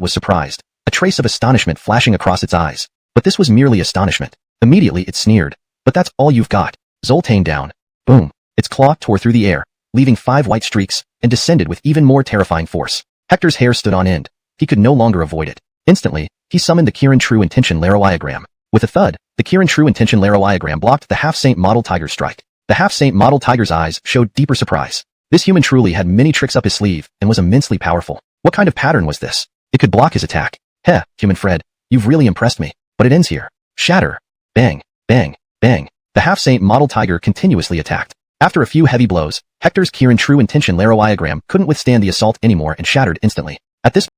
was surprised, a trace of astonishment flashing across its eyes. But this was merely astonishment. Immediately it sneered. But that's all you've got. Zoltane down. Boom. Its claw tore through the air, leaving 5 white streaks, and descended with even more terrifying force. Hector's hair stood on end. He could no longer avoid it. Instantly, he summoned the Kirin True Intention Laroiagram. With a thud, the Kirin True Intention Laroiagram blocked the half-saint model tiger's strike. The half-saint model tiger's eyes showed deeper surprise. This human truly had many tricks up his sleeve and was immensely powerful. What kind of pattern was this? It could block his attack. Heh, human Fred, you've really impressed me. But it ends here. Shatter. Bang, bang, bang. The half-saint model tiger continuously attacked. After a few heavy blows, Hector's Kirin True Intention Laroiagram couldn't withstand the assault anymore and shattered instantly. At this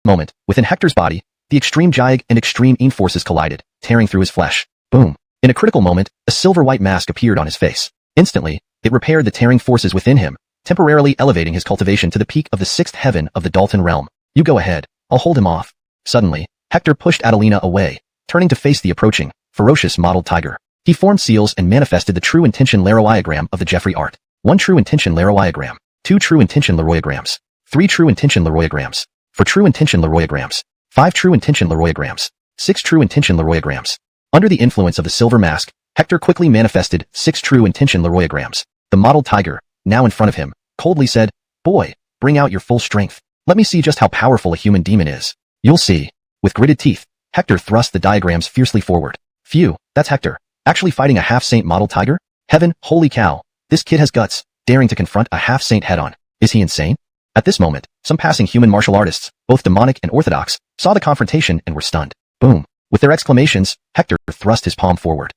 moment, within Hector's body, the extreme Jiag and extreme Yin forces collided, tearing through his flesh. Boom. In a critical moment, a silver-white mask appeared on his face. Instantly, it repaired the tearing forces within him, temporarily elevating his cultivation to the peak of the 6th heaven of the Dalton realm. You go ahead. I'll hold him off. Suddenly, Hector pushed Adelina away, turning to face the approaching, ferocious model tiger. He formed seals and manifested the True Intention Laroiagram of the Jeffrey art. 1 True Intention Laroiagram. 2 True Intention Laroiagrams. 3 True Intention Laroiagrams. 4 True Intention Laroiagrams. 5 True Intention Laroiagrams. 6 True Intention Laroiagrams. Under the influence of the silver mask, Hector quickly manifested 6 True Intention Laroiagrams. The model tiger, now in front of him, coldly said, "Boy, bring out your full strength. Let me see just how powerful a human demon is." "You'll see." With gritted teeth, Hector thrust the diagrams fiercely forward. Phew, that's Hector. Actually fighting a half-saint model tiger? Heaven, holy cow. This kid has guts, daring to confront a half-saint head-on. Is he insane? At this moment, some passing human martial artists, both demonic and orthodox, saw the confrontation and were stunned. Boom. With their exclamations, Hector thrust his palm forward.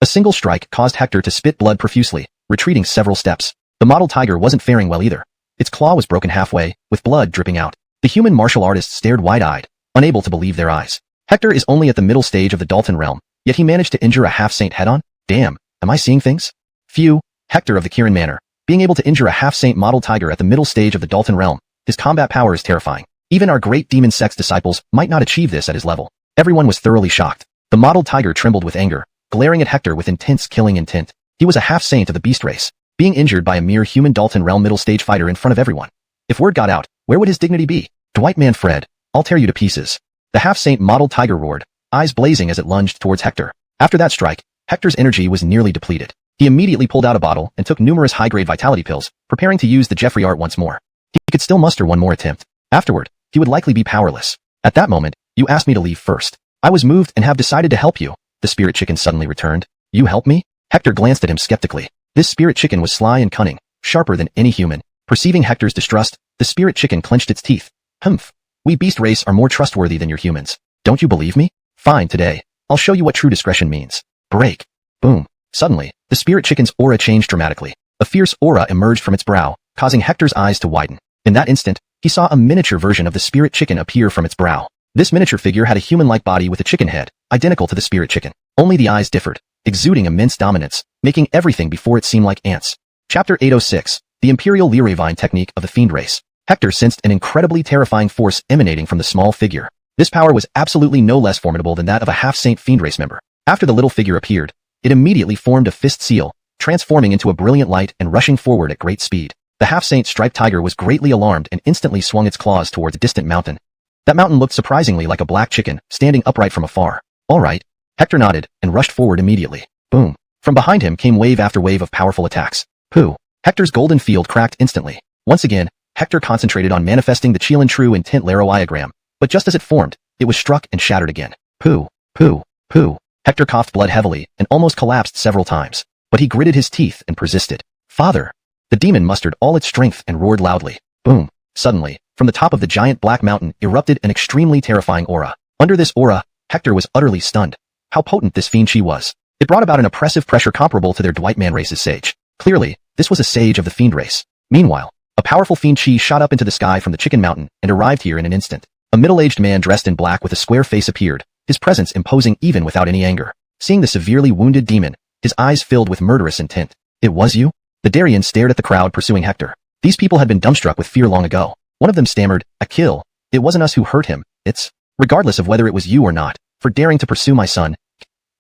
A single strike caused Hector to spit blood profusely, retreating several steps. The model tiger wasn't faring well either. Its claw was broken halfway, with blood dripping out. The human martial artists stared wide-eyed, unable to believe their eyes. Hector is only at the middle stage of the Dalton realm, yet he managed to injure a half-saint head-on? Damn, am I seeing things? Phew, Hector of the Kirin Manor. Being able to injure a half-saint model tiger at the middle stage of the Dalton realm, his combat power is terrifying. Even our great demon sex disciples might not achieve this at his level. Everyone was thoroughly shocked. The model tiger trembled with anger, glaring at Hector with intense killing intent. He was a half-saint of the beast race, being injured by a mere human Dalton realm middle-stage fighter in front of everyone. If word got out, where would his dignity be? Dwight Manfred, I'll tear you to pieces. The half-saint model tiger roared, eyes blazing as it lunged towards Hector. After that strike, Hector's energy was nearly depleted. He immediately pulled out a bottle and took numerous high-grade vitality pills, preparing to use the Jeffrey art once more. He could still muster one more attempt. Afterward, he would likely be powerless. At that moment, you asked me to leave first. I was moved and have decided to help you. The spirit chicken suddenly returned. You help me? Hector glanced at him skeptically. This spirit chicken was sly and cunning, sharper than any human. Perceiving Hector's distrust, the spirit chicken clenched its teeth. Humph. We beast race are more trustworthy than your humans. Don't you believe me? Fine, today. I'll show you what true discretion means. Break. Boom. Suddenly, the spirit chicken's aura changed dramatically. A fierce aura emerged from its brow, causing Hector's eyes to widen. In that instant, he saw a miniature version of the spirit chicken appear from its brow. This miniature figure had a human-like body with a chicken head, identical to the spirit chicken. Only the eyes differed, exuding immense dominance, making everything before it seem like ants. Chapter 806, The Imperial Lyrivine Technique of the Fiend Race. Hector sensed an incredibly terrifying force emanating from the small figure. This power was absolutely no less formidable than that of a half-saint fiend race member. After the little figure appeared, it immediately formed a fist seal, transforming into a brilliant light and rushing forward at great speed. The half-saint striped tiger was greatly alarmed and instantly swung its claws towards a distant mountain. That mountain looked surprisingly like a black chicken, standing upright from afar. All right. Hector nodded and rushed forward immediately. Boom. From behind him came wave after wave of powerful attacks. Pooh. Hector's golden field cracked instantly. Once again, Hector concentrated on manifesting the Qilin True Intent Laroiagram, but just as it formed, it was struck and shattered again. Pooh. Pooh. Pooh. Hector coughed blood heavily and almost collapsed several times, but he gritted his teeth and persisted. Father! The demon mustered all its strength and roared loudly. Boom. Suddenly, from the top of the giant black mountain erupted an extremely terrifying aura. Under this aura, Hector was utterly stunned. How potent this fiend chi was. It brought about an oppressive pressure comparable to their Dwight Man race's sage. Clearly, this was a sage of the fiend race. Meanwhile, a powerful fiend chi shot up into the sky from the chicken mountain and arrived here in an instant. A middle-aged man dressed in black with a square face appeared, his presence imposing even without any anger. Seeing the severely wounded demon, his eyes filled with murderous intent. It was you? The Darien stared at the crowd pursuing Hector. These people had been dumbstruck with fear long ago. One of them stammered, "A kill. It wasn't us who hurt him, it's..." "Regardless of whether it was you or not, for daring to pursue my son,"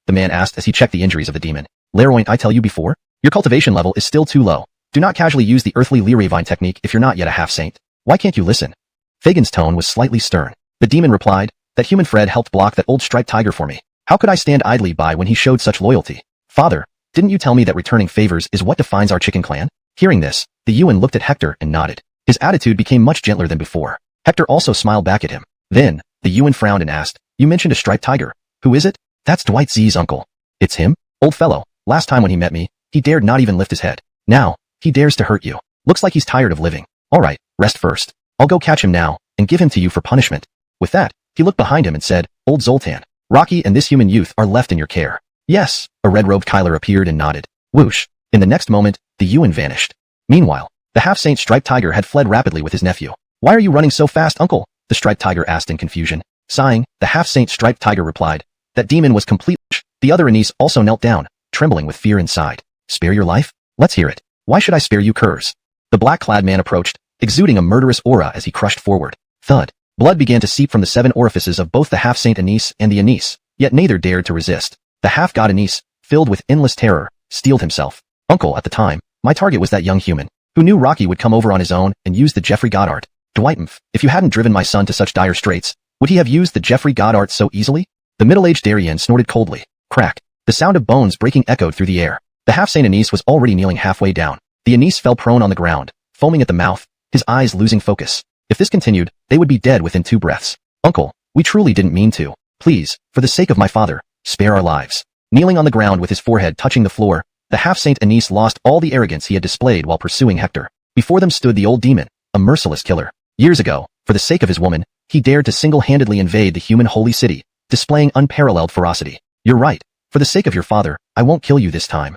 the man asked as he checked the injuries of the demon. "Laroint, I tell you before? Your cultivation level is still too low. Do not casually use the earthly Lyrivine technique if you're not yet a half-saint." Why can't you listen? Fagin's tone was slightly stern. The demon replied, that human Fred helped block that old striped tiger for me. How could I stand idly by when he showed such loyalty? Father, didn't you tell me that returning favors is what defines our chicken clan? Hearing this, the Yuan looked at Hector and nodded. His attitude became much gentler than before. Hector also smiled back at him. Then, the Yuan frowned and asked, you mentioned a striped tiger. Who is it? That's Dwight Z's uncle. It's him? Old fellow, last time when he met me, he dared not even lift his head. Now, he dares to hurt you. Looks like he's tired of living. Alright, rest first. I'll go catch him now, and give him to you for punishment. With that, he looked behind him and said, Old Zoltan, Rocky and this human youth are left in your care. Yes, a red-robed Kyler appeared and nodded. Whoosh. In the next moment, the Yuan vanished. Meanwhile, the half-saint striped tiger had fled rapidly with his nephew. Why are you running so fast, uncle? The striped tiger asked in confusion. Sighing, the half-saint striped tiger replied, that demon was complete. The other Anise also knelt down, trembling with fear inside. Spare your life? Let's hear it. Why should I spare you, curs? The black-clad man approached, exuding a murderous aura as he crushed forward. Thud. Blood began to seep from the 7 orifices of both the half-saint Anise and the Anise, yet neither dared to resist. The half-god Anise, filled with endless terror, steeled himself. Uncle, at the time, my target was that young human, who knew Rocky would come over on his own and use the Jeffrey Goddard. Dwight, if you hadn't driven my son to such dire straits, would he have used the Jeffrey Goddard so easily? The middle-aged Darien snorted coldly. Crack. The sound of bones breaking echoed through the air. The half-saint Anise was already kneeling halfway down. The Anise fell prone on the ground, foaming at the mouth, his eyes losing focus. If this continued, they would be dead within 2 breaths. Uncle, we truly didn't mean to. Please, for the sake of my father, spare our lives. Kneeling on the ground with his forehead touching the floor, the half-saint Anise lost all the arrogance he had displayed while pursuing Hector. Before them stood the old demon, a merciless killer. Years ago, for the sake of his woman, he dared to single-handedly invade the human holy city, displaying unparalleled ferocity. You're right. For the sake of your father, I won't kill you this time.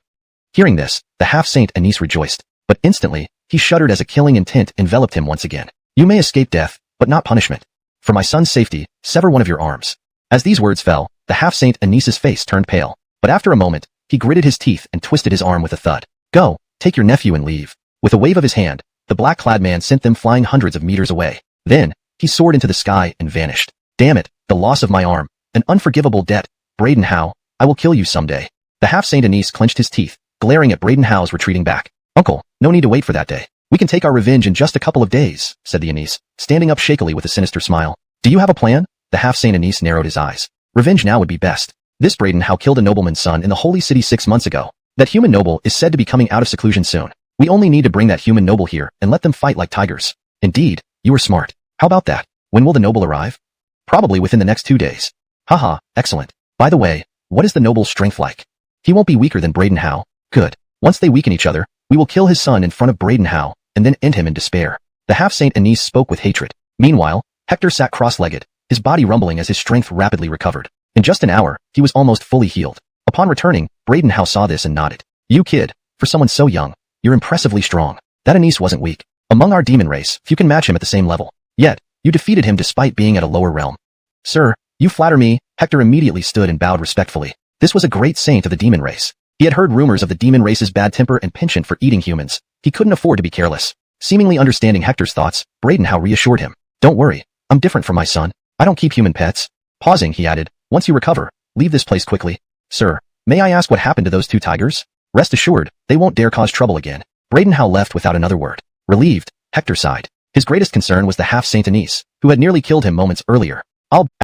Hearing this, the half-saint Anise rejoiced, but instantly, he shuddered as a killing intent enveloped him once again. You may escape death, but not punishment. For my son's safety, sever one of your arms. As these words fell, the half-saint Anise's face turned pale, but after a moment, he gritted his teeth and twisted his arm with a thud. Go, take your nephew and leave. With a wave of his hand, the black-clad man sent them flying hundreds of meters away. Then, he soared into the sky and vanished. Damn it, the loss of my arm, an unforgivable debt. Braden Howe, I will kill you someday. The half-saint Anise clenched his teeth, glaring at Braden Howe's retreating back. Uncle, no need to wait for that day. We can take our revenge in just a couple of days, said the Anise, standing up shakily with a sinister smile. Do you have a plan? The half-saint Anise narrowed his eyes. Revenge now would be best. This Braden Howe killed a nobleman's son in the holy city 6 months ago. That human noble is said to be coming out of seclusion soon. We only need to bring that human noble here and let them fight like tigers. Indeed, you are smart. How about that? When will the noble arrive? Probably within the next 2 days. Haha, excellent. By the way, what is the noble's strength like? He won't be weaker than Braden Howe. Good. Once they weaken each other, we will kill his son in front of Braden Howe, and then end him in despair. The half-saint Anise spoke with hatred. Meanwhile, Hector sat cross-legged, his body rumbling as his strength rapidly recovered. In just an hour, he was almost fully healed. Upon returning, Braden Howe saw this and nodded. You kid, for someone so young, you're impressively strong. That Anise wasn't weak. Among our demon race, few can match him at the same level. Yet, you defeated him despite being at a lower realm. Sir, you flatter me. Hector immediately stood and bowed respectfully. This was a great saint of the demon race. He had heard rumors of the demon race's bad temper and penchant for eating humans. He couldn't afford to be careless. Seemingly understanding Hector's thoughts, Braden Howe reassured him. Don't worry, I'm different from my son. I don't keep human pets. Pausing, he added, once you recover, leave this place quickly. Sir, may I ask what happened to those 2 tigers? Rest assured, they won't dare cause trouble again. Braden Howe left without another word. Relieved, Hector sighed. His greatest concern was the half-saint Anise, who had nearly killed him moments earlier.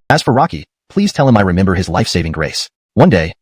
As for Rocky, please tell him I remember his life-saving grace. One day,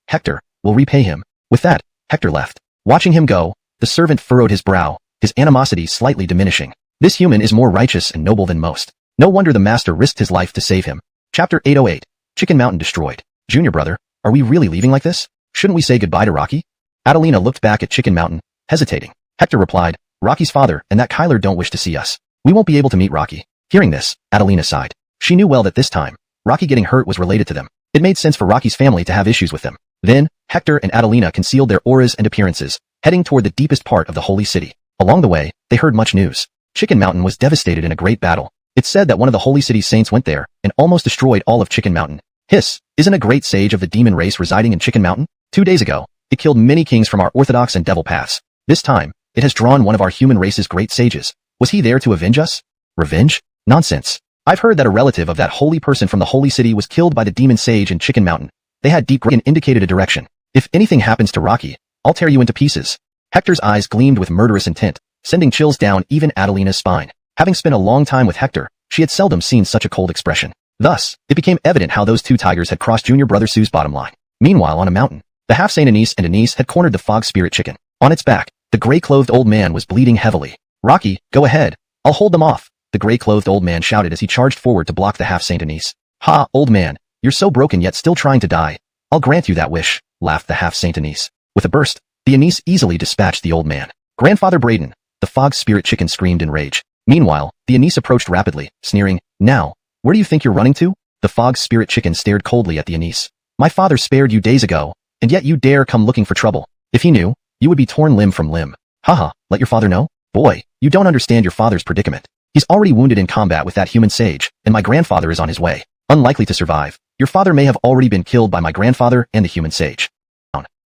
Hector, will repay him. With that, Hector left. Watching him go, the servant furrowed his brow, his animosity slightly diminishing. This human is more righteous and noble than most. No wonder the master risked his life to save him. Chapter 808. Chicken Mountain destroyed. Junior brother, are we really leaving like this? Shouldn't we say goodbye to Rocky? Adelina looked back at Chicken Mountain, hesitating. Hector replied, Rocky's father and that Kyler don't wish to see us. We won't be able to meet Rocky. Hearing this, Adelina sighed. She knew well that this time, Rocky getting hurt was related to them. It made sense for Rocky's family to have issues with them. Then, Hector and Adelina concealed their auras and appearances, heading toward the deepest part of the holy city. Along the way, they heard much news. Chicken Mountain was devastated in a great battle. It's said that one of the holy city's saints went there and almost destroyed all of Chicken Mountain. Hiss, isn't a great sage of the demon race residing in Chicken Mountain? 2 days ago, it killed many kings from our orthodox and devil paths. This time, it has drawn one of our human race's great sages. Was he there to avenge us? Revenge? Nonsense. I've heard that a relative of that holy person from the holy city was killed by the demon sage in Chicken Mountain. They had deep and indicated a direction. If anything happens to Rocky, I'll tear you into pieces. Hector's eyes gleamed with murderous intent, sending chills down even Adelina's spine. Having spent a long time with Hector, she had seldom seen such a cold expression. Thus, it became evident how those two tigers had crossed Junior Brother Sue's bottom line. Meanwhile, on a mountain, the half-Saint Anise and Anise had cornered the Fog Spirit Chicken. On its back, the gray-clothed old man was bleeding heavily. "Rocky, go ahead. I'll hold them off," the gray-clothed old man shouted as he charged forward to block the half-Saint Anise. "Ha, old man, you're so broken yet still trying to die. I'll grant you that wish," laughed the half-Saint Anise. With a burst, the Anise easily dispatched the old man. "Grandfather Braden," the Fog Spirit Chicken screamed in rage. Meanwhile, the Anise approached rapidly, sneering, "Now, where do you think you're running to?" The Fog Spirit Chicken stared coldly at the Anise. "My father spared you days ago, and yet you dare come looking for trouble. If he knew, you would be torn limb from limb. Haha, let your father know? Boy, you don't understand your father's predicament. He's already wounded in combat with that human sage, and my grandfather is on his way. Unlikely to survive. Your father may have already been killed by my grandfather and the human sage."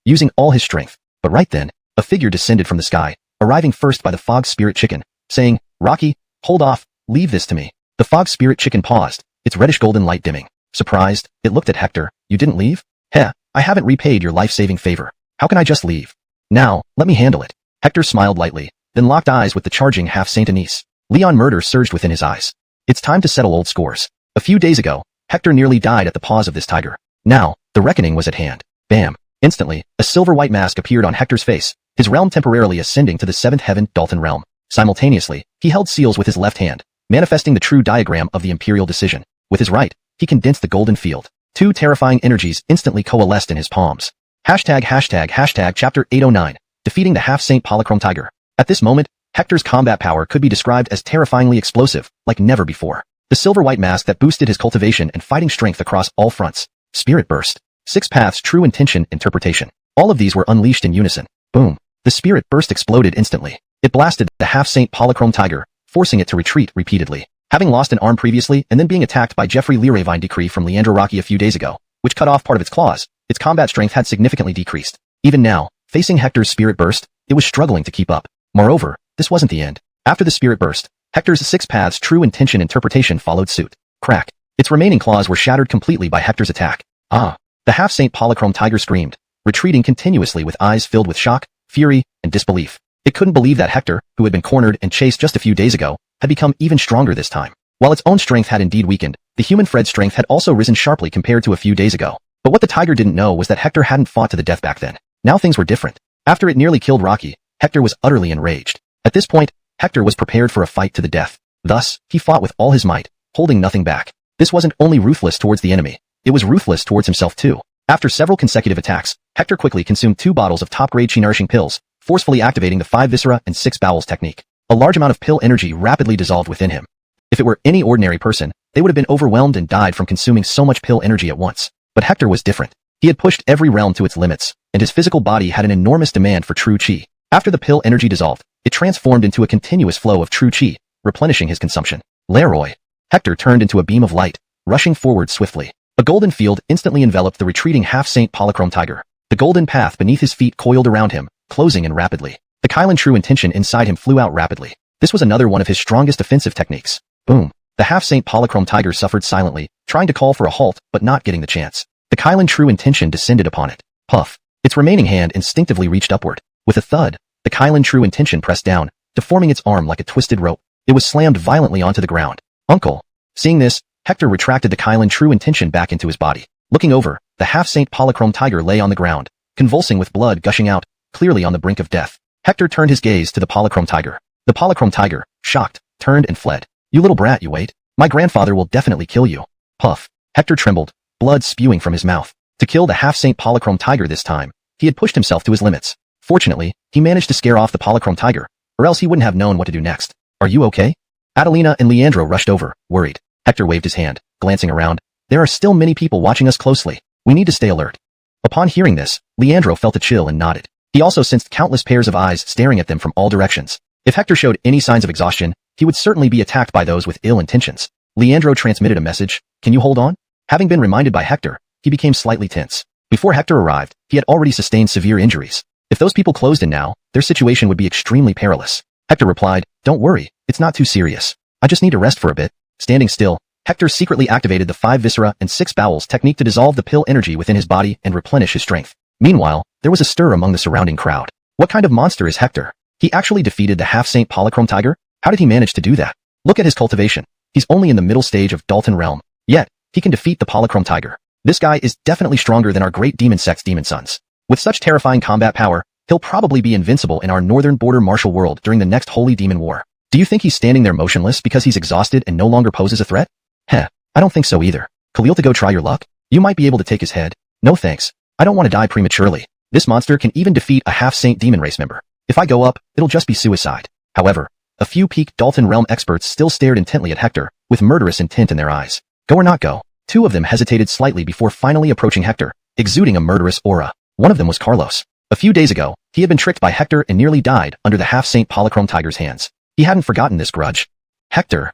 Using all his strength. But right then, a figure descended from the sky, arriving first by the Fog Spirit Chicken, saying, "Rocky, hold off, leave this to me." The Fog Spirit Chicken paused, its reddish golden light dimming. Surprised, it looked at Hector. "You didn't leave? Heh, I haven't repaid your life-saving favor. How can I just leave? Now, let me handle it." Hector smiled lightly, then locked eyes with the charging half-Saint Anise. Leon murder surged within his eyes. It's time to settle old scores. A few days ago, Hector nearly died at the paws of this tiger. Now, the reckoning was at hand. Bam! Instantly, a silver-white mask appeared on Hector's face, his realm temporarily ascending to the seventh heaven, Dalton realm. Simultaneously, he held seals with his left hand, manifesting the true diagram of the imperial decision. With his right, he condensed the golden field. Two terrifying energies instantly coalesced in his palms. Hashtag chapter 809, defeating the half-Saint Polychrome Tiger. At this moment, Hector's combat power could be described as terrifyingly explosive, like never before. The silver-white mask that boosted his cultivation and fighting strength across all fronts. Spirit Burst. 6 paths, true intention, interpretation. All of these were unleashed in unison. Boom. The Spirit Burst exploded instantly. It blasted the half-Saint Polychrome Tiger, forcing it to retreat repeatedly. Having lost an arm previously and then being attacked by Jeffrey Leravine decree from Leandro Rocky a few days ago, which cut off part of its claws, its combat strength had significantly decreased. Even now, facing Hector's Spirit Burst, it was struggling to keep up. Moreover, this wasn't the end. After the Spirit Burst, Hector's 6 paths true intention interpretation followed suit. Crack. Its remaining claws were shattered completely by Hector's attack. Ah! The half-Saint Polychrome Tiger screamed, retreating continuously with eyes filled with shock, fury, and disbelief. It couldn't believe that Hector, who had been cornered and chased just a few days ago, had become even stronger this time. While its own strength had indeed weakened, the human Fred's strength had also risen sharply compared to a few days ago. But what the tiger didn't know was that Hector hadn't fought to the death back then. Now things were different. After it nearly killed Rocky, Hector was utterly enraged. At this point, Hector was prepared for a fight to the death. Thus, he fought with all his might, holding nothing back. This wasn't only ruthless towards the enemy, it was ruthless towards himself too. After several consecutive attacks, Hector quickly consumed 2 bottles of top-grade chi-nourishing pills, forcefully activating the 5 viscera and 6 bowels technique. A large amount of pill energy rapidly dissolved within him. If it were any ordinary person, they would have been overwhelmed and died from consuming so much pill energy at once. But Hector was different. He had pushed every realm to its limits, and his physical body had an enormous demand for true chi. After the pill energy dissolved, it transformed into a continuous flow of true chi, replenishing his consumption. Leroy. Hector turned into a beam of light, rushing forward swiftly. A golden field instantly enveloped the retreating half-Saint Polychrome Tiger. The golden path beneath his feet coiled around him, closing in rapidly. The Kylan true intention inside him flew out rapidly. This was another one of his strongest offensive techniques. Boom. The half-Saint Polychrome Tiger suffered silently, trying to call for a halt, but not getting the chance. The Kylan true intention descended upon it. Puff. Its remaining hand instinctively reached upward. With a thud, the Kylan true intention pressed down, deforming its arm like a twisted rope. It was slammed violently onto the ground. Uncle. Seeing this, Hector retracted the Kylan true intention back into his body. Looking over, the half-Saint Polychrome Tiger lay on the ground, convulsing with blood gushing out, clearly on the brink of death. Hector turned his gaze to the Polychrome Tiger. The Polychrome Tiger, shocked, turned and fled. "You little brat, you wait. My grandfather will definitely kill you." Puff. Hector trembled, blood spewing from his mouth. To kill the half-Saint Polychrome Tiger this time, he had pushed himself to his limits. Fortunately, he managed to scare off the Polychrome Tiger, or else he wouldn't have known what to do next. "Are you okay?" Adelina and Leandro rushed over, worried. Hector waved his hand, glancing around. "There are still many people watching us closely. We need to stay alert." Upon hearing this, Leandro felt a chill and nodded. He also sensed countless pairs of eyes staring at them from all directions. If Hector showed any signs of exhaustion, he would certainly be attacked by those with ill intentions. Leandro transmitted a message. "Can you hold on?" Having been reminded by Hector, he became slightly tense. Before Hector arrived, he had already sustained severe injuries. If those people closed in now, their situation would be extremely perilous. Hector replied, "Don't worry, it's not too serious. I just need to rest for a bit." Standing still, Hector secretly activated the 5 viscera and 6 bowels technique to dissolve the pill energy within his body and replenish his strength. Meanwhile, there was a stir among the surrounding crowd. What kind of monster is Hector? He actually defeated the half-Saint Polychrome Tiger? How did he manage to do that? Look at his cultivation. He's only in the middle stage of Dalton Realm, yet he can defeat the Polychrome Tiger. This guy is definitely stronger than our great demon sect's demon sons. With such terrifying combat power, he'll probably be invincible in our northern border martial world during the next Holy Demon War. Do you think he's standing there motionless because he's exhausted and no longer poses a threat? Heh, I don't think so either. Khalil, to go try your luck? You might be able to take his head. No thanks. I don't want to die prematurely. This monster can even defeat a half-saint demon race member. If I go up, it'll just be suicide. However, a few peak Dalton Realm experts still stared intently at Hector, with murderous intent in their eyes. Go or not go? Two of them hesitated slightly before finally approaching Hector, exuding a murderous aura. One of them was Carlos. A few days ago, he had been tricked by Hector and nearly died under the half-saint Polychrome Tiger's hands. He hadn't forgotten this grudge. Hector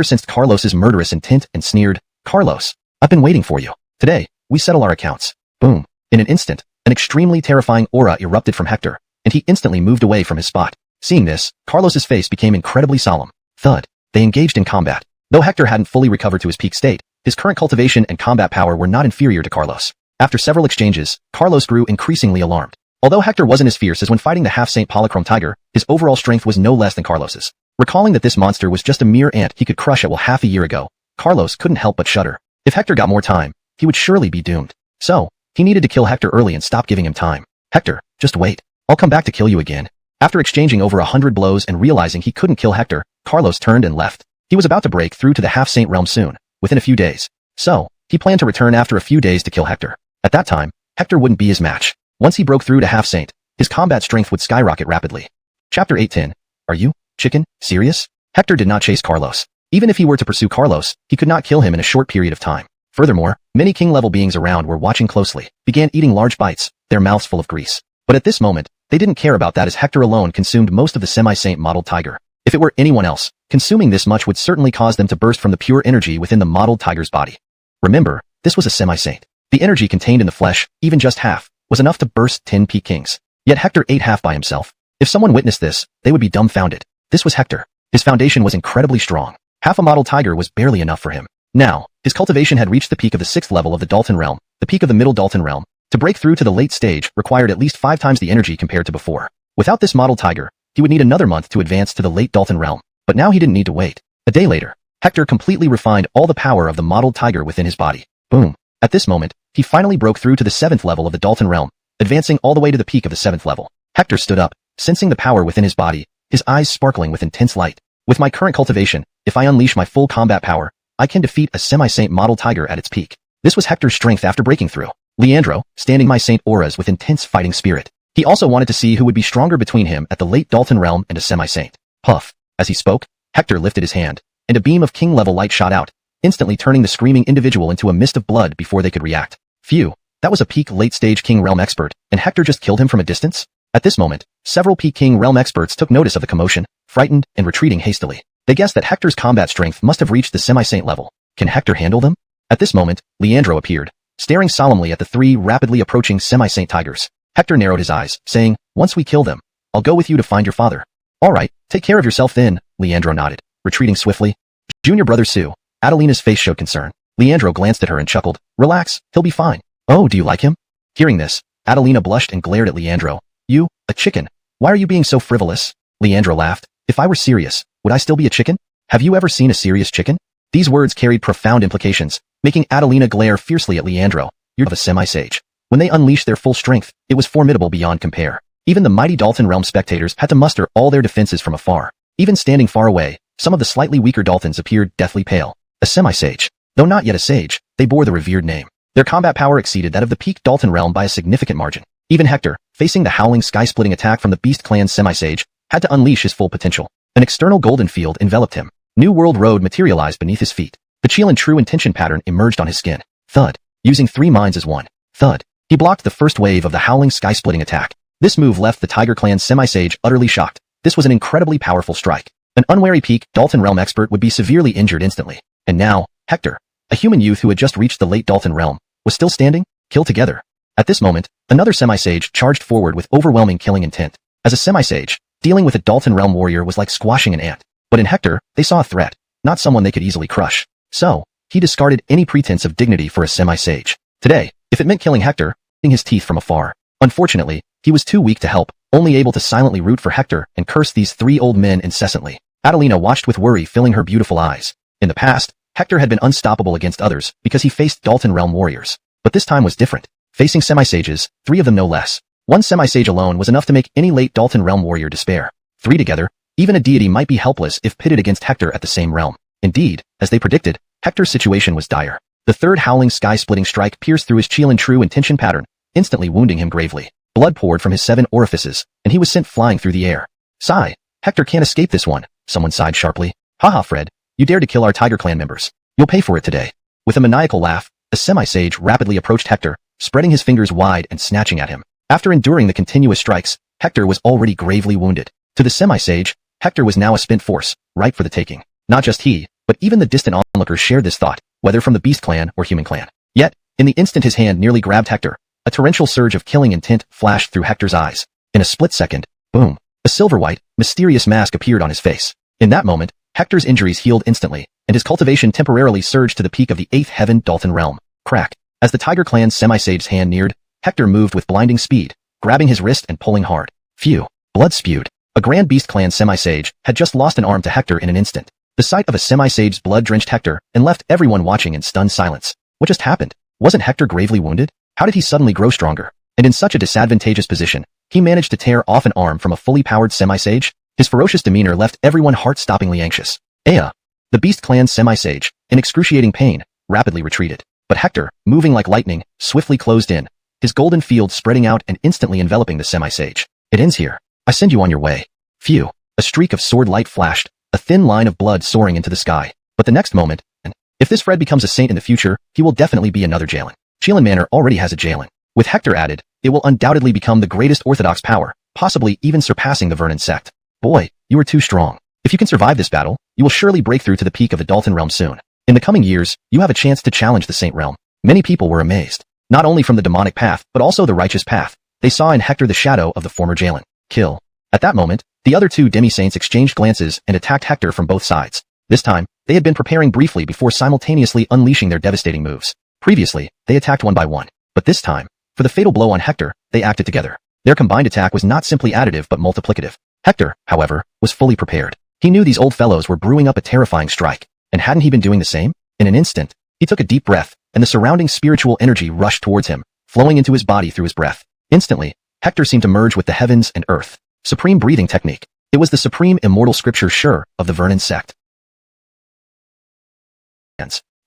sensed Carlos's murderous intent and sneered, Carlos, I've been waiting for you. Today, we settle our accounts. Boom. In an instant, an extremely terrifying aura erupted from Hector, and he instantly moved away from his spot. Seeing this, Carlos's face became incredibly solemn. Thud. They engaged in combat. Though Hector hadn't fully recovered to his peak state, his current cultivation and combat power were not inferior to Carlos. After several exchanges, Carlos grew increasingly alarmed. Although Hector wasn't as fierce as when fighting the half-saint Polychrome Tiger, his overall strength was no less than Carlos's. Recalling that this monster was just a mere ant he could crush at will half a year ago, Carlos couldn't help but shudder. If Hector got more time, he would surely be doomed. So, he needed to kill Hector early and stop giving him time. Hector, just wait. I'll come back to kill you again. After exchanging over 100 blows and realizing he couldn't kill Hector, Carlos turned and left. He was about to break through to the half-saint realm soon, within a few days. So, he planned to return after a few days to kill Hector. At that time, Hector wouldn't be his match. Once he broke through to half-saint, his combat strength would skyrocket rapidly. Chapter 8:10. Are you, chicken, serious? Hector did not chase Carlos. Even if he were to pursue Carlos, he could not kill him in a short period of time. Furthermore, many king-level beings around were watching closely, began eating large bites, their mouths full of grease. But at this moment, they didn't care about that as Hector alone consumed most of the semi-saint modeled tiger. If it were anyone else, consuming this much would certainly cause them to burst from the pure energy within the modeled tiger's body. Remember, this was a semi-saint. The energy contained in the flesh, even just half, was enough to burst 10 peak kings. Yet Hector ate half by himself. If someone witnessed this, they would be dumbfounded. This was Hector. His foundation was incredibly strong. Half a model tiger was barely enough for him. Now, his cultivation had reached the peak of the 6th level of the Dalton realm, the peak of the middle Dalton realm. To break through to the late stage required at least 5 times the energy compared to before. Without this model tiger, he would need another month to advance to the late Dalton realm. But now he didn't need to wait. A day later, Hector completely refined all the power of the modeled tiger within his body. Boom. At this moment, he finally broke through to the 7th level of the Dalton realm, advancing all the way to the peak of the 7th level. Hector stood up, sensing the power within his body, his eyes sparkling with intense light. With my current cultivation, if I unleash my full combat power, I can defeat a semi-saint model tiger at its peak. This was Hector's strength after breaking through. Leandro, standing my saint auras with intense fighting spirit. He also wanted to see who would be stronger between him at the late Dalton realm and a semi-saint. Puff. As he spoke, Hector lifted his hand, and a beam of king-level light shot out, instantly turning the screaming individual into a mist of blood before they could react. Phew, that was a peak late-stage king realm expert, and Hector just killed him from a distance? At this moment, several peak king realm experts took notice of the commotion, frightened and retreating hastily. They guessed that Hector's combat strength must have reached the semi-saint level. Can Hector handle them? At this moment, Leandro appeared, staring solemnly at the 3 rapidly approaching semi-saint tigers. Hector narrowed his eyes, saying, once we kill them, I'll go with you to find your father. All right, take care of yourself then, Leandro nodded, retreating swiftly. Junior brother Sue. Adelina's face showed concern. Leandro glanced at her and chuckled. Relax, he'll be fine. Oh, do you like him? Hearing this, Adelina blushed and glared at Leandro. You, a chicken. Why are you being so frivolous? Leandro laughed. If I were serious, would I still be a chicken? Have you ever seen a serious chicken? These words carried profound implications, making Adelina glare fiercely at Leandro. You're of a semi-sage. When they unleashed their full strength, it was formidable beyond compare. Even the mighty Dalton realm spectators had to muster all their defenses from afar. Even standing far away, some of the slightly weaker Daltons appeared deathly pale. A semi-sage. Though not yet a sage, they bore the revered name. Their combat power exceeded that of the peak Dalton realm by a significant margin. Even Hector, facing the howling sky-splitting attack from the Beast Clan's semi-sage, had to unleash his full potential. An external golden field enveloped him. New World Road materialized beneath his feet. The Chilean true intention pattern emerged on his skin. Thud. Using 3 minds as one. Thud. He blocked the first wave of the howling sky-splitting attack. This move left the Tiger Clan's semi-sage utterly shocked. This was an incredibly powerful strike. An unwary peak Dalton realm expert would be severely injured instantly. And now, Hector, a human youth who had just reached the late Dalton realm, was still standing, killed together. At this moment, another semi-sage charged forward with overwhelming killing intent. As a semi-sage, dealing with a Dalton realm warrior was like squashing an ant. But in Hector, they saw a threat, not someone they could easily crush. So, he discarded any pretense of dignity for a semi-sage. Today, if it meant killing Hector, hitting his teeth from afar. Unfortunately, he was too weak to help, only able to silently root for Hector and curse these 3 old men incessantly. Adelina watched with worry filling her beautiful eyes. In the past, Hector had been unstoppable against others because he faced Dalton Realm warriors. But this time was different. Facing semi-sages, 3 of them no less. One semi-sage alone was enough to make any late Dalton Realm warrior despair. 3 together, even a deity might be helpless if pitted against Hector at the same realm. Indeed, as they predicted, Hector's situation was dire. The third howling sky-splitting strike pierced through his Qilan true intention pattern, instantly wounding him gravely. Blood poured from his 7 orifices, and he was sent flying through the air. Sigh. Hector can't escape this one, someone sighed sharply. Haha, Fred. You dared to kill our Tiger Clan members. You'll pay for it today. With a maniacal laugh, a semi-sage rapidly approached Hector, spreading his fingers wide and snatching at him. After enduring the continuous strikes, Hector was already gravely wounded. To the semi-sage, Hector was now a spent force, ripe for the taking. Not just he, but even the distant onlookers shared this thought, whether from the Beast Clan or Human Clan. Yet, in the instant his hand nearly grabbed Hector, a torrential surge of killing intent flashed through Hector's eyes. In a split second, boom, a silver-white, mysterious mask appeared on his face. In that moment, Hector's injuries healed instantly, and his cultivation temporarily surged to the peak of the 8th heaven Dalton realm. Crack. As the Tiger Clan's semi-sage's hand neared, Hector moved with blinding speed, grabbing his wrist and pulling hard. Phew. Blood spewed. A Grand Beast Clan semi-sage had just lost an arm to Hector in an instant. The sight of a semi-sage's blood drenched Hector and left everyone watching in stunned silence. What just happened? Wasn't Hector gravely wounded? How did he suddenly grow stronger? And in such a disadvantageous position, he managed to tear off an arm from a fully powered semi-sage? His ferocious demeanor left everyone heart-stoppingly anxious. Aya. The Beast Clan's semi-sage, in excruciating pain, rapidly retreated. But Hector, moving like lightning, swiftly closed in, his golden field spreading out and instantly enveloping the semi-sage. It ends here. I send you on your way. Phew. A streak of sword light flashed, a thin line of blood soaring into the sky. But the next moment, and if this Fred becomes a saint in the future, he will definitely be another Jalen. Qilan Manor already has a Jalen. With Hector added, it will undoubtedly become the greatest orthodox power, possibly even surpassing the Vernon sect. Boy, you are too strong. If you can survive this battle, you will surely break through to the peak of the Dalton realm soon. In the coming years, you have a chance to challenge the Saint realm. Many people were amazed. Not only from the demonic path, but also the righteous path. They saw in Hector the shadow of the former Jalen. Kill. At that moment, the other 2 demi-saints exchanged glances and attacked Hector from both sides. This time, they had been preparing briefly before simultaneously unleashing their devastating moves. Previously, they attacked one by one. But this time, for the fatal blow on Hector, they acted together. Their combined attack was not simply additive but multiplicative. Hector, however, was fully prepared. He knew these old fellows were brewing up a terrifying strike. And hadn't he been doing the same? In an instant, he took a deep breath, and the surrounding spiritual energy rushed towards him, flowing into his body through his breath. Instantly, Hector seemed to merge with the heavens and earth. Supreme breathing technique. It was the supreme immortal scripture sure of the Vernon sect.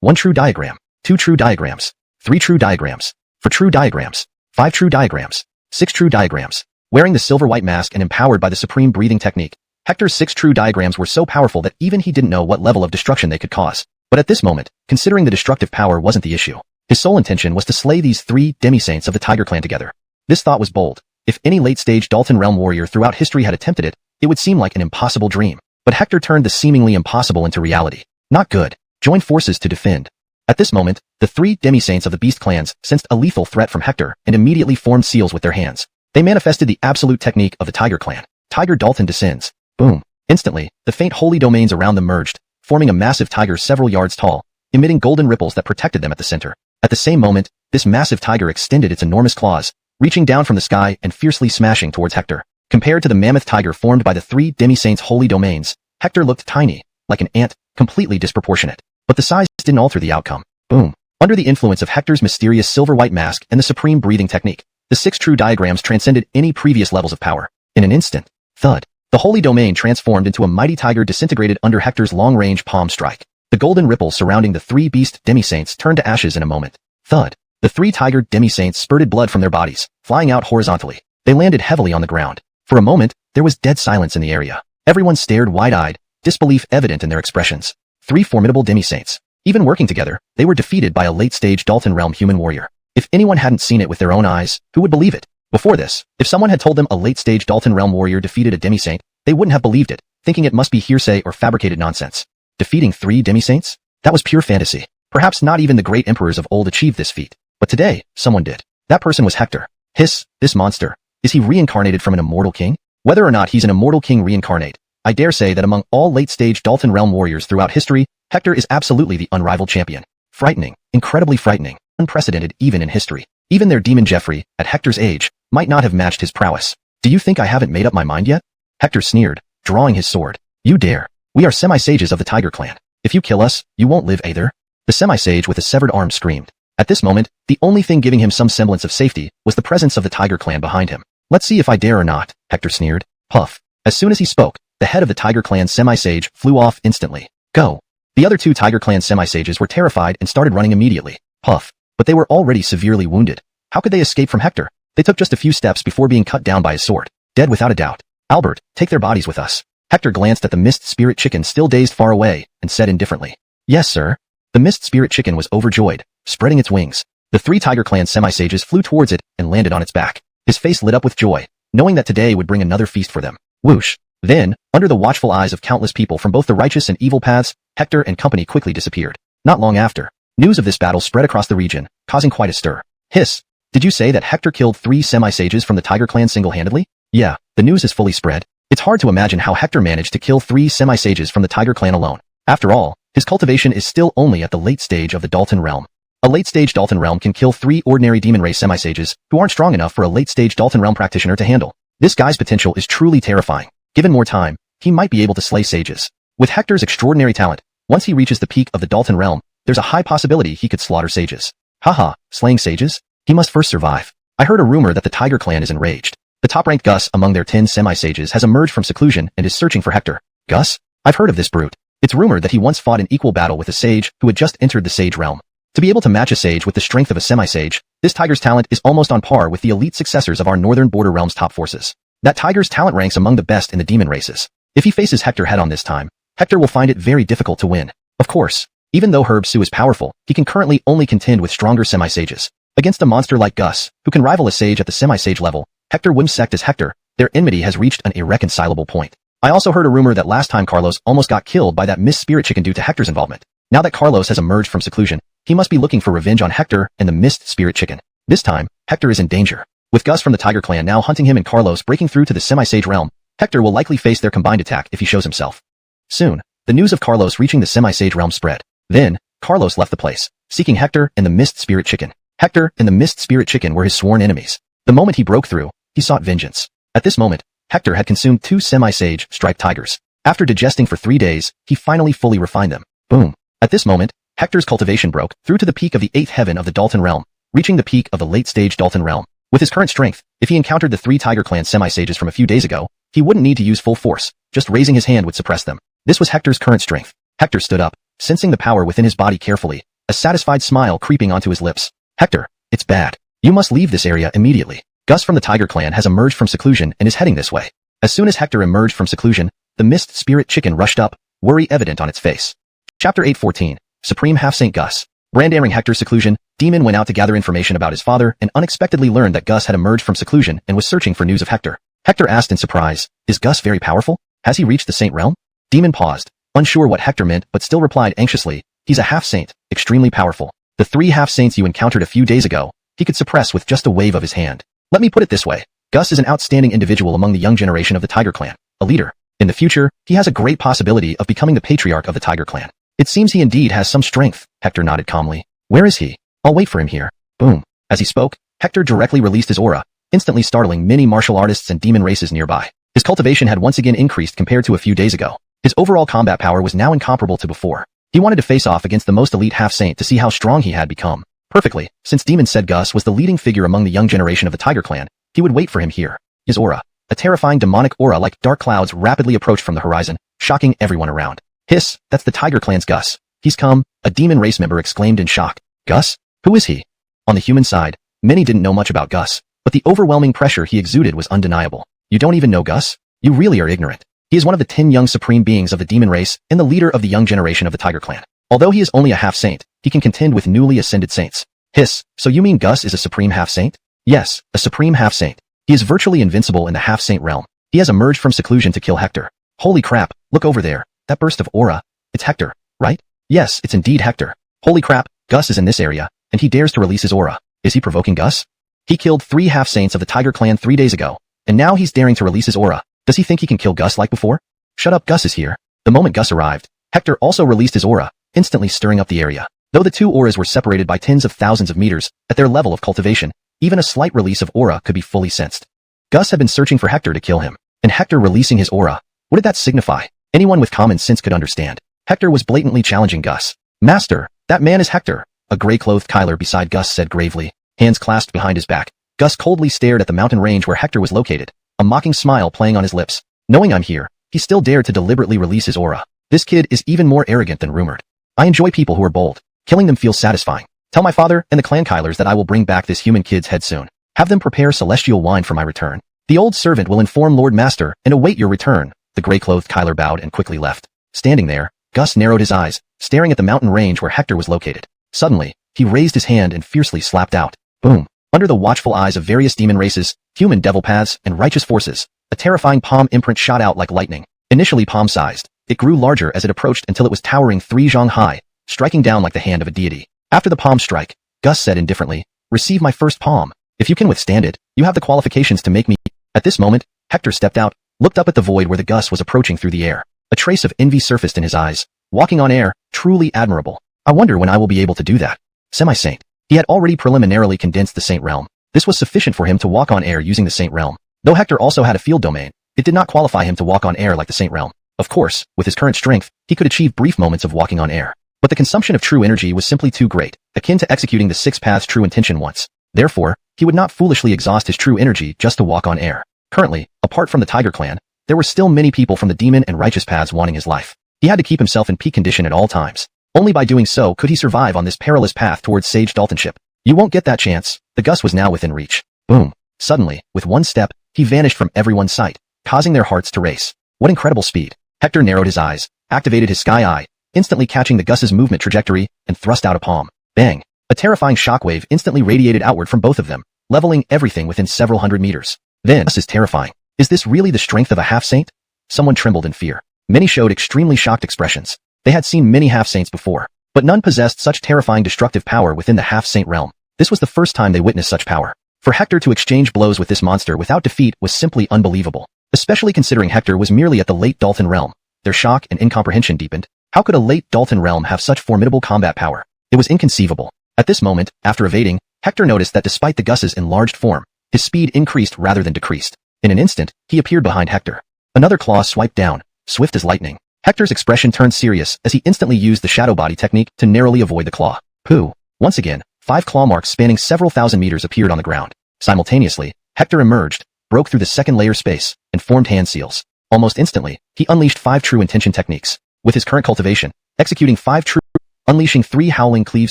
1 true diagram, 2 true diagrams, 3 true diagrams, 4 true diagrams, 5 true diagrams, 6 true diagrams. Wearing the silver-white mask and empowered by the supreme breathing technique, Hector's 6 true diagrams were so powerful that even he didn't know what level of destruction they could cause. But at this moment, considering the destructive power wasn't the issue. His sole intention was to slay these 3 demi-saints of the Tiger Clan together. This thought was bold. If any late-stage Dalton realm warrior throughout history had attempted it, it would seem like an impossible dream. But Hector turned the seemingly impossible into reality. Not good. Join forces to defend. At this moment, the 3 demi-saints of the Beast Clans sensed a lethal threat from Hector and immediately formed seals with their hands. They manifested the absolute technique of the Tiger Clan. Tiger Dalton descends. Boom. Instantly, the faint holy domains around them merged, forming a massive tiger several yards tall, emitting golden ripples that protected them at the center. At the same moment, this massive tiger extended its enormous claws, reaching down from the sky and fiercely smashing towards Hector. Compared to the mammoth tiger formed by the 3 demi-saints' holy domains, Hector looked tiny, like an ant, completely disproportionate. But the size didn't alter the outcome. Boom. Under the influence of Hector's mysterious silver-white mask and the supreme breathing technique, the 6 true diagrams transcended any previous levels of power. In an instant, thud. The holy domain transformed into a mighty tiger disintegrated under Hector's long-range palm strike. The golden ripples surrounding the 3 beast demi-saints turned to ashes in a moment. Thud. The 3 tiger demi-saints spurted blood from their bodies, flying out horizontally. They landed heavily on the ground. For a moment, there was dead silence in the area. Everyone stared wide-eyed, disbelief evident in their expressions. 3 formidable demi-saints. Even working together, they were defeated by a late-stage Dalton realm human warrior. If anyone hadn't seen it with their own eyes, who would believe it? Before this, if someone had told them a late-stage Dalton realm warrior defeated a demi-saint, they wouldn't have believed it, thinking it must be hearsay or fabricated nonsense. Defeating 3 demi-saints? That was pure fantasy. Perhaps not even the great emperors of old achieved this feat. But today, someone did. That person was Hector. Hiss, this monster. Is he reincarnated from an immortal king? Whether or not he's an immortal king reincarnate, I dare say that among all late-stage Dalton realm warriors throughout history, Hector is absolutely the unrivaled champion. Frightening, incredibly frightening, unprecedented even in history. Even their demon Jeffrey, at Hector's age, might not have matched his prowess. Do you think I haven't made up my mind yet? Hector sneered, drawing his sword. You dare. We are semi-sages of the Tiger Clan. If you kill us, you won't live either. The semi-sage with a severed arm screamed. At this moment, the only thing giving him some semblance of safety was the presence of the Tiger Clan behind him. Let's see if I dare or not, Hector sneered. Puff. As soon as he spoke, the head of the Tiger Clan semi-sage flew off instantly. Go. The other two Tiger Clan semi-sages were terrified and started running immediately. Puff. But they were already severely wounded. How could they escape from Hector? They took just a few steps before being cut down by his sword. Dead without a doubt. Albert, take their bodies with us. Hector glanced at the mist spirit chicken still dazed far away, and said indifferently. Yes, sir. The mist spirit chicken was overjoyed, spreading its wings. The three Tiger Clan semi-sages flew towards it and landed on its back. His face lit up with joy, knowing that today would bring another feast for them. Whoosh. Then, under the watchful eyes of countless people from both the righteous and evil paths, Hector and company quickly disappeared. Not long after, news of this battle spread across the region, causing quite a stir. Hiss. Did you say that Hector killed 3 semi-sages from the Tiger Clan single-handedly? Yeah, the news is fully spread. It's hard to imagine how Hector managed to kill 3 semi-sages from the Tiger Clan alone. After all, his cultivation is still only at the late stage of the Dalton realm. A late-stage Dalton realm can kill 3 ordinary demon race semi-sages who aren't strong enough for a late-stage Dalton realm practitioner to handle. This guy's potential is truly terrifying. Given more time, he might be able to slay sages. With Hector's extraordinary talent, once he reaches the peak of the Dalton realm, there's a high possibility he could slaughter sages. Haha, slaying sages? He must first survive. I heard a rumor that the Tiger Clan is enraged. The top-ranked Gus among their 10 semi-sages has emerged from seclusion and is searching for Hector. Gus? I've heard of this brute. It's rumored that he once fought an equal battle with a sage who had just entered the sage realm. To be able to match a sage with the strength of a semi-sage, this tiger's talent is almost on par with the elite successors of our northern border realm's top forces. That tiger's talent ranks among the best in the demon races. If he faces Hector head-on this time, Hector will find it very difficult to win. Of course, even though Herb Sue is powerful, he can currently only contend with stronger semi-sages. Against a monster like Gus, who can rival a sage at the semi-sage level, Hector Whimsect as Hector, their enmity has reached an irreconcilable point. I also heard a rumor that last time Carlos almost got killed by that Miss Spirit Chicken due to Hector's involvement. Now that Carlos has emerged from seclusion, he must be looking for revenge on Hector and the Mist Spirit Chicken. This time, Hector is in danger. With Gus from the Tiger Clan now hunting him and Carlos breaking through to the semi-sage realm, Hector will likely face their combined attack if he shows himself. Soon, the news of Carlos reaching the semi-sage realm spread. Then, Carlos left the place, seeking Hector and the Mist Spirit Chicken. Hector and the Mist Spirit Chicken were his sworn enemies. The moment he broke through, he sought vengeance. At this moment, Hector had consumed 2 semi-sage striped tigers. After digesting for 3 days, he finally fully refined them. Boom. At this moment, Hector's cultivation broke through to the peak of the 8th heaven of the Dalton realm, reaching the peak of the late-stage Dalton realm. With his current strength, if he encountered the 3 Tiger Clan semi-sages from a few days ago, he wouldn't need to use full force, just raising his hand would suppress them. This was Hector's current strength. Hector stood up, sensing the power within his body carefully, a satisfied smile creeping onto his lips. Hector, it's bad. You must leave this area immediately. Gus from the Tiger Clan has emerged from seclusion and is heading this way. As soon as Hector emerged from seclusion, the Mist Spirit Chicken rushed up, worry evident on its face. Chapter 8:14, Supreme Half-Saint Gus. Brandering Hector's seclusion, Demon went out to gather information about his father and unexpectedly learned that Gus had emerged from seclusion and was searching for news of Hector. Hector asked in surprise, is Gus very powerful? Has he reached the Saint Realm? Demon paused, unsure what Hector meant but still replied anxiously, he's a half-saint, extremely powerful. The 3 half-saints you encountered a few days ago, he could suppress with just a wave of his hand. Let me put it this way. Gus is an outstanding individual among the young generation of the Tiger Clan, a leader. In the future, he has a great possibility of becoming the patriarch of the Tiger Clan. It seems he indeed has some strength, Hector nodded calmly. Where is he? I'll wait for him here. Boom. As he spoke, Hector directly released his aura, instantly startling many martial artists and demon races nearby. His cultivation had once again increased compared to a few days ago. His overall combat power was now incomparable to before. He wanted to face off against the most elite half-saint to see how strong he had become. Perfectly, since Demon said Gus was the leading figure among the young generation of the Tiger Clan, he would wait for him here. His aura, a terrifying demonic aura like dark clouds rapidly approached from the horizon, shocking everyone around. Hiss, that's the Tiger Clan's Gus. He's come, a demon race member exclaimed in shock. Gus? Who is he? On the human side, many didn't know much about Gus, but the overwhelming pressure he exuded was undeniable. You don't even know Gus? You really are ignorant. He is one of the 10 young supreme beings of the demon race and the leader of the young generation of the Tiger Clan. Although he is only a half-saint, he can contend with newly ascended saints. Hiss, so you mean Gus is a supreme half-saint? Yes, a supreme half-saint. He is virtually invincible in the half-saint realm. He has emerged from seclusion to kill Hector. Holy crap, look over there. That burst of aura. It's Hector, right? Yes, it's indeed Hector. Holy crap, Gus is in this area, and he dares to release his aura. Is he provoking Gus? He killed 3 half-saints of the Tiger Clan 3 days ago, and now he's daring to release his aura. Does he think he can kill Gus like before? Shut up, Gus is here. The moment Gus arrived, Hector also released his aura, instantly stirring up the area. Though the 2 auras were separated by tens of thousands of meters, at their level of cultivation, even a slight release of aura could be fully sensed. Gus had been searching for Hector to kill him, and Hector releasing his aura. What did that signify? Anyone with common sense could understand. Hector was blatantly challenging Gus. Master, that man is Hector, a gray-clothed Kyler beside Gus said gravely, hands clasped behind his back. Gus coldly stared at the mountain range where Hector was located, a mocking smile playing on his lips. Knowing I'm here, he still dared to deliberately release his aura. This kid is even more arrogant than rumored. I enjoy people who are bold. Killing them feels satisfying. Tell my father and the clan Kylers that I will bring back this human kid's head soon. Have them prepare celestial wine for my return. The old servant will inform Lord Master and await your return. The gray-clothed Kyler bowed and quickly left. Standing there, Gus narrowed his eyes, staring at the mountain range where Hector was located. Suddenly, he raised his hand and fiercely slapped out. Boom! Under the watchful eyes of various demon races, human devil paths, and righteous forces, a terrifying palm imprint shot out like lightning. Initially palm-sized, it grew larger as it approached until it was towering 3 zhang high, striking down like the hand of a deity. After the palm strike, Gus said indifferently, "Receive my first palm. If you can withstand it, you have the qualifications to make me." At this moment, Hector stepped out, looked up at the void where the Gus was approaching through the air. A trace of envy surfaced in his eyes. Walking on air, truly admirable. I wonder when I will be able to do that. Semi-saint. He had already preliminarily condensed the Saint Realm. This was sufficient for him to walk on air using the Saint Realm. Though Hector also had a field domain, it did not qualify him to walk on air like the Saint Realm. Of course, with his current strength, he could achieve brief moments of walking on air. But the consumption of true energy was simply too great, akin to executing the 6 paths true intention once. Therefore, he would not foolishly exhaust his true energy just to walk on air. Currently, apart from the Tiger Clan, there were still many people from the demon and righteous paths wanting his life. He had to keep himself in peak condition at all times. Only by doing so could he survive on this perilous path towards Sage Daltonship. You won't get that chance. The Gus was now within reach. Boom. Suddenly, with one step, he vanished from everyone's sight, causing their hearts to race. What incredible speed. Hector narrowed his eyes, activated his sky eye, instantly catching the Gus's movement trajectory, and thrust out a palm. Bang! A terrifying shockwave instantly radiated outward from both of them, leveling everything within several hundred meters. Then, this is terrifying. Is this really the strength of a half-saint? Someone trembled in fear. Many showed extremely shocked expressions. They had seen many half-saints before, but none possessed such terrifying destructive power within the half-saint realm. This was the first time they witnessed such power. For Hector to exchange blows with this monster without defeat was simply unbelievable, especially considering Hector was merely at the late Dalton realm. Their shock and incomprehension deepened. How could a late Dalton realm have such formidable combat power? It was inconceivable. At this moment, after evading, Hector noticed that despite the Gus's enlarged form, his speed increased rather than decreased. In an instant, he appeared behind Hector. Another claw swiped down, swift as lightning. Hector's expression turned serious as he instantly used the shadow body technique to narrowly avoid the claw. Pooh! Once again, 5 claw marks spanning several thousand meters appeared on the ground. Simultaneously, Hector emerged, broke through the second layer space, and formed hand seals. Almost instantly, he unleashed 5 true intention techniques. With his current cultivation, executing 5 true, unleashing 3 howling cleave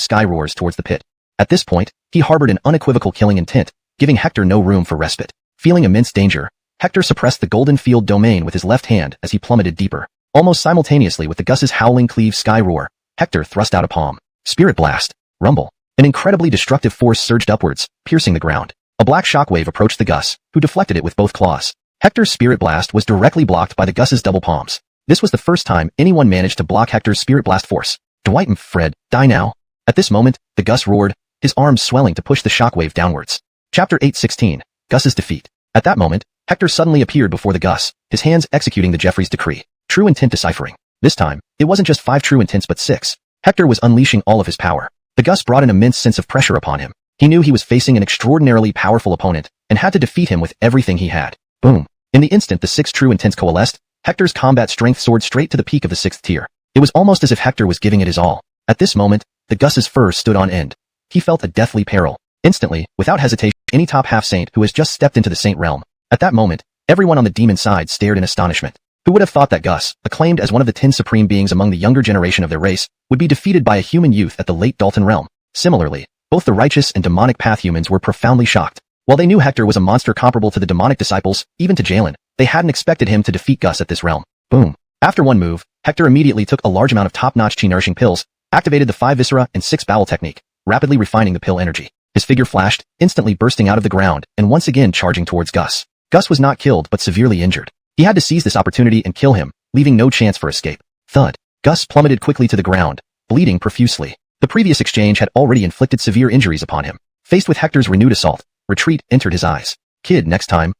sky roars towards the pit. At this point, he harbored an unequivocal killing intent, giving Hector no room for respite. Feeling immense danger, Hector suppressed the golden field domain with his left hand as he plummeted deeper. Almost simultaneously with the Gus's howling cleave sky roar, Hector thrust out a palm. Spirit blast. Rumble. An incredibly destructive force surged upwards, piercing the ground. A black shockwave approached the Gus, who deflected it with both claws. Hector's spirit blast was directly blocked by the Gus's double palms. This was the first time anyone managed to block Hector's spirit blast force. Dwight and Fred, die now. At this moment, the Gus roared, his arms swelling to push the shockwave downwards. Chapter 8:16. Gus's defeat. At that moment, Hector suddenly appeared before the Gus, his hands executing the Jeffries decree. True intent deciphering. This time, it wasn't just 5 true intents but 6. Hector was unleashing all of his power. The Gus brought an immense sense of pressure upon him. He knew he was facing an extraordinarily powerful opponent, and had to defeat him with everything he had. Boom. In the instant the 6 true intents coalesced, Hector's combat strength soared straight to the peak of the 6th tier. It was almost as if Hector was giving it his all. At this moment, the Gus's fur stood on end. He felt a deathly peril. Instantly, without hesitation, any top half-saint who has just stepped into the saint realm. At that moment, everyone on the demon side stared in astonishment. Who would have thought that Gus, acclaimed as one of the 10 supreme beings among the younger generation of their race, would be defeated by a human youth at the late Dalton realm? Similarly, both the righteous and demonic path humans were profoundly shocked. While they knew Hector was a monster comparable to the demonic disciples, even to Jalen, they hadn't expected him to defeat Gus at this realm. Boom. After one move, Hector immediately took a large amount of top-notch chi-nourishing pills, activated the 5 viscera and 6 bowel technique, rapidly refining the pill energy. His figure flashed, instantly bursting out of the ground, and once again charging towards Gus. Gus was not killed but severely injured. He had to seize this opportunity and kill him, leaving no chance for escape. Thud. Gus plummeted quickly to the ground, bleeding profusely. The previous exchange had already inflicted severe injuries upon him. Faced with Hector's renewed assault, retreat entered his eyes. Kid, next time,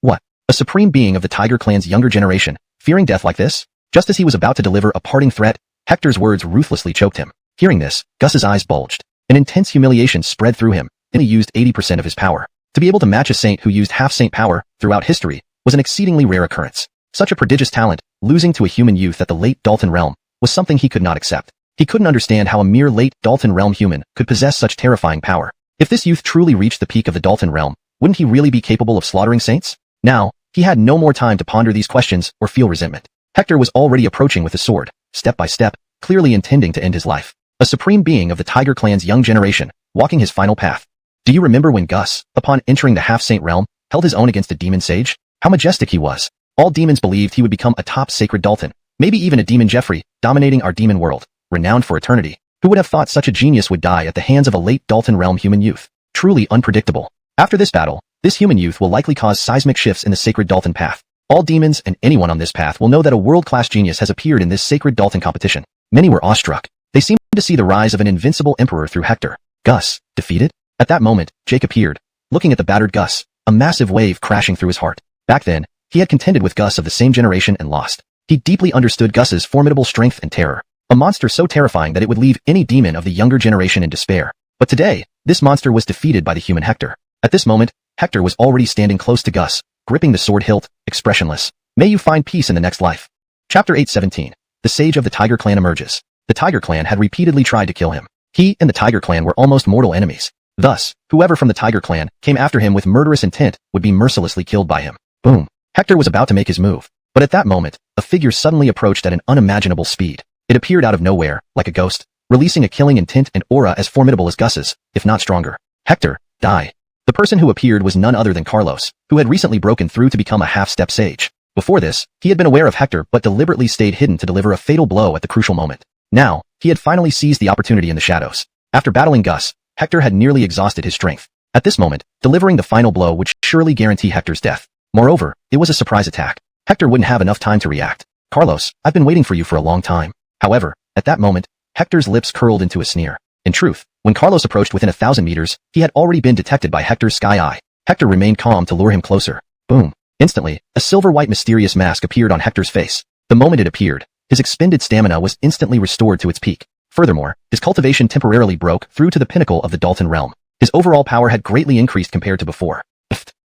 What? A supreme being of the Tiger Clan's younger generation, fearing death like this? Just as he was about to deliver a parting threat, Hector's words ruthlessly choked him. Hearing this, Gus's eyes bulged. An intense humiliation spread through him, and he used 80% of his power. To be able to match a saint who used half-saint power throughout history was an exceedingly rare occurrence. Such a prodigious talent, losing to a human youth at the late Dalton realm, was something he could not accept. He couldn't understand how a mere late Dalton realm human could possess such terrifying power. If this youth truly reached the peak of the Dalton realm, wouldn't he really be capable of slaughtering saints? Now, he had no more time to ponder these questions or feel resentment. Hector was already approaching with a sword, step by step, clearly intending to end his life. A supreme being of the Tiger clan's young generation, walking his final path. Do you remember when Gus, upon entering the half-saint realm, held his own against a demon sage? How majestic he was. All demons believed he would become a top sacred Dalton, maybe even a demon Jeffrey, dominating our demon world, renowned for eternity. Who would have thought such a genius would die at the hands of a late Dalton realm human youth? Truly unpredictable. After this battle, this human youth will likely cause seismic shifts in the sacred Dalton path. All demons and anyone on this path will know that a world-class genius has appeared in this sacred Dalton competition. Many were awestruck. They seemed to see the rise of an invincible emperor through Hector. Gus, defeated? At that moment, Jake appeared, looking at the battered Gus, a massive wave crashing through his heart. Back then, he had contended with Gus of the same generation and lost. He deeply understood Gus's formidable strength and terror. A monster so terrifying that it would leave any demon of the younger generation in despair. But today, this monster was defeated by the human Hector. At this moment, Hector was already standing close to Gus, gripping the sword hilt, expressionless. May you find peace in the next life. Chapter 8:17. The Sage of the Tiger Clan emerges. The Tiger Clan had repeatedly tried to kill him. He and the Tiger Clan were almost mortal enemies. Thus, whoever from the Tiger Clan came after him with murderous intent would be mercilessly killed by him. Boom. Hector was about to make his move. But at that moment, a figure suddenly approached at an unimaginable speed. It appeared out of nowhere, like a ghost, releasing a killing intent and aura as formidable as Gus's, if not stronger. Hector, die. The person who appeared was none other than Carlos, who had recently broken through to become a half-step sage. Before this, he had been aware of Hector but deliberately stayed hidden to deliver a fatal blow at the crucial moment. Now, he had finally seized the opportunity in the shadows. After battling Gus, Hector had nearly exhausted his strength. At this moment, delivering the final blow would surely guarantee Hector's death. Moreover, it was a surprise attack. Hector wouldn't have enough time to react. Carlos, I've been waiting for you for a long time. However, at that moment, Hector's lips curled into a sneer. In truth, when Carlos approached within 1,000 meters, he had already been detected by Hector's sky eye. Hector remained calm to lure him closer. Boom. Instantly, a silver-white mysterious mask appeared on Hector's face. The moment it appeared, his expended stamina was instantly restored to its peak. Furthermore, his cultivation temporarily broke through to the pinnacle of the Dalton realm. His overall power had greatly increased compared to before.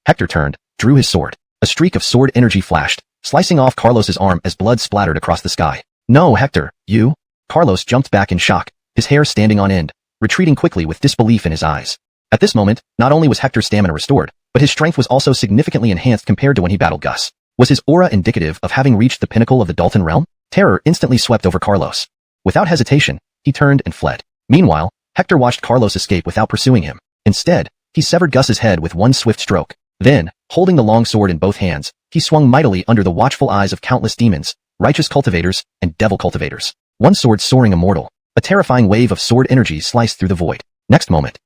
Hector turned, drew his sword. A streak of sword energy flashed, slicing off Carlos's arm as blood splattered across the sky. No, Hector, you? Carlos jumped back in shock, his hair standing on end, retreating quickly with disbelief in his eyes. At this moment, not only was Hector's stamina restored, but his strength was also significantly enhanced compared to when he battled Gus. Was his aura indicative of having reached the pinnacle of the Dalton realm? Terror instantly swept over Carlos. Without hesitation, he turned and fled. Meanwhile, Hector watched Carlos escape without pursuing him. Instead, he severed Gus's head with one swift stroke. Then, holding the long sword in both hands, he swung mightily under the watchful eyes of countless demons, righteous cultivators, and devil cultivators. One sword soaring immortal. A terrifying wave of sword energy sliced through the void. Next moment,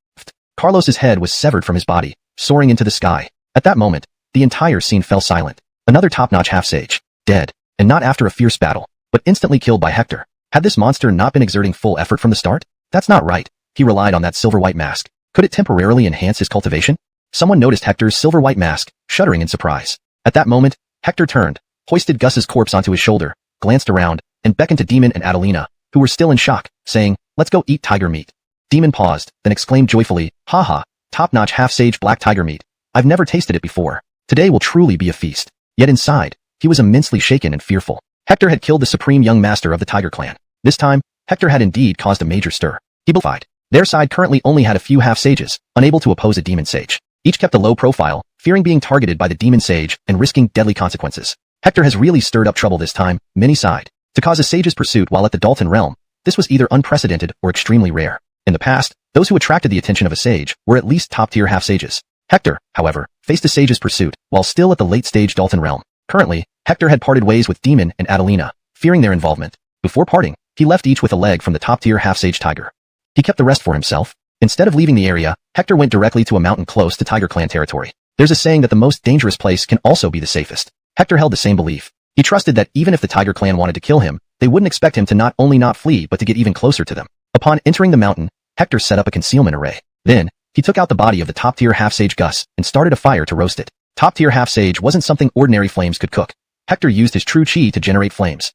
Carlos's head was severed from his body, soaring into the sky. At that moment, the entire scene fell silent. Another top-notch half-sage, dead, and not after a fierce battle, but instantly killed by Hector. Had this monster not been exerting full effort from the start? That's not right. He relied on that silver-white mask. Could it temporarily enhance his cultivation? Someone noticed Hector's silver-white mask, shuddering in surprise. At that moment, Hector turned, hoisted Gus's corpse onto his shoulder, glanced around, and beckoned to Demon and Adelina, who were still in shock, saying, "Let's go eat tiger meat." Demon paused, then exclaimed joyfully, "Haha, top-notch half-sage black tiger meat. I've never tasted it before. Today will truly be a feast." Yet inside, he was immensely shaken and fearful. Hector had killed the supreme young master of the Tiger Clan. This time, Hector had indeed caused a major stir. He believed. Their side currently only had a few half-sages, unable to oppose a demon sage. Each kept a low profile, fearing being targeted by the demon sage and risking deadly consequences. Hector has really stirred up trouble this time, many sighed. To cause a sage's pursuit while at the Dalton realm, this was either unprecedented or extremely rare. In the past, those who attracted the attention of a sage were at least top-tier half-sages. Hector, however, faced a sage's pursuit while still at the late-stage Dalton realm. Currently, Hector had parted ways with Demon and Adelina, fearing their involvement. Before parting, he left each with a leg from the top-tier half-sage tiger. He kept the rest for himself. Instead of leaving the area, Hector went directly to a mountain close to Tiger Clan territory. There's a saying that the most dangerous place can also be the safest. Hector held the same belief. He trusted that even if the Tiger Clan wanted to kill him, they wouldn't expect him to not only not flee but to get even closer to them. Upon entering the mountain, Hector set up a concealment array. Then, he took out the body of the top-tier half-sage Gus and started a fire to roast it. Top-tier half-sage wasn't something ordinary flames could cook. Hector used his true chi to generate flames.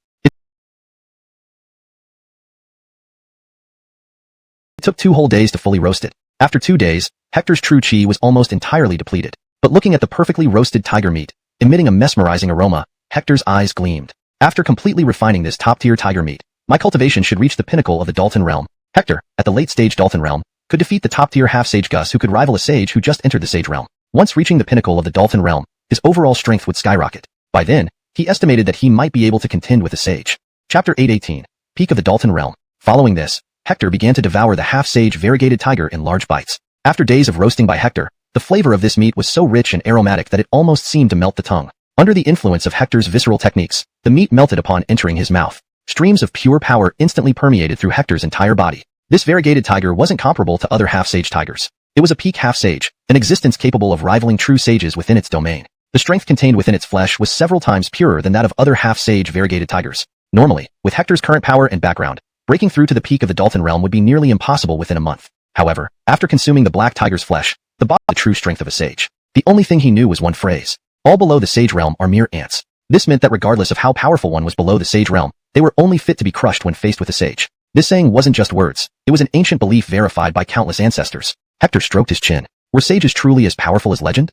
It took 2 whole days to fully roast it. After 2 days, Hector's true chi was almost entirely depleted. But looking at the perfectly roasted tiger meat, emitting a mesmerizing aroma, Hector's eyes gleamed. After completely refining this top-tier tiger meat, my cultivation should reach the pinnacle of the Dalton realm. Hector, at the late-stage Dalton realm, could defeat the top-tier half-sage Gus who could rival a sage who just entered the sage realm. Once reaching the pinnacle of the Dalton realm, his overall strength would skyrocket. By then, he estimated that he might be able to contend with a sage. Chapter 818. Peak of the Dalton realm. Following this, Hector began to devour the half-sage variegated tiger in large bites. After days of roasting by Hector, the flavor of this meat was so rich and aromatic that it almost seemed to melt the tongue. Under the influence of Hector's visceral techniques, the meat melted upon entering his mouth. Streams of pure power instantly permeated through Hector's entire body. This variegated tiger wasn't comparable to other half-sage tigers. It was a peak half-sage, an existence capable of rivaling true sages within its domain. The strength contained within its flesh was several times purer than that of other half-sage variegated tigers. Normally, with Hector's current power and background, breaking through to the peak of the Dalton realm would be nearly impossible within a month. However, after consuming the black tiger's flesh, the true strength of a sage. The only thing he knew was one phrase. All below the sage realm are mere ants. This meant that regardless of how powerful one was below the sage realm, they were only fit to be crushed when faced with a sage. This saying wasn't just words, it was an ancient belief verified by countless ancestors. Hector stroked his chin. Were sages truly as powerful as legend?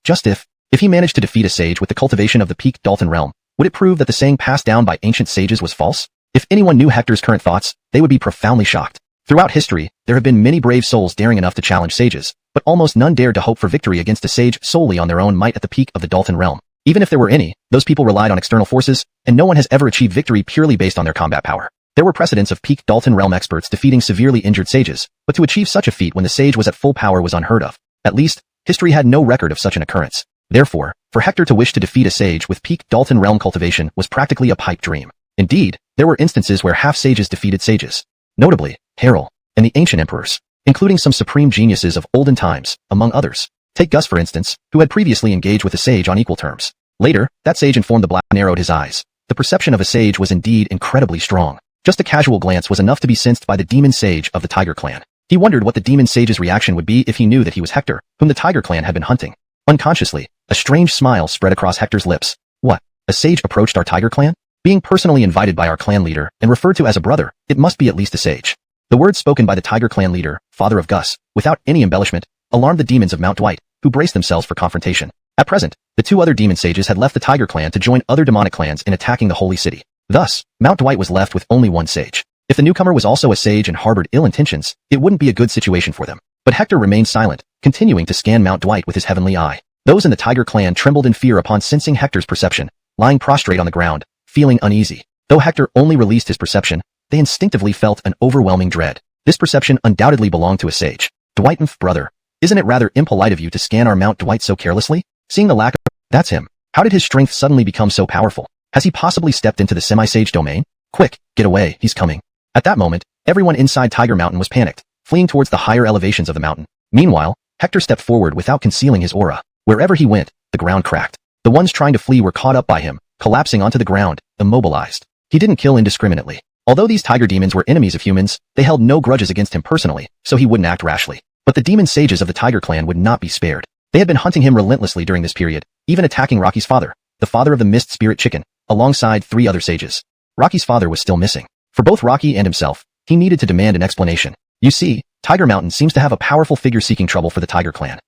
Just if he managed to defeat a sage with the cultivation of the peak Dalton realm, would it prove that the saying passed down by ancient sages was false? If anyone knew Hector's current thoughts, they would be profoundly shocked. Throughout history, there have been many brave souls daring enough to challenge sages, but almost none dared to hope for victory against a sage solely on their own might at the peak of the Dalton realm. Even if there were any, those people relied on external forces, and no one has ever achieved victory purely based on their combat power. There were precedents of peak Dalton realm experts defeating severely injured sages, but to achieve such a feat when the sage was at full power was unheard of. At least, history had no record of such an occurrence. Therefore, for Hector to wish to defeat a sage with peak Dalton realm cultivation was practically a pipe dream. Indeed, there were instances where half-sages defeated sages. Notably, Harel, and the ancient emperors, including some supreme geniuses of olden times, among others. Take Gus for instance, who had previously engaged with a sage on equal terms. Later, that sage informed the black narrowed his eyes. The perception of a sage was indeed incredibly strong. Just a casual glance was enough to be sensed by the demon sage of the Tiger clan. He wondered what the demon sage's reaction would be if he knew that he was Hector, whom the Tiger clan had been hunting. Unconsciously, a strange smile spread across Hector's lips. What? A sage approached our Tiger clan? Being personally invited by our clan leader and referred to as a brother, it must be at least a sage. The words spoken by the Tiger clan leader, father of Gus, without any embellishment, alarmed the demons of Mount Dwight, who braced themselves for confrontation. At present, the two other demon sages had left the Tiger clan to join other demonic clans in attacking the holy city. Thus, Mount Dwight was left with only one sage. If the newcomer was also a sage and harbored ill intentions, it wouldn't be a good situation for them. But Hector remained silent, continuing to scan Mount Dwight with his heavenly eye. Those in the Tiger clan trembled in fear upon sensing Hector's perception, lying prostrate on the ground, feeling uneasy. Though Hector only released his perception, they instinctively felt an overwhelming dread. This perception undoubtedly belonged to a sage. Dwight, brother, isn't it rather impolite of you to scan our Mount Dwight so carelessly? Seeing the lack of... That's him. How did his strength suddenly become so powerful? Has he possibly stepped into the semi-sage domain? Quick, get away, he's coming. At that moment, everyone inside Tiger Mountain was panicked, fleeing towards the higher elevations of the mountain. Meanwhile, Hector stepped forward without concealing his aura. Wherever he went, the ground cracked. The ones trying to flee were caught up by him, collapsing onto the ground, immobilized. He didn't kill indiscriminately. Although these tiger demons were enemies of humans, they held no grudges against him personally, so he wouldn't act rashly. But the demon sages of the Tiger clan would not be spared. They had been hunting him relentlessly during this period, even attacking Rocky's father, the father of the mist spirit chicken, alongside 3 other sages. Rocky's father was still missing. For both Rocky and himself, he needed to demand an explanation. You see, Tiger Mountain seems to have a powerful figure seeking trouble for the Tiger clan.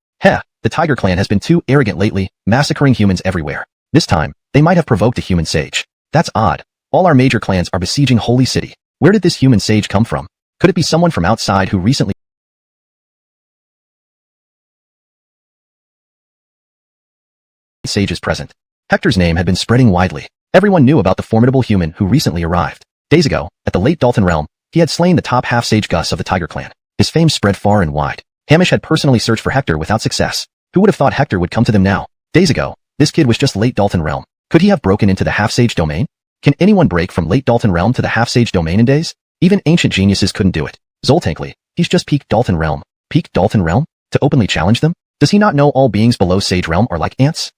The Tiger clan has been too arrogant lately, massacring humans everywhere. This time, they might have provoked a human sage. That's odd. All our major clans are besieging Holy City. Where did this human sage come from? Could it be someone from outside who recently... Sages present. Hector's name had been spreading widely. Everyone knew about the formidable human who recently arrived. Days ago, at the late Dalton realm, he had slain the top half-sage Gus of the Tiger clan. His fame spread far and wide. Hamish had personally searched for Hector without success. Who would have thought Hector would come to them now? Days ago, this kid was just late Dalton realm. Could he have broken into the half-sage domain? Can anyone break from late Dalton realm to the half-sage domain in days? Even ancient geniuses couldn't do it. Zoltankly, he's just peak Dalton realm. Peak Dalton realm? To openly challenge them? Does he not know all beings below sage realm are like ants?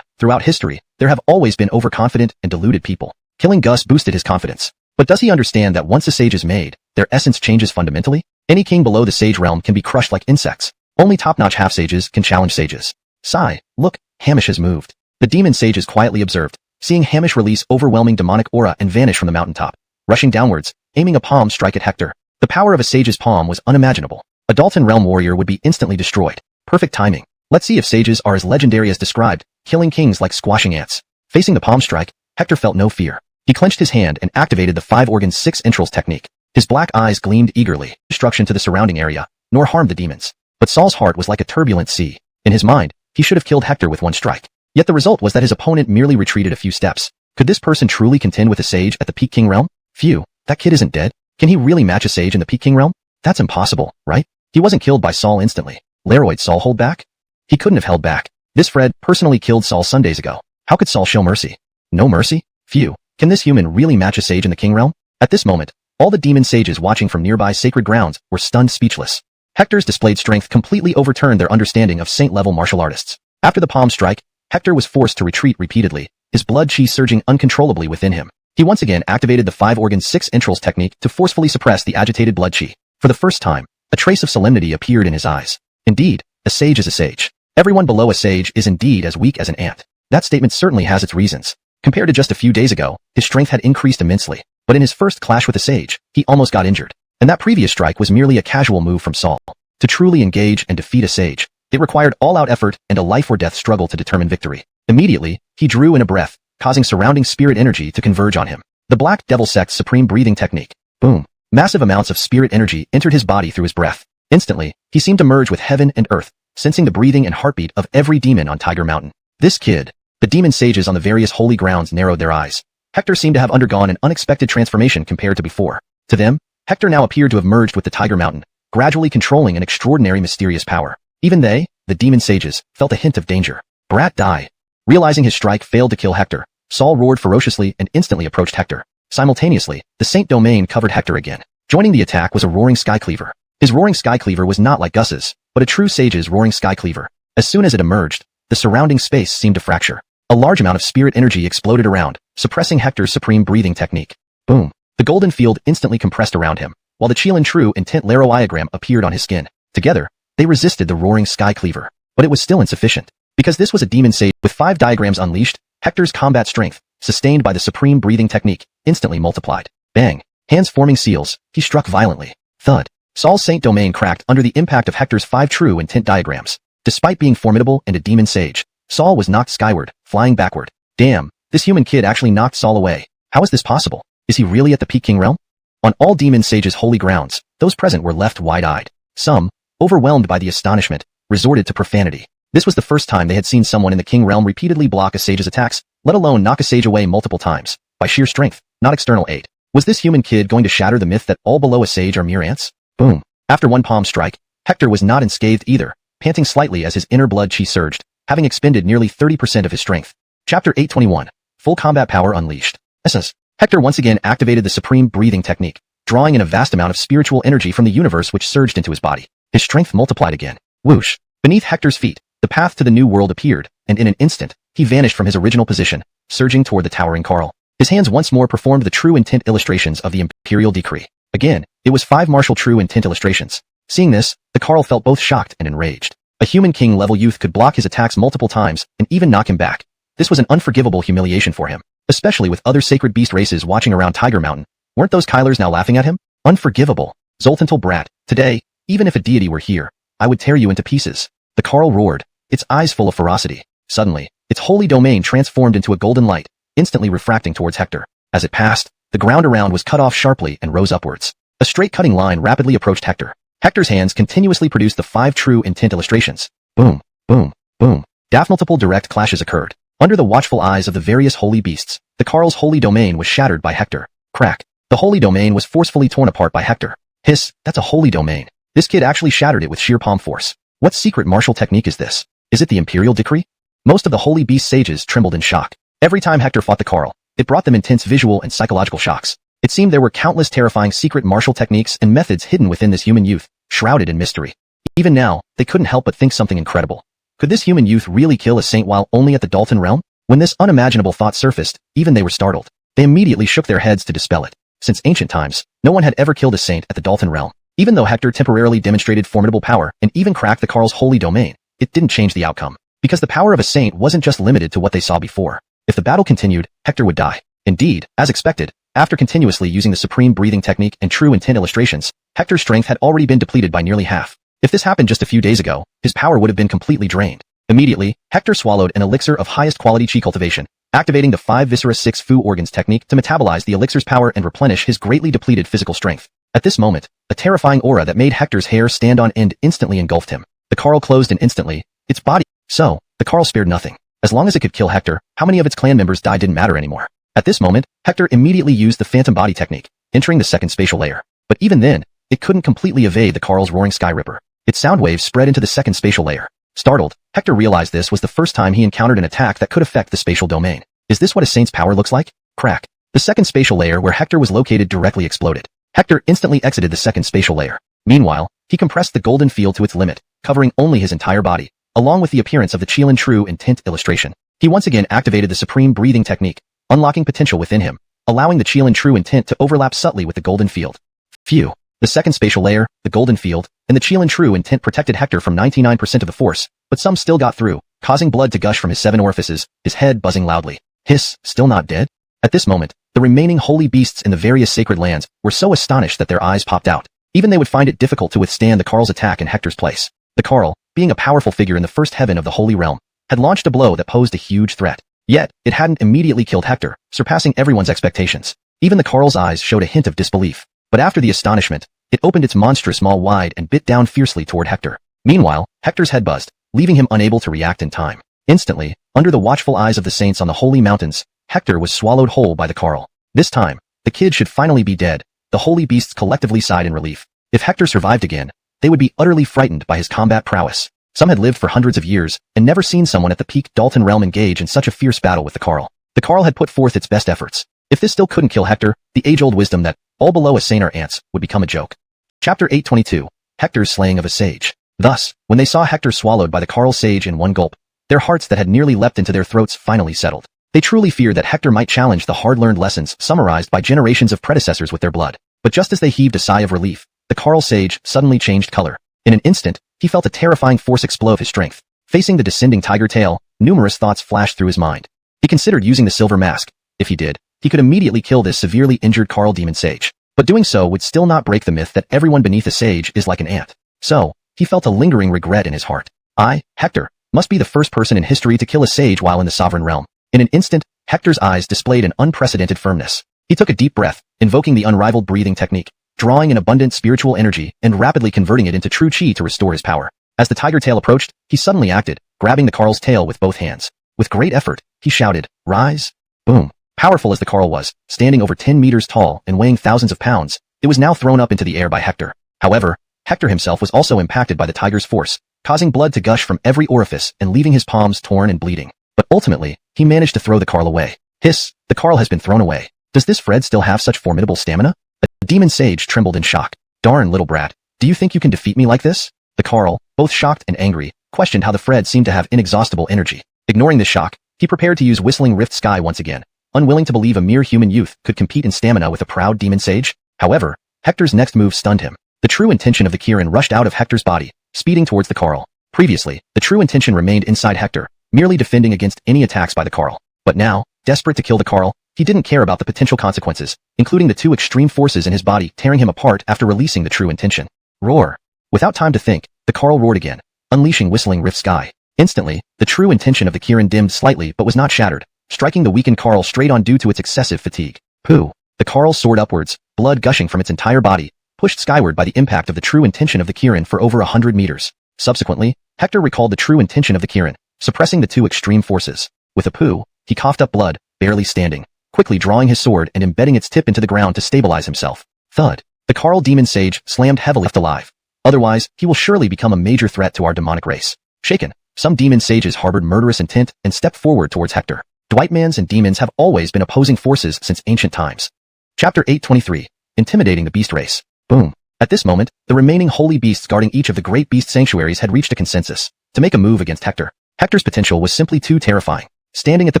Throughout history, there have always been overconfident and deluded people. Killing Gus boosted his confidence. But does he understand that once a sage is made, their essence changes fundamentally? Any king below the sage realm can be crushed like insects. Only top-notch half-sages can challenge sages. Sigh, look, Hamish has moved. The demon sages quietly observed, seeing Hamish release overwhelming demonic aura and vanish from the mountaintop. Rushing downwards, aiming a palm strike at Hector. The power of a sage's palm was unimaginable. A Dalton realm warrior would be instantly destroyed. Perfect timing. Let's see if sages are as legendary as described, killing kings like squashing ants. Facing the palm strike, Hector felt no fear. He clenched his hand and activated the 5 organs 6 entrails technique. His black eyes gleamed eagerly, destruction to the surrounding area, nor harmed the demons. But Saul's heart was like a turbulent sea. In his mind, he should have killed Hector with one strike. Yet the result was that his opponent merely retreated a few steps. Could this person truly contend with a sage at the Peak King realm? Phew, that kid isn't dead. Can he really match a sage in the Peak King realm? That's impossible, right? He wasn't killed by Saul instantly. Leroy'd Saul hold back? He couldn't have held back. This Fred personally killed Saul Sundays ago. How could Saul show mercy? No mercy? Phew, can this human really match a sage in the King realm? At this moment, all the demon sages watching from nearby sacred grounds were stunned speechless. Hector's displayed strength completely overturned their understanding of saint-level martial artists. After the palm strike, Hector was forced to retreat repeatedly, his blood chi surging uncontrollably within him. He once again activated the 5 organs 6 entrails technique to forcefully suppress the agitated blood chi. For the first time, a trace of solemnity appeared in his eyes. Indeed, a sage is a sage. Everyone below a sage is indeed as weak as an ant. That statement certainly has its reasons. Compared to just a few days ago, his strength had increased immensely. But in his first clash with a sage, he almost got injured. And that previous strike was merely a casual move from Saul. To truly engage and defeat a sage, it required all-out effort and a life-or-death struggle to determine victory. Immediately, he drew in a breath, causing surrounding spirit energy to converge on him. The Black Devil Sect's supreme breathing technique. Boom. Massive amounts of spirit energy entered his body through his breath. Instantly, he seemed to merge with heaven and earth, sensing the breathing and heartbeat of every demon on Tiger Mountain. This kid. The demon sages on the various holy grounds narrowed their eyes. Hector seemed to have undergone an unexpected transformation compared to before. To them, Hector now appeared to have merged with the Tiger Mountain, gradually controlling an extraordinary mysterious power. Even they, the demon sages, felt a hint of danger. Brat, die. Realizing his strike failed to kill Hector, Saul roared ferociously and instantly approached Hector. Simultaneously, the Saint Domain covered Hector again. Joining the attack was a roaring sky cleaver. His roaring sky cleaver was not like Gus's, but a true sage's roaring sky cleaver. As soon as it emerged, the surrounding space seemed to fracture. A large amount of spirit energy exploded around, suppressing Hector's supreme breathing technique. Boom. The golden field instantly compressed around him, while the Chilan True Intent Laroiogram appeared on his skin. Together, they resisted the roaring sky cleaver. But it was still insufficient. Because this was a demon sage with 5 diagrams unleashed, Hector's combat strength, sustained by the supreme breathing technique, instantly multiplied. Bang. Hands forming seals, he struck violently. Thud. Saul's Saint Domain cracked under the impact of Hector's 5 true intent diagrams. Despite being formidable and a demon sage, Saul was knocked skyward, flying backward. Damn, this human kid actually knocked Saul away. How is this possible? Is he really at the Peak King realm? On all demon sages' holy grounds, those present were left wide-eyed. Some, overwhelmed by the astonishment, resorted to profanity. This was the first time they had seen someone in the King realm repeatedly block a sage's attacks, let alone knock a sage away multiple times, by sheer strength, not external aid. Was this human kid going to shatter the myth that all below a sage are mere ants? Boom. After one palm strike, Hector was not unscathed either, panting slightly as his inner blood chi surged, having expended nearly 30% of his strength. Chapter 821. Full Combat Power Unleashed. SS. Hector once again activated the supreme breathing technique, drawing in a vast amount of spiritual energy from the universe which surged into his body. His strength multiplied again. Whoosh. Beneath Hector's feet, the path to the new world appeared, and in an instant, he vanished from his original position, surging toward the towering Carl. His hands once more performed the true intent illustrations of the imperial decree. Again, it was 5 martial true intent illustrations. Seeing this, the Carl felt both shocked and enraged. A human king-level youth could block his attacks multiple times and even knock him back. This was an unforgivable humiliation for him, especially with other sacred beast races watching around Tiger Mountain. Weren't those Kylers now laughing at him? Unforgivable. Zoltantal brat, today, even if a deity were here, I would tear you into pieces. The Carl roared, its eyes full of ferocity. Suddenly, its holy domain transformed into a golden light, instantly refracting towards Hector. As it passed, the ground around was cut off sharply and rose upwards. A straight cutting line rapidly approached Hector. Hector's hands continuously produced the 5 true intent illustrations. Boom, boom, boom. Multiple direct clashes occurred. Under the watchful eyes of the various holy beasts, the Carl's holy domain was shattered by Hector. Crack. The holy domain was forcefully torn apart by Hector. Hiss, that's a holy domain. This kid actually shattered it with sheer palm force. What secret martial technique is this? Is it the imperial decree? Most of the holy beast sages trembled in shock. Every time Hector fought the Carl, it brought them intense visual and psychological shocks. It seemed there were countless terrifying secret martial techniques and methods hidden within this human youth, shrouded in mystery. Even now, they couldn't help but think something incredible. Could this human youth really kill a saint while only at the Dalton realm? When this unimaginable thought surfaced, even they were startled. They immediately shook their heads to dispel it. Since ancient times, no one had ever killed a saint at the Dalton realm. Even though Hector temporarily demonstrated formidable power and even cracked the Carl's holy domain, it didn't change the outcome. Because the power of a saint wasn't just limited to what they saw before. If the battle continued, Hector would die. Indeed, as expected, after continuously using the supreme breathing technique and true intent illustrations, Hector's strength had already been depleted by nearly half. If this happened just a few days ago, his power would have been completely drained. Immediately, Hector swallowed an elixir of highest quality chi cultivation, activating the 5 Viscera 6 Fu organs technique to metabolize the elixir's power and replenish his greatly depleted physical strength. At this moment, a terrifying aura that made Hector's hair stand on end instantly engulfed him. The Carl closed in instantly, its body. So, the Carl spared nothing. As long as it could kill Hector, how many of its clan members died didn't matter anymore. At this moment, Hector immediately used the phantom body technique, entering the second spatial layer. But even then, it couldn't completely evade the Carl's roaring sky ripper. Its sound waves spread into the second spatial layer. Startled, Hector realized this was the first time he encountered an attack that could affect the spatial domain. Is this what a saint's power looks like? Crack. The second spatial layer where Hector was located directly exploded. Hector instantly exited the second spatial layer. Meanwhile, he compressed the golden field to its limit, covering only his entire body, along with the appearance of the Qilin True Intent illustration. He once again activated the supreme breathing technique, unlocking potential within him, allowing the Qilin True Intent to overlap subtly with the golden field. Phew. The second spatial layer, the golden field, and the Qilin True Intent protected Hector from 99% of the force, but some still got through, causing blood to gush from his 7 orifices, his head buzzing loudly. Hiss, still not dead? At this moment, the remaining holy beasts in the various sacred lands were so astonished that their eyes popped out. Even they would find it difficult to withstand the Carl's attack in Hector's place. The Carl, being a powerful figure in the first heaven of the Holy Realm, had launched a blow that posed a huge threat. Yet, it hadn't immediately killed Hector, surpassing everyone's expectations. Even the Carl's eyes showed a hint of disbelief. But after the astonishment, it opened its monstrous maw wide and bit down fiercely toward Hector. Meanwhile, Hector's head buzzed, leaving him unable to react in time. Instantly, under the watchful eyes of the saints on the holy mountains, Hector was swallowed whole by the Carl. This time, the kid should finally be dead. The holy beasts collectively sighed in relief. If Hector survived again, they would be utterly frightened by his combat prowess. Some had lived for hundreds of years and never seen someone at the peak Dalton realm engage in such a fierce battle with the Carl. The Carl had put forth its best efforts. If this still couldn't kill Hector, the age-old wisdom that all below a saint are ants would become a joke. Chapter 822. Hector's slaying of a sage. Thus, when they saw Hector swallowed by the Carl sage in one gulp, their hearts that had nearly leapt into their throats finally settled. They truly feared that Hector might challenge the hard-learned lessons summarized by generations of predecessors with their blood. But just as they heaved a sigh of relief, the Carl sage suddenly changed color. In an instant, he felt a terrifying force explode his strength. Facing the descending tiger tail, numerous thoughts flashed through his mind. He considered using the silver mask. If he did, he could immediately kill this severely injured Carl demon sage. But doing so would still not break the myth that everyone beneath a sage is like an ant. So, he felt a lingering regret in his heart. I, Hector, must be the first person in history to kill a sage while in the sovereign realm. In an instant, Hector's eyes displayed an unprecedented firmness. He took a deep breath, invoking the unrivaled breathing technique, drawing in abundant spiritual energy and rapidly converting it into true chi to restore his power. As the tiger tail approached, he suddenly acted, grabbing the Carl's tail with both hands. With great effort, he shouted, "Rise!" Boom. Powerful as the Carl was, standing over 10 meters tall and weighing thousands of pounds, it was now thrown up into the air by Hector. However, Hector himself was also impacted by the tiger's force, causing blood to gush from every orifice and leaving his palms torn and bleeding. But ultimately, he managed to throw the Carl away. Hiss, the Carl has been thrown away. Does this Fred still have such formidable stamina? The demon sage trembled in shock. Darn little brat, do you think you can defeat me like this? The Carl, both shocked and angry, questioned how the Fred seemed to have inexhaustible energy. Ignoring this shock, he prepared to use Whistling Rift Sky once again, unwilling to believe a mere human youth could compete in stamina with a proud demon sage. However, Hector's next move stunned him. The true intention of the Kirin rushed out of Hector's body, speeding towards the Carl. Previously, the true intention remained inside Hector, merely defending against any attacks by the Carl. But now, desperate to kill the Carl, he didn't care about the potential consequences, including the two extreme forces in his body tearing him apart after releasing the true intention. Roar! Without time to think, the Carl roared again, unleashing Whistling Rift Sky. Instantly, the true intention of the Kirin dimmed slightly but was not shattered, striking the weakened Carl straight on due to its excessive fatigue. Pooh! The Carl soared upwards, blood gushing from its entire body, pushed skyward by the impact of the true intention of the Kirin for over 100 meters. Subsequently, Hector recalled the true intention of the Kirin, suppressing the two extreme forces. With a pooh, he coughed up blood, barely standing, quickly drawing his sword and embedding its tip into the ground to stabilize himself. Thud. The Carl demon sage slammed heavily left alive. Otherwise, he will surely become a major threat to our demonic race. Shaken, some demon sages harbored murderous intent and stepped forward towards Hector. Dwightmans and demons have always been opposing forces since ancient times. Chapter 823. Intimidating the Beast Race. Boom. At this moment, the remaining holy beasts guarding each of the great beast sanctuaries had reached a consensus to make a move against Hector. Hector's potential was simply too terrifying. Standing at the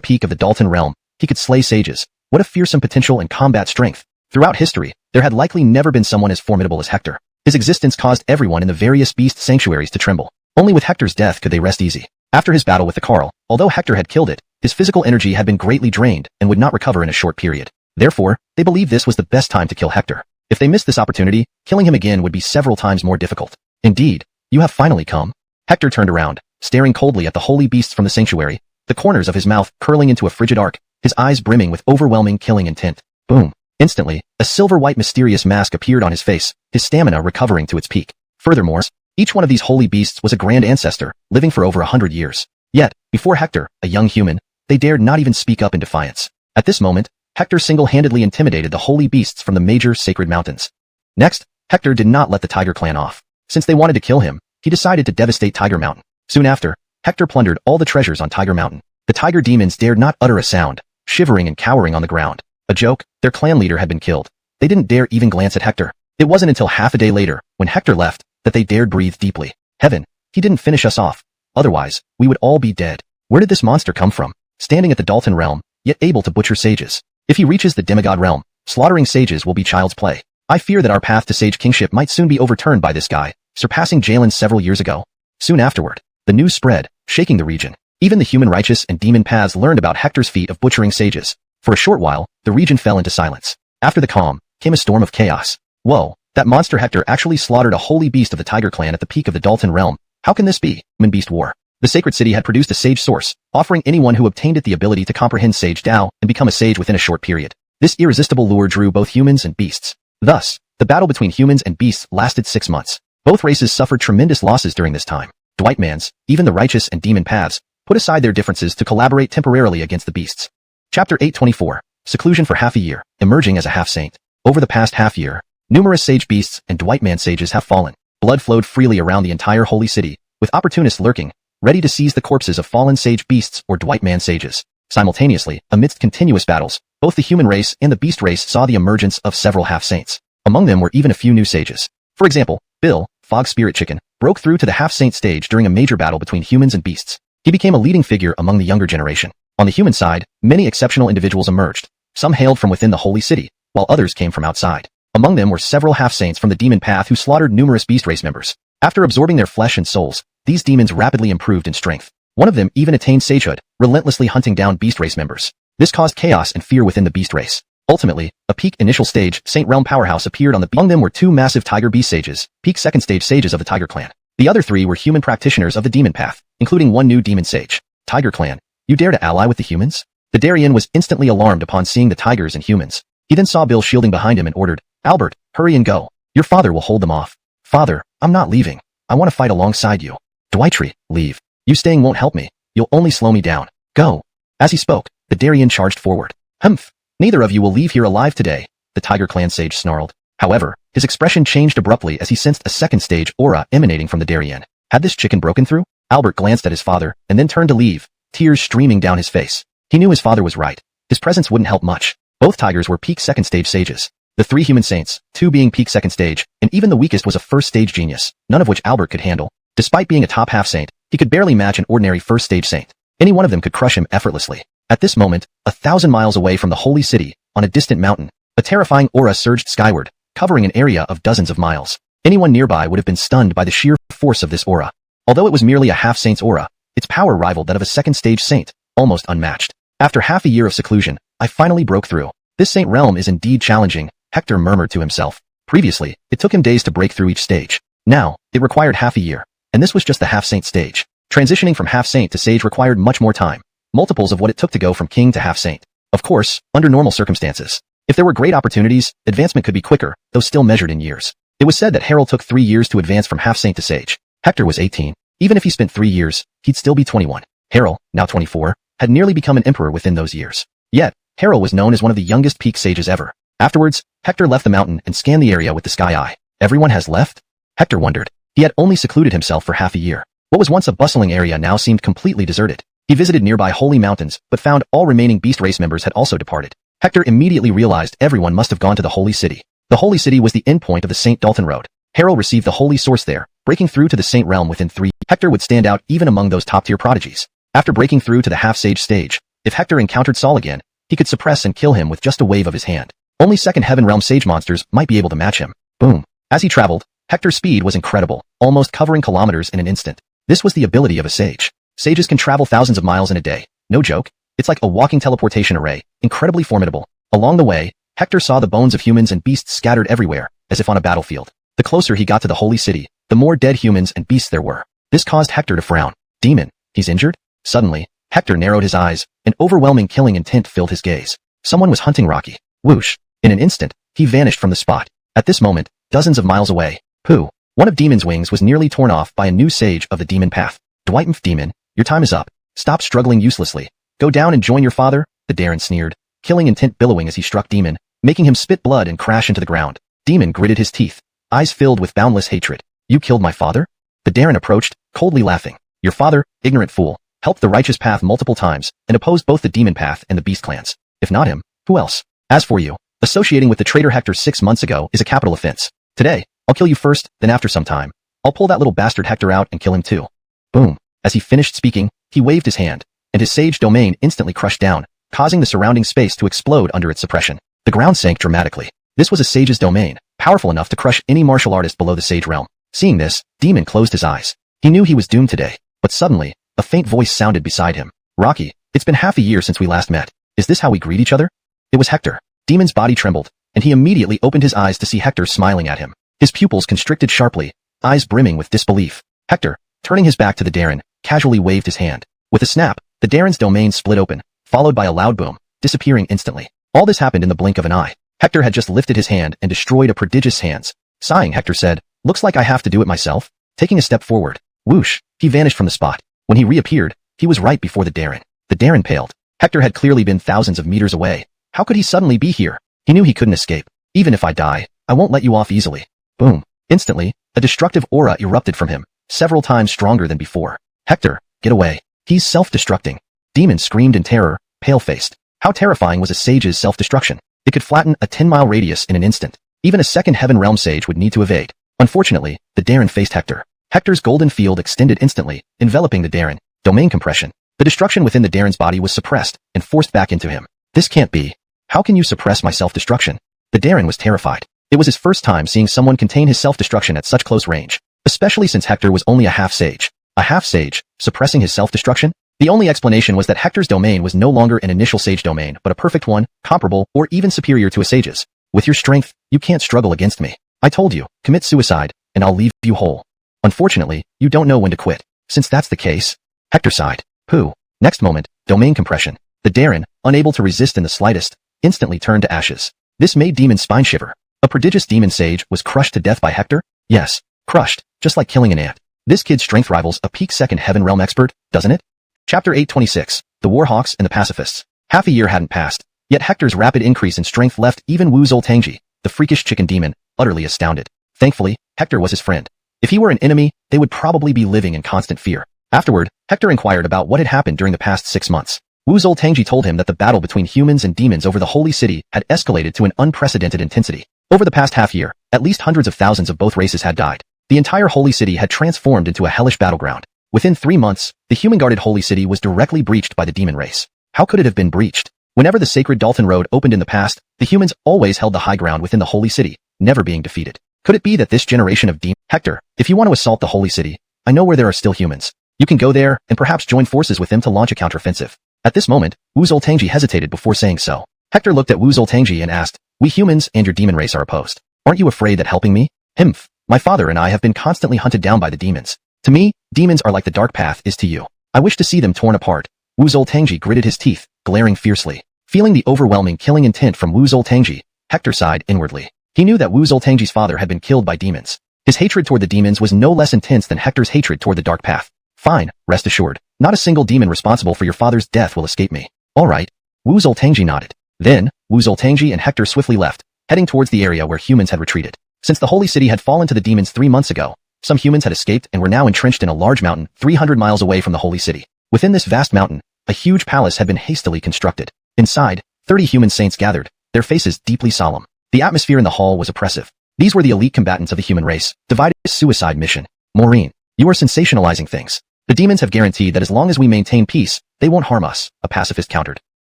peak of the Dalton realm, he could slay sages. What a fearsome potential and combat strength. Throughout history, there had likely never been someone as formidable as Hector. His existence caused everyone in the various beast sanctuaries to tremble. Only with Hector's death could they rest easy. After his battle with the Carl, although Hector had killed it, his physical energy had been greatly drained and would not recover in a short period. Therefore, they believed this was the best time to kill Hector. If they missed this opportunity, killing him again would be several times more difficult. Indeed, you have finally come. Hector turned around, staring coldly at the holy beasts from the sanctuary, the corners of his mouth curling into a frigid arc, his eyes brimming with overwhelming killing intent. Boom. Instantly, a silver-white mysterious mask appeared on his face, his stamina recovering to its peak. Furthermore, each one of these holy beasts was a grand ancestor, living for over 100 years. Yet, before Hector, a young human, they dared not even speak up in defiance. At this moment, Hector single-handedly intimidated the holy beasts from the major sacred mountains. Next, Hector did not let the Tiger clan off. Since they wanted to kill him, he decided to devastate Tiger Mountain. Soon after, Hector plundered all the treasures on Tiger Mountain. The tiger demons dared not utter a sound, shivering and cowering on the ground. A joke, their clan leader had been killed. They didn't dare even glance at Hector. It wasn't until half a day later, when Hector left, that they dared breathe deeply. Heaven, he didn't finish us off. Otherwise, we would all be dead. Where did this monster come from? Standing at the Dalton realm, yet able to butcher sages. If he reaches the demigod realm, slaughtering sages will be child's play. I fear that our path to sage kingship might soon be overturned by this guy, surpassing Jalen's several years ago. Soon afterward, the news spread, shaking the region. Even the human righteous and demon paths learned about Hector's feat of butchering sages. For a short while, the region fell into silence. After the calm, came a storm of chaos. Whoa, that monster Hector actually slaughtered a holy beast of the Tiger clan at the peak of the Dalton realm. How can this be? Human Beast War. The sacred city had produced a sage source, offering anyone who obtained it the ability to comprehend sage Dao and become a sage within a short period. This irresistible lure drew both humans and beasts. Thus, the battle between humans and beasts lasted 6 months. Both races suffered tremendous losses during this time. Dwightmans, even the righteous and demon paths, put aside their differences to collaborate temporarily against the beasts. Chapter 824. Seclusion for half a year, emerging as a half-saint. Over the past half-year, numerous sage beasts and Dwightman sages have fallen. Blood flowed freely around the entire holy city, with opportunists lurking, ready to seize the corpses of fallen sage beasts or Dwightman sages. Simultaneously, amidst continuous battles, both the human race and the beast race saw the emergence of several half-saints. Among them were even a few new sages. For example, Bill, Fog Spirit Chicken, broke through to the half-saint stage during a major battle between humans and beasts. He became a leading figure among the younger generation. On the human side, many exceptional individuals emerged. Some hailed from within the holy city, while others came from outside. Among them were several half-saints from the demon path who slaughtered numerous beast race members. After absorbing their flesh and souls, these demons rapidly improved in strength. One of them even attained sagehood, relentlessly hunting down beast race members. This caused chaos and fear within the beast race. Ultimately, a peak initial stage Saint Realm powerhouse appeared on the Among them were 2 massive tiger beast sages, peak second stage sages of the Tiger clan. The other 3 were human practitioners of the demon path, including 1 new demon sage. Tiger clan, you dare to ally with the humans? The Darien was instantly alarmed upon seeing the tigers and humans. He then saw Bill shielding behind him and ordered, Albert, hurry and go. Your father will hold them off. Father, I'm not leaving. I want to fight alongside you. Dwightry, leave. You staying won't help me. You'll only slow me down. Go. As he spoke, the Darien charged forward. Humph. Neither of you will leave here alive today, the Tiger clan sage snarled. However, his expression changed abruptly as he sensed a second stage aura emanating from the Darien. Had this chicken broken through? Albert glanced at his father and then turned to leave, tears streaming down his face. He knew his father was right. His presence wouldn't help much. Both tigers were peak second stage sages. The 3 human saints, 2 being peak second stage, and even the weakest was a first stage genius, none of which Albert could handle. Despite being a top half saint, he could barely match an ordinary first stage saint. Any one of them could crush him effortlessly. At this moment, 1,000 miles away from the holy city, on a distant mountain, a terrifying aura surged skyward, covering an area of dozens of miles. Anyone nearby would have been stunned by the sheer force of this aura. Although it was merely a half-saint's aura, its power rivaled that of a second-stage saint, almost unmatched. After half a year of seclusion, I finally broke through. This saint realm is indeed challenging, Hector murmured to himself. Previously, it took him days to break through each stage. Now, it required half a year. And this was just the half-saint stage. Transitioning from half-saint to sage required much more time, multiples of what it took to go from king to half-saint. Of course, under normal circumstances. If there were great opportunities, advancement could be quicker, though still measured in years. It was said that Harold took 3 years to advance from half-saint to sage. Hector was 18. Even if he spent 3 years, he'd still be 21. Harold, now 24, had nearly become an emperor within those years. Yet, Harold was known as one of the youngest peak sages ever. Afterwards, Hector left the mountain and scanned the area with the sky eye. Everyone has left? Hector wondered. He had only secluded himself for half a year. What was once a bustling area now seemed completely deserted. He visited nearby holy mountains, but found all remaining beast race members had also departed. Hector immediately realized everyone must have gone to the holy city. The holy city was the endpoint of the St. Dalton Road. Harold received the holy source there, breaking through to the saint realm within 3. Hector would stand out even among those top-tier prodigies. After breaking through to the half-sage stage, if Hector encountered Saul again, he could suppress and kill him with just a wave of his hand. Only second heaven realm sage monsters might be able to match him. Boom. As he traveled, Hector's speed was incredible, almost covering kilometers in an instant. This was the ability of a sage. Sages can travel thousands of miles in a day. No joke. It's like a walking teleportation array, incredibly formidable. Along the way, Hector saw the bones of humans and beasts scattered everywhere, as if on a battlefield. The closer he got to the holy city, the more dead humans and beasts there were. This caused Hector to frown. Demon, he's injured? Suddenly, Hector narrowed his eyes. An overwhelming killing intent filled his gaze. Someone was hunting Rocky. Whoosh. In an instant, he vanished from the spot. At this moment, dozens of miles away, Pooh, one of Demon's wings was nearly torn off by a new sage of the demon path. Dwight Demon, your time is up. Stop struggling uselessly. Go down and join your father, the Darren sneered, killing intent billowing as he struck Demon, making him spit blood and crash into the ground. Demon gritted his teeth, eyes filled with boundless hatred. You killed my father? The Darren approached, coldly laughing. Your father, ignorant fool, helped the righteous path multiple times and opposed both the demon path and the beast clans. If not him, who else? As for you, associating with the traitor Hector 6 months ago is a capital offense. Today, I'll kill you first, then after some time, I'll pull that little bastard Hector out and kill him too. Boom. As he finished speaking, he waved his hand, and his sage domain instantly crushed down, causing the surrounding space to explode under its suppression. The ground sank dramatically. This was a sage's domain, powerful enough to crush any martial artist below the sage realm. Seeing this, Demon closed his eyes. He knew he was doomed today, but suddenly, a faint voice sounded beside him. Rocky, it's been half a year since we last met. Is this how we greet each other? It was Hector. Demon's body trembled, and he immediately opened his eyes to see Hector smiling at him. His pupils constricted sharply, eyes brimming with disbelief. Hector, turning his back to the Darren, casually waved his hand. With a snap, the Darren's domain split open, followed by a loud boom, disappearing instantly. All this happened in the blink of an eye. Hector had just lifted his hand and destroyed a prodigious hands. Sighing, Hector said, looks like I have to do it myself. Taking a step forward, whoosh, he vanished from the spot. When he reappeared, he was right before the Darren. The Darren paled. Hector had clearly been thousands of meters away. How could he suddenly be here? He knew he couldn't escape. Even if I die, I won't let you off easily. Boom. Instantly, a destructive aura erupted from him, several times stronger than before. Hector, get away. He's self-destructing. Demon screamed in terror, pale-faced. How terrifying was a sage's self-destruction? It could flatten a 10-mile radius in an instant. Even a second Heaven Realm sage would need to evade. Unfortunately, the Darren faced Hector. Hector's golden field extended instantly, enveloping the Darren. Domain compression. The destruction within the Darren's body was suppressed and forced back into him. This can't be. How can you suppress my self-destruction? The Darren was terrified. It was his first time seeing someone contain his self-destruction at such close range, especially since Hector was only a half-sage. A half-sage, suppressing his self-destruction? The only explanation was that Hector's domain was no longer an initial sage domain, but a perfect one, comparable, or even superior to a sage's. With your strength, you can't struggle against me. I told you, commit suicide, and I'll leave you whole. Unfortunately, you don't know when to quit. Since that's the case, Hector sighed. Pooh. Next moment, domain compression. The Darren, unable to resist in the slightest, instantly turned to ashes. This made Demon's spine shiver. A prodigious demon sage was crushed to death by Hector? Yes, crushed, just like killing an ant. This kid's strength rivals a peak second Heaven Realm expert, doesn't it? Chapter 826, The Warhawks and the Pacifists. Half a year hadn't passed, yet Hector's rapid increase in strength left even Wu Zoltangji, the freakish chicken demon, utterly astounded. Thankfully, Hector was his friend. If he were an enemy, they would probably be living in constant fear. Afterward, Hector inquired about what had happened during the past 6 months. Wu Zoltangji told him that the battle between humans and demons over the Holy City had escalated to an unprecedented intensity. Over the past half year, at least hundreds of thousands of both races had died. The entire Holy City had transformed into a hellish battleground. Within 3 months, the human-guarded Holy City was directly breached by the demon race. How could it have been breached? Whenever the sacred Dalton Road opened in the past, the humans always held the high ground within the Holy City, never being defeated. Could it be that this generation of Hector, if you want to assault the Holy City, I know where there are still humans. You can go there and perhaps join forces with them to launch a counteroffensive. At this moment, Wu Zoltangji hesitated before saying so. Hector looked at Wu Zoltangji and asked, we humans and your demon race are opposed. Aren't you afraid that helping me? Himph. My father and I have been constantly hunted down by the demons. To me, demons are like the dark path is to you. I wish to see them torn apart. Wu Zoltangji gritted his teeth, glaring fiercely. Feeling the overwhelming killing intent from Wu Zoltangji, Hector sighed inwardly. He knew that Wu Zoltangji's father had been killed by demons. His hatred toward the demons was no less intense than Hector's hatred toward the dark path. Fine, rest assured. Not a single demon responsible for your father's death will escape me. All right. Wu Zoltangji nodded. Then, Wu Zoltangji and Hector swiftly left, heading towards the area where humans had retreated. Since the Holy City had fallen to the demons 3 months ago, some humans had escaped and were now entrenched in a large mountain 300 miles away from the Holy City. Within this vast mountain, a huge palace had been hastily constructed. Inside, 30 human saints gathered, their faces deeply solemn. The atmosphere in the hall was oppressive. These were the elite combatants of the human race, divided suicide mission. Maureen, you are sensationalizing things. The demons have guaranteed that as long as we maintain peace, they won't harm us, a pacifist countered.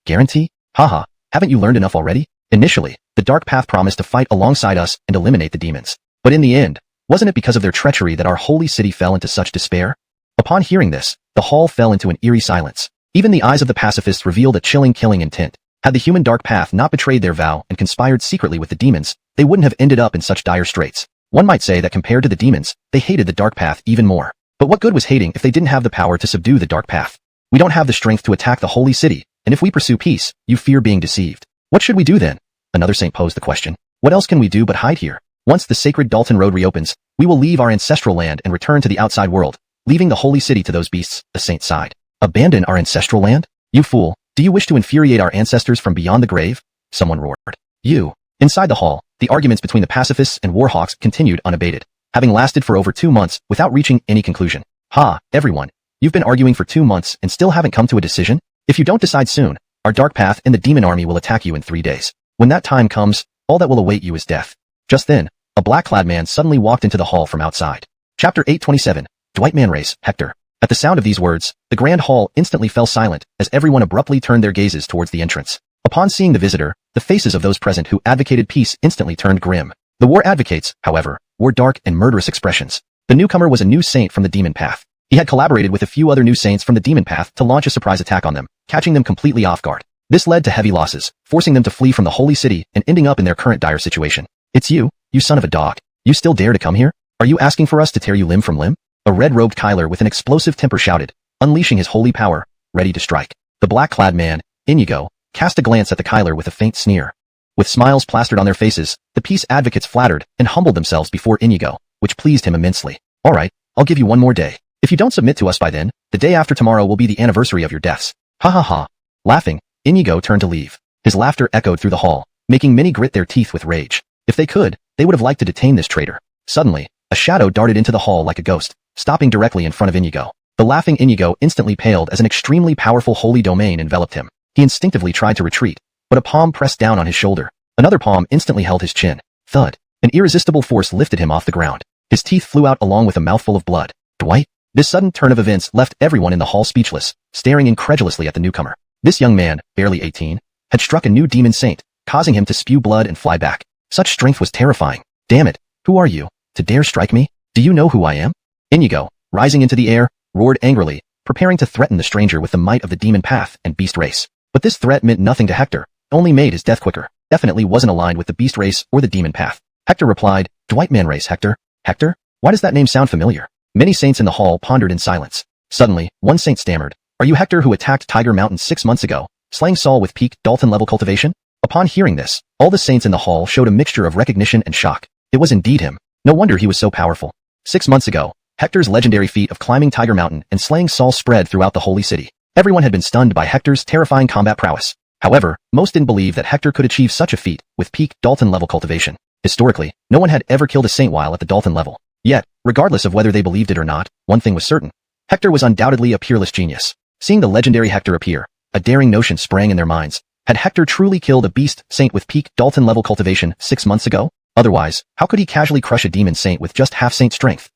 Guarantee? Haha, haven't you learned enough already? Initially, the Dark Path promised to fight alongside us and eliminate the demons. But in the end, wasn't it because of their treachery that our holy city fell into such despair? Upon hearing this, the hall fell into an eerie silence. Even the eyes of the pacifists revealed a chilling killing intent. Had the human Dark Path not betrayed their vow and conspired secretly with the demons, they wouldn't have ended up in such dire straits. One might say that compared to the demons, they hated the Dark Path even more. But what good was hating if they didn't have the power to subdue the Dark Path? We don't have the strength to attack the holy city, and if we pursue peace, you fear being deceived. What should we do then? Another saint posed the question. What else can we do but hide here? Once the sacred Dalton Road reopens, we will leave our ancestral land and return to the outside world, leaving the holy city to those beasts, the saint sighed. Abandon our ancestral land? You fool, do you wish to infuriate our ancestors from beyond the grave? Someone roared. You. Inside the hall, the arguments between the pacifists and warhawks continued unabated, having lasted for over 2 months without reaching any conclusion. Ha, everyone. You've been arguing for 2 months and still haven't come to a decision? If you don't decide soon, our dark path and the demon army will attack you in 3 days. When that time comes, all that will await you is death. Just then, a black-clad man suddenly walked into the hall from outside. Chapter 827, Dwight Manrace, Hector. At the sound of these words, the grand hall instantly fell silent as everyone abruptly turned their gazes towards the entrance. Upon seeing the visitor, the faces of those present who advocated peace instantly turned grim. The war advocates, however, wore dark and murderous expressions. The newcomer was a new saint from the demon path. He had collaborated with a few other new saints from the demon path to launch a surprise attack on them, catching them completely off guard. This led to heavy losses, forcing them to flee from the holy city and ending up in their current dire situation. It's you son of a dog. You still dare to come here? Are you asking for us to tear you limb from limb? A red-robed Kyler with an explosive temper shouted, unleashing his holy power, ready to strike. The black-clad man, Inigo, cast a glance at the Kyler with a faint sneer. With smiles plastered on their faces, the peace advocates flattered and humbled themselves before Inigo, which pleased him immensely. All right, I'll give you 1 more day. If you don't submit to us by then, the day after tomorrow will be the anniversary of your deaths. Ha ha ha. Laughing, Inigo turned to leave. His laughter echoed through the hall, making many grit their teeth with rage. If they could, they would have liked to detain this traitor. Suddenly, a shadow darted into the hall like a ghost, stopping directly in front of Inigo. The laughing Inigo instantly paled as an extremely powerful holy domain enveloped him. He instinctively tried to retreat, but a palm pressed down on his shoulder. Another palm instantly held his chin. Thud. An irresistible force lifted him off the ground. His teeth flew out along with a mouthful of blood. Dwight? This sudden turn of events left everyone in the hall speechless, staring incredulously at the newcomer. This young man, barely 18, had struck a new demon saint, causing him to spew blood and fly back. Such strength was terrifying. Damn it, who are you, to dare strike me? Do you know who I am? Inigo, rising into the air, roared angrily, preparing to threaten the stranger with the might of the demon path and beast race. But this threat meant nothing to Hector, only made his death quicker. Definitely wasn't aligned with the beast race or the demon path. Hector replied, Dwight Manrace, Hector? Hector? Why does that name sound familiar? Many saints in the hall pondered in silence. Suddenly, one saint stammered, Are you Hector who attacked Tiger Mountain 6 months ago, slaying Saul with peak Dalton level cultivation? Upon hearing this, all the saints in the hall showed a mixture of recognition and shock. It was indeed him. No wonder he was so powerful. 6 months ago, Hector's legendary feat of climbing Tiger Mountain and slaying Saul spread throughout the holy city. Everyone had been stunned by Hector's terrifying combat prowess. However, most didn't believe that Hector could achieve such a feat with peak Dalton level cultivation. Historically, no one had ever killed a saint while at the Dalton level. Yet, regardless of whether they believed it or not, one thing was certain. Hector was undoubtedly a peerless genius. Seeing the legendary Hector appear, a daring notion sprang in their minds. Had Hector truly killed a beast saint with peak Dalton level cultivation 6 months ago? Otherwise, how could he casually crush a demon saint with just half-saint strength?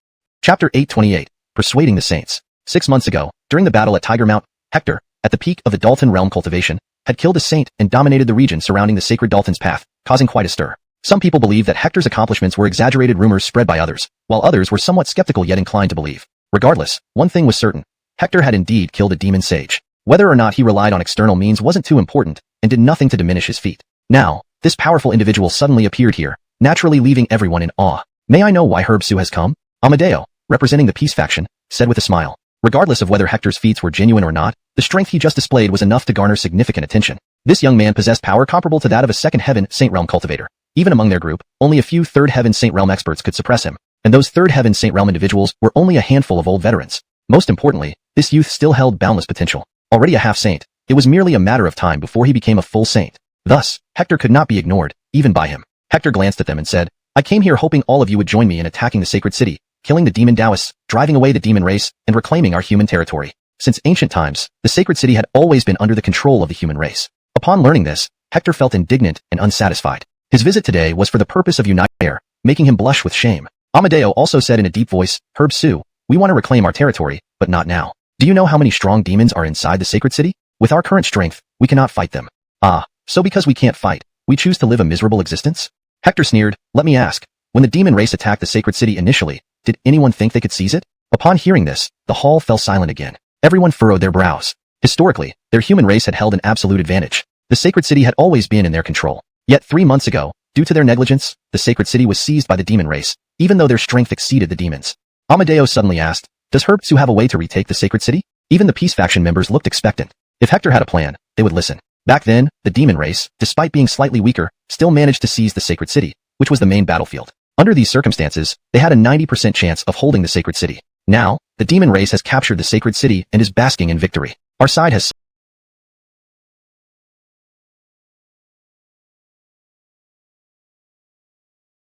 Chapter 828, Persuading the Saints. 6 months ago, during the battle at Tiger Mount, Hector, at the peak of the Dalton realm cultivation, had killed a saint and dominated the region surrounding the sacred Dalton's path, causing quite a stir. Some people believed that Hector's accomplishments were exaggerated rumors spread by others, while others were somewhat skeptical yet inclined to believe. Regardless, one thing was certain. Hector had indeed killed a demon sage. Whether or not he relied on external means wasn't too important, and did nothing to diminish his feat. Now, this powerful individual suddenly appeared here, naturally leaving everyone in awe. May I know why Herb Sue has come? Amadeo, representing the peace faction, said with a smile. Regardless of whether Hector's feats were genuine or not, the strength he just displayed was enough to garner significant attention. This young man possessed power comparable to that of a second heaven Saint Realm cultivator. Even among their group, only a few third heaven Saint Realm experts could suppress him, and those third heaven Saint Realm individuals were only a handful of old veterans. Most importantly, this youth still held boundless potential. Already a half-saint, it was merely a matter of time before he became a full saint. Thus, Hector could not be ignored, even by him. Hector glanced at them and said, I came here hoping all of you would join me in attacking the sacred city, killing the demon Taoists, driving away the demon race, and reclaiming our human territory. Since ancient times, the sacred city had always been under the control of the human race. Upon learning this, Hector felt indignant and unsatisfied. His visit today was for the purpose of uniting air, making him blush with shame. Amadeo also said in a deep voice, Herb Sue, we want to reclaim our territory, but not now. Do you know how many strong demons are inside the sacred city? With our current strength, we cannot fight them. Ah, so because we can't fight, we choose to live a miserable existence? Hector sneered, let me ask, when the demon race attacked the sacred city initially, did anyone think they could seize it? Upon hearing this, the hall fell silent again. Everyone furrowed their brows. Historically, their human race had held an absolute advantage. The sacred city had always been in their control. Yet 3 months ago, due to their negligence, the sacred city was seized by the demon race, even though their strength exceeded the demons. Amadeo suddenly asked, does Herb Sue have a way to retake the sacred city? Even the peace faction members looked expectant. If Hector had a plan, they would listen. Back then, the demon race, despite being slightly weaker, still managed to seize the sacred city, which was the main battlefield. Under these circumstances, they had a 90% chance of holding the sacred city. Now, the demon race has captured the sacred city and is basking in victory. Our side has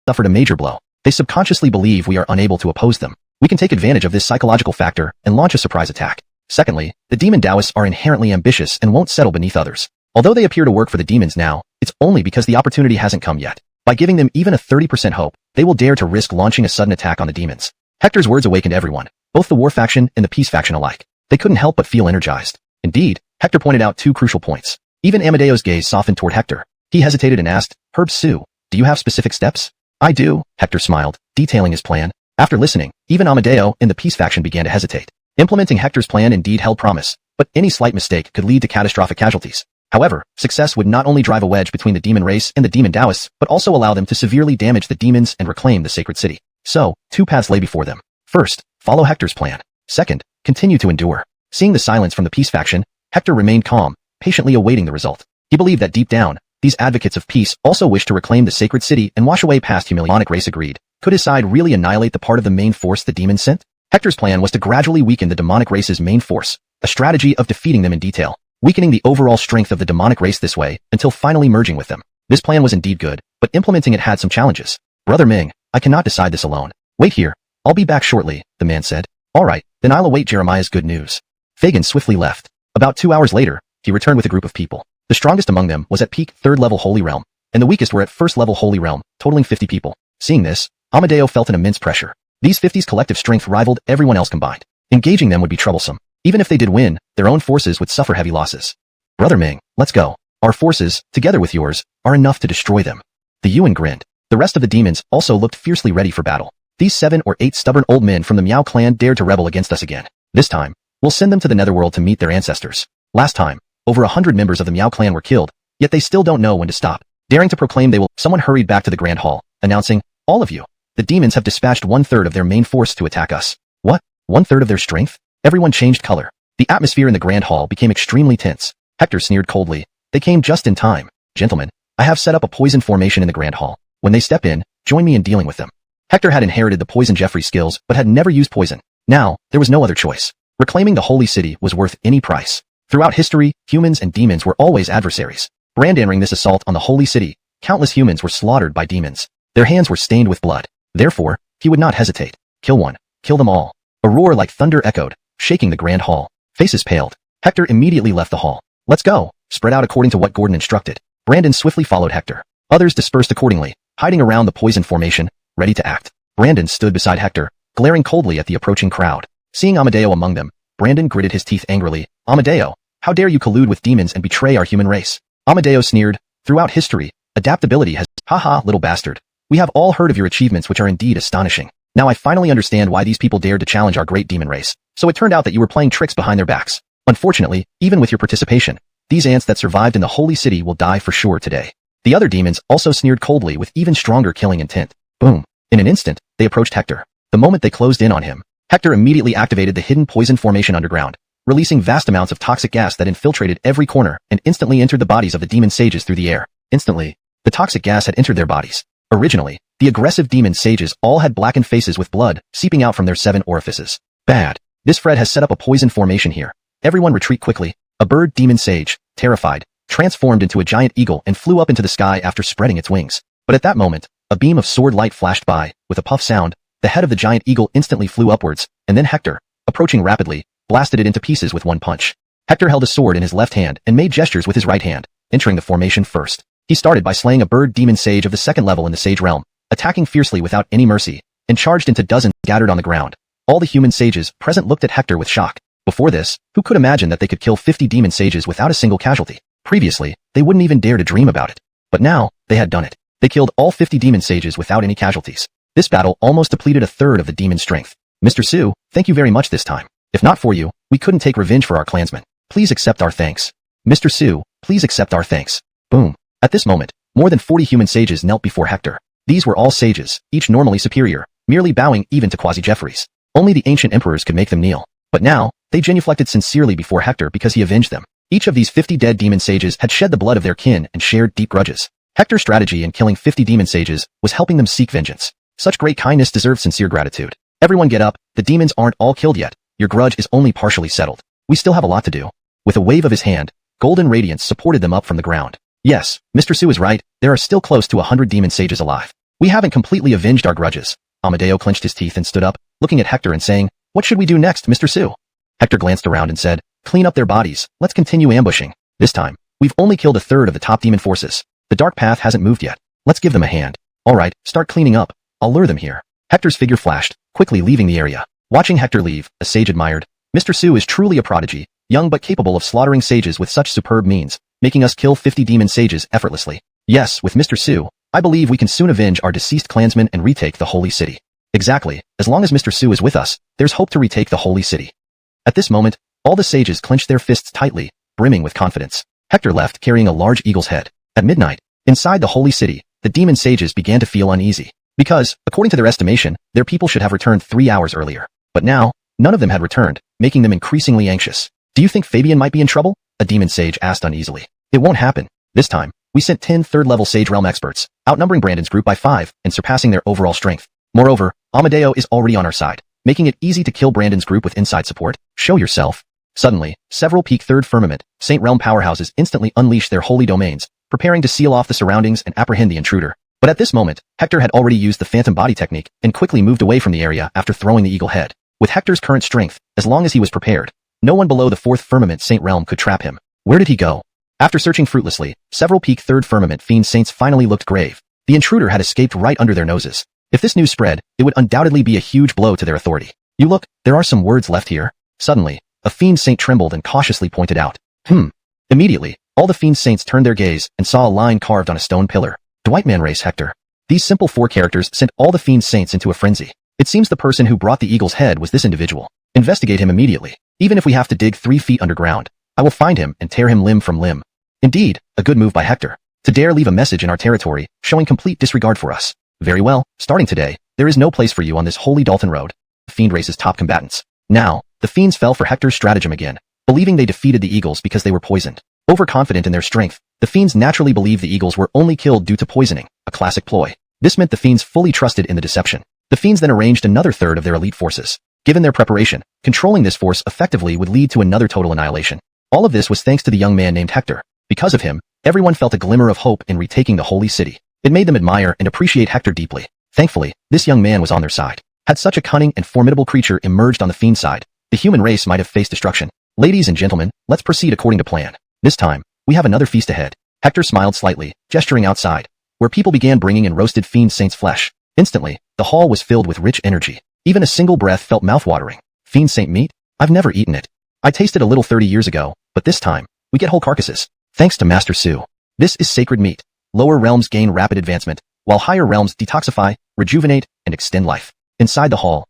suffered a major blow. They subconsciously believe we are unable to oppose them. We can take advantage of this psychological factor and launch a surprise attack. Secondly, the demon Taoists are inherently ambitious and won't settle beneath others. Although they appear to work for the demons now, it's only because the opportunity hasn't come yet. By giving them even a 30% hope, they will dare to risk launching a sudden attack on the demons. Hector's words awakened everyone, both the war faction and the peace faction alike. They couldn't help but feel energized. Indeed, Hector pointed out two crucial points. Even Amadeo's gaze softened toward Hector. He hesitated and asked, Herb Sue, do you have specific steps? I do, Hector smiled, detailing his plan. After listening, even Amadeo and the peace faction began to hesitate. Implementing Hector's plan indeed held promise, but any slight mistake could lead to catastrophic casualties. However, success would not only drive a wedge between the demon race and the demon Taoists, but also allow them to severely damage the demons and reclaim the sacred city. So, two paths lay before them. First, follow Hector's plan. Second, continue to endure. Seeing the silence from the peace faction, Hector remained calm, patiently awaiting the result. He believed that deep down, these advocates of peace also wished to reclaim the sacred city and wash away past humiliation. The demonic race agreed. Could his side really annihilate the part of the main force the demons sent? Hector's plan was to gradually weaken the demonic race's main force, a strategy of defeating them in detail, weakening the overall strength of the demonic race this way until finally merging with them. This plan was indeed good, but implementing it had some challenges. Brother Ming, I cannot decide this alone. Wait here. I'll be back shortly, the man said. All right, then I'll await Jeremiah's good news. Fagin swiftly left. About 2 hours later, he returned with a group of people. The strongest among them was at peak 3rd level Holy Realm, and the weakest were at 1st level Holy Realm, totaling 50 people. Seeing this, Amadeo felt an immense pressure. These 50's collective strength rivaled everyone else combined. Engaging them would be troublesome. Even if they did win, their own forces would suffer heavy losses. Brother Ming, let's go. Our forces, together with yours, are enough to destroy them. The Yuan grinned. The rest of the demons also looked fiercely ready for battle. These 7 or 8 stubborn old men from the Miao clan dared to rebel against us again. This time, we'll send them to the netherworld to meet their ancestors. Last time, over 100 members of the Miao clan were killed, yet they still don't know when to stop. Daring to proclaim they will, someone hurried back to the Grand Hall, announcing, all of you. The demons have dispatched 1/3 of their main force to attack us. What? 1/3 of their strength? Everyone changed color. The atmosphere in the Grand Hall became extremely tense. Hector sneered coldly. They came just in time. Gentlemen, I have set up a poison formation in the Grand Hall. When they step in, join me in dealing with them. Hector had inherited the poison Jeffrey skills but had never used poison. Now, there was no other choice. Reclaiming the holy city was worth any price. Throughout history, humans and demons were always adversaries. Entering this assault on the holy city, countless humans were slaughtered by demons. Their hands were stained with blood. Therefore, he would not hesitate. Kill one. Kill them all. A roar like thunder echoed, shaking the Grand Hall. Faces paled. Hector immediately left the hall. Let's go. Spread out according to what Gordon instructed. Brandon swiftly followed Hector. Others dispersed accordingly, hiding around the poison formation, ready to act. Brandon stood beside Hector, glaring coldly at the approaching crowd. Seeing Amadeo among them, Brandon gritted his teeth angrily. Amadeo, how dare you collude with demons and betray our human race? Amadeo sneered. Throughout history, adaptability has... Haha, little bastard. We have all heard of your achievements which are indeed astonishing. Now I finally understand why these people dared to challenge our great demon race. So it turned out that you were playing tricks behind their backs. Unfortunately, even with your participation, these ants that survived in the holy city will die for sure today. The other demons also sneered coldly with even stronger killing intent. Boom. In an instant, they approached Hector. The moment they closed in on him, Hector immediately activated the hidden poison formation underground, releasing vast amounts of toxic gas that infiltrated every corner and instantly entered the bodies of the demon sages through the air. Instantly, the toxic gas had entered their bodies. Originally, the aggressive demon sages all had blackened faces with blood seeping out from their 7 orifices. Bad. This Fred has set up a poison formation here. Everyone retreat quickly. A bird demon sage, terrified, transformed into a giant eagle and flew up into the sky after spreading its wings. But at that moment, a beam of sword light flashed by. With a puff sound, the head of the giant eagle instantly flew upwards, and then Hector, approaching rapidly, blasted it into pieces with one punch. Hector held a sword in his left hand and made gestures with his right hand, entering the formation first. He started by slaying a bird demon sage of the 2nd level in the sage realm, attacking fiercely without any mercy, and charged into dozens scattered on the ground. All the human sages present looked at Hector with shock. Before this, who could imagine that they could kill 50 demon sages without a single casualty? Previously, they wouldn't even dare to dream about it. But now, they had done it. They killed all 50 demon sages without any casualties. This battle almost depleted 1/3 of the demon strength. Mr. Su, thank you very much this time. If not for you, we couldn't take revenge for our clansmen. Please accept our thanks. Mr. Su, please accept our thanks. Boom. At this moment, more than 40 human sages knelt before Hector. These were all sages, each normally superior, merely bowing even to Quasi-Jeffries. Only the ancient emperors could make them kneel. But now, They genuflected sincerely before Hector because he avenged them. Each of these 50 dead demon sages had shed the blood of their kin and shared deep grudges. Hector's strategy in killing 50 demon sages was helping them seek vengeance. Such great kindness deserved sincere gratitude. Everyone get up, the demons aren't all killed yet. Your grudge is only partially settled. We still have a lot to do. With a wave of his hand, golden radiance supported them up from the ground. Yes, Mr. Su is right, there are still close to 100 demon sages alive. We haven't completely avenged our grudges. Amadeo clenched his teeth and stood up, looking at Hector and saying, "What should we do next, Mr. Su?" Hector glanced around and said, "Clean up their bodies, let's continue ambushing. This time, we've only killed a third of the top demon forces. The dark path hasn't moved yet. Let's give them a hand. Alright, start cleaning up. I'll lure them here." Hector's figure flashed, quickly leaving the area. Watching Hector leave, a sage admired, "Mr. Su is truly a prodigy, young but capable of slaughtering sages with such superb means, making us kill 50 demon sages effortlessly. Yes, with Mr. Su, I believe we can soon avenge our deceased clansmen and retake the holy city." Exactly, as long as Mr. Su is with us, there's hope to retake the holy city. At this moment, all the sages clenched their fists tightly, brimming with confidence. Hector left carrying a large eagle's head. At midnight, inside the holy city, the demon sages began to feel uneasy. Because, according to their estimation, their people should have returned 3 hours earlier. But now, none of them had returned, making them increasingly anxious. "Do you think Fabian might be in trouble?" a demon sage asked uneasily. "It won't happen. This time, we sent 10 third-level Sage Realm experts, outnumbering Brandon's group by 5 and surpassing their overall strength. Moreover, Amadeo is already on our side, making it easy to kill Brandon's group with inside support. Show yourself." Suddenly, several peak third firmament, Saint Realm powerhouses instantly unleashed their holy domains, preparing to seal off the surroundings and apprehend the intruder. But at this moment, Hector had already used the phantom body technique and quickly moved away from the area after throwing the eagle head. With Hector's current strength, as long as he was prepared, no one below the 4th firmament Saint Realm could trap him. Where did he go? After searching fruitlessly, several peak third firmament fiend saints finally looked grave. The intruder had escaped right under their noses. If this news spread, it would undoubtedly be a huge blow to their authority. "You look, there are some words left here." Suddenly, a fiend saint trembled and cautiously pointed out. Immediately, all the fiend saints turned their gaze and saw a line carved on a stone pillar. "Dwight Man Race Hector." These simple 4 characters sent all the fiend saints into a frenzy. It seems the person who brought the eagle's head was this individual. Investigate him immediately. Even if we have to dig 3 feet underground, I will find him and tear him limb from limb. Indeed, a good move by Hector. To dare leave a message in our territory, showing complete disregard for us. Very well, starting today, there is no place for you on this holy Dalton road. Fiend Race's top combatants. Now, the fiends fell for Hector's stratagem again, believing they defeated the eagles because they were poisoned. Overconfident in their strength, the fiends naturally believed the eagles were only killed due to poisoning, a classic ploy. This meant the fiends fully trusted in the deception. The fiends then arranged another third of their elite forces. Given their preparation, controlling this force effectively would lead to another total annihilation. All of this was thanks to the young man named Hector. Because of him, everyone felt a glimmer of hope in retaking the holy city. It made them admire and appreciate Hector deeply. Thankfully, this young man was on their side. Had such a cunning and formidable creature emerged on the fiend side, the human race might have faced destruction. Ladies and gentlemen, let's proceed according to plan. This time, we have another feast ahead. Hector smiled slightly, gesturing outside, where people began bringing in roasted fiend saint's flesh. Instantly, the hall was filled with rich energy. Even a single breath felt mouthwatering. Fiend saint meat? I've never eaten it. I tasted a little 30 years ago, but this time, we get whole carcasses. Thanks to Master Su. This is sacred meat. Lower realms gain rapid advancement, while higher realms detoxify, rejuvenate, and extend life. Inside the hall,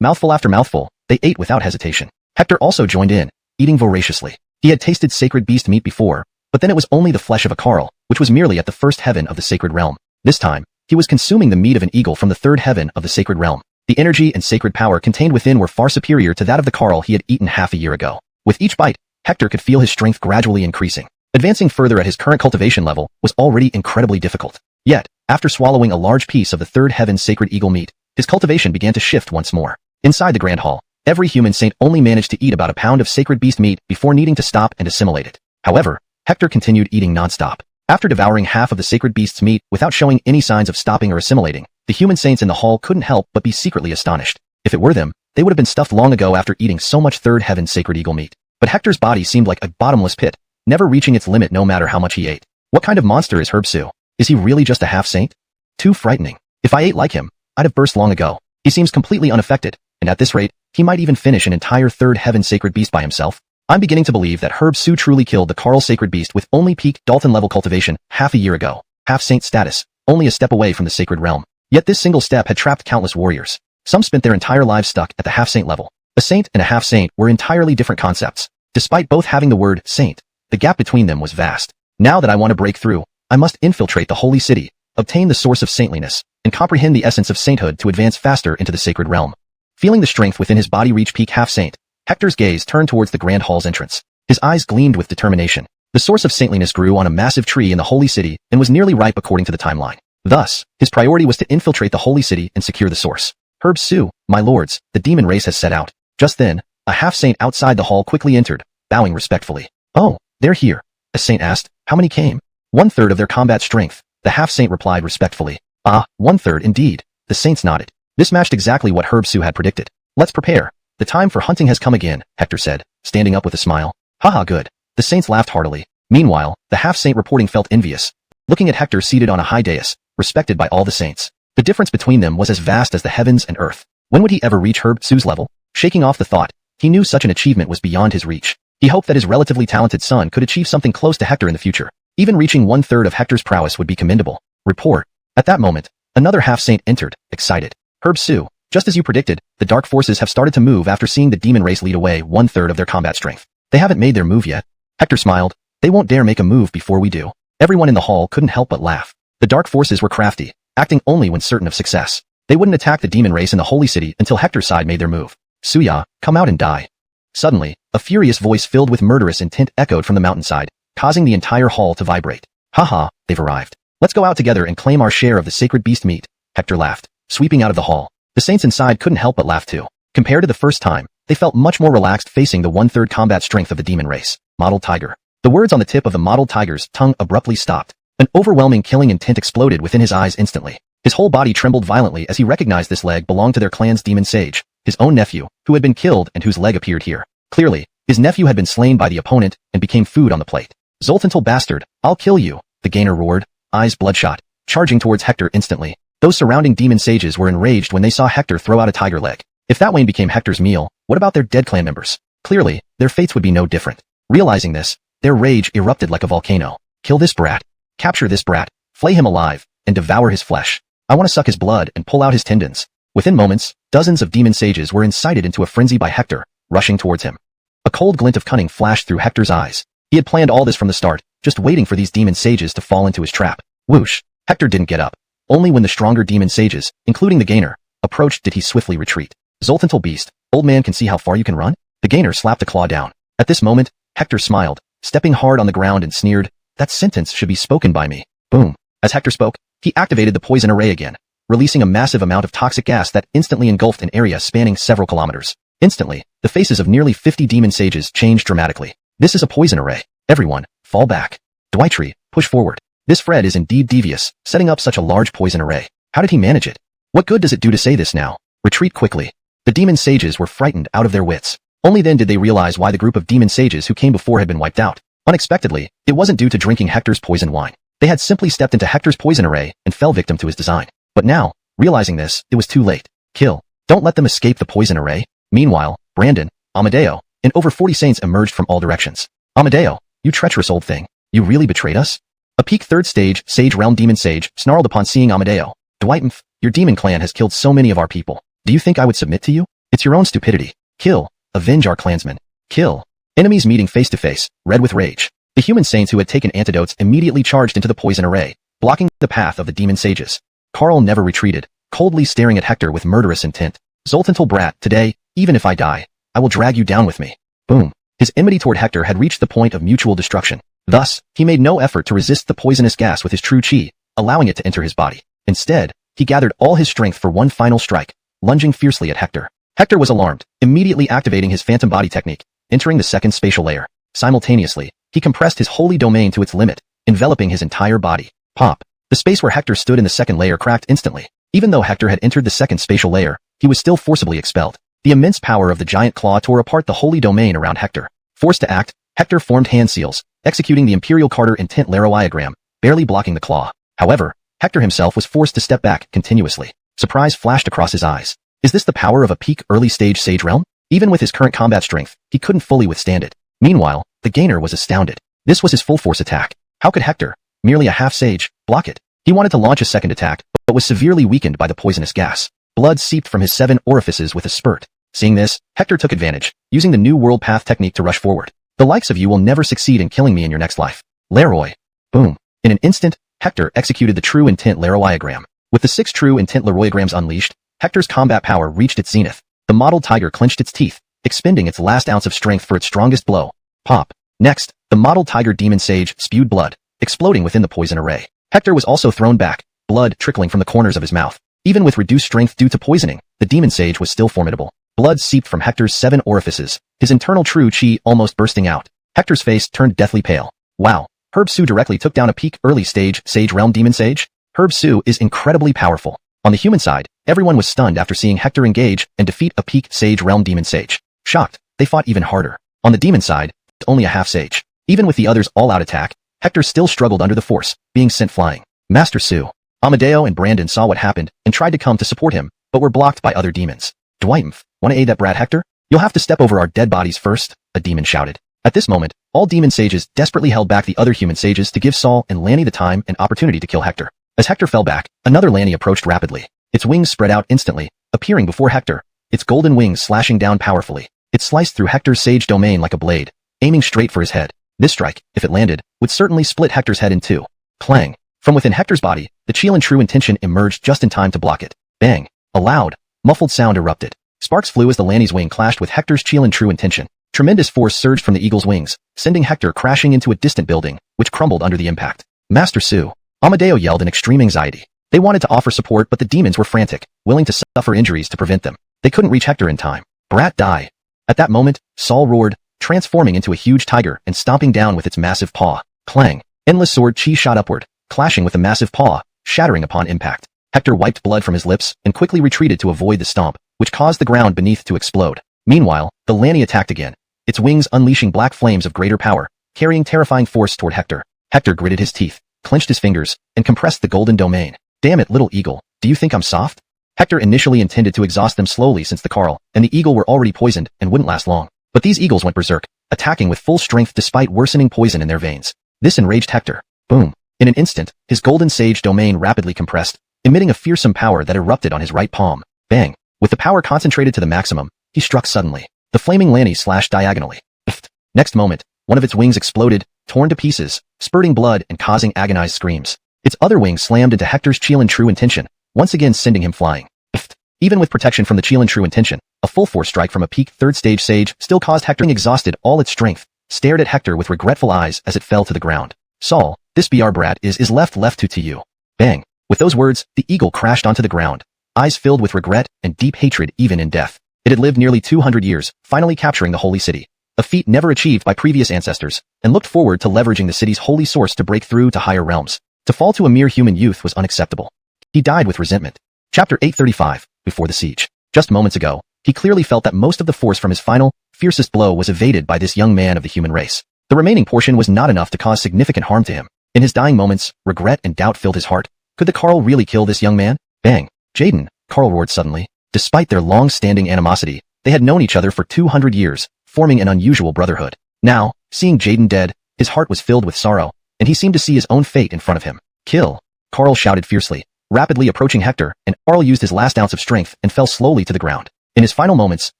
mouthful after mouthful, they ate without hesitation. Hector also joined in, eating voraciously. He had tasted sacred beast meat before, but then it was only the flesh of a carl, which was merely at the 1st heaven of the sacred realm. This time, he was consuming the meat of an eagle from the 3rd heaven of the sacred realm. The energy and sacred power contained within were far superior to that of the carl he had eaten half a year ago. With each bite, Hector could feel his strength gradually increasing. Advancing further at his current cultivation level was already incredibly difficult. Yet, after swallowing a large piece of the 3rd heaven's sacred eagle meat, his cultivation began to shift once more. Inside the grand hall, every human saint only managed to eat about a pound of sacred beast meat before needing to stop and assimilate it. However, Hector continued eating non-stop. After devouring half of the sacred beast's meat without showing any signs of stopping or assimilating, the human saints in the hall couldn't help but be secretly astonished. If it were them, they would have been stuffed long ago after eating so much 3rd heaven sacred eagle meat. But Hector's body seemed like a bottomless pit, never reaching its limit no matter how much he ate. What kind of monster is Herb Su? Is he really just a half-saint? Too frightening. If I ate like him, I'd have burst long ago. He seems completely unaffected, and at this rate, he might even finish an entire 3rd heaven sacred beast by himself. I'm beginning to believe that Herb Su truly killed the Carl sacred beast with only peak Dalton level cultivation half a year ago. Half-saint status, only a step away from the sacred realm. Yet this single step had trapped countless warriors. Some spent their entire lives stuck at the half-saint level. A saint and a half-saint were entirely different concepts. Despite both having the word saint, the gap between them was vast. Now that I want to break through, I must infiltrate the holy city, obtain the source of saintliness, and comprehend the essence of sainthood to advance faster into the sacred realm. Feeling the strength within his body reach peak half-saint, Hector's gaze turned towards the grand hall's entrance. His eyes gleamed with determination. The source of saintliness grew on a massive tree in the holy city and was nearly ripe according to the timeline. Thus, his priority was to infiltrate the holy city and secure the source. Herb Su, my lords, the demon race has set out. Just then, a half-saint outside the hall quickly entered, bowing respectfully. Oh, they're here. A saint asked, how many came? 1/3 of their combat strength, the half-saint replied respectfully. Ah, 1/3 indeed. The saints nodded. This matched exactly what Herb Su had predicted. Let's prepare. The time for hunting has come again, Hector said, standing up with a smile. Haha, good. The saints laughed heartily. Meanwhile, the half-saint reporting felt envious, looking at Hector seated on a high dais, respected by all the saints. The difference between them was as vast as the heavens and earth. When would he ever reach Herb Su's level? Shaking off the thought, he knew such an achievement was beyond his reach. He hoped that his relatively talented son could achieve something close to Hector in the future. Even reaching 1/3 of Hector's prowess would be commendable. Report. At that moment, another half-saint entered, excited. Herb Su, just as you predicted, the dark forces have started to move after seeing the demon race lead away 1/3 of their combat strength. They haven't made their move yet. Hector smiled. They won't dare make a move before we do. Everyone in the hall couldn't help but laugh. The dark forces were crafty, acting only when certain of success. They wouldn't attack the demon race in the holy city until Hector's side made their move. Suya, come out and die. Suddenly, a furious voice filled with murderous intent echoed from the mountainside, causing the entire hall to vibrate. Haha, they've arrived. Let's go out together and claim our share of the sacred beast meat, Hector laughed, sweeping out of the hall. The saints inside couldn't help but laugh too. Compared to the first time, they felt much more relaxed facing the 1/3 combat strength of the demon race. Model tiger. The words on the tip of the model tiger's tongue abruptly stopped. An overwhelming killing intent exploded within his eyes instantly. His whole body trembled violently as he recognized this leg belonged to their clan's demon sage, his own nephew, who had been killed and whose leg appeared here. Clearly, his nephew had been slain by the opponent and became food on the plate. Zoltantal bastard, I'll kill you, the gainer roared, eyes bloodshot, charging towards Hector instantly. Those surrounding demon sages were enraged when they saw Hector throw out a tiger leg. If that Wayne became Hector's meal, what about their dead clan members? Clearly, their fates would be no different. Realizing this, their rage erupted like a volcano. Kill this brat. Capture this brat. Flay him alive, and devour his flesh. I want to suck his blood and pull out his tendons. Within moments, dozens of demon sages were incited into a frenzy by Hector, rushing towards him. A cold glint of cunning flashed through Hector's eyes. He had planned all this from the start, just waiting for these demon sages to fall into his trap. Whoosh! Hector didn't get up. Only when the stronger demon sages, including the gainer, approached did he swiftly retreat. Zoltantal beast, old man can see how far you can run? The gainer slapped a claw down. At this moment, Hector smiled, stepping hard on the ground and sneered, that sentence should be spoken by me. Boom. As Hector spoke, he activated the poison array again, releasing a massive amount of toxic gas that instantly engulfed an area spanning several kilometers. Instantly, the faces of nearly 50 demon sages changed dramatically. This is a poison array. Everyone, fall back. Dwitry, push forward. This Fred is indeed devious, setting up such a large poison array. How did he manage it? What good does it do to say this now? Retreat quickly. The demon sages were frightened out of their wits. Only then did they realize why the group of demon sages who came before had been wiped out. Unexpectedly, it wasn't due to drinking Hector's poison wine. They had simply stepped into Hector's poison array and fell victim to his design. But now, realizing this, it was too late. Kill. Don't let them escape the poison array. Meanwhile, Brandon, Amadeo, and over 40 saints emerged from all directions. Amadeo, you treacherous old thing. You really betrayed us? A peak 3rd stage Sage Realm demon sage snarled upon seeing Amadeo. Dwight, your demon clan has killed so many of our people. Do you think I would submit to you? It's your own stupidity. Kill. Avenge our clansmen. Kill. Enemies meeting face to face, red with rage. The human saints who had taken antidotes immediately charged into the poison array, blocking the path of the demon sages. Carl never retreated, coldly staring at Hector with murderous intent. Zoltantal brat, today, even if I die, I will drag you down with me. Boom. His enmity toward Hector had reached the point of mutual destruction. Thus, he made no effort to resist the poisonous gas with his true chi, allowing it to enter his body. Instead, he gathered all his strength for one final strike, lunging fiercely at Hector. Hector was alarmed, immediately activating his phantom body technique, entering the second spatial layer. Simultaneously, he compressed his holy domain to its limit, enveloping his entire body. Pop. The space where Hector stood in the second layer cracked instantly. Even though Hector had entered the second spatial layer, he was still forcibly expelled. The immense power of the giant claw tore apart the holy domain around Hector. Forced to act, Hector formed hand seals, executing the Imperial Carter intent laroiogram, barely blocking the claw. However, Hector himself was forced to step back continuously. Surprise flashed across his eyes. Is this the power of a peak early stage Sage Realm? Even with his current combat strength, he couldn't fully withstand it. Meanwhile, the gainer was astounded. This was his full force attack. How could Hector, merely a half-sage, block it? He wanted to launch a second attack, but was severely weakened by the poisonous gas. Blood seeped from his 7 orifices with a spurt. Seeing this, Hector took advantage, using the new world path technique to rush forward. The likes of you will never succeed in killing me in your next life. Leroy. Boom. In an instant, Hector executed the true intent laroiogram. With the 6 true intent laroiograms unleashed, Hector's combat power reached its zenith. The mottled tiger clenched its teeth, expending its last ounce of strength for its strongest blow. Pop. Next, the mottled tiger demon sage spewed blood, exploding within the poison array. Hector was also thrown back, blood trickling from the corners of his mouth. Even with reduced strength due to poisoning, the demon sage was still formidable. Blood seeped from Hector's 7 orifices, his internal true chi almost bursting out. Hector's face turned deathly pale. Wow. Herb Su directly took down a peak early stage Sage Realm demon sage? Herb Su is incredibly powerful. On the human side, everyone was stunned after seeing Hector engage and defeat a peak Sage Realm demon sage. Shocked, they fought even harder. On the demon side, only a half sage. Even with the others' all-out attack, Hector still struggled under the force, being sent flying. Master Su. Amadeo and Brandon saw what happened and tried to come to support him, but were blocked by other demons. Dwighmph, wanna aid that brat Hector? You'll have to step over our dead bodies first, a demon shouted. At this moment, all demon sages desperately held back the other human sages to give Saul and Lanny the time and opportunity to kill Hector. As Hector fell back, another Lanny approached rapidly. Its wings spread out instantly, appearing before Hector, its golden wings slashing down powerfully. It sliced through Hector's sage domain like a blade, aiming straight for his head. This strike, if it landed, would certainly split Hector's head in two. Clang. From within Hector's body, the Qilin True Intention emerged just in time to block it. Bang. A loud, muffled sound erupted. Sparks flew as the Lanny's wing clashed with Hector's Qilin True Intention. Tremendous force surged from the eagle's wings, sending Hector crashing into a distant building, which crumbled under the impact. Master Su. Amadeo yelled in extreme anxiety. They wanted to offer support, but the demons were frantic, willing to suffer injuries to prevent them. They couldn't reach Hector in time. Brat, die. At that moment, Saul roared, transforming into a huge tiger and stomping down with its massive paw. Clang. Endless sword chi shot upward, clashing with the massive paw, shattering upon impact. Hector wiped blood from his lips and quickly retreated to avoid the stomp, which caused the ground beneath to explode. Meanwhile, the Lanny attacked again, its wings unleashing black flames of greater power, carrying terrifying force toward Hector. Hector gritted his teeth, clenched his fingers, and compressed the golden domain. Damn it, little eagle, do you think I'm soft? Hector initially intended to exhaust them slowly since the Carl and the eagle were already poisoned and wouldn't last long. But these eagles went berserk, attacking with full strength despite worsening poison in their veins. This enraged Hector. Boom. In an instant, his golden sage domain rapidly compressed, emitting a fearsome power that erupted on his right palm. Bang. With the power concentrated to the maximum, he struck suddenly. The flaming Lanny slashed diagonally. Pfft. Next moment, one of its wings exploded, torn to pieces, spurting blood and causing agonized screams. Its other wing slammed into Hector's Qilin True Intention, once again sending him flying. Pfft. Even with protection from the Qilin True Intention, a full force strike from a peak third stage sage still caused Hector, exhausted all its strength, stared at Hector with regretful eyes as it fell to the ground. Saul, this BR brat is left to you. Bang. With those words, the eagle crashed onto the ground, eyes filled with regret and deep hatred even in death. It had lived nearly 200 years, finally capturing the holy city, a feat never achieved by previous ancestors, and looked forward to leveraging the city's holy source to break through to higher realms. To fall to a mere human youth was unacceptable. He died with resentment. Chapter 835, Before the Siege. Just moments ago, he clearly felt that most of the force from his final, fiercest blow was evaded by this young man of the human race. The remaining portion was not enough to cause significant harm to him. In his dying moments, regret and doubt filled his heart. Could the Carl really kill this young man? Bang. Jaden, Carl roared suddenly. Despite their long-standing animosity, they had known each other for 200 years, forming an unusual brotherhood. Now, seeing Jaden dead, his heart was filled with sorrow, and he seemed to see his own fate in front of him. Kill! Carl shouted fiercely, rapidly approaching Hector, and Carl used his last ounce of strength and fell slowly to the ground. In his final moments,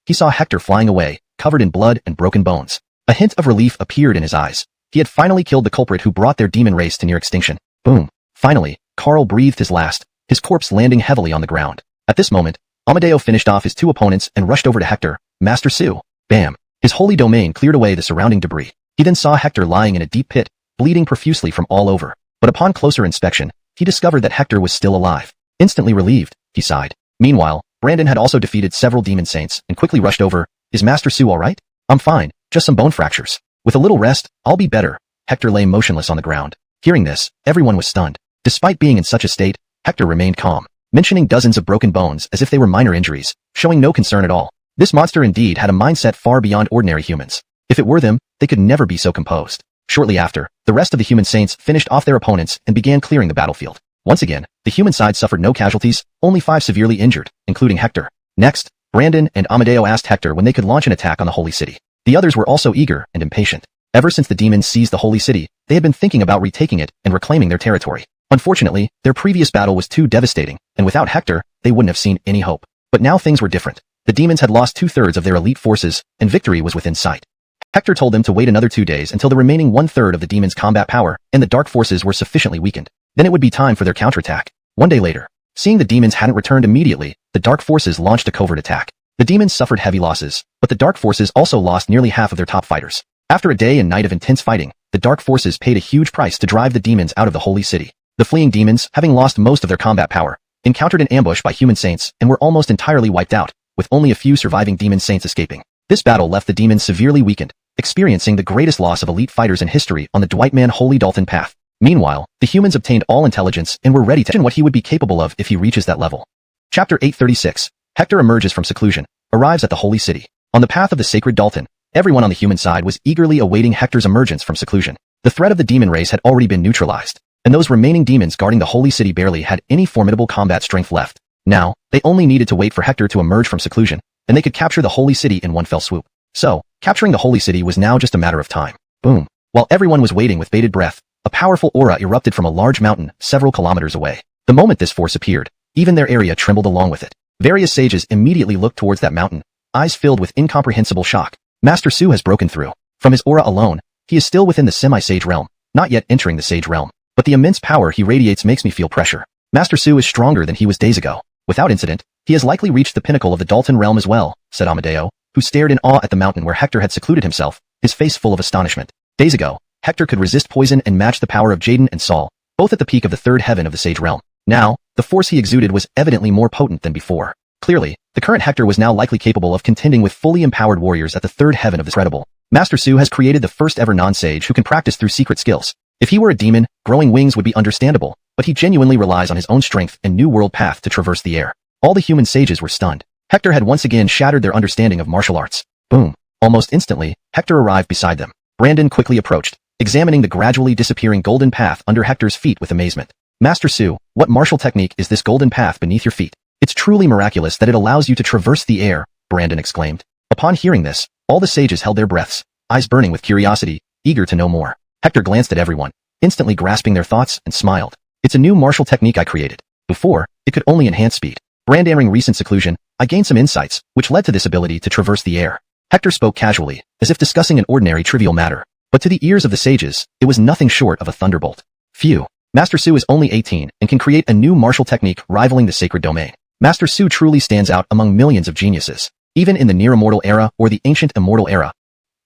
he saw Hector flying away, covered in blood and broken bones. A hint of relief appeared in his eyes. He had finally killed the culprit who brought their demon race to near extinction. Boom. Finally, Carl breathed his last, his corpse landing heavily on the ground. At this moment, Amadeo finished off his two opponents and rushed over to Hector. Master Su. Bam. His holy domain cleared away the surrounding debris. He then saw Hector lying in a deep pit, bleeding profusely from all over. But upon closer inspection, he discovered that Hector was still alive. Instantly relieved, he sighed. Meanwhile, Brandon had also defeated several demon saints and quickly rushed over. Is Master Su alright? I'm fine, just some bone fractures. With a little rest, I'll be better. Hector lay motionless on the ground. Hearing this, everyone was stunned. Despite being in such a state, Hector remained calm, mentioning dozens of broken bones as if they were minor injuries, showing no concern at all. This monster indeed had a mindset far beyond ordinary humans. If it were them, they could never be so composed. Shortly after, the rest of the human saints finished off their opponents and began clearing the battlefield. Once again, the human side suffered no casualties, only 5 severely injured, including Hector. Next, Brandon and Amadeo asked Hector when they could launch an attack on the holy city. The others were also eager and impatient. Ever since the demons seized the holy city, they had been thinking about retaking it and reclaiming their territory. Unfortunately, their previous battle was too devastating, and without Hector, they wouldn't have seen any hope. But now things were different. The demons had lost 2/3 of their elite forces, and victory was within sight. Hector told them to wait another 2 days until the remaining 1/3 of the demons' combat power and the dark forces were sufficiently weakened. Then it would be time for their counterattack. 1 day later, seeing the demons hadn't returned immediately, the dark forces launched a covert attack. The demons suffered heavy losses, but the Dark Forces also lost nearly half of their top fighters. After a day and night of intense fighting, the Dark Forces paid a huge price to drive the demons out of the Holy City. The fleeing demons, having lost most of their combat power, encountered an ambush by human saints and were almost entirely wiped out, with only a few surviving demon saints escaping. This battle left the demons severely weakened, experiencing the greatest loss of elite fighters in history on the Dwightman Holy Dalton path. Meanwhile, the humans obtained all intelligence and were ready to imagine what he would be capable of if he reaches that level. Chapter 836. Hector emerges from seclusion, arrives at the Holy City. On the path of the sacred Dalton, everyone on the human side was eagerly awaiting Hector's emergence from seclusion. The threat of the demon race had already been neutralized, and those remaining demons guarding the Holy City barely had any formidable combat strength left. Now, they only needed to wait for Hector to emerge from seclusion, and they could capture the Holy City in one fell swoop. So, capturing the Holy City was now just a matter of time. Boom. While everyone was waiting with bated breath, a powerful aura erupted from a large mountain several kilometers away. The moment this force appeared, even their area trembled along with it. Various sages immediately looked towards that mountain, eyes filled with incomprehensible shock. Master Su has broken through. From his aura alone, he is still within the semi-sage realm, not yet entering the sage realm. But the immense power he radiates makes me feel pressure. Master Su is stronger than he was days ago. Without incident, he has likely reached the pinnacle of the Dalton realm as well, said Amadeo, who stared in awe at the mountain where Hector had secluded himself, his face full of astonishment. Days ago, Hector could resist poison and match the power of Jaden and Saul, both at the peak of the third heaven of the sage realm. Now, the force he exuded was evidently more potent than before. Clearly, the current Hector was now likely capable of contending with fully empowered warriors at the third heaven of this incredible. Master Su has created the first ever non-sage who can practice through secret skills. If he were a demon, growing wings would be understandable, but he genuinely relies on his own strength and new world path to traverse the air. All the human sages were stunned. Hector had once again shattered their understanding of martial arts. Boom. Almost instantly, Hector arrived beside them. Brandon quickly approached, examining the gradually disappearing golden path under Hector's feet with amazement. Master Su, what martial technique is this golden path beneath your feet? It's truly miraculous that it allows you to traverse the air, Brandon exclaimed. Upon hearing this, all the sages held their breaths, eyes burning with curiosity, eager to know more. Hector glanced at everyone, instantly grasping their thoughts, and smiled. It's a new martial technique I created. Before, it could only enhance speed. During recent seclusion, I gained some insights, which led to this ability to traverse the air. Hector spoke casually, as if discussing an ordinary trivial matter. But to the ears of the sages, it was nothing short of a thunderbolt. Phew. Master Su is only 18 and can create a new martial technique rivaling the sacred domain. Master Su truly stands out among millions of geniuses. Even in the near-immortal era or the ancient immortal era,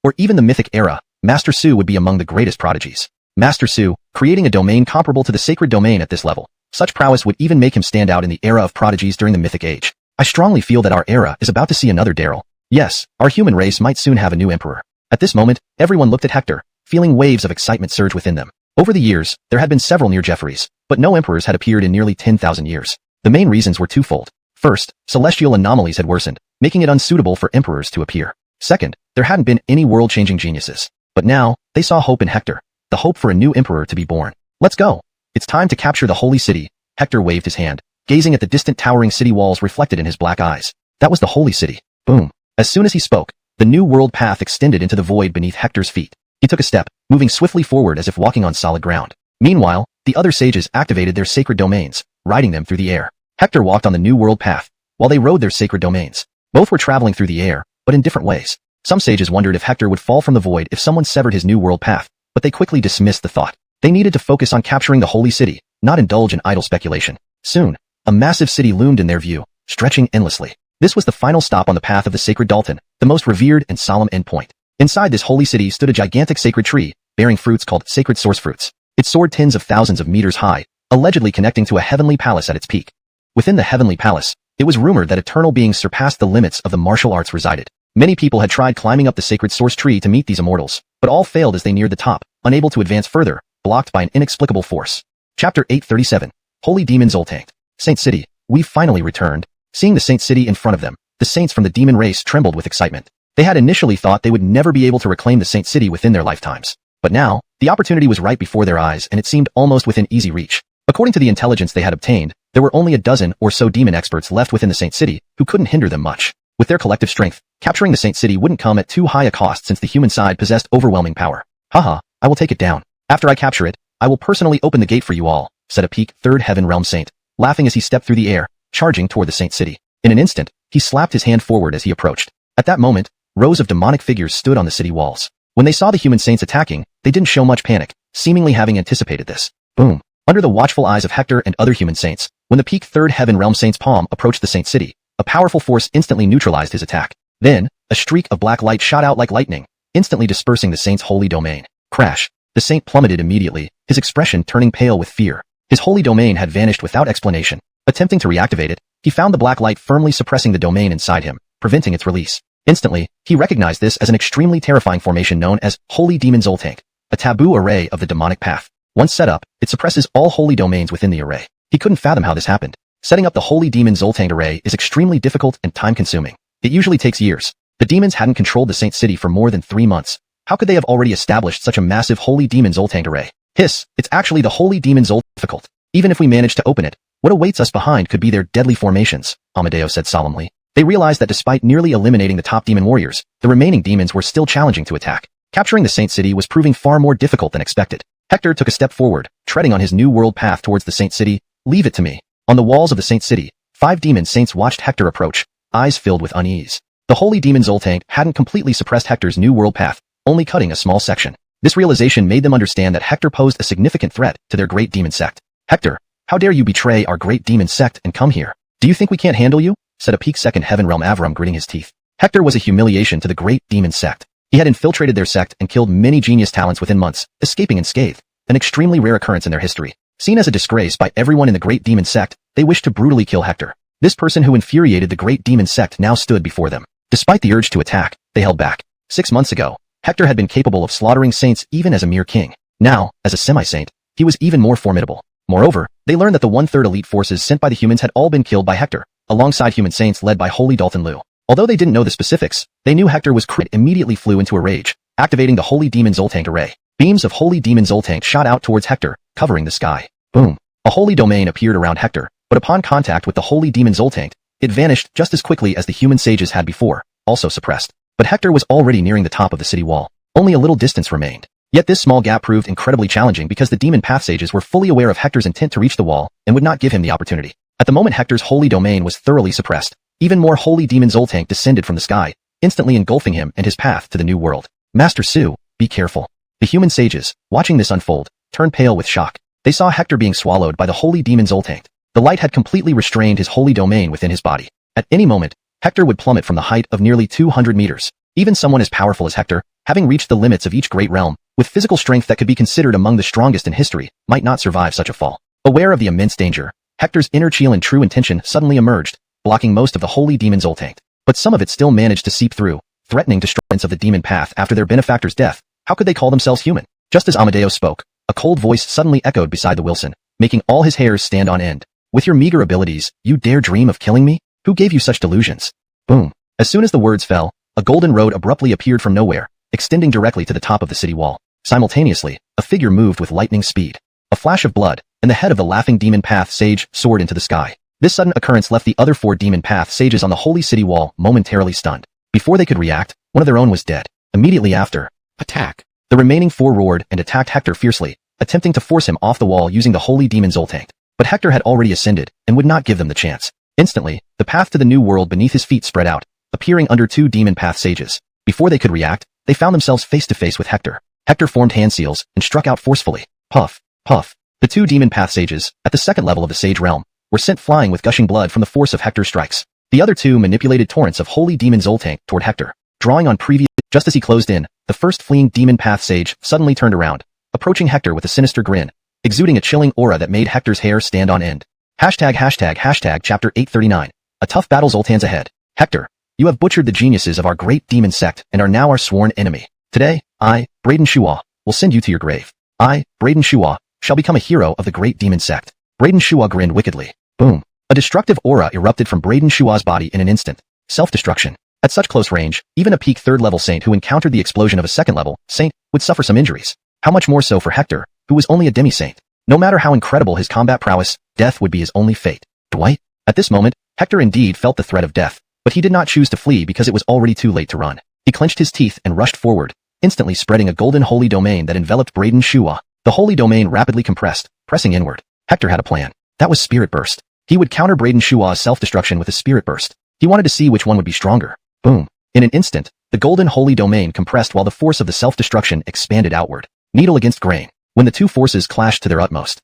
or even the mythic era, Master Su would be among the greatest prodigies. Master Su, creating a domain comparable to the sacred domain at this level. Such prowess would even make him stand out in the era of prodigies during the mythic age. I strongly feel that our era is about to see another Daryl. Yes, our human race might soon have a new emperor. At this moment, everyone looked at Hector, feeling waves of excitement surge within them. Over the years, there had been several near Jeffreys, but no emperors had appeared in nearly 10,000 years. The main reasons were twofold. First, celestial anomalies had worsened, making it unsuitable for emperors to appear. Second, there hadn't been any world-changing geniuses. But now, they saw hope in Hector, the hope for a new emperor to be born. Let's go. It's time to capture the Holy City. Hector waved his hand, gazing at the distant towering city walls reflected in his black eyes. That was the Holy City. Boom. As soon as he spoke, the new world path extended into the void beneath Hector's feet. He took a step, moving swiftly forward as if walking on solid ground. Meanwhile, the other sages activated their sacred domains, riding them through the air. Hector walked on the new world path, while they rode their sacred domains. Both were traveling through the air, but in different ways. Some sages wondered if Hector would fall from the void if someone severed his new world path, but they quickly dismissed the thought. They needed to focus on capturing the Holy City, not indulge in idle speculation. Soon, a massive city loomed in their view, stretching endlessly. This was the final stop on the path of the sacred Dalton, the most revered and solemn endpoint. Inside this holy city stood a gigantic sacred tree, bearing fruits called sacred source fruits. It soared tens of thousands of meters high, allegedly connecting to a heavenly palace at its peak. Within the heavenly palace, it was rumored that eternal beings surpassed the limits of the martial arts resided. Many people had tried climbing up the sacred source tree to meet these immortals, but all failed as they neared the top, unable to advance further, blocked by an inexplicable force. Chapter 837. Holy Demon Zoltanked. Saint City, we've finally returned. Seeing the Saint City in front of them, the saints from the demon race trembled with excitement. They had initially thought they would never be able to reclaim the Saint City within their lifetimes. But now, the opportunity was right before their eyes and it seemed almost within easy reach. According to the intelligence they had obtained, there were only a dozen or so demon experts left within the Saint City who couldn't hinder them much. With their collective strength, capturing the Saint City wouldn't come at too high a cost since the human side possessed overwhelming power. Haha, I will take it down. After I capture it, I will personally open the gate for you all, said a peak third heaven realm saint, laughing as he stepped through the air, charging toward the Saint City. In an instant, he slapped his hand forward as he approached. At that moment, rows of demonic figures stood on the city walls. When they saw the human saints attacking, they didn't show much panic, seemingly having anticipated this. Boom. Under the watchful eyes of Hector and other human saints, when the peak third heaven realm saint's palm approached the Saint City, a powerful force instantly neutralized his attack. Then, a streak of black light shot out like lightning, instantly dispersing the saint's holy domain. Crash. The saint plummeted immediately, his expression turning pale with fear. His holy domain had vanished without explanation. Attempting to reactivate it, he found the black light firmly suppressing the domain inside him, preventing its release. Instantly, he recognized this as an extremely terrifying formation known as Holy Demon Zoltank, a taboo array of the demonic path. Once set up, it suppresses all holy domains within the array. He couldn't fathom how this happened. Setting up the Holy Demon Zoltank array is extremely difficult and time-consuming. It usually takes years. The demons hadn't controlled the Saint City for more than 3 months. How could they have already established such a massive Holy Demon Zoltank array? Hiss, it's actually the Holy Demon Zoltank difficult. Even if we manage to open it, what awaits us behind could be their deadly formations, Amadeo said solemnly. They realized that despite nearly eliminating the top demon warriors, the remaining demons were still challenging to attack. Capturing the Saint City was proving far more difficult than expected. Hector took a step forward, treading on his new world path towards the Saint City. Leave it to me. On the walls of the Saint City, 5 demon saints watched Hector approach, eyes filled with unease. The Holy Demon Zoltank hadn't completely suppressed Hector's new world path, only cutting a small section. This realization made them understand that Hector posed a significant threat to their great demon sect. Hector, how dare you betray our great demon sect and come here? Do you think we can't handle you? Said a peak second heaven realm Avram, gritting his teeth. Hector was a humiliation to the great demon sect. He had infiltrated their sect and killed many genius talents within months, escaping unscathed, an extremely rare occurrence in their history. Seen as a disgrace by everyone in the great demon sect, they wished to brutally kill Hector. This person who infuriated the great demon sect now stood before them. Despite the urge to attack, they held back. 6 months ago, Hector had been capable of slaughtering saints even as a mere king. Now, as a semi-saint, he was even more formidable. Moreover, they learned that the 1/3 elite forces sent by the humans had all been killed by Hector, alongside human saints led by Holy Dalton Liu. Although they didn't know the specifics, they knew Hector was immediately flew into a rage, activating the Holy Demon Zoltank array. Beams of Holy Demon Zoltank shot out towards Hector, covering the sky. Boom. A holy domain appeared around Hector, but upon contact with the Holy Demon Zoltank, it vanished just as quickly as the human sages had before, also suppressed. But Hector was already nearing the top of the city wall. Only a little distance remained. Yet this small gap proved incredibly challenging because the demon path sages were fully aware of Hector's intent to reach the wall and would not give him the opportunity. At the moment Hector's holy domain was thoroughly suppressed. Even more Holy Demon Zoltank descended from the sky, instantly engulfing him and his path to the new world. Master Su, be careful. The human sages, watching this unfold, turned pale with shock. They saw Hector being swallowed by the Holy Demon Zoltank. The light had completely restrained his holy domain within his body. At any moment, Hector would plummet from the height of nearly 200 meters. Even someone as powerful as Hector, having reached the limits of each great realm, with physical strength that could be considered among the strongest in history, might not survive such a fall. Aware of the immense danger, Hector's inner chill and true intention suddenly emerged, blocking most of the Holy Demon Zoltank. But some of it still managed to seep through, threatening destruction of the demon path after their benefactor's death. How could they call themselves human? Just as Amadeo spoke, a cold voice suddenly echoed beside the Wilson, making all his hairs stand on end. With your meager abilities, you dare dream of killing me? Who gave you such delusions? Boom. As soon as the words fell, a golden road abruptly appeared from nowhere, extending directly to the top of the city wall. Simultaneously, a figure moved with lightning speed. A flash of blood, and the head of the laughing demon path sage soared into the sky. This sudden occurrence left the other 4 demon path sages on the holy city wall momentarily stunned. Before they could react, one of their own was dead. Immediately after, attack. The remaining 4 roared and attacked Hector fiercely, attempting to force him off the wall using the Holy Demon Zoltank. But Hector had already ascended, and would not give them the chance. Instantly, the path to the new world beneath his feet spread out, appearing under 2 demon path sages. Before they could react, they found themselves face to face with Hector. Hector formed hand seals and struck out forcefully. Puff, puff. The 2 demon path sages, at the second level of the sage realm, were sent flying with gushing blood from the force of Hector's strikes. The other 2 manipulated torrents of Holy Demon Zoltank toward Hector, drawing on previous. Just as he closed in, the first fleeing demon path sage suddenly turned around, approaching Hector with a sinister grin, exuding a chilling aura that made Hector's hair stand on end. ##### Chapter 839. A tough battle Zoltan's ahead. Hector, you have butchered the geniuses of our great demon sect and are now our sworn enemy. Today, I, Braden Shua, will send you to your grave. I, Braden Shua, shall become a hero of the great demon sect. Braden Shua grinned wickedly. Boom. A destructive aura erupted from Braden Shua's body in an instant. Self-destruction. At such close range, even a peak 3rd level saint who encountered the explosion of a 2nd level saint would suffer some injuries. How much more so for Hector, who was only a demi-saint. No matter how incredible his combat prowess, death would be his only fate. Dwight? At this moment, Hector indeed felt the threat of death, but he did not choose to flee because it was already too late to run. He clenched his teeth and rushed forward, instantly spreading a golden holy domain that enveloped Braden Shua. The holy domain rapidly compressed, pressing inward. Hector had a plan. That was Spirit Burst. He would counter Braden Shua's self-destruction with a Spirit Burst. He wanted to see which one would be stronger. Boom. In an instant, the golden holy domain compressed while the force of the self-destruction expanded outward. Needle against grain. When the 2 forces clashed to their utmost,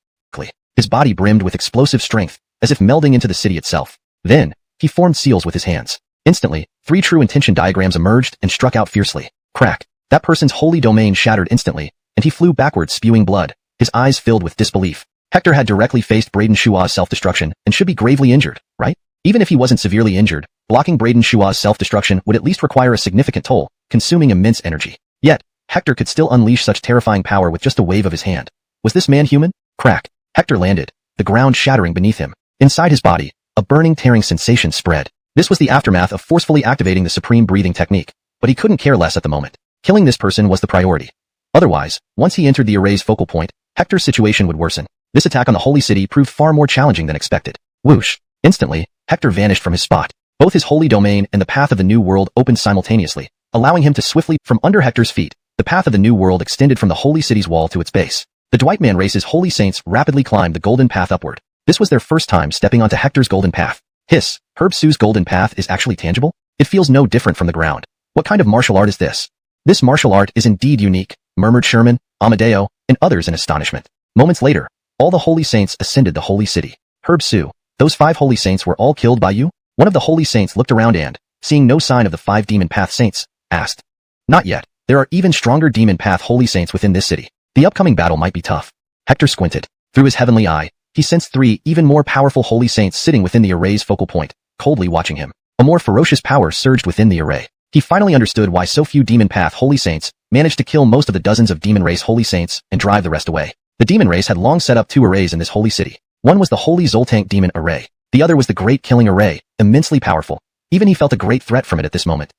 his body brimmed with explosive strength, as if melding into the city itself. Then, he formed seals with his hands. Instantly, 3 true intention diagrams emerged and struck out fiercely. Crack. That person's holy domain shattered instantly, and he flew backwards spewing blood, his eyes filled with disbelief. Hector had directly faced Braden Shua's self-destruction and should be gravely injured, right? Even if he wasn't severely injured, blocking Braden Shua's self-destruction would at least require a significant toll, consuming immense energy. Yet, Hector could still unleash such terrifying power with just a wave of his hand. Was this man human? Crack. Hector landed, the ground shattering beneath him. Inside his body, a burning, tearing sensation spread. This was the aftermath of forcefully activating the supreme breathing technique, but he couldn't care less at the moment. Killing this person was the priority. Otherwise, once he entered the array's focal point, Hector's situation would worsen. This attack on the holy city proved far more challenging than expected. Whoosh! Instantly, Hector vanished from his spot. Both his holy domain and the path of the new world opened simultaneously, allowing him to swiftly from under Hector's feet. The path of the new world extended from the holy city's wall to its base. The Dwight Man race's holy saints rapidly climbed the golden path upward. This was their first time stepping onto Hector's golden path. Hiss, Herb Sue's golden path is actually tangible? It feels no different from the ground. What kind of martial art is this? This martial art is indeed unique, murmured Sherman, Amadeo, and others in astonishment. Moments later, all the holy saints ascended the holy city. Herb Sue, those 5 holy saints were all killed by you? One of the holy saints looked around and, seeing no sign of the 5 demon path saints, asked. Not yet. There are even stronger demon path holy saints within this city. The upcoming battle might be tough. Hector squinted. Through his heavenly eye, he sensed 3 even more powerful holy saints sitting within the array's focal point, coldly watching him. A more ferocious power surged within the array. He finally understood why so few demon path holy saints managed to kill most of the dozens of demon race holy saints and drive the rest away. The demon race had long set up 2 arrays in this holy city. One was the holy Zoltank demon array. The other was the great killing array, immensely powerful. Even he felt a great threat from it at this moment.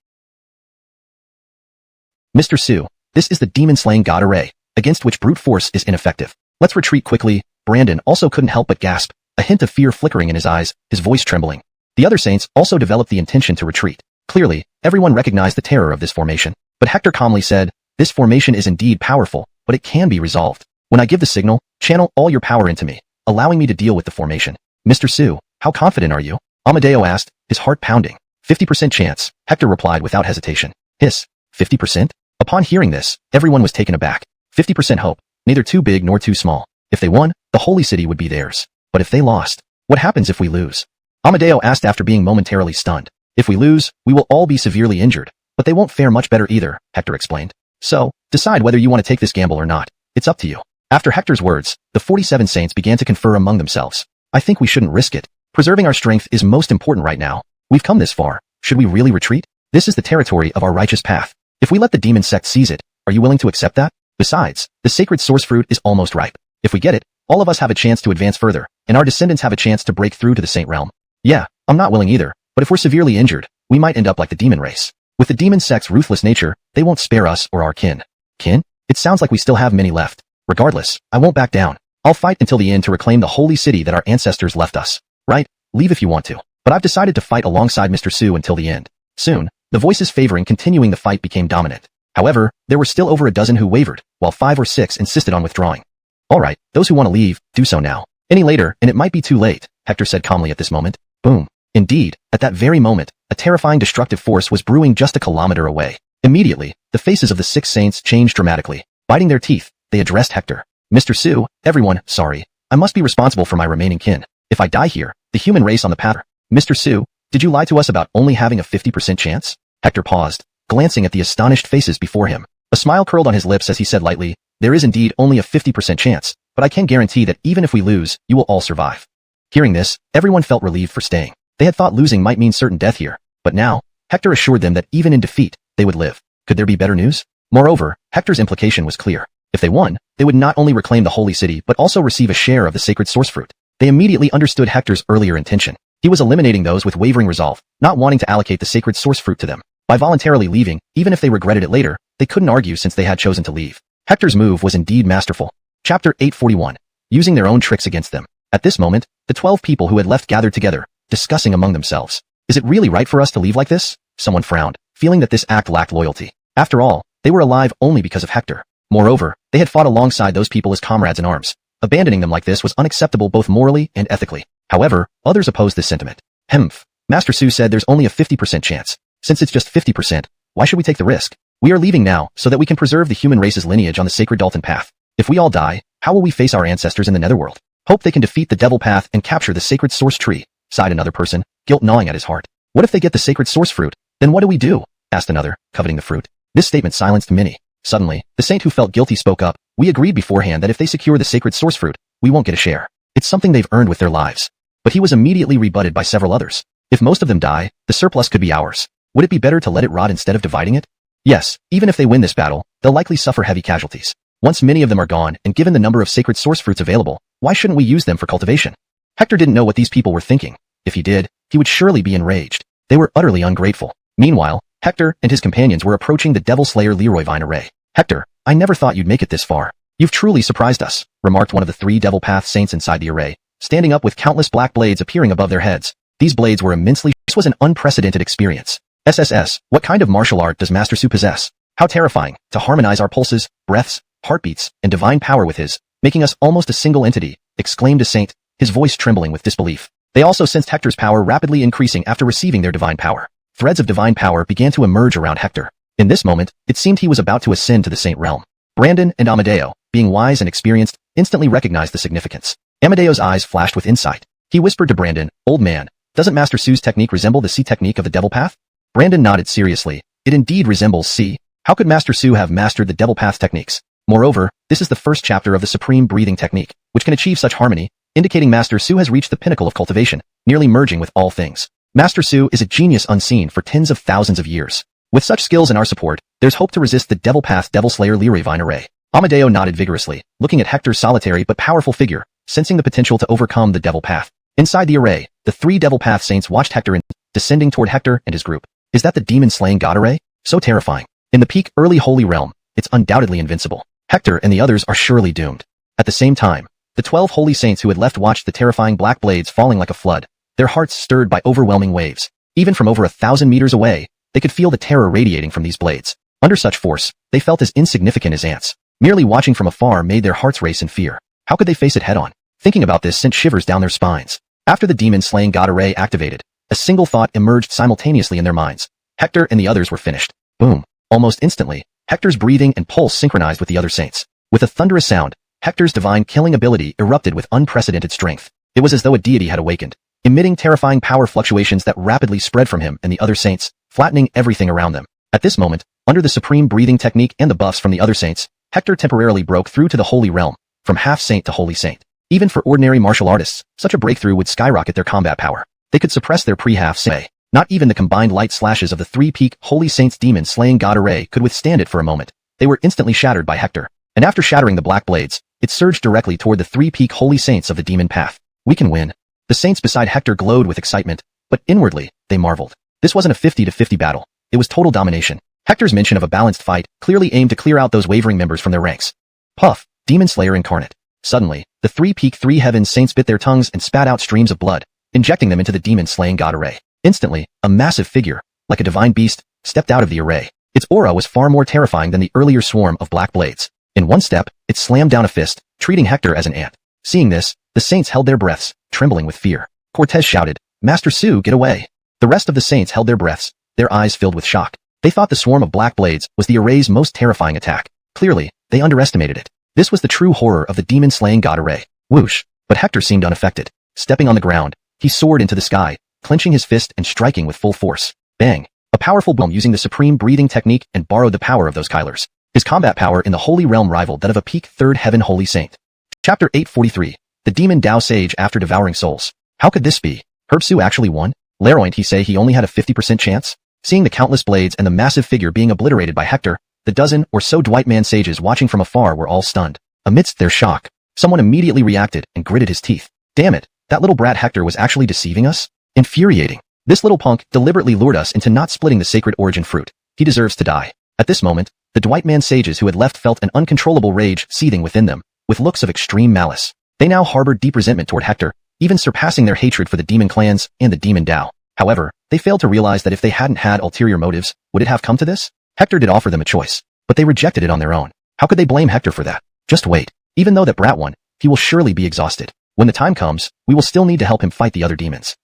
Mr. Sue, this is the demon-slaying god array, against which brute force is ineffective. Let's retreat quickly. Brandon also couldn't help but gasp, a hint of fear flickering in his eyes, his voice trembling. The other saints also developed the intention to retreat. Clearly, everyone recognized the terror of this formation. But Hector calmly said, this formation is indeed powerful, but it can be resolved. When I give the signal, channel all your power into me, allowing me to deal with the formation. Mr. Sue, how confident are you? Amadeo asked, his heart pounding. 50% chance, Hector replied without hesitation. Hiss, 50%? Upon hearing this, everyone was taken aback. 50% hope, neither too big nor too small. If they won, the holy city would be theirs. But if they lost, what happens if we lose? Amadeo asked after being momentarily stunned. If we lose, we will all be severely injured, but they won't fare much better either, Hector explained. So, decide whether you want to take this gamble or not. It's up to you. After Hector's words, the 47 saints began to confer among themselves. I think we shouldn't risk it. Preserving our strength is most important right now. We've come this far. Should we really retreat? This is the territory of our righteous path. If we let the demon sect seize it, are you willing to accept that? Besides, the sacred source fruit is almost ripe. If we get it, all of us have a chance to advance further, and our descendants have a chance to break through to the saint realm. Yeah, I'm not willing either, but if we're severely injured, we might end up like the demon race. With the demon sect's ruthless nature, they won't spare us or our kin. Kin? It sounds like we still have many left. Regardless, I won't back down. I'll fight until the end to reclaim the holy city that our ancestors left us. Right? Leave if you want to. But I've decided to fight alongside Mr. Sue until the end. Soon, the voices favoring continuing the fight became dominant. However, there were still over a dozen who wavered, while 5 or 6 insisted on withdrawing. Alright, those who want to leave, do so now. Any later, and it might be too late, Hector said calmly at this moment. Boom. Indeed, at that very moment, a terrifying destructive force was brewing just a kilometer away. Immediately, the faces of the 6 saints changed dramatically. Biting their teeth, they addressed Hector. Mr. Sue, everyone, sorry. I must be responsible for my remaining kin. If I die here, the human race on the path. Mr. Sue, did you lie to us about only having a 50% chance? Hector paused, glancing at the astonished faces before him. A smile curled on his lips as he said lightly, there is indeed only a 50% chance, but I can guarantee that even if we lose, you will all survive. Hearing this, everyone felt relieved for staying. They had thought losing might mean certain death here, but now, Hector assured them that even in defeat, they would live. Could there be better news? Moreover, Hector's implication was clear. If they won, they would not only reclaim the holy city but also receive a share of the sacred source fruit. They immediately understood Hector's earlier intention. He was eliminating those with wavering resolve, not wanting to allocate the sacred source fruit to them. By voluntarily leaving, even if they regretted it later, they couldn't argue since they had chosen to leave. Hector's move was indeed masterful. Chapter 841. Using their own tricks against them. At this moment, the 12 people who had left gathered together, discussing among themselves. Is it really right for us to leave like this? Someone frowned, feeling that this act lacked loyalty. After all, they were alive only because of Hector. Moreover, they had fought alongside those people as comrades in arms. Abandoning them like this was unacceptable both morally and ethically. However, others opposed this sentiment. Hemph. Master Sue said there's only a 50% chance. Since it's just 50%, why should we take the risk? We are leaving now so that we can preserve the human race's lineage on the sacred Dalton path. If we all die, how will we face our ancestors in the netherworld? Hope they can defeat the devil path and capture the sacred source tree, sighed another person, guilt gnawing at his heart. What if they get the sacred source fruit? Then what do we do? Asked another, coveting the fruit. This statement silenced many. Suddenly, the saint who felt guilty spoke up. We agreed beforehand that if they secure the sacred source fruit, we won't get a share. It's something they've earned with their lives. But he was immediately rebutted by several others. If most of them die, the surplus could be ours. Would it be better to let it rot instead of dividing it? Yes, even if they win this battle, they'll likely suffer heavy casualties. Once many of them are gone, and given the number of sacred source fruits available, why shouldn't we use them for cultivation? Hector didn't know what these people were thinking. If he did, he would surely be enraged. They were utterly ungrateful. Meanwhile, Hector and his companions were approaching the Devil Slayer Leroy Vine array. Hector, I never thought you'd make it this far. You've truly surprised us, remarked one of the 3 Devil Path saints inside the array, standing up with countless black blades appearing above their heads. These blades were immensely. This was an unprecedented experience. SSS, what kind of martial art does Master Su possess? How terrifying, to harmonize our pulses, breaths, heartbeats, and divine power with his, making us almost a single entity, exclaimed a saint, his voice trembling with disbelief. They also sensed Hector's power rapidly increasing after receiving their divine power. Threads of divine power began to emerge around Hector. In this moment, it seemed he was about to ascend to the saint realm. Brandon and Amadeo, being wise and experienced, instantly recognized the significance. Amadeo's eyes flashed with insight. He whispered to Brandon, "Old man, doesn't Master Su's technique resemble the C technique of the Devil Path?" Brandon nodded seriously. It indeed resembles C. How could Master Su have mastered the Devil Path techniques? Moreover, this is the first chapter of the Supreme Breathing Technique, which can achieve such harmony, indicating Master Su has reached the pinnacle of cultivation, nearly merging with all things. Master Su is a genius unseen for tens of thousands of years. With such skills in our support, there's hope to resist the Devil Path Devil Slayer Leroy Vine array. Amadeo nodded vigorously, looking at Hector's solitary but powerful figure, sensing the potential to overcome the Devil Path. Inside the array, the 3 Devil Path saints watched Hector descending toward Hector and his group. Is that the demon-slaying god array? So terrifying. In the peak early holy realm, it's undoubtedly invincible. Hector and the others are surely doomed. At the same time, the 12 holy saints who had left watched the terrifying black blades falling like a flood, their hearts stirred by overwhelming waves. Even from over 1,000 meters away, they could feel the terror radiating from these blades. Under such force, they felt as insignificant as ants. Merely watching from afar made their hearts race in fear. How could they face it head-on? Thinking about this sent shivers down their spines. After the demon-slaying god array activated, a single thought emerged simultaneously in their minds. Hector and the others were finished. Boom. Almost instantly, Hector's breathing and pulse synchronized with the other saints. With a thunderous sound, Hector's divine killing ability erupted with unprecedented strength. It was as though a deity had awakened, emitting terrifying power fluctuations that rapidly spread from him and the other saints, flattening everything around them. At this moment, under the supreme breathing technique and the buffs from the other saints, Hector temporarily broke through to the holy realm, from half-saint to holy saint. Even for ordinary martial artists, such a breakthrough would skyrocket their combat power. They could suppress their pre-half-saint. Not even the combined light slashes of the 3-peak Holy Saints demon-slaying god array could withstand it for a moment. They were instantly shattered by Hector. And after shattering the black blades, it surged directly toward the 3-peak Holy Saints of the demon path. We can win. The saints beside Hector glowed with excitement, but inwardly, they marveled. This wasn't a 50-50 battle. It was total domination. Hector's mention of a balanced fight clearly aimed to clear out those wavering members from their ranks. Puff, Demon Slayer incarnate. Suddenly, the 3-peak 3 heaven saints bit their tongues and spat out streams of blood, injecting them into the demon-slaying god array. Instantly, a massive figure, like a divine beast, stepped out of the array. Its aura was far more terrifying than the earlier swarm of black blades. In one step, it slammed down a fist, treating Hector as an ant. Seeing this, the saints held their breaths, trembling with fear. Cortez shouted, "Master Su, get away!" The rest of the saints held their breaths, their eyes filled with shock. They thought the swarm of black blades was the array's most terrifying attack. Clearly, they underestimated it. This was the true horror of the demon-slaying god array. Whoosh! But Hector seemed unaffected. Stepping on the ground, he soared into the sky, clenching his fist and striking with full force. Bang! A powerful boom using the supreme breathing technique and borrowed the power of those Kylers. His combat power in the holy realm rivaled that of a peak 3rd heaven holy saint. Chapter 843. The Demon Dao Sage After Devouring Souls. How could this be? Herb Su actually won? Leroyant he say he only had a 50% chance? Seeing the countless blades and the massive figure being obliterated by Hector, the dozen or so Dwight Man sages watching from afar were all stunned. Amidst their shock, someone immediately reacted and gritted his teeth. Damn it, that little brat Hector was actually deceiving us? Infuriating. This little punk deliberately lured us into not splitting the sacred origin fruit. He deserves to die. At this moment, the Dwight Man sages who had left felt an uncontrollable rage seething within them, with looks of extreme malice. They now harbored deep resentment toward Hector, even surpassing their hatred for the demon clans and the demon Dao. However, they failed to realize that if they hadn't had ulterior motives, would it have come to this? Hector did offer them a choice, but they rejected it on their own. How could they blame Hector for that? Just wait. Even though that brat won, he will surely be exhausted. When the time comes, we will still need to help him fight the other demons.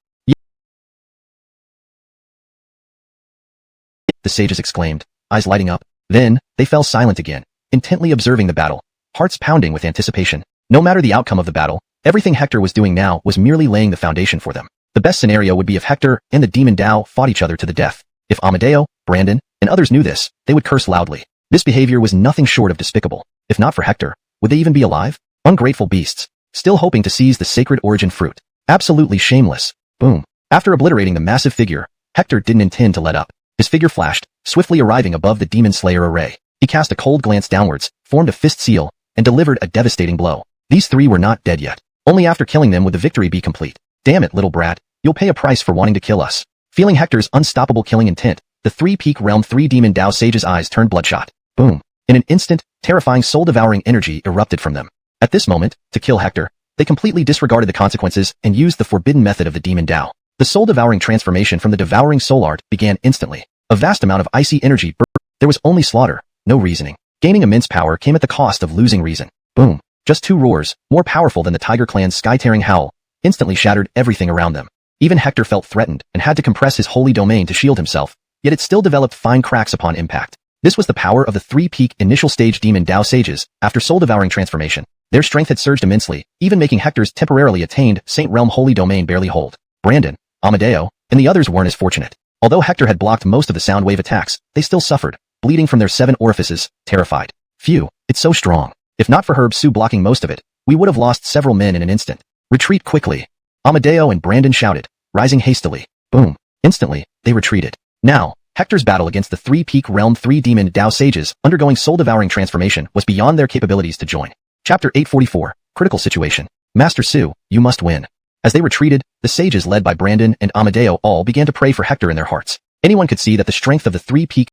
The sages exclaimed, eyes lighting up. Then, they fell silent again, intently observing the battle, hearts pounding with anticipation. No matter the outcome of the battle, everything Hector was doing now was merely laying the foundation for them. The best scenario would be if Hector and the demon Dao fought each other to the death. If Amadeo, Brandon, and others knew this, they would curse loudly. This behavior was nothing short of despicable. If not for Hector, would they even be alive? Ungrateful beasts. Still hoping to seize the sacred origin fruit. Absolutely shameless. Boom. After obliterating the massive figure, Hector didn't intend to let up. His figure flashed, swiftly arriving above the demon slayer array. He cast a cold glance downwards, formed a fist seal, and delivered a devastating blow. These three were not dead yet. Only after killing them would the victory be complete. Damn it, little brat. You'll pay a price for wanting to kill us. Feeling Hector's unstoppable killing intent, the three-peak realm three-demon Dao sage's eyes turned bloodshot. Boom. In an instant, terrifying soul-devouring energy erupted from them. At this moment, to kill Hector, they completely disregarded the consequences and used the forbidden method of the demon Dao. The soul-devouring transformation from the devouring soul art began instantly. A vast amount of icy energy burst. There was only slaughter, no reasoning. Gaining immense power came at the cost of losing reason. Boom. Just two roars, more powerful than the Tiger Clan's sky-tearing howl, instantly shattered everything around them. Even Hector felt threatened and had to compress his holy domain to shield himself, yet it still developed fine cracks upon impact. This was the power of the three-peak initial stage demon Dao sages after soul-devouring transformation. Their strength had surged immensely, even making Hector's temporarily attained Saint Realm holy domain barely hold. Brandon, Amadeo, and the others weren't as fortunate. Although Hector had blocked most of the sound wave attacks, they still suffered, bleeding from their 7 orifices, terrified. Phew, it's so strong. If not for Herb Su blocking most of it, we would have lost several men in an instant. Retreat quickly. Amadeo and Brandon shouted, rising hastily. Boom. Instantly, they retreated. Now, Hector's battle against the three-peak realm 3-demon Dao sages undergoing soul-devouring transformation was beyond their capabilities to join. Chapter 844, Critical Situation. Master Su, you must win. As they retreated, the sages led by Brandon and Amadeo all began to pray for Hector in their hearts. Anyone could see that the strength of the three-peak...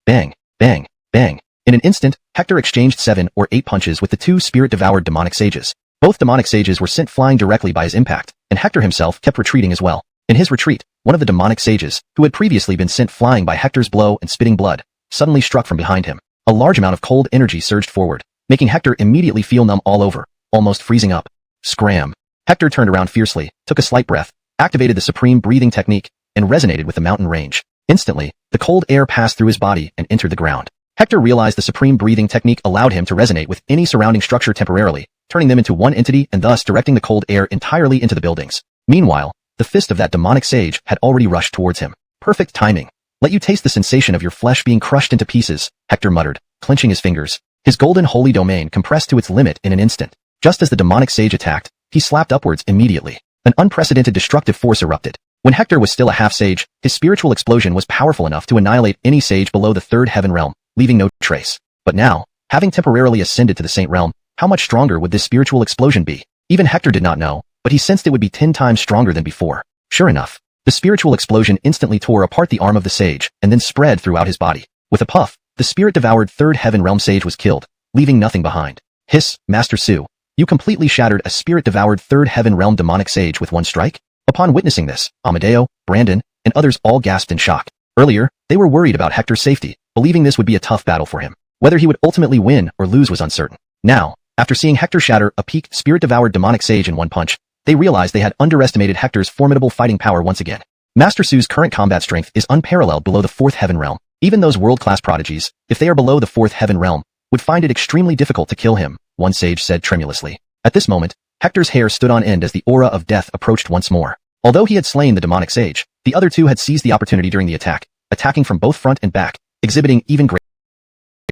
Bang, bang, bang. In an instant, Hector exchanged 7 or 8 punches with the 2 spirit-devoured demonic sages. Both demonic sages were sent flying directly by his impact, and Hector himself kept retreating as well. In his retreat, one of the demonic sages, who had previously been sent flying by Hector's blow and spitting blood, suddenly struck from behind him. A large amount of cold energy surged forward, making Hector immediately feel numb all over, almost freezing up. Scram. Hector turned around fiercely, took a slight breath, activated the supreme breathing technique, and resonated with the mountain range. Instantly, the cold air passed through his body and entered the ground. Hector realized the supreme breathing technique allowed him to resonate with any surrounding structure temporarily, turning them into one entity and thus directing the cold air entirely into the buildings. Meanwhile, the fist of that demonic sage had already rushed towards him. Perfect timing. Let you taste the sensation of your flesh being crushed into pieces, Hector muttered, clenching his fingers. His golden holy domain compressed to its limit in an instant. Just as the demonic sage attacked, he slapped upwards immediately. An unprecedented destructive force erupted. When Hector was still a half-sage, his spiritual explosion was powerful enough to annihilate any sage below the 3rd heaven realm, leaving no trace. But now, having temporarily ascended to the Saint Realm, how much stronger would this spiritual explosion be? Even Hector did not know, but he sensed it would be 10 times stronger than before. Sure enough, the spiritual explosion instantly tore apart the arm of the sage and then spread throughout his body. With a puff, the spirit-devoured 3rd heaven realm sage was killed, leaving nothing behind. Hiss, Master Su. You completely shattered a spirit-devoured 3rd heaven realm demonic sage with one strike? Upon witnessing this, Amadeo, Brandon, and others all gasped in shock. Earlier, they were worried about Hector's safety, believing this would be a tough battle for him. Whether he would ultimately win or lose was uncertain. Now, after seeing Hector shatter a peak spirit-devoured demonic sage in one punch, they realized they had underestimated Hector's formidable fighting power once again. Master Su's current combat strength is unparalleled below the 4th heaven realm. Even those world-class prodigies, if they are below the 4th heaven realm, would find it extremely difficult to kill him, one sage said tremulously. At this moment, Hector's hair stood on end as the aura of death approached once more. Although he had slain the demonic sage, the other two had seized the opportunity during the attack, attacking from both front and back, exhibiting even greater.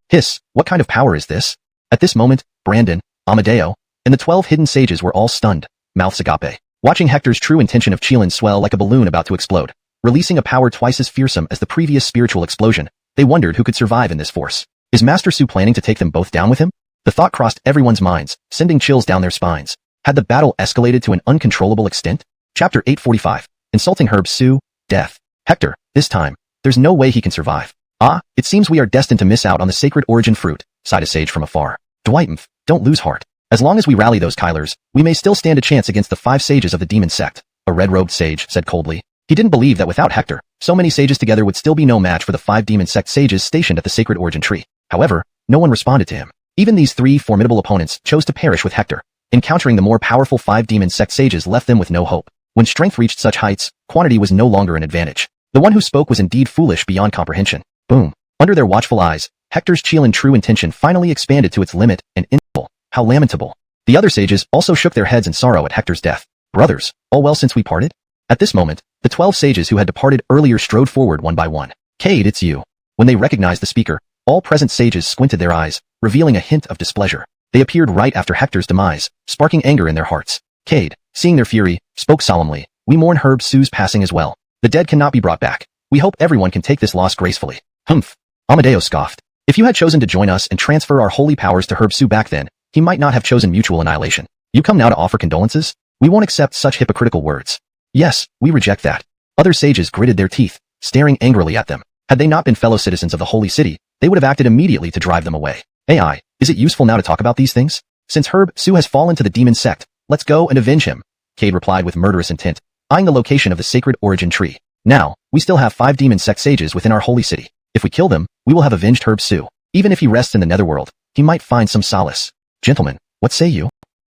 Hiss, what kind of power is this? At this moment, Brandon, Amadeo, and the 12 hidden sages were all stunned, mouths agape, watching Hector's true intention of Qilin swell like a balloon about to explode, releasing a power twice as fearsome as the previous spiritual explosion. They wondered who could survive in this force. Is Master Su planning to take them both down with him? The thought crossed everyone's minds, sending chills down their spines. Had the battle escalated to an uncontrollable extent? Chapter 845, Insulting Herb Su, Death. Hector, this time, there's no way he can survive. Ah, it seems we are destined to miss out on the sacred origin fruit, sighed a sage from afar. Dwightmf, don't lose heart. As long as we rally those Kylers, we may still stand a chance against the 5 sages of the demon sect, a red-robed sage said coldly. He didn't believe that without Hector, so many sages together would still be no match for the 5 demon sect sages stationed at the sacred origin tree. However, no one responded to him. Even these 3 formidable opponents chose to perish with Hector. Encountering the more powerful 5 demon sect sages left them with no hope. When strength reached such heights, quantity was no longer an advantage. The one who spoke was indeed foolish beyond comprehension. Boom. Under their watchful eyes, Hector's Qilin true intention finally expanded to its limit, and ineffable. How lamentable. The other sages also shook their heads in sorrow at Hector's death. Brothers, all well since we parted? At this moment, the 12 sages who had departed earlier strode forward one by one. Cade, it's you. When they recognized the speaker, all present sages squinted their eyes, revealing a hint of displeasure. They appeared right after Hector's demise, sparking anger in their hearts. Cade, seeing their fury, spoke solemnly, "We mourn Herb Su's passing as well. The dead cannot be brought back. We hope everyone can take this loss gracefully." Humph. Amadeo scoffed. "If you had chosen to join us and transfer our holy powers to Herb Su back then, he might not have chosen mutual annihilation. You come now to offer condolences? We won't accept such hypocritical words." "Yes, we reject that." Other sages gritted their teeth, staring angrily at them. Had they not been fellow citizens of the holy city, they would have acted immediately to drive them away. AI, is it useful now to talk about these things? Since Herb Su has fallen to the demon sect, let's go and avenge him, Cade replied with murderous intent, eyeing the location of the sacred origin tree. Now, we still have 5 demon sect sages within our holy city. If we kill them, we will have avenged Herb Su. Even if he rests in the netherworld, he might find some solace. Gentlemen, what say you?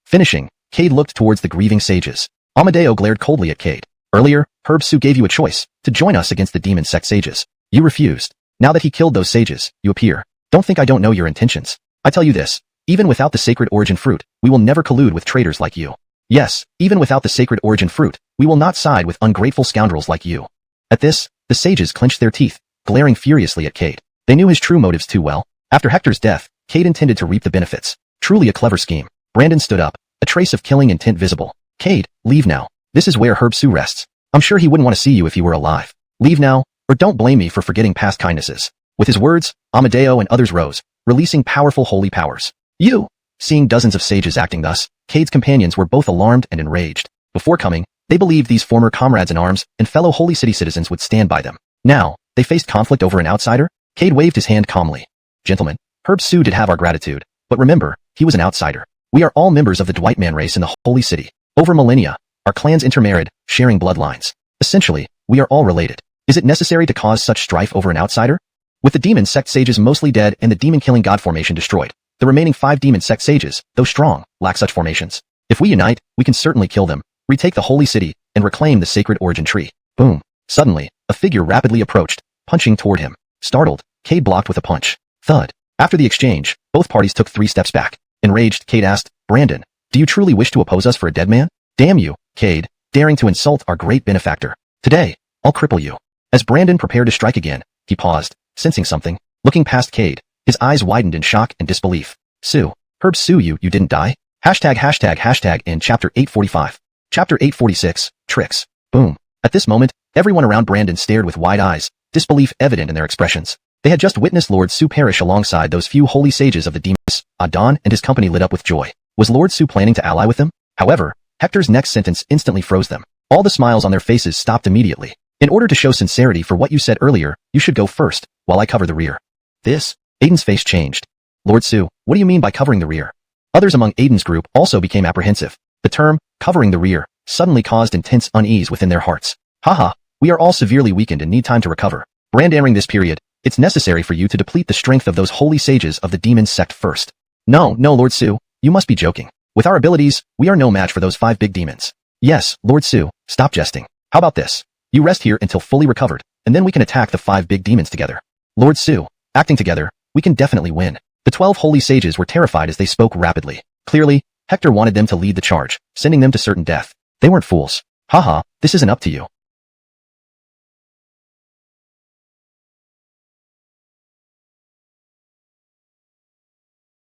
Finishing, Cade looked towards the grieving sages. Amadeo glared coldly at Cade. Earlier, Herb Su gave you a choice, to join us against the demon sect sages. You refused. Now that he killed those sages, you appear. Don't think I don't know your intentions. I tell you this, even without the sacred origin fruit, we will never collude with traitors like you. Yes, even without the sacred origin fruit, we will not side with ungrateful scoundrels like you. At this, the sages clenched their teeth, glaring furiously at Cade. They knew his true motives too well. After Hector's death, Cade intended to reap the benefits. Truly a clever scheme. Brandon stood up, a trace of killing intent visible. Cade, leave now. This is where Herb Su rests. I'm sure he wouldn't want to see you if he were alive. Leave now, or don't blame me for forgetting past kindnesses. With his words, Amadeo and others rose, releasing powerful holy powers. You! Seeing dozens of sages acting thus, Cade's companions were both alarmed and enraged. Before coming, they believed these former comrades in arms and fellow holy city citizens would stand by them. Now, they faced conflict over an outsider? Cade waved his hand calmly. Gentlemen, Herb Su did have our gratitude, but remember, he was an outsider. We are all members of the Dwight Man race in the holy city. Over millennia, our clans intermarried, sharing bloodlines. Essentially, we are all related. Is it necessary to cause such strife over an outsider? With the demon sect sages mostly dead and the demon-killing god formation destroyed, the remaining 5 demon sect sages, though strong, lack such formations. If we unite, we can certainly kill them, retake the holy city, and reclaim the sacred origin tree. Boom. Suddenly, a figure rapidly approached, punching toward him. Startled, Cade blocked with a punch. Thud. After the exchange, both parties took 3 steps back. Enraged, Cade asked, "Brandon, do you truly wish to oppose us for a dead man? Damn you, Cade, daring to insult our great benefactor. Today, I'll cripple you." As Brandon prepared to strike again, he paused, sensing something. Looking past Cade, his eyes widened in shock and disbelief. Su. Herb Su, you didn't die? Hashtag in Chapter 845. Chapter 846, Tricks. Boom. At this moment, everyone around Brandon stared with wide eyes, disbelief evident in their expressions. They had just witnessed Lord Su perish alongside those few holy sages of the demons. Adon and his company lit up with joy. Was Lord Su planning to ally with them? However, Hector's next sentence instantly froze them. All the smiles on their faces stopped immediately. In order to show sincerity for what you said earlier, you should go first, while I cover the rear. This? Aiden's face changed. Lord Su, what do you mean by covering the rear? Others among Aiden's group also became apprehensive. The term, covering the rear, suddenly caused intense unease within their hearts. Haha, we are all severely weakened and need time to recover. Brand, entering this period, it's necessary for you to deplete the strength of those holy sages of the demon sect first. No, Lord Su, you must be joking. With our abilities, we are no match for those 5 big demons. Yes, Lord Su, stop jesting. How about this? You rest here until fully recovered, and then we can attack the 5 big demons together. Lord Su, acting together, we can definitely win. The 12 holy sages were terrified as they spoke rapidly. Clearly, Hector wanted them to lead the charge, sending them to certain death. They weren't fools. Haha, this isn't up to you.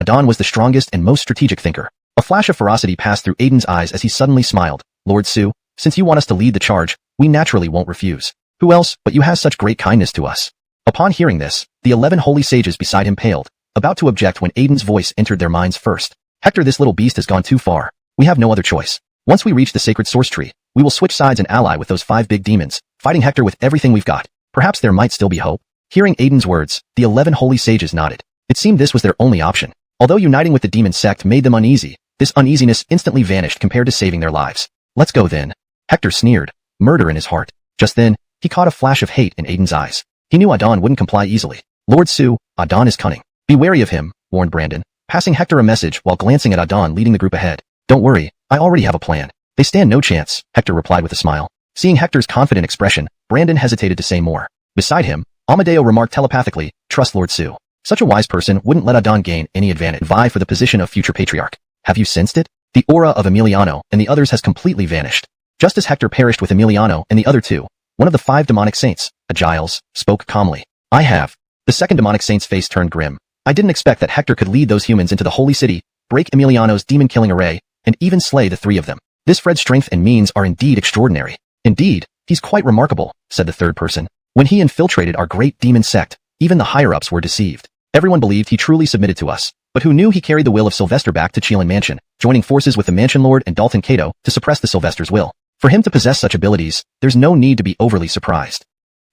Adon was the strongest and most strategic thinker. A flash of ferocity passed through Aiden's eyes as he suddenly smiled. Lord Su, since you want us to lead the charge, we naturally won't refuse. Who else but you has such great kindness to us? Upon hearing this, the 11 holy sages beside him paled, about to object when Aiden's voice entered their minds first. Hector, this little beast has gone too far. We have no other choice. Once we reach the sacred source tree, we will switch sides and ally with those 5 big demons, fighting Hector with everything we've got. Perhaps there might still be hope. Hearing Aiden's words, the 11 holy sages nodded. It seemed this was their only option. Although uniting with the demon sect made them uneasy, this uneasiness instantly vanished compared to saving their lives. Let's go then. Hector sneered, murder in his heart. Just then, he caught a flash of hate in Aiden's eyes. He knew Adon wouldn't comply easily. Lord Su, Adon is cunning. Be wary of him, warned Brandon, passing Hector a message while glancing at Adon leading the group ahead. Don't worry, I already have a plan. They stand no chance, Hector replied with a smile. Seeing Hector's confident expression, Brandon hesitated to say more. Beside him, Amadeo remarked telepathically, trust Lord Su. Such a wise person wouldn't let Adon gain any advantage. Vie for the position of future patriarch. Have you sensed it? The aura of Emiliano and the others has completely vanished. Just as Hector perished with Emiliano and the other two, one of the 5 demonic saints, a Giles, spoke calmly. I have. The second demonic saint's face turned grim. I didn't expect that Hector could lead those humans into the holy city, break Emiliano's demon-killing array, and even slay the 3 of them. This Fred's strength and means are indeed extraordinary. Indeed, he's quite remarkable, said the third person. When he infiltrated our great demon sect, even the higher-ups were deceived. Everyone believed he truly submitted to us, but who knew he carried the will of Sylvester back to Chelan Mansion, joining forces with the Mansion Lord and Dalton Cato to suppress the Sylvester's will. For him to possess such abilities, there's no need to be overly surprised.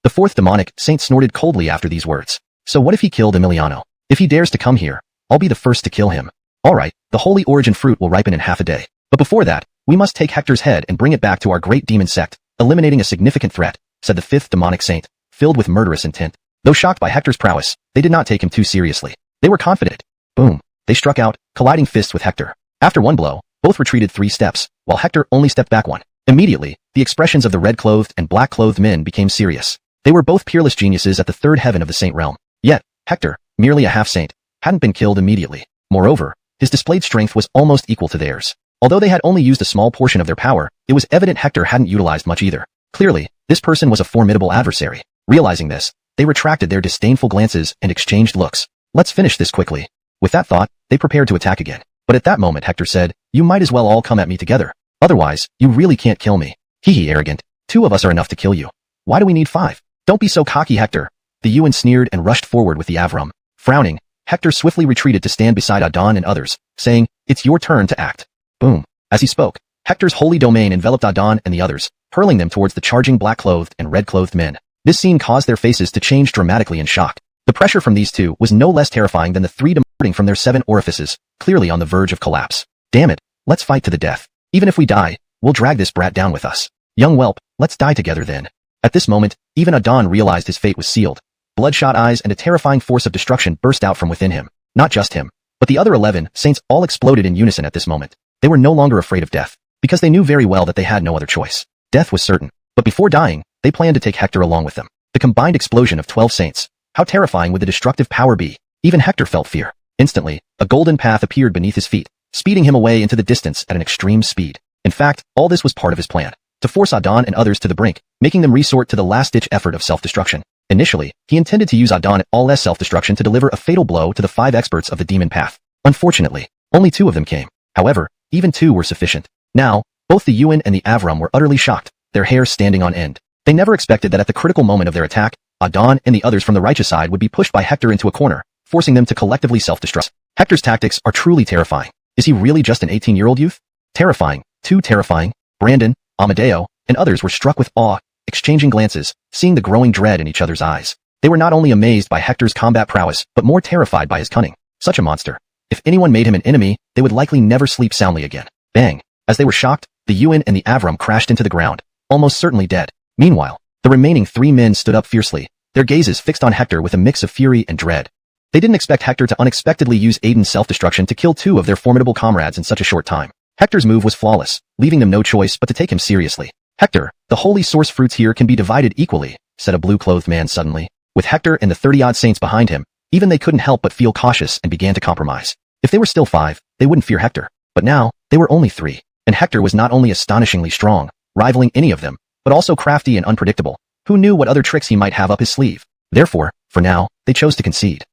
The 4th demonic saint snorted coldly after these words. So what if he killed Emiliano? If he dares to come here, I'll be the first to kill him. Alright, the holy origin fruit will ripen in half a day. But before that, we must take Hector's head and bring it back to our great demon sect, eliminating a significant threat, said the 5th demonic saint, filled with murderous intent. Though shocked by Hector's prowess, they did not take him too seriously. They were confident. Boom. They struck out, colliding fists with Hector. After one blow, both retreated 3 steps, while Hector only stepped back 1. Immediately, the expressions of the red-clothed and black-clothed men became serious. They were both peerless geniuses at the 3rd heaven of the saint realm. Yet, Hector, merely a half-saint, hadn't been killed immediately. Moreover, his displayed strength was almost equal to theirs. Although they had only used a small portion of their power, it was evident Hector hadn't utilized much either. Clearly, this person was a formidable adversary. Realizing this, they retracted their disdainful glances and exchanged looks. Let's finish this quickly. With that thought, they prepared to attack again. But at that moment Hector said, you might as well all come at me together. Otherwise, you really can't kill me. Hee arrogant. 2 of us are enough to kill you. Why do we need 5? Don't be so cocky, Hector. The Yuan sneered and rushed forward with the Avram. Frowning, Hector swiftly retreated to stand beside Adon and others, saying, it's your turn to act. Boom. As he spoke, Hector's holy domain enveloped Adon and the others, hurling them towards the charging black-clothed and red-clothed men. This scene caused their faces to change dramatically in shock. The pressure from these 2 was no less terrifying than the 3 departing from their 7 orifices, clearly on the verge of collapse. Damn it, let's fight to the death. Even if we die, we'll drag this brat down with us. Young whelp, let's die together then. At this moment, even Adon realized his fate was sealed. Bloodshot eyes and a terrifying force of destruction burst out from within him. Not just him, but the other 11 saints all exploded in unison at this moment. They were no longer afraid of death, because they knew very well that they had no other choice. Death was certain, but before dying, they planned to take Hector along with them. The combined explosion of 12 saints. How terrifying would the destructive power be? Even Hector felt fear. Instantly, a golden path appeared beneath his feet, speeding him away into the distance at an extreme speed. In fact, all this was part of his plan, to force Adon and others to the brink, making them resort to the last-ditch effort of self-destruction. Initially, he intended to use Adon at all as self-destruction to deliver a fatal blow to the 5 experts of the demon path. Unfortunately, only 2 of them came. However, even 2 were sufficient. Now, both the Yuan and the Avram were utterly shocked, their hair standing on end. They never expected that at the critical moment of their attack, Adon and the others from the righteous side would be pushed by Hector into a corner, forcing them to collectively self-destruct. Hector's tactics are truly terrifying. Is he really just an 18-year-old youth? Terrifying, too terrifying. Brandon, Amadeo, and others were struck with awe, exchanging glances, seeing the growing dread in each other's eyes. They were not only amazed by Hector's combat prowess, but more terrified by his cunning. Such a monster. If anyone made him an enemy, they would likely never sleep soundly again. Bang. As they were shocked, the Yuan and the Avram crashed into the ground, almost certainly dead. Meanwhile, the remaining 3 men stood up fiercely, their gazes fixed on Hector with a mix of fury and dread. They didn't expect Hector to unexpectedly use Aiden's self-destruction to kill 2 of their formidable comrades in such a short time. Hector's move was flawless, leaving them no choice but to take him seriously. Hector, the holy source fruits here can be divided equally, said a blue-clothed man suddenly. With Hector and the 30-odd saints behind him, even they couldn't help but feel cautious and began to compromise. If they were still 5, they wouldn't fear Hector. But now, they were only 3. And Hector was not only astonishingly strong, rivaling any of them, but also crafty and unpredictable. Who knew what other tricks he might have up his sleeve? Therefore, for now, they chose to concede.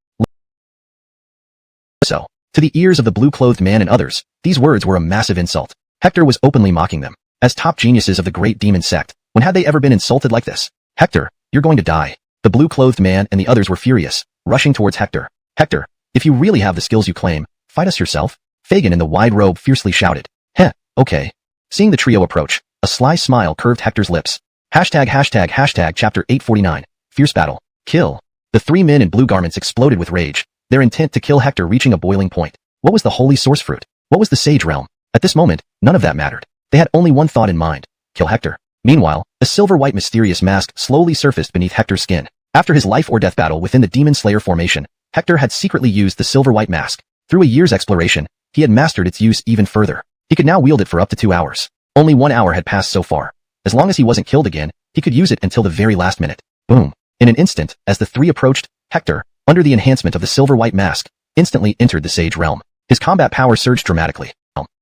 So, to the ears of the blue-clothed man and others, these words were a massive insult. Hector was openly mocking them. As top geniuses of the great demon sect, when had they ever been insulted like this? Hector, you're going to die. The blue-clothed man and the others were furious, rushing towards Hector. Hector, if you really have the skills you claim, fight us yourself? Fagin in the wide robe fiercely shouted. Heh, okay. Seeing the trio approach, a sly smile curved Hector's lips. Hashtag chapter 849. Fierce battle. Kill. The 3 men in blue garments exploded with rage, their intent to kill Hector reaching a boiling point. What was the holy source fruit? What was the sage realm? At this moment, none of that mattered. They had only one thought in mind. Kill Hector. Meanwhile, a silver-white mysterious mask slowly surfaced beneath Hector's skin. After his life-or-death battle within the Demon Slayer formation, Hector had secretly used the silver-white mask. Through a year's exploration, he had mastered its use even further. He could now wield it for up to 2 hours. Only 1 hour had passed so far. As long as he wasn't killed again, he could use it until the very last minute. Boom. In an instant, as the 3 approached, Hector, under the enhancement of the silver-white mask, instantly entered the sage realm. His combat power surged dramatically.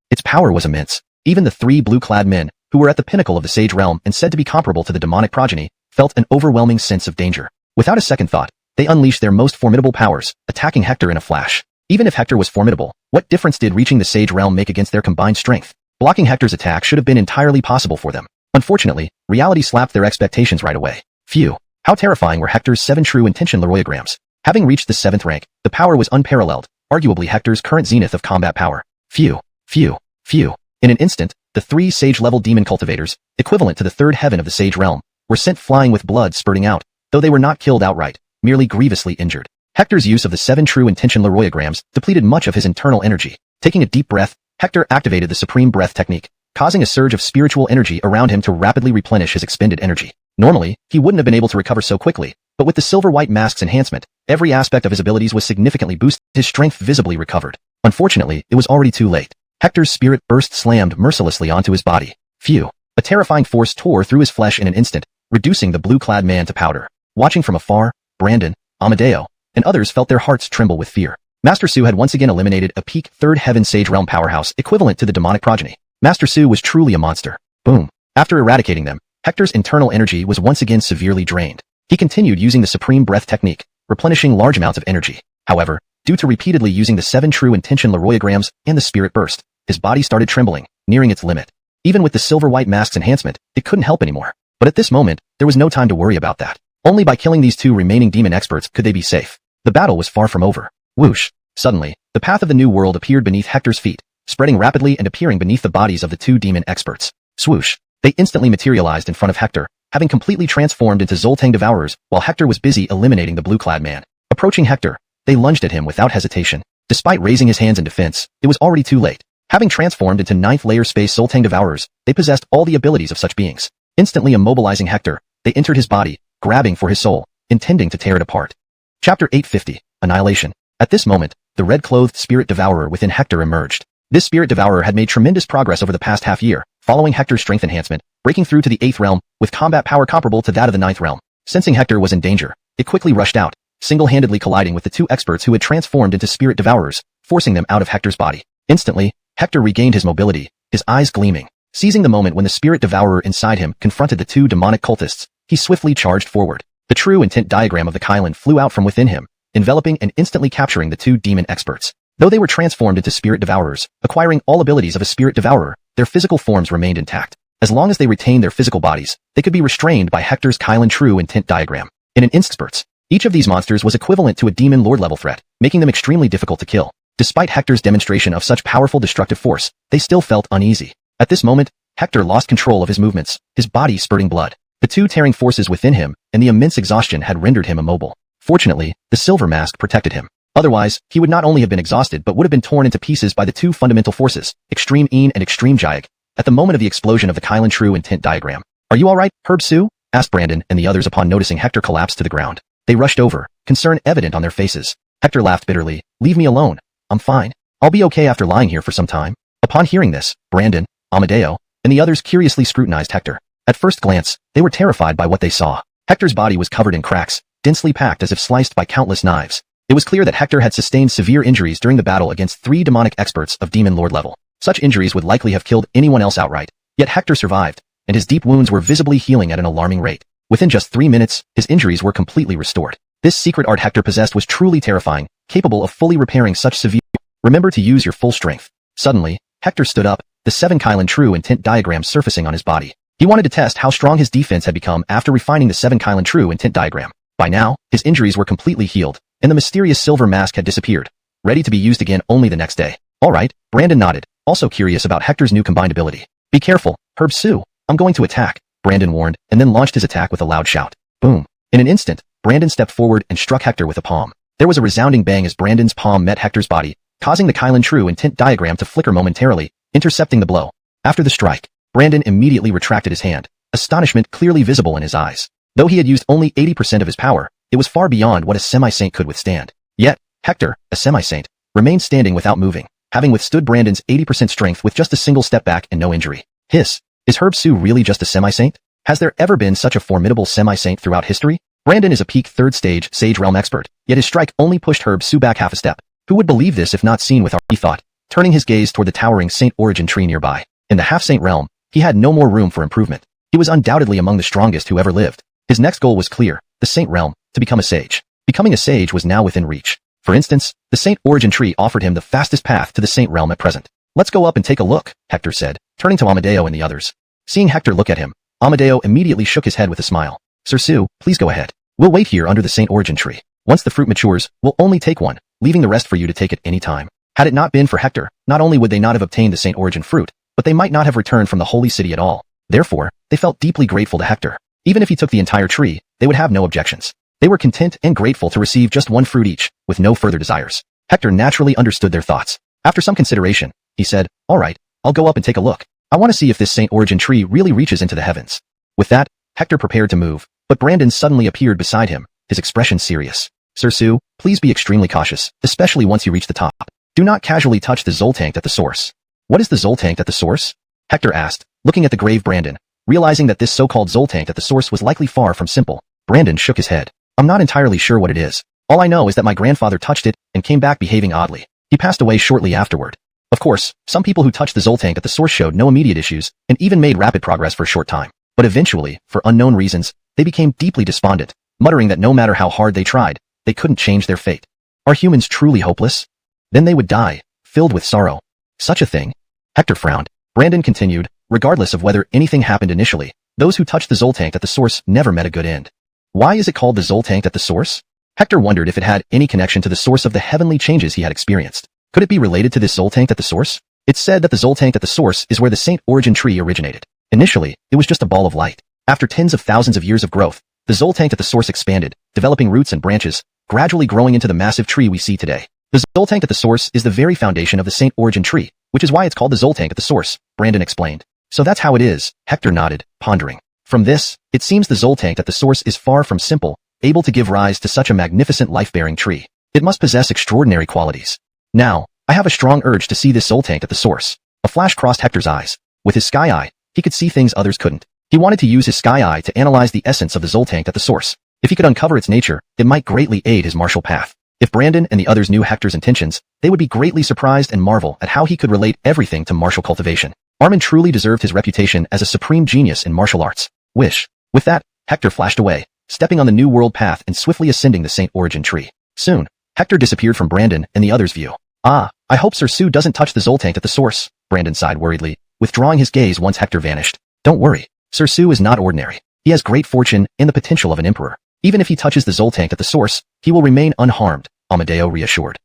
Its power was immense. Even the 3 blue-clad men, who were at the pinnacle of the Sage realm and said to be comparable to the demonic progeny, felt an overwhelming sense of danger. Without a second thought, they unleashed their most formidable powers, attacking Hector in a flash. Even if Hector was formidable, what difference did reaching the Sage realm make against their combined strength? Blocking Hector's attack should have been entirely possible for them. Unfortunately, reality slapped their expectations right away. Phew. How terrifying were Hector's 7 true intention Leroyograms. Having reached the 7th rank, the power was unparalleled, arguably Hector's current zenith of combat power. Phew. Phew. Phew. In an instant, the 3 Sage-level demon cultivators, equivalent to the 3rd heaven of the Sage realm, were sent flying with blood spurting out, though they were not killed outright, merely grievously injured. Hector's use of the 7 true intention Leroyograms depleted much of his internal energy. Taking a deep breath, Hector activated the Supreme Breath technique, causing a surge of spiritual energy around him to rapidly replenish his expended energy. Normally, he wouldn't have been able to recover so quickly, but with the silver-white mask's enhancement, every aspect of his abilities was significantly boosted, his strength visibly recovered. Unfortunately, it was already too late. Hector's spirit burst slammed mercilessly onto his body. Phew. A terrifying force tore through his flesh in an instant, reducing the blue-clad man to powder. Watching from afar, Brandon, Amadeo, and others felt their hearts tremble with fear. Master Su had once again eliminated a peak 3rd heaven Sage realm powerhouse equivalent to the demonic progeny. Master Su was truly a monster. Boom. After eradicating them, Hector's internal energy was once again severely drained. He continued using the Supreme Breath technique, replenishing large amounts of energy. However, due to repeatedly using the 7 true intention Leroyograms and the spirit burst, his body started trembling, nearing its limit. Even with the silver-white mask's enhancement, it couldn't help anymore. But at this moment, there was no time to worry about that. Only by killing these 2 remaining demon experts could they be safe. The battle was far from over. Whoosh. Suddenly, the path of the new world appeared beneath Hector's feet, spreading rapidly and appearing beneath the bodies of the 2 demon experts. Swoosh. They instantly materialized in front of Hector, having completely transformed into Zoltang Devourers, while Hector was busy eliminating the blue-clad man. Approaching Hector, they lunged at him without hesitation. Despite raising his hands in defense, it was already too late. Having transformed into 9th layer space Zoltang Devourers, they possessed all the abilities of such beings. Instantly immobilizing Hector, they entered his body, grabbing for his soul, intending to tear it apart. Chapter 850, Annihilation. At this moment, the red-clothed spirit devourer within Hector emerged. This spirit devourer had made tremendous progress over the past half-year, following Hector's strength enhancement, breaking through to the 8th realm, with combat power comparable to that of the 9th realm. Sensing Hector was in danger, it quickly rushed out, single-handedly colliding with the 2 experts who had transformed into spirit devourers, forcing them out of Hector's body. Instantly, Hector regained his mobility, his eyes gleaming. Seizing the moment when the spirit devourer inside him confronted the 2 demonic cultists, he swiftly charged forward. The true intent diagram of the Kylan flew out from within him, enveloping and instantly capturing the 2 demon experts. Though they were transformed into spirit devourers, acquiring all abilities of a spirit devourer, their physical forms remained intact. As long as they retained their physical bodies, they could be restrained by Hector's Kylan true intent diagram. In an instant, each of these monsters was equivalent to a demon lord level threat, making them extremely difficult to kill. Despite Hector's demonstration of such powerful destructive force, they still felt uneasy. At this moment, Hector lost control of his movements, his body spurting blood. The 2 tearing forces within him and the immense exhaustion had rendered him immobile. Fortunately, the silver mask protected him. Otherwise, he would not only have been exhausted but would have been torn into pieces by the 2 fundamental forces, Extreme Een and Extreme Jiag, at the moment of the explosion of the Kylan true intent diagram. "Are you alright, Herb Su?" asked Brandon and the others upon noticing Hector collapse to the ground. They rushed over, concern evident on their faces. Hector laughed bitterly. "Leave me alone. I'm fine. I'll be okay after lying here for some time." Upon hearing this, Brandon, Amadeo, and the others curiously scrutinized Hector. At first glance, they were terrified by what they saw. Hector's body was covered in cracks, densely packed as if sliced by countless knives. It was clear that Hector had sustained severe injuries during the battle against 3 demonic experts of Demon Lord level. Such injuries would likely have killed anyone else outright. Yet Hector survived, and his deep wounds were visibly healing at an alarming rate. Within just 3 minutes, his injuries were completely restored. This secret art Hector possessed was truly terrifying, capable of fully repairing such severe. Remember to use your full strength. Suddenly, Hector stood up, the 7 Kylan true intent diagram surfacing on his body. He wanted to test how strong his defense had become after refining the 7 Kylan true intent diagram. By now, his injuries were completely healed, and the mysterious silver mask had disappeared, ready to be used again only the next day. Alright, Brandon nodded, also curious about Hector's new combined ability. "Be careful, Herb Su. I'm going to attack," Brandon warned, and then launched his attack with a loud shout. Boom. In an instant, Brandon stepped forward and struck Hector with a palm. There was a resounding bang as Brandon's palm met Hector's body, causing the Kylan true intent diagram to flicker momentarily, intercepting the blow. After the strike, Brandon immediately retracted his hand, astonishment clearly visible in his eyes. Though he had used only 80% of his power, it was far beyond what a semi-saint could withstand. Yet, Hector, a semi-saint, remained standing without moving, having withstood Brandon's 80% strength with just a single step back and no injury. Hiss. Is Herb Su really just a semi-saint? Has there ever been such a formidable semi-saint throughout history? Brandon is a peak 3rd stage Sage Realm expert, yet his strike only pushed Herb Su back half a step. Who would believe this if not seen with our, he thought, turning his gaze toward the towering Saint origin tree nearby. In the half-saint realm, he had no more room for improvement. He was undoubtedly among the strongest who ever lived. His next goal was clear, the Saint Realm, to become a sage. Becoming a sage was now within reach. For instance, the Saint Origin Tree offered him the fastest path to the Saint Realm at present. Let's go up and take a look, Hector said, turning to Amadeo and the others. Seeing Hector look at him, Amadeo immediately shook his head with a smile. Sir Su, please go ahead. We'll wait here under the Saint Origin Tree. Once the fruit matures, we'll only take one, leaving the rest for you to take at any time. Had it not been for Hector, not only would they not have obtained the Saint Origin fruit, but they might not have returned from the Holy City at all. Therefore, they felt deeply grateful to Hector. Even if he took the entire tree, they would have no objections. They were content and grateful to receive just one fruit each, with no further desires. Hector naturally understood their thoughts. After some consideration, he said, all right, I'll go up and take a look. I want to see if this Saint Origin Tree really reaches into the heavens. With that, Hector prepared to move, but Brandon suddenly appeared beside him, his expression serious. Sir Su, please be extremely cautious, especially once you reach the top. Do not casually touch the Zoltank at the source. What is the Zoltank at the source? Hector asked, looking at the grave Brandon. Realizing that this so-called Zoltank at the source was likely far from simple, Brandon shook his head. I'm not entirely sure what it is. All I know is that my grandfather touched it and came back behaving oddly. He passed away shortly afterward. Of course, some people who touched the Zoltank at the source showed no immediate issues and even made rapid progress for a short time. But eventually, for unknown reasons, they became deeply despondent, muttering that no matter how hard they tried, they couldn't change their fate. Are humans truly hopeless? Then they would die, filled with sorrow. Such a thing? Hector frowned. Brandon continued, regardless of whether anything happened initially, those who touched the Zoltank at the source never met a good end. Why is it called the Zoltank at the source? Hector wondered if it had any connection to the source of the heavenly changes he had experienced. Could it be related to this Zoltank at the source? It's said that the Zoltank at the source is where the Saint Origin Tree originated. Initially, it was just a ball of light. After tens of thousands of years of growth, the Zoltank at the source expanded, developing roots and branches, gradually growing into the massive tree we see today. The Zoltank at the source is the very foundation of the Saint Origin Tree, which is why it's called the Zoltank at the source, Brandon explained. So that's how it is, Hector nodded, pondering. From this, it seems the Zoltank at the source is far from simple, able to give rise to such a magnificent life-bearing tree. It must possess extraordinary qualities. Now, I have a strong urge to see this Zoltank at the source. A flash crossed Hector's eyes. With his sky eye, he could see things others couldn't. He wanted to use his sky eye to analyze the essence of the Zoltank at the source. If he could uncover its nature, it might greatly aid his martial path. If Brandon and the others knew Hector's intentions, they would be greatly surprised and marvel at how he could relate everything to martial cultivation. Armin truly deserved his reputation as a supreme genius in martial arts. Wish. With that, Hector flashed away, stepping on the new world path and swiftly ascending the Saint Origin Tree. Soon, Hector disappeared from Brandon and the others' view. I hope Sir Su doesn't touch the Zoltank at the source, Brandon sighed worriedly, withdrawing his gaze once Hector vanished. Don't worry, Sir Su is not ordinary. He has great fortune and the potential of an emperor. Even if he touches the Zoltank at the source, he will remain unharmed, Amadeo reassured.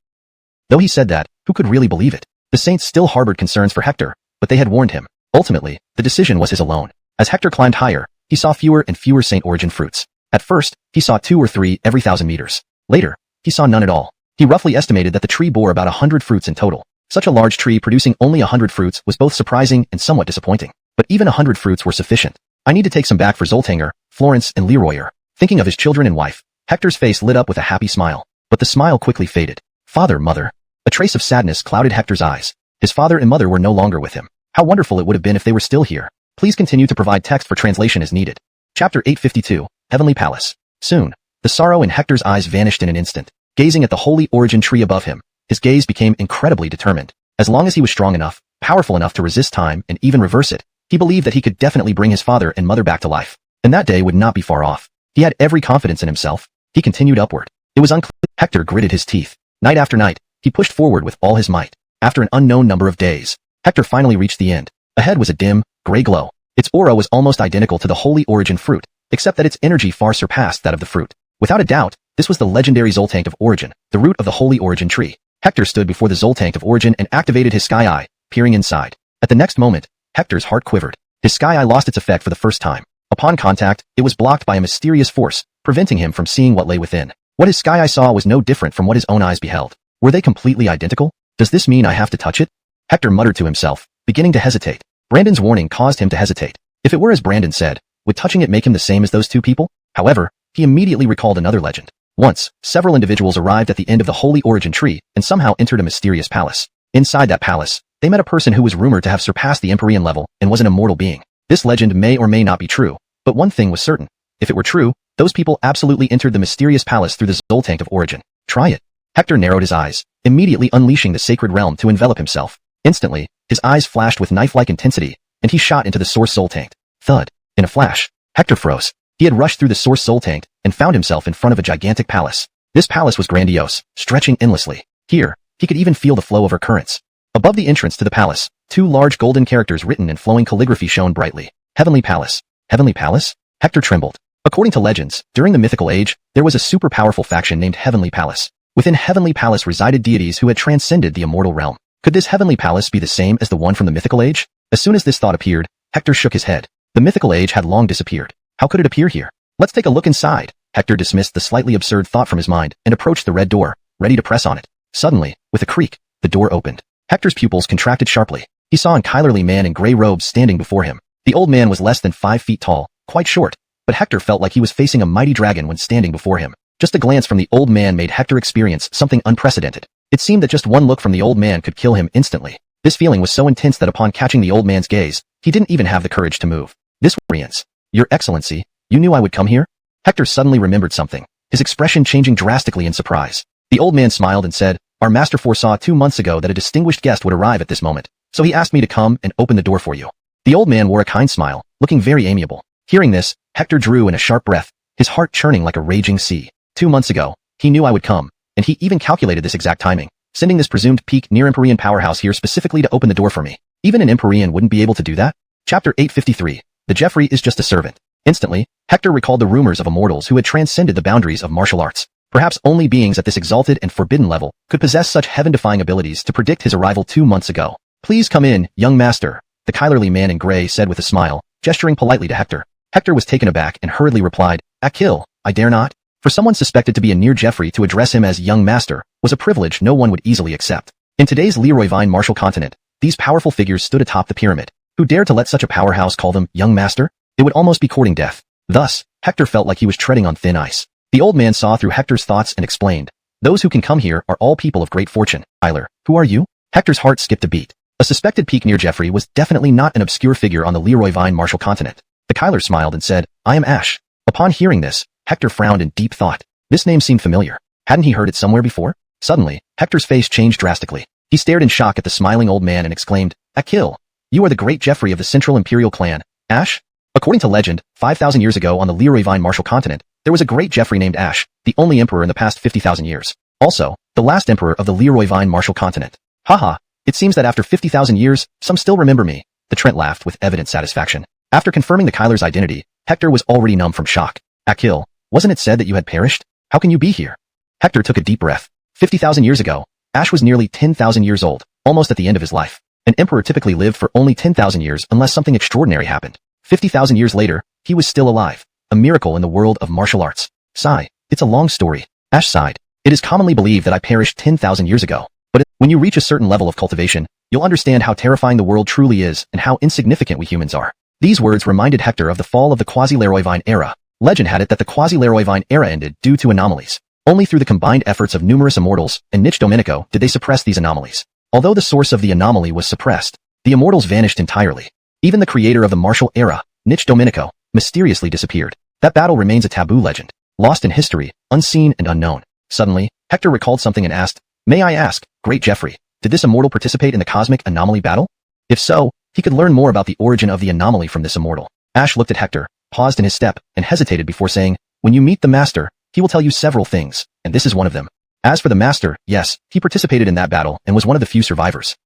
Though he said that, who could really believe it? The saints still harbored concerns for Hector, but they had warned him. Ultimately, the decision was his alone. As Hector climbed higher, he saw fewer and fewer Saint Origin fruits. At first, he saw 2 or 3 every 1,000 meters. Later, he saw none at all. He roughly estimated that the tree bore about 100 fruits in total. Such a large tree producing only 100 fruits was both surprising and somewhat disappointing. But even 100 fruits were sufficient. I need to take some back for Zoltanger, Florence, and Leroyer. Thinking of his children and wife, Hector's face lit up with a happy smile. But the smile quickly faded. Father, mother. A trace of sadness clouded Hector's eyes. His father and mother were no longer with him. How wonderful it would have been if they were still here. Please continue to provide text for translation as needed. Chapter 852, Heavenly Palace. Soon, the sorrow in Hector's eyes vanished in an instant. Gazing at the holy origin tree above him, his gaze became incredibly determined. As long as he was strong enough, powerful enough to resist time and even reverse it, he believed that he could definitely bring his father and mother back to life. And that day would not be far off. He had every confidence in himself. He continued upward. It was unclear. Hector gritted his teeth. Night after night, he pushed forward with all his might. After an unknown number of days, Hector finally reached the end. Ahead was a dim, gray glow. Its aura was almost identical to the holy origin fruit, except that its energy far surpassed that of the fruit. Without a doubt, this was the legendary Zoltank of Origin, the root of the holy origin tree. Hector stood before the Zoltank of Origin and activated his sky eye, peering inside. At the next moment, Hector's heart quivered. His sky eye lost its effect for the first time. Upon contact, it was blocked by a mysterious force, preventing him from seeing what lay within. What his sky eye saw was no different from what his own eyes beheld. Were they completely identical? Does this mean I have to touch it? Hector muttered to himself, beginning to hesitate. Brandon's warning caused him to hesitate. If it were as Brandon said, would touching it make him the same as those two people? However, he immediately recalled another legend. Once, several individuals arrived at the end of the holy origin tree and somehow entered a mysterious palace. Inside that palace, they met a person who was rumored to have surpassed the Empyrean level and was an immortal being. This legend may or may not be true, but one thing was certain. If it were true, those people absolutely entered the mysterious palace through the Zoltank of Origin. Try it. Hector narrowed his eyes, immediately unleashing the sacred realm to envelop himself. Instantly, his eyes flashed with knife-like intensity, and he shot into the source soul tank. Thud. In a flash, Hector froze. He had rushed through the source soul tank and found himself in front of a gigantic palace. This palace was grandiose, stretching endlessly. Here, he could even feel the flow of her currents. Above the entrance to the palace, two large golden characters written in flowing calligraphy shone brightly. Heavenly Palace. Heavenly Palace? Hector trembled. According to legends, during the mythical age, there was a super powerful faction named Heavenly Palace. Within Heavenly Palace resided deities who had transcended the immortal realm. Could this Heavenly Palace be the same as the one from the mythical age? As soon as this thought appeared, Hector shook his head. The mythical age had long disappeared. How could it appear here? Let's take a look inside. Hector dismissed the slightly absurd thought from his mind and approached the red door, ready to press on it. Suddenly, with a creak, the door opened. Hector's pupils contracted sharply. He saw an elderly man in gray robes standing before him. The old man was less than 5 feet tall, quite short, but Hector felt like he was facing a mighty dragon when standing before him. Just a glance from the old man made Hector experience something unprecedented. It seemed that just one look from the old man could kill him instantly. This feeling was so intense that upon catching the old man's gaze, he didn't even have the courage to move. This was Your Excellency, you knew I would come here? Hector suddenly remembered something, his expression changing drastically in surprise. The old man smiled and said, Our master foresaw 2 months ago that a distinguished guest would arrive at this moment, so he asked me to come and open the door for you. The old man wore a kind smile, looking very amiable. Hearing this, Hector drew in a sharp breath, his heart churning like a raging sea. 2 months ago, he knew I would come, and he even calculated this exact timing, sending this presumed peak near Empyrean powerhouse here specifically to open the door for me. Even an Empyrean wouldn't be able to do that? Chapter 853. The Jeffrey is just a servant. Instantly, Hector recalled the rumors of immortals who had transcended the boundaries of martial arts. Perhaps only beings at this exalted and forbidden level could possess such heaven-defying abilities to predict his arrival 2 months ago. Please come in, young master, the elderly man in gray said with a smile, gesturing politely to Hector. Hector was taken aback and hurriedly replied, Akil, I dare not. For someone suspected to be a near Jeffrey to address him as young master was a privilege no one would easily accept. In today's Leroy Vine martial continent, these powerful figures stood atop the pyramid. Who dared to let such a powerhouse call them young master? It would almost be courting death. Thus, Hector felt like he was treading on thin ice. The old man saw through Hector's thoughts and explained, Those who can come here are all people of great fortune. Tyler, who are you? Hector's heart skipped a beat. A suspected peak near Jeffrey was definitely not an obscure figure on the Leroy Vine martial continent. The Kyler smiled and said, I am Ash. Upon hearing this, Hector frowned in deep thought. This name seemed familiar. Hadn't he heard it somewhere before? Suddenly, Hector's face changed drastically. He stared in shock at the smiling old man and exclaimed, Akil, you are the great Jeffrey of the Central Imperial clan, Ash? According to legend, 5,000 years ago on the Leroy Vine martial continent, there was a great Jeffrey named Ash, the only emperor in the past 50,000 years. Also, the last emperor of the Leroy Vine martial continent. Haha, it seems that after 50,000 years, some still remember me. The Trent laughed with evident satisfaction. After confirming the Kyler's identity, Hector was already numb from shock. Akil, wasn't it said that you had perished? How can you be here? Hector took a deep breath. 50,000 years ago, Ash was nearly 10,000 years old, almost at the end of his life. An emperor typically lived for only 10,000 years unless something extraordinary happened. 50,000 years later, he was still alive. A miracle in the world of martial arts. Sigh, it's a long story. Ash sighed. It is commonly believed that I perished 10,000 years ago. But when you reach a certain level of cultivation, you'll understand how terrifying the world truly is and how insignificant we humans are. These words reminded Hector of the fall of the Quasi-Leroy Vine era. Legend had it that the Quasi-Leroy Vine era ended due to anomalies. Only through the combined efforts of numerous immortals and Niche Domenico did they suppress these anomalies. Although the source of the anomaly was suppressed, the immortals vanished entirely. Even the creator of the martial era, Niche Domenico, mysteriously disappeared. That battle remains a taboo legend, lost in history, unseen and unknown. Suddenly, Hector recalled something and asked, May I ask, Great Jeffrey, did this immortal participate in the cosmic anomaly battle? If so, he could learn more about the origin of the anomaly from this immortal. Ash looked at Hector, paused in his step, and hesitated before saying, When you meet the master, he will tell you several things, and this is one of them. As for the master, yes, he participated in that battle and was one of the few survivors.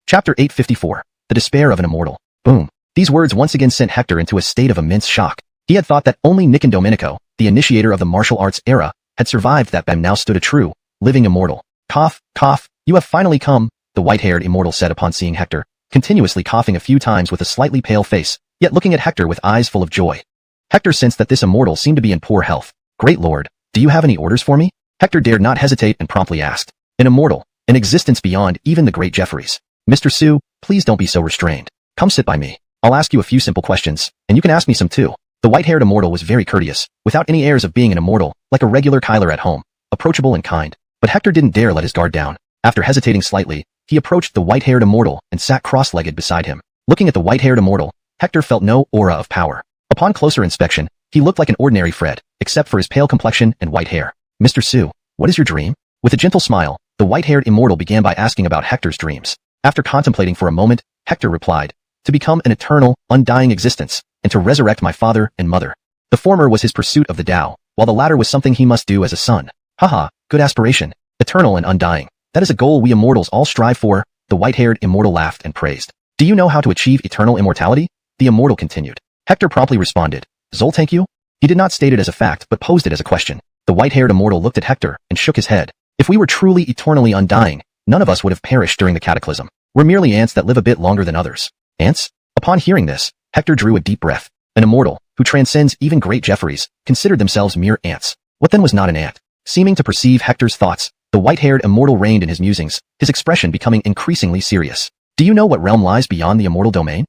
Chapter 854. The Despair of an Immortal. Boom. These words once again sent Hector into a state of immense shock. He had thought that only Nick and Domenico, the initiator of the martial arts era, had survived that but now stood a true, living immortal. Cough, cough, you have finally come, the white-haired immortal said upon seeing Hector, continuously coughing a few times with a slightly pale face, yet looking at Hector with eyes full of joy. Hector sensed that this immortal seemed to be in poor health. Great lord, do you have any orders for me? Hector dared not hesitate and promptly asked. An immortal, an existence beyond even the great Jeffries. Mr. Sue, please don't be so restrained. Come sit by me. I'll ask you a few simple questions, and you can ask me some too. The white-haired immortal was very courteous, without any airs of being an immortal, like a regular Kyler at home, approachable and kind. But Hector didn't dare let his guard down. After hesitating slightly, he approached the white-haired immortal and sat cross-legged beside him. Looking at the white-haired immortal, Hector felt no aura of power. Upon closer inspection, he looked like an ordinary Fred, except for his pale complexion and white hair. Mr. Sue, what is your dream? With a gentle smile, the white-haired immortal began by asking about Hector's dreams. After contemplating for a moment, Hector replied, to become an eternal, undying existence, and to resurrect my father and mother. The former was his pursuit of the Tao, while the latter was something he must do as a son. Haha, good aspiration. Eternal and undying. That is a goal we immortals all strive for. The white-haired immortal laughed and praised. Do you know how to achieve eternal immortality? The immortal continued. Hector promptly responded. Zoltanku? He did not state it as a fact but posed it as a question. The white-haired immortal looked at Hector and shook his head. If we were truly eternally undying, none of us would have perished during the cataclysm. We're merely ants that live a bit longer than others. Ants? Upon hearing this, Hector drew a deep breath. An immortal, who transcends even great Jeffreys, considered themselves mere ants. What then was not an ant? Seeming to perceive Hector's thoughts, the white-haired immortal reined in his musings, his expression becoming increasingly serious. Do you know what realm lies beyond the immortal domain?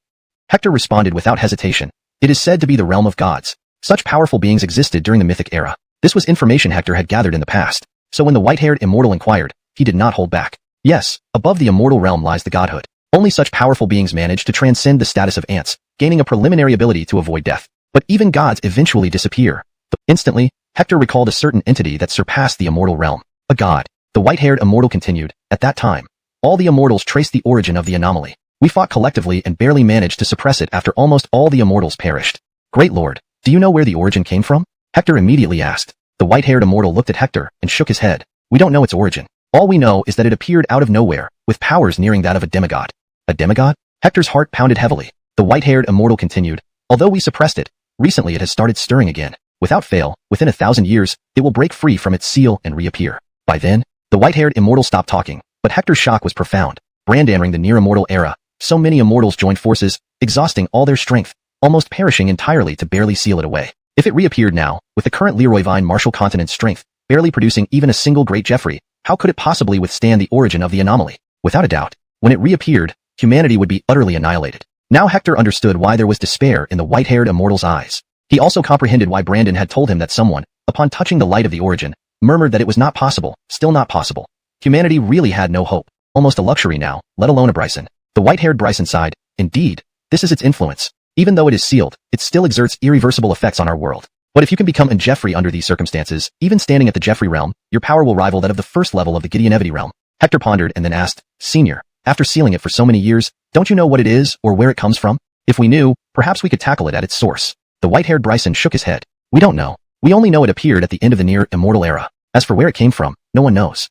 Hector responded without hesitation. It is said to be the realm of gods. Such powerful beings existed during the mythic era. This was information Hector had gathered in the past, so when the white-haired immortal inquired, he did not hold back. Yes, above the immortal realm lies the godhood. Only such powerful beings manage to transcend the status of ants, gaining a preliminary ability to avoid death. But even gods eventually disappear. Instantly, Hector recalled a certain entity that surpassed the immortal realm. A god. The white-haired immortal continued. At that time, all the immortals traced the origin of the anomaly. We fought collectively and barely managed to suppress it after almost all the immortals perished. Great lord, do you know where the origin came from? Hector immediately asked. The white-haired immortal looked at Hector and shook his head. We don't know its origin. All we know is that it appeared out of nowhere, with powers nearing that of a demigod. A demigod? Hector's heart pounded heavily. The white-haired immortal continued. Although we suppressed it, recently it has started stirring again. Without fail, within 1,000 years, it will break free from its seal and reappear. By then, the white-haired immortal stopped talking, but Hector's shock was profound. Entering the near-immortal era, so many immortals joined forces, exhausting all their strength, almost perishing entirely to barely seal it away. If it reappeared now, with the current Leroyvine Martial Continent's strength, barely producing even a single great Jeffrey, how could it possibly withstand the origin of the anomaly? Without a doubt, when it reappeared, humanity would be utterly annihilated. Now Hector understood why there was despair in the white-haired immortal's eyes. He also comprehended why Brandon had told him that someone, upon touching the light of the origin, murmured that it was not possible, still not possible. Humanity really had no hope. Almost a luxury now, let alone a Bryson. The white-haired Bryson sighed. Indeed, this is its influence. Even though it is sealed, it still exerts irreversible effects on our world. But if you can become a Jeffrey under these circumstances, even standing at the Jeffrey realm, your power will rival that of the first level of the Gideonevity realm. Hector pondered and then asked, Senior, after sealing it for so many years, don't you know what it is or where it comes from? If we knew, perhaps we could tackle it at its source. The white-haired Bryson shook his head. We don't know. We only know it appeared at the end of the near-immortal era. As for where it came from, no one knows.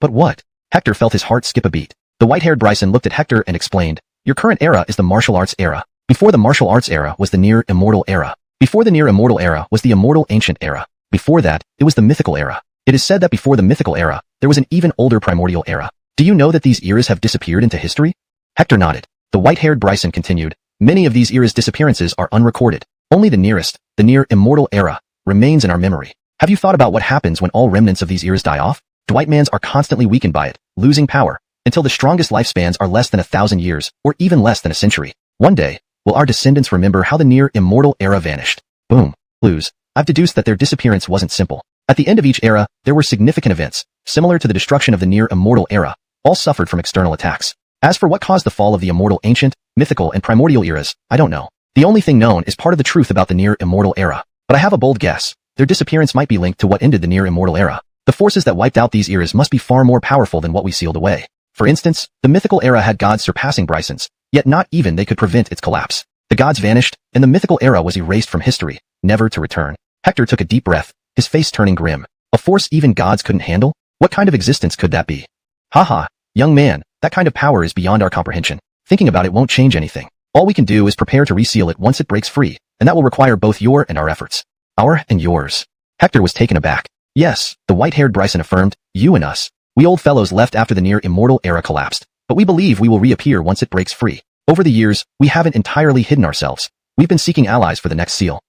But what? Hector felt his heart skip a beat. The white-haired Bryson looked at Hector and explained, Your current era is the martial arts era. Before the martial arts era was the near-immortal era. Before the near-immortal era was the immortal ancient era. Before that, it was the mythical era. It is said that before the mythical era, there was an even older primordial era. Do you know that these eras have disappeared into history? Hector nodded. The white-haired Bryson continued, Many of these eras' disappearances are unrecorded. Only the near-immortal era, remains in our memory. Have you thought about what happens when all remnants of these eras die off? Dwightmans are constantly weakened by it, losing power, until the strongest lifespans are less than 1,000 years, or even less than a century. One day, will our descendants remember how the near-immortal era vanished? Boom. Lose. I've deduced that their disappearance wasn't simple. At the end of each era, there were significant events, similar to the destruction of the near-immortal era, all suffered from external attacks. As for what caused the fall of the immortal ancient, mythical, and primordial eras, I don't know. The only thing known is part of the truth about the near-immortal era. But I have a bold guess. Their disappearance might be linked to what ended the near-immortal era. The forces that wiped out these eras must be far more powerful than what we sealed away. For instance, the mythical era had gods surpassing Bryson's, yet not even they could prevent its collapse. The gods vanished, and the mythical era was erased from history, never to return. Hector took a deep breath, his face turning grim. A force even gods couldn't handle? What kind of existence could that be? Haha, young man, that kind of power is beyond our comprehension. Thinking about it won't change anything. All we can do is prepare to reseal it once it breaks free, and that will require both your and our efforts. Our and yours. Hector was taken aback. Yes, the white-haired Bryson affirmed, you and us. We old fellows left after the near-immortal era collapsed, but we believe we will reappear once it breaks free. Over the years, we haven't entirely hidden ourselves. We've been seeking allies for the next seal.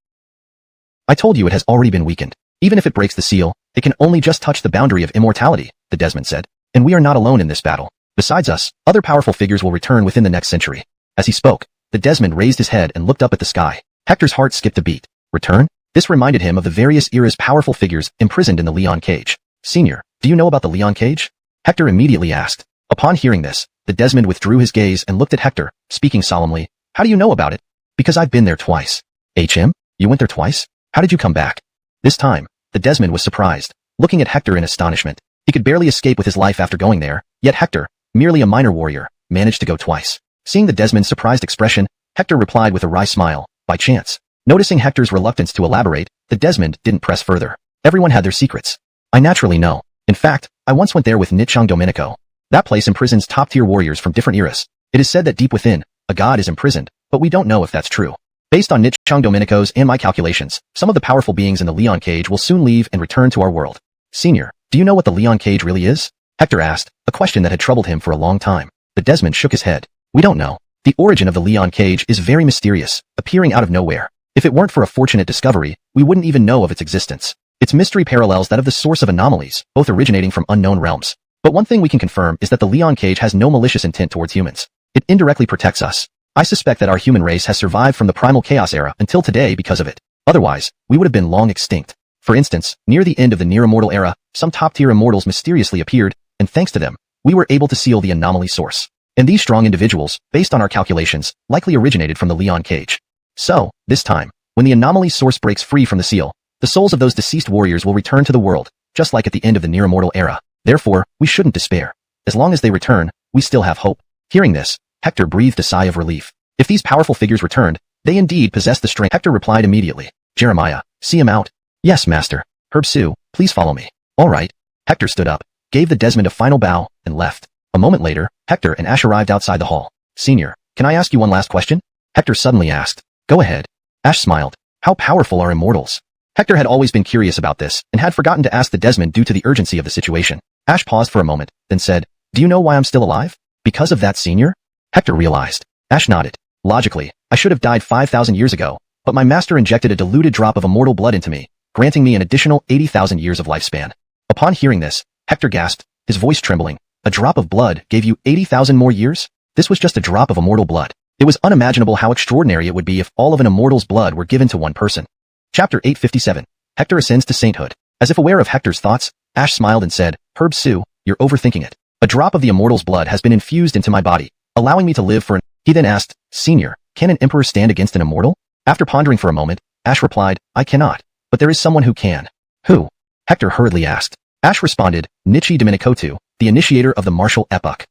I told you it has already been weakened. Even if it breaks the seal, it can only just touch the boundary of immortality, the Desmond said. And we are not alone in this battle. Besides us, other powerful figures will return within the next century. As he spoke, the Desmond raised his head and looked up at the sky. Hector's heart skipped a beat. Return? This reminded him of the various eras' powerful figures imprisoned in the Leon Cage. Senior, do you know about the Leon Cage? Hector immediately asked. Upon hearing this, the Desmond withdrew his gaze and looked at Hector, speaking solemnly. How do you know about it? Because I've been there twice. HM? You went there twice? How did you come back? This time, the Desmond was surprised, looking at Hector in astonishment. He could barely escape with his life after going there, yet Hector, merely a minor warrior, managed to go twice. Seeing the Desmond's surprised expression, Hector replied with a wry smile, by chance. Noticing Hector's reluctance to elaborate, the Desmond didn't press further. Everyone had their secrets. I naturally know. In fact, I once went there with Nichang Domenico. That place imprisons top-tier warriors from different eras. It is said that deep within, a god is imprisoned, but we don't know if that's true. Based on Nichang Domenico's and my calculations, some of the powerful beings in the Leon Cage will soon leave and return to our world. Senior, do you know what the Leon Cage really is? Hector asked, a question that had troubled him for a long time. The Desmond shook his head. We don't know. The origin of the Leon Cage is very mysterious, appearing out of nowhere. If it weren't for a fortunate discovery, we wouldn't even know of its existence. Its mystery parallels that of the source of anomalies, both originating from unknown realms. But one thing we can confirm is that the Leon Cage has no malicious intent towards humans. It indirectly protects us. I suspect that our human race has survived from the primal chaos era until today because of it. Otherwise, we would have been long extinct. For instance, near the end of the near-immortal era, some top-tier immortals mysteriously appeared, and thanks to them, we were able to seal the anomaly source. And these strong individuals, based on our calculations, likely originated from the Leon Cage. So, this time, when the anomaly source breaks free from the seal, the souls of those deceased warriors will return to the world, just like at the end of the near-immortal era. Therefore, we shouldn't despair. As long as they return, we still have hope. Hearing this, Hector breathed a sigh of relief. If these powerful figures returned, they indeed possessed the strength. Hector replied immediately. Jeremiah, see him out. Yes, master. Herb Sue, please follow me. All right. Hector stood up, gave the Desmond a final bow, and left. A moment later, Hector and Ash arrived outside the hall. Senior, can I ask you one last question? Hector suddenly asked. Go ahead. Ash smiled. How powerful are immortals? Hector had always been curious about this, and had forgotten to ask the Desmond due to the urgency of the situation. Ash paused for a moment, then said, Do you know why I'm still alive? Because of that, Senior? Hector realized. Ash nodded. Logically, I should have died 5,000 years ago, but my master injected a diluted drop of immortal blood into me, granting me an additional 80,000 years of lifespan. Upon hearing this, Hector gasped, his voice trembling. A drop of blood gave you 80,000 more years? This was just a drop of immortal blood. It was unimaginable how extraordinary it would be if all of an immortal's blood were given to one person. Chapter 857. Hector ascends to sainthood. As if aware of Hector's thoughts, Ash smiled and said, Herb Sue, you're overthinking it. A drop of the immortal's blood has been infused into my body, allowing me to live for an... He then asked, Senior, can an emperor stand against an immortal? After pondering for a moment, Ash replied, I cannot. But there is someone who can. Who? Hector hurriedly asked. Ash responded, Nichi Domenicotu, the initiator of the martial epoch.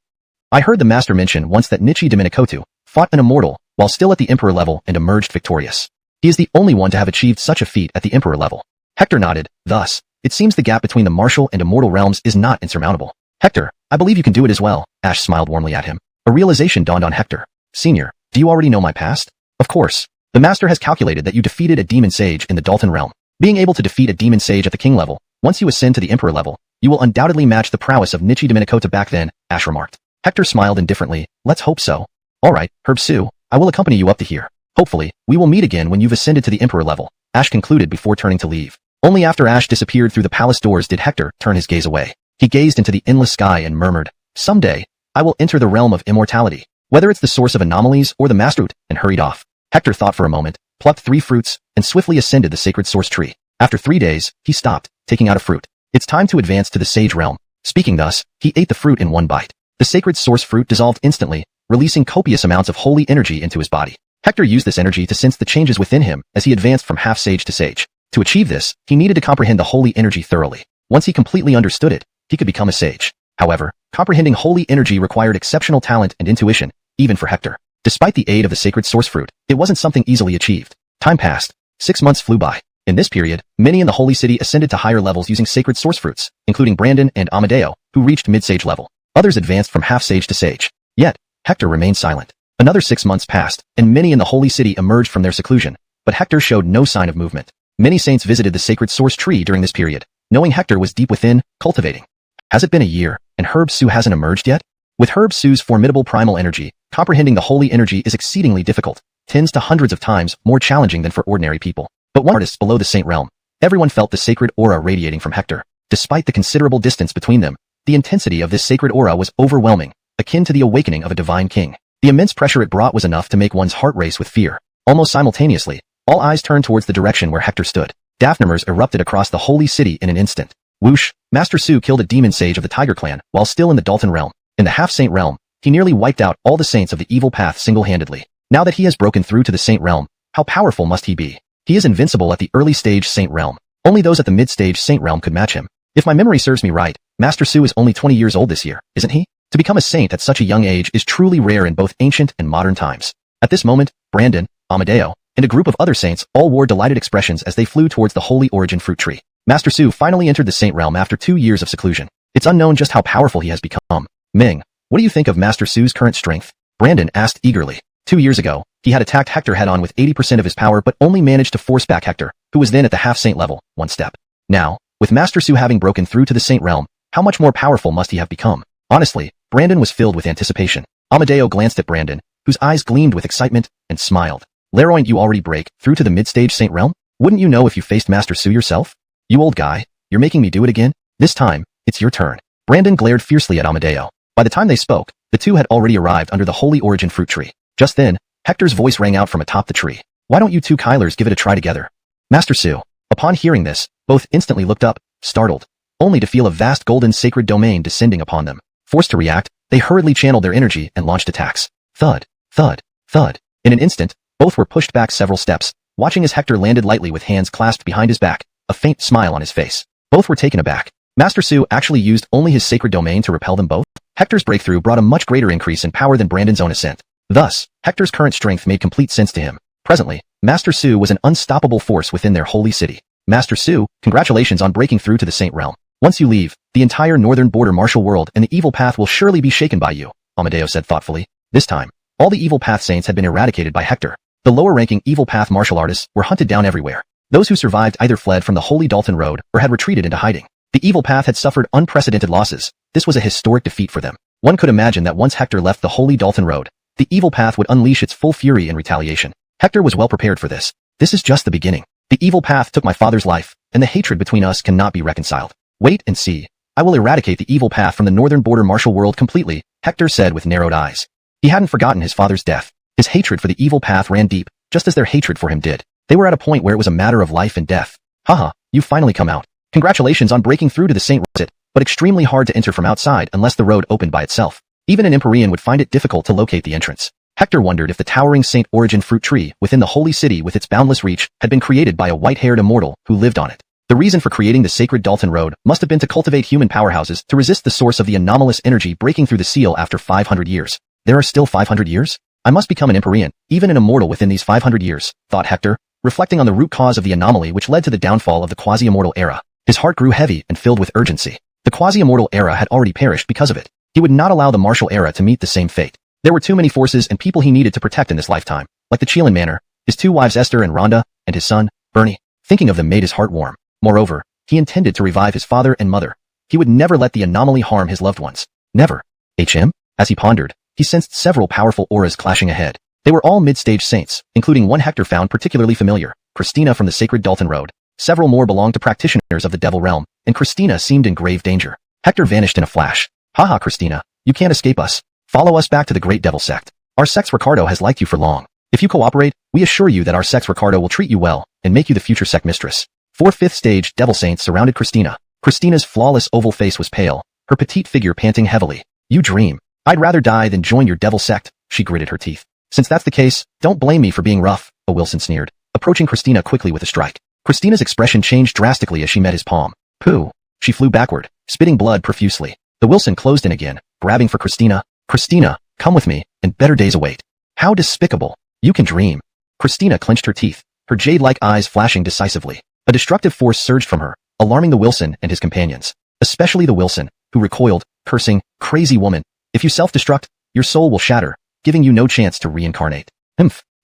I heard the master mention once that Nichi Domenicotu fought an immortal while still at the emperor level and emerged victorious. He is the only one to have achieved such a feat at the emperor level. Hector nodded. Thus, it seems the gap between the martial and immortal realms is not insurmountable. Hector, I believe you can do it as well. Ash smiled warmly at him. A realization dawned on Hector. Senior, do you already know my past? Of course. The master has calculated that you defeated a demon sage in the Dalton realm. Being able to defeat a demon sage at the king level, once you ascend to the emperor level, you will undoubtedly match the prowess of Nichi Domenicotu back then, Ash remarked. Hector smiled indifferently. Let's hope so. All right, Herb Sue, I will accompany you up to here. Hopefully, we will meet again when you've ascended to the emperor level, Ash concluded before turning to leave. Only after Ash disappeared through the palace doors did Hector turn his gaze away. He gazed into the endless sky and murmured, Someday, I will enter the realm of immortality, whether it's the source of anomalies or the master, and hurried off. Hector thought for a moment, plucked 3 fruits, and swiftly ascended the sacred source tree. After 3 days, he stopped, taking out a fruit. It's time to advance to the sage realm. Speaking thus, he ate the fruit in one bite. The sacred source fruit dissolved instantly, releasing copious amounts of holy energy into his body. Hector used this energy to sense the changes within him as he advanced from half-sage to sage. To achieve this, he needed to comprehend the holy energy thoroughly. Once he completely understood it, he could become a sage. However, comprehending holy energy required exceptional talent and intuition, even for Hector. Despite the aid of the sacred source fruit, it wasn't something easily achieved. Time passed. 6 months flew by. In this period, many in the Holy City ascended to higher levels using sacred source fruits, including Brandon and Amadeo, who reached mid-sage level. Others advanced from half-sage to sage. Yet, Hector remained silent. Another 6 months passed, and many in the Holy City emerged from their seclusion, but Hector showed no sign of movement. Many saints visited the sacred source tree during this period, knowing Hector was deep within, cultivating. Has it been a year, and Herb Sue hasn't emerged yet? With Herb Sue's formidable primal energy, comprehending the holy energy is exceedingly difficult, tens to hundreds of times more challenging than for ordinary people. But one artist below the saint realm, everyone felt the sacred aura radiating from Hector. Despite the considerable distance between them, the intensity of this sacred aura was overwhelming, akin to the awakening of a divine king. The immense pressure it brought was enough to make one's heart race with fear. Almost simultaneously, all eyes turned towards the direction where Hector stood. Daphnemers erupted across the holy city in an instant. Whoosh! Master Sue killed a demon sage of the Tiger clan while still in the Dalton realm. In the half-saint realm, he nearly wiped out all the saints of the evil path single-handedly. Now that he has broken through to the saint realm, how powerful must he be? He is invincible at the early stage saint realm. Only those at the mid-stage saint realm could match him. If my memory serves me right, Master Sue is only 20 years old this year, isn't he? To become a saint at such a young age is truly rare in both ancient and modern times. At this moment, Brandon, Amadeo, and a group of other saints all wore delighted expressions as they flew towards the holy origin fruit tree. Master Su finally entered the saint realm after 2 years of seclusion. It's unknown just how powerful he has become. Ming, what do you think of Master Su's current strength? Brandon asked eagerly. 2 years ago, he had attacked Hector head-on with 80% of his power but only managed to force back Hector, who was then at the half-saint level, one step. Now, with Master Su having broken through to the saint realm, how much more powerful must he have become? Honestly, Brandon was filled with anticipation. Amadeo glanced at Brandon, whose eyes gleamed with excitement, and smiled. Leroy, you already break through to the mid-stage saint realm? Wouldn't you know if you faced Master Su yourself? You old guy, you're making me do it again? This time, it's your turn. Brandon glared fiercely at Amadeo. By the time they spoke, the two had already arrived under the holy origin fruit tree. Just then, Hector's voice rang out from atop the tree. Why don't you two Kylers give it a try together? Master Su. Upon hearing this, both instantly looked up, startled, only to feel a vast golden sacred domain descending upon them. Forced to react, they hurriedly channeled their energy and launched attacks. Thud, thud, thud. In an instant, both were pushed back several steps, watching as Hector landed lightly with hands clasped behind his back, a faint smile on his face. Both were taken aback. Master Su actually used only his sacred domain to repel them both? Hector's breakthrough brought a much greater increase in power than Brandon's own ascent. Thus, Hector's current strength made complete sense to him. Presently, Master Su was an unstoppable force within their holy city. Master Su, congratulations on breaking through to the Saint Realm. Once you leave, the entire northern border martial world and the evil path will surely be shaken by you, Amadeo said thoughtfully. This time, all the evil path saints had been eradicated by Hector. The lower-ranking evil path martial artists were hunted down everywhere. Those who survived either fled from the Holy Dalton Road or had retreated into hiding. The evil path had suffered unprecedented losses. This was a historic defeat for them. One could imagine that once Hector left the Holy Dalton Road, the evil path would unleash its full fury in retaliation. Hector was well prepared for this. This is just the beginning. The evil path took my father's life, and the hatred between us cannot be reconciled. Wait and see. I will eradicate the evil path from the northern border martial world completely, Hector said with narrowed eyes. He hadn't forgotten his father's death. His hatred for the evil path ran deep, just as their hatred for him did. They were at a point where it was a matter of life and death. Haha, you've finally come out. Congratulations on breaking through to the Saint Road, but extremely hard to enter from outside unless the road opened by itself. Even an Empyrean would find it difficult to locate the entrance. Hector wondered if the towering Saint Origin fruit tree within the holy city with its boundless reach had been created by a white-haired immortal who lived on it. The reason for creating the sacred Dalton Road must have been to cultivate human powerhouses to resist the source of the anomalous energy breaking through the seal after 500 years. There are still 500 years? I must become an Empyrean, even an immortal within these 500 years, thought Hector, reflecting on the root cause of the anomaly which led to the downfall of the quasi-immortal era. His heart grew heavy and filled with urgency. The quasi-immortal era had already perished because of it. He would not allow the martial era to meet the same fate. There were too many forces and people he needed to protect in this lifetime, like the Chelan Manor, his two wives Esther and Rhonda, and his son, Bernie. Thinking of them made his heart warm. Moreover, he intended to revive his father and mother. He would never let the anomaly harm his loved ones. Never. As he pondered, he sensed several powerful auras clashing ahead. They were all mid-stage saints, including one Hector found particularly familiar, Christina from the sacred Dalton Road. Several more belonged to practitioners of the Devil Realm, and Christina seemed in grave danger. Hector vanished in a flash. Haha, Christina, you can't escape us. Follow us back to the Great Devil Sect. Our Sex Ricardo has liked you for long. If you cooperate, we assure you that our Sex Ricardo will treat you well and make you the future sect mistress. 4 5th-stage Devil Saints surrounded Christina. Christina's flawless oval face was pale, her petite figure panting heavily. You dream. I'd rather die than join your devil sect, she gritted her teeth. Since that's the case, don't blame me for being rough, a Wilson sneered, approaching Christina quickly with a strike. Christina's expression changed drastically as she met his palm. Pooh. She flew backward, spitting blood profusely. The Wilson closed in again, grabbing for Christina. Christina, come with me, and better days await. How despicable. You can dream. Christina clenched her teeth, her jade-like eyes flashing decisively. A destructive force surged from her, alarming the Wilson and his companions. Especially the Wilson, who recoiled, cursing, crazy woman. If you self-destruct, your soul will shatter, giving you no chance to reincarnate.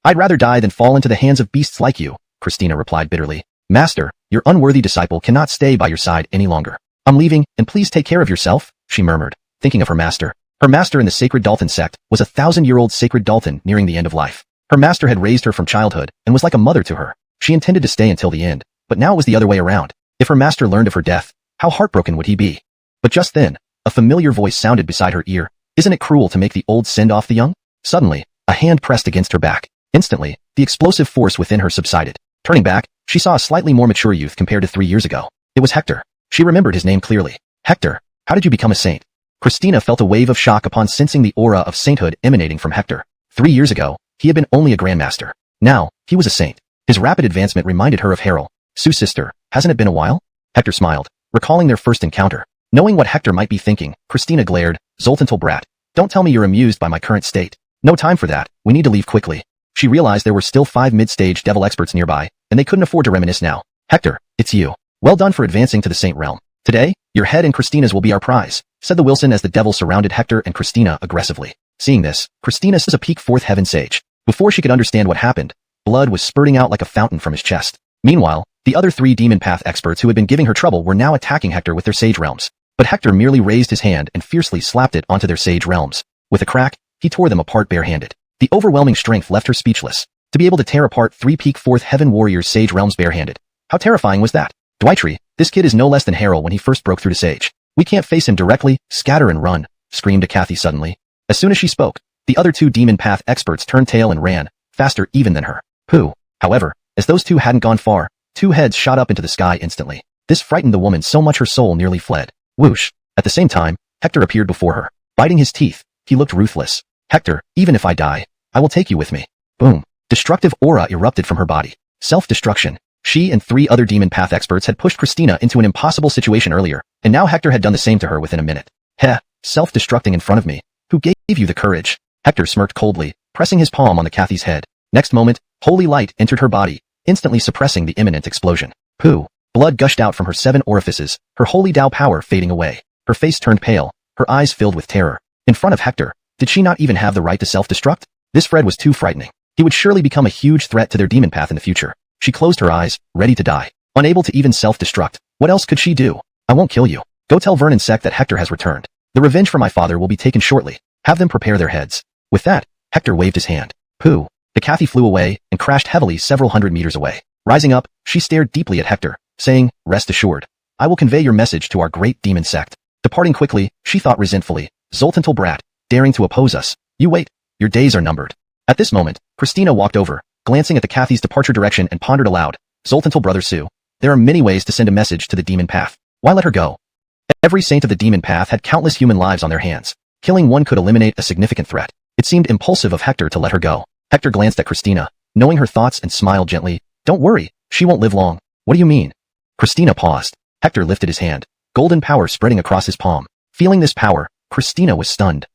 I'd rather die than fall into the hands of beasts like you, Christina replied bitterly. Master, your unworthy disciple cannot stay by your side any longer. I'm leaving, and please take care of yourself, she murmured, thinking of her master. Her master in the sacred Dalton sect was a 1,000-year-old sacred Dalton nearing the end of life. Her master had raised her from childhood and was like a mother to her. She intended to stay until the end, but now it was the other way around. If her master learned of her death, how heartbroken would he be? But just then, a familiar voice sounded beside her ear. Isn't it cruel to make the old send off the young? Suddenly, a hand pressed against her back. Instantly, the explosive force within her subsided. Turning back, she saw a slightly more mature youth compared to 3 years ago. It was Hector. She remembered his name clearly. Hector, how did you become a saint? Christina felt a wave of shock upon sensing the aura of sainthood emanating from Hector. 3 years ago, he had been only a grandmaster. Now, he was a saint. His rapid advancement reminded her of Harold, Sue's sister. Hasn't it been a while? Hector smiled, recalling their first encounter. Knowing what Hector might be thinking, Christina glared, Zoltantal brat. Don't tell me you're amused by my current state. No time for that, we need to leave quickly. She realized there were still 5 mid-stage devil experts nearby, and they couldn't afford to reminisce now. Hector, it's you. Well done for advancing to the Saint Realm. Today, your head and Christina's will be our prize, said the Wilson as the devil surrounded Hector and Christina aggressively. Seeing this, Christina was a peak 4th heaven sage. Before she could understand what happened, blood was spurting out like a fountain from his chest. Meanwhile, the other 3 demon path experts who had been giving her trouble were now attacking Hector with their sage realms. But Hector merely raised his hand and fiercely slapped it onto their sage realms. With a crack, he tore them apart barehanded. The overwhelming strength left her speechless. To be able to tear apart 3 peak 4th heaven warriors' sage realms barehanded. How terrifying was that? Dwitry, this kid is no less than Harold when he first broke through to sage. We can't face him directly, scatter and run, screamed Kathy suddenly. As soon as she spoke, the other 2 demon path experts turned tail and ran, faster even than her. Pooh. However, as those 2 hadn't gone far, 2 heads shot up into the sky instantly. This frightened the woman so much her soul nearly fled. Whoosh. At the same time, Hector appeared before her. Biting his teeth, he looked ruthless. Hector, even if I die, I will take you with me. Boom. Destructive aura erupted from her body. Self-destruction. She and 3 other demon path experts had pushed Christina into an impossible situation earlier, and now Hector had done the same to her within a minute. Heh, self-destructing in front of me. Who gave you the courage? Hector smirked coldly, pressing his palm on the Kathy's head. Next moment, holy light entered her body, instantly suppressing the imminent explosion. Pooh. Blood gushed out from her 7 orifices, her holy Dao power fading away. Her face turned pale, her eyes filled with terror. In front of Hector, did she not even have the right to self-destruct? This Fred was too frightening. He would surely become a huge threat to their demon path in the future. She closed her eyes, ready to die. Unable to even self-destruct, what else could she do? I won't kill you. Go tell Vernon Sec that Hector has returned. The revenge for my father will be taken shortly. Have them prepare their heads. With that, Hector waved his hand. Pooh. The Kathy flew away and crashed heavily several hundred meters away. Rising up, she stared deeply at Hector, saying, rest assured. I will convey your message to our great demon sect. Departing quickly, she thought resentfully, Zoltantal brat, daring to oppose us. You wait. Your days are numbered. At this moment, Christina walked over, glancing at the Kathy's departure direction and pondered aloud, Zoltantal brother Sue. There are many ways to send a message to the demon path. Why let her go? Every saint of the demon path had countless human lives on their hands. Killing one could eliminate a significant threat. It seemed impulsive of Hector to let her go. Hector glanced at Christina, knowing her thoughts and smiled gently. Don't worry, she won't live long. What do you mean? Christina paused. Hector lifted his hand, golden power spreading across his palm. Feeling this power, Christina was stunned.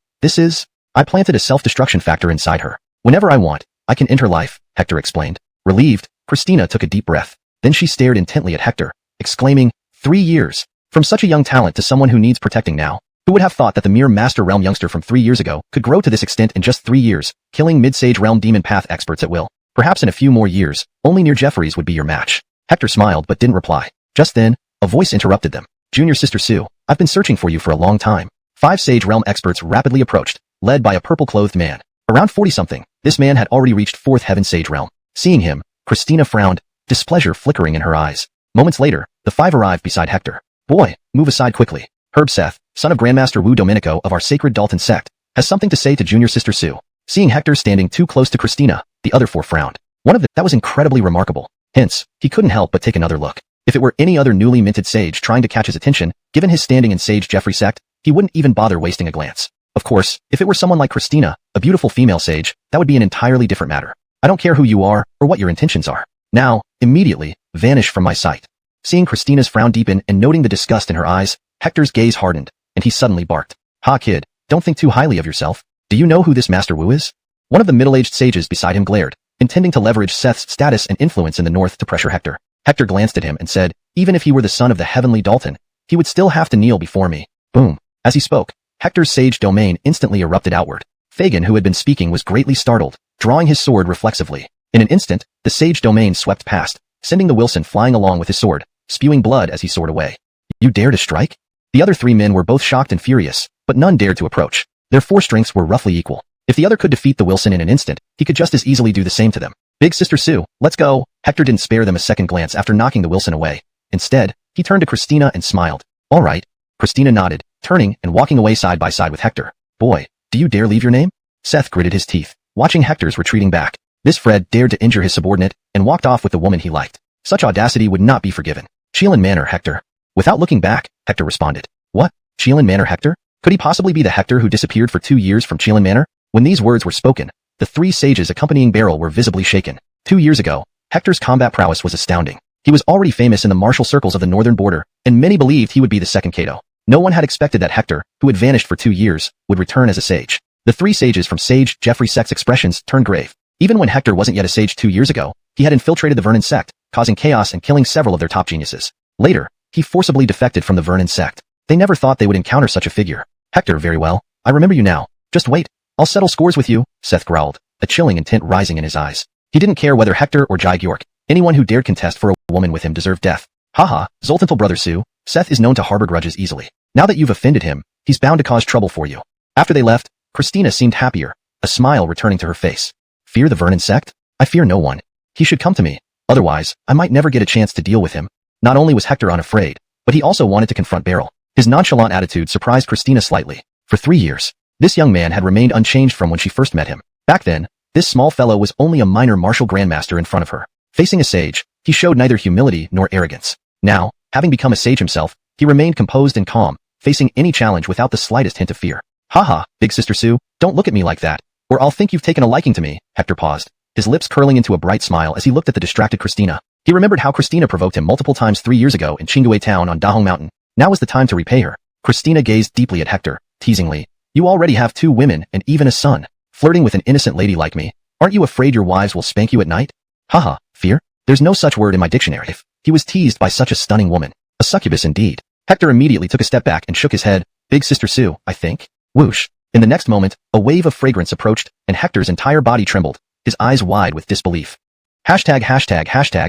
I planted a self-destruction factor inside her. Whenever I want, I can end her life, Hector explained. Relieved, Christina took a deep breath. Then she stared intently at Hector, exclaiming, 3 years. From such a young talent to someone who needs protecting now. Who would have thought that the mere Master Realm youngster from 3 years ago could grow to this extent in just 3 years, killing mid-sage realm demon path experts at will? Perhaps in a few more years, only near Jeffries would be your match. Hector smiled but didn't reply. Just then, a voice interrupted them. Junior Sister Sue, I've been searching for you for a long time. 5 sage realm experts rapidly approached, led by a purple-clothed man. Around 40-something, this man had already reached 4th heaven sage realm. Seeing him, Christina frowned, displeasure flickering in her eyes. Moments later, the 5 arrived beside Hector. Boy, move aside quickly. Herb Seth, son of Grandmaster Wu Domenico of our sacred Dalton sect, has something to say to Junior Sister Sue. Seeing Hector standing too close to Christina, the other 4 frowned. One of them, that was incredibly remarkable. Hence, he couldn't help but take another look. If it were any other newly minted sage trying to catch his attention, given his standing in Sage Jeffrey sect, he wouldn't even bother wasting a glance. Of course, if it were someone like Christina, a beautiful female sage, that would be an entirely different matter. I don't care who you are, or what your intentions are. Now, immediately, vanish from my sight. Seeing Christina's frown deepen and noting the disgust in her eyes, Hector's gaze hardened, and he suddenly barked. Ha kid, don't think too highly of yourself. Do you know who this Master Wu is? One of the middle-aged sages beside him glared, intending to leverage Seth's status and influence in the north to pressure Hector. Hector glanced at him and said, even if he were the son of the heavenly Dalton, he would still have to kneel before me. Boom. As he spoke, Hector's sage domain instantly erupted outward. Fagin, who had been speaking, was greatly startled, drawing his sword reflexively. In an instant, the sage domain swept past, sending the Wilson flying along with his sword, spewing blood as he soared away. You dare to strike? The other 3 men were both shocked and furious, but none dared to approach. Their 4 strengths were roughly equal. If the other could defeat the Wilson in an instant, he could just as easily do the same to them. Big Sister Sue, let's go. Hector didn't spare them a second glance after knocking the Wilson away. Instead, he turned to Christina and smiled. All right. Christina nodded, turning and walking away side by side with Hector. Boy, do you dare leave your name? Seth gritted his teeth, watching Hector's retreating back. This Fred dared to injure his subordinate and walked off with the woman he liked. Such audacity would not be forgiven. Chelan Manor, Hector. Without looking back, Hector responded. What? Chelan Manor, Hector? Could he possibly be the Hector who disappeared for 2 years from Chelan Manor? When these words were spoken, the 3 sages accompanying Beryl were visibly shaken. 2 years ago, Hector's combat prowess was astounding. He was already famous in the martial circles of the northern border, and many believed he would be the second Cato. No one had expected that Hector, who had vanished for 2 years, would return as a sage. The 3 sages from Sage Jeffrey sect's expressions turned grave. Even when Hector wasn't yet a sage 2 years ago, he had infiltrated the Vernon sect, causing chaos and killing several of their top geniuses. Later, he forcibly defected from the Vernon sect. They never thought they would encounter such a figure. Hector, very well. I remember you now. Just wait. I'll settle scores with you, Seth growled, a chilling intent rising in his eyes. He didn't care whether Hector or Jai Gyork, anyone who dared contest for a woman with him deserved death. Haha, Zoltantal brother Sue, Seth is known to harbor grudges easily. Now that you've offended him, he's bound to cause trouble for you. After they left, Christina seemed happier, a smile returning to her face. Fear the Vernon sect? I fear no one. He should come to me. Otherwise, I might never get a chance to deal with him. Not only was Hector unafraid, but he also wanted to confront Beryl. His nonchalant attitude surprised Christina slightly. For 3 years, this young man had remained unchanged from when she first met him. Back then, this small fellow was only a minor martial grandmaster in front of her. Facing a sage, he showed neither humility nor arrogance. Now, having become a sage himself, he remained composed and calm, facing any challenge without the slightest hint of fear. Haha, big sister Sue, don't look at me like that, or I'll think you've taken a liking to me. Hector paused, his lips curling into a bright smile as he looked at the distracted Christina. He remembered how Christina provoked him multiple times 3 years ago in Qinghue town on Dahong Mountain. Now was the time to repay her. Christina gazed deeply at Hector, teasingly. You already have 2 women and even a son. Flirting with an innocent lady like me. Aren't you afraid your wives will spank you at night? Haha, fear? There's no such word in my dictionary. He was teased by such a stunning woman. A succubus indeed. Hector immediately took a step back and shook his head. Big sister Sue, I think. Whoosh. In the next moment, a wave of fragrance approached, and Hector's entire body trembled, his eyes wide with disbelief. Hashtag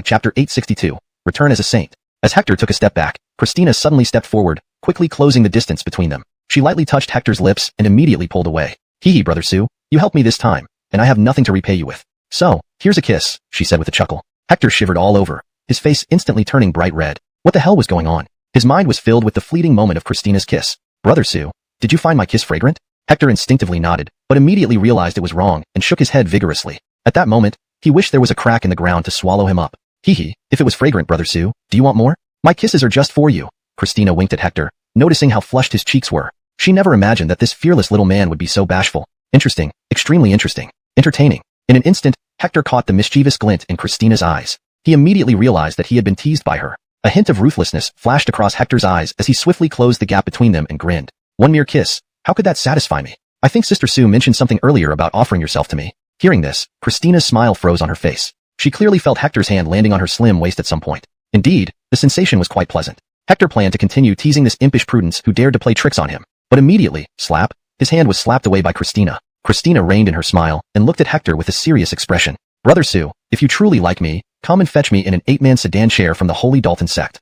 chapter 862. Return as a saint. As Hector took a step back, Christina suddenly stepped forward, quickly closing the distance between them. She lightly touched Hector's lips and immediately pulled away. Hee brother Sue, you helped me this time, and I have nothing to repay you with. So, here's a kiss, she said with a chuckle. Hector shivered all over, his face instantly turning bright red. What the hell was going on? His mind was filled with the fleeting moment of Christina's kiss. Brother Sue, did you find my kiss fragrant? Hector instinctively nodded, but immediately realized it was wrong and shook his head vigorously. At that moment, he wished there was a crack in the ground to swallow him up. If it was fragrant, brother Sue, do you want more? My kisses are just for you. Christina winked at Hector, noticing how flushed his cheeks were. She never imagined that this fearless little man would be so bashful. Interesting, extremely interesting, entertaining. In an instant, Hector caught the mischievous glint in Christina's eyes. He immediately realized that he had been teased by her. A hint of ruthlessness flashed across Hector's eyes as he swiftly closed the gap between them and grinned. One mere kiss. How could that satisfy me? I think Sister Sue mentioned something earlier about offering yourself to me. Hearing this, Christina's smile froze on her face. She clearly felt Hector's hand landing on her slim waist at some point. Indeed, the sensation was quite pleasant. Hector planned to continue teasing this impish Prudence who dared to play tricks on him. But immediately, slap, his hand was slapped away by Christina. Christina reined in her smile and looked at Hector with a serious expression. Brother Sue, if you truly like me, come and fetch me in an 8-man sedan chair from the Holy Dalton sect.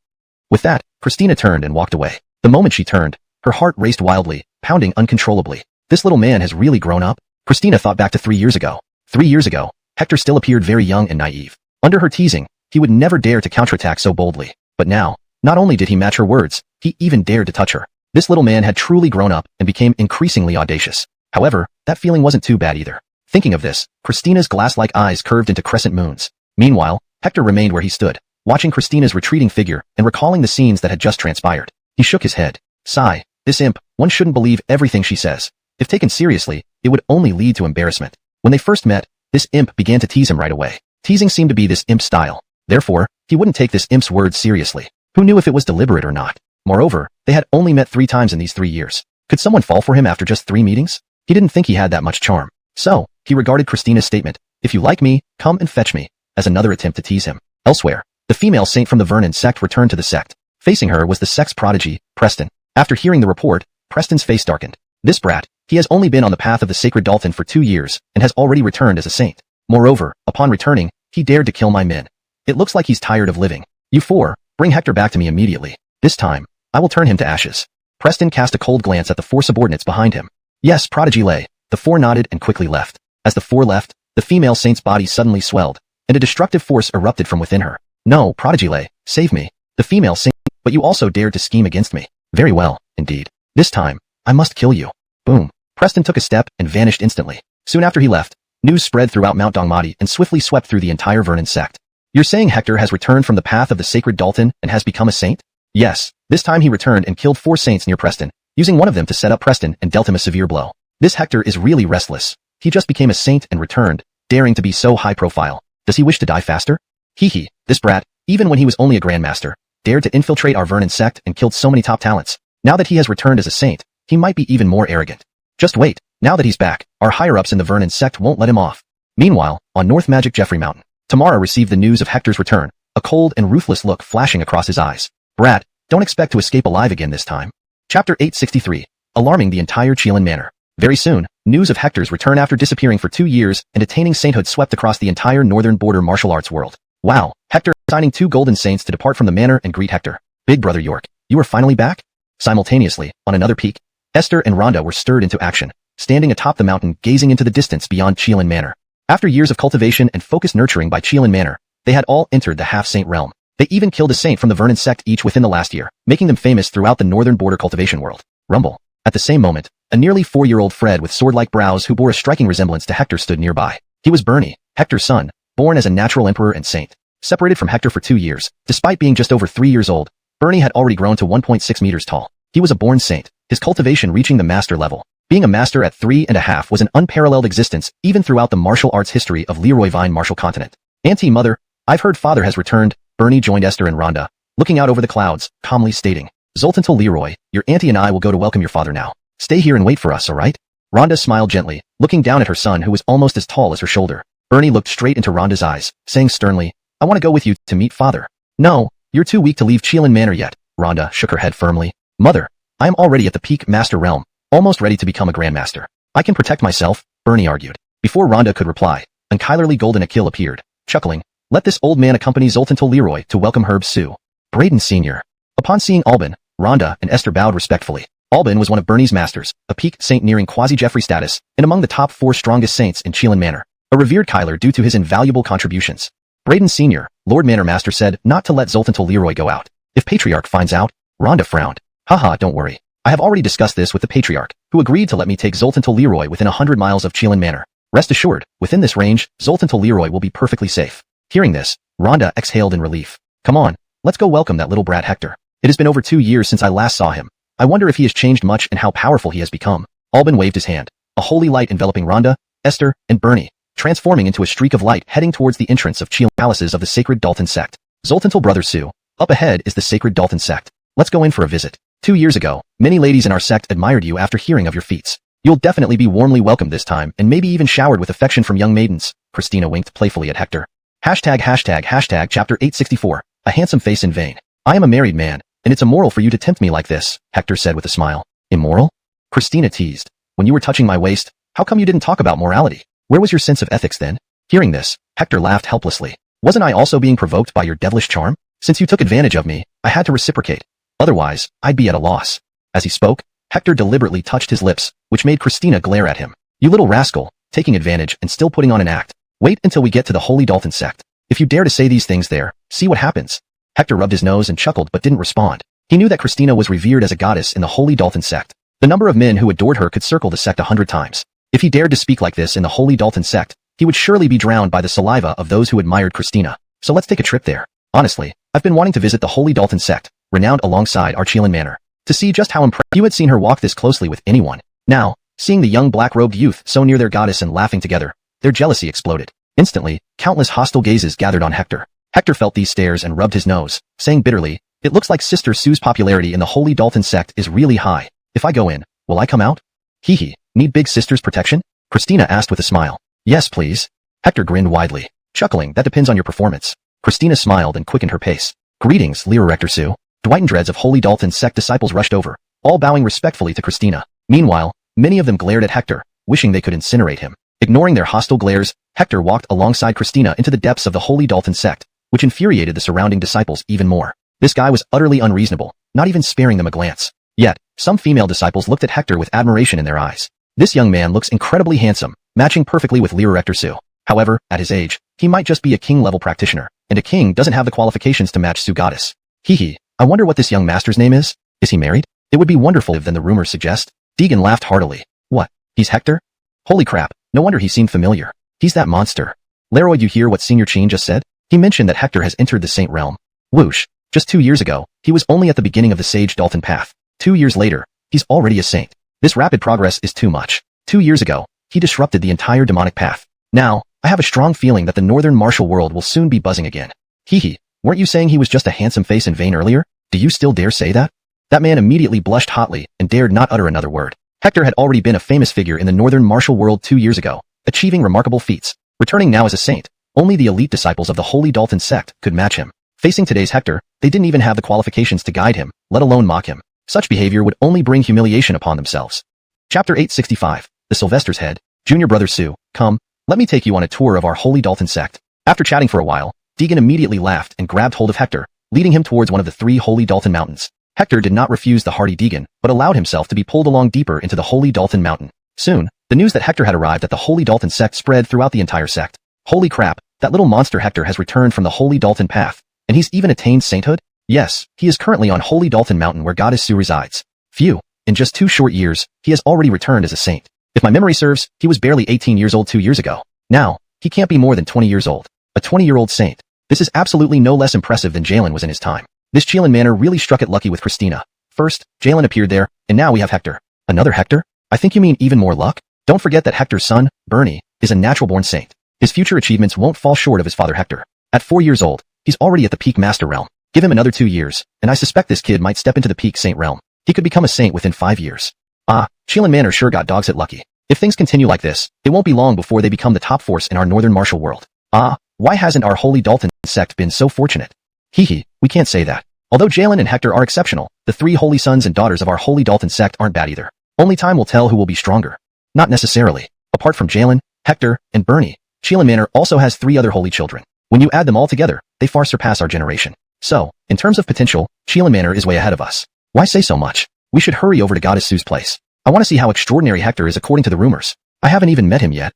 With that, Christina turned and walked away. The moment she turned, her heart raced wildly, pounding uncontrollably. This little man has really grown up? Christina thought back to 3 years ago. 3 years ago, Hector still appeared very young and naive. Under her teasing, he would never dare to counterattack so boldly. But now, not only did he match her words, he even dared to touch her. This little man had truly grown up and became increasingly audacious. However, that feeling wasn't too bad either. Thinking of this, Christina's glass-like eyes curved into crescent moons. Meanwhile, Hector remained where he stood, watching Christina's retreating figure and recalling the scenes that had just transpired. He shook his head. Sigh, this imp, one shouldn't believe everything she says. If taken seriously, it would only lead to embarrassment. When they first met, this imp began to tease him right away. Teasing seemed to be this imp's style. Therefore, he wouldn't take this imp's words seriously. Who knew if it was deliberate or not? Moreover, they had only met 3 times in these 3 years. Could someone fall for him after just 3 meetings? He didn't think he had that much charm. So, he regarded Christina's statement, if you like me, come and fetch me, as another attempt to tease him. Elsewhere, the female saint from the Vernon sect returned to the sect. Facing her was the sect's prodigy, Preston. After hearing the report, Preston's face darkened. This brat, he has only been on the path of the sacred Dalton for 2 years, and has already returned as a saint. Moreover, upon returning, he dared to kill my men. It looks like he's tired of living. You 4, bring Hector back to me immediately. This time, I will turn him to ashes. Preston cast a cold glance at the 4 subordinates behind him. Yes, prodigy lay. The 4 nodded and quickly left. As the 4 left, the female saint's body suddenly swelled, and a destructive force erupted from within her. No, prodigy lay, save me. The female saint, but you also dared to scheme against me. Very well, indeed. This time, I must kill you. Boom. Preston took a step and vanished instantly. Soon after he left, news spread throughout Mount Dongmati and swiftly swept through the entire Vernon sect. You're saying Hector has returned from the path of the sacred Dalton and has become a saint? Yes, this time he returned and killed 4 saints near Preston, using one of them to set up Preston and dealt him a severe blow. This Hector is really restless. He just became a saint and returned, daring to be so high profile. Does he wish to die faster? This brat, even when he was only a grandmaster, dared to infiltrate our Vernon sect and killed so many top talents. Now that he has returned as a saint, he might be even more arrogant. Just wait, now that he's back, our higher-ups in the Vernon sect won't let him off. Meanwhile, on North Magic Jeffrey Mountain, Tamara received the news of Hector's return, a cold and ruthless look flashing across his eyes. Brat, don't expect to escape alive again this time. Chapter 863, alarming the entire Qilin Manor. Very soon, news of Hector's return after disappearing for 2 years and attaining sainthood swept across the entire northern border martial arts world. Wow, Hector, assigning 2 golden saints to depart from the manor and greet Hector. Big brother York, you are finally back? Simultaneously, on another peak, Esther and Rhonda were stirred into action, standing atop the mountain gazing into the distance beyond Qilin Manor. After years of cultivation and focused nurturing by Qilin Manor, they had all entered the half-saint realm. They even killed a saint from the Vernon sect each within the last year, making them famous throughout the northern border cultivation world. Rumble. At the same moment, a nearly 4-year-old Fred with sword-like brows who bore a striking resemblance to Hector stood nearby. He was Bernie, Hector's son, born as a natural emperor and saint. Separated from Hector for 2 years, despite being just over 3 years old, Bernie had already grown to 1.6 meters tall. He was a born saint, his cultivation reaching the master level. Being a master at 3.5 was an unparalleled existence even throughout the martial arts history of Leroy Vine Martial Continent. Auntie Mother, I've heard father has returned. Bernie joined Esther and Rhonda, looking out over the clouds, calmly stating, Zoltantal Leroy, your auntie and I will go to welcome your father now. Stay here and wait for us, alright? Rhonda smiled gently, looking down at her son who was almost as tall as her shoulder. Bernie looked straight into Rhonda's eyes, saying sternly, I want to go with you to meet father. No, you're too weak to leave Qilin Manor yet. Rhonda shook her head firmly. Mother, I am already at the peak master realm, almost ready to become a grandmaster. I can protect myself, Bernie argued. Before Rhonda could reply, Unkylerly Golden Akil appeared, chuckling, let this old man accompany Zoltantal Leroy to welcome Herb Sue. Braden Sr. Upon seeing Albin, Rhonda and Esther bowed respectfully. Albin was one of Bernie's masters, a peak saint nearing quasi-Jeffrey status, and among the top 4 strongest saints in Qilin Manor, a revered Kyler due to his invaluable contributions. Braden Sr., Lord Manor Master said not to let Zoltantal Leroy go out. If Patriarch finds out, Rhonda frowned. Haha, don't worry. I have already discussed this with the Patriarch, who agreed to let me take Zoltantal Leroy within 100 miles of Qilin Manor. Rest assured, within this range, Zoltantal Leroy will be perfectly safe. Hearing this, Rhonda exhaled in relief. Come on, let's go welcome that little brat Hector. It has been over 2 years since I last saw him. I wonder if he has changed much and how powerful he has become. Albin waved his hand, a holy light enveloping Rhonda, Esther, and Bernie, transforming into a streak of light heading towards the entrance of Qilin palaces of the sacred Dalton sect. Zoltantal Brother Sue, up ahead is the sacred Dalton sect. Let's go in for a visit. 2 years ago, many ladies in our sect admired you after hearing of your feats. You'll definitely be warmly welcomed this time and maybe even showered with affection from young maidens. Christina winked playfully at Hector. Chapter 864, a handsome face in vain. I am a married man, and it's immoral for you to tempt me like this, Hector said with a smile. Immoral? Christina teased. When you were touching my waist, how come you didn't talk about morality? Where was your sense of ethics then? Hearing this, Hector laughed helplessly. Wasn't I also being provoked by your devilish charm? Since you took advantage of me, I had to reciprocate. Otherwise, I'd be at a loss. As he spoke, Hector deliberately touched his lips, which made Christina glare at him. You little rascal, taking advantage and still putting on an act. Wait until we get to the Holy Dalton sect. If you dare to say these things there, see what happens. Hector rubbed his nose and chuckled but didn't respond. He knew that Christina was revered as a goddess in the Holy Dalton sect. The number of men who adored her could circle the sect 100 times. If he dared to speak like this in the Holy Dalton sect, he would surely be drowned by the saliva of those who admired Christina. So let's take a trip there. Honestly, I've been wanting to visit the Holy Dalton sect, renowned alongside our Qilin Manor, to see just how impressed you had seen her walk this closely with anyone. Now, seeing the young black-robed youth so near their goddess and laughing together, their jealousy exploded. Instantly, countless hostile gazes gathered on Hector. Hector felt these stares and rubbed his nose, saying bitterly, it looks like Sister Sue's popularity in the Holy Dalton sect is really high. If I go in, will I come out? Hee. Need Big Sister's protection? Christina asked with a smile. Yes, please. Hector grinned widely, chuckling, that depends on your performance. Christina smiled and quickened her pace. Greetings, Leroy Rector Sue. Dwight and dreads of Holy Dalton sect disciples rushed over, all bowing respectfully to Christina. Meanwhile, many of them glared at Hector, wishing they could incinerate him. Ignoring their hostile glares, Hector walked alongside Christina into the depths of the Holy Dalton sect, which infuriated the surrounding disciples even more. This guy was utterly unreasonable, not even sparing them a glance. Yet, some female disciples looked at Hector with admiration in their eyes. This young man looks incredibly handsome, matching perfectly with Leroy Rector Sue. However, at his age, he might just be a king-level practitioner, and a king doesn't have the qualifications to match Sue Goddess. Hee. I wonder what this young master's name is? Is he married? It would be wonderful if than the rumors suggest. Deegan laughed heartily. What? He's Hector? Holy crap, no wonder he seemed familiar. He's that monster. Leroy, you hear what Senior Cheen just said? He mentioned that Hector has entered the saint realm. Whoosh. Just 2 years ago, he was only at the beginning of the Sage Dalton path. 2 years later, he's already a saint. This rapid progress is too much. 2 years ago, he disrupted the entire demonic path. Now, I have a strong feeling that the northern martial world will soon be buzzing again. Hee. Weren't you saying he was just a handsome face in vain earlier? Do you still dare say that? That man immediately blushed hotly and dared not utter another word. Hector had already been a famous figure in the northern martial world 2 years ago, achieving remarkable feats. Returning now as a saint, only the elite disciples of the Holy Dalton sect could match him. Facing today's Hector, they didn't even have the qualifications to guide him, let alone mock him. Such behavior would only bring humiliation upon themselves. Chapter 865, The Sylvester's Head. Junior Brother Sue, come, let me take you on a tour of our Holy Dalton sect. After chatting for a while, Deegan immediately laughed and grabbed hold of Hector, leading him towards one of the 3 Holy Dalton mountains. Hector did not refuse the hardy Deegan, but allowed himself to be pulled along deeper into the Holy Dalton mountain. Soon, the news that Hector had arrived at the Holy Dalton sect spread throughout the entire sect. Holy crap, that little monster Hector has returned from the Holy Dalton path, and he's even attained sainthood? Yes, he is currently on Holy Dalton Mountain where Goddess Sue resides. Phew, in just 2 short years, he has already returned as a saint. If my memory serves, he was barely 18 years old 2 years ago. Now, he can't be more than 20 years old. A 20-year-old saint. This is absolutely no less impressive than Jalen was in his time. This Chelan manor really struck it lucky with Christina. First, Jalen appeared there, and now we have Hector. Another Hector? I think you mean even more luck? Don't forget that Hector's son, Bernie, is a natural-born saint. His future achievements won't fall short of his father Hector. At 4 years old, he's already at the peak master realm. Give him another 2 years, and I suspect this kid might step into the peak saint realm. He could become a saint within 5 years. Ah, Chelan Manor sure got dogs it lucky. If things continue like this, it won't be long before they become the top force in our northern martial world. Ah, why hasn't our Holy Dalton sect been so fortunate? Hee, we can't say that. Although Jalen and Hector are exceptional, the 3 holy sons and daughters of our Holy Dalton sect aren't bad either. Only time will tell who will be stronger. Not necessarily. Apart from Jalen, Hector, and Bernie, Chelan Manor also has 3 other holy children. When you add them all together, they far surpass our generation. So, in terms of potential, Chelan Manor is way ahead of us. Why say so much? We should hurry over to Goddess Sue's place. I want to see how extraordinary Hector is according to the rumors. I haven't even met him yet.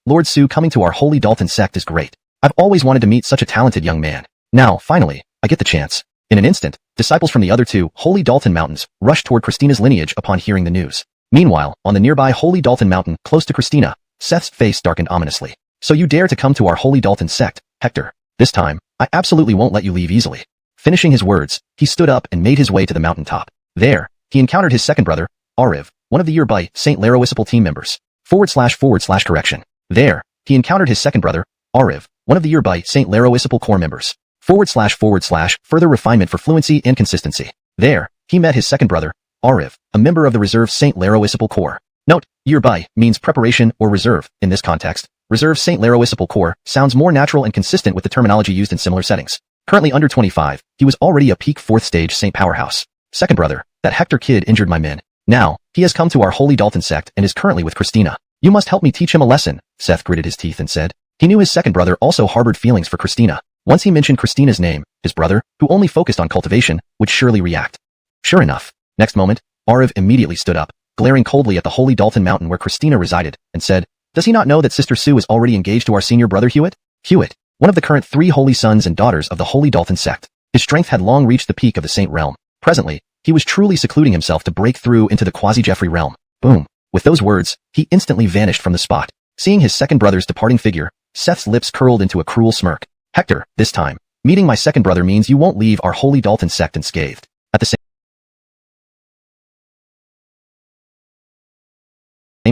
Lord Sue coming to our Holy Dalton sect is great. I've always wanted to meet such a talented young man. Now, finally, I get the chance. In an instant, disciples from the other 2 Holy Dalton mountains rushed toward Christina's lineage upon hearing the news. Meanwhile, on the nearby Holy Dalton mountain close to Christina, Seth's face darkened ominously. So you dare to come to our Holy Dalton sect, Hector. This time, I absolutely won't let you leave easily. Finishing his words, he stood up and made his way to the mountaintop. There, he encountered his second brother, Ariv, one of the year by St. Laroisipal team members. // There, he encountered his second brother, Ariv, one of the year by St. Laroisipal core members. // Further refinement for fluency and consistency. There, he met his second brother, Ariv, a member of the reserve St. Laroisipal Corps. Note, year by means preparation or reserve. In this context, reserve St. Laroisipal Corps sounds more natural and consistent with the terminology used in similar settings. Currently under 25, he was already a peak 4th stage Saint powerhouse. Second brother, that Hector kid injured my men. Now, he has come to our Holy Dalton sect and is currently with Christina. You must help me teach him a lesson, Seth gritted his teeth and said. He knew his second brother also harbored feelings for Christina. Once he mentioned Christina's name, his brother, who only focused on cultivation, would surely react. Sure enough. Next moment, Ariv immediately stood up, glaring coldly at the Holy Dalton mountain where Christina resided, and said, does he not know that Sister Sue is already engaged to our senior brother Hewitt? Hewitt, one of the current 3 holy sons and daughters of the Holy Dalton sect. His strength had long reached the peak of the saint realm. Presently, he was truly secluding himself to break through into the quasi-Jeffrey realm. Boom. With those words, he instantly vanished from the spot. Seeing his second brother's departing figure, Seth's lips curled into a cruel smirk. Hector, this time, meeting my second brother means you won't leave our Holy Dalton sect unscathed. At the same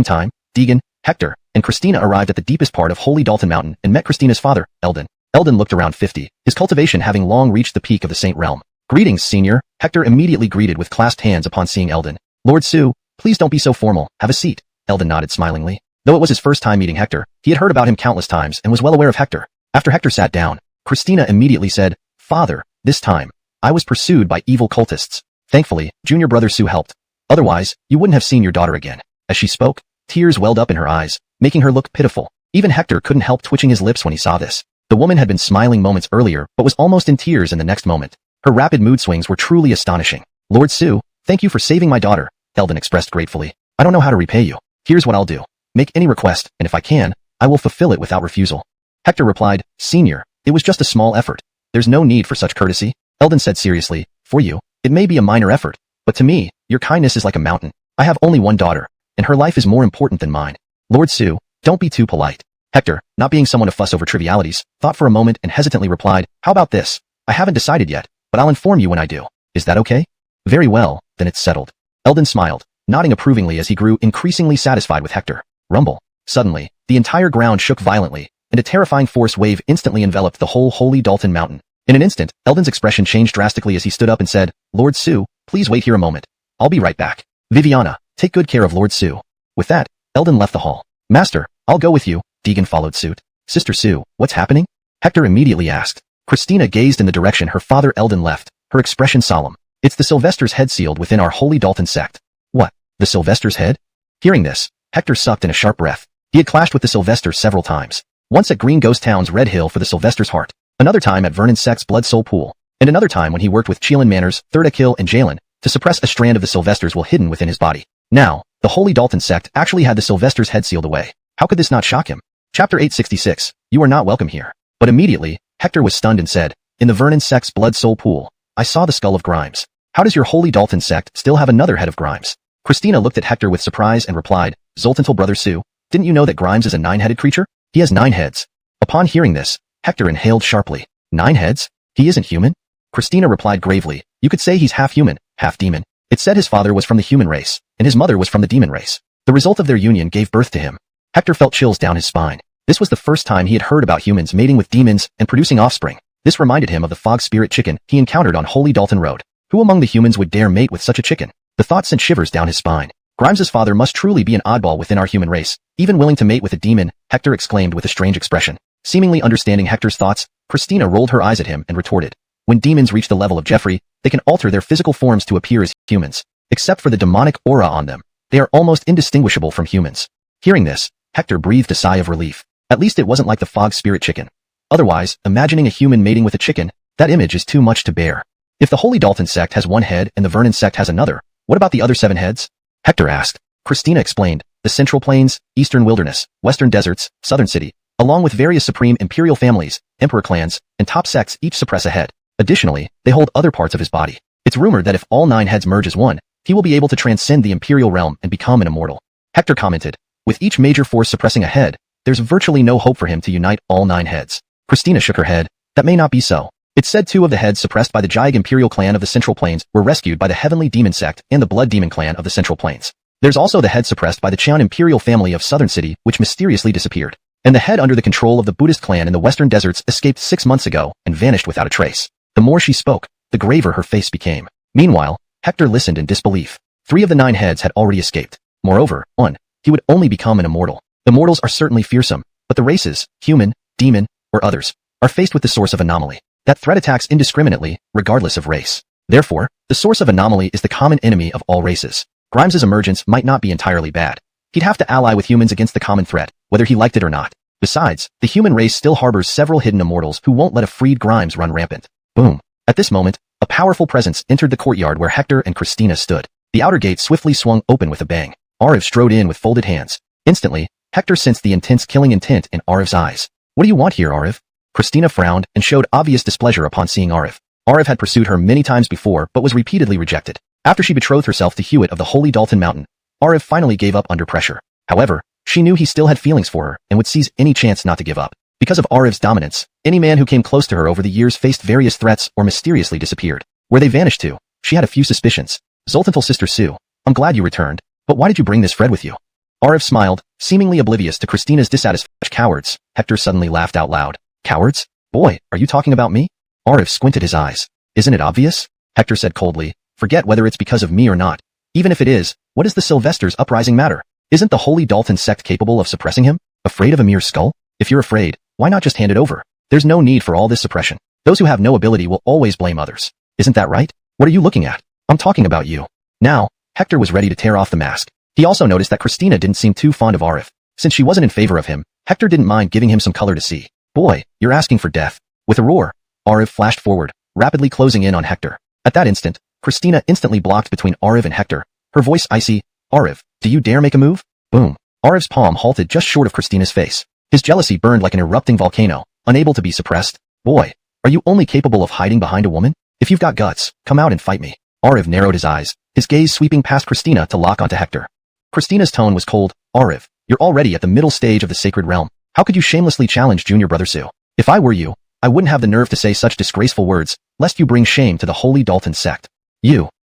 time, Deegan, Hector, and Christina arrived at the deepest part of Holy Dalton Mountain and met Christina's father, Eldon. Eldon looked around 50, his cultivation having long reached the peak of the saint realm. Greetings, senior, Hector immediately greeted with clasped hands upon seeing Eldon. Lord Sue, please don't be so formal, have a seat. Eldon nodded smilingly. Though it was his first time meeting Hector, he had heard about him countless times and was well aware of Hector. After Hector sat down, Christina immediately said, Father, this time, I was pursued by evil cultists. Thankfully, junior brother Sue helped. Otherwise, you wouldn't have seen your daughter again. As she spoke, tears welled up in her eyes, making her look pitiful. Even Hector couldn't help twitching his lips when he saw this. The woman had been smiling moments earlier but was almost in tears in the next moment. Her rapid mood swings were truly astonishing. Lord Sue, thank you for saving my daughter, Eldon expressed gratefully. I don't know how to repay you. Here's what I'll do. Make any request, and if I can, I will fulfill it without refusal. Hector replied, Senior, it was just a small effort. There's no need for such courtesy. Eldon said seriously, for you, it may be a minor effort, but to me, your kindness is like a mountain. I have only one daughter, and her life is more important than mine. Lord Sue, don't be too polite. Hector, not being someone to fuss over trivialities, thought for a moment and hesitantly replied, how about this? I haven't decided yet, but I'll inform you when I do. Is that okay? Very well, then it's settled. Eldon smiled, nodding approvingly as he grew increasingly satisfied with Hector. Rumble. Suddenly, the entire ground shook violently, and a terrifying force wave instantly enveloped the whole Holy Dalton Mountain. In an instant, Eldon's expression changed drastically as he stood up and said, Lord Sue, Please wait here a moment. I'll be right back. Viviana, take good care of Lord Su. With that, Eldon left the hall. Master, I'll go with you. Deegan followed suit. Sister Su, what's happening? Hector immediately asked. Christina gazed in the direction her father Eldon left, her expression solemn. It's the Sylvester's head sealed within our holy Dalton sect. What? The Sylvester's head? Hearing this, Hector sucked in a sharp breath. He had clashed with the Sylvesters several times. Once at Green Ghost Town's Red Hill for the Sylvester's heart, another time at Vernon Sect's Blood Soul Pool, and another time when he worked with Chelan Manor's Third Akil and Jalen to suppress a strand of the Sylvesters while hidden within his body. Now, the holy Dalton sect actually had the Sylvester's head sealed away. How could this not shock him? Chapter 866, You are not welcome here. But immediately, Hector was stunned and said, In the Vernon Sect's Blood Soul Pool, I saw the skull of Grimes. How does your holy Dalton sect still have another head of Grimes? Christina looked at Hector with surprise and replied, Zoltantal brother Su, didn't you know that Grimes is a 9-headed creature? He has 9 heads. Upon hearing this, Hector inhaled sharply. 9 heads? He isn't human? Christina replied gravely, You could say he's half human, half demon. It said his father was from the human race, and his mother was from the demon race. The result of their union gave birth to him. Hector felt chills down his spine. This was the first time he had heard about humans mating with demons and producing offspring. This reminded him of the fog spirit chicken he encountered on Holy Dalton Road. Who among the humans would dare mate with such a chicken? The thought sent shivers down his spine. Grimes's father must truly be an oddball within our human race, even willing to mate with a demon, Hector exclaimed with a strange expression. Seemingly understanding Hector's thoughts, Christina rolled her eyes at him and retorted. When demons reach the level of Jeffrey, they can alter their physical forms to appear as humans. Except for the demonic aura on them, they are almost indistinguishable from humans. Hearing this, Hector breathed a sigh of relief. At least it wasn't like the fog spirit chicken. Otherwise, imagining a human mating with a chicken, that image is too much to bear. If the Holy Dalton sect has 1 head and the Vernon sect has another, what about the other 7 heads? Hector asked. Christina explained, the Central Plains, Eastern Wilderness, Western Deserts, Southern City, along with various supreme imperial families, emperor clans, and top sects each suppress a head. Additionally, they hold other parts of his body. It's rumored that if all 9 heads merge as one, he will be able to transcend the imperial realm and become an immortal. Hector commented, with each major force suppressing a head, there's virtually no hope for him to unite all 9 heads. Christina shook her head. That may not be so. It's said 2 of the heads suppressed by the Jaig imperial clan of the Central Plains were rescued by the Heavenly Demon sect and the Blood Demon clan of the Central Plains. There's also the head suppressed by the Qian imperial family of Southern City, which mysteriously disappeared. And the head under the control of the Buddhist clan in the Western Deserts escaped 6 months ago and vanished without a trace. The more she spoke, the graver her face became. Meanwhile, Hector listened in disbelief. 3 of the 9 heads had already escaped. Moreover, 1, he would only become an immortal. Immortals are certainly fearsome, but the races, human, demon, or others, are faced with the source of anomaly. That threat attacks indiscriminately, regardless of race. Therefore, the source of anomaly is the common enemy of all races. Grimes's emergence might not be entirely bad. He'd have to ally with humans against the common threat, whether he liked it or not. Besides, the human race still harbors several hidden immortals who won't let a freed Grimes run rampant. Boom. At this moment, a powerful presence entered the courtyard where Hector and Christina stood. The outer gate swiftly swung open with a bang. Ariv strode in with folded hands. Instantly, Hector sensed the intense killing intent in Ariv's eyes. What do you want here, Ariv? Christina frowned and showed obvious displeasure upon seeing Ariv. Ariv had pursued her many times before but was repeatedly rejected. After she betrothed herself to Hewitt of the Holy Dalton Mountain, Ariv finally gave up under pressure. However, she knew he still had feelings for her and would seize any chance not to give up. Because of Ariv's dominance, any man who came close to her over the years faced various threats or mysteriously disappeared. Where they vanished to, she had a few suspicions. Zoltantal sister Su, I'm glad you returned, but why did you bring this Fred with you? Ariv smiled, seemingly oblivious to Christina's dissatisfaction. Cowards, Hector suddenly laughed out loud. Cowards? Boy, are you talking about me? Ariv squinted his eyes. Isn't it obvious? Hector said coldly. Forget whether it's because of me or not. Even if it is, what does the Sylvester's uprising matter? Isn't the Holy Dalton sect capable of suppressing him? Afraid of a mere skull? If you're afraid, why not just hand it over? There's no need for all this suppression. Those who have no ability will always blame others. Isn't that right? What are you looking at? I'm talking about you. Now, Hector was ready to tear off the mask. He also noticed that Christina didn't seem too fond of Ariv. Since she wasn't in favor of him, Hector didn't mind giving him some color to see. Boy, you're asking for death. With a roar, Ariv flashed forward, rapidly closing in on Hector. At that instant, Christina instantly blocked between Ariv and Hector, her voice icy. Ariv, do you dare make a move? Boom. Ariv's palm halted just short of Christina's face. His jealousy burned like an erupting volcano, unable to be suppressed. Boy, are you only capable of hiding behind a woman? If you've got guts, come out and fight me. Ariv narrowed his eyes, his gaze sweeping past Christina to lock onto Hector. Christina's tone was cold. Ariv, you're already at the middle stage of the sacred realm. How could you shamelessly challenge junior brother Su? If I were you, I wouldn't have the nerve to say such disgraceful words, lest you bring shame to the Holy Dalton sect.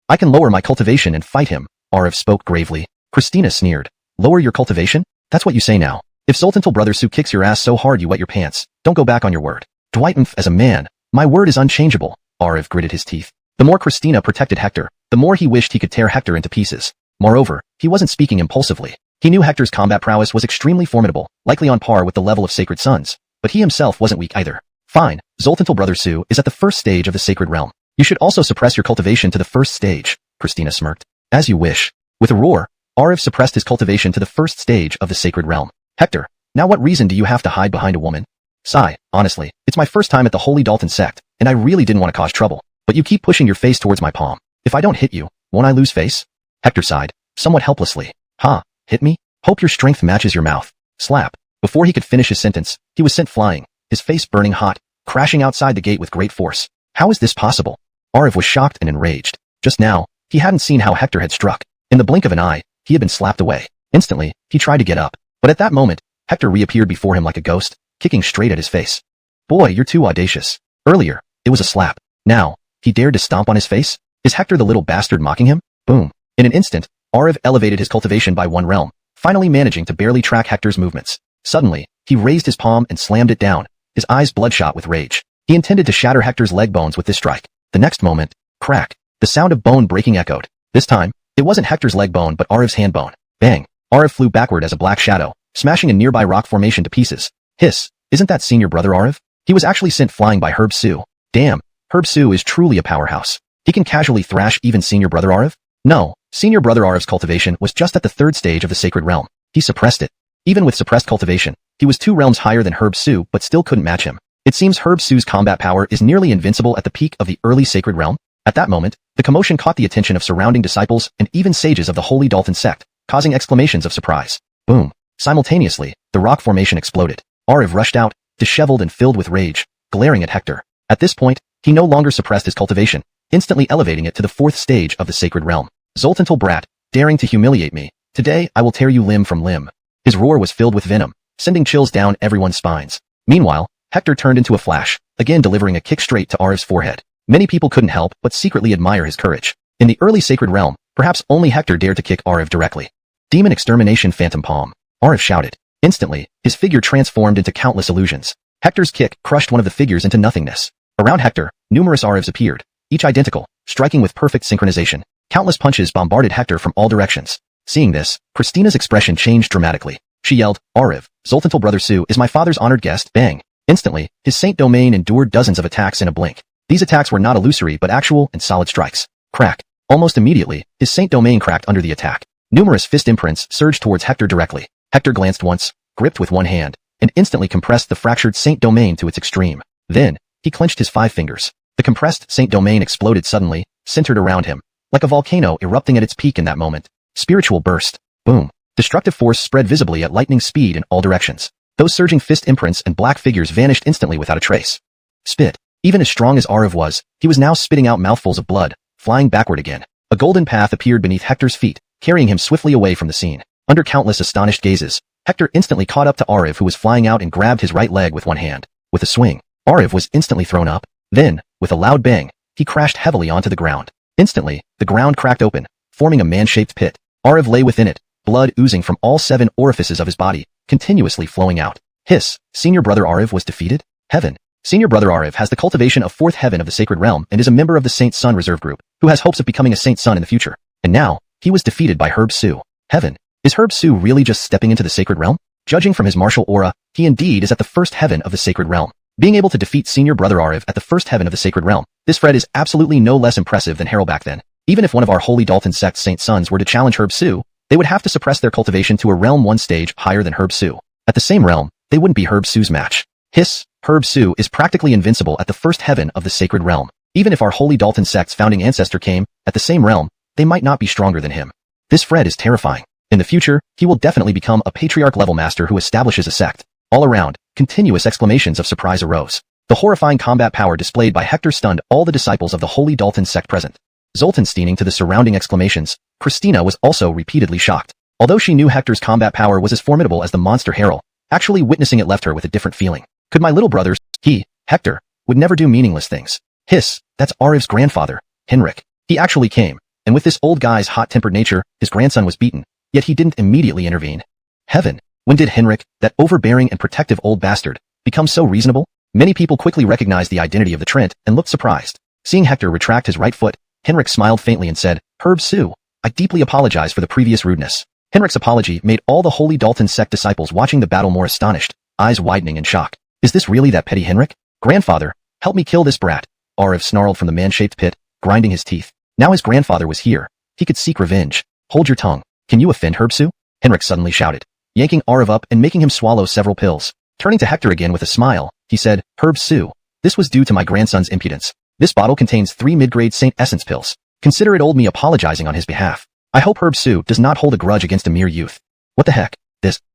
I can lower my cultivation and fight him, Ariv spoke gravely. Christina sneered. Lower your cultivation? That's what you say now. If Zoltantal brother Su kicks your ass so hard you wet your pants, don't go back on your word. Dwight as a man, my word is unchangeable, Ariv gritted his teeth. The more Christina protected Hector, the more he wished he could tear Hector into pieces. Moreover, he wasn't speaking impulsively. He knew Hector's combat prowess was extremely formidable, likely on par with the level of sacred sons, but he himself wasn't weak either. Fine, Zoltantal brother Su is at the first stage of the sacred realm. You should also suppress your cultivation to the first stage, Christina smirked. As you wish. With a roar, Arif suppressed his cultivation to the first stage of the sacred realm. Hector, now what reason do you have to hide behind a woman? Sigh, honestly, it's my first time at the Holy Dalton sect, and I really didn't want to cause trouble, but you keep pushing your face towards my palm. If I don't hit you, won't I lose face? Hector sighed, somewhat helplessly. Ha, hit me? Hope your strength matches your mouth. Slap. Before he could finish his sentence, he was sent flying, his face burning hot, crashing outside the gate with great force. How is this possible? Arif was shocked and enraged. Just now, he hadn't seen how Hector had struck. In the blink of an eye, he had been slapped away. Instantly, he tried to get up. But at that moment, Hector reappeared before him like a ghost, kicking straight at his face. Boy, you're too audacious. Earlier, it was a slap. Now, he dared to stomp on his face? Is Hector the little bastard mocking him? Boom. In an instant, Arif elevated his cultivation by one realm, finally managing to barely track Hector's movements. Suddenly, he raised his palm and slammed it down, his eyes bloodshot with rage. He intended to shatter Hector's leg bones with this strike. The next moment, crack. The sound of bone breaking echoed. This time, it wasn't Hector's leg bone but Arif's hand bone. Bang. Arif flew backward as a black shadow, smashing a nearby rock formation to pieces. Hiss. Isn't that senior brother Arif? He was actually sent flying by Herb Su. Damn, Herb Su is truly a powerhouse. He can casually thrash even senior brother Arif? No, senior brother Arif's cultivation was just at the third stage of the sacred realm. He suppressed it. Even with suppressed cultivation, he was 2 realms higher than Herb Su but still couldn't match him. It seems Herb Su's combat power is nearly invincible at the peak of the early sacred realm. At that moment, the commotion caught the attention of surrounding disciples and even sages of the Holy Dalton sect, causing exclamations of surprise. Boom. Simultaneously, the rock formation exploded. Arif rushed out, disheveled and filled with rage, glaring at Hector. At this point, he no longer suppressed his cultivation, instantly elevating it to the 4th stage of the sacred realm. Zoltantal brat, daring to humiliate me. Today, I will tear you limb from limb. His roar was filled with venom, sending chills down everyone's spines. Meanwhile, Hector turned into a flash, again delivering a kick straight to Arif's forehead. Many people couldn't help but secretly admire his courage. In the early sacred realm, perhaps only Hector dared to kick Arif directly. Demon extermination phantom palm. Arif shouted. Instantly, his figure transformed into countless illusions. Hector's kick crushed one of the figures into nothingness. Around Hector, numerous Arifs appeared, each identical, striking with perfect synchronization. Countless punches bombarded Hector from all directions. Seeing this, Christina's expression changed dramatically. She yelled, Arif, Zoltantal brother Su is my father's honored guest. Bang. Instantly, his saint domain endured dozens of attacks in a blink. These attacks were not illusory but actual and solid strikes. Crack. Almost immediately, his saint domain cracked under the attack. Numerous fist imprints surged towards Hector directly. Hector glanced once, gripped with one hand, and instantly compressed the fractured saint domain to its extreme. Then, he clenched his 5 fingers. The compressed saint domain exploded suddenly, centered around him, like a volcano erupting at its peak in that moment. Spiritual burst. Boom. Destructive force spread visibly at lightning speed in all directions. Those surging fist imprints and black figures vanished instantly without a trace. Spit. Even as strong as Arif was, he was now spitting out mouthfuls of blood, flying backward again. A golden path appeared beneath Hector's feet, carrying him swiftly away from the scene. Under countless astonished gazes, Hector instantly caught up to Arif who was flying out and grabbed his right leg with one hand. With a swing, Arif was instantly thrown up. Then, with a loud bang, he crashed heavily onto the ground. Instantly, the ground cracked open, forming a man-shaped pit. Arif lay within it, blood oozing from all 7 orifices of his body, continuously flowing out. Hiss, senior brother Arif was defeated? Heaven. Senior brother Arif has the cultivation of 4th heaven of the sacred realm and is a member of the Saint Son Reserve Group, who has hopes of becoming a Saint Son in the future. And now, he was defeated by Herb Su. Heaven. Is Herb Su really just stepping into the sacred realm? Judging from his martial aura, he indeed is at the 1st heaven of the sacred realm. Being able to defeat senior brother Arif at the 1st heaven of the sacred realm, this Fred is absolutely no less impressive than Harold back then. Even if one of our Holy Dalton sect Saint Sons were to challenge Herb Su, they would have to suppress their cultivation to a realm 1 stage higher than Herb Su. At the same realm, they wouldn't be Herb Su's match. Hiss, Herb Su is practically invincible at the 1st heaven of the sacred realm. Even if our Holy Dalton sect's founding ancestor came, at the same realm, they might not be stronger than him. This Fred is terrifying. In the future, he will definitely become a patriarch-level master who establishes a sect. All around, continuous exclamations of surprise arose. The horrifying combat power displayed by Hector stunned all the disciples of the Holy Dalton sect present. Zoltansteining to the surrounding exclamations, Christina was also repeatedly shocked. Although she knew Hector's combat power was as formidable as the monster Harel, actually witnessing it left her with a different feeling. Could my little brothers, he, Hector, would never do meaningless things. Hiss, that's Arif's grandfather, Henrik. He actually came, and with this old guy's hot-tempered nature, his grandson was beaten, yet he didn't immediately intervene. Heaven, when did Henrik, that overbearing and protective old bastard, become so reasonable? Many people quickly recognized the identity of the Trent and looked surprised. Seeing Hector retract his right foot, Henrik smiled faintly and said, "Herb Sue, I deeply apologize for the previous rudeness." Henrik's apology made all the Holy Dalton sect disciples watching the battle more astonished, eyes widening in shock. Is this really that petty Henrik? Grandfather, help me kill this brat, Ariv snarled from the man-shaped pit, grinding his teeth. Now his grandfather was here. He could seek revenge. Hold your tongue. Can you offend Herb Sue? Henrik suddenly shouted, yanking Ariv up and making him swallow several pills. Turning to Hector again with a smile, he said, "Herb Sue, this was due to my grandson's impudence. This bottle contains 3 mid-grade Saint Essence pills. Consider it old me apologizing on his behalf. I hope Herb Sue does not hold a grudge against a mere youth." What the heck?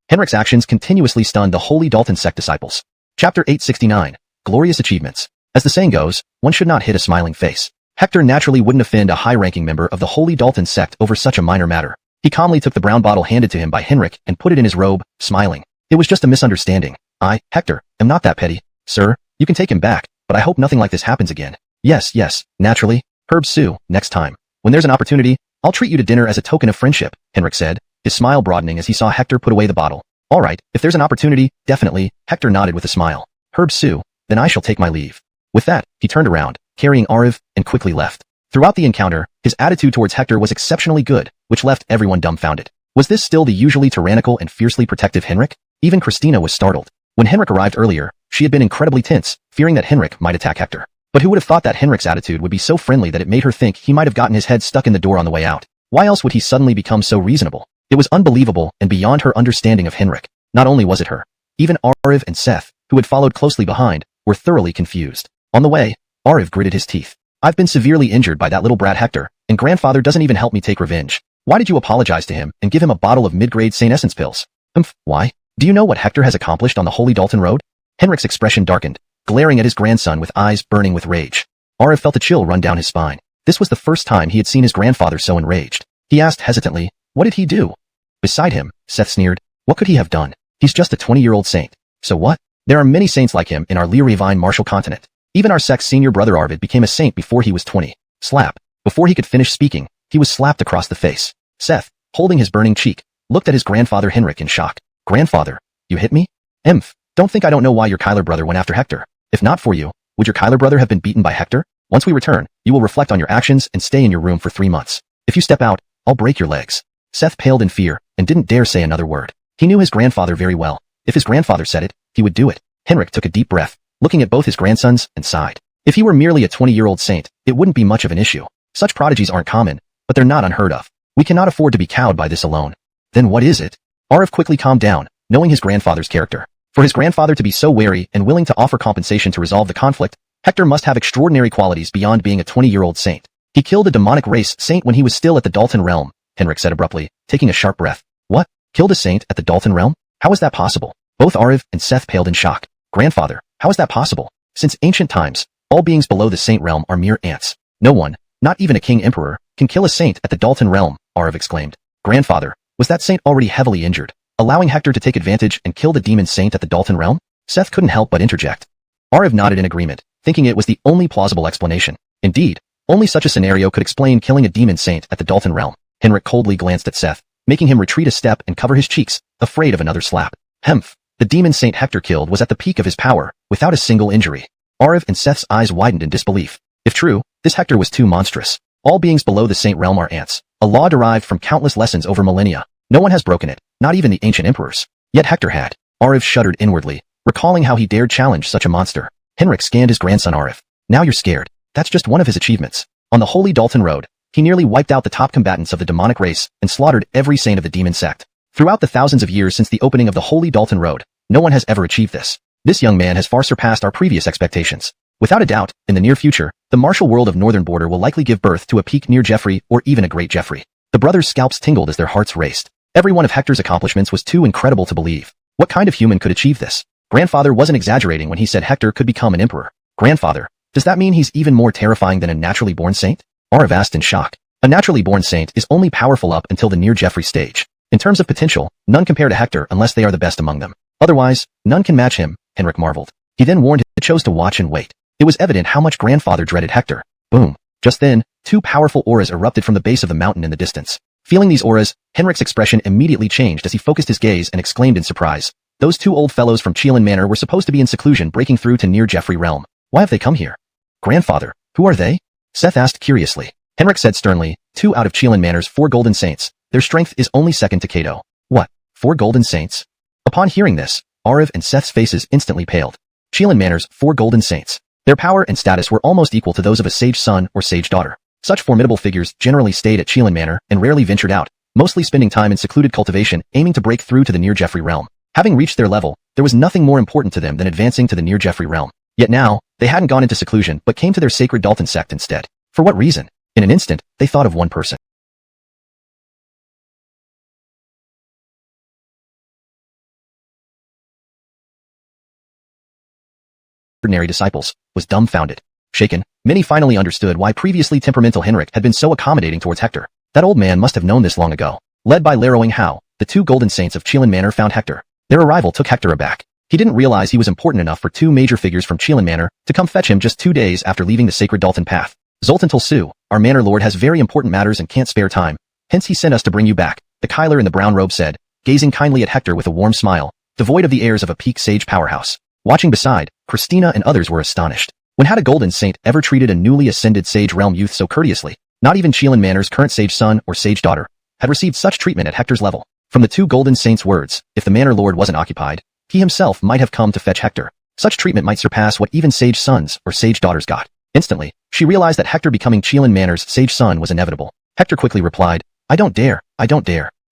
Henrik's actions continuously stunned the Holy Dalton sect disciples. Chapter 869. Glorious Achievements. As the saying goes, one should not hit a smiling face. Hector naturally wouldn't offend a high-ranking member of the Holy Dalton sect over such a minor matter. He calmly took the brown bottle handed to him by Henrik and put it in his robe, smiling. It was just a misunderstanding. I, Hector, am not that petty. Sir, you can take him back, but I hope nothing like this happens again. Yes, naturally. Herb Sue, next time. When there's an opportunity, I'll treat you to dinner as a token of friendship, Henrik said, his smile broadening as he saw Hector put away the bottle. All right, if there's an opportunity, definitely, Hector nodded with a smile. Herb Sue, then I shall take my leave. With that, he turned around, carrying Ariv, and quickly left. Throughout the encounter, his attitude towards Hector was exceptionally good, which left everyone dumbfounded. Was this still the usually tyrannical and fiercely protective Henrik? Even Christina was startled. When Henrik arrived earlier, she had been incredibly tense, fearing that Henrik might attack Hector. But who would have thought that Henrik's attitude would be so friendly that it made her think he might have gotten his head stuck in the door on the way out? Why else would he suddenly become so reasonable? It was unbelievable and beyond her understanding of Henrik. Not only was it her, even Ariv and Seth, who had followed closely behind, were thoroughly confused. On the way, Ariv gritted his teeth. I've been severely injured by that little brat Hector, and grandfather doesn't even help me take revenge. Why did you apologize to him and give him a bottle of mid-grade Saint Essence pills? Why? Do you know what Hector has accomplished on the Holy Dalton Road? Henrik's expression darkened, glaring at his grandson with eyes burning with rage. Ariv felt a chill run down his spine. This was the first time he had seen his grandfather so enraged. He asked hesitantly, what did he do? Beside him, Seth sneered, what could he have done? He's just a 20-year-old saint. So what? There are many saints like him in our Lyriavine martial continent. Even our sect's senior brother Arvid became a saint before he was 20. Slap. Before he could finish speaking, he was slapped across the face. Seth, holding his burning cheek, looked at his grandfather Henrik in shock. Grandfather, you hit me? Don't think I don't know why your Kyler brother went after Hector. If not for you, would your Kyler brother have been beaten by Hector? Once we return, you will reflect on your actions and stay in your room for 3 months. If you step out, I'll break your legs. Seth paled in fear and didn't dare say another word. He knew his grandfather very well. If his grandfather said it, he would do it. Henrik took a deep breath, looking at both his grandsons, and sighed. If he were merely a 20-year-old saint, it wouldn't be much of an issue. Such prodigies aren't common, but they're not unheard of. We cannot afford to be cowed by this alone. Then what is it? Ariv quickly calmed down, knowing his grandfather's character. For his grandfather to be so wary and willing to offer compensation to resolve the conflict, Hector must have extraordinary qualities beyond being a 20-year-old saint. He killed a demonic race saint when he was still at the Dalton realm, Henrik said abruptly, taking a sharp breath. What? Killed a saint at the Dalton realm? How is that possible? Both Ariv and Seth paled in shock. Grandfather, how is that possible? Since ancient times, all beings below the saint realm are mere ants. No one, not even a king emperor, can kill a saint at the Dalton realm, Ariv exclaimed. Grandfather, was that saint already heavily injured, allowing Hector to take advantage and kill the demon saint at the Dalton realm? Seth couldn't help but interject. Ariv nodded in agreement, thinking it was the only plausible explanation. Indeed, only such a scenario could explain killing a demon saint at the Dalton realm. Henrik coldly glanced at Seth, making him retreat a step and cover his cheeks, afraid of another slap. The demon saint Hector killed was at the peak of his power, without a single injury. Ariv and Seth's eyes widened in disbelief. If true, this Hector was too monstrous. All beings below the saint realm are ants, a law derived from countless lessons over millennia. No one has broken it, not even the ancient emperors. Yet Hector had. Ariv shuddered inwardly, recalling how he dared challenge such a monster. Henrik scanned his grandson Ariv. Now you're scared. That's just one of his achievements. On the Holy Dalton Road, he nearly wiped out the top combatants of the demonic race and slaughtered every saint of the demon sect. Throughout the thousands of years since the opening of the Holy Dalton Road, no one has ever achieved this. This young man has far surpassed our previous expectations. Without a doubt, in the near future, the martial world of Northern Border will likely give birth to a peak near Jeffrey or even a great Jeffrey. The brothers' scalps tingled as their hearts raced. Every one of Hector's accomplishments was too incredible to believe. What kind of human could achieve this? Grandfather wasn't exaggerating when he said Hector could become an emperor. Grandfather, does that mean he's even more terrifying than a naturally born saint? Ariv asked in shock. A naturally born saint is only powerful up until the near Jeffrey stage. In terms of potential, none compare to Hector unless they are the best among them. Otherwise, none can match him, Henrik marveled. He then warned him chose to watch and wait. It was evident how much grandfather dreaded Hector. Boom. Just then, 2 powerful auras erupted from the base of the mountain in the distance. Feeling these auras, Henrik's expression immediately changed as he focused his gaze and exclaimed in surprise. Those 2 old fellows from Chelan Manor were supposed to be in seclusion breaking through to near Jeffrey realm. Why have they come here? Grandfather, Who are they? Seth asked curiously. Henrik said sternly, 2 out of Qilin Manor's 4 golden saints. Their strength is only second to Kato. What? 4 golden saints? Upon hearing this, Arav and Seth's faces instantly paled. Qilin Manor's 4 golden saints. Their power and status were almost equal to those of a sage son or sage daughter. Such formidable figures generally stayed at Qilin Manor and rarely ventured out, mostly spending time in secluded cultivation aiming to break through to the Near Jeffrey realm. Having reached their level, there was nothing more important to them than advancing to the Near Jeffrey realm. Yet now, they hadn't gone into seclusion but came to their sacred Dalton sect instead. For what reason? In an instant, they thought of one person. Ordinary disciples, was dumbfounded. Shaken, many finally understood why previously temperamental Henrik had been so accommodating towards Hector. That old man must have known this long ago. Led by Larrowing Hao, the 2 golden saints of Qilin Manor found Hector. Their arrival took Hector aback. He didn't realize he was important enough for 2 major figures from Qilin Manor to come fetch him just 2 days after leaving the sacred Dalton path. Zoltantal Su, our manor lord has very important matters and can't spare time. Hence he sent us to bring you back, the Kyler in the brown robe said, gazing kindly at Hector with a warm smile, devoid of the airs of a peak sage powerhouse. Watching beside, Christina and others were astonished. When had a golden saint ever treated a newly ascended sage realm youth so courteously? Not even Qilin Manor's current sage son or sage daughter had received such treatment at Hector's level. From the 2 golden saints' words, if the manor lord wasn't occupied, he himself might have come to fetch Hector. Such treatment might surpass what even sage sons or sage daughters got. Instantly, she realized that Hector becoming Qilin Manor's sage son was inevitable. Hector quickly replied, I don't dare.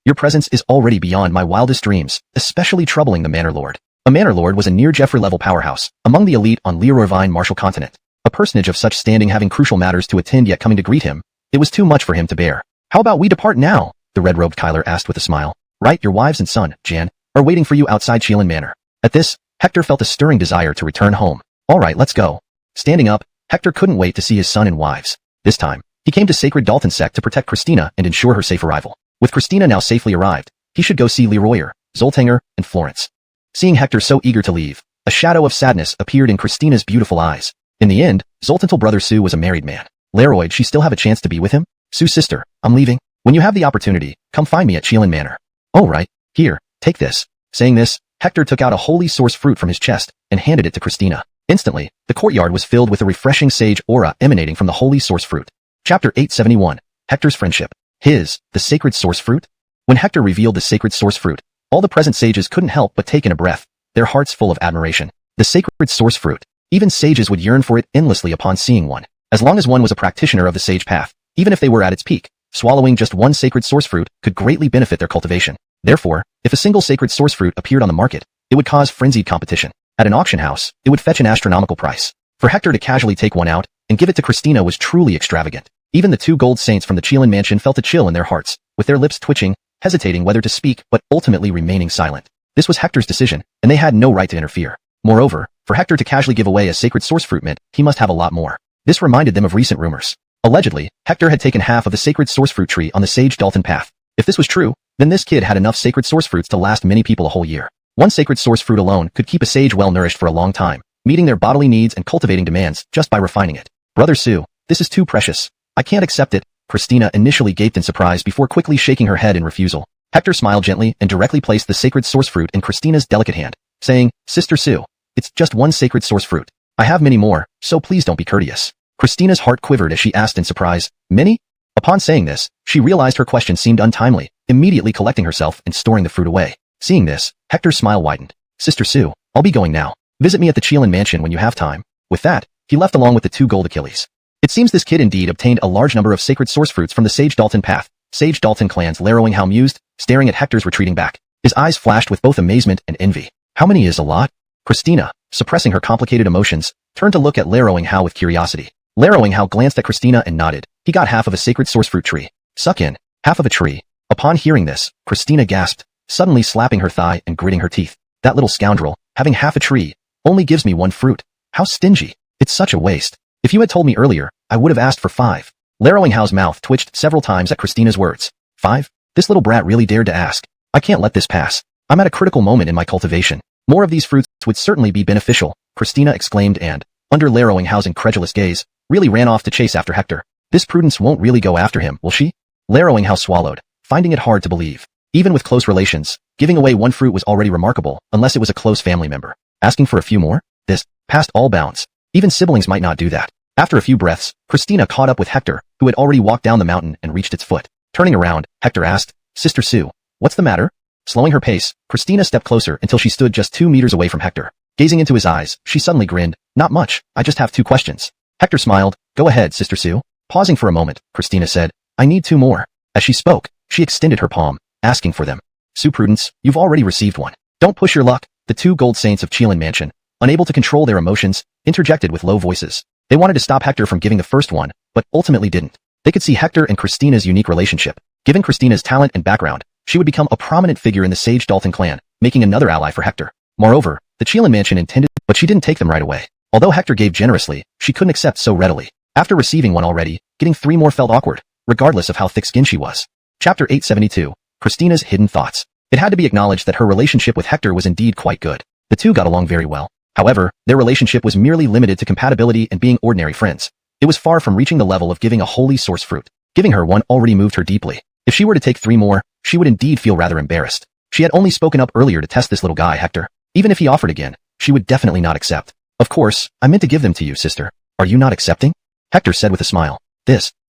Your presence is already beyond my wildest dreams, especially troubling the manor lord. A manor lord was a near Jeffrey level powerhouse, among the elite on Leroyvine Marshall continent. A personage of such standing having crucial matters to attend yet coming to greet him, it was too much for him to bear. How about we depart now? The red-robed Kyler asked with a smile. Right, your wives and son, Jan, are waiting for you outside Qilin Manor. At this, Hector felt a stirring desire to return home. All right, let's go. Standing up, Hector couldn't wait to see his son and wives. This time, he came to Sacred Dalton Sect to protect Christina and ensure her safe arrival. With Christina now safely arrived, he should go see Leroyer, Zoltanger, and Florence. Seeing Hector so eager to leave, a shadow of sadness appeared in Christina's beautiful eyes. In the end, Zoltantal brother Sue was a married man. Leroy'd she still have a chance to be with him? Sue's sister, I'm leaving. When you have the opportunity, come find me at Qilin Manor. Oh right, here, take this. Saying this, Hector took out a holy source fruit from his chest and handed it to Christina. Instantly, the courtyard was filled with a refreshing sage aura emanating from the holy source fruit. Chapter 871, Hector's Friendship. The sacred source fruit? When Hector revealed the sacred source fruit, all the present sages couldn't help but take in a breath, their hearts full of admiration. The sacred source fruit. Even sages would yearn for it endlessly upon seeing one. As long as one was a practitioner of the sage path, even if they were at its peak, swallowing just one sacred source fruit could greatly benefit their cultivation. Therefore, if a single sacred source fruit appeared on the market, it would cause frenzied competition. At an auction house, it would fetch an astronomical price. For Hector to casually take one out and give it to Christina was truly extravagant. Even the 2 gold saints from the Qilin mansion felt a chill in their hearts, with their lips twitching, hesitating whether to speak but ultimately remaining silent. This was Hector's decision, and they had no right to interfere. Moreover, for Hector to casually give away a sacred source fruit meant he must have a lot more. This reminded them of recent rumors. Allegedly, Hector had taken half of the sacred source fruit tree on the Sage Dalton path. If this was true, then this kid had enough sacred source fruits to last many people a whole year. One sacred source fruit alone could keep a sage well-nourished for a long time, meeting their bodily needs and cultivating demands just by refining it. Brother Sue, this is too precious. I can't accept it. Christina initially gaped in surprise before quickly shaking her head in refusal. Hector smiled gently and directly placed the sacred source fruit in Christina's delicate hand, saying, Sister Sue, it's just one sacred source fruit. I have many more, so please don't be courteous. Christina's heart quivered as she asked in surprise, Many? Upon saying this, she realized her question seemed untimely, immediately collecting herself and storing the fruit away. Seeing this, Hector's smile widened. Sister Sue, I'll be going now. Visit me at the Qilin mansion when you have time. With that, he left along with the 2 gold Achilles. It seems this kid indeed obtained a large number of sacred source fruits from the Sage Dalton path. Sage Dalton clan's Larrowing Hao mused, staring at Hector's retreating back. His eyes flashed with both amazement and envy. How many is a lot? Christina, suppressing her complicated emotions, turned to look at Larrowing Hao with curiosity. Larrowing Hao glanced at Christina and nodded. He got half of a sacred source fruit tree. Suck in. Half of a tree. Upon hearing this, Christina gasped, suddenly slapping her thigh and gritting her teeth. That little scoundrel, having half a tree, only gives me 1 fruit. How stingy. It's such a waste. If you had told me earlier, I would have asked for 5. Larrowing Hao's mouth twitched several times at Christina's words. 5? This little brat really dared to ask. I can't let this pass. I'm at a critical moment in my cultivation. More of these fruits would certainly be beneficial, Christina exclaimed and, under Larrowing Hao's incredulous gaze, really ran off to chase after Hector. This Prudence won't really go after him, will she? Larrowing Hao swallowed, finding it hard to believe. Even with close relations, giving away 1 fruit was already remarkable, unless it was a close family member. Asking for a few more? This passed all bounds. Even siblings might not do that. After a few breaths, Christina caught up with Hector, who had already walked down the mountain and reached its foot. Turning around, Hector asked, "Sister Sue, what's the matter?" Slowing her pace, Christina stepped closer until she stood just 2 meters away from Hector. Gazing into his eyes, she suddenly grinned. "Not much, I just have 2 questions." Hector smiled. "Go ahead, Sister Sue." Pausing for a moment, Christina said, "I need 2 more. As she spoke, she extended her palm, asking for them. "Sue Prudence, you've already received one. Don't push your luck." The 2 gold saints of Qilin Mansion, unable to control their emotions, interjected with low voices. They wanted to stop Hector from giving the first one, but ultimately didn't. They could see Hector and Christina's unique relationship. Given Christina's talent and background, she would become a prominent figure in the Sage Dalton clan, making another ally for Hector. Moreover, the Qilin Mansion intended, but she didn't take them right away. Although Hector gave generously, she couldn't accept so readily. After receiving one already, getting 3 more felt awkward, regardless of how thick-skinned she was. Chapter 872, Christina's Hidden Thoughts. It had to be acknowledged that her relationship with Hector was indeed quite good. The 2 got along very well. However, their relationship was merely limited to compatibility and being ordinary friends. It was far from reaching the level of giving a holy source fruit. Giving her one already moved her deeply. If she were to take 3 more, she would indeed feel rather embarrassed. She had only spoken up earlier to test this little guy, Hector. Even if he offered again, she would definitely not accept. "Of course, I meant to give them to you, sister. Are you not accepting?" Hector said with a smile.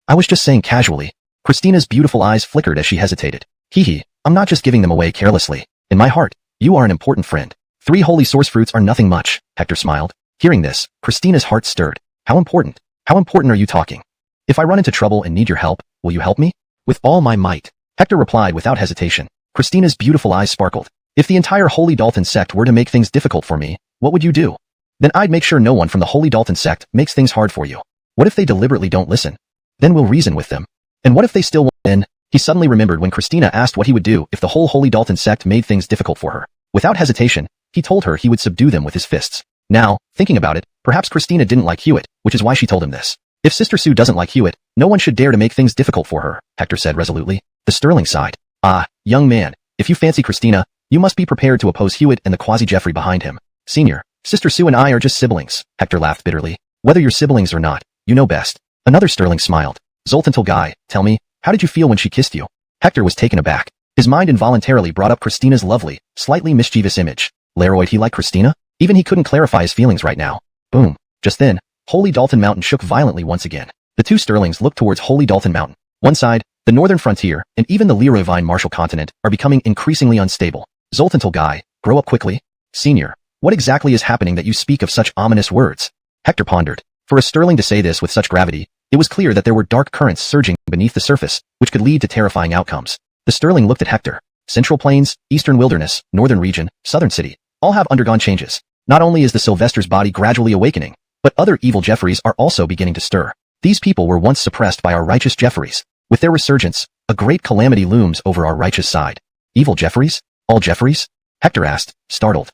I was just saying casually." Christina's beautiful eyes flickered as she hesitated. "Hee, I'm not just giving them away carelessly. In my heart, you are an important friend. 3 holy source fruits are nothing much," Hector smiled. Hearing this, Christina's heart stirred. How important? How important are you talking? "If I run into trouble and need your help, will you help me?" "With all my might," Hector replied without hesitation. Christina's beautiful eyes sparkled. "If the entire Holy Dalton sect were to make things difficult for me, what would you do?" "Then I'd make sure no one from the Holy Dalton sect makes things hard for you." "What if they deliberately don't listen?" "Then we'll reason with them." "And what if they still won't?" Then, he suddenly remembered when Christina asked what he would do if the whole Holy Dalton sect made things difficult for her. Without hesitation, he told her he would subdue them with his fists. Now, thinking about it, perhaps Christina didn't like Hewitt, which is why she told him this. "If Sister Sue doesn't like Hewitt, no one should dare to make things difficult for her," Hector said resolutely. The Sterling sighed. "Ah, young man, if you fancy Christina, you must be prepared to oppose Hewitt and the quasi-Jeffrey behind him." "Senior, Sister Sue and I are just siblings," Hector laughed bitterly. "Whether you're siblings or not, you know best." Another Sterling smiled. "Zoltantal guy, tell me, how did you feel when she kissed you?" Hector was taken aback. His mind involuntarily brought up Christina's lovely, slightly mischievous image. Leroy'd he like Christina? Even he couldn't clarify his feelings right now. Boom. Just then, Holy Dalton Mountain shook violently once again. The 2 Sterlings looked towards Holy Dalton Mountain. One side, the northern frontier, and even the Leroy Vine Marshall continent are becoming increasingly unstable. "Zoltantal guy, grow up quickly." "Senior, what exactly is happening that you speak of such ominous words?" Hector pondered. For a Sterling to say this with such gravity, it was clear that there were dark currents surging beneath the surface, which could lead to terrifying outcomes. The Sterling looked at Hector. Central Plains, Eastern Wilderness, Northern Region, Southern City, all have undergone changes. Not only is the Sylvester's body gradually awakening, but other evil Jeffreys are also beginning to stir. These people were once suppressed by our righteous Jeffreys. With their resurgence, a great calamity looms over our righteous side. "Evil Jeffreys? All Jeffreys?" Hector asked, startled.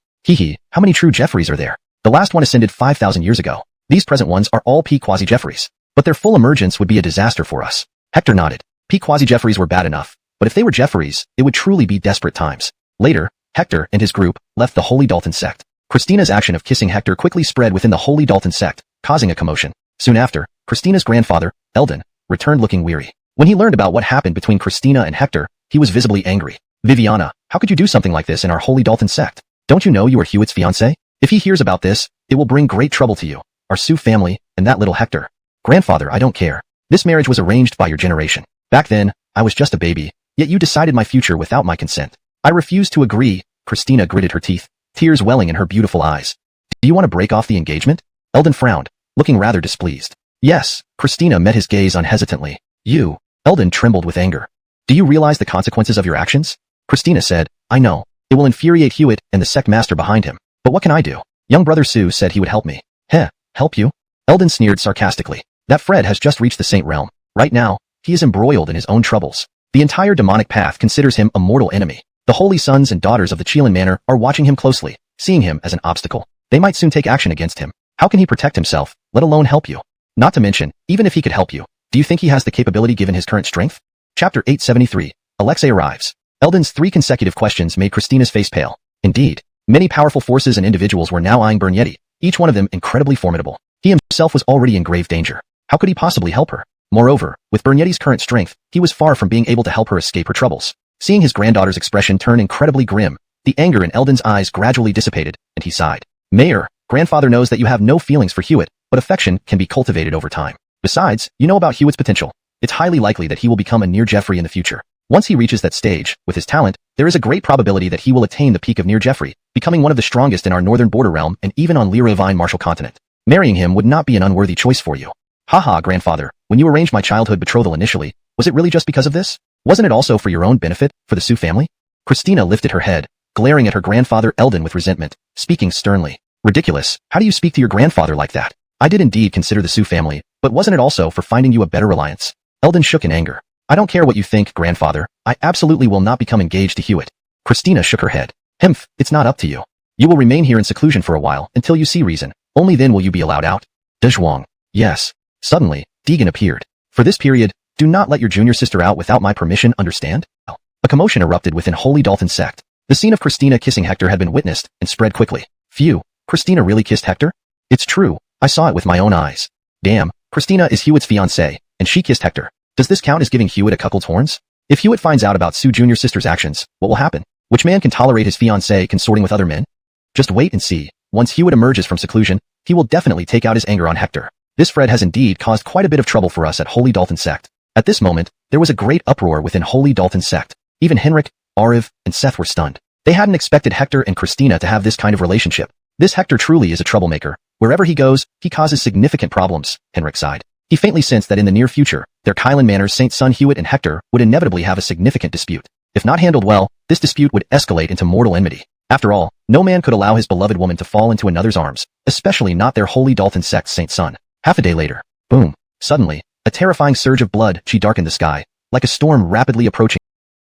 How many true Jeffreys are there?" "The last one ascended 5,000 years ago. These present ones are all P. Quasi-Jeffreys. But their full emergence would be a disaster for us." Hector nodded. P. Quasi-Jeffreys were bad enough, but if they were Jeffreys, it would truly be desperate times. Later, Hector and his group left the Holy Dalton sect. Christina's action of kissing Hector quickly spread within the Holy Dalton sect, causing a commotion. Soon after, Christina's grandfather, Eldon, returned looking weary. When he learned about what happened between Christina and Hector, he was visibly angry. "Viviana, how could you do something like this in our Holy Dalton sect? Don't you know you are Hewitt's fiancée? If he hears about this, it will bring great trouble to you, our Sioux family, and that little Hector." "Grandfather, I don't care. This marriage was arranged by your generation. Back then, I was just a baby, yet you decided my future without my consent. I refuse to agree." Christina gritted her teeth, tears welling in her beautiful eyes. "Do you want to break off the engagement?" Eldon frowned, looking rather displeased. "Yes." Christina met his gaze unhesitantly. "You." Eldon trembled with anger. "Do you realize the consequences of your actions?" Christina said, "I know. It will infuriate Hewitt and the sect master behind him. But what can I do? Young brother Sue said he would help me." Help you?" Eldon sneered sarcastically. "That Fred has just reached the Saint Realm. Right now, he is embroiled in his own troubles. The entire demonic path considers him a mortal enemy. The holy sons and daughters of the Qilin Manor are watching him closely, seeing him as an obstacle. They might soon take action against him. How can he protect himself, let alone help you? Not to mention, even if he could help you, do you think he has the capability given his current strength?" Chapter 873, Alexei arrives. Eldon's 3 consecutive questions made Christina's face pale. Indeed, many powerful forces and individuals were now eyeing Bernietti, each one of them incredibly formidable. He himself was already in grave danger. How could he possibly help her? Moreover, with Bernietti's current strength, he was far from being able to help her escape her troubles. Seeing his granddaughter's expression turn incredibly grim, the anger in Eldon's eyes gradually dissipated, and he sighed. "Mayor, grandfather knows that you have no feelings for Hewitt, but affection can be cultivated over time. Besides, you know about Hewitt's potential. It's highly likely that he will become a near Jeffrey in the future. Once he reaches that stage, with his talent, there is a great probability that he will attain the peak of near Jeffrey, becoming one of the strongest in our northern border realm and even on Lyra-Vine Marshall continent. Marrying him would not be an unworthy choice for you. Haha, grandfather, when you arranged my childhood betrothal initially, was it really just because of this? Wasn't it also for your own benefit, for the Sue family? Christina lifted her head, glaring at her grandfather Eldon with resentment, speaking sternly. Ridiculous, how do you speak to your grandfather like that? I did indeed consider the Sue family, but wasn't it also for finding you a better alliance? Eldon shook in anger. I don't care what you think, grandfather, I absolutely will not become engaged to Hewitt. Christina shook her head. Himph, it's not up to you. You will remain here in seclusion for a while, until you see reason. Only then will you be allowed out. Dezhuang. Yes. Suddenly, Deegan appeared. For this period, do not let your junior sister out without my permission, understand? A commotion erupted within Holy Dalton sect. The scene of Christina kissing Hector had been witnessed, and spread quickly. Phew, Christina really kissed Hector? It's true, I saw it with my own eyes. Damn, Christina is Hewitt's fiancée, and she kissed Hector. Does this count as giving Hewitt a cuckold's horns? If Hewitt finds out about Sue Jr.'s sister's actions, what will happen? Which man can tolerate his fiancée consorting with other men? Just wait and see. Once Hewitt emerges from seclusion, he will definitely take out his anger on Hector. This Fred has indeed caused quite a bit of trouble for us at Holy Dalton sect. At this moment, there was a great uproar within Holy Dalton sect. Even Henrik, Ariv, and Seth were stunned. They hadn't expected Hector and Christina to have this kind of relationship. This Hector truly is a troublemaker. Wherever he goes, he causes significant problems, Henrik sighed. He faintly sensed that in the near future, their Kylan Manor's Saint son Hewitt and Hector would inevitably have a significant dispute. If not handled well, this dispute would escalate into mortal enmity. After all, no man could allow his beloved woman to fall into another's arms, especially not their Holy Dalton sect's Saint son. Half a day later, boom, suddenly, a terrifying surge of blood darkened the sky, like a storm rapidly approaching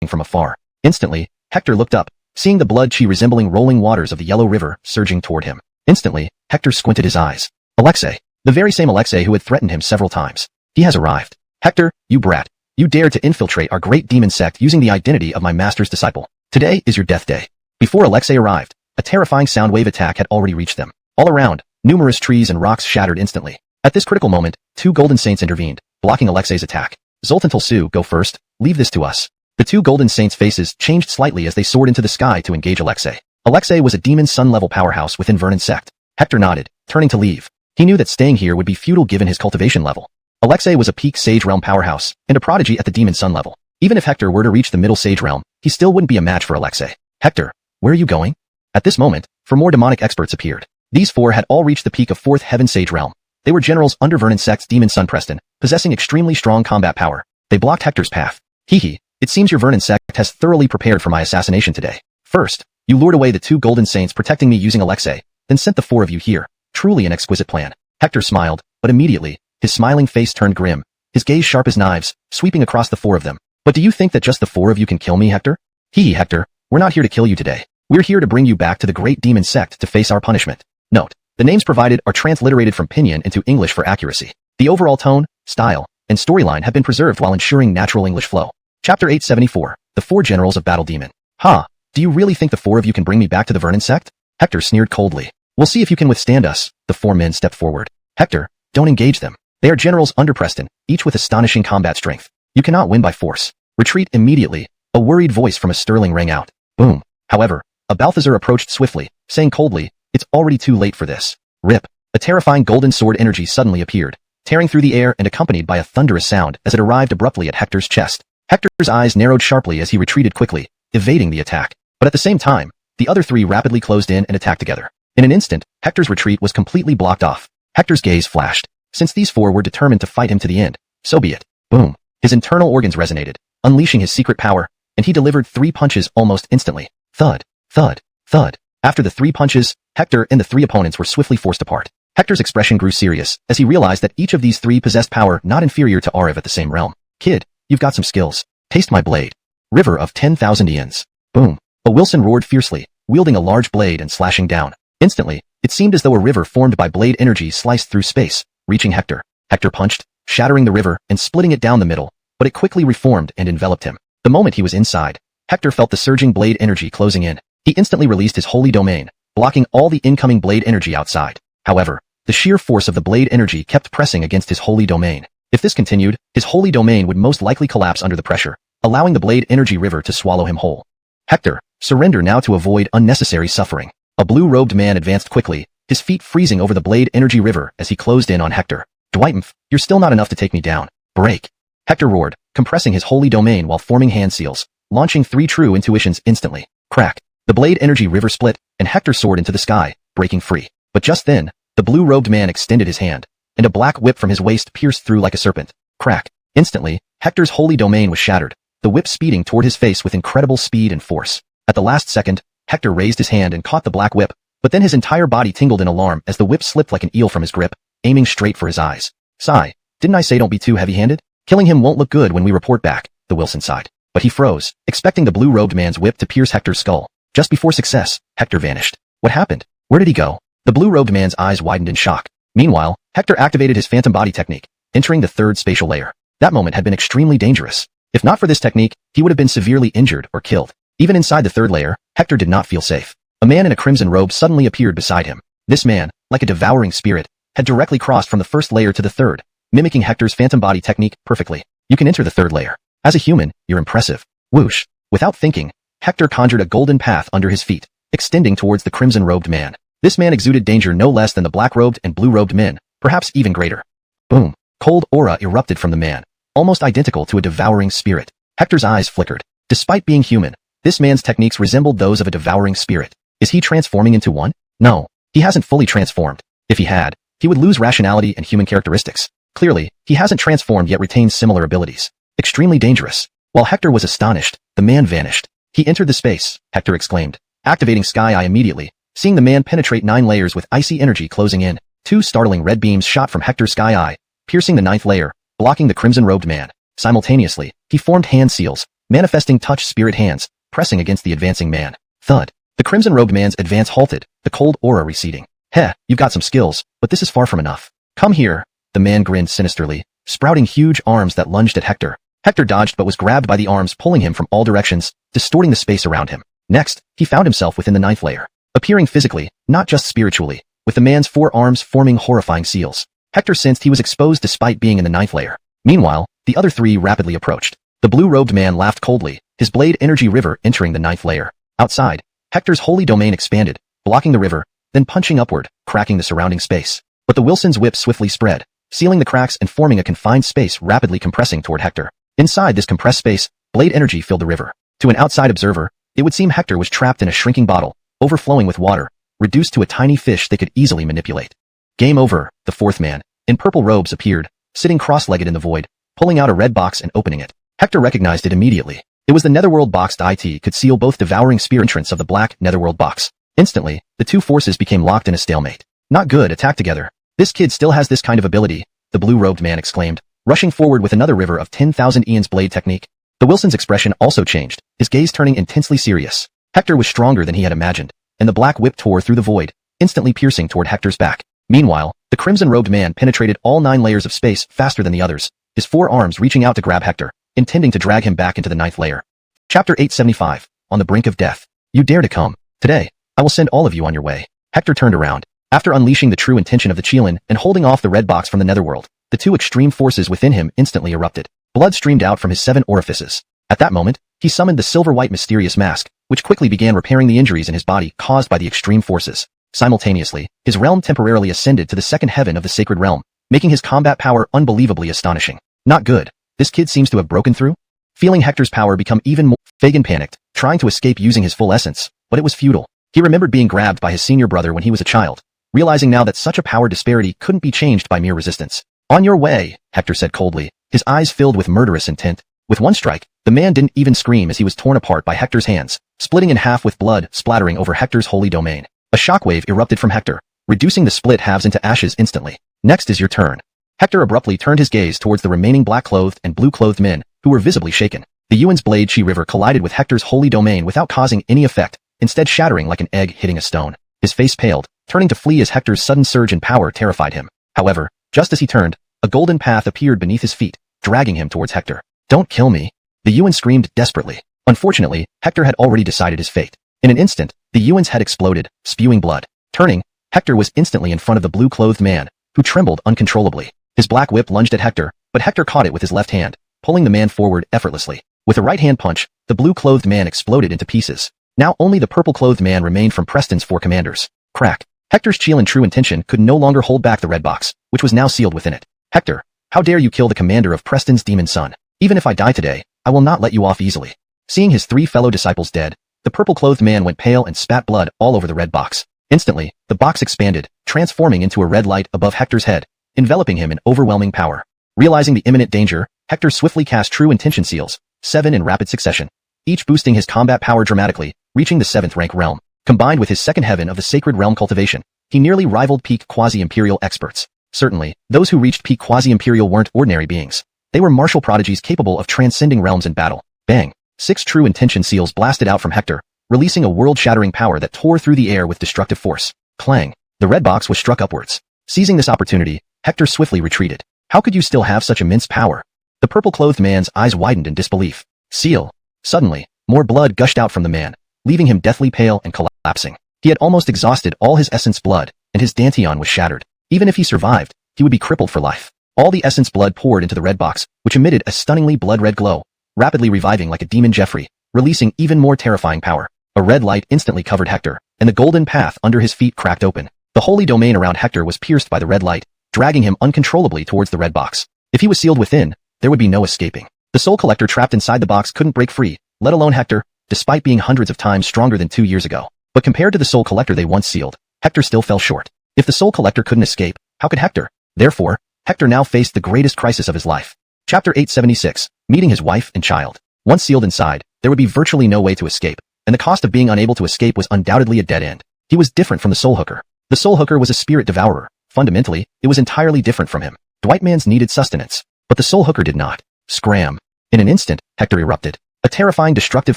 from afar. Instantly, Hector looked up, seeing the blood resembling rolling waters of the Yellow River surging toward him. Instantly, Hector squinted his eyes. Alexei, the very same Alexei who had threatened him several times. He has arrived. Hector, you brat. You dared to infiltrate our great demon sect using the identity of my master's disciple. Today is your death day. Before Alexei arrived, a terrifying sound wave attack had already reached them. All around, numerous trees and rocks shattered instantly. At this critical moment, two Golden Saints intervened, blocking Alexei's attack. Zoltan Su, go first. Leave this to us. The two Golden Saints' faces changed slightly as they soared into the sky to engage Alexei. Alexei was a demon sun-level powerhouse within Vernon's sect. Hector nodded, turning to leave. He knew that staying here would be futile given his cultivation level. Alexei was a peak Sage Realm powerhouse, and a prodigy at the Demon Sun level. Even if Hector were to reach the Middle Sage Realm, he still wouldn't be a match for Alexei. Hector, where are you going? At this moment, 4 more demonic experts appeared. These 4 had all reached the peak of 4th Heaven Sage Realm. They were generals under Vernon sect's Demon Sun Preston, possessing extremely strong combat power. They blocked Hector's path. Hee, it seems your Vernon sect has thoroughly prepared for my assassination today. First, you lured away the 2 Golden Saints protecting me using Alexei, then sent the 4 of you here. Truly an exquisite plan. Hector smiled, but immediately, his smiling face turned grim, his gaze sharp as knives, sweeping across the 4 of them. But do you think that just the 4 of you can kill me, Hector? Hector, we're not here to kill you today. We're here to bring you back to the Great Demon Sect to face our punishment. Note, the names provided are transliterated from Pinyin into English for accuracy. The overall tone, style, and storyline have been preserved while ensuring natural English flow. Chapter 874, The 4 Generals of Battle Demon. Do you really think the 4 of you can bring me back to the Vernon sect? Hector sneered coldly. We'll see if you can withstand us. The 4 men stepped forward. Hector, don't engage them. They are generals under Preston, each with astonishing combat strength. You cannot win by force. Retreat immediately. A worried voice from a Sterling rang out. Boom. However, a Balthazar approached swiftly, saying coldly, it's already too late for this. Rip. A terrifying golden sword energy suddenly appeared, tearing through the air and accompanied by a thunderous sound as it arrived abruptly at Hector's chest. Hector's eyes narrowed sharply as he retreated quickly, evading the attack. But at the same time, the other 3 rapidly closed in and attacked together. In an instant, Hector's retreat was completely blocked off. Hector's gaze flashed. Since these 4 were determined to fight him to the end, so be it. Boom. His internal organs resonated, unleashing his secret power, and he delivered 3 punches almost instantly. Thud, thud, thud. After the 3 punches, Hector and the 3 opponents were swiftly forced apart. Hector's expression grew serious as he realized that each of these 3 possessed power not inferior to Ariv at the same realm. Kid, you've got some skills. Taste my blade. River of 10,000 Ians. Boom. A Wilson roared fiercely, wielding a large blade and slashing down. Instantly, it seemed as though a river formed by blade energy sliced through space, reaching Hector. Hector punched, shattering the river and splitting it down the middle, but it quickly reformed and enveloped him. The moment he was inside, Hector felt the surging blade energy closing in. He instantly released his holy domain, blocking all the incoming blade energy outside. However, the sheer force of the blade energy kept pressing against his holy domain. If this continued, his holy domain would most likely collapse under the pressure, allowing the blade energy river to swallow him whole. Hector, surrender now to avoid unnecessary suffering. A blue-robed man advanced quickly, his feet freezing over the blade energy river as he closed in on Hector. Dwight, you're still not enough to take me down. Break. Hector roared, compressing his holy domain while forming hand seals, launching 3 true intuitions instantly. Crack. The blade energy river split, and Hector soared into the sky, breaking free. But just then, the blue-robed man extended his hand, and a black whip from his waist pierced through like a serpent. Crack. Instantly, Hector's holy domain was shattered, the whip speeding toward his face with incredible speed and force. At the last second, Hector raised his hand and caught the black whip, but then his entire body tingled in alarm as the whip slipped like an eel from his grip, aiming straight for his eyes. Sigh. Didn't I say don't be too heavy-handed? Killing him won't look good when we report back, the Wilson sighed. But he froze, expecting the blue-robed man's whip to pierce Hector's skull. Just before success, Hector vanished. What happened? Where did he go? The blue-robed man's eyes widened in shock. Meanwhile, Hector activated his phantom body technique, entering the 3rd spatial layer. That moment had been extremely dangerous. If not for this technique, he would have been severely injured or killed. Even inside the 3rd layer, Hector did not feel safe. A man in a crimson robe suddenly appeared beside him. This man, like a devouring spirit, had directly crossed from the 1st layer to the 3rd, mimicking Hector's phantom body technique perfectly. You can enter the 3rd layer. As a human, you're impressive. Whoosh. Without thinking, Hector conjured a golden path under his feet, extending towards the crimson-robed man. This man exuded danger no less than the black-robed and blue-robed men, perhaps even greater. Boom. Cold aura erupted from the man, almost identical to a devouring spirit. Hector's eyes flickered. Despite being human, this man's techniques resembled those of a devouring spirit. Is he transforming into one? No, he hasn't fully transformed. If he had, he would lose rationality and human characteristics. Clearly, he hasn't transformed yet retains similar abilities. Extremely dangerous. While Hector was astonished, the man vanished. He entered the space, Hector exclaimed, activating Sky Eye immediately, seeing the man penetrate 9 layers with icy energy closing in. 2 startling red beams shot from Hector's Sky Eye, piercing the 9th layer, blocking the crimson-robed man. Simultaneously, he formed hand seals, manifesting touch spirit hands, pressing against the advancing man. Thud. The crimson-robed man's advance halted, the cold aura receding. Heh, you've got some skills, but this is far from enough. Come here. The man grinned sinisterly, sprouting huge arms that lunged at Hector. Hector dodged but was grabbed by the arms pulling him from all directions, distorting the space around him. Next, he found himself within the 9th layer, appearing physically, not just spiritually, with the man's 4 arms forming horrifying seals. Hector sensed he was exposed despite being in the 9th layer. Meanwhile, the other 3 rapidly approached. The blue-robed man laughed coldly, his blade energy river entering the 9th layer. Outside, Hector's holy domain expanded, blocking the river, then punching upward, cracking the surrounding space. But the Wilson's whip swiftly spread, sealing the cracks and forming a confined space rapidly compressing toward Hector. Inside this compressed space, blade energy filled the river. To an outside observer, it would seem Hector was trapped in a shrinking bottle, overflowing with water, reduced to a tiny fish they could easily manipulate. Game over, the 4th man, in purple robes appeared, sitting cross-legged in the void, pulling out a red box and opening it. Hector recognized it immediately. It was the Netherworld box. It could seal both devouring spear entrance of the black Netherworld box. Instantly, the 2 forces became locked in a stalemate. Not good, attack together. This kid still has this kind of ability, the blue-robed man exclaimed, rushing forward with another river of 10,000 Ian's blade technique. The Wilson's expression also changed, his gaze turning intensely serious. Hector was stronger than he had imagined, and the black whip tore through the void, instantly piercing toward Hector's back. Meanwhile, the crimson-robed man penetrated all 9 layers of space faster than the others, his 4 arms reaching out to grab Hector, intending to drag him back into the 9th layer. Chapter 875, On the Brink of Death. You dare to come. Today, I will send all of you on your way. Hector turned around. After unleashing the true intention of the Qilin and holding off the red box from the Netherworld, the 2 extreme forces within him instantly erupted. Blood streamed out from his 7 orifices. At that moment, he summoned the silver-white mysterious mask, which quickly began repairing the injuries in his body caused by the extreme forces. Simultaneously, his realm temporarily ascended to the 2nd heaven of the sacred realm, making his combat power unbelievably astonishing. Not good. This kid seems to have broken through. Feeling Hector's power become even more, Fagin panicked, trying to escape using his full essence, but it was futile. He remembered being grabbed by his senior brother when he was a child, realizing now that such a power disparity couldn't be changed by mere resistance. On your way, Hector said coldly, his eyes filled with murderous intent. With one strike, the man didn't even scream as he was torn apart by Hector's hands, splitting in half with blood splattering over Hector's holy domain. A shockwave erupted from Hector, reducing the split halves into ashes instantly. Next is your turn. Hector abruptly turned his gaze towards the remaining black-clothed and blue-clothed men, who were visibly shaken. The Yuan's blade Chi River collided with Hector's holy domain without causing any effect, instead shattering like an egg hitting a stone. His face paled, turning to flee as Hector's sudden surge in power terrified him. However, just as he turned, a golden path appeared beneath his feet, dragging him towards Hector. Don't kill me. The Yuan screamed desperately. Unfortunately, Hector had already decided his fate. In an instant, the Yuan's head exploded, spewing blood. Turning, Hector was instantly in front of the blue-clothed man, who trembled uncontrollably. His black whip lunged at Hector, but Hector caught it with his left hand, pulling the man forward effortlessly. With a right-hand punch, the blue-clothed man exploded into pieces. Now only the purple-clothed man remained from Preston's 4 commanders. Crack. Hector's Qilin true intention could no longer hold back the red box, which was now sealed within it. Hector, how dare you kill the commander of Preston's demon son? Even if I die today, I will not let you off easily. Seeing his 3 fellow disciples dead, the purple-clothed man went pale and spat blood all over the red box. Instantly, the box expanded, transforming into a red light above Hector's head, enveloping him in overwhelming power. Realizing the imminent danger, Hector swiftly cast true intention seals, 7 in rapid succession, each boosting his combat power dramatically, reaching the 7th rank realm. Combined with his 2nd heaven of the sacred realm cultivation, he nearly rivaled peak quasi-imperial experts. Certainly, those who reached peak quasi-imperial weren't ordinary beings. They were martial prodigies capable of transcending realms in battle. Bang! 6 true intention seals blasted out from Hector, releasing a world-shattering power that tore through the air with destructive force. Clang! The red box was struck upwards. Seizing this opportunity, Hector swiftly retreated. How could you still have such immense power? The purple-clothed man's eyes widened in disbelief. Seal! Suddenly, more blood gushed out from the man, leaving him deathly pale and collapsing. He had almost exhausted all his essence blood, and his dantian was shattered. Even if he survived, he would be crippled for life. All the essence blood poured into the red box, which emitted a stunningly blood-red glow, rapidly reviving like a demon Jeffrey, releasing even more terrifying power. A red light instantly covered Hector, and the golden path under his feet cracked open. The holy domain around Hector was pierced by the red light, dragging him uncontrollably towards the red box. If he was sealed within, there would be no escaping. The soul collector trapped inside the box couldn't break free, let alone Hector, despite being hundreds of times stronger than 2 years ago. But compared to the soul collector they once sealed, Hector still fell short. If the soul collector couldn't escape, how could Hector? Therefore, Hector now faced the greatest crisis of his life. Chapter 876, Meeting his wife and child. Once sealed inside, there would be virtually no way to escape, and the cost of being unable to escape was undoubtedly a dead end. He was different from the soul hooker. The soul hooker was a spirit devourer. Fundamentally, it was entirely different from him. Dwight Mans needed sustenance, but the soul hooker did not. Scram! In an instant, Hector erupted. A terrifying destructive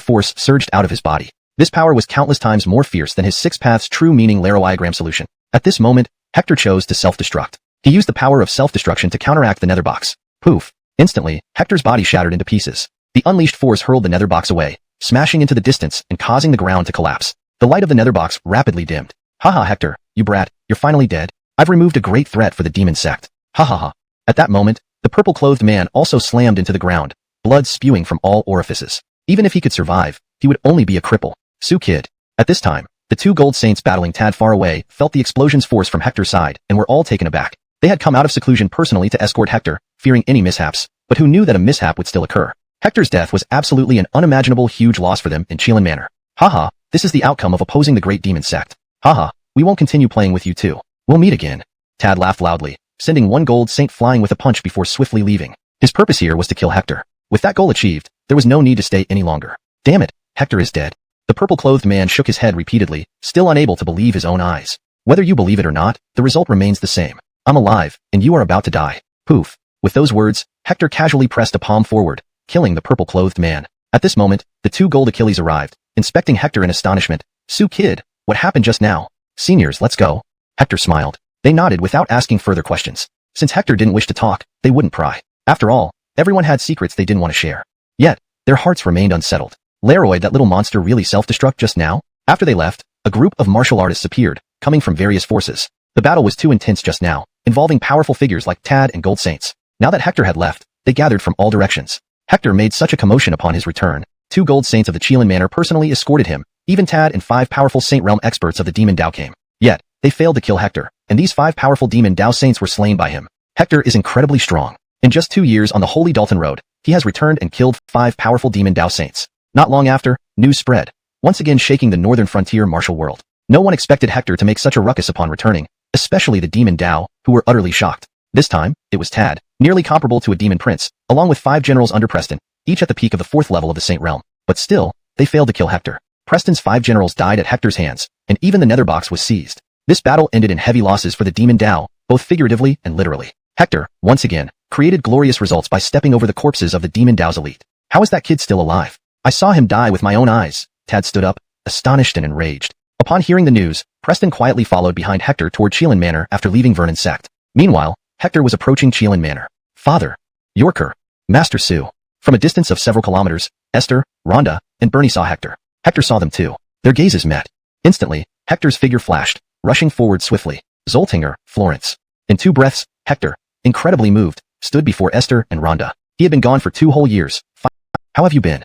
force surged out of his body. This power was countless times more fierce than his 6 paths true meaning Laroiogram solution. At this moment, Hector chose to self-destruct. He used the power of self-destruction to counteract the nether box. Poof! Instantly, Hector's body shattered into pieces. The unleashed force hurled the nether box away, smashing into the distance and causing the ground to collapse. The light of the nether box rapidly dimmed. Haha Hector, you brat, you're finally dead. I've removed a great threat for the demon sect. Ha ha ha. At that moment, the purple-clothed man also slammed into the ground, blood spewing from all orifices. Even if he could survive, he would only be a cripple. Sue Kid. At this time, the 2 gold saints battling Tad far away felt the explosion's force from Hector's side and were all taken aback. They had come out of seclusion personally to escort Hector, fearing any mishaps, but who knew that a mishap would still occur. Hector's death was absolutely an unimaginable huge loss for them in Qilin Manor. Haha, this is the outcome of opposing the great demon sect. Haha, we won't continue playing with you too. We'll meet again. Tad laughed loudly, sending 1 gold saint flying with a punch before swiftly leaving. His purpose here was to kill Hector. With that goal achieved, there was no need to stay any longer. Damn it, Hector is dead. The purple-clothed man shook his head repeatedly, still unable to believe his own eyes. Whether you believe it or not, the result remains the same. I'm alive, and you are about to die. Poof. With those words, Hector casually pressed a palm forward, killing the purple-clothed man. At this moment, the 2 gold Achilles arrived, inspecting Hector in astonishment. Sue Kid, what happened just now? Seniors, let's go. Hector smiled. They nodded without asking further questions. Since Hector didn't wish to talk, they wouldn't pry. After all, everyone had secrets they didn't want to share. Yet, their hearts remained unsettled. Laroid, that little monster, really self-destruct just now? After they left, a group of martial artists appeared, coming from various forces. The battle was too intense just now, involving powerful figures like Tad and Gold Saints. Now that Hector had left, they gathered from all directions. Hector made such a commotion upon his return. 2 gold saints of the Qilin Manor personally escorted him. Even Tad and 5 powerful Saint Realm experts of the Demon Dao came. Yet, they failed to kill Hector, and these 5 powerful Demon Dao saints were slain by him. Hector is incredibly strong. In just 2 years on the Holy Dalton Road, he has returned and killed 5 powerful Demon Dao saints. Not long after, news spread, once again shaking the northern frontier martial world. No one expected Hector to make such a ruckus upon returning, especially the Demon Dao, who were utterly shocked. This time, it was Tad, nearly comparable to a demon prince, along with 5 generals under Preston, each at the peak of the 4th level of the Saint Realm. But still, they failed to kill Hector. Preston's 5 generals died at Hector's hands, and even the nether box was seized. This battle ended in heavy losses for the Demon Dao, both figuratively and literally. Hector, once again, created glorious results by stepping over the corpses of the Demon Dao's elite. How is that kid still alive? I saw him die with my own eyes. Tad stood up, astonished and enraged. Upon hearing the news, Preston quietly followed behind Hector toward Qilin Manor after leaving Vernon's sect. Meanwhile, Hector was approaching Qilin Manor. Father, Yorker, Master Sue. From a distance of several kilometers, Esther, Rhonda, and Bernie saw Hector. Hector saw them too. Their gazes met. Instantly, Hector's figure flashed, rushing forward swiftly. Zoltinger, Florence. In 2 breaths, Hector, incredibly moved, stood before Esther and Rhonda. He had been gone for 2 whole years. How have you been?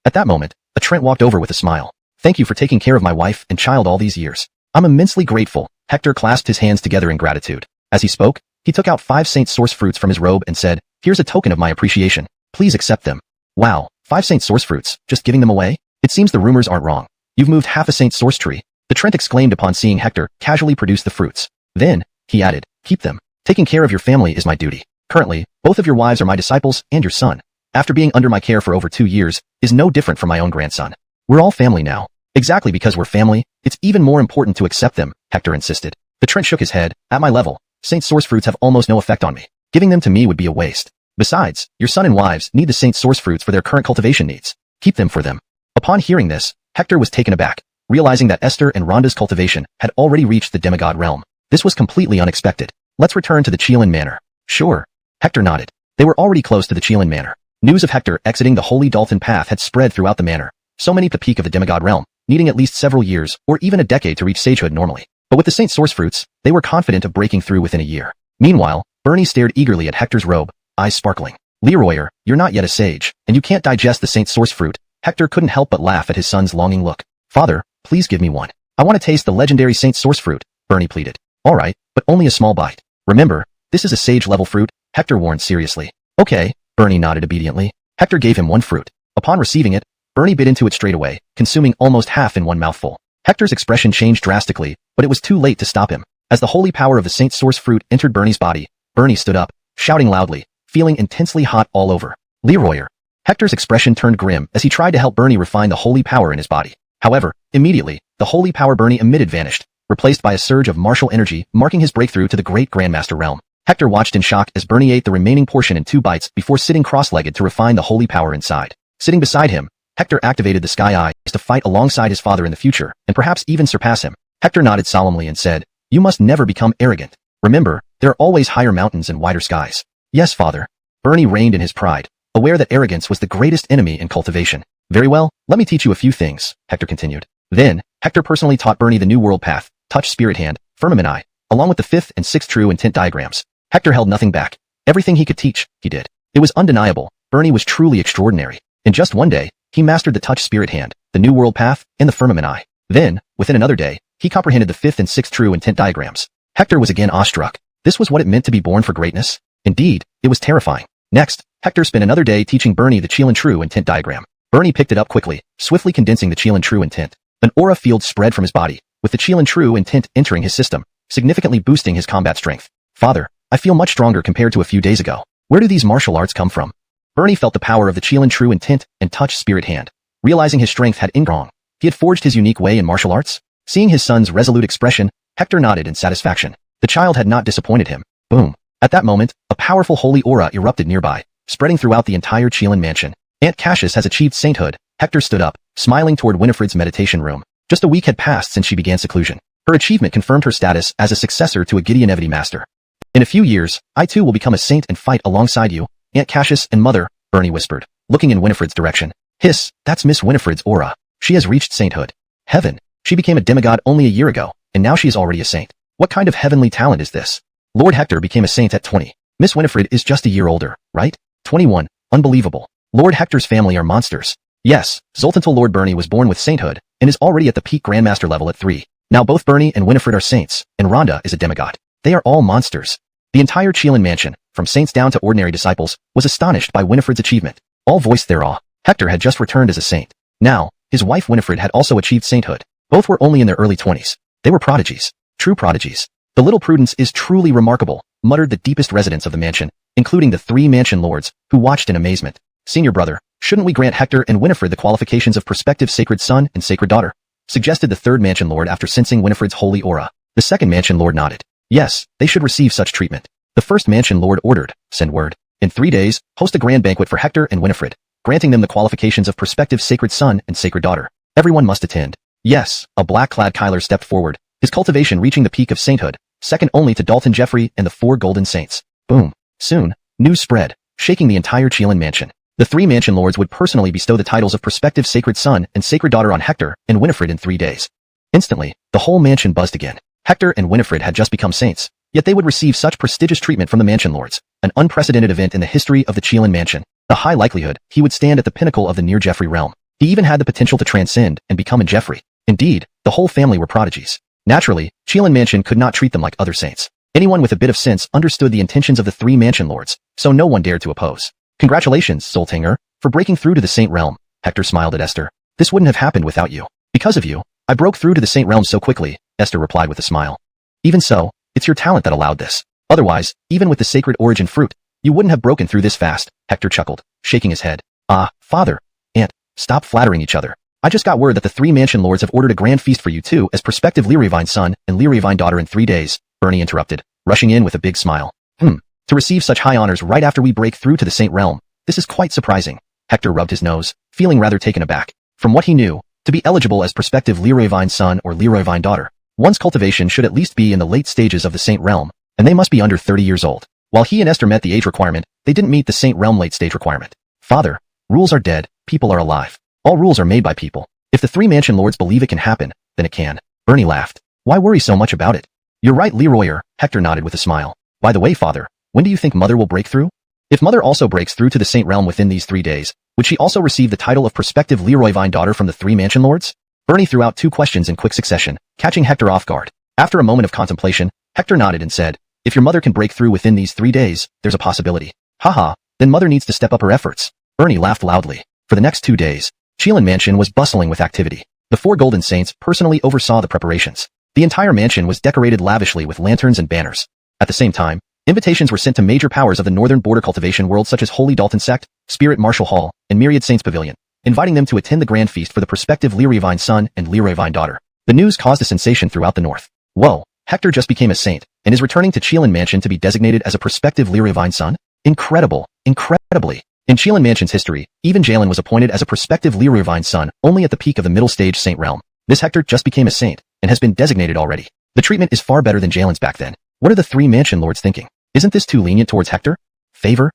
At that moment, a Trent walked over with a smile. Thank you for taking care of my wife and child all these years. I'm immensely grateful, Hector clasped his hands together in gratitude. As he spoke, he took out 5 Saint Source fruits from his robe and said, "Here's a token of my appreciation. Please accept them." Wow, 5 Saint Source fruits, just giving them away? It seems the rumors aren't wrong. You've moved half a Saint Source tree. The Trent exclaimed upon seeing Hector casually produce the fruits. Then, he added, "Keep them. Taking care of your family is my duty. Currently, both of your wives are my disciples, and your son, after being under my care for over 2 years, is no different from my own grandson. We're all family now." "Exactly, because we're family, it's even more important to accept them," Hector insisted. The Trent shook his head. "At my level, Saint Source fruits have almost no effect on me. Giving them to me would be a waste. Besides, your son and wives need the Saint Source fruits for their current cultivation needs. Keep them for them." Upon hearing this, Hector was taken aback, realizing that Esther and Rhonda's cultivation had already reached the demigod realm. This was completely unexpected. "Let's return to the Qilin Manor." "Sure." Hector nodded. They were already close to the Qilin Manor. News of Hector exiting the Holy Dalton Path had spread throughout the manor. So many at the peak of the demigod realm, needing at least several years or even a decade to reach sagehood normally. But with the Saint Source fruits, they were confident of breaking through within a year. Meanwhile, Bernie stared eagerly at Hector's robe, eyes sparkling. "Leroyer, you're not yet a sage, and you can't digest the Saint Source fruit." Hector couldn't help but laugh at his son's longing look. "Father, please give me one. I want to taste the legendary Saint Source fruit," Bernie pleaded. "All right, but only a small bite. Remember, this is a sage-level fruit," Hector warned seriously. "Okay," Bernie nodded obediently. Hector gave him one fruit. Upon receiving it, Bernie bit into it straight away, consuming almost half in one mouthful. Hector's expression changed drastically, but it was too late to stop him. As the holy power of the Saint Source fruit entered Bernie's body, Bernie stood up, shouting loudly, feeling intensely hot all over. "Leroyer." Hector's expression turned grim as he tried to help Bernie refine the holy power in his body. However, immediately, the holy power Bernie emitted vanished, replaced by a surge of martial energy marking his breakthrough to the great Grandmaster realm. Hector watched in shock as Bernie ate the remaining portion in 2 bites before sitting cross-legged to refine the holy power inside. Sitting beside him, Hector activated the Sky Eye to fight alongside his father in the future, and perhaps even surpass him. Hector nodded solemnly and said, "You must never become arrogant. Remember, there are always higher mountains and wider skies." "Yes, father." Bernie reigned in his pride, aware that arrogance was the greatest enemy in cultivation. "Very well, let me teach you a few things," Hector continued. Then, Hector personally taught Bernie the New World Path, Touch Spirit Hand, Firmament Eye, along with the 5th and 6th True Intent diagrams. Hector held nothing back. Everything he could teach, he did. It was undeniable. Bernie was truly extraordinary. In just one day, he mastered the Touch Spirit Hand, the New World Path, and the Firmament Eye. Then, within another day, he comprehended the 5th and 6th True Intent diagrams. Hector was again awestruck. This was what it meant to be born for greatness? Indeed, it was terrifying. Next, Hector spent another day teaching Bernie the Qilin True Intent diagram. Bernie picked it up quickly, swiftly condensing the Qilin True Intent. An aura field spread from his body, with the Qilin True Intent entering his system, significantly boosting his combat strength. "Father, I feel much stronger compared to a few days ago. Where do these martial arts come from?" Bernie felt the power of the Qilin True Intent and Touch Spirit Hand. Realizing his strength had increased, he had forged his unique way in martial arts. Seeing his son's resolute expression, Hector nodded in satisfaction. The child had not disappointed him. Boom. At that moment, a powerful holy aura erupted nearby, spreading throughout the entire Qilin mansion. "Aunt Cassius has achieved sainthood." Hector stood up, smiling toward Winifred's meditation room. Just a week had passed since she began seclusion. Her achievement confirmed her status as a successor to a Gideonevity master. "In a few years, I too will become a saint and fight alongside you, Aunt Cassius and Mother," Bernie whispered, looking in Winifred's direction. "Hiss, that's Miss Winifred's aura. She has reached sainthood. Heaven, she became a demigod only a year ago, and now she is already a saint. What kind of heavenly talent is this? Lord Hector became a saint at 20. Miss Winifred is just a year older, right? 21. Unbelievable. Lord Hector's family are monsters." Yes, Zoltantal Lord Bernie was born with sainthood, and is already at the peak Grandmaster level at 3. Now both Bernie and Winifred are saints, and Rhonda is a demigod. They are all monsters. The entire Qilin mansion, from saints down to ordinary disciples, was astonished by Winifred's achievement. All voiced their awe. Hector had just returned as a saint. Now, his wife Winifred had also achieved sainthood. Both were only in their early 20s. They were prodigies. True prodigies. "The little Prudence is truly remarkable," muttered the deepest residents of the mansion, including the 3 mansion lords, who watched in amazement. "Senior brother, shouldn't we grant Hector and Winifred the qualifications of prospective sacred son and sacred daughter?" suggested the 3rd mansion lord after sensing Winifred's holy aura. The 2nd mansion lord nodded. Yes, they should receive such treatment. The 1st mansion lord ordered, "Send word. In 3 days, host a grand banquet for Hector and Winifred, granting them the qualifications of prospective sacred son and sacred daughter. Everyone must attend." Yes, a black-clad Kyler stepped forward, his cultivation reaching the peak of sainthood, second only to Dalton Jeffrey and the 4 golden saints. Boom. Soon, news spread, shaking the entire Qilin mansion. The 3 mansion lords would personally bestow the titles of prospective sacred son and sacred daughter on Hector and Winifred in 3 days. Instantly, the whole mansion buzzed again. Hector and Winifred had just become saints, yet they would receive such prestigious treatment from the mansion lords, an unprecedented event in the history of the Qilin mansion. A high likelihood he would stand at the pinnacle of the near Jeffrey realm. He even had the potential to transcend and become a Jeffrey. Indeed, the whole family were prodigies. Naturally, Qilin Mansion could not treat them like other saints. Anyone with a bit of sense understood the intentions of the three mansion lords, so no one dared to oppose. Congratulations, Sultanger, for breaking through to the Saint Realm, Hector smiled at Esther. This wouldn't have happened without you. Because of you, I broke through to the Saint Realm so quickly, Esther replied with a smile. Even so, it's your talent that allowed this. Otherwise, even with the sacred origin fruit, you wouldn't have broken through this fast, Hector chuckled, shaking his head. Ah, father, aunt, stop flattering each other. I just got word that the three mansion lords have ordered a grand feast for you two as prospective Lyrivine son and Lyrivine daughter in 3 days, Bernie interrupted, rushing in with a big smile. To receive such high honors right after we break through to the Saint Realm, this is quite surprising. Hector rubbed his nose, feeling rather taken aback. From what he knew, to be eligible as prospective Lyrivine son or Lyrivine daughter, one's cultivation should at least be in the late stages of the Saint Realm, and they must be under 30 years old. While he and Esther met the age requirement, they didn't meet the Saint Realm late stage requirement. Father, rules are dead, people are alive. All rules are made by people. If the three mansion lords believe it can happen, then it can. Bernie laughed. Why worry so much about it? You're right, Leroyer, Hector nodded with a smile. By the way, father, when do you think Mother will break through? If Mother also breaks through to the Saint Realm within these 3 days, would she also receive the title of prospective Lyrivine daughter from the three mansion lords? Bernie threw out 2 questions in quick succession, catching Hector off guard. After a moment of contemplation, Hector nodded and said, if your mother can break through within these 3 days, there's a possibility. Haha, then Mother needs to step up her efforts. Bernie laughed loudly. For the next 2 days, Qilin Mansion was bustling with activity. The 4 Golden Saints personally oversaw the preparations. The entire mansion was decorated lavishly with lanterns and banners. At the same time, invitations were sent to major powers of the northern border cultivation world such as Holy Dalton Sect, Spirit Martial Hall, and Myriad Saints Pavilion, inviting them to attend the grand feast for the prospective Lyrivine son and Lyrivine daughter. The news caused a sensation throughout the north. Whoa, Hector just became a saint, and is returning to Qilin Mansion to be designated as a prospective Lyrivine son? Incredible, incredibly. In Qilin Mansion's history, even Jalen was appointed as a prospective Lyrivine son only at the peak of the middle stage Saint Realm. This Hector just became a saint, and has been designated already. The treatment is far better than Jalen's back then. What are the three mansion lords thinking? Isn't this too lenient towards Hector? Favor?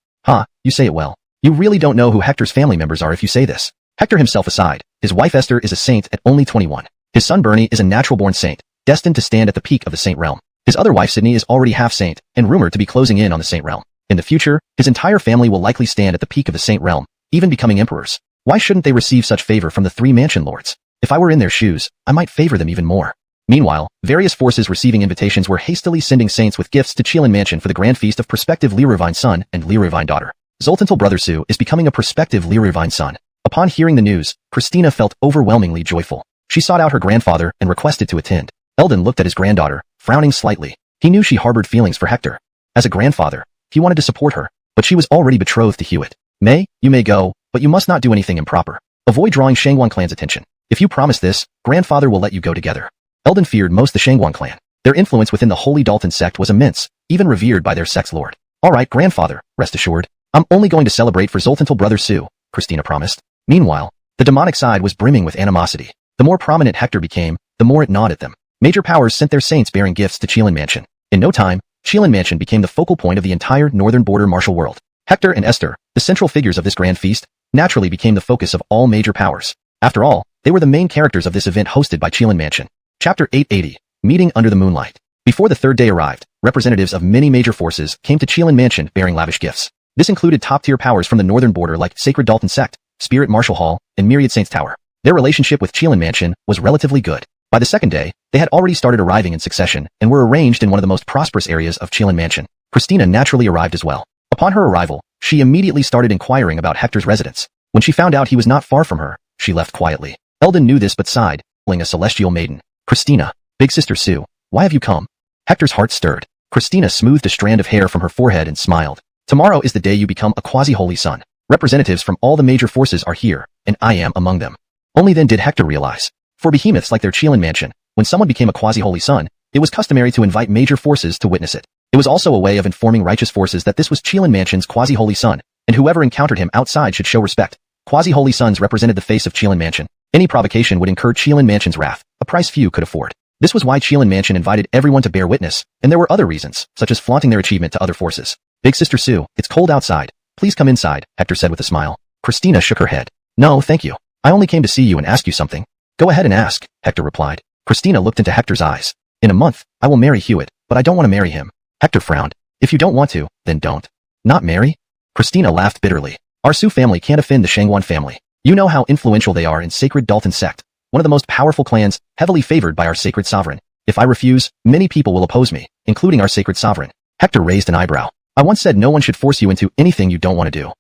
You say it well. You really don't know who Hector's family members are if you say this. Hector himself aside, his wife Esther is a saint at only 21. His son Bernie is a natural-born saint, destined to stand at the peak of the Saint Realm. His other wife Sydney is already half-saint, and rumored to be closing in on the Saint Realm. In the future, his entire family will likely stand at the peak of the Saint Realm, even becoming emperors. Why shouldn't they receive such favor from the three mansion lords? If I were in their shoes, I might favor them even more. Meanwhile, various forces receiving invitations were hastily sending saints with gifts to Qilin Mansion for the grand feast of prospective Lyrivine son and Lyrivine daughter. Zoltantal brother Sue is becoming a prospective Lyrivine son. Upon hearing the news, Christina felt overwhelmingly joyful. She sought out her grandfather and requested to attend. Eldon looked at his granddaughter, frowning slightly. He knew she harbored feelings for Hector. As a grandfather, he wanted to support her, but she was already betrothed to Hewitt. You may go, but you must not do anything improper. Avoid drawing Shangguan clan's attention. If you promise this, grandfather will let you go together. Eldon feared most the Shangguan clan. Their influence within the Holy Dalton sect was immense, even revered by their sect's lord. All right, grandfather, rest assured. I'm only going to celebrate for Zoltantal brother Sue, Christina promised. Meanwhile, the demonic side was brimming with animosity. The more prominent Hector became, the more it gnawed at them. Major powers sent their saints bearing gifts to Qilin Mansion. In no time, Qilin Mansion became the focal point of the entire northern border martial world. Hector and Esther, the central figures of this grand feast, naturally became the focus of all major powers. After all, they were the main characters of this event hosted by Qilin Mansion. Chapter 880, Meeting Under the Moonlight. Before the third day arrived, representatives of many major forces came to Qilin Mansion bearing lavish gifts. This included top-tier powers from the northern border like Sacred Dalton Sect, Spirit Martial Hall, and Myriad Saints Tower. Their relationship with Qilin Mansion was relatively good. By the second day, they had already started arriving in succession and were arranged in one of the most prosperous areas of Qilin Mansion. Christina naturally arrived as well. Upon her arrival, she immediately started inquiring about Hector's residence. When she found out he was not far from her, she left quietly. Eldon knew this but sighed, calling a celestial maiden. Christina, big sister Sue, why have you come? Hector's heart stirred. Christina smoothed a strand of hair from her forehead and smiled. Tomorrow is the day you become a quasi-holy son. Representatives from all the major forces are here, and I am among them. Only then did Hector realize. For behemoths like their Qilin Mansion, when someone became a quasi-holy son, it was customary to invite major forces to witness it. It was also a way of informing righteous forces that this was Qilin Mansion's quasi-holy son, and whoever encountered him outside should show respect. Quasi-holy sons represented the face of Qilin Mansion. Any provocation would incur Qilin Mansion's wrath, a price few could afford. This was why Qilin Mansion invited everyone to bear witness, and there were other reasons, such as flaunting their achievement to other forces. Big sister Sue, it's cold outside. Please come inside, Hector said with a smile. Christina shook her head. No, thank you. I only came to see you and ask you something. Go ahead and ask, Hector replied. Christina looked into Hector's eyes. In a month, I will marry Hewitt, but I don't want to marry him. Hector frowned. If you don't want to, then don't. Not marry? Christina laughed bitterly. Our Sue family can't offend the Shangguan family. You know how influential they are in Sacred Dalton Sect, one of the most powerful clans, heavily favored by our sacred sovereign. If I refuse, many people will oppose me, including our sacred sovereign. Hector raised an eyebrow. I once said no one should force you into anything you don't want to do.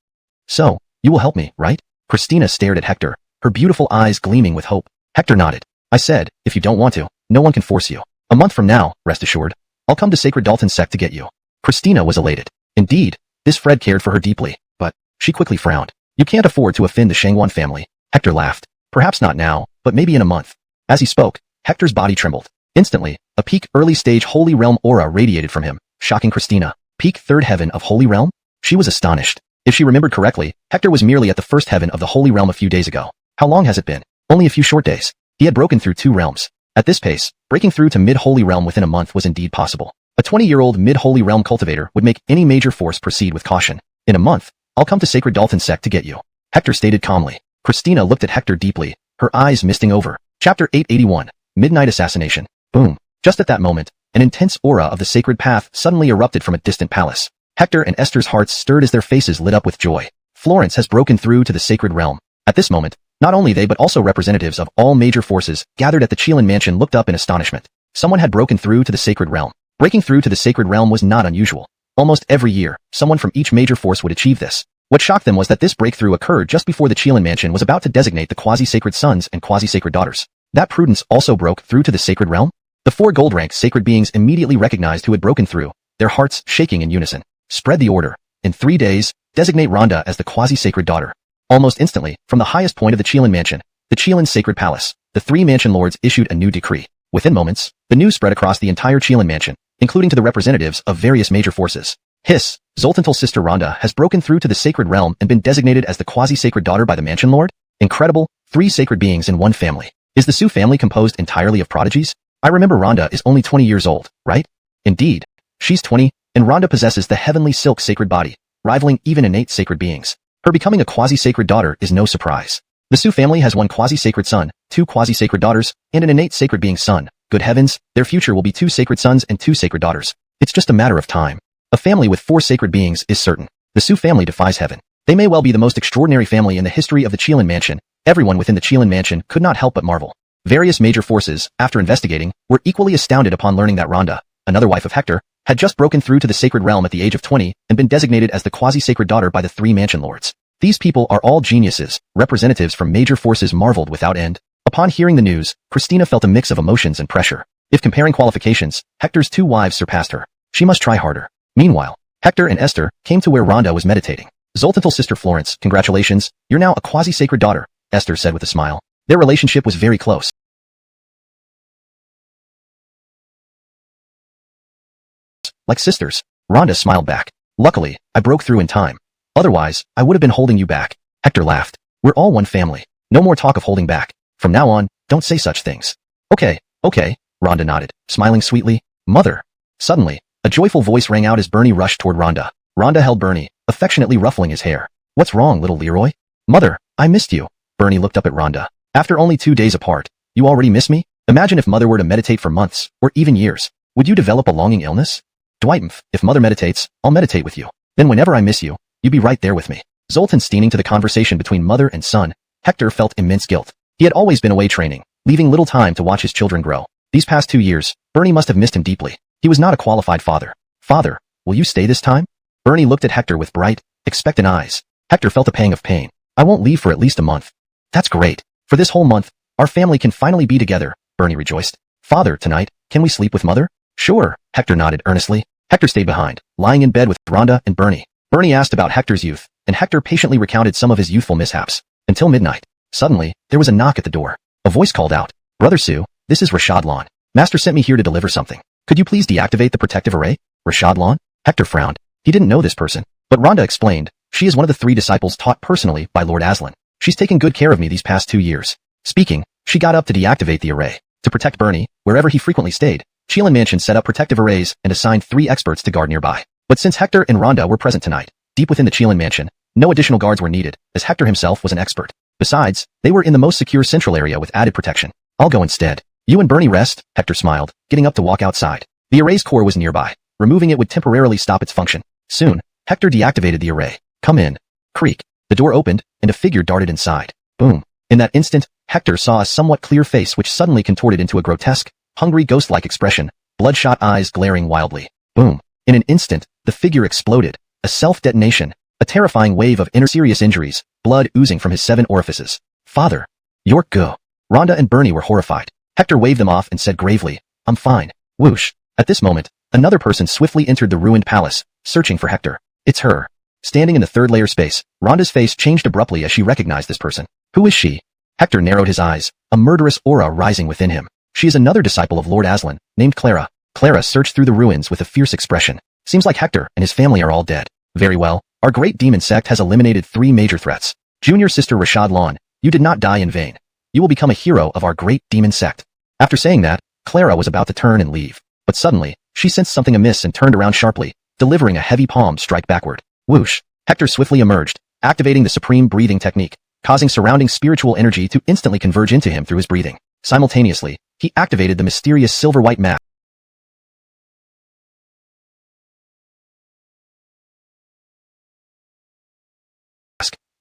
So, you will help me, right? Christina stared at Hector, her beautiful eyes gleaming with hope. Hector nodded. I said, if you don't want to, no one can force you. A month from now, rest assured, I'll come to Sacred Dalton Sect to get you. Christina was elated. Indeed, this Fred cared for her deeply, but she quickly frowned. You can't afford to offend the Shangwan family. Hector laughed. Perhaps not now, but maybe in a month. As he spoke, Hector's body trembled. Instantly, a peak early-stage Holy Realm aura radiated from him, shocking Christina. Peak third heaven of Holy Realm? She was astonished. If she remembered correctly, Hector was merely at the first heaven of the Holy Realm a few days ago. How long has it been? Only a few short days. He had broken through 2 realms. At this pace, breaking through to mid-Holy Realm within a month was indeed possible. A 20-year-old mid-Holy Realm cultivator would make any major force proceed with caution. In a month, I'll come to Sacred Dalton Sect to get you. Hector stated calmly. Christina looked at Hector deeply, her eyes misting over. Chapter 881. Midnight Assassination. Boom. Just at that moment, an intense aura of the sacred path suddenly erupted from a distant palace. Hector and Esther's hearts stirred as their faces lit up with joy. Florence has broken through to the sacred realm. At this moment, not only they but also representatives of all major forces gathered at the Qilin mansion looked up in astonishment. Someone had broken through to the sacred realm. Breaking through to the sacred realm was not unusual. Almost every year, someone from each major force would achieve this. What shocked them was that this breakthrough occurred just before the Qilin mansion was about to designate the quasi-sacred sons and quasi-sacred daughters. That prudence also broke through to the sacred realm? The 4 gold-ranked sacred beings immediately recognized who had broken through, their hearts shaking in unison. Spread the order. In 3 days, designate Rhonda as the quasi-sacred daughter. Almost instantly, from the highest point of the Qilin mansion, the Qilin sacred palace, the 3 mansion lords issued a new decree. Within moments, the news spread across the entire Qilin mansion, including to the representatives of various major forces. Hiss, Zoltantal's sister Rhonda has broken through to the sacred realm and been designated as the quasi-sacred daughter by the mansion lord? Incredible, 3 sacred beings in one family. Is the Su family composed entirely of prodigies? I remember Rhonda is only 20 years old, right? Indeed. She's 20, and Rhonda possesses the heavenly silk sacred body, rivaling even innate sacred beings. Her becoming a quasi-sacred daughter is no surprise. The Su family has 1 quasi-sacred son, 2 quasi-sacred daughters, and an innate sacred being son. Good heavens, their future will be 2 sacred sons and 2 sacred daughters. It's just a matter of time. A family with 4 sacred beings is certain. The Su family defies heaven. They may well be the most extraordinary family in the history of the Qilin mansion. Everyone within the Qilin mansion could not help but marvel. Various major forces, after investigating, were equally astounded upon learning that Rhonda, another wife of Hector, had just broken through to the sacred realm at the age of 20 and been designated as the quasi-sacred daughter by the 3 mansion lords. These people are all geniuses. Representatives from major forces marveled without end. Upon hearing the news, Christina felt a mix of emotions and pressure. If comparing qualifications, Hector's 2 wives surpassed her. She must try harder. Meanwhile, Hector and Esther came to where Rhonda was meditating. Zoltantal's sister Florence, congratulations, you're now a quasi-sacred daughter, Esther said with a smile. Their relationship was very close. Like sisters. Rhonda smiled back. Luckily, I broke through in time. Otherwise, I would have been holding you back. Hector laughed. We're all one family. No more talk of holding back. From now on, don't say such things. Okay, Rhonda nodded, smiling sweetly. Mother. Suddenly, a joyful voice rang out as Bernie rushed toward Rhonda. Rhonda held Bernie, affectionately ruffling his hair. What's wrong, little Leroy? Mother, I missed you. Bernie looked up at Rhonda. After only 2 days apart, you already miss me? Imagine if Mother were to meditate for months, or even years. Would you develop a longing illness? Dwight, if Mother meditates, I'll meditate with you. Then whenever I miss you, you'd be right there with me. Zoltan steaming to the conversation between mother and son, Hector felt immense guilt. He had always been away training, leaving little time to watch his children grow. These past 2 years, Bernie must have missed him deeply. He was not a qualified father. Father, will you stay this time? Bernie looked at Hector with bright, expectant eyes. Hector felt a pang of pain. I won't leave for at least a month. That's great. For this whole month, our family can finally be together, Bernie rejoiced. Father, tonight, can we sleep with Mother? Sure, Hector nodded earnestly. Hector stayed behind, lying in bed with Rhonda and Bernie. Bernie asked about Hector's youth, and Hector patiently recounted some of his youthful mishaps. Until midnight. Suddenly, there was a knock at the door. A voice called out, Brother Su, this is Rashad Lon. Master sent me here to deliver something. Could you please deactivate the protective array? Rashad Lon? Hector frowned. He didn't know this person. But Rhonda explained, she is one of the 3 disciples taught personally by Lord Aslan. She's taken good care of me these past 2 years. Speaking, she got up to deactivate the array. To protect Bernie, wherever he frequently stayed, Qilin Mansion set up protective arrays and assigned 3 experts to guard nearby. But since Hector and Rhonda were present tonight, deep within the Qilin Mansion, no additional guards were needed, as Hector himself was an expert. Besides, they were in the most secure central area with added protection. I'll go instead. You and Bernie rest, Hector smiled, getting up to walk outside. The array's core was nearby. Removing it would temporarily stop its function. Soon, Hector deactivated the array. Come in. Creak. The door opened, and a figure darted inside. Boom. In that instant, Hector saw a somewhat clear face which suddenly contorted into a grotesque, hungry ghost-like expression, bloodshot eyes glaring wildly. Boom. In an instant, the figure exploded. A self-detonation. A terrifying wave of serious injuries, blood oozing from his 7 orifices. Father. York Gu. Rhonda and Bernie were horrified. Hector waved them off and said gravely, I'm fine. Whoosh. At this moment, another person swiftly entered the ruined palace, searching for Hector. It's her. Standing in the third layer space, Rhonda's face changed abruptly as she recognized this person. Who is she? Hector narrowed his eyes, a murderous aura rising within him. She is another disciple of Lord Aslan, named Clara. Clara searched through the ruins with a fierce expression. Seems like Hector and his family are all dead. Very well. Our great demon sect has eliminated 3 major threats. Junior Sister Rashad Lawn, you did not die in vain. You will become a hero of our great demon sect. After saying that, Clara was about to turn and leave. But suddenly, she sensed something amiss and turned around sharply, delivering a heavy palm strike backward. Whoosh. Hector swiftly emerged, activating the supreme breathing technique, causing surrounding spiritual energy to instantly converge into him through his breathing. Simultaneously, he activated the mysterious silver-white mask,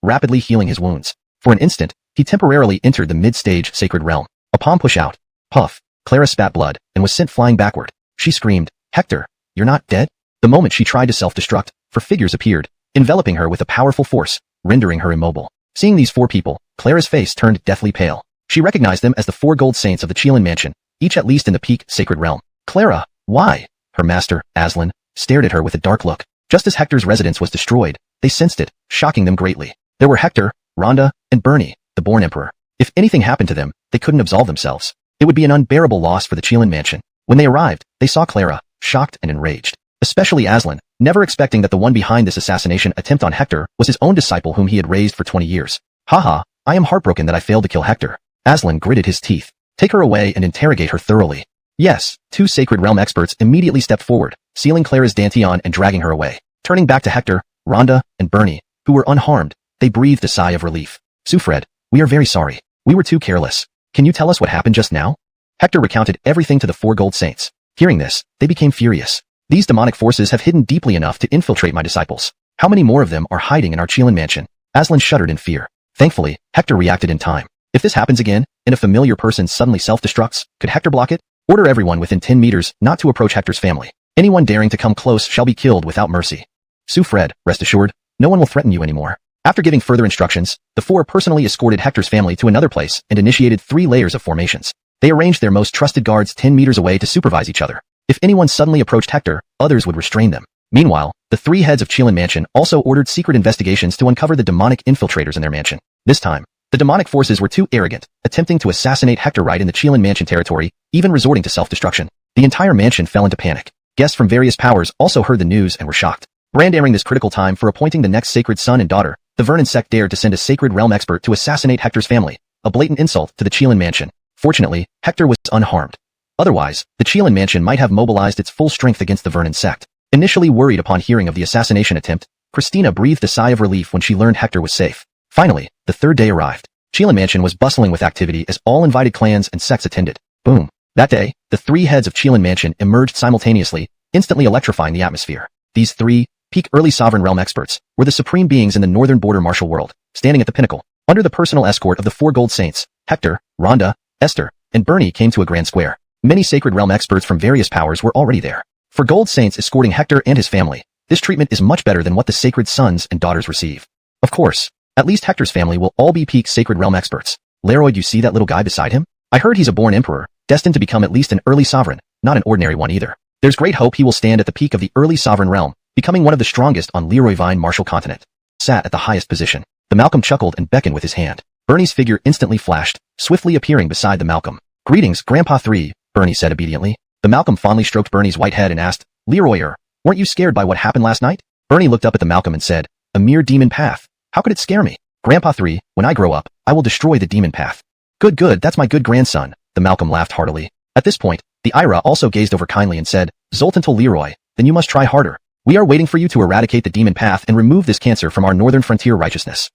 rapidly healing his wounds. For an instant, he temporarily entered the mid-stage sacred realm. A palm push out. Puff. Clara spat blood and was sent flying backward. She screamed, Hector, you're not dead? The moment she tried to self-destruct, 4 figures appeared, enveloping her with a powerful force, rendering her immobile. Seeing these 4 people, Clara's face turned deathly pale. She recognized them as the 4 gold saints of the Qilin mansion, each at least in the peak sacred realm. Clara, why? Her master, Aslan, stared at her with a dark look. Just as Hector's residence was destroyed, they sensed it, shocking them greatly. There were Hector, Rhonda, and Bernie, the born emperor. If anything happened to them, they couldn't absolve themselves. It would be an unbearable loss for the Qilin mansion. When they arrived, they saw Clara, shocked and enraged. Especially Aslan, never expecting that the one behind this assassination attempt on Hector was his own disciple whom he had raised for 20 years. Haha, I am heartbroken that I failed to kill Hector. Aslan gritted his teeth. Take her away and interrogate her thoroughly. Yes, 2 Sacred Realm experts immediately stepped forward, sealing Clara's dantian and dragging her away. Turning back to Hector, Rhonda, and Bernie, who were unharmed, they breathed a sigh of relief. Sufred, we are very sorry. We were too careless. Can you tell us what happened just now? Hector recounted everything to the 4 gold saints. Hearing this, they became furious. These demonic forces have hidden deeply enough to infiltrate my disciples. How many more of them are hiding in our Qilin mansion? Aslan shuddered in fear. Thankfully, Hector reacted in time. If this happens again, and a familiar person suddenly self-destructs, could Hector block it? Order everyone within 10 meters not to approach Hector's family. Anyone daring to come close shall be killed without mercy. Sufred, rest assured, no one will threaten you anymore. After giving further instructions, the 4 personally escorted Hector's family to another place and initiated 3 layers of formations. They arranged their most trusted guards 10 meters away to supervise each other. If anyone suddenly approached Hector, others would restrain them. Meanwhile, the 3 heads of Qilin Mansion also ordered secret investigations to uncover the demonic infiltrators in their mansion. This time, the demonic forces were too arrogant, attempting to assassinate Hector right in the Qilin Mansion territory, even resorting to self-destruction. The entire mansion fell into panic. Guests from various powers also heard the news and were shocked. Branding this critical time for appointing the next sacred son and daughter, the Vernon sect dared to send a sacred realm expert to assassinate Hector's family, a blatant insult to the Qilin Mansion. Fortunately, Hector was unharmed. Otherwise, the Qilin Mansion might have mobilized its full strength against the Vernon sect. Initially worried upon hearing of the assassination attempt, Christina breathed a sigh of relief when she learned Hector was safe. Finally, the 3rd day arrived. Qilin Mansion was bustling with activity as all invited clans and sects attended. Boom. That day, the 3 heads of Qilin Mansion emerged simultaneously, instantly electrifying the atmosphere. These 3 peak early sovereign realm experts were the supreme beings in the northern border martial world, standing at the pinnacle. Under the personal escort of the 4 gold saints, Hector, Rhonda, Esther, and Bernie came to a grand square. Many sacred realm experts from various powers were already there. For gold saints escorting Hector and his family, this treatment is much better than what the sacred sons and daughters receive. Of course, at least Hector's family will all be peak sacred realm experts. Leroy, you see that little guy beside him? I heard he's a born emperor, destined to become at least an early sovereign, not an ordinary one either. There's great hope he will stand at the peak of the early sovereign realm, becoming one of the strongest on Leroy Vine Martial continent. Sat at the highest position. The Malcolm chuckled and beckoned with his hand. Bernie's figure instantly flashed, swiftly appearing beside the Malcolm. Greetings, Grandpa 3, Bernie said obediently. The Malcolm fondly stroked Bernie's white head and asked, Leroy, weren't you scared by what happened last night? Bernie looked up at the Malcolm and said, a mere demon path. How could it scare me? Grandpa 3, when I grow up, I will destroy the demon path. Good, that's my good grandson. The Malcolm laughed heartily. At this point, the Ira also gazed over kindly and said, Zoltantal Leroy, then you must try harder. We are waiting for you to eradicate the demon path and remove this cancer from our northern frontier righteousness.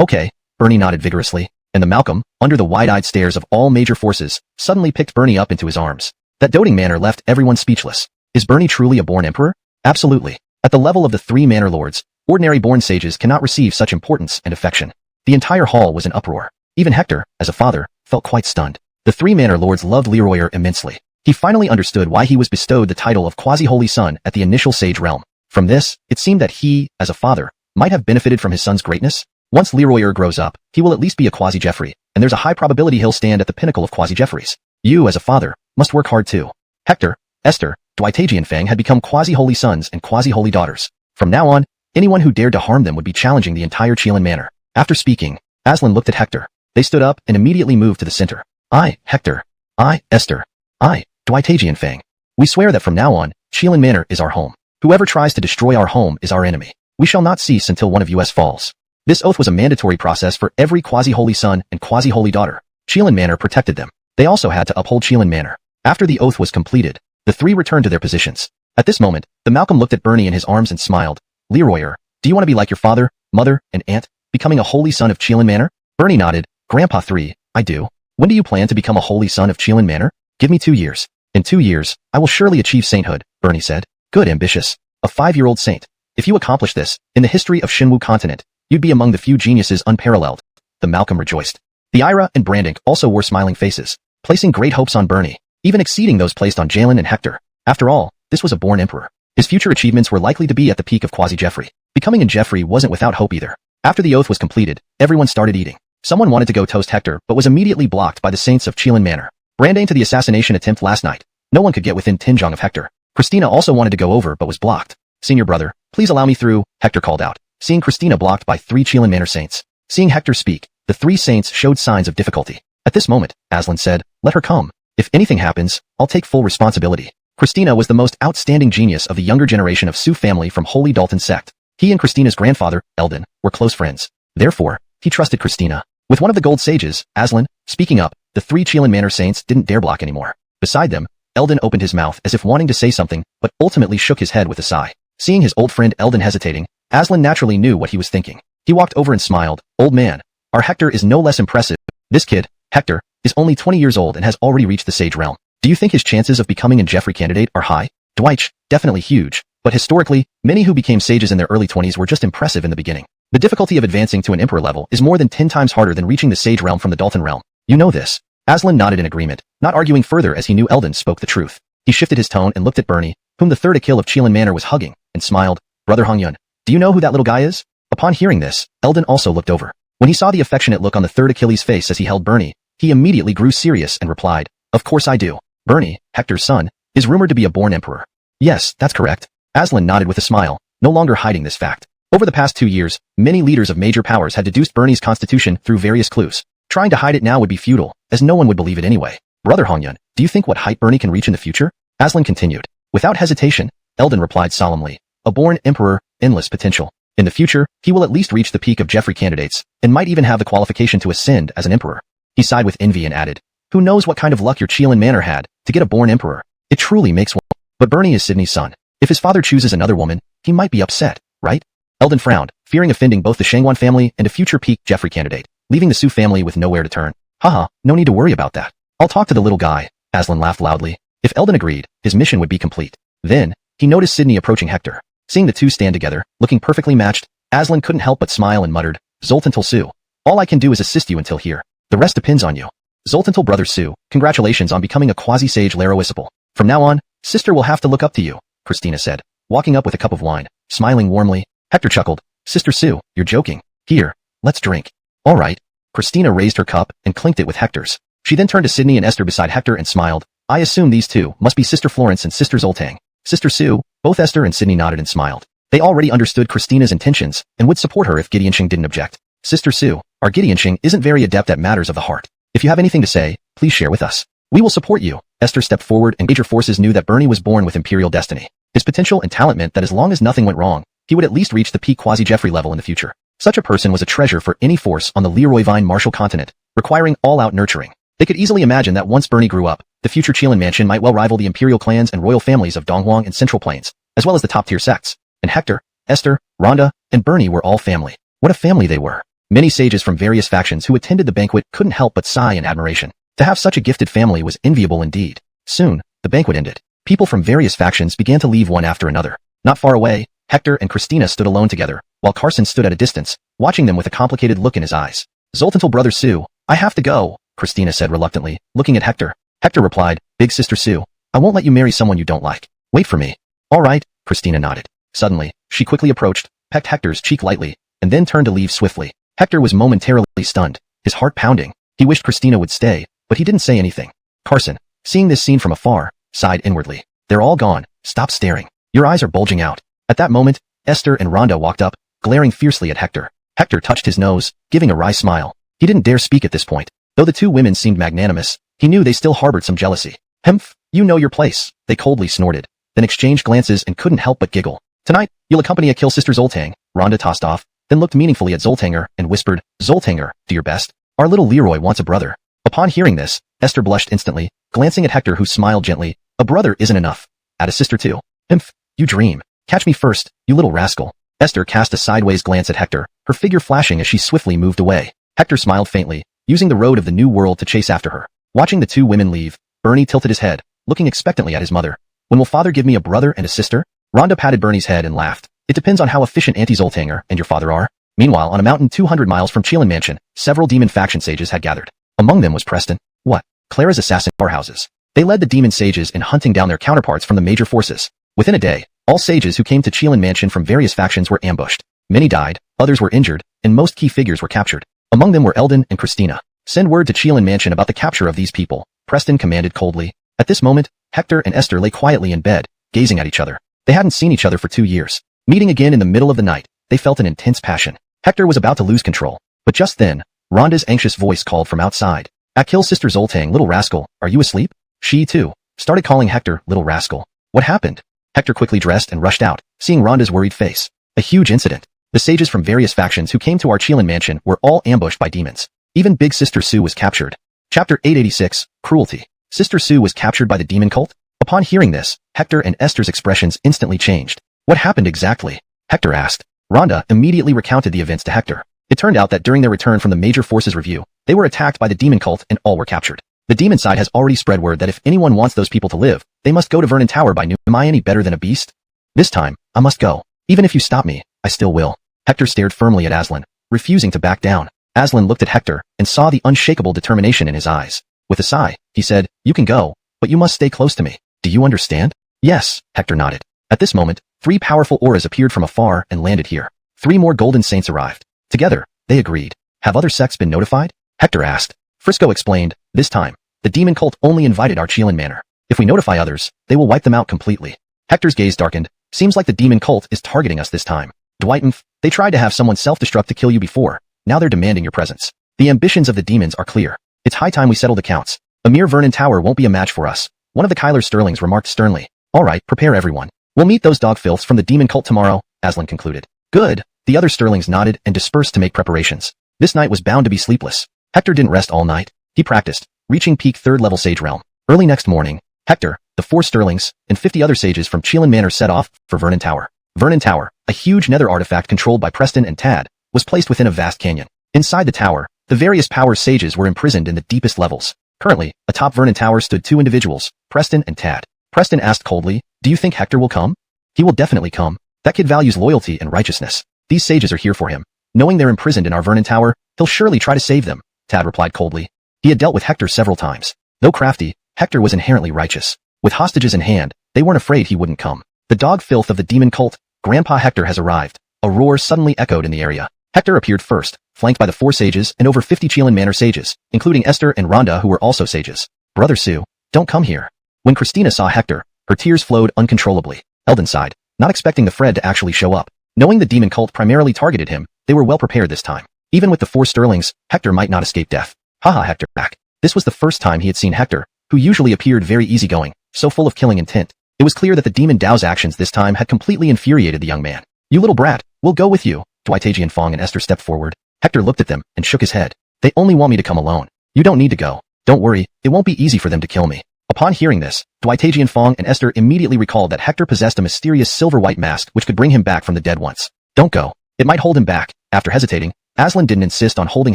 Okay. Bernie nodded vigorously, and the Malcolm, under the wide-eyed stares of all major forces, suddenly picked Bernie up into his arms. That doting manner left everyone speechless. Is Bernie truly a born emperor? Absolutely. At the level of the 3 manor lords, ordinary born sages cannot receive such importance and affection. The entire hall was in uproar. Even Hector, as a father, felt quite stunned. The three manor lords loved Leroyer immensely. He finally understood why he was bestowed the title of quasi-holy son at the initial sage realm. From this, it seemed that he, as a father, might have benefited from his son's greatness. Once Leroyer grows up, he will at least be a quasi-Jeffrey, and there's a high probability he'll stand at the pinnacle of quasi-Jeffreys. You, as a father, must work hard too. Hector, Esther, Dwight and Fang had become quasi-holy sons and quasi-holy daughters. From now on, anyone who dared to harm them would be challenging the entire Qilin Manor. After speaking, Aslan looked at Hector. They stood up and immediately moved to the center. I, Hector. I, Esther. I, Dwight and Fang. We swear that from now on, Qilin Manor is our home. Whoever tries to destroy our home is our enemy. We shall not cease until one of us falls. This oath was a mandatory process for every quasi-holy son and quasi-holy daughter. Qilin Manor protected them. They also had to uphold Qilin Manor. After the oath was completed, the three returned to their positions. At this moment, the Malcolm looked at Bernie in his arms and smiled. Leroyer, do you want to be like your father, mother, and aunt, becoming a holy son of Qilin Manor? Bernie nodded. Grandpa 3, I do. When do you plan to become a holy son of Qilin Manor? Give me 2 years. In 2 years, I will surely achieve sainthood, Bernie said. Good, ambitious. A 5-year-old saint. If you accomplish this, in the history of Shinwu continent, you'd be among the few geniuses unparalleled. The Malcolm rejoiced. The Ira and Brandink also wore smiling faces, placing great hopes on Bernie, even exceeding those placed on Jalen and Hector. After all, this was a born emperor. His future achievements were likely to be at the peak of quasi-Jeffrey. Becoming a Jeffrey wasn't without hope either. After the oath was completed, everyone started eating. Someone wanted to go toast Hector but was immediately blocked by the saints of Qilin Manor. Brandane to the assassination attempt last night. No one could get within Tinjong of Hector. Christina also wanted to go over but was blocked. Senior brother, please allow me through, Hector called out, seeing Christina blocked by 3 Qilin Manor saints. Seeing Hector speak, the 3 saints showed signs of difficulty. At this moment, Aslan said, let her come. If anything happens, I'll take full responsibility. Christina was the most outstanding genius of the younger generation of Su family from Holy Dalton sect. He and Christina's grandfather, Eldon, were close friends. Therefore, he trusted Christina. With one of the gold sages, Aslan, speaking up, the 3 Qilin Manor saints didn't dare block anymore. Beside them, Eldon opened his mouth as if wanting to say something, but ultimately shook his head with a sigh. Seeing his old friend Eldon hesitating, Aslan naturally knew what he was thinking. He walked over and smiled. Old man, our Hector is no less impressive. This kid, Hector, is only 20 years old and has already reached the sage realm. Do you think his chances of becoming a Jeffrey candidate are high? Dwight, definitely huge, but historically, many who became sages in their early 20s were just impressive in the beginning. The difficulty of advancing to an emperor level is more than 10 times harder than reaching the sage realm from the Dalton realm. You know this. Aslan nodded in agreement, not arguing further as he knew Eldon spoke the truth. He shifted his tone and looked at Bernie, whom the third Akil of Qilin Manor was hugging, and smiled. Brother Hongyun, do you know who that little guy is? Upon hearing this, Eldon also looked over. When he saw the affectionate look on the third Achilles' face as he held Bernie, he immediately grew serious and replied, of course I do. Bernie, Hector's son, is rumored to be a born emperor. Yes, that's correct. Aslan nodded with a smile, no longer hiding this fact. Over the past 2 years, many leaders of major powers had deduced Bernie's constitution through various clues. Trying to hide it now would be futile, as no one would believe it anyway. Brother Hongyun, do you think what height Bernie can reach in the future? Aslan continued. Without hesitation, Eldon replied solemnly. A born emperor, endless potential. In the future, he will at least reach the peak of Jeffrey candidates, and might even have the qualification to ascend as an emperor. He sighed with envy and added, who knows what kind of luck your Qilin Manor had to get a born emperor. It truly makes one. But Bernie is Sydney's son. If his father chooses another woman, he might be upset, right? Eldon frowned, fearing offending both the Shangwan family and a future peak Jeffrey candidate, leaving the Su family with nowhere to turn. Haha, no need to worry about that. I'll talk to the little guy. Aslan laughed loudly. If Eldon agreed, his mission would be complete. Then, he noticed Sydney approaching Hector. Seeing the two stand together, looking perfectly matched, Aslan couldn't help but smile and muttered, Zoltantal Su. All I can do is assist you until here. The rest depends on you. Zoltantal brother Su, congratulations on becoming a quasi-sage Laroisipal. From now on, sister will have to look up to you, Christina said, walking up with a cup of wine, smiling warmly. Hector chuckled, Sister Su, you're joking. Here, let's drink. All right. Christina raised her cup and clinked it with Hector's. She then turned to Sydney and Esther beside Hector and smiled. I assume these two must be Sister Florence and Sister Zoltang. Sister Su, both Esther and Sydney nodded and smiled. They already understood Christina's intentions and would support her if Gideonshing didn't object. Sister Su, our Gideonshing isn't very adept at matters of the heart. If you have anything to say, please share with us. We will support you. Esther stepped forward and major forces knew that Bernie was born with imperial destiny. His potential and talent meant that as long as nothing went wrong, he would at least reach the peak quasi-Jeffrey level in the future. Such a person was a treasure for any force on the Leroy Vine Martial continent, requiring all-out nurturing. They could easily imagine that once Bernie grew up, the future Qilin mansion might well rival the imperial clans and royal families of Donghuang and Central Plains, as well as the top-tier sects. And Hector, Esther, Rhonda, and Bernie were all family. What a family they were. Many sages from various factions who attended the banquet couldn't help but sigh in admiration. To have such a gifted family was enviable indeed. Soon, the banquet ended. People from various factions began to leave one after another. Not far away, Hector and Christina stood alone together, while Carson stood at a distance, watching them with a complicated look in his eyes. Zoltantal brother Su, I have to go. Christina said reluctantly, looking at Hector. Hector replied, Big Sister Sue, I won't let you marry someone you don't like. Wait for me. All right, Christina nodded. Suddenly, she quickly approached, pecked Hector's cheek lightly, and then turned to leave swiftly. Hector was momentarily stunned, his heart pounding. He wished Christina would stay, but he didn't say anything. Carson, seeing this scene from afar, sighed inwardly. They're all gone. Stop staring. Your eyes are bulging out. At that moment, Esther and Rhonda walked up, glaring fiercely at Hector. Hector touched his nose, giving a wry smile. He didn't dare speak at this point. Though the two women seemed magnanimous, he knew they still harbored some jealousy. Hemph, you know your place, they coldly snorted, then exchanged glances and couldn't help but giggle. Tonight, you'll accompany a kill Sister Zoltang, Rhonda tossed off, then looked meaningfully at Zoltanger and whispered, Zoltanger, do your best. Our little Leroy wants a brother. Upon hearing this, Esther blushed instantly, glancing at Hector who smiled gently. A brother isn't enough. Add a sister too. Hemph, you dream. Catch me first, you little rascal. Esther cast a sideways glance at Hector, her figure flashing as she swiftly moved away. Hector smiled faintly, using the road of the new world to chase after her. Watching the two women leave, Bernie tilted his head, looking expectantly at his mother. When will father give me a brother and a sister? Rhonda patted Bernie's head and laughed. It depends on how efficient Auntie Zoltanger and your father are. Meanwhile, on a mountain 200 miles from Chelan Mansion, several demon faction sages had gathered. Among them was Preston. What? Clara's assassin powerhouses. They led the demon sages in hunting down their counterparts from the major forces. Within a day, all sages who came to Chelan Mansion from various factions were ambushed. Many died, others were injured, and most key figures were captured. Among them were Eldon and Christina. Send word to Chelan Mansion about the capture of these people, Preston commanded coldly. At this moment, Hector and Esther lay quietly in bed, gazing at each other. They hadn't seen each other for 2 years. Meeting again in the middle of the night, they felt an intense passion. Hector was about to lose control. But just then, Rhonda's anxious voice called from outside. Kill Sister Zoltang, little rascal, are you asleep? She, too, started calling Hector, little rascal. What happened? Hector quickly dressed and rushed out, seeing Rhonda's worried face. A huge incident. The sages from various factions who came to our Chelan Mansion were all ambushed by demons. Even Big Sister Sue was captured. Chapter 886, Cruelty. Sister Sue was captured by the demon cult? Upon hearing this, Hector and Esther's expressions instantly changed. What happened exactly? Hector asked. Rhonda immediately recounted the events to Hector. It turned out that during their return from the Major Forces Review, they were attacked by the demon cult and all were captured. The demon side has already spread word that if anyone wants those people to live, they must go to Vernon Tower by noon. Am I any better than a beast? This time, I must go. Even if you stop me, I still will. Hector stared firmly at Aslan, refusing to back down. Aslan looked at Hector and saw the unshakable determination in his eyes. With a sigh, he said, You can go, but you must stay close to me. Do you understand? Yes, Hector nodded. At this moment, 3 powerful auras appeared from afar and landed here. 3 more golden saints arrived. Together, they agreed. Have other sects been notified? Hector asked. Frisco explained, this time, the demon cult only invited our Chelan Manor. If we notify others, they will wipe them out completely. Hector's gaze darkened. Seems like the demon cult is targeting us this time. Dwight, they tried to have someone self-destruct to kill you before. Now they're demanding your presence. The ambitions of the demons are clear. It's high time we settled accounts. A mere Vernon Tower won't be a match for us. One of the Kyler Sterlings remarked sternly. All right, prepare everyone. We'll meet those dog filths from the demon cult tomorrow, Aslan concluded. Good. The other Sterlings nodded and dispersed to make preparations. This night was bound to be sleepless. Hector didn't rest all night. He practiced, reaching peak 3rd-level sage realm. Early next morning, Hector, the 4 Sterlings, and 50 other sages from Chelan Manor set off for Vernon Tower. Vernon Tower, a huge nether artifact controlled by Preston and Tad, was placed within a vast canyon. Inside the tower, the various power sages were imprisoned in the deepest levels. Currently, atop Vernon Tower stood 2 individuals, Preston and Tad. Preston asked coldly, Do you think Hector will come? He will definitely come. That kid values loyalty and righteousness. These sages are here for him. Knowing they're imprisoned in our Vernon Tower, he'll surely try to save them, Tad replied coldly. He had dealt with Hector several times. Though crafty, Hector was inherently righteous. With hostages in hand, they weren't afraid he wouldn't come. The dog filth of the demon cult, Grandpa Hector has arrived. A roar suddenly echoed in the area. Hector appeared first, flanked by the 4 sages and over 50 Chelan Manor sages, including Esther and Rhonda who were also sages. Brother Sue, don't come here. When Christina saw Hector, her tears flowed uncontrollably. Eldon sighed, not expecting the Fred to actually show up. Knowing the demon cult primarily targeted him, they were well prepared this time. Even with the 4 Sterlings, Hector might not escape death. Haha, Hector back. This was the first time he had seen Hector, who usually appeared very easygoing, so full of killing intent. It was clear that the demon Dao's actions this time had completely infuriated the young man. You little brat, we'll go with you. Dwight, Jian Fong and Esther stepped forward. Hector looked at them and shook his head. They only want me to come alone. You don't need to go. Don't worry, it won't be easy for them to kill me. Upon hearing this, Dwight, Jian Fong and Esther immediately recalled that Hector possessed a mysterious silver-white mask which could bring him back from the dead once. Don't go. It might hold him back. After hesitating, Aslan didn't insist on holding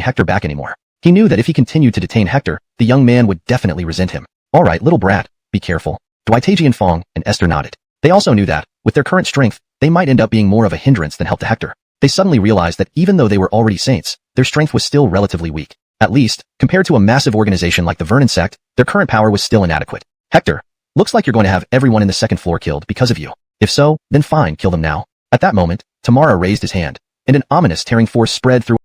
Hector back anymore. He knew that if he continued to detain Hector, the young man would definitely resent him. All right, little brat, be careful. Dwight, Jian Fong and Esther nodded. They also knew that, with their current strength, they might end up being more of a hindrance than help to Hector. They suddenly realized that even though they were already saints, their strength was still relatively weak. At least, compared to a massive organization like the Vernon sect, their current power was still inadequate. Hector, looks like you're going to have everyone in the second floor killed because of you. If so, then fine, kill them now. At that moment, Tamara raised his hand, and an ominous tearing force spread throughout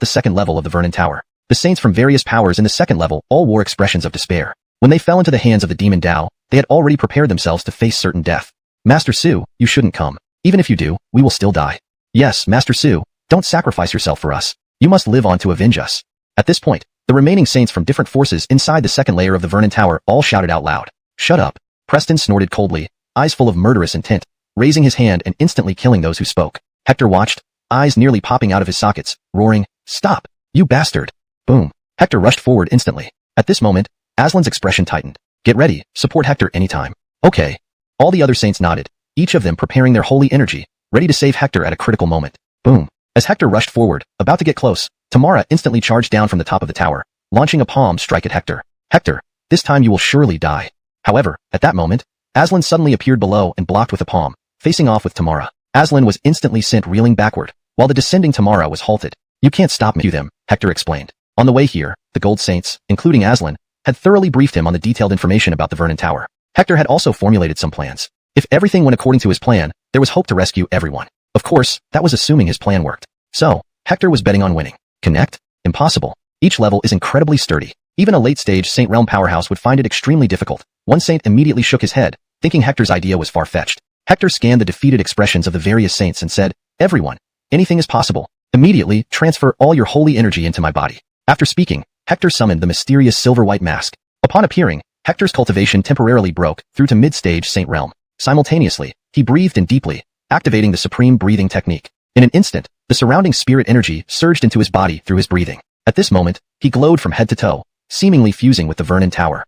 the second level of the Vernon Tower. The saints from various powers in the second level all wore expressions of despair. When they fell into the hands of the demon Dao, they had already prepared themselves to face certain death. Master Su, you shouldn't come. Even if you do, we will still die. Yes, Master Su, don't sacrifice yourself for us. You must live on to avenge us. At this point, the remaining saints from different forces inside the second layer of the Vernon Tower all shouted out loud. Shut up. Preston snorted coldly, eyes full of murderous intent, raising his hand and instantly killing those who spoke. Hector watched, eyes nearly popping out of his sockets, roaring, Stop! You bastard! Boom. Hector rushed forward instantly. At this moment, Aslan's expression tightened. Get ready, support Hector anytime. Okay. All the other saints nodded, each of them preparing their holy energy, ready to save Hector at a critical moment. Boom. As Hector rushed forward, about to get close, Tamara instantly charged down from the top of the tower, launching a palm strike at Hector. Hector, this time you will surely die. However, at that moment, Aslan suddenly appeared below and blocked with a palm, facing off with Tamara. Aslan was instantly sent reeling backward, while the descending Tamara was halted. You can't stop me, them, Hector explained. On the way here, the Gold Saints, including Aslan, had thoroughly briefed him on the detailed information about the Vernon Tower. Hector had also formulated some plans. If everything went according to his plan, there was hope to rescue everyone. Of course, that was assuming his plan worked. So, Hector was betting on winning. Connect? Impossible. Each level is incredibly sturdy. Even a late-stage Saint Realm powerhouse would find it extremely difficult. One saint immediately shook his head, thinking Hector's idea was far-fetched. Hector scanned the defeated expressions of the various saints and said, Everyone, anything is possible. Immediately, transfer all your holy energy into my body. After speaking, Hector summoned the mysterious silver-white mask. Upon appearing, Hector's cultivation temporarily broke through to mid-stage Saint Realm. Simultaneously, he breathed in deeply, activating the supreme breathing technique. In an instant, the surrounding spirit energy surged into his body through his breathing. At this moment, he glowed from head to toe, seemingly fusing with the Vernon Tower.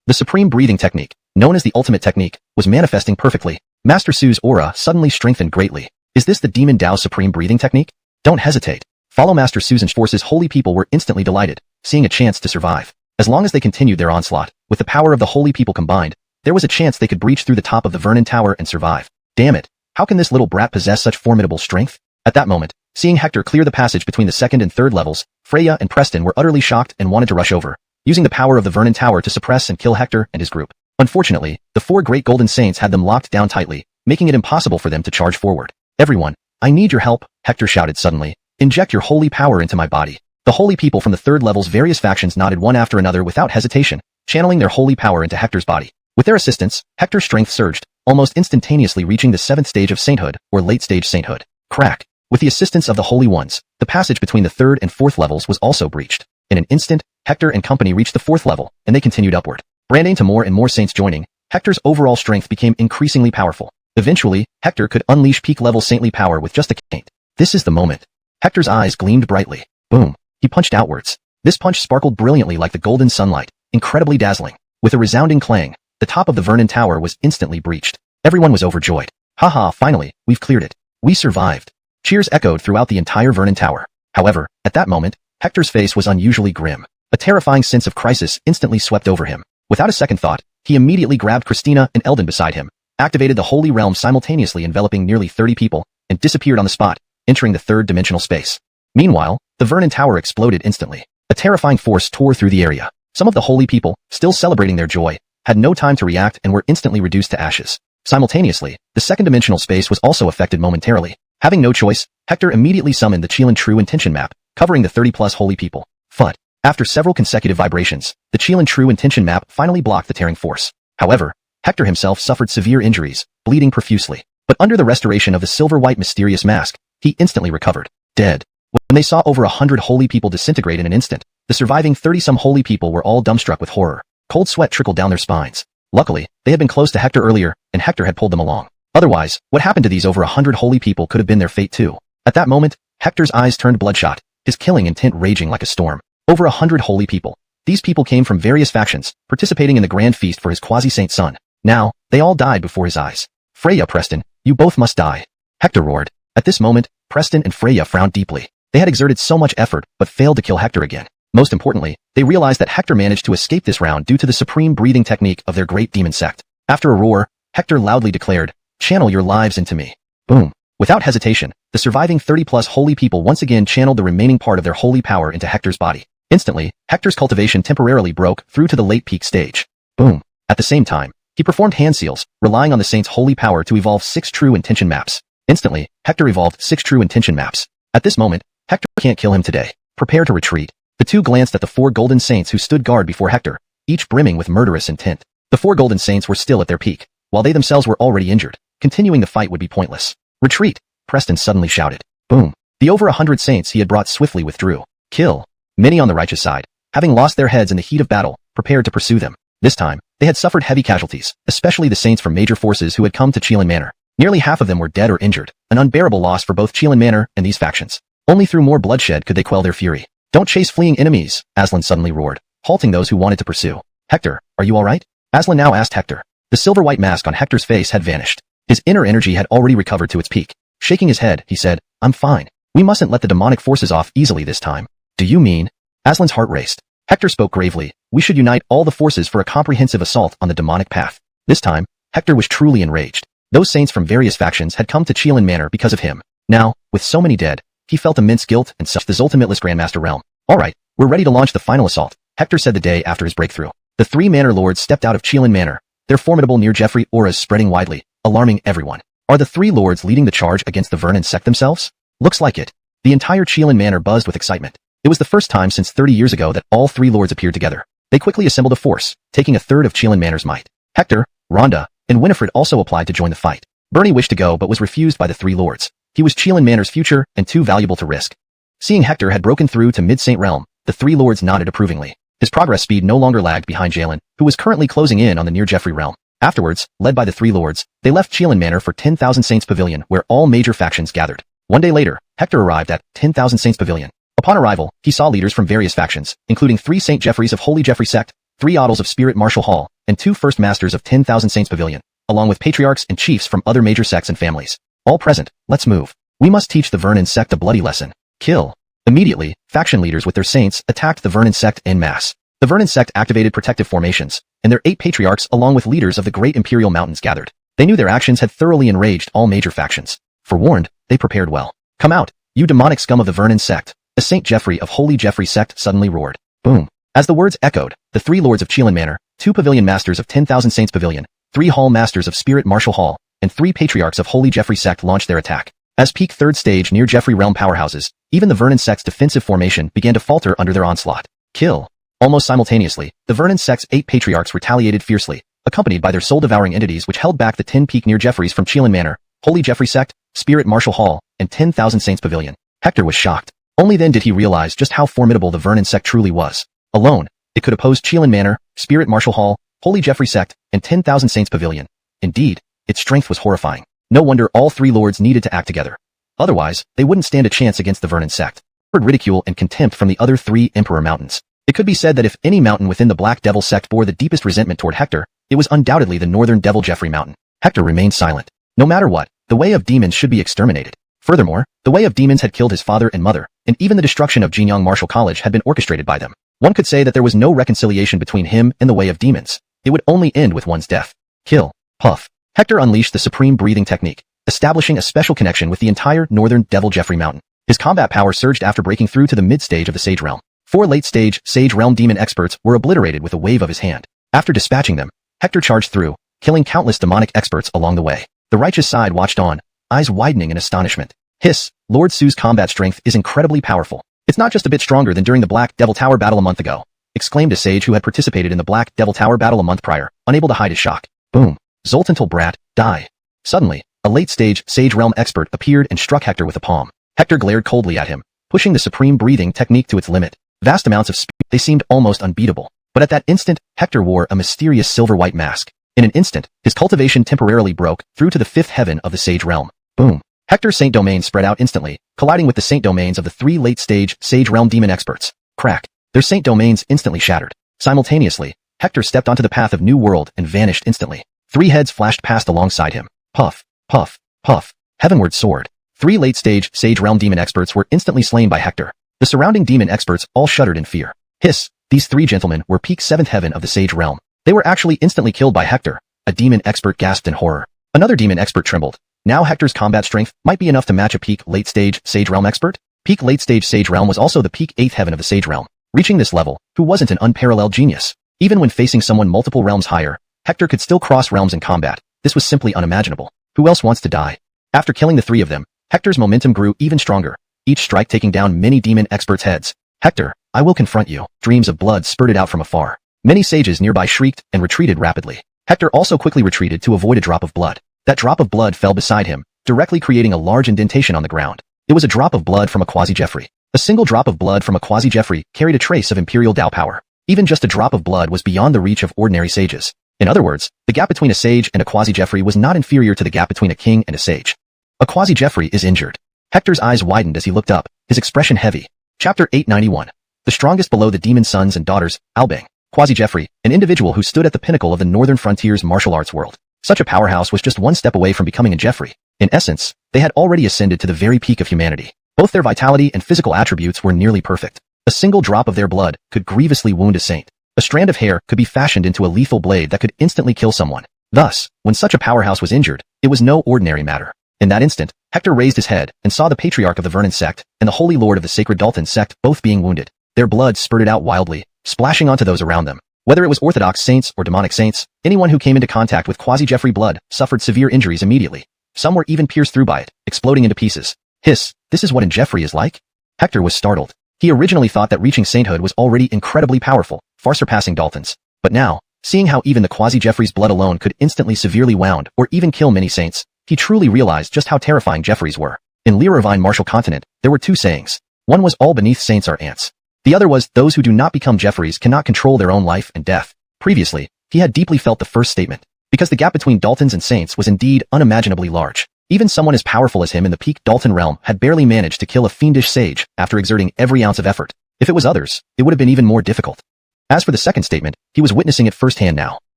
The supreme breathing technique, known as the ultimate technique, was manifesting perfectly. Master Su's aura suddenly strengthened greatly. Is this the Demon Dao supreme breathing technique? Don't hesitate. Follow Master Su's forces. Holy people were instantly delighted, seeing a chance to survive. As long as they continued their onslaught, with the power of the holy people combined, there was a chance they could breach through the top of the Vernon Tower and survive. Damn it, how can this little brat possess such formidable strength? At that moment, seeing Hector clear the passage between the second and third levels, Freya and Preston were utterly shocked and wanted to rush over, using the power of the Vernon Tower to suppress and kill Hector and his group. Unfortunately, the four great golden saints had them locked down tightly, making it impossible for them to charge forward. Everyone, I need your help, Hector shouted suddenly. Inject your holy power into my body. The holy people from the third level's various factions nodded one after another without hesitation, channeling their holy power into Hector's body. With their assistance, Hector's strength surged, almost instantaneously reaching the seventh stage of sainthood, or late-stage sainthood. Crack. With the assistance of the holy ones, the passage between the third and fourth levels was also breached. In an instant, Hector and company reached the fourth level, and they continued upward. Branding to more and more saints joining, Hector's overall strength became increasingly powerful. Eventually, Hector could unleash peak-level saintly power with just a feint. This is the moment. Hector's eyes gleamed brightly. Boom. He punched outwards. This punch sparkled brilliantly like the golden sunlight, incredibly dazzling. With a resounding clang, the top of the Vernon Tower was instantly breached. Everyone was overjoyed. Haha, finally, we've cleared it. We survived. Cheers echoed throughout the entire Vernon Tower. However, at that moment, Hector's face was unusually grim. A terrifying sense of crisis instantly swept over him. Without a second thought, he immediately grabbed Christina and Eldon beside him, activated the Holy Realm simultaneously enveloping nearly 30 people, and disappeared on the spot, entering the third-dimensional space. Meanwhile, the Vernon Tower exploded instantly. A terrifying force tore through the area. Some of the holy people, still celebrating their joy, had no time to react and were instantly reduced to ashes. Simultaneously, the second-dimensional space was also affected momentarily. Having no choice, Hector immediately summoned the Qilin True Intention Map, covering the 30-plus holy people. FUD. After several consecutive vibrations, the Qilin True Intention Map finally blocked the tearing force. However, Hector himself suffered severe injuries, bleeding profusely. But under the restoration of the silver-white mysterious mask, he instantly recovered. Dead. When they saw over 100 holy people disintegrate in an instant, the surviving 30-some holy people were all dumbstruck with horror. Cold sweat trickled down their spines. Luckily, they had been close to Hector earlier, and Hector had pulled them along. Otherwise, what happened to these over 100 holy people could have been their fate too. At that moment, Hector's eyes turned bloodshot, his killing intent raging like a storm. Over 100 holy people. These people came from various factions, participating in the grand feast for his quasi-saint son. Now, they all died before his eyes. Freya, Preston, you both must die. Hector roared. At this moment, Preston and Freya frowned deeply. They had exerted so much effort, but failed to kill Hector again. Most importantly, they realized that Hector managed to escape this round due to the supreme breathing technique of their great demon sect. After a roar, Hector loudly declared, "Channel your lives into me." Boom. Without hesitation, the surviving 30-plus holy people once again channeled the remaining part of their holy power into Hector's body. Instantly, Hector's cultivation temporarily broke through to the late peak stage. Boom. At the same time, he performed hand seals, relying on the saint's holy power to evolve 6 true intention maps. Instantly, Hector evolved 6 true intention maps. At this moment, Hector can't kill him today. Prepare to retreat. The two glanced at the 4 golden saints who stood guard before Hector, each brimming with murderous intent. The 4 golden saints were still at their peak, while they themselves were already injured. Continuing the fight would be pointless. Retreat! Preston suddenly shouted. Boom. The over 100 saints he had brought swiftly withdrew. Kill. Many on the righteous side, having lost their heads in the heat of battle, prepared to pursue them. This time, they had suffered heavy casualties, especially the saints from major forces who had come to Qilin Manor. Nearly half of them were dead or injured, an unbearable loss for both Qilin Manor and these factions. Only through more bloodshed could they quell their fury. Don't chase fleeing enemies, Aslan suddenly roared, halting those who wanted to pursue. Hector, are you alright? Aslan now asked Hector. The silver-white mask on Hector's face had vanished. His inner energy had already recovered to its peak. Shaking his head, he said, I'm fine. We mustn't let the demonic forces off easily this time. Do you mean? Aslan's heart raced. Hector spoke gravely. We should unite all the forces for a comprehensive assault on the demonic path. This time, Hector was truly enraged. Those saints from various factions had come to Qilin Manor because of him. Now, with so many dead, he felt immense guilt and such the ultimitless Grandmaster realm. Alright, we're ready to launch the final assault, Hector said the day after his breakthrough. The 3 Manor Lords stepped out of Qilin Manor, their formidable near-Jeffrey auras spreading widely, alarming everyone. Are the 3 lords leading the charge against the Vernon sect themselves? Looks like it. The entire Qilin Manor buzzed with excitement. It was the first time since 30 years ago that all 3 lords appeared together. They quickly assembled a force, taking a third of Qilin Manor's might. Hector, Rhonda, and Winifred also applied to join the fight. Bernie wished to go but was refused by the 3 lords. He was Qilin Manor's future and too valuable to risk. Seeing Hector had broken through to Mid-Saint Realm, the 3 lords nodded approvingly. His progress speed no longer lagged behind Jalen, who was currently closing in on the near-Jeffrey realm. Afterwards, led by the 3 lords, they left Qilin Manor for 10,000 Saints Pavilion where all major factions gathered. One day later, Hector arrived at 10,000 Saints Pavilion. Upon arrival, he saw leaders from various factions, including 3 St. Jeffreys of Holy Jeffrey Sect, 3 Ottles of Spirit Martial Hall, and 2 First Masters of 10,000 Saints Pavilion, along with patriarchs and chiefs from other major sects and families. All present, let's move. We must teach the Vernon sect a bloody lesson. Kill. Immediately, faction leaders with their saints attacked the Vernon sect en masse. The Vernon sect activated protective formations, and their 8 patriarchs along with leaders of the great Imperial Mountains gathered. They knew their actions had thoroughly enraged all major factions. Forewarned, they prepared well. Come out, you demonic scum of the Vernon sect, a St. Jeffrey of Holy Jeffrey sect suddenly roared. Boom. As the words echoed, the 3 lords of Qilin Manor, 2 Pavilion Masters of 10,000 Saints Pavilion, 3 Hall Masters of Spirit Martial Hall, and 3 patriarchs of Holy Jeffrey sect launched their attack. As peak 3rd stage near Jeffrey realm powerhouses, even the Vernon sect's defensive formation began to falter under their onslaught. Kill. Almost simultaneously, the Vernon sect's 8 patriarchs retaliated fiercely, accompanied by their soul-devouring entities which held back the 10 peak near Jeffreys from Qilin Manor, Holy Jeffrey sect, Spirit Martial Hall, and 10,000 Saints Pavilion. Hector was shocked. Only then did he realize just how formidable the Vernon sect truly was. Alone, it could oppose Qilin Manor, Spirit Martial Hall, Holy Jeffrey sect, and 10,000 Saints Pavilion. Indeed, its strength was horrifying. No wonder all 3 lords needed to act together. Otherwise, they wouldn't stand a chance against the Vernon sect. Heard ridicule and contempt from the other 3 Emperor Mountains. It could be said that if any mountain within the Black Devil sect bore the deepest resentment toward Hector, it was undoubtedly the Northern Devil Jeffrey Mountain. Hector remained silent. No matter what, the way of demons should be exterminated. Furthermore, the way of demons had killed his father and mother, and even the destruction of Jinyang Martial College had been orchestrated by them. One could say that there was no reconciliation between him and the way of demons. It would only end with one's death. Kill. Puff. Hector unleashed the supreme breathing technique, establishing a special connection with the entire Northern Devil Jeffrey Mountain. His combat power surged after breaking through to the mid-stage of the Sage Realm. 4 late-stage Sage Realm demon experts were obliterated with a wave of his hand. After dispatching them, Hector charged through, killing countless demonic experts along the way. The righteous side watched on, eyes widening in astonishment. Hiss, Lord Su's combat strength is incredibly powerful. It's not just a bit stronger than during the Black Devil Tower battle a month ago, exclaimed a sage who had participated in the Black Devil Tower battle a month prior, unable to hide his shock. Boom. Zoltantal brat, die. Suddenly, a late-stage Sage Realm expert appeared and struck Hector with a palm. Hector glared coldly at him, pushing the supreme breathing technique to its limit. Vast amounts of speed, they seemed almost unbeatable. But at that instant, Hector wore a mysterious silver-white mask. In an instant, his cultivation temporarily broke through to the 5th heaven of the Sage Realm. Boom. Hector's Saint Domain spread out instantly, colliding with the Saint Domains of the 3 late-stage Sage Realm demon experts. Crack. Their Saint Domains instantly shattered. Simultaneously, Hector stepped onto the path of New World and vanished instantly. 3 heads flashed past alongside him. Puff. Puff. Puff. Heavenward soared. 3 late-stage Sage Realm demon experts were instantly slain by Hector. The surrounding demon experts all shuddered in fear. Hiss. These 3 gentlemen were peak 7th heaven of the Sage Realm. They were actually instantly killed by Hector. A demon expert gasped in horror. Another demon expert trembled. Now Hector's combat strength might be enough to match a peak late-stage Sage Realm expert. Peak late-stage Sage Realm was also the peak 8th heaven of the Sage Realm. Reaching this level, who wasn't an unparalleled genius? Even when facing someone multiple realms higher, Hector could still cross realms in combat. This was simply unimaginable. Who else wants to die? After killing the three of them, Hector's momentum grew even stronger, each strike taking down many demon experts' heads. Hector, I will confront you. Streams of blood spurted out from afar. Many sages nearby shrieked and retreated rapidly. Hector also quickly retreated to avoid a drop of blood. That drop of blood fell beside him, directly creating a large indentation on the ground. It was a drop of blood from a quasi-Jeffrey. A single drop of blood from a quasi-Jeffrey carried a trace of Imperial Dao power. Even just a drop of blood was beyond the reach of ordinary sages. In other words, the gap between a sage and a quasi-Jeffrey was not inferior to the gap between a king and a sage. A quasi-Jeffrey is injured. Hector's eyes widened as he looked up, his expression heavy. Chapter 891. The strongest below the demon sons and daughters, Albang. Quasi-Jeffrey, an individual who stood at the pinnacle of the northern frontier's martial arts world. Such a powerhouse was just one step away from becoming a Jeffrey. In essence, they had already ascended to the very peak of humanity. Both their vitality and physical attributes were nearly perfect. A single drop of their blood could grievously wound a saint. A strand of hair could be fashioned into a lethal blade that could instantly kill someone. Thus, when such a powerhouse was injured, it was no ordinary matter. In that instant, Hector raised his head and saw the patriarch of the Vernon sect and the holy lord of the sacred Dalton sect both being wounded. Their blood spurted out wildly, splashing onto those around them. Whether it was Orthodox saints or demonic saints, anyone who came into contact with quasi-Jeffrey blood suffered severe injuries immediately. Some were even pierced through by it, exploding into pieces. Hiss, this is what a Jeffrey is like? Hector was startled. He originally thought that reaching sainthood was already incredibly powerful, far surpassing Dalton's. But now, seeing how even the quasi-Jeffrey's blood alone could instantly severely wound or even kill many saints, he truly realized just how terrifying Jeffreys were. In Lyravine Martial Continent, there were two sayings. One was all beneath saints are ants. The other was those who do not become Jeffreys cannot control their own life and death. Previously, he had deeply felt the first statement, because the gap between Daltons and saints was indeed unimaginably large. Even someone as powerful as him in the peak Dalton realm had barely managed to kill a fiendish sage after exerting every ounce of effort. If it was others, it would have been even more difficult. As for the second statement, he was witnessing it firsthand now.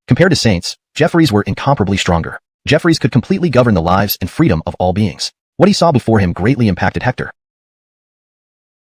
Compared to saints, Jeffreys were incomparably stronger. Jeffreys could completely govern the lives and freedom of all beings. What he saw before him greatly impacted Hector.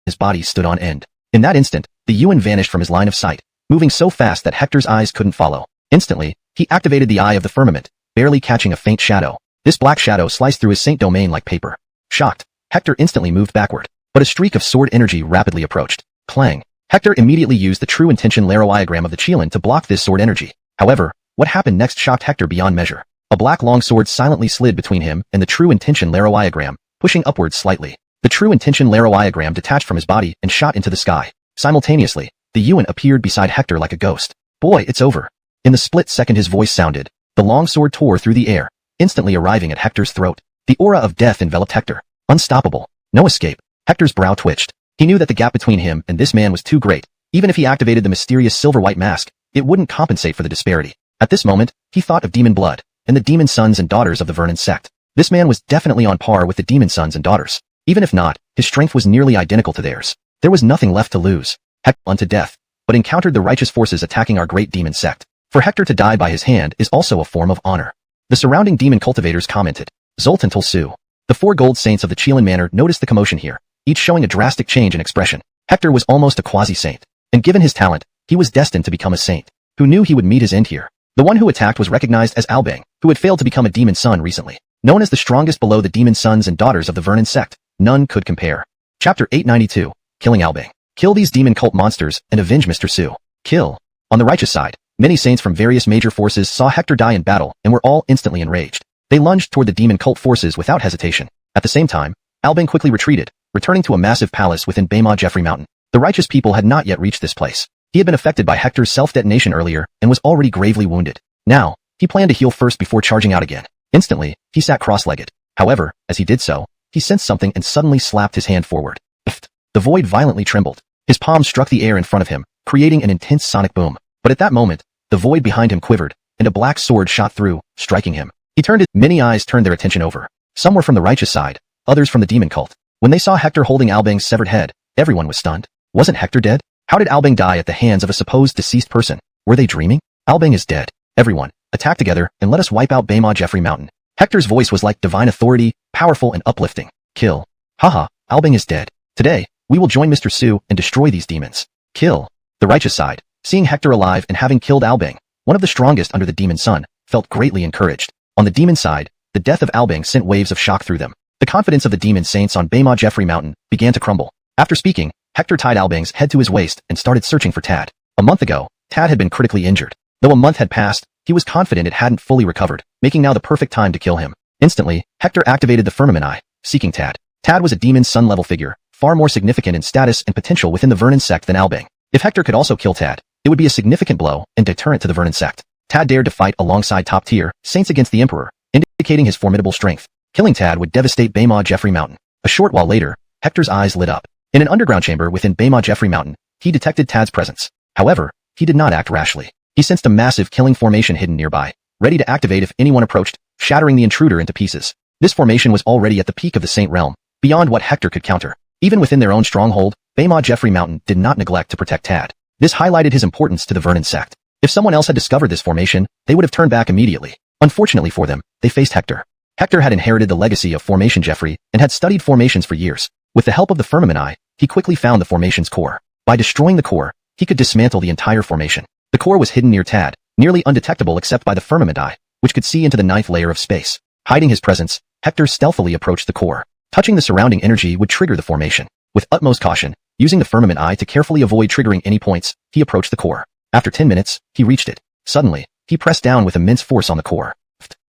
His body stood on end. In that instant, the Yuan vanished from his line of sight, moving so fast that Hector's eyes couldn't follow. Instantly, he activated the Eye of the Firmament, barely catching a faint shadow. This black shadow sliced through his saint domain like paper. Shocked, Hector instantly moved backward, but a streak of sword energy rapidly approached. Clang. Hector immediately used the true intention Laroiagram of the Qilin to block this sword energy. However, what happened next shocked Hector beyond measure. A black long sword silently slid between him and the true intention Laroiagram, pushing upwards slightly. The true intention Laroiagram detached from his body and shot into the sky. Simultaneously, the Yuan appeared beside Hector like a ghost. Boy, it's over. In the split second his voice sounded, the long sword tore through the air, instantly arriving at Hector's throat. The aura of death enveloped Hector. Unstoppable. No escape. Hector's brow twitched. He knew that the gap between him and this man was too great. Even if he activated the mysterious silver-white mask, it wouldn't compensate for the disparity. At this moment, he thought of demon blood, and the demon sons and daughters of the Vernon sect. This man was definitely on par with the demon sons and daughters. Even if not, his strength was nearly identical to theirs. There was nothing left to lose. Hector unto death, but encountered the righteous forces attacking our great demon sect. For Hector to die by his hand is also a form of honor. The surrounding demon cultivators commented. Zoltan Tulsu. The four gold saints of the Qilin Manor noticed the commotion here, each showing a drastic change in expression. Hector was almost a quasi-saint, and given his talent, he was destined to become a saint. Who knew he would meet his end here? The one who attacked was recognized as Albang, who had failed to become a demon son recently. Known as the strongest below the demon sons and daughters of the Vernon sect, none could compare. Chapter 892. Killing Albang. Kill these demon cult monsters and avenge Mr. Su. Kill. On the righteous side, many saints from various major forces saw Hector die in battle and were all instantly enraged. They lunged toward the demon cult forces without hesitation. At the same time, Albang quickly retreated, returning to a massive palace within Baima Jeffrey Mountain. The righteous people had not yet reached this place. He had been affected by Hector's self-detonation earlier and was already gravely wounded. Now, he planned to heal first before charging out again. Instantly, he sat cross-legged. However, as he did so, he sensed something and suddenly slapped his hand forward. Pfft. The void violently trembled. His palm struck the air in front of him, creating an intense sonic boom. But at that moment, the void behind him quivered, and a black sword shot through, striking him. He turned it. Many eyes turned their attention over. Some were from the righteous side, others from the demon cult. When they saw Hector holding Albang's severed head, everyone was stunned. Wasn't Hector dead? How did Albang die at the hands of a supposed deceased person? Were they dreaming? Albang is dead. Everyone, attack together and let us wipe out Baima Jeffrey Mountain. Hector's voice was like divine authority, powerful and uplifting. Kill. Haha, Albang is dead. Today, we will join Mr. Su and destroy these demons. Kill. The righteous side, seeing Hector alive and having killed Albang, one of the strongest under the demon sun, felt greatly encouraged. On the demon side, the death of Albing sent waves of shock through them. The confidence of the demon saints on Baima Jeffrey Mountain began to crumble. After speaking, Hector tied Albing's head to his waist and started searching for Tad. A month ago, Tad had been critically injured. Though a month had passed, he was confident it hadn't fully recovered, making now the perfect time to kill him. Instantly, Hector activated the Firmament Eye, seeking Tad. Tad was a demon sun-level figure, far more significant in status and potential within the Vernon sect than Albing. If Hector could also kill Tad, it would be a significant blow and deterrent to the Vernon sect. Tad dared to fight alongside top-tier saints against the Emperor, indicating his formidable strength. Killing Tad would devastate Baima Jeffrey Mountain. A short while later, Hector's eyes lit up. In an underground chamber within Baima Jeffrey Mountain, he detected Tad's presence. However, he did not act rashly. He sensed a massive killing formation hidden nearby, ready to activate if anyone approached, shattering the intruder into pieces. This formation was already at the peak of the Saint Realm, beyond what Hector could counter. Even within their own stronghold, Baima Jeffrey Mountain did not neglect to protect Tad. This highlighted his importance to the Vernon sect. If someone else had discovered this formation, they would have turned back immediately. Unfortunately for them, they faced Hector. Hector had inherited the legacy of Formation Jeffrey and had studied formations for years. With the help of the Firmament Eye, he quickly found the formation's core. By destroying the core, he could dismantle the entire formation. The core was hidden near Tad, nearly undetectable except by the Firmament Eye, which could see into the 9th layer of space. Hiding his presence, Hector stealthily approached the core. Touching the surrounding energy would trigger the formation. With utmost caution, using the Firmament Eye to carefully avoid triggering any points, he approached the core. After 10 minutes, he reached it. Suddenly, he pressed down with immense force on the core.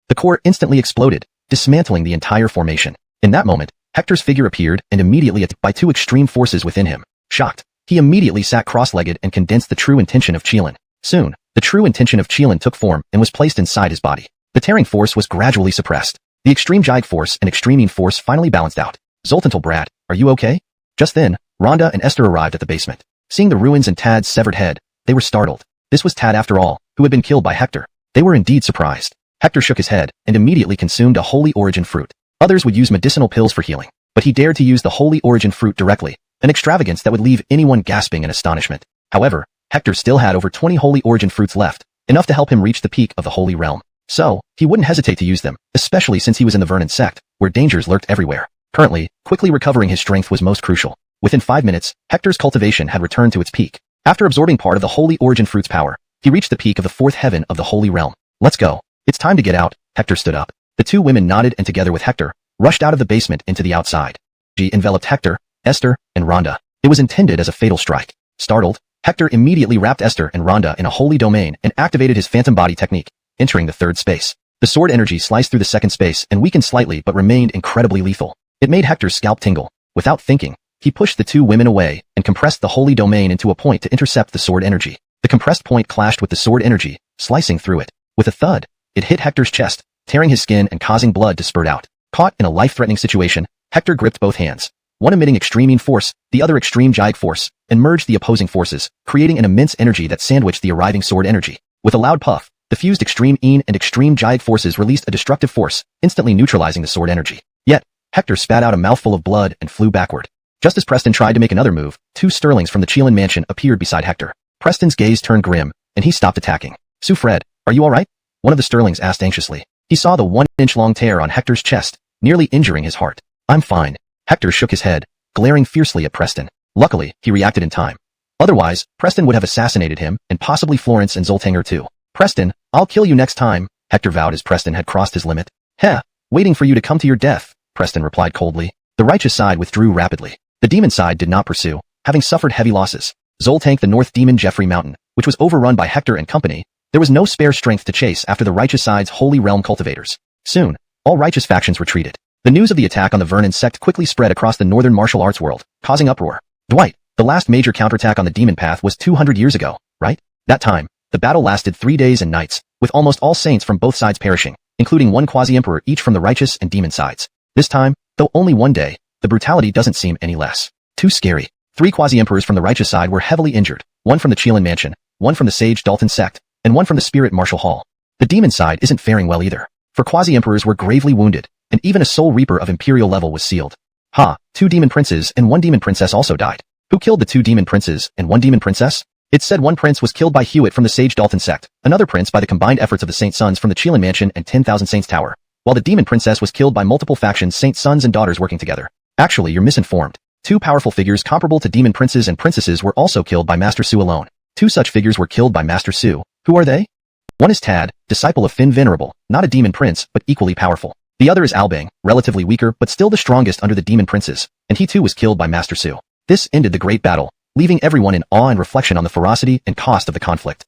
The core instantly exploded, dismantling the entire formation. In that moment, Hector's figure appeared and immediately attacked by two extreme forces within him. Shocked, he immediately sat cross-legged and condensed the true intention of Qilin. Soon, the true intention of Qilin took form and was placed inside his body. The tearing force was gradually suppressed. The extreme Jiag force and extreme Yin force finally balanced out. Zoltantal Brat, are you okay? Just then, Rhonda and Esther arrived at the basement. Seeing the ruins and Tad's severed head, they were startled. This was Tad after all, who had been killed by Hector. They were indeed surprised. Hector shook his head and immediately consumed a holy origin fruit. Others would use medicinal pills for healing, but he dared to use the holy origin fruit directly, an extravagance that would leave anyone gasping in astonishment. However, Hector still had over 20 holy origin fruits left, enough to help him reach the peak of the holy realm. So, he wouldn't hesitate to use them, especially since he was in the Vernon sect, where dangers lurked everywhere. Currently, quickly recovering his strength was most crucial. Within 5 minutes, Hector's cultivation had returned to its peak. After absorbing part of the holy origin fruit's power, he reached the peak of the 4th heaven of the holy realm. Let's go. It's time to get out. Hector stood up. The two women nodded and together with Hector, rushed out of the basement into the outside. She enveloped Hector, Esther, and Rhonda. It was intended as a fatal strike. Startled, Hector immediately wrapped Esther and Rhonda in a holy domain and activated his phantom body technique, entering the 3rd space. The sword energy sliced through the 2nd space and weakened slightly but remained incredibly lethal. It made Hector's scalp tingle. Without thinking, he pushed the two women away and compressed the holy domain into a point to intercept the sword energy. The compressed point clashed with the sword energy, slicing through it. With a thud, it hit Hector's chest, tearing his skin and causing blood to spurt out. Caught in a life-threatening situation, Hector gripped both hands, one emitting extreme Yin force, the other extreme Jiag force, and merged the opposing forces, creating an immense energy that sandwiched the arriving sword energy. With a loud puff, the fused extreme Yin and extreme Jiag forces released a destructive force, instantly neutralizing the sword energy. Yet, Hector spat out a mouthful of blood and flew backward. Just as Preston tried to make another move, 2 Sterlings from the Qilin mansion appeared beside Hector. Preston's gaze turned grim, and he stopped attacking. "Sue Fred, are you alright?" One of the Sterlings asked anxiously. He saw the 1-inch-long tear on Hector's chest, nearly injuring his heart. "I'm fine." Hector shook his head, glaring fiercely at Preston. Luckily, he reacted in time. Otherwise, Preston would have assassinated him, and possibly Florence and Zoltanger too. "Preston, I'll kill you next time," Hector vowed as Preston had crossed his limit. "Heh, waiting for you to come to your death," Preston replied coldly. The righteous side withdrew rapidly. The demon side did not pursue, having suffered heavy losses. Zoltank the North Demon Jeffrey Mountain, which was overrun by Hector and company, there was no spare strength to chase after the righteous side's holy realm cultivators. Soon, all righteous factions retreated. The news of the attack on the Vernon sect quickly spread across the northern martial arts world, causing uproar. Dwight, the last major counterattack on the demon path was 200 years ago, right? That time, the battle lasted 3 days and nights, with almost all saints from both sides perishing, including one quasi-emperor each from the righteous and demon sides. This time, though only 1 day, the brutality doesn't seem any less. Too scary. 3 quasi-emperors from the righteous side were heavily injured, one from the Qilin mansion, one from the Sage Dalton sect, and one from the Spirit Martial Hall. The demon side isn't faring well either, for quasi-emperors were gravely wounded, and even a soul reaper of imperial level was sealed. 2 demon princes and 1 demon princess also died. Who killed the 2 demon princes and 1 demon princess? It said one prince was killed by Hewitt from the Sage Dalton sect, another prince by the combined efforts of the Saint Sons from the Qilin mansion and 10,000 Saints Tower, while the demon princess was killed by multiple factions, Saint Sons and daughters working together. Actually, you're misinformed. 2 powerful figures comparable to demon princes and princesses were also killed by Master Su alone. 2 such figures were killed by Master Su. Who are they? One is Tad, disciple of Finn Venerable, not a demon prince, but equally powerful. The other is Albang, relatively weaker but still the strongest under the demon princes, and he too was killed by Master Su. This ended the great battle, leaving everyone in awe and reflection on the ferocity and cost of the conflict.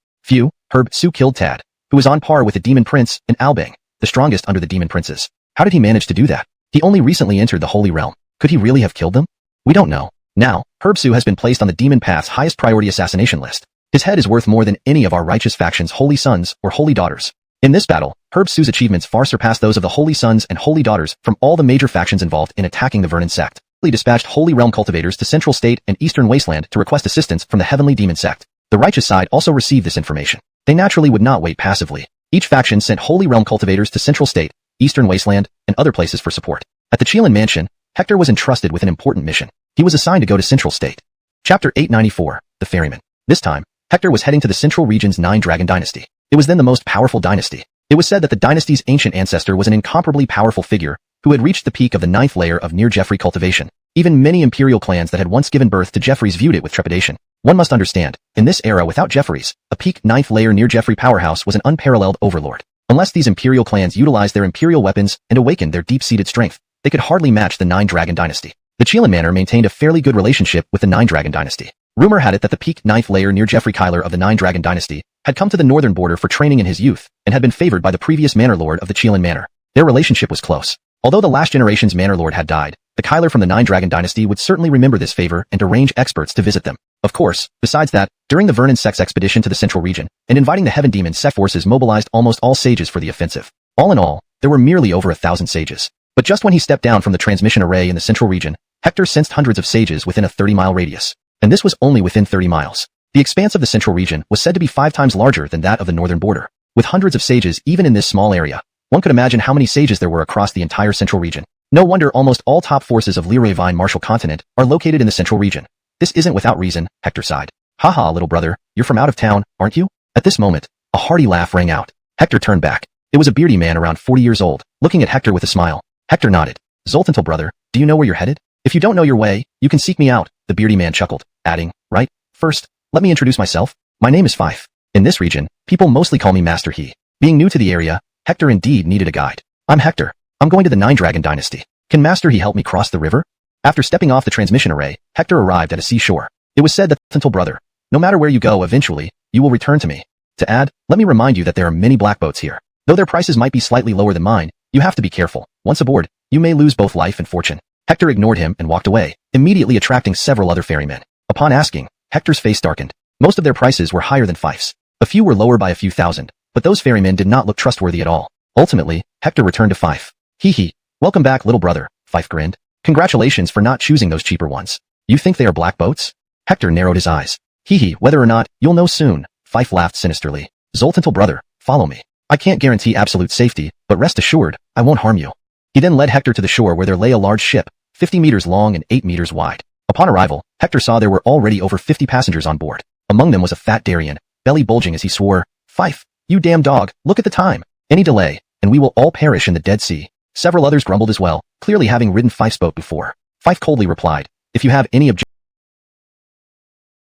Herb Su killed Tad, who was on par with the demon prince, and Albang, the strongest under the demon princes. How did he manage to do that? He only recently entered the Holy Realm. Could he really have killed them? We don't know. Now, Herb Su has been placed on the demon path's highest priority assassination list. His head is worth more than any of our righteous faction's holy sons or holy daughters. In this battle, Herb Su's achievements far surpass those of the holy sons and holy daughters from all the major factions involved in attacking the Vernon sect. He dispatched Holy Realm cultivators to Central State and Eastern Wasteland to request assistance from the Heavenly Demon sect. The righteous side also received this information. They naturally would not wait passively. Each faction sent Holy Realm cultivators to Central State, Eastern Wasteland, and other places for support. At the Qilin Mansion, Hector was entrusted with an important mission. He was assigned to go to Central State. Chapter 894, The Ferryman. This time, Hector was heading to the Central region's Nine-Dragon dynasty. It was then the most powerful dynasty. It was said that the dynasty's ancient ancestor was an incomparably powerful figure who had reached the peak of the 9th layer of near-Jeffrey cultivation. Even many imperial clans that had once given birth to Jeffreys viewed it with trepidation. One must understand, in this era without Jeffreys, a peak 9th layer near-Jeffrey powerhouse was an unparalleled overlord. Unless these imperial clans utilized their imperial weapons and awakened their deep-seated strength, they could hardly match the Nine-Dragon dynasty. The Qilin Manor maintained a fairly good relationship with the Nine-Dragon dynasty. Rumor had it that the peak 9th layer near-Jeffrey Kyler of the Nine-Dragon dynasty had come to the northern border for training in his youth and had been favored by the previous manor lord of the Qilin Manor. Their relationship was close. Although the last generation's manor lord had died, the Kyler from the Nine-Dragon dynasty would certainly remember this favor and arrange experts to visit them. Of course, besides that, during the Vernon sect's expedition to the central region, and inviting the Heaven Demon sect forces mobilized almost all sages for the offensive. All in all, there were merely over 1,000 sages. But just when he stepped down from the transmission array in the central region, Hector sensed hundreds of sages within a 30-mile radius. And this was only within 30 miles. The expanse of the central region was said to be 5 times larger than that of the northern border. With hundreds of sages even in this small area, one could imagine how many sages there were across the entire central region. No wonder almost all top forces of Liray Vine Martial Continent are located in the central region. This isn't without reason, Hector sighed. Haha, little brother, you're from out of town, aren't you? At this moment, a hearty laugh rang out. Hector turned back. It was a beardy man around 40 years old, looking at Hector with a smile. Hector nodded. Zoltantal brother, do you know where you're headed? If you don't know your way, you can seek me out, the beardy man chuckled, adding, right? First, let me introduce myself. My name is Fife. In this region, people mostly call me Master He. Being new to the area, Hector indeed needed a guide. I'm Hector. I'm going to the Nine-Dragon dynasty. Can Master He help me cross the river? After stepping off the transmission array, Hector arrived at a seashore. It was said that, Zoltantal brother, no matter where you go eventually, you will return to me. To add, let me remind you that there are many black boats here. Though their prices might be slightly lower than mine, you have to be careful. Once aboard, you may lose both life and fortune. Hector ignored him and walked away, immediately attracting several other ferrymen. Upon asking, Hector's face darkened. Most of their prices were higher than Fife's. A few were lower by a few thousand, but those ferrymen did not look trustworthy at all. Ultimately, Hector returned to Fife. Hee. Welcome back, little brother, Fife grinned. Congratulations for not choosing those cheaper ones. You think they are black boats? Hector narrowed his eyes. Hee, whether or not, you'll know soon, Fife laughed sinisterly. Zoltantal brother, follow me. I can't guarantee absolute safety, but rest assured, I won't harm you. He then led Hector to the shore where there lay a large ship, 50 meters long and 8 meters wide. Upon arrival, Hector saw there were already over 50 passengers on board. Among them was a fat Darien, belly bulging as he swore, Fife, you damn dog, look at the time. Any delay, and we will all perish in the Dead Sea. Several others grumbled as well, clearly having ridden Fife's boat before. Fife coldly replied, if you have any objection.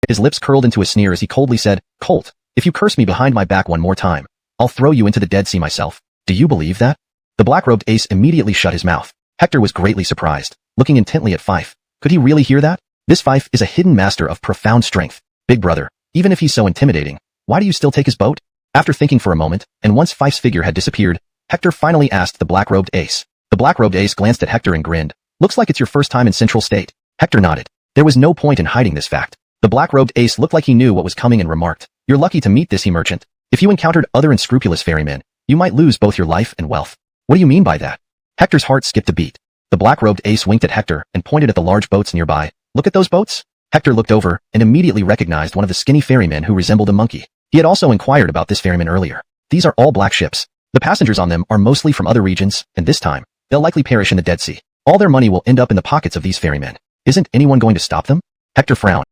His lips curled into a sneer as he coldly said, Colt, if you curse me behind my back one more time, I'll throw you into the Dead Sea myself. Do you believe that? The black-robed ace immediately shut his mouth. Hector was greatly surprised, looking intently at Fife. Could he really hear that? This Fife is a hidden master of profound strength. Big brother, even if he's so intimidating, why do you still take his boat? After thinking for a moment, and once Fife's figure had disappeared, Hector finally asked the black-robed ace. The black-robed ace glanced at Hector and grinned. Looks like it's your first time in Central State. Hector nodded. There was no point in hiding this fact. The black-robed ace looked like he knew what was coming and remarked, you're lucky to meet this he merchant. If you encountered other unscrupulous ferrymen, you might lose both your life and wealth. What do you mean by that? Hector's heart skipped a beat. The black-robed ace winked at Hector and pointed at the large boats nearby. Look at those boats? Hector looked over and immediately recognized one of the skinny ferrymen who resembled a monkey. He had also inquired about this ferryman earlier. These are all black ships. The passengers on them are mostly from other regions, and this time, they'll likely perish in the Dead Sea. All their money will end up in the pockets of these ferrymen. Isn't anyone going to stop them? Hector frowned,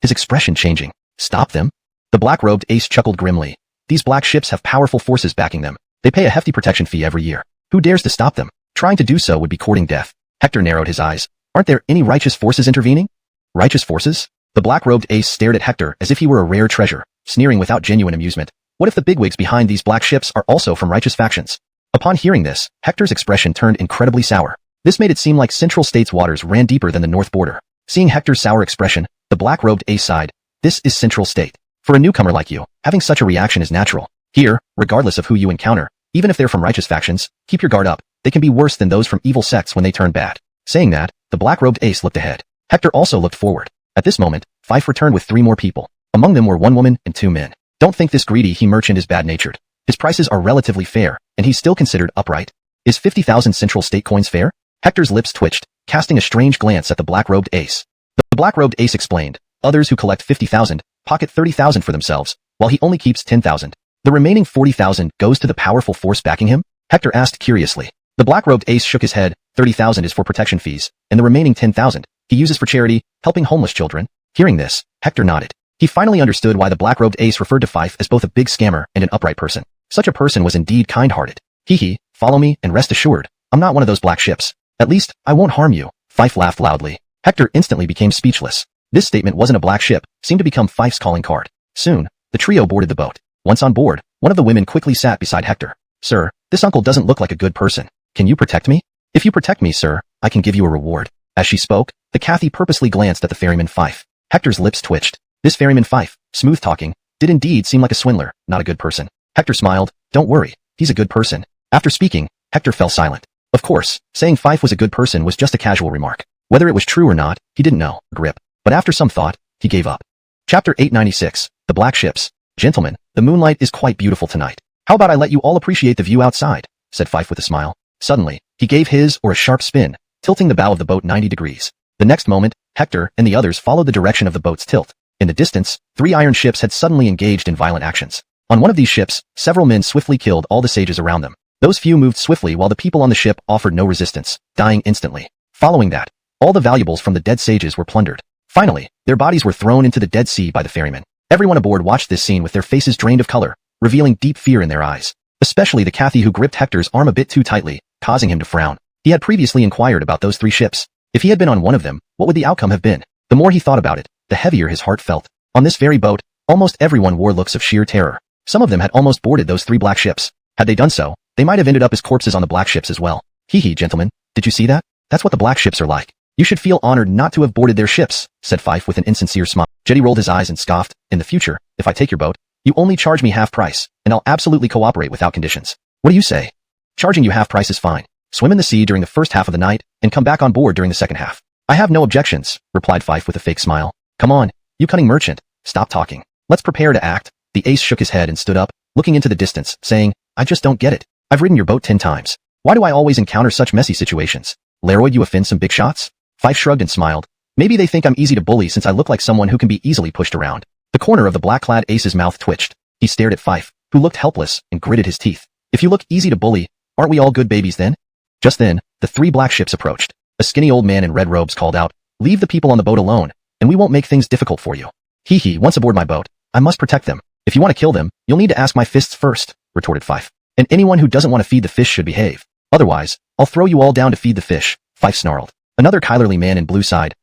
his expression changing. Stop them? The black-robed ace chuckled grimly. These black ships have powerful forces backing them. They pay a hefty protection fee every year. Who dares to stop them? Trying to do so would be courting death. Hector narrowed his eyes. Aren't there any righteous forces intervening? Righteous forces? The black-robed ace stared at Hector as if he were a rare treasure, sneering without genuine amusement. What if the bigwigs behind these black ships are also from righteous factions? Upon hearing this, Hector's expression turned incredibly sour. This made it seem like Central State's waters ran deeper than the north border. Seeing Hector's sour expression, the black-robed ace sighed. This is Central State. For a newcomer like you, having such a reaction is natural. Here, regardless of who you encounter, even if they're from righteous factions, keep your guard up. They can be worse than those from evil sects when they turn bad. Saying that, the black-robed ace looked ahead. Hector also looked forward. At this moment, Fife returned with 3 more people. Among them were 1 woman and 2 men. Don't think this greedy he merchant is bad-natured. His prices are relatively fair, and he's still considered upright. Is 50,000 Central State coins fair? Hector's lips twitched, casting a strange glance at the black-robed ace. The black-robed ace explained, others who collect 50,000, pocket 30,000 for themselves, while he only keeps 10,000. The remaining 40,000 goes to the powerful force backing him? Hector asked curiously. The black-robed ace shook his head. 30,000 is for protection fees, and the remaining 10,000 he uses for charity, helping homeless children. Hearing this, Hector nodded. He finally understood why the black-robed ace referred to Fife as both a big scammer and an upright person. Such a person was indeed kind-hearted. Hee, follow me and rest assured, I'm not one of those black ships. At least, I won't harm you. Fife laughed loudly. Hector instantly became speechless. This statement wasn't a black ship, seemed to become Fife's calling card. Soon, the trio boarded the boat. Once on board, one of the women quickly sat beside Hector. Sir, this uncle doesn't look like a good person. Can you protect me? If you protect me, sir, I can give you a reward. As she spoke, the Cathy purposely glanced at the ferryman Fife. Hector's lips twitched. This ferryman Fife, smooth-talking, did indeed seem like a swindler, not a good person. Hector smiled. Don't worry, he's a good person. After speaking, Hector fell silent. Of course, saying Fife was a good person was just a casual remark. Whether it was true or not, he didn't know. Grip. But after some thought, he gave up. Chapter 896, The Black Ships. Gentlemen, the moonlight is quite beautiful tonight. How about I let you all appreciate the view outside, said Fife with a smile. Suddenly, he gave his or a sharp spin, tilting the bow of the boat 90 degrees. The next moment, Hector and the others followed the direction of the boat's tilt. In the distance, 3 iron ships had suddenly engaged in violent actions. On one of these ships, several men swiftly killed all the sages around them. Those few moved swiftly while the people on the ship offered no resistance, dying instantly. Following that, all the valuables from the dead sages were plundered. Finally, their bodies were thrown into the Dead Sea by the ferryman. Everyone aboard watched this scene with their faces drained of color, revealing deep fear in their eyes. Especially the Cathy who gripped Hector's arm a bit too tightly, causing him to frown. He had previously inquired about those 3 ships. If he had been on one of them, what would the outcome have been? The more he thought about it, the heavier his heart felt. On this very boat, almost everyone wore looks of sheer terror. Some of them had almost boarded those 3 black ships. Had they done so, they might have ended up as corpses on the black ships as well. Hee, gentlemen, did you see that? That's what the black ships are like. You should feel honored not to have boarded their ships, said Fife with an insincere smile. Jetty rolled his eyes and scoffed. In the future, if I take your boat, you only charge me half price, and I'll absolutely cooperate without conditions. What do you say? Charging you half price is fine. Swim in the sea during the first half of the night, and come back on board during the second half. I have no objections, replied Fife with a fake smile. Come on, you cunning merchant, stop talking. Let's prepare to act. The ace shook his head and stood up, looking into the distance, saying, I just don't get it. I've ridden your boat 10 times. Why do I always encounter such messy situations? Leroy, you offend some big shots? Fife shrugged and smiled. Maybe they think I'm easy to bully since I look like someone who can be easily pushed around. The corner of the black-clad ace's mouth twitched. He stared at Fife, who looked helpless, and gritted his teeth. If you look easy to bully, aren't we all good babies then? Just then, the 3 black ships approached. A skinny old man in red robes called out, Leave the people on the boat alone, and we won't make things difficult for you. Once aboard my boat, I must protect them. If you want to kill them, you'll need to ask my fists first, retorted Fife. And anyone who doesn't want to feed the fish should behave. Otherwise, I'll throw you all down to feed the fish, Fife snarled. Another Kylerly man in blue sighed.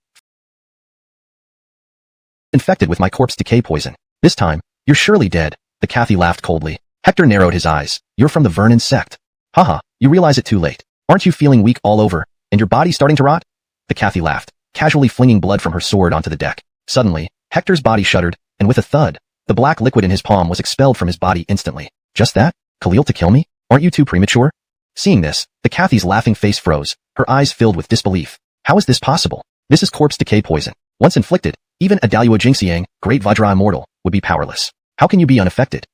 Infected with my corpse decay poison. This time, you're surely dead, the Cathy laughed coldly. Hector narrowed his eyes. You're from the Vernon sect. Haha, you realize it too late. Aren't you feeling weak all over, and your body starting to rot? The Cathy laughed, casually flinging blood from her sword onto the deck. Suddenly, Hector's body shuddered, and with a thud, the black liquid in his palm was expelled from his body instantly. Just that? Khalil to kill me? Aren't you too premature? Seeing this, the Cathy's laughing face froze, her eyes filled with disbelief. How is this possible? This is corpse decay poison. Once inflicted, even Adalua Jinxiang, great Vajra immortal, would be powerless. How can you be unaffected?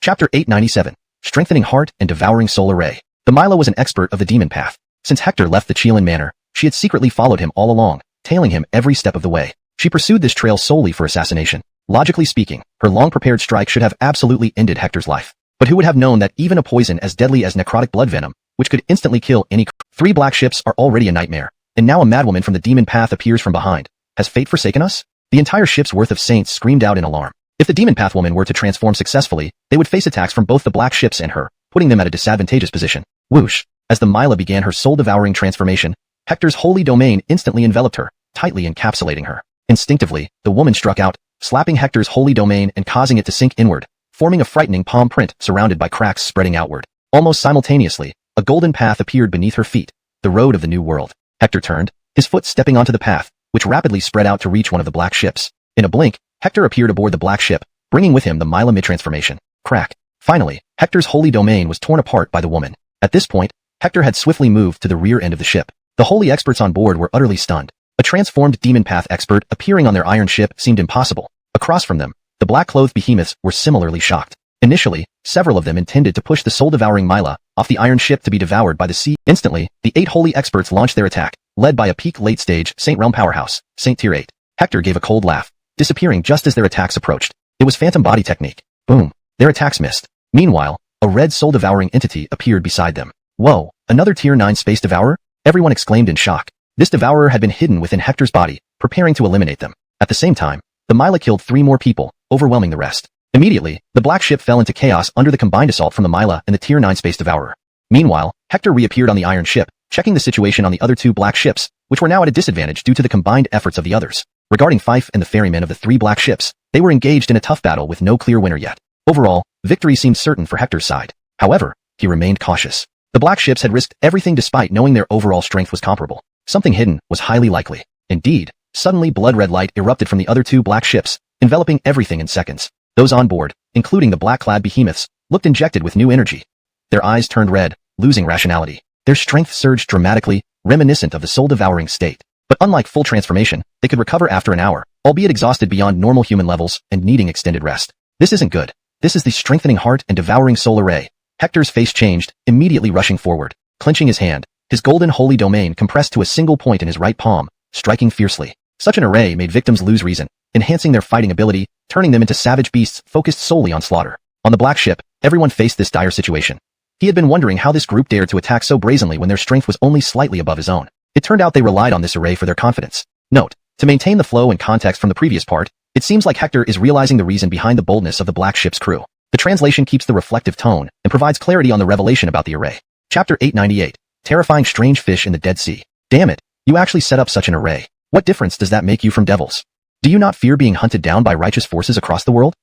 Chapter 897, Strengthening Heart and Devouring Soul Array. The Milo was an expert of the demon path. Since Hector left the Chelan Manor, she had secretly followed him all along, tailing him every step of the way. She pursued this trail solely for assassination. Logically speaking, her long-prepared strike should have absolutely ended Hector's life. But who would have known that even a poison as deadly as necrotic blood venom, which could instantly kill any 3 black ships are already a nightmare, and now a madwoman from the demon path appears from behind. Has fate forsaken us? The entire ship's worth of saints screamed out in alarm. If the demon path woman were to transform successfully, they would face attacks from both the black ships and her, putting them at a disadvantageous position. Whoosh! As the Mila began her soul-devouring transformation, Hector's holy domain instantly enveloped her, tightly encapsulating her. Instinctively, the woman struck out, slapping Hector's holy domain and causing it to sink inward, forming a frightening palm print surrounded by cracks spreading outward. Almost simultaneously, a golden path appeared beneath her feet, the road of the new world. Hector turned, his foot stepping onto the path, which rapidly spread out to reach one of the black ships. In a blink, Hector appeared aboard the black ship, bringing with him the Mila mid-transformation. Crack. Finally, Hector's holy domain was torn apart by the woman. At this point, Hector had swiftly moved to the rear end of the ship. The holy experts on board were utterly stunned. A transformed demon path expert appearing on their iron ship seemed impossible. Across from them, the black-clothed behemoths were similarly shocked. Initially, several of them intended to push the soul-devouring Mila off the iron ship to be devoured by the sea. Instantly, the 8 holy experts launched their attack, led by a peak late-stage Saint Realm powerhouse, Saint Tier 8. Hector gave a cold laugh, disappearing just as their attacks approached. It was phantom body technique. Boom. Their attacks missed. Meanwhile, a red soul-devouring entity appeared beside them. Whoa, another Tier 9 space devourer? Everyone exclaimed in shock. This devourer had been hidden within Hector's body, preparing to eliminate them. At the same time, the Mila killed 3 more people, overwhelming the rest. Immediately, the black ship fell into chaos under the combined assault from the Mila and the Tier 9 space devourer. Meanwhile, Hector reappeared on the iron ship, checking the situation on the other 2 black ships, which were now at a disadvantage due to the combined efforts of the others. Regarding Fife and the ferrymen of the 3 black ships, they were engaged in a tough battle with no clear winner yet. Overall, victory seemed certain for Hector's side. However, he remained cautious. The black ships had risked everything despite knowing their overall strength was comparable. Something hidden was highly likely. Indeed, suddenly blood-red light erupted from the other 2 black ships, enveloping everything in seconds. Those on board, including the black-clad behemoths, looked injected with new energy. Their eyes turned red, losing rationality. Their strength surged dramatically, reminiscent of the soul-devouring state. But unlike full transformation, they could recover after an hour, albeit exhausted beyond normal human levels and needing extended rest. This isn't good. This is the strengthening heart and devouring soul array. Hector's face changed, immediately rushing forward. Clenching his hand, his golden holy domain compressed to a single point in his right palm, striking fiercely. Such an array made victims lose reason, enhancing their fighting ability, turning them into savage beasts focused solely on slaughter. On the black ship, everyone faced this dire situation. He had been wondering how this group dared to attack so brazenly when their strength was only slightly above his own. It turned out they relied on this array for their confidence. Note, to maintain the flow and context from the previous part, it seems like Hector is realizing the reason behind the boldness of the black ship's crew. The translation keeps the reflective tone and provides clarity on the revelation about the array. Chapter 898. Terrifying strange fish in the Dead Sea. Damn it, you actually set up such an array. What difference does that make you from devils? Do you not fear being hunted down by righteous forces across the world?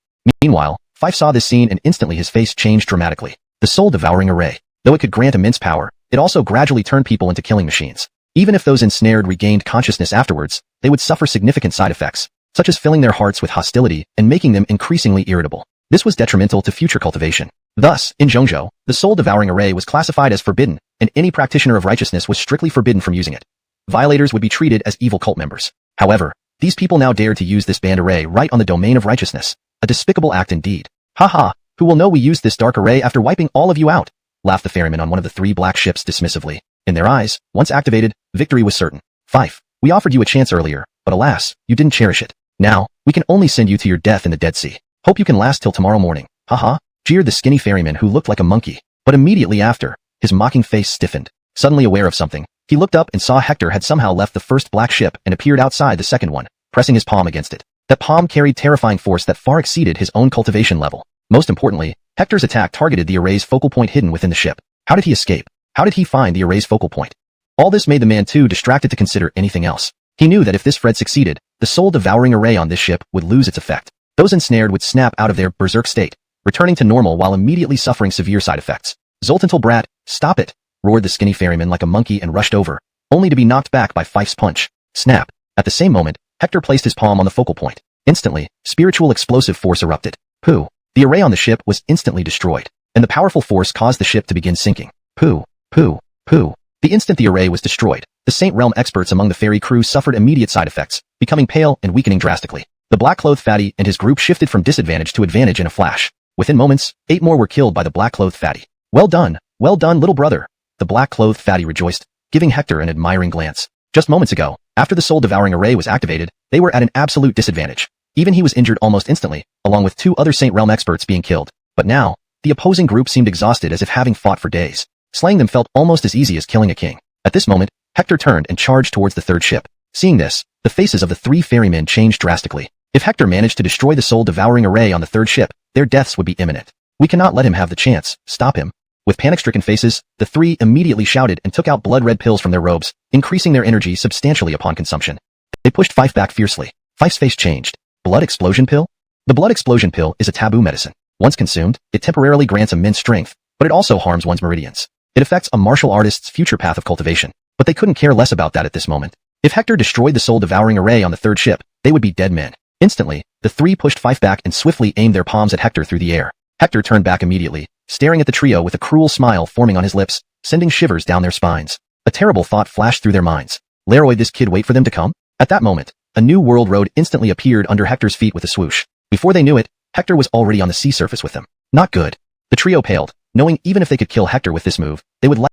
Meanwhile, Fife saw this scene and instantly his face changed dramatically. The soul-devouring array. Though it could grant immense power, it also gradually turned people into killing machines. Even if those ensnared regained consciousness afterwards, they would suffer significant side effects, such as filling their hearts with hostility and making them increasingly irritable. This was detrimental to future cultivation. Thus, in Zhongzhou, the soul-devouring array was classified as forbidden, and any practitioner of righteousness was strictly forbidden from using it. Violators would be treated as evil cult members. However, these people now dared to use this banned array right on the domain of righteousness. A despicable act indeed. Haha, who will know we used this dark array after wiping all of you out? Laughed the ferryman on one of the 3 black ships dismissively. In their eyes, once activated, victory was certain. Fife, we offered you a chance earlier, but alas, you didn't cherish it. Now, we can only send you to your death in the Dead Sea. Hope you can last till tomorrow morning. Haha, jeered the skinny ferryman who looked like a monkey. But immediately after, his mocking face stiffened. Suddenly aware of something, he looked up and saw Hector had somehow left the first black ship and appeared outside the second one, pressing his palm against it. That palm carried terrifying force that far exceeded his own cultivation level. Most importantly, Hector's attack targeted the array's focal point hidden within the ship. How did he escape? How did he find the array's focal point? All this made the man too distracted to consider anything else. He knew that if this Fred succeeded, the soul-devouring array on this ship would lose its effect. Those ensnared would snap out of their berserk state, returning to normal while immediately suffering severe side effects. Zoltantal brat, stop it! Roared the skinny ferryman like a monkey and rushed over, only to be knocked back by Fife's punch. Snap! At the same moment, Hector placed his palm on the focal point. Instantly, spiritual explosive force erupted. Pooh! The array on the ship was instantly destroyed, and the powerful force caused the ship to begin sinking. Pooh! Pooh! Pooh! The instant the array was destroyed, the Saint Realm experts among the ferry crew suffered immediate side effects, becoming pale and weakening drastically. The black-clothed fatty and his group shifted from disadvantage to advantage in a flash. Within moments, 8 more were killed by the black-clothed fatty. Well done, little brother! The black-clothed fatty rejoiced, giving Hector an admiring glance. Just moments ago, after the soul-devouring array was activated, they were at an absolute disadvantage. Even he was injured almost instantly, along with 2 other Saint Realm experts being killed. But now, the opposing group seemed exhausted as if having fought for days. Slaying them felt almost as easy as killing a king. At this moment, Hector turned and charged towards the third ship. Seeing this, the faces of the 3 ferrymen changed drastically. If Hector managed to destroy the soul-devouring array on the third ship, their deaths would be imminent. We cannot let him have the chance. Stop him. With panic-stricken faces, the 3 immediately shouted and took out blood-red pills from their robes, increasing their energy substantially upon consumption. They pushed Fife back fiercely. Fife's face changed. Blood explosion pill? The blood explosion pill is a taboo medicine. Once consumed, it temporarily grants immense strength, but it also harms one's meridians. It affects a martial artist's future path of cultivation. But they couldn't care less about that at this moment. If Hector destroyed the soul-devouring array on the third ship, they would be dead men. Instantly, the three pushed Fife back and swiftly aimed their palms at Hector through the air. Hector turned back immediately, staring at the trio with a cruel smile forming on his lips, sending shivers down their spines. A terrible thought flashed through their minds. Leroy, this kid wait for them to come? At that moment, a new world road instantly appeared under Hector's feet with a swoosh. Before they knew it, Hector was already on the sea surface with them. Not good. The trio paled, knowing even if they could kill Hector with this move, they would lack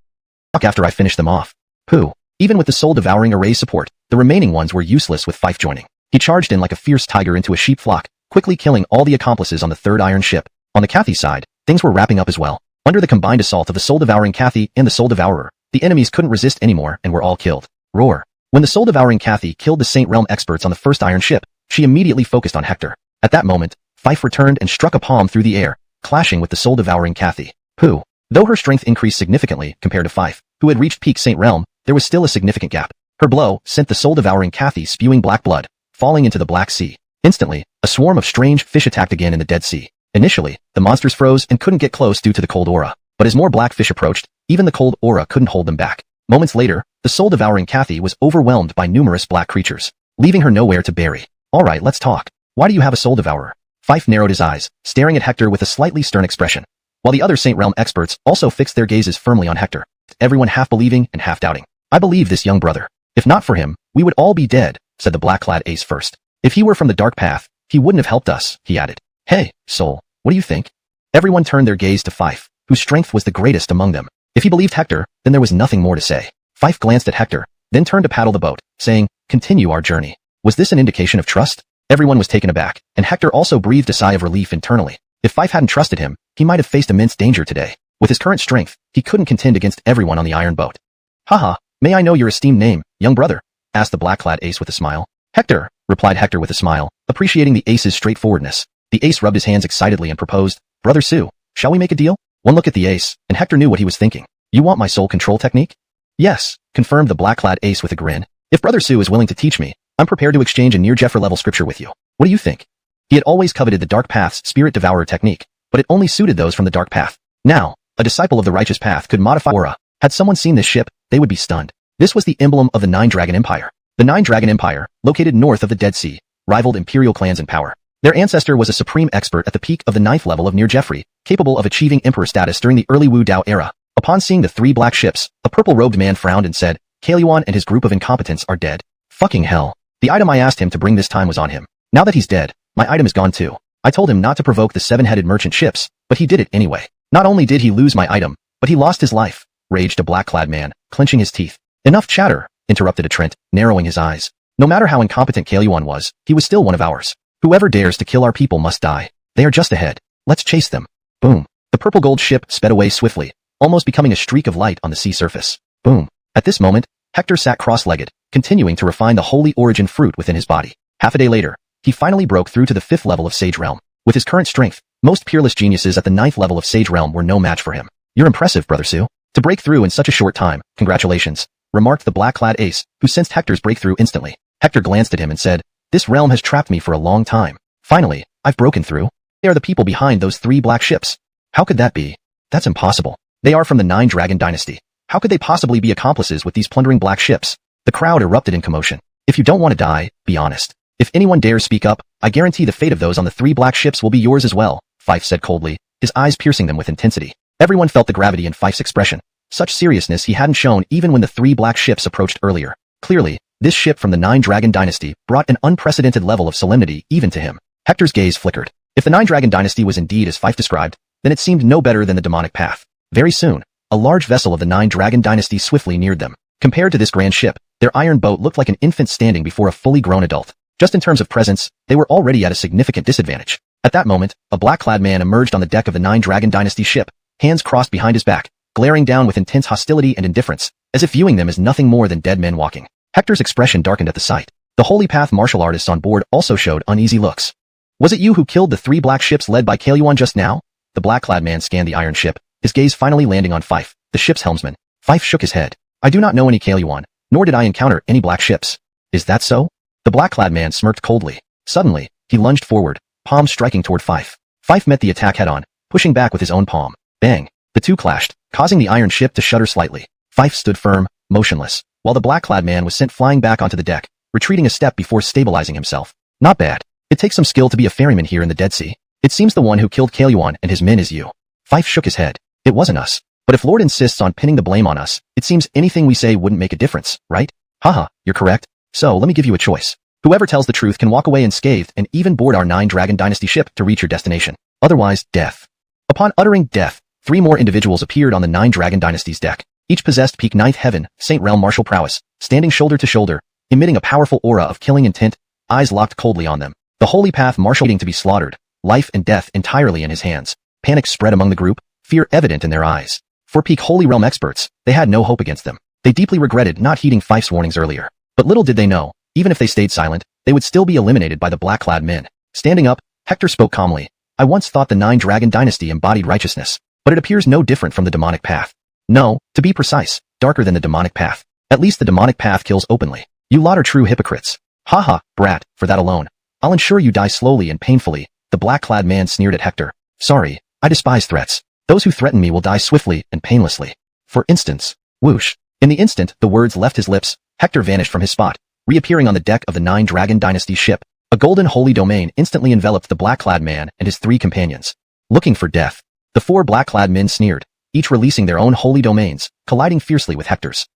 after I finished them off. Pooh. Even with the soul-devouring array's support, the remaining ones were useless with Fife joining. He charged in like a fierce tiger into a sheep flock, quickly killing all the accomplices on the third iron ship. On the Cathy side, things were wrapping up as well. Under the combined assault of the soul-devouring Cathy and the soul-devourer, the enemies couldn't resist anymore and were all killed. Roar. When the soul-devouring Cathy killed the Saint Realm experts on the first iron ship, she immediately focused on Hector. At that moment, Fife returned and struck a palm through the air, clashing with the soul-devouring Cathy. Pooh. Though her strength increased significantly compared to Fife, who had reached peak Saint Realm, there was still a significant gap. Her blow sent the soul-devouring Cathy spewing black blood, falling into the Black Sea. Instantly, a swarm of strange fish attacked again in the Dead Sea. Initially, the monsters froze and couldn't get close due to the cold aura. But as more black fish approached, even the cold aura couldn't hold them back. Moments later, the soul-devouring Cathy was overwhelmed by numerous black creatures, leaving her nowhere to bury. Alright, let's talk. Why do you have a soul-devourer? Fife narrowed his eyes, staring at Hector with a slightly stern expression, while the other Saint Realm experts also fixed their gazes firmly on Hector, everyone half believing and half doubting. I believe this young brother. If not for him, we would all be dead, said the black-clad ace first. If he were from the dark path, he wouldn't have helped us, he added. Hey, Soul, what do you think? Everyone turned their gaze to Fife, whose strength was the greatest among them. If he believed Hector, then there was nothing more to say. Fife glanced at Hector, then turned to paddle the boat, saying, continue our journey. Was this an indication of trust? Everyone was taken aback, and Hector also breathed a sigh of relief internally. If Fife hadn't trusted him, he might have faced immense danger today. With his current strength, he couldn't contend against everyone on the iron boat. Haha, may I know your esteemed name, young brother? Asked the black-clad ace with a smile. Hector, replied Hector with a smile, appreciating the ace's straightforwardness. The ace rubbed his hands excitedly and proposed, Brother Sue, shall we make a deal? One look at the ace, and Hector knew what he was thinking. You want my soul control technique? Yes, confirmed the black-clad ace with a grin. If Brother Sue is willing to teach me, I'm prepared to exchange a near-Jeffra level scripture with you. What do you think? He had always coveted the Dark Path's Spirit Devourer technique, but it only suited those from the Dark Path. Now, a disciple of the Righteous Path could modify aura. Had someone seen this ship, they would be stunned. This was the emblem of the Nine Dragon Empire. The Nine Dragon Empire, located north of the Dead Sea, rivaled imperial clans in power. Their ancestor was a supreme expert at the peak of the 9th level of Near Jeffrey, capable of achieving emperor status during the early Wu Dao era. Upon seeing the three black ships, a purple-robed man frowned and said, Kaelyuan and his group of incompetents are dead. Fucking hell. The item I asked him to bring this time was on him. Now that he's dead, my item is gone too. I told him not to provoke the seven-headed merchant ships, but he did it anyway. Not only did he lose my item, but he lost his life, raged a black-clad man, clenching his teeth. Enough chatter, interrupted a Trent, narrowing his eyes. No matter how incompetent Kaelyuan was, he was still one of ours. Whoever dares to kill our people must die. They are just ahead. Let's chase them. Boom. The purple gold ship sped away swiftly, almost becoming a streak of light on the sea surface. Boom. At this moment, Hector sat cross-legged, continuing to refine the holy origin fruit within his body. Half a day later, he finally broke through to the 5th level of Sage Realm. With his current strength, most peerless geniuses at the 9th level of Sage Realm were no match for him. You're impressive, Brother Sue. To break through in such a short time, congratulations, remarked the black-clad ace, who sensed Hector's breakthrough instantly. Hector glanced at him and said, This realm has trapped me for a long time. Finally, I've broken through. They are the people behind those 3 black ships. How could that be? That's impossible. They are from the Nine Dragon dynasty. How could they possibly be accomplices with these plundering black ships? The crowd erupted in commotion. If you don't want to die, be honest. If anyone dares speak up, I guarantee the fate of those on the 3 black ships will be yours as well, Fife said coldly, his eyes piercing them with intensity. Everyone felt the gravity in Fife's expression. Such seriousness he hadn't shown even when the 3 black ships approached earlier. Clearly, this ship from the Nine Dragon dynasty brought an unprecedented level of solemnity even to him. Hector's gaze flickered. If the Nine Dragon dynasty was indeed as Fife described, then it seemed no better than the demonic path. Very soon, a large vessel of the Nine Dragon dynasty swiftly neared them. Compared to this grand ship, their iron boat looked like an infant standing before a fully grown adult. Just in terms of presence, they were already at a significant disadvantage. At that moment, a black-clad man emerged on the deck of the Nine Dragon dynasty ship, hands crossed behind his back, glaring down with intense hostility and indifference, as if viewing them as nothing more than dead men walking. Hector's expression darkened at the sight. The Holy Path martial artists on board also showed uneasy looks. Was it you who killed the 3 black ships led by Kaelyuan just now? The black-clad man scanned the iron ship, his gaze finally landing on Fife, the ship's helmsman. Fife shook his head. I do not know any Kaelyuan, nor did I encounter any black ships. Is that so? The black-clad man smirked coldly. Suddenly, he lunged forward, palm striking toward Fife. Fife met the attack head-on, pushing back with his own palm. Bang! The two clashed, causing the iron ship to shudder slightly. Fife stood firm, motionless, while the black-clad man was sent flying back onto the deck, retreating a step before stabilizing himself. Not bad. It takes some skill to be a ferryman here in the Dead Sea. It seems the one who killed Kaelyuan and his men is you. Fife shook his head. It wasn't us. But if Lord insists on pinning the blame on us, it seems anything we say wouldn't make a difference, right? Haha, you're correct. So let me give you a choice. Whoever tells the truth can walk away unscathed and even board our 9-Dragon Dynasty ship to reach your destination. Otherwise, death. Upon uttering death, 3 more individuals appeared on the 9-Dragon Dynasty's deck. Each possessed peak 9th heaven, Saint Realm martial prowess, standing shoulder to shoulder, emitting a powerful aura of killing intent, eyes locked coldly on them. The holy path marshal waiting to be slaughtered, life and death entirely in his hands. Panic spread among the group, fear evident in their eyes. For peak Holy Realm experts, they had no hope against them. They deeply regretted not heeding Fife's warnings earlier. But little did they know, even if they stayed silent, they would still be eliminated by the black-clad men. Standing up, Hector spoke calmly. I once thought the 9-Dragon Dynasty embodied righteousness, but it appears no different from the demonic path. No, to be precise, darker than the demonic path. At least the demonic path kills openly. You lot are true hypocrites. Haha, brat, for that alone. I'll ensure you die slowly and painfully. The black-clad man sneered at Hector. Sorry, I despise threats. Those who threaten me will die swiftly and painlessly. For instance, whoosh. In the instant the words left his lips, Hector vanished from his spot, reappearing on the deck of the 9-Dragon Dynasty ship. A golden holy domain instantly enveloped the black-clad man and his 3 companions. Looking for death. The 4 black-clad men sneered, each releasing their own holy domains, colliding fiercely with Hector's.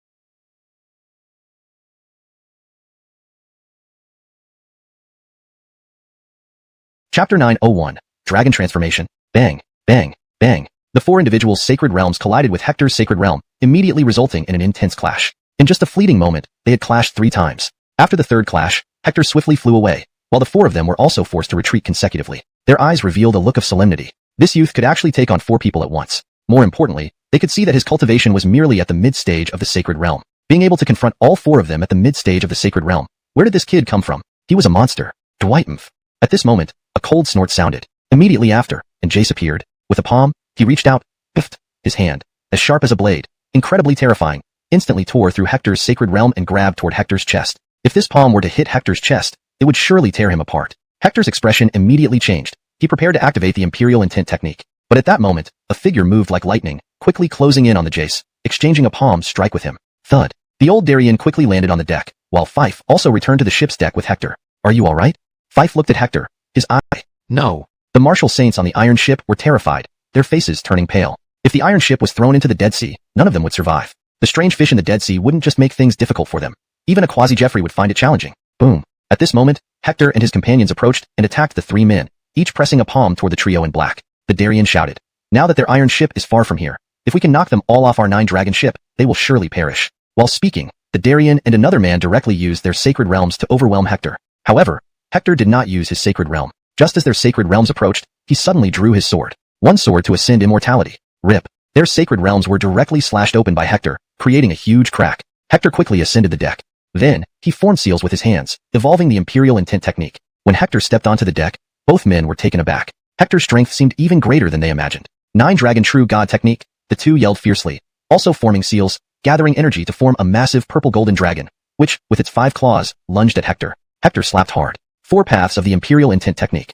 Chapter 901. Dragon Transformation. Bang, bang, bang. The 4 individuals' sacred realms collided with Hector's sacred realm, immediately resulting in an intense clash. In just a fleeting moment, they had clashed 3 times. After the 3rd clash, Hector swiftly flew away, while the 4 of them were also forced to retreat consecutively. Their eyes revealed a look of solemnity. This youth could actually take on 4 people at once. More importantly, they could see that his cultivation was merely at the mid-stage of the sacred realm. Being able to confront all 4 of them at the mid-stage of the sacred realm. Where did this kid come from? He was a monster. Dwight. At this moment, a cold snort sounded. Immediately after, and Jace appeared. With a palm, he reached out, piffed, his hand, as sharp as a blade, incredibly terrifying, instantly tore through Hector's sacred realm and grabbed toward Hector's chest. If this palm were to hit Hector's chest, it would surely tear him apart. Hector's expression immediately changed. He prepared to activate the Imperial Intent technique. But at that moment, a figure moved like lightning, quickly closing in on the Jace, exchanging a palm strike with him. Thud. The old Darien quickly landed on the deck, while Fife also returned to the ship's deck with Hector. Are you alright? Fife looked at Hector, his eye. No. The martial saints on the iron ship were terrified, their faces turning pale. If the iron ship was thrown into the Dead Sea, none of them would survive. The strange fish in the Dead Sea wouldn't just make things difficult for them. Even a quasi-Jeffrey would find it challenging. Boom. At this moment, Hector and his companions approached and attacked the 3 men, each pressing a palm toward the trio in black. The Darien shouted. Now that their iron ship is far from here, if we can knock them all off our 9-Dragon ship, they will surely perish. While speaking, the Darien and another man directly used their sacred realms to overwhelm Hector. However, Hector did not use his sacred realm. Just as their sacred realms approached, he suddenly drew his sword. One sword to ascend immortality. Rip. Their sacred realms were directly slashed open by Hector, creating a huge crack. Hector quickly ascended the deck. Then, he formed seals with his hands, evolving the Imperial Intent technique. When Hector stepped onto the deck, both men were taken aback. Hector's strength seemed even greater than they imagined. 9-Dragon True God technique, the 2 yelled fiercely, also forming seals, gathering energy to form a massive purple-golden dragon, which, with its 5 claws, lunged at Hector. Hector slapped hard. 4 paths of the Imperial Intent technique.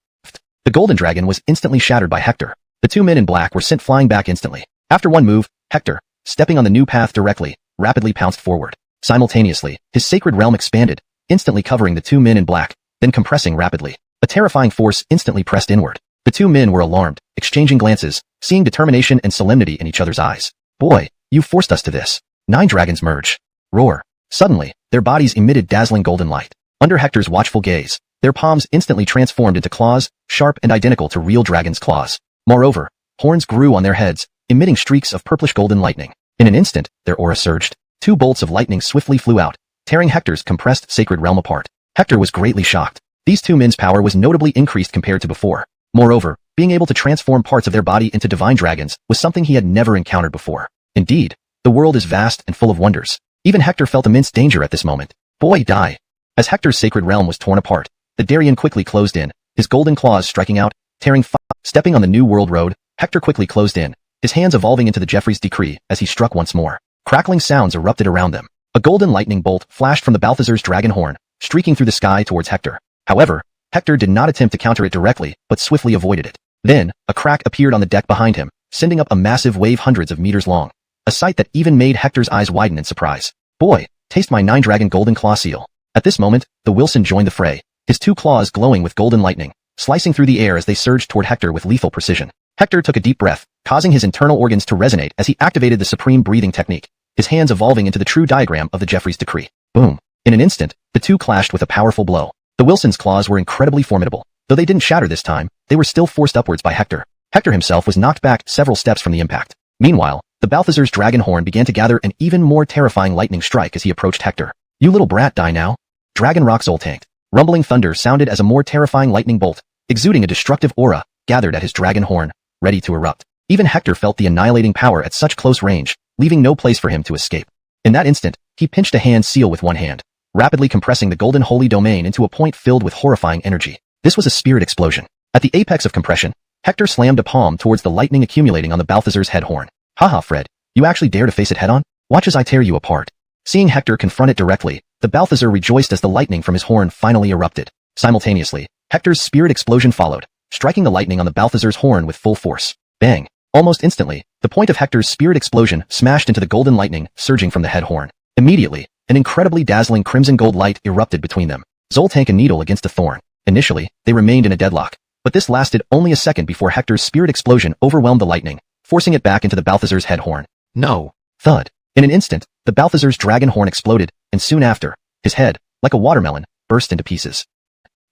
The golden dragon was instantly shattered by Hector. The 2 men in black were sent flying back instantly. After one move, Hector, stepping on the new path directly, rapidly pounced forward. Simultaneously, his sacred realm expanded, instantly covering the 2 men in black, then compressing rapidly. A terrifying force instantly pressed inward. The 2 men were alarmed, exchanging glances, seeing determination and solemnity in each other's eyes. Boy, you forced us to this. 9 dragons merge. Roar. Suddenly, their bodies emitted dazzling golden light. Under Hector's watchful gaze, their palms instantly transformed into claws, sharp and identical to real dragon's claws. Moreover, horns grew on their heads, emitting streaks of purplish golden lightning. In an instant, their aura surged. 2 bolts of lightning swiftly flew out, tearing Hector's compressed sacred realm apart. Hector was greatly shocked. These 2 men's power was notably increased compared to before. Moreover, being able to transform parts of their body into divine dragons was something he had never encountered before. Indeed, the world is vast and full of wonders. Even Hector felt immense danger at this moment. Boy, die. As Hector's sacred realm was torn apart, the Darien quickly closed in, his golden claws striking out, tearing fire. Stepping on the new world road, Hector quickly closed in, his hands evolving into the Jeffrey's decree as he struck once more. Crackling sounds erupted around them. A golden lightning bolt flashed from the Balthazar's dragon horn, streaking through the sky towards Hector. However, Hector did not attempt to counter it directly, but swiftly avoided it. Then, a crack appeared on the deck behind him, sending up a massive wave hundreds of meters long. A sight that even made Hector's eyes widen in surprise. Boy, taste my 9-dragon golden claw seal. At this moment, the Wilson joined the fray, his 2 claws glowing with golden lightning, slicing through the air as they surged toward Hector with lethal precision. Hector took a deep breath, causing his internal organs to resonate as he activated the supreme breathing technique, his hands evolving into the true diagram of the Jeffries decree. Boom. In an instant, the two clashed with a powerful blow. The Wilson's claws were incredibly formidable. Though they didn't shatter this time, they were still forced upwards by Hector. Hector himself was knocked back several steps from the impact. Meanwhile, the Balthazar's dragon horn began to gather an even more terrifying lightning strike as he approached Hector. You little brat, die now. Dragon Rock Zoltanked. Rumbling thunder sounded as a more terrifying lightning bolt, exuding a destructive aura, gathered at his dragon horn, ready to erupt. Even Hector felt the annihilating power at such close range, leaving no place for him to escape. In that instant, he pinched a hand seal with one hand, rapidly compressing the golden holy domain into a point filled with horrifying energy. This was a spirit explosion. At the apex of compression, Hector slammed a palm towards the lightning accumulating on the Balthazar's head horn. Haha, Fred, you actually dare to face it head-on? Watch as I tear you apart. Seeing Hector confront it directly, the Balthazar rejoiced as the lightning from his horn finally erupted. Simultaneously, Hector's spirit explosion followed, striking the lightning on the Balthazar's horn with full force. Bang! Almost instantly, the point of Hector's spirit explosion smashed into the golden lightning surging from the head horn. Immediately, an incredibly dazzling crimson gold light erupted between them. Zoltank a needle against a thorn. Initially, they remained in a deadlock, but this lasted only a second before Hector's spirit explosion overwhelmed the lightning, forcing it back into the Balthazar's head horn. No! Thud! In an instant, the Balthazar's dragon horn exploded, and soon after, his head, like a watermelon, burst into pieces.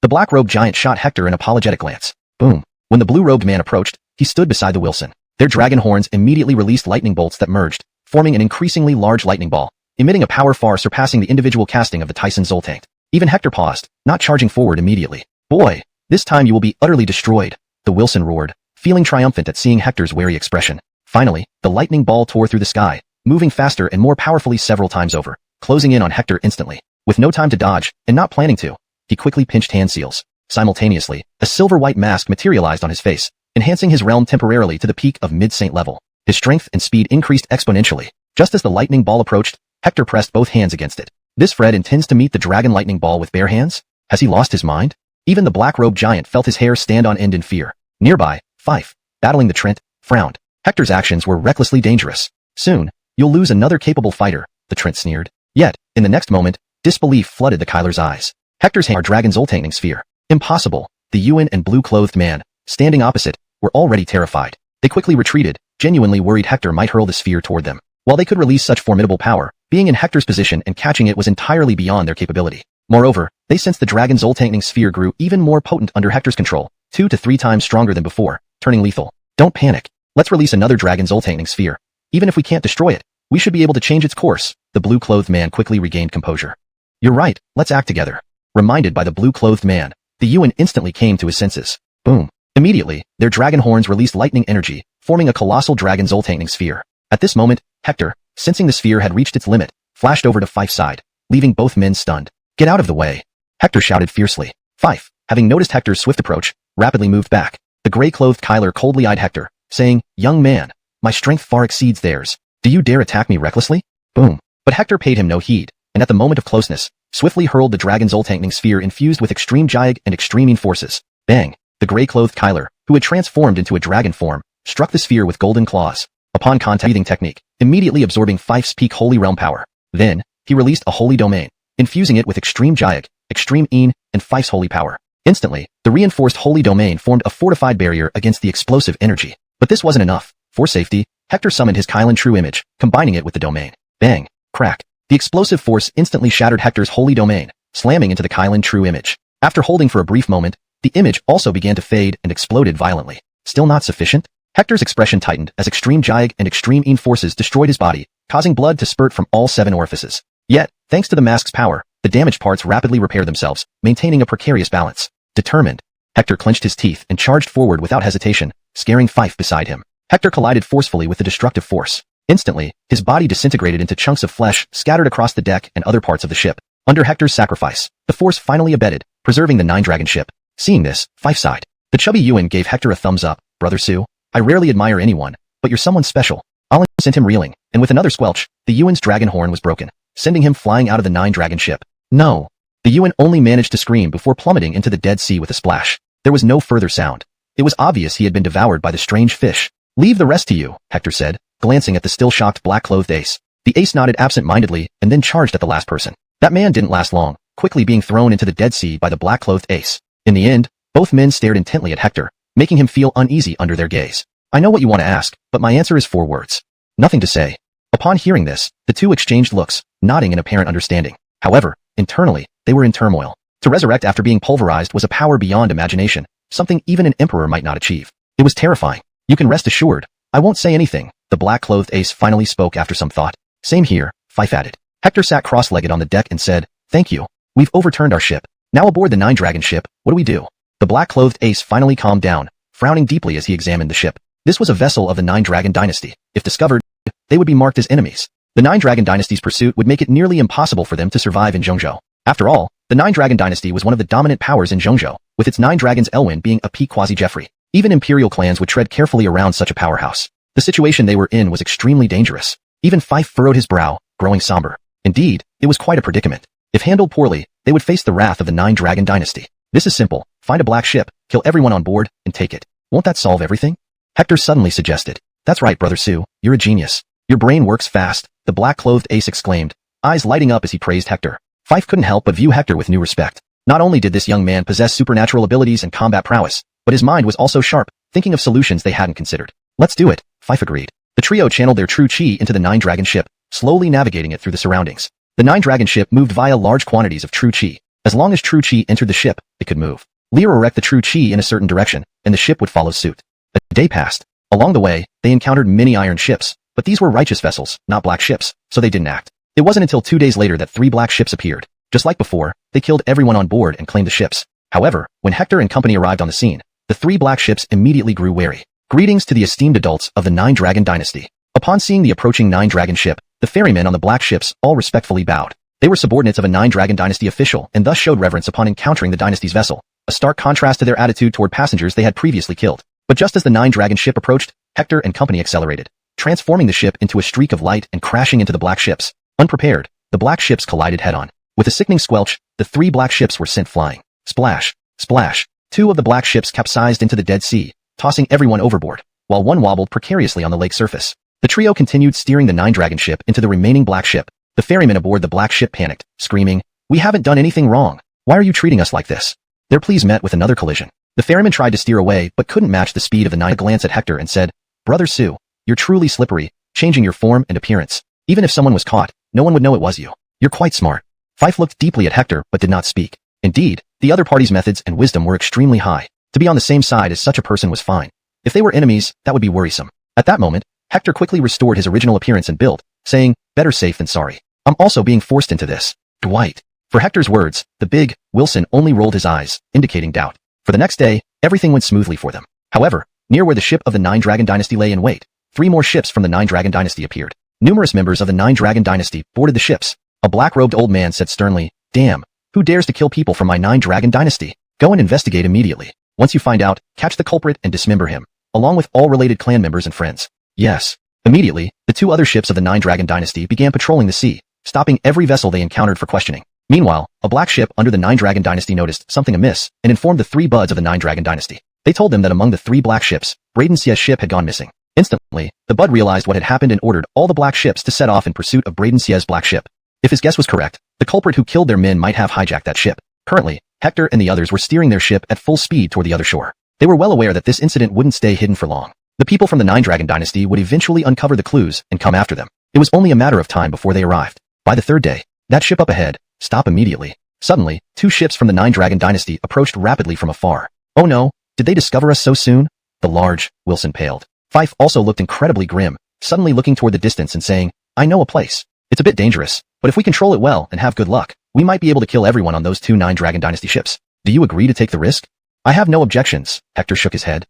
The black-robed giant shot Hector an apologetic glance. Boom! When the blue-robed man approached, he stood beside the Wilson. Their dragon horns immediately released lightning bolts that merged, forming an increasingly large lightning ball, emitting a power far surpassing the individual casting of the Tyson Zoltank. Even Hector paused, not charging forward immediately. Boy, this time you will be utterly destroyed, the Wilson roared, feeling triumphant at seeing Hector's wary expression. Finally, the lightning ball tore through the sky, moving faster and more powerfully several times over, closing in on Hector instantly. With no time to dodge, and not planning to, he quickly pinched hand seals. Simultaneously, a silver-white mask materialized on his face, enhancing his realm temporarily to the peak of mid-saint level. His strength and speed increased exponentially. Just as the lightning ball approached, Hector pressed both hands against it. This Fred intends to meet the dragon lightning ball with bare hands? Has he lost his mind? Even the black-robed giant felt his hair stand on end in fear. Nearby, Fife, battling the Trent, frowned. Hector's actions were recklessly dangerous. Soon, you'll lose another capable fighter, the Trent sneered. Yet, in the next moment, disbelief flooded the Kyler's eyes. Hector's hands are dragon Zoltanking sphere. Impossible. The Yuan and blue-clothed man, standing opposite, were already terrified. They quickly retreated, genuinely worried Hector might hurl the sphere toward them. While they could release such formidable power, being in Hector's position and catching it was entirely beyond their capability. Moreover, they sensed the dragon Zoltanking sphere grew even more potent under Hector's control, 2 to 3 times stronger than before, turning lethal. Don't panic. Let's release another dragon Zoltanking sphere. Even if we can't destroy it, we should be able to change its course. The blue-clothed man quickly regained composure. You're right, let's act together. Reminded by the blue-clothed man, the Yuan instantly came to his senses. Boom. Immediately, their dragon horns released lightning energy, forming a colossal dragon Zoltanking sphere. At this moment, Hector, sensing the sphere had reached its limit, flashed over to Fife's side, leaving both men stunned. Get out of the way! Hector shouted fiercely. Fife, having noticed Hector's swift approach, rapidly moved back. The gray-clothed Kyler coldly eyed Hector, saying, Young man, my strength far exceeds theirs. Do you dare attack me recklessly? Boom. But Hector paid him no heed, and at the moment of closeness, swiftly hurled the dragon Zoltanking sphere infused with extreme Jiag and extreme forces. Bang! The gray-clothed Kyler, who had transformed into a dragon form, struck the sphere with golden claws. Upon contact breathing technique, immediately absorbing Fife's peak holy realm power. Then, he released a holy domain, infusing it with extreme Jiag, extreme Een, and Fife's holy power. Instantly, the reinforced holy domain formed a fortified barrier against the explosive energy. But this wasn't enough. For safety, Hector summoned his Kylan true image, combining it with the domain. Bang! Crack! The explosive force instantly shattered Hector's holy domain, slamming into the Kylan true image. After holding for a brief moment, the image also began to fade and exploded violently. Still not sufficient? Hector's expression tightened as extreme Jiag and extreme Een forces destroyed his body, causing blood to spurt from all 7 orifices. Yet, thanks to the mask's power, the damaged parts rapidly repaired themselves, maintaining a precarious balance. Determined, Hector clenched his teeth and charged forward without hesitation, scaring Fife beside him. Hector collided forcefully with the destructive force. Instantly, his body disintegrated into chunks of flesh scattered across the deck and other parts of the ship. Under Hector's sacrifice, the force finally abated, preserving the 9-dragon ship. Seeing this, Fife sighed. The chubby Yuan gave Hector a thumbs up. Brother Sue, I rarely admire anyone, but you're someone special. Alin sent him reeling, and with another squelch, the Yuan's dragon horn was broken, sending him flying out of the 9-dragon ship. No! The Yuan only managed to scream before plummeting into the Dead Sea with a splash. There was no further sound. It was obvious he had been devoured by the strange fish. Leave the rest to you, Hector said, glancing at the still-shocked black-clothed ace. The ace nodded absent-mindedly and then charged at the last person. That man didn't last long, quickly being thrown into the Dead Sea by the black-clothed ace. In the end, both men stared intently at Hector, making him feel uneasy under their gaze. I know what you want to ask, but my answer is 4 words. Nothing to say. Upon hearing this, the two exchanged looks, nodding in apparent understanding. However, internally, they were in turmoil. To resurrect after being pulverized was a power beyond imagination, something even an emperor might not achieve. It was terrifying. You can rest assured, I won't say anything, the black-clothed ace finally spoke after some thought. Same here, Fife added. Hector sat cross-legged on the deck and said, Thank you. We've overturned our ship. Now aboard the 9-dragon ship, what do we do? The black-clothed ace finally calmed down, frowning deeply as he examined the ship. This was a vessel of the 9-dragon dynasty. If discovered, they would be marked as enemies. The 9-dragon dynasty's pursuit would make it nearly impossible for them to survive in Zhongzhou. After all, the 9-dragon dynasty was one of the dominant powers in Zhongzhou, with its 9 dragons Elwyn being a peak quasi-Jeffrey. Even imperial clans would tread carefully around such a powerhouse. The situation they were in was extremely dangerous. Even Fife furrowed his brow, growing somber. Indeed, it was quite a predicament. If handled poorly, they would face the wrath of the 9-dragon dynasty. This is simple. Find a black ship, kill everyone on board, and take it. Won't that solve everything? Hector suddenly suggested. That's right, Brother Sue. You're a genius. Your brain works fast, the black-clothed ace exclaimed, eyes lighting up as he praised Hector. Fife couldn't help but view Hector with new respect. Not only did this young man possess supernatural abilities and combat prowess, but his mind was also sharp, thinking of solutions they hadn't considered. Let's do it, Fife agreed. The trio channeled their true chi into the 9-dragon ship, slowly navigating it through the surroundings. The 9-dragon ship moved via large quantities of true chi. As long as true chi entered the ship, it could move. Lear erect the true chi in a certain direction, and the ship would follow suit. A day passed. Along the way, they encountered many iron ships, but these were righteous vessels, not black ships, so they didn't act. It wasn't until 2 days later that 3 black ships appeared. Just like before, they killed everyone on board and claimed the ships. However, when Hector and company arrived on the scene, the 3 black ships immediately grew wary. Greetings to the esteemed adults of the 9-dragon dynasty. Upon seeing the approaching 9-dragon ship, the ferrymen on the black ships all respectfully bowed. They were subordinates of a 9-dragon dynasty official and thus showed reverence upon encountering the dynasty's vessel, a stark contrast to their attitude toward passengers they had previously killed. But just as the 9-dragon ship approached, Hector and company accelerated, transforming the ship into a streak of light and crashing into the black ships. Unprepared, the black ships collided head-on. With a sickening squelch, the 3 black ships were sent flying. Splash! Splash! 2 of the black ships capsized into the Dead Sea, tossing everyone overboard, while one wobbled precariously on the lake surface. The trio continued steering the 9-dragon ship into the remaining black ship. The ferryman aboard the black ship panicked, screaming, We haven't done anything wrong. Why are you treating us like this? Their pleas met with another collision. The ferryman tried to steer away but couldn't match the speed of the 9. Glance at Hector and said, Brother Sue, you're truly slippery, changing your form and appearance. Even if someone was caught, no one would know it was you. You're quite smart. Fife looked deeply at Hector but did not speak. Indeed, the other party's methods and wisdom were extremely high. To be on the same side as such a person was fine. If they were enemies, that would be worrisome. At that moment, Hector quickly restored his original appearance and build, saying, Better safe than sorry. I'm also being forced into this. Dwight. For Hector's words, the big Wilson only rolled his eyes, indicating doubt. For the next day, everything went smoothly for them. However, near where the ship of the 9-dragon dynasty lay in wait, 3 more ships from the 9-dragon dynasty appeared. Numerous members of the 9-dragon dynasty boarded the ships. A black-robed old man said sternly, Damn, who dares to kill people from my 9-dragon dynasty? Go and investigate immediately. Once you find out, catch the culprit and dismember him, along with all related clan members and friends. Yes. Immediately, the 2 other ships of the 9-dragon dynasty began patrolling the sea, stopping every vessel they encountered for questioning. Meanwhile, a black ship under the 9-dragon dynasty noticed something amiss and informed the 3 buds of the 9-dragon dynasty. They told them that among the 3 black ships, Braden Xia's ship had gone missing. Instantly, the bud realized what had happened and ordered all the black ships to set off in pursuit of Braden Xia's black ship. If his guess was correct, the culprit who killed their men might have hijacked that ship. Currently, Hector and the others were steering their ship at full speed toward the other shore. They were well aware that this incident wouldn't stay hidden for long. The people from the 9-dragon dynasty would eventually uncover the clues and come after them. It was only a matter of time before they arrived. By the 3rd day, that ship up ahead, stop immediately. Suddenly, 2 ships from the 9-dragon dynasty approached rapidly from afar. Oh no, did they discover us so soon? The large Wilson paled. Fife also looked incredibly grim, suddenly looking toward the distance and saying, I know a place. It's a bit dangerous, but if we control it well and have good luck, we might be able to kill everyone on those 2 9-dragon dynasty ships. Do you agree to take the risk? I have no objections, Hector shook his head.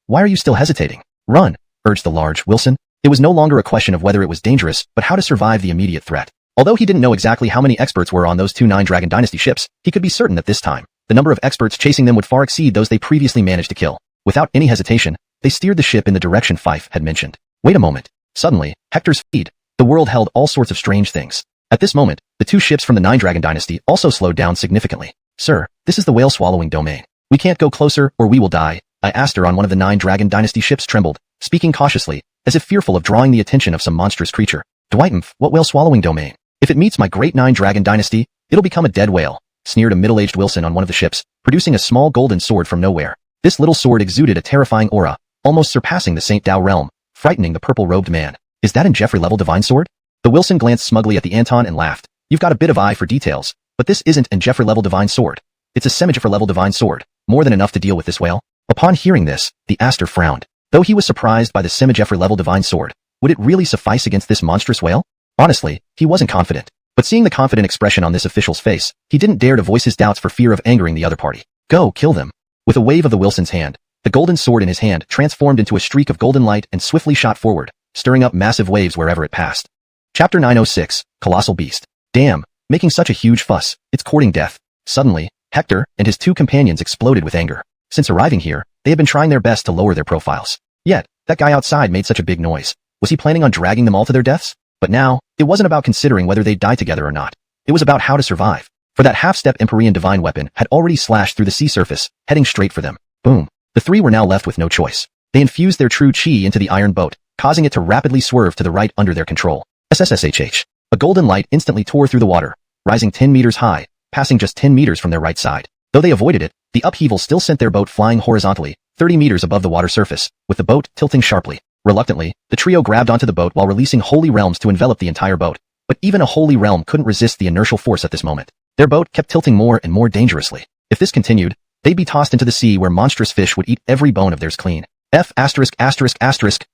Why are you still hesitating? Run, urged the large Wilson. It was no longer a question of whether it was dangerous, but how to survive the immediate threat. Although he didn't know exactly how many experts were on those 2 9-dragon dynasty ships, he could be certain that this time, the number of experts chasing them would far exceed those they previously managed to kill. Without any hesitation, they steered the ship in the direction Fife had mentioned. Wait a moment. Suddenly, Hector's feed. The world held all sorts of strange things. At this moment, the 2 ships from the 9-dragon dynasty also slowed down significantly. Sir, this is the whale-swallowing domain. We can't go closer or we will die. I asked her on one of the 9-dragon dynasty ships trembled, speaking cautiously, as if fearful of drawing the attention of some monstrous creature. Dwightenf, what whale swallowing domain? If it meets my Great Nine Dragon Dynasty, it'll become a dead whale, sneered a middle-aged Wilson on one of the ships, producing a small golden sword from nowhere. This little sword exuded a terrifying aura, almost surpassing the Saint Dao realm, frightening the purple-robed man. Is that an Jeffrey-level divine sword? The Wilson glanced smugly at the Anton and laughed. You've got a bit of eye for details, but this isn't an Jeffrey-level divine sword. It's a semi-Jeffrey-level divine sword, more than enough to deal with this whale. Upon hearing this, the Aster frowned. Though he was surprised by the semi-Jeffrey-level divine sword, would it really suffice against this monstrous whale? Honestly, he wasn't confident. But seeing the confident expression on this official's face, he didn't dare to voice his doubts for fear of angering the other party. Go, kill them. With a wave of the Wilson's hand, the golden sword in his hand transformed into a streak of golden light and swiftly shot forward, stirring up massive waves wherever it passed. Chapter 906, Colossal Beast. Damn, making such a huge fuss, it's courting death. Suddenly, Hector and his two companions exploded with anger. Since arriving here, they had been trying their best to lower their profiles. Yet, that guy outside made such a big noise. Was he planning on dragging them all to their deaths? But now, it wasn't about considering whether they'd die together or not. It was about how to survive. For that half-step Empyrean divine weapon had already slashed through the sea surface, heading straight for them. Boom. The three were now left with no choice. They infused their true chi into the iron boat, causing it to rapidly swerve to the right under their control. SSSHH. A golden light instantly tore through the water, rising 10 meters high, passing just 10 meters from their right side. Though they avoided it, the upheaval still sent their boat flying horizontally, 30 meters above the water surface, with the boat tilting sharply. Reluctantly, the trio grabbed onto the boat while releasing holy realms to envelop the entire boat. But even a holy realm couldn't resist the inertial force at this moment. Their boat kept tilting more and more dangerously. If this continued, they'd be tossed into the sea where monstrous fish would eat every bone of theirs clean.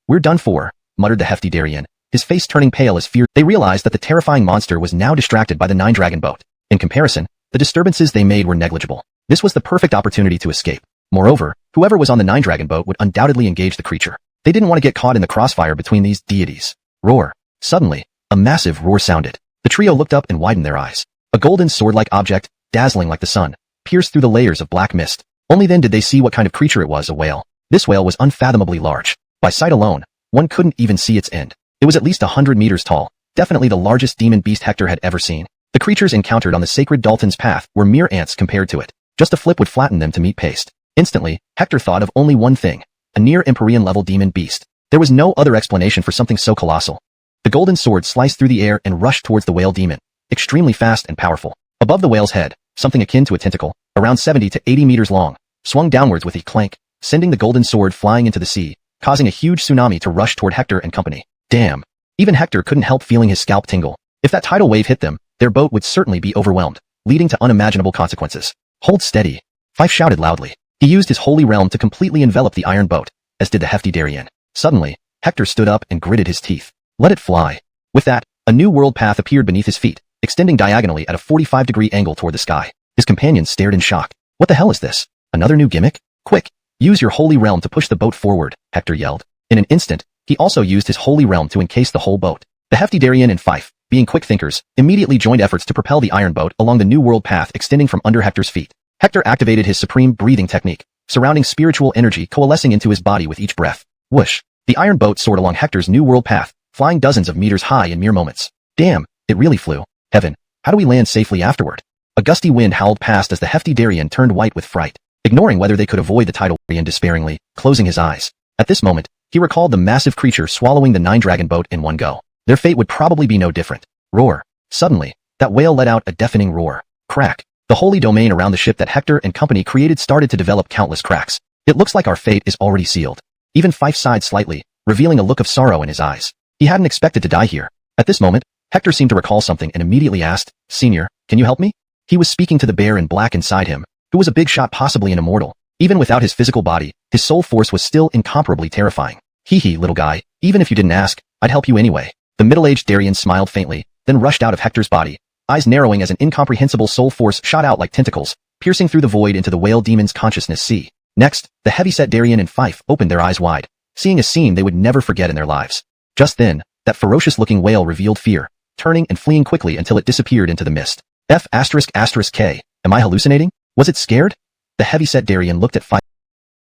We're done for, muttered the hefty Darien, his face turning pale as fear. They realized that the terrifying monster was now distracted by the nine-dragon boat. In comparison, the disturbances they made were negligible. This was the perfect opportunity to escape. Moreover, whoever was on the nine-dragon boat would undoubtedly engage the creature. They didn't want to get caught in the crossfire between these deities. Roar. Suddenly, a massive roar sounded. The trio looked up and widened their eyes. A golden sword-like object, dazzling like the sun, pierced through the layers of black mist. Only then did they see what kind of creature it was, a whale. This whale was unfathomably large. By sight alone, one couldn't even see its end. It was at least 100 meters tall, definitely the largest demon beast Hector had ever seen. The creatures encountered on the sacred Dalton's path were mere ants compared to it. Just a flip would flatten them to meat paste. Instantly, Hector thought of only one thing, a near Empyrean-level demon beast. There was no other explanation for something so colossal. The golden sword sliced through the air and rushed towards the whale demon, extremely fast and powerful. Above the whale's head, something akin to a tentacle, around 70 to 80 meters long, swung downwards with a clank, sending the golden sword flying into the sea, causing a huge tsunami to rush toward Hector and company. Damn. Even Hector couldn't help feeling his scalp tingle. If that tidal wave hit them, their boat would certainly be overwhelmed, leading to unimaginable consequences. Hold steady. Fife shouted loudly. He used his holy realm to completely envelop the iron boat, as did the hefty Darien. Suddenly, Hector stood up and gritted his teeth. Let it fly. With that, a new world path appeared beneath his feet, extending diagonally at a 45-degree angle toward the sky. His companions stared in shock. What the hell is this? Another new gimmick? Quick! Use your holy realm to push the boat forward, Hector yelled. In an instant, he also used his holy realm to encase the whole boat. The hefty Darien and Fife, being quick thinkers, immediately joined efforts to propel the iron boat along the new world path extending from under Hector's feet. Hector activated his supreme breathing technique, surrounding spiritual energy coalescing into his body with each breath. Whoosh! The iron boat soared along Hector's new world path, flying dozens of meters high in mere moments. Damn, it really flew. Heaven, how do we land safely afterward? A gusty wind howled past as the hefty Darien turned white with fright, ignoring whether they could avoid the tidal wave despairingly, closing his eyes. At this moment, he recalled the massive creature swallowing the nine-dragon boat in one go. Their fate would probably be no different. Roar. Suddenly, that whale let out a deafening roar. Crack. The holy domain around the ship that Hector and company created started to develop countless cracks. It looks like our fate is already sealed. Even Fife sighed slightly, revealing a look of sorrow in his eyes. He hadn't expected to die here. At this moment, Hector seemed to recall something and immediately asked, Senior, can you help me? He was speaking to the bear in black inside him, who was a big shot, possibly an immortal. Even without his physical body, his soul force was still incomparably terrifying. Hee hee, little guy, even if you didn't ask, I'd help you anyway. The middle-aged Darien smiled faintly, then rushed out of Hector's body, eyes narrowing as an incomprehensible soul force shot out like tentacles, piercing through the void into the whale demon's consciousness sea. Next, the heavy-set Darien and Fife opened their eyes wide, seeing a scene they would never forget in their lives. Just then, that ferocious-looking whale revealed fear, turning and fleeing quickly until it disappeared into the mist. K. Am I hallucinating? Was it scared? The heavy-set Darien looked at Fife,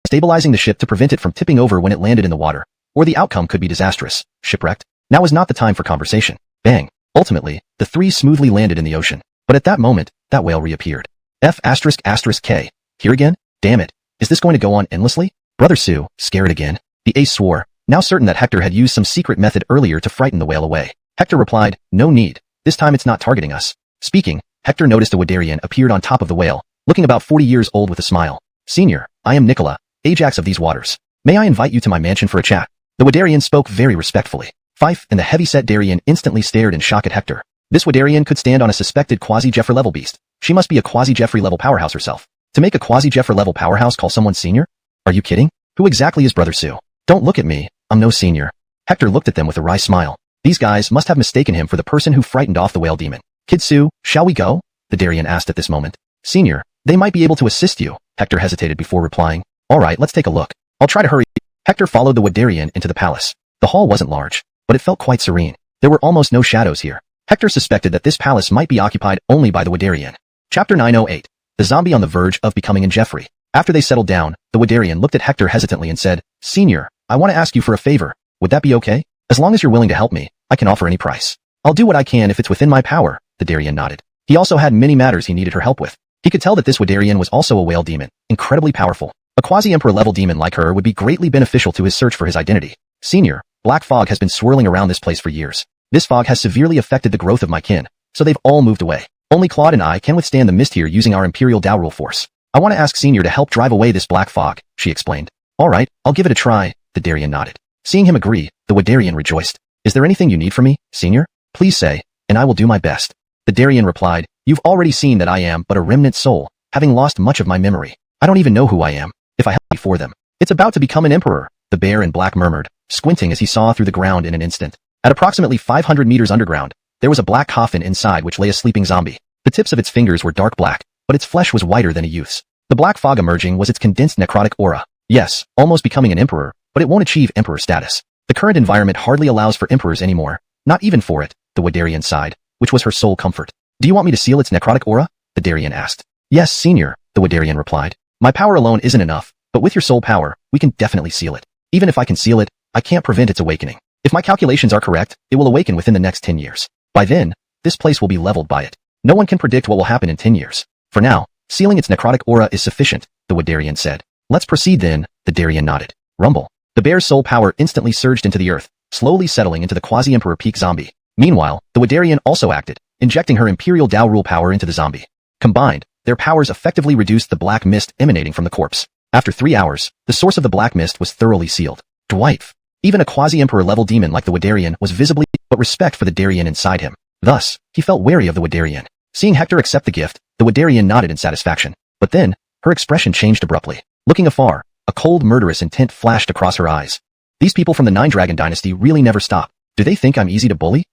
stabilizing the ship to prevent it from tipping over when it landed in the water, or the outcome could be disastrous. Shipwrecked? Now is not the time for conversation. Bang. Ultimately, the three smoothly landed in the ocean. But at that moment, that whale reappeared. K. Here again? Damn it. Is this going to go on endlessly? Brother Sue, scared again. The ace swore, now certain that Hector had used some secret method earlier to frighten the whale away. Hector replied, "No need. This time it's not targeting us." Speaking, Hector noticed a Wadarian appeared on top of the whale, looking about 40 years old with a smile. "Senior, I am Nicola, Ajax of these waters. May I invite you to my mansion for a chat?" The Wadarian spoke very respectfully. Fife and the heavy-set Darien instantly stared in shock at Hector. This Wadarian could stand on a suspected quasi-Jeffrey level beast. She must be a quasi-Jeffrey level powerhouse herself. To make a quasi-Jeffrey level powerhouse call someone senior? Are you kidding? Who exactly is Brother Sue? Don't look at me, I'm no senior. Hector looked at them with a wry smile. These guys must have mistaken him for the person who frightened off the whale demon. "Kid Sue, shall we go?" the Darien asked at this moment. "Senior, they might be able to assist you," Hector hesitated before replying. "Alright, let's take a look. I'll try to hurry." Hector followed the Wadarian into the palace. The hall wasn't large, but it felt quite serene. There were almost no shadows here. Hector suspected that this palace might be occupied only by the Wadarian. Chapter 908. The zombie on the verge of becoming a Jeffrey. After they settled down, the Wadarian looked at Hector hesitantly and said, "Senior, I want to ask you for a favor. Would that be okay? As long as you're willing to help me, I can offer any price. I'll do what I can if it's within my power." The Darien nodded. He also had many matters he needed her help with. He could tell that this Wadarian was also a whale demon, incredibly powerful. A quasi-emperor level demon like her would be greatly beneficial to his search for his identity. "Senior, black fog has been swirling around this place for years. This fog has severely affected the growth of my kin, so they've all moved away. Only Claude and I can withstand the mist here using our Imperial Dao rule force. I want to ask Senior to help drive away this black fog," she explained. "Alright, I'll give it a try," the Darien nodded. Seeing him agree, the Wadarian rejoiced. "Is there anything you need from me, Senior? Please say, and I will do my best." The Darien replied, "You've already seen that I am but a remnant soul, having lost much of my memory. I don't even know who I am, if I help before them. It's about to become an emperor," the bear in black murmured, squinting as he saw through the ground in an instant. At approximately 500 meters underground, there was a black coffin inside which lay a sleeping zombie. The tips of its fingers were dark black, but its flesh was whiter than a youth's. The black fog emerging was its condensed necrotic aura. Yes, almost becoming an emperor, but it won't achieve emperor status. The current environment hardly allows for emperors anymore, not even for it, the Wadarian sighed, which was her sole comfort. "Do you want me to seal its necrotic aura?" the Darien asked. "Yes, Senior," the Wadarian replied. "My power alone isn't enough, but with your soul power, we can definitely seal it. Even if I can seal it, I can't prevent its awakening. If my calculations are correct, it will awaken within the next 10 years. By then, this place will be leveled by it. No one can predict what will happen in 10 years. For now, sealing its necrotic aura is sufficient," the Wadarian said. "Let's proceed then," the Darien nodded. Rumble. The bear's soul power instantly surged into the earth, slowly settling into the quasi-emperor peak zombie. Meanwhile, the Wadarian also acted, injecting her Imperial Dao rule power into the zombie. Combined, their powers effectively reduced the black mist emanating from the corpse. After 3 hours, the source of the black mist was thoroughly sealed. Dwight. Even a quasi-emperor level demon like the Wadarian was visibly but respect for the Darien inside him. Thus, he felt wary of the Wadarian. Seeing Hector accept the gift, the Wadarian nodded in satisfaction. But then, her expression changed abruptly. Looking afar, a cold murderous intent flashed across her eyes. "These people from the Nine Dragon Dynasty really never stop. Do they think I'm easy to bully?"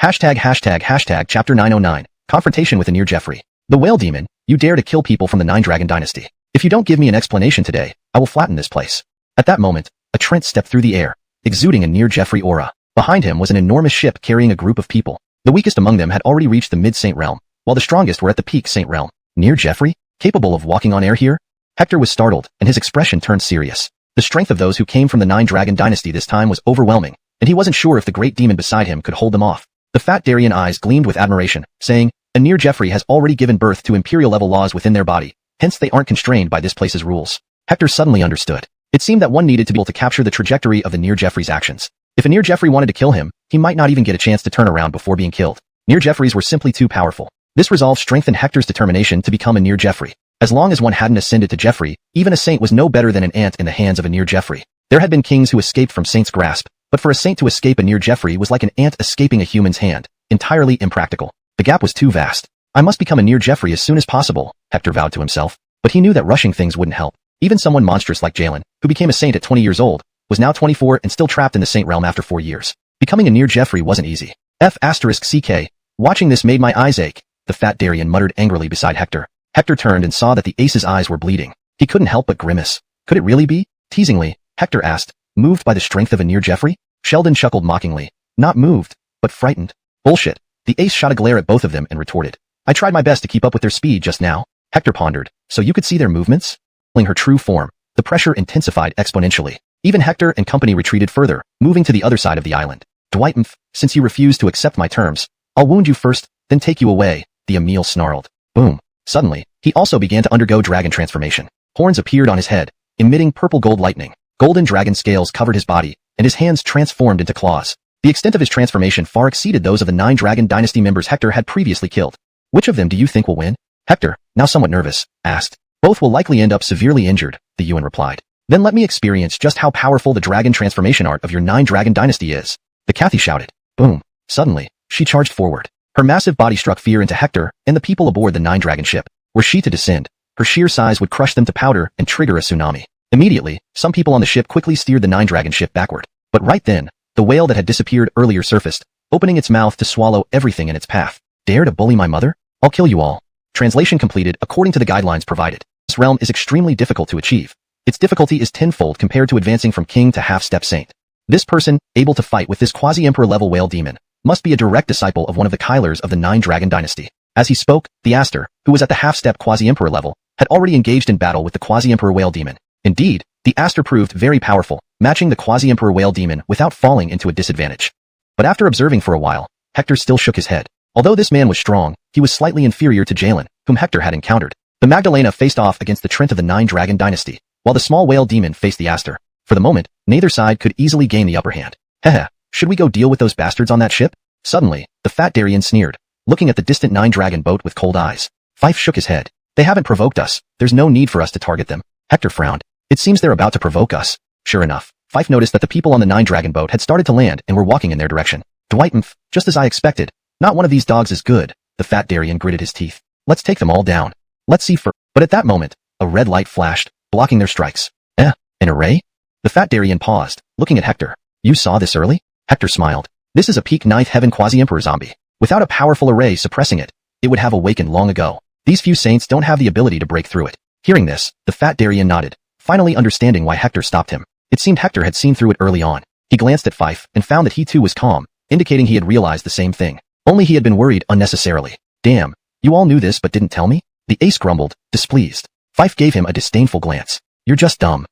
####Chapter 909. Confrontation with a near Jeffrey. "The whale demon, you dare to kill people from the Nine Dragon Dynasty. If you don't give me an explanation today, I will flatten this place." At that moment, a Trent stepped through the air, exuding a near Jeffrey aura. Behind him was an enormous ship carrying a group of people. The weakest among them had already reached the mid-Saint realm, while the strongest were at the peak Saint realm. Near Jeffrey? Capable of walking on air here? Hector was startled, and his expression turned serious. The strength of those who came from the Nine Dragon Dynasty this time was overwhelming, and he wasn't sure if the great demon beside him could hold them off. The fat Darien eyes gleamed with admiration, saying, "A near Jeffrey has already given birth to Imperial-level laws within their body, hence they aren't constrained by this place's rules." Hector suddenly understood. It seemed that one needed to be able to capture the trajectory of the near Jeffrey's actions. If a near Jeffrey wanted to kill him, he might not even get a chance to turn around before being killed. Near Jeffreys were simply too powerful. This resolve strengthened Hector's determination to become a near Jeffrey. As long as one hadn't ascended to Jeffrey, even a saint was no better than an ant in the hands of a near Jeffrey. There had been kings who escaped from saint's grasp, but for a saint to escape a near Jeffrey was like an ant escaping a human's hand, entirely impractical. The gap was too vast. "I must become a near Jeffrey as soon as possible," Hector vowed to himself. But he knew that rushing things wouldn't help. Even someone monstrous like Jalen, who became a saint at 20 years old, was now 24 and still trapped in the saint realm after 4 years. Becoming a near Jeffrey wasn't easy. F***CK. Watching this made my eyes ache, the fat Darien muttered angrily beside Hector. Hector turned and saw that the ace's eyes were bleeding. He couldn't help but grimace. Could it really be? Teasingly, Hector asked, moved by the strength of a near Jeffrey? Sheldon chuckled mockingly. Not moved, but frightened. Bullshit. The ace shot a glare at both of them and retorted. I tried my best to keep up with their speed just now. Hector pondered. So you could see their movements? In her true form, the pressure intensified exponentially. Even Hector and company retreated further, moving to the other side of the island. Dwight, since you refuse to accept my terms, I'll wound you first, then take you away, the Emil snarled. Boom. Suddenly, he also began to undergo dragon transformation. Horns appeared on his head, emitting purple gold lightning. Golden dragon scales covered his body, and his hands transformed into claws. The extent of his transformation far exceeded those of the 9 Dragon Dynasty members Hector had previously killed. Which of them do you think will win? Hector, now somewhat nervous, asked. Both will likely end up severely injured, the Yuan replied. Then let me experience just how powerful the dragon transformation art of your 9 Dragon Dynasty is. The Cathy shouted. Boom. Suddenly, she charged forward. Her massive body struck fear into Hector and the people aboard the 9 Dragon ship. Were she to descend, her sheer size would crush them to powder and trigger a tsunami. Immediately, some people on the ship quickly steered the 9 Dragon ship backward. But right then, the whale that had disappeared earlier surfaced, opening its mouth to swallow everything in its path. Dare to bully my mother? I'll kill you all. Translation completed according to the guidelines provided. This realm is extremely difficult to achieve. Its difficulty is tenfold compared to advancing from king to half-step saint. This person, able to fight with this quasi-emperor level whale demon, must be a direct disciple of one of the Kylers of the 9 Dragon Dynasty. As he spoke, the Aster, who was at the half-step quasi-emperor level, had already engaged in battle with the quasi-emperor whale demon. Indeed, the Aster proved very powerful, matching the quasi-emperor whale demon without falling into a disadvantage. But after observing for a while, Hector still shook his head. Although this man was strong, he was slightly inferior to Jalen, whom Hector had encountered. The Magdalena faced off against the Trent of the 9 Dragon Dynasty, while the small whale demon faced the Aster. For the moment, neither side could easily gain the upper hand. Heh, should we go deal with those bastards on that ship? Suddenly, the fat Darien sneered, looking at the distant 9 Dragon boat with cold eyes. Fife shook his head. They haven't provoked us. There's no need for us to target them. Hector frowned. It seems they're about to provoke us. Sure enough, Fife noticed that the people on the 9 Dragon boat had started to land and were walking in their direction. Dwight, just as I expected. Not one of these dogs is good. The fat Darien gritted his teeth. Let's take them all down. Let's see first. But at that moment, a red light flashed, blocking their strikes. An array? The fat Darien paused, looking at Hector. You saw this early? Hector smiled. This is a peak 9th heaven quasi-emperor zombie. Without a powerful array suppressing it, it would have awakened long ago. These few saints don't have the ability to break through it. Hearing this, the fat Darien nodded, finally understanding why Hector stopped him. It seemed Hector had seen through it early on. He glanced at Fife and found that he too was calm, indicating he had realized the same thing. Only he had been worried unnecessarily. Damn, you all knew this but didn't tell me? The ace grumbled, displeased. Fife gave him a disdainful glance. You're just dumb.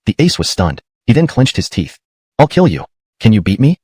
The ace was stunned. He then clenched his teeth. I'll kill you. Can you beat me?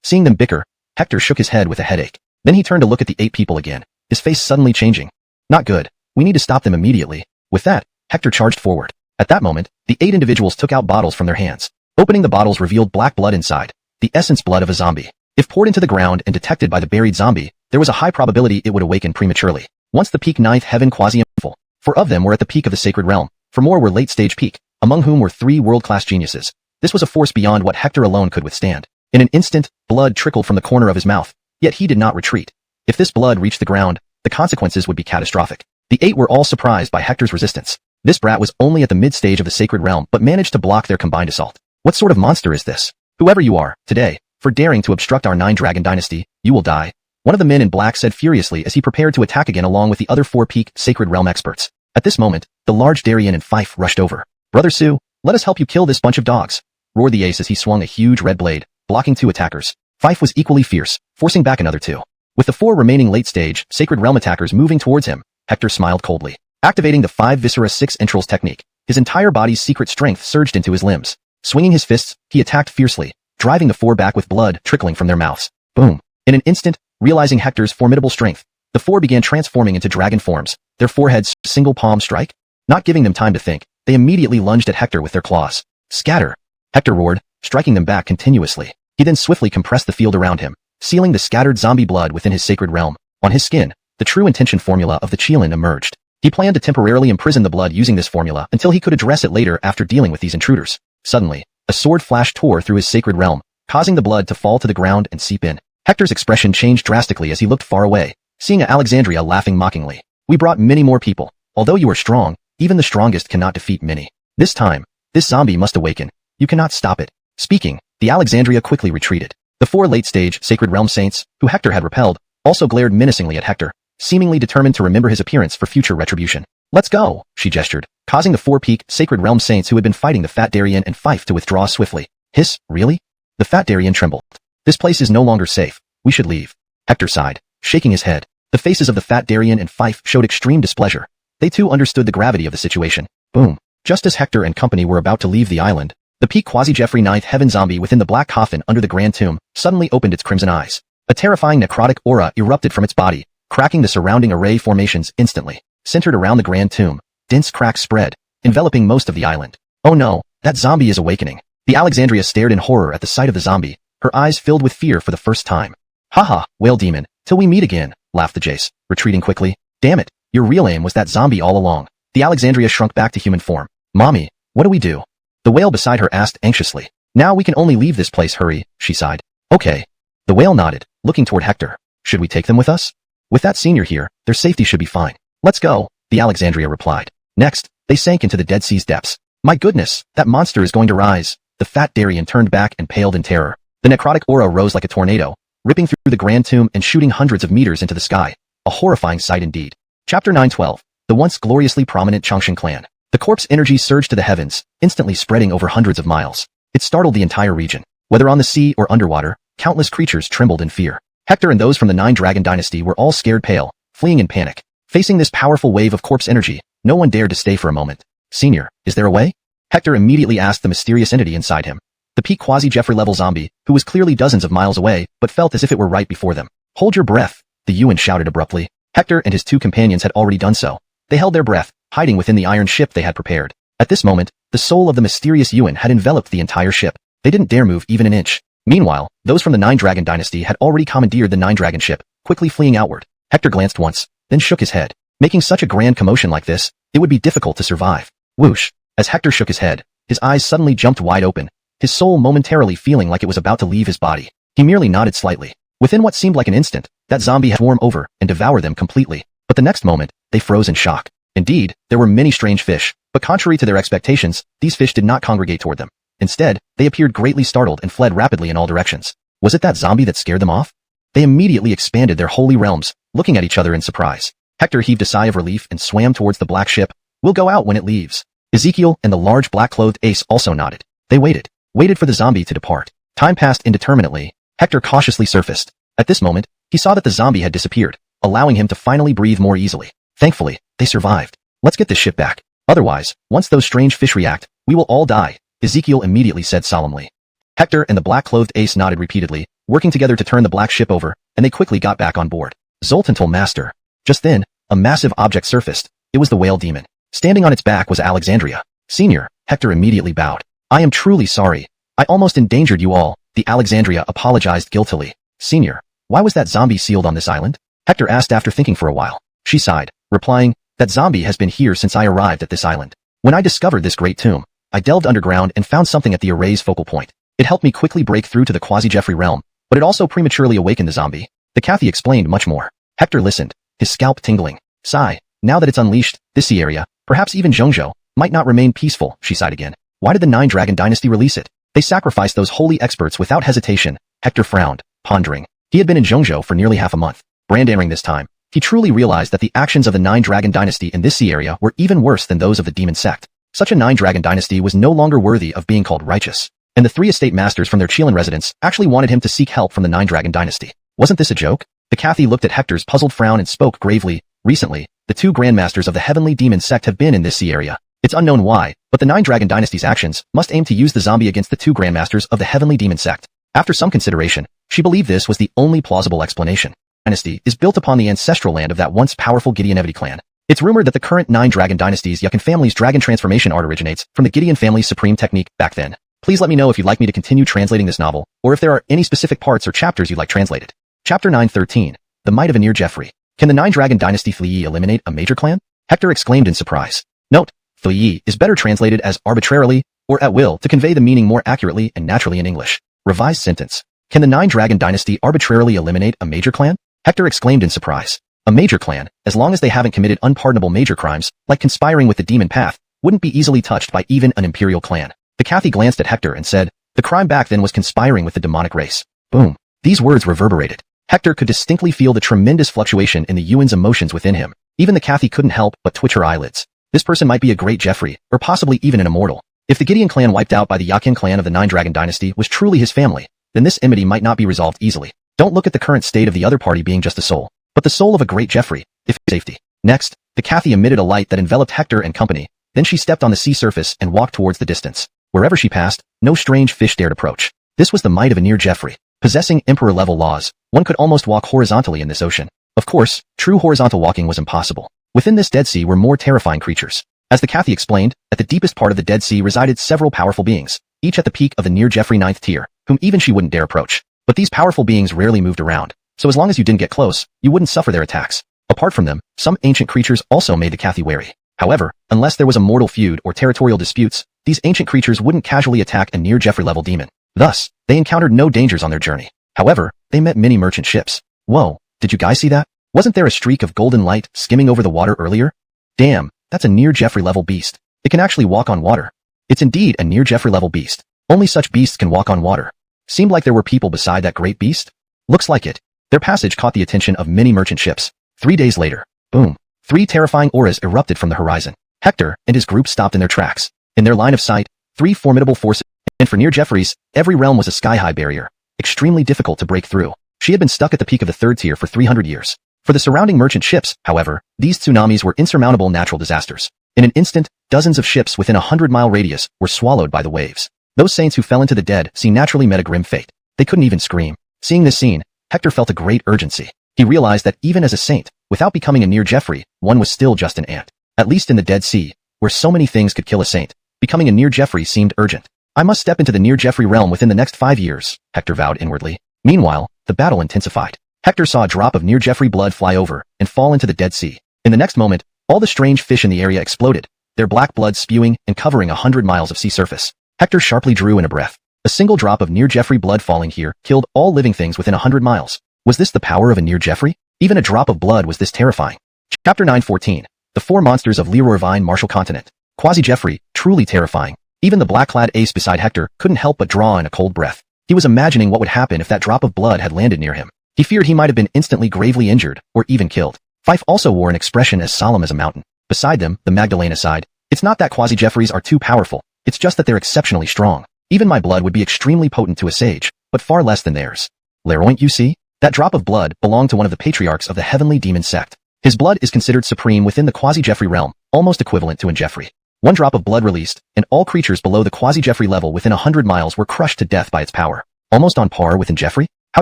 Seeing them bicker, Hector shook his head with a headache. Then he turned to look at the 8 people again, his face suddenly changing. Not good. We need to stop them immediately. With that, Hector charged forward. At that moment, the 8 individuals took out bottles from their hands. Opening the bottles revealed black blood inside, the essence blood of a zombie. If poured into the ground and detected by the buried zombie, there was a high probability it would awaken prematurely. Once the peak 9th heaven quasi-emperor, 4 of them were at the peak of the sacred realm, 4 more were late-stage peak, among whom were 3 world-class geniuses. This was a force beyond what Hector alone could withstand. In an instant, blood trickled from the corner of his mouth, yet he did not retreat. If this blood reached the ground, the consequences would be catastrophic. The 8 were all surprised by Hector's resistance. This brat was only at the mid-stage of the sacred realm but managed to block their combined assault. What sort of monster is this? Whoever you are, today, for daring to obstruct our 9 Dragon Dynasty, you will die. One of the men in black said furiously as he prepared to attack again along with the other 4 peak sacred realm experts. At this moment, the large Darien and Fife rushed over. Brother Sue, let us help you kill this bunch of dogs, roared the ace as he swung a huge red blade, blocking 2 attackers. Fife was equally fierce, forcing back another 2. With the 4 remaining late-stage, sacred realm attackers moving towards him, Hector smiled coldly. Activating the 5 Viscera 6 Entrails technique, his entire body's secret strength surged into his limbs. Swinging his fists, he attacked fiercely, driving the 4 back with blood trickling from their mouths. Boom. In an instant, realizing Hector's formidable strength, the 4 began transforming into dragon forms, their foreheads single palm strike. Not giving them time to think, they immediately lunged at Hector with their claws. Scatter! Hector roared, striking them back continuously. He then swiftly compressed the field around him, sealing the scattered zombie blood within his sacred realm. On his skin, the true intention formula of the Qilin emerged. He planned to temporarily imprison the blood using this formula until he could address it later after dealing with these intruders. Suddenly, a sword flash tore through his sacred realm, causing the blood to fall to the ground and seep in. Hector's expression changed drastically as he looked far away, seeing Alexandria laughing mockingly. We brought many more people. Although you are strong, even the strongest cannot defeat many. This time, this zombie must awaken. You cannot stop it. Speaking, the Alexandria quickly retreated. The 4 late-stage Sacred Realm Saints, who Hector had repelled, also glared menacingly at Hector, seemingly determined to remember his appearance for future retribution. Let's go, she gestured, causing the 4 peak Sacred Realm Saints who had been fighting the Fat Darien and Fife to withdraw swiftly. Hiss, really? The Fat Darien trembled. This place is no longer safe. We should leave. Hector sighed, shaking his head. The faces of the Fat Darien and Fife showed extreme displeasure. They too understood the gravity of the situation. Boom. Just as Hector and company were about to leave the island, the peak Quasi-Jeffrey 9th Heaven zombie within the black coffin under the Grand Tomb suddenly opened its crimson eyes. A terrifying necrotic aura erupted from its body, cracking the surrounding array formations instantly. Centered around the Grand Tomb, dense cracks spread, enveloping most of the island. Oh no, that zombie is awakening. The Alexandria stared in horror at the sight of the zombie, her eyes filled with fear for the first time. Haha, whale demon, till we meet again, laughed the Jace, retreating quickly. Damn it, your real aim was that zombie all along. The Alexandria shrunk back to human form. Mommy, what do we do? The whale beside her asked anxiously. Now we can only leave this place, hurry, she sighed. Okay. The whale nodded, looking toward Hector. Should we take them with us? With that senior here, their safety should be fine. Let's go, the Alexandria replied. Next, they sank into the Dead Sea's depths. My goodness, that monster is going to rise. The fat Darien turned back and paled in terror. The necrotic aura rose like a tornado, ripping through the grand tomb and shooting hundreds of meters into the sky. A horrifying sight indeed. Chapter 912. The once gloriously prominent Changshan clan. The corpse energy surged to the heavens, instantly spreading over hundreds of miles. It startled the entire region. Whether on the sea or underwater, countless creatures trembled in fear. Hector and those from the Nine Dragon dynasty were all scared pale, fleeing in panic. Facing this powerful wave of corpse energy, no one dared to stay for a moment. Senior, is there a way? Hector immediately asked the mysterious entity inside him. The peak quasi-Jeffrey level zombie, who was clearly dozens of miles away, but felt as if it were right before them. Hold your breath, the Yuan shouted abruptly. Hector and his two companions had already done so. They held their breath, hiding within the iron ship they had prepared. At this moment, the soul of the mysterious Yuan had enveloped the entire ship. They didn't dare move even an inch. Meanwhile, those from the Nine Dragon dynasty had already commandeered the Nine Dragon ship, quickly fleeing outward. Hector glanced once, then shook his head. Making such a grand commotion like this, it would be difficult to survive. Whoosh! As Hector shook his head, his eyes suddenly jumped wide open, his soul momentarily feeling like it was about to leave his body. He merely nodded slightly. Within what seemed like an instant, that zombie had swarmed over and devoured them completely. But the next moment, they froze in shock. Indeed, there were many strange fish, but contrary to their expectations, these fish did not congregate toward them. Instead, they appeared greatly startled and fled rapidly in all directions. Was it that zombie that scared them off? They immediately expanded their holy realms, looking at each other in surprise. Hector heaved a sigh of relief and swam towards the black ship. We'll go out when it leaves. Ezekiel and the large black-clothed ace also nodded. They waited for the zombie to depart. Time passed indeterminately. Hector cautiously surfaced. At this moment, he saw that the zombie had disappeared, allowing him to finally breathe more easily. Thankfully, they survived. Let's get this ship back. Otherwise, once those strange fish react, we will all die, Ezekiel immediately said solemnly. Hector and the black-clothed ace nodded repeatedly, working together to turn the black ship over, and they quickly got back on board. Zoltantal Master. Just then, a massive object surfaced. It was the whale demon. Standing on its back was Alexandria. Senior, Hector immediately bowed. I am truly sorry. I almost endangered you all, the Alexandria apologized guiltily. Senior, why was that zombie sealed on this island? Hector asked after thinking for a while. She sighed, replying, that zombie has been here since I arrived at this island. When I discovered this great tomb, I delved underground and found something at the array's focal point. It helped me quickly break through to the quasi-Jeffrey realm, but it also prematurely awakened the zombie. The Cathy explained much more. Hector listened, his scalp tingling. Sigh, now that it's unleashed, this sea area, perhaps even Zhongzhou, might not remain peaceful, she sighed again. Why did the Nine Dragon dynasty release it? They sacrificed those holy experts without hesitation. Hector frowned, pondering. He had been in Zhongzhou for nearly half a month. Brandering this time, he truly realized that the actions of the Nine Dragon dynasty in this sea area were even worse than those of the demon sect. Such a Nine Dragon dynasty was no longer worthy of being called righteous. And the three estate masters from their Qilin residence actually wanted him to seek help from the Nine Dragon dynasty. Wasn't this a joke? The Cathy looked at Hector's puzzled frown and spoke gravely. Recently, the two grandmasters of the heavenly demon sect have been in this sea area. It's unknown why, but the Nine Dragon dynasty's actions must aim to use the zombie against the two grandmasters of the heavenly demon sect. After some consideration, she believed this was the only plausible explanation. Dynasty is built upon the ancestral land of that once powerful Gideonevity clan. It's rumored that the current Nine Dragon dynasty's Yuccan family's dragon transformation art originates from the Gideon family's supreme technique back then. Please let me know if you'd like me to continue translating this novel, or if there are any specific parts or chapters you'd like translated. Chapter 913. The Might of Anir Jeffrey. Can the Nine Dragon dynasty Fliyi eliminate a major clan? Hector exclaimed in surprise. Note, Fliyi is better translated as arbitrarily, or at will to convey the meaning more accurately and naturally in English. Revised sentence. Can the Nine Dragon dynasty arbitrarily eliminate a major clan? Hector exclaimed in surprise. A major clan, as long as they haven't committed unpardonable major crimes, like conspiring with the demon path, wouldn't be easily touched by even an imperial clan. The Cathy glanced at Hector and said, the crime back then was conspiring with the demonic race. Boom. These words reverberated. Hector could distinctly feel the tremendous fluctuation in the Yuan's emotions within him. Even the Cathy couldn't help but twitch her eyelids. This person might be a great Jeffrey, or possibly even an immortal. If the Gideon clan wiped out by the Yakin clan of the Nine Dragon dynasty was truly his family, then this enmity might not be resolved easily. Don't look at the current state of the other party being just a soul, but the soul of a great Jeffrey, if safety. Next, the Cathy emitted a light that enveloped Hector and company. Then she stepped on the sea surface and walked towards the distance. Wherever she passed, no strange fish dared approach. This was the might of Anir Jeffrey. Possessing emperor-level laws, one could almost walk horizontally in this ocean. Of course, true horizontal walking was impossible. Within this Dead Sea were more terrifying creatures. As the Cathy explained, at the deepest part of the Dead Sea resided several powerful beings. each at the peak of the near Jeffrey 9th tier, whom even she wouldn't dare approach. But these powerful beings rarely moved around, so as long as you didn't get close, you wouldn't suffer their attacks. Apart from them, some ancient creatures also made the Cathy wary. However, unless there was a mortal feud or territorial disputes, these ancient creatures wouldn't casually attack a near Jeffrey level demon. Thus, they encountered no dangers on their journey. However, they met many merchant ships. Whoa, did you guys see that? Wasn't there a streak of golden light skimming over the water earlier? Damn, that's a near Jeffrey level beast. It can actually walk on water. It's indeed a near Jeffrey level beast. Only such beasts can walk on water. Seemed like there were people beside that great beast? Looks like it. Their passage caught the attention of many merchant ships. 3 days later, boom, 3 terrifying auras erupted from the horizon. Hector and his group stopped in their tracks. In their line of sight, 3 formidable forces, and for near Jeffries, every realm was a sky-high barrier, extremely difficult to break through. She had been stuck at the peak of the 3rd tier for 300 years. For the surrounding merchant ships, however, these tsunamis were insurmountable natural disasters. In an instant, dozens of ships within a 100-mile radius were swallowed by the waves. Those saints who fell into the dead sea naturally met a grim fate. They couldn't even scream. Seeing this scene, Hector felt a great urgency. He realized that even as a saint, without becoming a near Jeffrey, one was still just an ant. At least in the Dead Sea, where so many things could kill a saint, becoming a near Jeffrey seemed urgent. I must step into the near Jeffrey realm within the next 5 years, Hector vowed inwardly. Meanwhile, the battle intensified. Hector saw a drop of near Jeffrey blood fly over and fall into the Dead Sea. In the next moment, all the strange fish in the area exploded, their black blood spewing and covering 100 miles of sea surface. Hector sharply drew in a breath. A single drop of near Jeffrey blood falling here killed all living things within 100 miles. Was this the power of a near Jeffrey? Even a drop of blood was this terrifying. Chapter 9:14. The 4 monsters of Leroy Marshall Continent. Quasi-Jeffrey, truly terrifying. Even the black-clad ace beside Hector couldn't help but draw in a cold breath. He was imagining what would happen if that drop of blood had landed near him. He feared he might have been instantly gravely injured, or even killed. Fife also wore an expression as solemn as a mountain. Beside them, the Magdalena sighed. It's not that Quasi-Jeffreys are too powerful, it's just that they're exceptionally strong. Even my blood would be extremely potent to a sage, but far less than theirs. Leroy, you see? That drop of blood belonged to one of the patriarchs of the heavenly demon sect. His blood is considered supreme within the Quasi-Jeffrey realm, almost equivalent to an Jeffrey. One drop of blood released, and all creatures below the Quasi-Jeffrey level within 100 miles were crushed to death by its power. Almost on par with an Jeffrey? How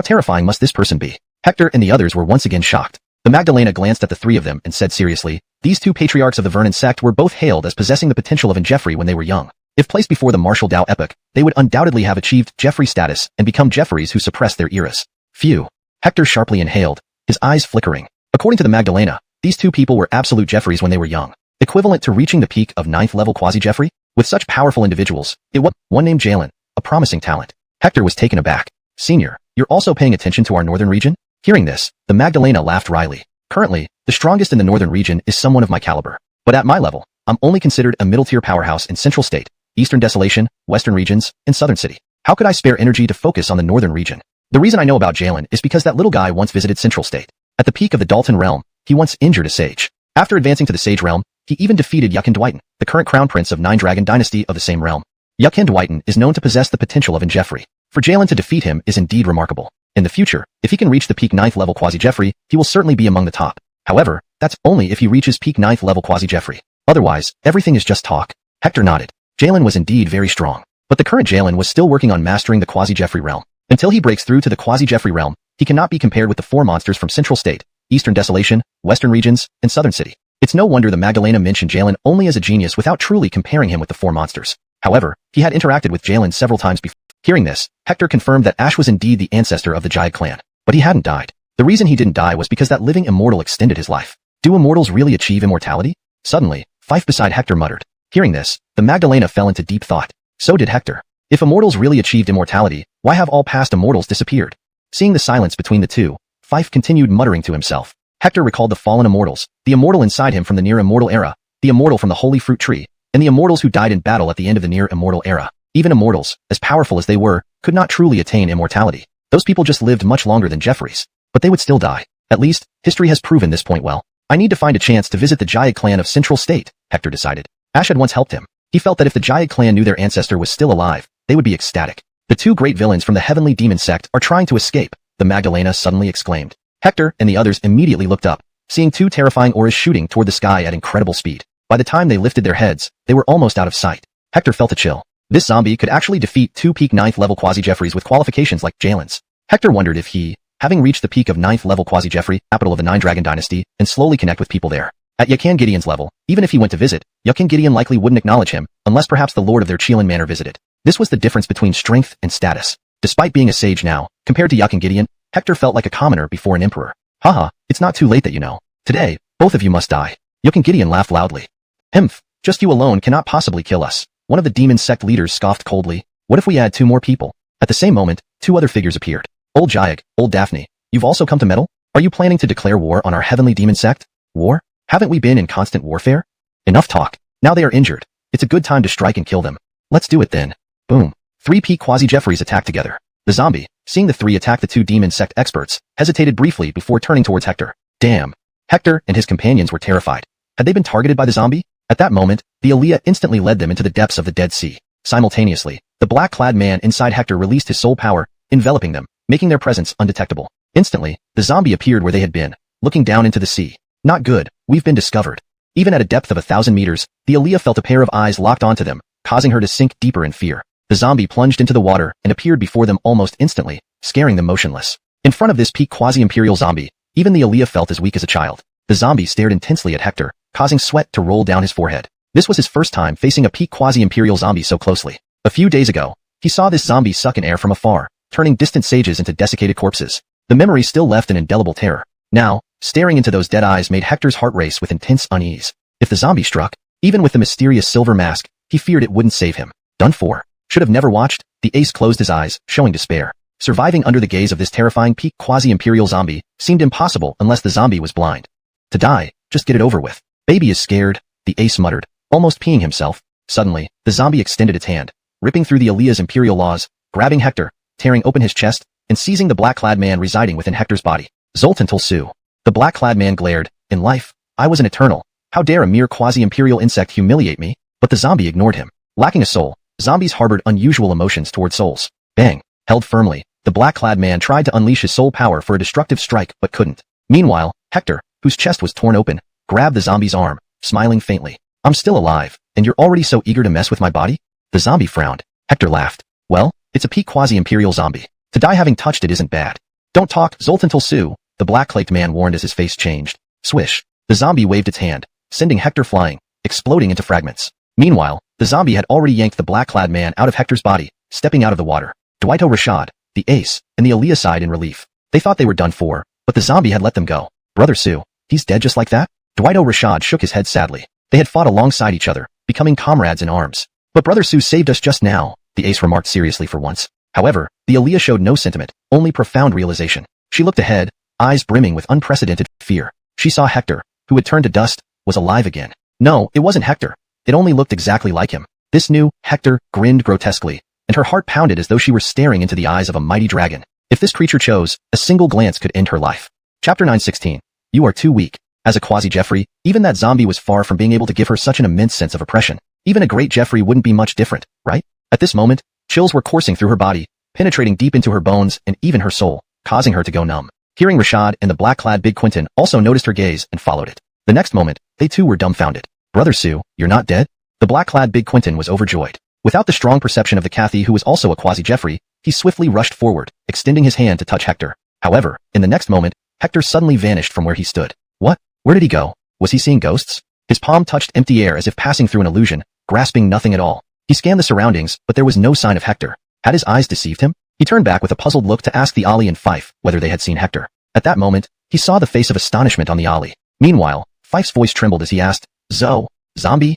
terrifying must this person be? Hector and the others were once again shocked. The Magdalena glanced at the 3 of them and said seriously, these 2 patriarchs of the Vernon sect were both hailed as possessing the potential of an Jeffrey when they were young. If placed before the Martial Dao epoch, they would undoubtedly have achieved Jeffrey status and become Jeffreys who suppressed their eras. Phew. Hector sharply inhaled, his eyes flickering. According to the Magdalena, these 2 people were absolute Jeffreys when they were young, equivalent to reaching the peak of 9th level Quasi-Jeffrey. With such powerful individuals, it was one named Jalen, a promising talent. Hector was taken aback. Senior, you're also paying attention to our northern region? Hearing this, the Magdalena laughed wryly. Currently, the strongest in the northern region is someone of my caliber. But at my level, I'm only considered a middle-tier powerhouse in Central State, Eastern Desolation, Western Regions, and Southern City. How could I spare energy to focus on the northern region? The reason I know about Jalen is because that little guy once visited Central State. At the peak of the Dalton realm, he once injured a sage. After advancing to the Sage realm, he even defeated Yi Jian Wan Gu, the current crown prince of 9 Dragon dynasty of the same realm. Yi Jian Wan Gu is known to possess the potential of an Jeffrey. For Jalen to defeat him is indeed remarkable. In the future, if he can reach the peak 9th level Quasi-Jeffrey, he will certainly be among the top. However, that's only if he reaches peak 9th level Quasi-Jeffrey. Otherwise, everything is just talk. Hector nodded. Jalen was indeed very strong. But the current Jalen was still working on mastering the Quasi-Jeffrey realm. Until he breaks through to the Quasi-Jeffrey realm, he cannot be compared with the 4 monsters from Central State, Eastern Desolation, Western Regions, and Southern City. It's no wonder the Magdalena mentioned Jalen only as a genius without truly comparing him with the 4 monsters. However, he had interacted with Jalen several times before. Hearing this, Hector confirmed that Ash was indeed the ancestor of the Jayag clan. But he hadn't died. The reason he didn't die was because that living immortal extended his life. Do immortals really achieve immortality? Suddenly, Fife beside Hector muttered. Hearing this, the Magdalena fell into deep thought. So did Hector. If immortals really achieved immortality, why have all past immortals disappeared? Seeing the silence between the two, Fife continued muttering to himself. Hector recalled the fallen immortals, the immortal inside him from the near-immortal era, the immortal from the Holy Fruit Tree, and the immortals who died in battle at the end of the near-immortal era. Even immortals, as powerful as they were, could not truly attain immortality. Those people just lived much longer than Jeffreys. But they would still die. At least, history has proven this point well. I need to find a chance to visit the Jayag clan of Central State, Hector decided. Ash had once helped him. He felt that if the Jayag clan knew their ancestor was still alive, they would be ecstatic. The 2 great villains from the heavenly demon sect are trying to escape, the Magdalena suddenly exclaimed. Hector and the others immediately looked up, seeing 2 terrifying auras shooting toward the sky at incredible speed. By the time they lifted their heads, they were almost out of sight. Hector felt a chill. This zombie could actually defeat 2 peak 9th level Quasi-Jeffreys with qualifications like Jalen's. Hector wondered if he, having reached the peak of 9th level Quasi-Jeffrey, capital of the 9 Dragon dynasty, and slowly connect with people there. At Yakan Gideon's level, even if he went to visit, Yakan Gideon likely wouldn't acknowledge him, unless perhaps the lord of their Chelan manor visited. This was the difference between strength and status. Despite being a sage now, compared to Yi Jian Gideon, Hector felt like a commoner before an emperor. Haha, it's not too late that you know. Today, both of you must die. Yi Jian Gideon laughed loudly. Himph, just you alone cannot possibly kill us. One of the demon sect leaders scoffed coldly. What if we add 2 more people? At the same moment, 2 other figures appeared. Old Jiag, Old Daphne, you've also come to meddle? Are you planning to declare war on our heavenly demon sect? War? Haven't we been in constant warfare? Enough talk. Now they are injured. It's a good time to strike and kill them. Let's do it then. Boom. 3 P quasi-Jeffreys attacked together. The zombie, seeing the 3 attack the 2 demon sect experts, hesitated briefly before turning towards Hector. Damn. Hector and his companions were terrified. Had they been targeted by the zombie? At that moment, the Aaliyah instantly led them into the depths of the Dead Sea. Simultaneously, the black-clad man inside Hector released his soul power, enveloping them, making their presence undetectable. Instantly, the zombie appeared where they had been, looking down into the sea. Not good, we've been discovered. Even at a depth of 1,000 meters, the Aaliyah felt a pair of eyes locked onto them, causing her to sink deeper in fear. The zombie plunged into the water and appeared before them almost instantly, scaring them motionless. In front of this peak quasi-imperial zombie, even the Aaliyah felt as weak as a child. The zombie stared intensely at Hector, causing sweat to roll down his forehead. This was his first time facing a peak quasi-imperial zombie so closely. A few days ago, he saw this zombie suck in air from afar, turning distant sages into desiccated corpses. The memory still left an indelible terror. Now, staring into those dead eyes made Hector's heart race with intense unease. If the zombie struck, even with the mysterious silver mask, he feared it wouldn't save him. Done for. Should have never watched. The ace closed his eyes, showing despair. Surviving under the gaze of this terrifying peak quasi-imperial zombie seemed impossible unless the zombie was blind. To die, just get it over with. Baby is scared, the ace muttered, almost peeing himself. Suddenly, the zombie extended its hand, ripping through the Aaliyah's imperial laws, grabbing Hector, tearing open his chest, and seizing the black-clad man residing within Hector's body. Zoltan Tulsu. The black-clad man glared. In life, I was an eternal. How dare a mere quasi-imperial insect humiliate me? But the zombie ignored him. Lacking a soul, zombies harbored unusual emotions toward souls. Bang. Held firmly, the black-clad man tried to unleash his soul power for a destructive strike but couldn't. Meanwhile, Hector, whose chest was torn open, grabbed the zombie's arm, smiling faintly. I'm still alive, and you're already so eager to mess with my body? The zombie frowned. Hector laughed. Well, it's a peak quasi-imperial zombie. To die having touched it isn't bad. Don't talk, Zoltan Tulsu, the black-cloaked man warned as his face changed. Swish. The zombie waved its hand, sending Hector flying, exploding into fragments. Meanwhile, the zombie had already yanked the black-clad man out of Hector's body, stepping out of the water. Dwight Rashad, the ace, and the Aaliyah sighed in relief. They thought they were done for, but the zombie had let them go. Brother Sue, he's dead just like that? Dwight Rashad shook his head sadly. They had fought alongside each other, becoming comrades in arms. But Brother Sue saved us just now, the ace remarked seriously for once. However, the Aaliyah showed no sentiment, only profound realization. She looked ahead, eyes brimming with unprecedented fear. She saw Hector, who had turned to dust, was alive again. No, it wasn't Hector. It only looked exactly like him. This new Hector grinned grotesquely, and her heart pounded as though she were staring into the eyes of a mighty dragon. If this creature chose, a single glance could end her life. Chapter 9:16. You are too weak. As a quasi-Jeffrey, even that zombie was far from being able to give her such an immense sense of oppression. Even a great Jeffrey wouldn't be much different, right? At this moment, chills were coursing through her body, penetrating deep into her bones and even her soul, causing her to go numb. Hearing Rashad and the black-clad Big Quentin also noticed her gaze and followed it. The next moment, they too were dumbfounded. Brother Sue, you're not dead? The black-clad Big Quentin was overjoyed. Without the strong perception of the Cathy who was also a quasi-Jeffrey, he swiftly rushed forward, extending his hand to touch Hector. However, in the next moment, Hector suddenly vanished from where he stood. What? Where did he go? Was he seeing ghosts? His palm touched empty air as if passing through an illusion, grasping nothing at all. He scanned the surroundings, but there was no sign of Hector. Had his eyes deceived him? He turned back with a puzzled look to ask the Ollie and Fife whether they had seen Hector. At that moment, he saw the face of astonishment on the Ollie. Meanwhile, Fife's voice trembled as he asked, Zombie?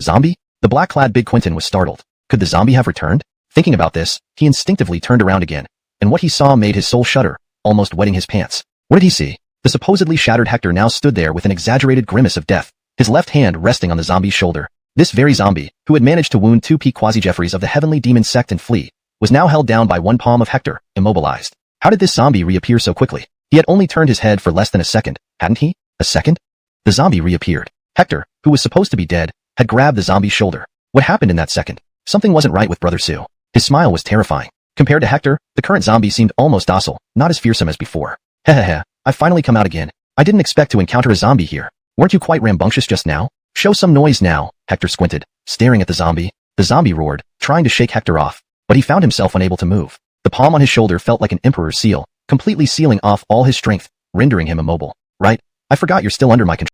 Zombie? The black-clad Big Quentin was startled. Could the zombie have returned? Thinking about this, he instinctively turned around again, and what he saw made his soul shudder, almost wetting his pants. What did he see? The supposedly shattered Hector now stood there with an exaggerated grimace of death, his left hand resting on the zombie's shoulder. This very zombie, who had managed to wound 2 peak quasi-Jeffreys of the heavenly demon sect and flee, was now held down by one palm of Hector, immobilized. How did this zombie reappear so quickly? He had only turned his head for less than a second, hadn't he? A second? The zombie reappeared. Hector, who was supposed to be dead, had grabbed the zombie's shoulder. What happened in that second? Something wasn't right with Brother Sue. His smile was terrifying. Compared to Hector, the current zombie seemed almost docile, not as fearsome as before. Hehehe, I've finally come out again. I didn't expect to encounter a zombie here. Weren't you quite rambunctious just now? Show some noise now, Hector squinted, staring at the zombie. The zombie roared, trying to shake Hector off, but he found himself unable to move. The palm on his shoulder felt like an emperor's seal, completely sealing off all his strength, rendering him immobile. Right? I forgot you're still under my control.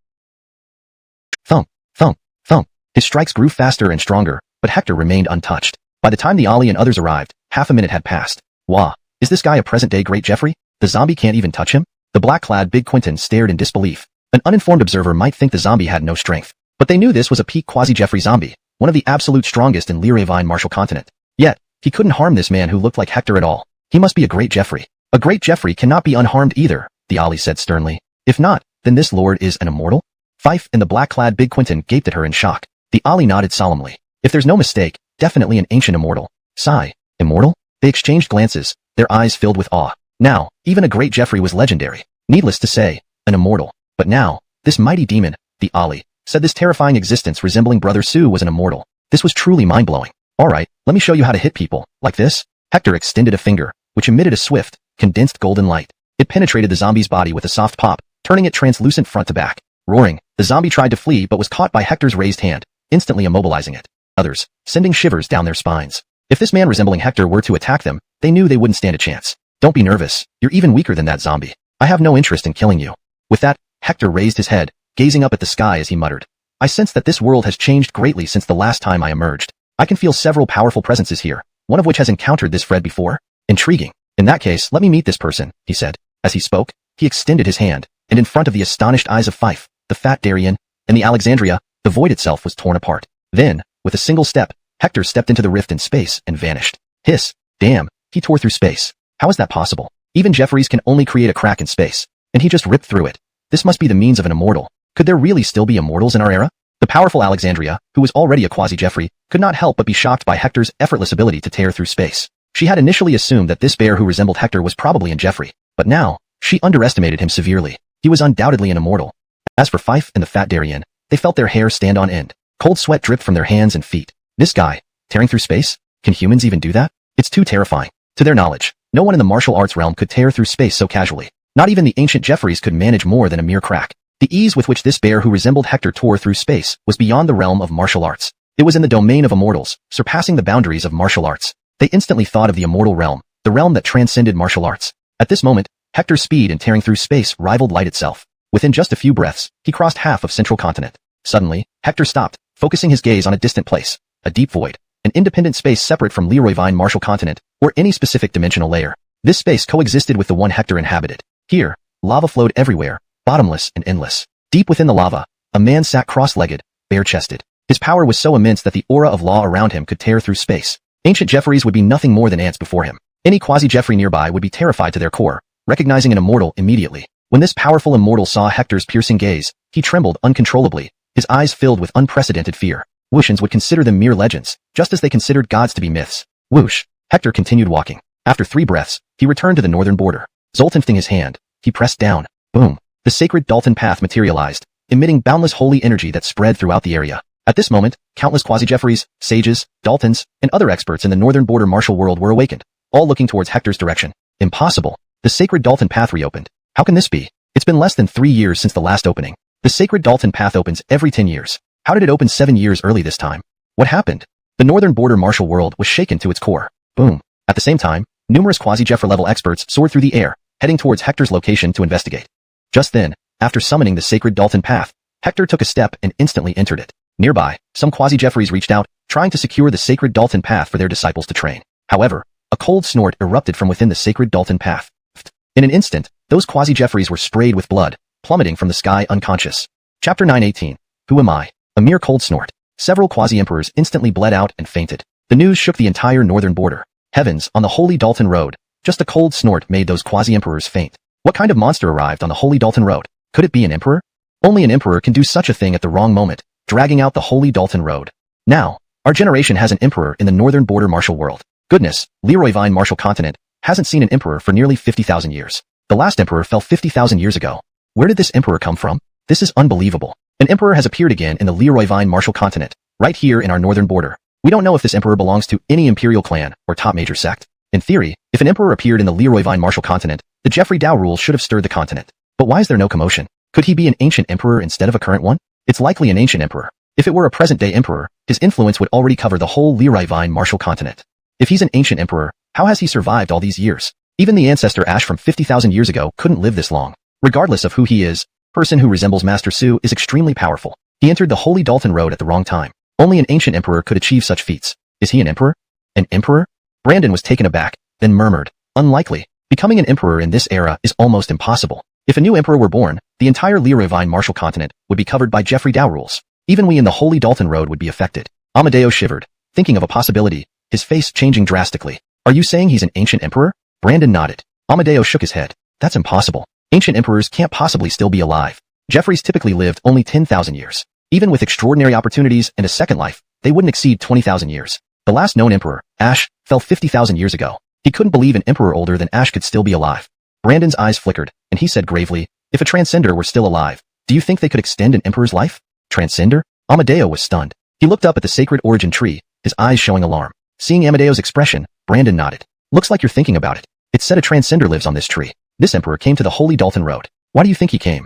Thump, thump, thump. His strikes grew faster and stronger, but Hector remained untouched. By the time the Ali and others arrived, half a minute had passed. Wah, is this guy a present-day Great Jeffrey? The zombie can't even touch him? The black-clad Big Quentin stared in disbelief. An uninformed observer might think the zombie had no strength. But they knew this was a peak quasi-Jeffrey zombie, one of the absolute strongest in Lyravine Martial Continent. Yet, he couldn't harm this man who looked like Hector at all. He must be a Great Jeffrey. A Great Jeffrey cannot be unharmed either, the Ali said sternly. If not, then this lord is an immortal? Fife and the black-clad Big Quentin gaped at her in shock. The Ali nodded solemnly. If there's no mistake, definitely an ancient immortal. Sigh. Immortal? They exchanged glances, their eyes filled with awe. Now, even a Great Jeffrey was legendary. Needless to say, an immortal. But now, this mighty demon, the Ali, said this terrifying existence resembling Brother Sue was an immortal. This was truly mind-blowing. Alright, let me show you how to hit people, like this. Hector extended a finger, which emitted a swift, condensed golden light. It penetrated the zombie's body with a soft pop, turning it translucent front to back. Roaring, the zombie tried to flee but was caught by Hector's raised hand, instantly immobilizing it. Others, sending shivers down their spines. If this man resembling Hector were to attack them, they knew they wouldn't stand a chance. Don't be nervous, you're even weaker than that zombie. I have no interest in killing you. With that, Hector raised his head, gazing up at the sky as he muttered. I sense that this world has changed greatly since the last time I emerged. I can feel several powerful presences here, one of which has encountered this Fred before. Intriguing. In that case, let me meet this person, he said. As he spoke, he extended his hand, and in front of the astonished eyes of Fife, the fat Darien, and the Alexandria, the void itself was torn apart. Then, with a single step, Hector stepped into the rift in space and vanished. Hiss. Damn, he tore through space. How is that possible? Even Jeffries can only create a crack in space, and he just ripped through it. This must be the means of an immortal. Could there really still be immortals in our era? The powerful Alexandria, who was already a quasi-Jeffrey, could not help but be shocked by Hector's effortless ability to tear through space. She had initially assumed that this bear who resembled Hector was probably in Jeffrey, but now, she underestimated him severely. He was undoubtedly an immortal. As for Fife and the fat Darien, they felt their hair stand on end. Cold sweat dripped from their hands and feet. This guy, tearing through space? Can humans even do that? It's too terrifying. To their knowledge, no one in the martial arts realm could tear through space so casually. Not even the ancient Jeffries could manage more than a mere crack. The ease with which this bear who resembled Hector tore through space was beyond the realm of martial arts. It was in the domain of immortals, surpassing the boundaries of martial arts. They instantly thought of the immortal realm, the realm that transcended martial arts. At this moment, Hector's speed in tearing through space rivaled light itself. Within just a few breaths, he crossed half of Central Continent. Suddenly, Hector stopped, focusing his gaze on a distant place, a deep void, an independent space separate from Lyravine Martial Continent, or any specific dimensional layer. This space coexisted with the one Hector inhabited. Here, lava flowed everywhere, bottomless and endless. Deep within the lava, a man sat cross-legged, bare-chested. His power was so immense that the aura of law around him could tear through space. Ancient Jeffries would be nothing more than ants before him. Any quasi-Jeffrey nearby would be terrified to their core, recognizing an immortal immediately. When this powerful immortal saw Hector's piercing gaze, he trembled uncontrollably, his eyes filled with unprecedented fear. Wooshans would consider them mere legends, just as they considered gods to be myths. Whoosh! Hector continued walking. After 3 breaths, he returned to the northern border. Zoltan his hand. He pressed down. Boom! The sacred Dalton path materialized, emitting boundless holy energy that spread throughout the area. At this moment, countless quasi-Jeffries, sages, Daltons, and other experts in the northern border martial world were awakened, all looking towards Hector's direction. Impossible! The sacred Dalton path reopened. How can this be? It's been less than 3 years since the last opening. The sacred Dalton path opens every 10 years. How did it open 7 years early this time? What happened? The northern border martial world was shaken to its core. Boom! At the same time, numerous quasi-Jeffrey level experts soared through the air, heading towards Hector's location to investigate. Just then, after summoning the sacred Dalton path, Hector took a step and instantly entered it. Nearby, some quasi-Jeffries reached out, trying to secure the sacred Dalton path for their disciples to train. However, a cold snort erupted from within the sacred Dalton path. In an instant, those quasi-Jeffries were sprayed with blood, plummeting from the sky unconscious. Chapter 918. Who am I? A mere cold snort. Several quasi-emperors instantly bled out and fainted. The news shook the entire northern border. Heavens, on the holy Dalton road, just a cold snort made those quasi-emperors faint. What kind of monster arrived on the holy Dalton road? Could it be an emperor? Only an emperor can do such a thing at the wrong moment, dragging out the holy Dalton road. Now, our generation has an emperor in the northern border martial world. Goodness, Lyravine Martial Continent hasn't seen an emperor for nearly 50,000 years. The last emperor fell 50,000 years ago. Where did this emperor come from? This is unbelievable. An emperor has appeared again in the Lyravine Martial Continent, right here in our northern border. We don't know if this emperor belongs to any imperial clan or top major sect. In theory, if an emperor appeared in the Lyravine Martial Continent, the Jeffrey Dow rule should have stirred the continent. But why is there no commotion? Could he be an ancient emperor instead of a current one? It's likely an ancient emperor. If it were a present-day emperor, his influence would already cover the whole Lyravine Martial Continent. If he's an ancient emperor, how has he survived all these years? Even the ancestor Ash from 50,000 years ago couldn't live this long. Regardless of who he is, person who resembles Master Su is extremely powerful. He entered the holy Dalton road at the wrong time. Only an ancient emperor could achieve such feats. Is he an emperor? An emperor? Brandon was taken aback, then murmured, unlikely. Becoming an emperor in this era is almost impossible. If a new emperor were born, the entire Lyravine Martial continent would be covered by Jeffrey Dow rules. Even we in the Holy Dalton Road would be affected. Amadeo shivered, thinking of a possibility, his face changing drastically. Are you saying he's an ancient emperor? Brandon nodded. Amadeo shook his head. That's impossible. Ancient emperors can't possibly still be alive. Jeffrey's typically lived only 10,000 years. Even with extraordinary opportunities and a second life, they wouldn't exceed 20,000 years. The last known emperor, Ash, fell 50,000 years ago. He couldn't believe an emperor older than Ash could still be alive. Brandon's eyes flickered, and he said gravely, if a transcender were still alive, do you think they could extend an emperor's life? Transcender? Amadeo was stunned. He looked up at the sacred origin tree, his eyes showing alarm. Seeing Amadeo's expression, Brandon nodded. Looks like you're thinking about it. It said a transcender lives on this tree. This emperor came to the Holy Dalton Road. Why do you think he came?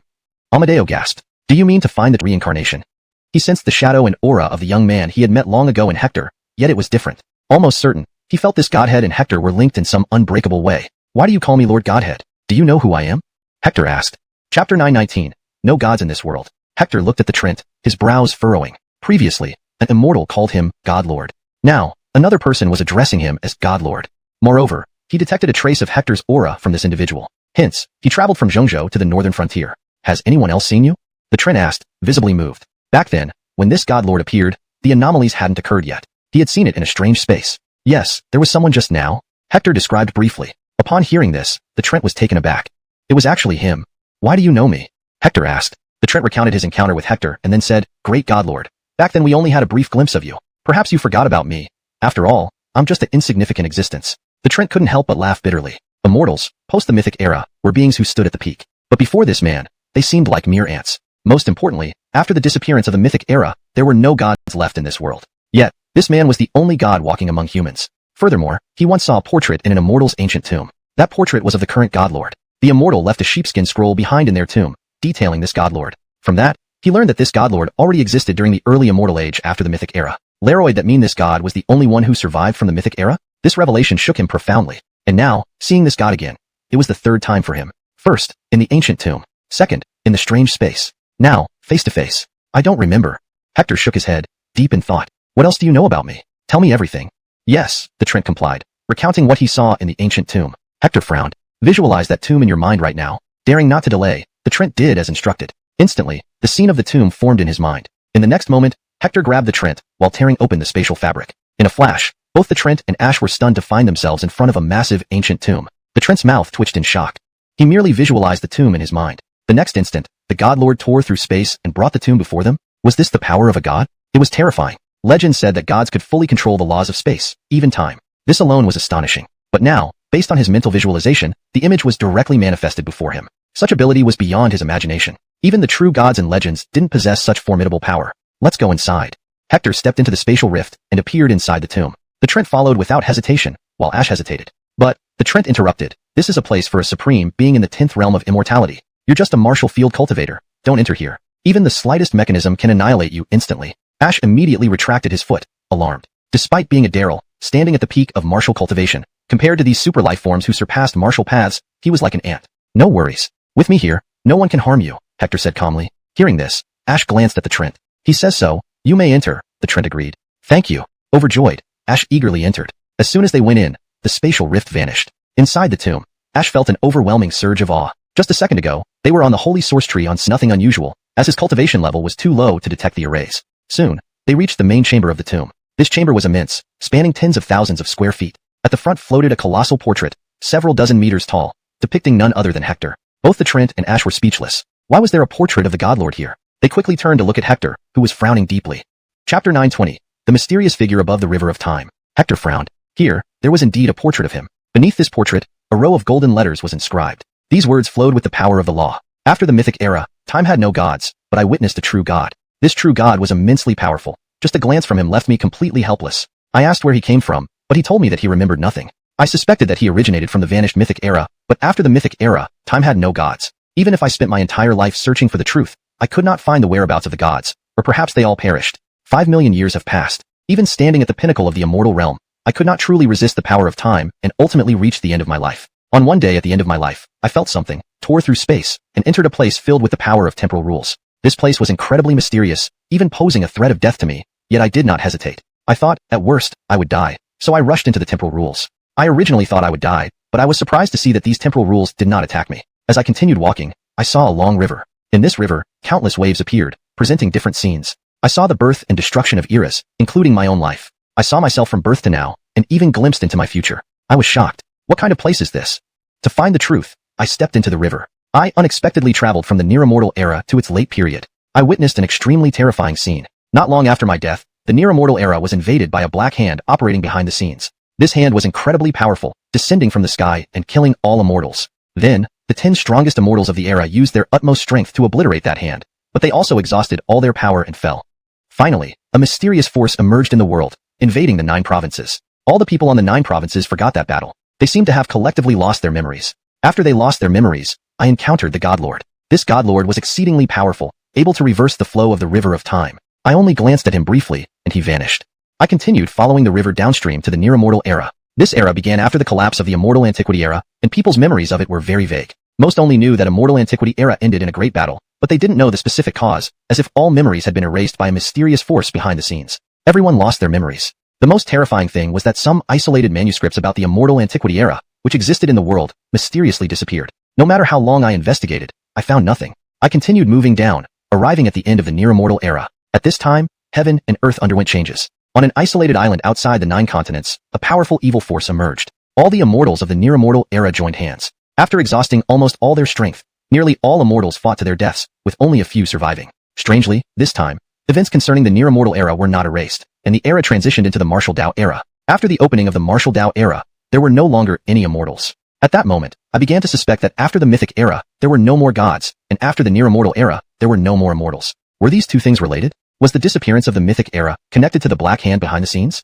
Amadeo gasped. Do you mean to find the reincarnation? He sensed the shadow and aura of the young man he had met long ago in Hector, yet it was different. Almost certain, he felt this Godhead and Hector were linked in some unbreakable way. Why do you call me Lord Godhead? Do you know who I am? Hector asked. Chapter 919. No gods in this world. Hector looked at the Trent, his brows furrowing. Previously, an immortal called him God Lord. Now, another person was addressing him as God Lord. Moreover, he detected a trace of Hector's aura from this individual. Hence, he traveled from Zhongzhou to the northern frontier. Has anyone else seen you? The Trent asked, visibly moved. Back then, when this God Lord appeared, the anomalies hadn't occurred yet. He had seen it in a strange space. Yes, there was someone just now, Hector described briefly. Upon hearing this, the Trent was taken aback. It was actually him. Why do you know me? Hector asked. The Trent recounted his encounter with Hector and then said, Great God Lord. Back then we only had a brief glimpse of you. Perhaps you forgot about me. After all, I'm just an insignificant existence. The Trent couldn't help but laugh bitterly. Immortals, post the mythic era, were beings who stood at the peak. But before this man, they seemed like mere ants. Most importantly, after the disappearance of the mythic era, there were no gods left in this world. Yet, this man was the only god walking among humans. Furthermore, he once saw a portrait in an immortal's ancient tomb. That portrait was of the current God Lord. The immortal left a sheepskin scroll behind in their tomb, detailing this God Lord. From that, he learned that this God Lord already existed during the early immortal age after the mythic era. Leroy that mean this god was the only one who survived from the mythic era? This revelation shook him profoundly. And now, seeing this god again, it was the third time for him. First, in the ancient tomb. Second, in the strange space. Now, face to face. I don't remember. Hector shook his head, deep in thought. What else do you know about me? Tell me everything. Yes, the Trent complied, recounting what he saw in the ancient tomb. Hector frowned. Visualize that tomb in your mind right now. Daring not to delay, the Trent did as instructed. Instantly, the scene of the tomb formed in his mind. In the next moment, Hector grabbed the Trent while tearing open the spatial fabric. In a flash, both the Trent and Ash were stunned to find themselves in front of a massive ancient tomb. The Trent's mouth twitched in shock. He merely visualized the tomb in his mind. The next instant, the God Lord tore through space and brought the tomb before them. Was this the power of a god? It was terrifying. Legend said that gods could fully control the laws of space, even time. This alone was astonishing. But now, based on his mental visualization, the image was directly manifested before him. Such ability was beyond his imagination. Even the true gods and legends didn't possess such formidable power. Let's go inside. Hector stepped into the spatial rift and appeared inside the tomb. The Trent followed without hesitation, while Ash hesitated. But, the Trent interrupted. This is a place for a supreme being in the 10th realm of immortality. You're just a martial field cultivator. Don't enter here. Even the slightest mechanism can annihilate you instantly. Ash immediately retracted his foot, alarmed. Despite being a Daryl, standing at the peak of martial cultivation, compared to these super life forms who surpassed martial paths, he was like an ant. No worries. With me here, no one can harm you, Hector said calmly. Hearing this, Ash glanced at the Trent. He says so, you may enter, the Trent agreed. Thank you. Overjoyed, Ash eagerly entered. As soon as they went in, the spatial rift vanished. Inside the tomb, Ash felt an overwhelming surge of awe. Just a second ago, they were on the holy source tree on nothing unusual, as his cultivation level was too low to detect the arrays. Soon, they reached the main chamber of the tomb. This chamber was immense, spanning tens of thousands of square feet. At the front floated a colossal portrait, several dozen meters tall, depicting none other than Hector. Both the Trent and Ash were speechless. Why was there a portrait of the God Lord here? They quickly turned to look at Hector, who was frowning deeply. Chapter 920. The mysterious figure above the river of time. Hector frowned. Here, there was indeed a portrait of him. Beneath this portrait, a row of golden letters was inscribed. These words flowed with the power of the law. After the mythic era, time had no gods, but I witnessed a true god. This true god was immensely powerful. Just a glance from him left me completely helpless. I asked where he came from, but he told me that he remembered nothing. I suspected that he originated from the vanished mythic era, but after the mythic era, time had no gods. Even if I spent my entire life searching for the truth, I could not find the whereabouts of the gods, or perhaps they all perished. 5 million years have passed. Even standing at the pinnacle of the immortal realm, I could not truly resist the power of time and ultimately reached the end of my life. On one day at the end of my life, I felt something, tore through space, and entered a place filled with the power of temporal rules. This place was incredibly mysterious, even posing a threat of death to me, yet I did not hesitate. I thought, at worst, I would die. so I rushed into the temporal rules. I originally thought I would die, but I was surprised to see that these temporal rules did not attack me. As I continued walking, I saw a long river. In this river, countless waves appeared, presenting different scenes. I saw the birth and destruction of eras, including my own life. I saw myself from birth to now, and even glimpsed into my future. I was shocked. What kind of place is this? To find the truth, I stepped into the river. I unexpectedly traveled from the near-immortal era to its late period. I witnessed an extremely terrifying scene. Not long after my death, the near-immortal era was invaded by a black hand operating behind the scenes. This hand was incredibly powerful, descending from the sky and killing all immortals. Then, the 10 strongest immortals of the era used their utmost strength to obliterate that hand, but they also exhausted all their power and fell. Finally, a mysterious force emerged in the world, invading the 9 provinces. All the people on the 9 provinces forgot that battle. They seemed to have collectively lost their memories. After they lost their memories, I encountered the Godlord. This Godlord was exceedingly powerful, able to reverse the flow of the river of time. I only glanced at him briefly, and he vanished. I continued following the river downstream to the near-immortal era. This era began after the collapse of the immortal antiquity era, and people's memories of it were very vague. Most only knew that immortal antiquity era ended in a great battle, but they didn't know the specific cause, as if all memories had been erased by a mysterious force behind the scenes. Everyone lost their memories. The most terrifying thing was that some isolated manuscripts about the immortal antiquity era, which existed in the world, mysteriously disappeared. No matter how long I investigated, I found nothing. I continued moving down, arriving at the end of the near-immortal era. At this time, heaven and earth underwent changes. On an isolated island outside the 9 continents, a powerful evil force emerged. All the immortals of the near-immortal era joined hands. After exhausting almost all their strength, nearly all immortals fought to their deaths, with only a few surviving. Strangely, this time, events concerning the near-immortal era were not erased, and the era transitioned into the Martial Dao era. After the opening of the Martial Dao era, there were no longer any immortals. At that moment, I began to suspect that after the Mythic era, there were no more gods, and after the near-immortal era, there were no more immortals. Were these two things related? Was the disappearance of the Mythic era connected to the Black Hand behind the scenes?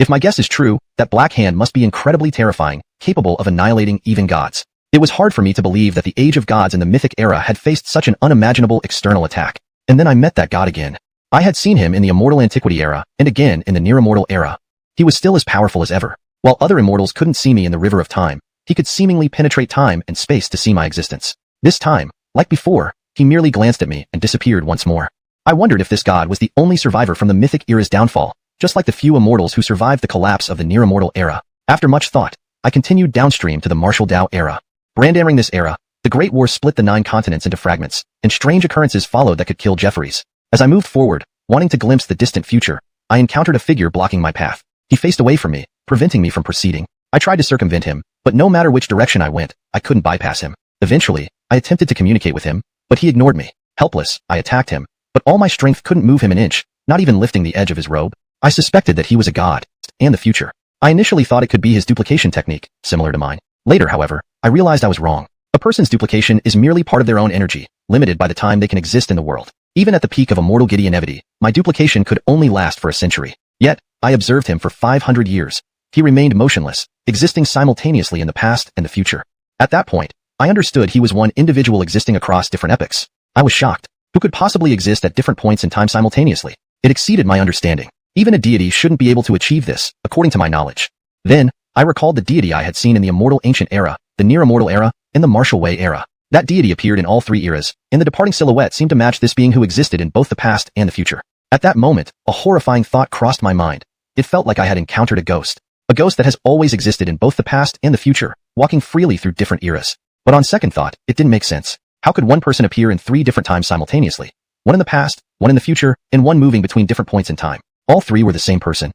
If my guess is true, that Black Hand must be incredibly terrifying, capable of annihilating even gods. It was hard for me to believe that the Age of Gods in the Mythic era had faced such an unimaginable external attack. And then I met that god again. I had seen him in the Immortal Antiquity era, and again in the Near-Immortal era. He was still as powerful as ever. While other immortals couldn't see me in the River of Time, he could seemingly penetrate time and space to see my existence. This time, like before, he merely glanced at me and disappeared once more. I wondered if this god was the only survivor from the Mythic era's downfall, just like the few immortals who survived the collapse of the Near-Immortal era. After much thought, I continued downstream to the Martial Dao era. Entering this era, the Great War split the 9 continents into fragments, and strange occurrences followed that could kill Jeffries. As I moved forward, wanting to glimpse the distant future, I encountered a figure blocking my path. He faced away from me, preventing me from proceeding. I tried to circumvent him, but no matter which direction I went, I couldn't bypass him. Eventually, I attempted to communicate with him, but he ignored me. Helpless, I attacked him, but all my strength couldn't move him an inch, not even lifting the edge of his robe. I suspected that he was a god, and the future. I initially thought it could be his duplication technique, similar to mine. Later, however, I realized I was wrong. A person's duplication is merely part of their own energy, limited by the time they can exist in the world. Even at the peak of immortal Gideonevity, my duplication could only last for a century. Yet, I observed him for 500 years. He remained motionless, existing simultaneously in the past and the future. At that point, I understood he was one individual existing across different epochs. I was shocked. Who could possibly exist at different points in time simultaneously? It exceeded my understanding. Even a deity shouldn't be able to achieve this, according to my knowledge. Then, I recalled the deity I had seen in the Immortal Ancient Era, the Near-Immortal Era, and the Martial Way Era. That deity appeared in all 3 eras, and the departing silhouette seemed to match this being who existed in both the past and the future. At that moment, a horrifying thought crossed my mind. It felt like I had encountered a ghost that has always existed in both the past and the future, walking freely through different eras. But on second thought, it didn't make sense. How could one person appear in 3 different times simultaneously? One in the past, one in the future, and one moving between different points in time. All 3 were the same person.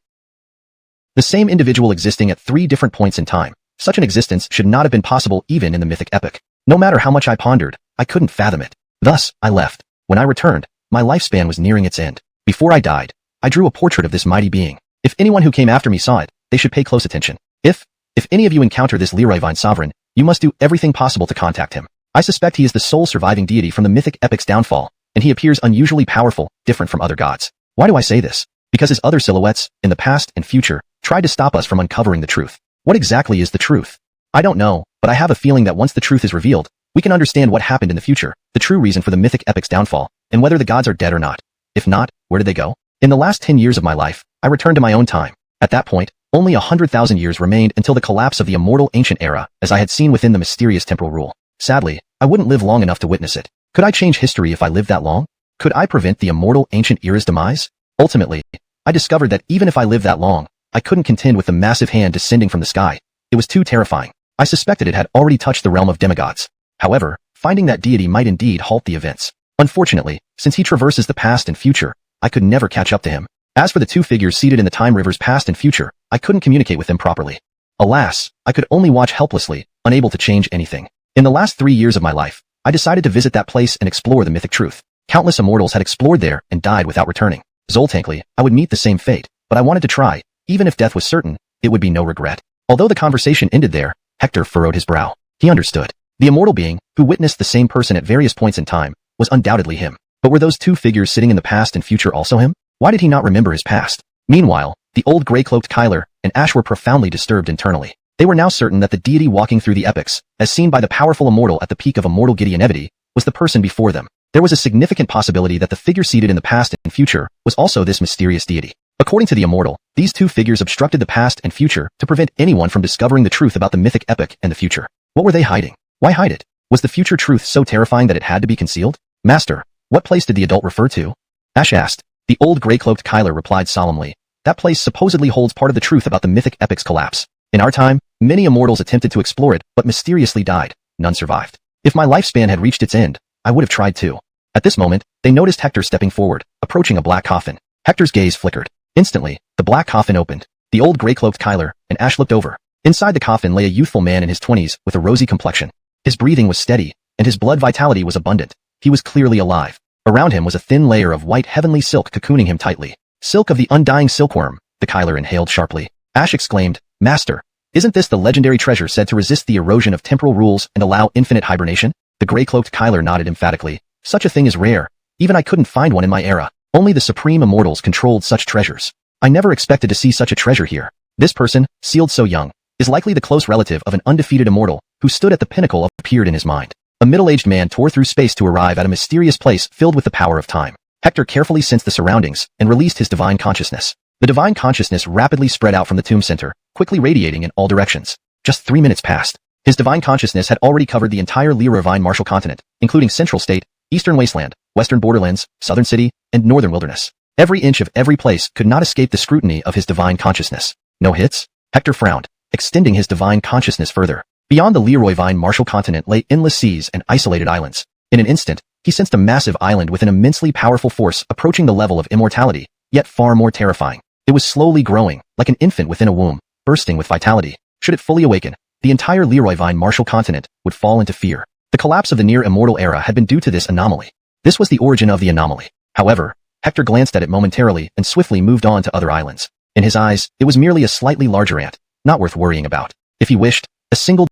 The same individual existing at 3 different points in time. Such an existence should not have been possible even in the mythic epic. No matter how much I pondered, I couldn't fathom it. Thus, I left. When I returned, my lifespan was nearing its end. Before I died, I drew a portrait of this mighty being. If anyone who came after me saw it, they should pay close attention. If any of you encounter this Leroy Vine Sovereign, you must do everything possible to contact him. I suspect he is the sole surviving deity from the mythic epic's downfall, and he appears unusually powerful, different from other gods. Why do I say this? Because his other silhouettes, in the past and future, tried to stop us from uncovering the truth. What exactly is the truth? I don't know, but I have a feeling that once the truth is revealed, we can understand what happened in the future, the true reason for the mythic epic's downfall, and whether the gods are dead or not. If not, where did they go? In the last 10 years of my life, I returned to my own time. At that point, only 100,000 years remained until the collapse of the immortal ancient era, as I had seen within the mysterious temporal rule. Sadly, I wouldn't live long enough to witness it. Could I change history if I lived that long? Could I prevent the immortal ancient era's demise? Ultimately, I discovered that even if I lived that long, I couldn't contend with the massive hand descending from the sky. It was too terrifying. I suspected it had already touched the realm of demigods. However, finding that deity might indeed halt the events. Unfortunately, since he traverses the past and future, I could never catch up to him. As for the two figures seated in the time rivers past and future, I couldn't communicate with them properly. Alas, I could only watch helplessly, unable to change anything. In the last 3 years of my life, I decided to visit that place and explore the mythic truth. Countless immortals had explored there and died without returning. Zoltankly, I would meet the same fate, but I wanted to try. Even if death was certain, it would be no regret. Although the conversation ended there, Hector furrowed his brow. He understood. The immortal being, who witnessed the same person at various points in time, was undoubtedly him. But were those two figures sitting in the past and future also him? Why did he not remember his past? Meanwhile, the old gray-cloaked Kyler and Ash were profoundly disturbed internally. They were now certain that the deity walking through the epics, as seen by the powerful immortal at the peak of immortal Gideonevity, was the person before them. There was a significant possibility that the figure seated in the past and future was also this mysterious deity. According to the immortal, these two figures obstructed the past and future to prevent anyone from discovering the truth about the mythic epic and the future. What were they hiding? Why hide it? Was the future truth so terrifying that it had to be concealed? Master, what place did the adult refer to? Ash asked. The old gray-cloaked Kyler replied solemnly. That place supposedly holds part of the truth about the mythic epic's collapse. In our time, many immortals attempted to explore it, but mysteriously died. None survived. If my lifespan had reached its end, I would have tried too. At this moment, they noticed Hector stepping forward, approaching a black coffin. Hector's gaze flickered. Instantly, the black coffin opened. The old gray-cloaked Kyler and Ash looked over. Inside the coffin lay a youthful man in his 20s with a rosy complexion. His breathing was steady, and his blood vitality was abundant. He was clearly alive. Around him was a thin layer of white heavenly silk cocooning him tightly. Silk of the undying silkworm, the Kyler inhaled sharply. Ash exclaimed, Master, isn't this the legendary treasure said to resist the erosion of temporal rules and allow infinite hibernation? The gray-cloaked Kyler nodded emphatically. Such a thing is rare. Even I couldn't find one in my era. Only the supreme immortals controlled such treasures. I never expected to see such a treasure here. This person, sealed so young, is likely the close relative of an undefeated immortal who stood at the pinnacle of appeared in his mind. A middle-aged man tore through space to arrive at a mysterious place filled with the power of time. Hector carefully sensed the surroundings and released his divine consciousness. The divine consciousness rapidly spread out from the tomb center, quickly radiating in all directions. Just 3 minutes passed. His divine consciousness had already covered the entire Leroy Marshall continent, including Central State, Eastern Wasteland, Western Borderlands, Southern City, and Northern Wilderness. Every inch of every place could not escape the scrutiny of his divine consciousness. No hits? Hector frowned, extending his divine consciousness further. Beyond the Leroy Marshall continent lay endless seas and isolated islands. In an instant, he sensed a massive island with an immensely powerful force approaching the level of immortality, yet far more terrifying. It was slowly growing, like an infant within a womb, bursting with vitality. Should it fully awaken, the entire Leroy Marshall continent would fall into fear. The collapse of the near-immortal era had been due to this anomaly. This was the origin of the anomaly. However, Hector glanced at it momentarily and swiftly moved on to other islands. In his eyes, it was merely a slightly larger ant, not worth worrying about. If he wished, a single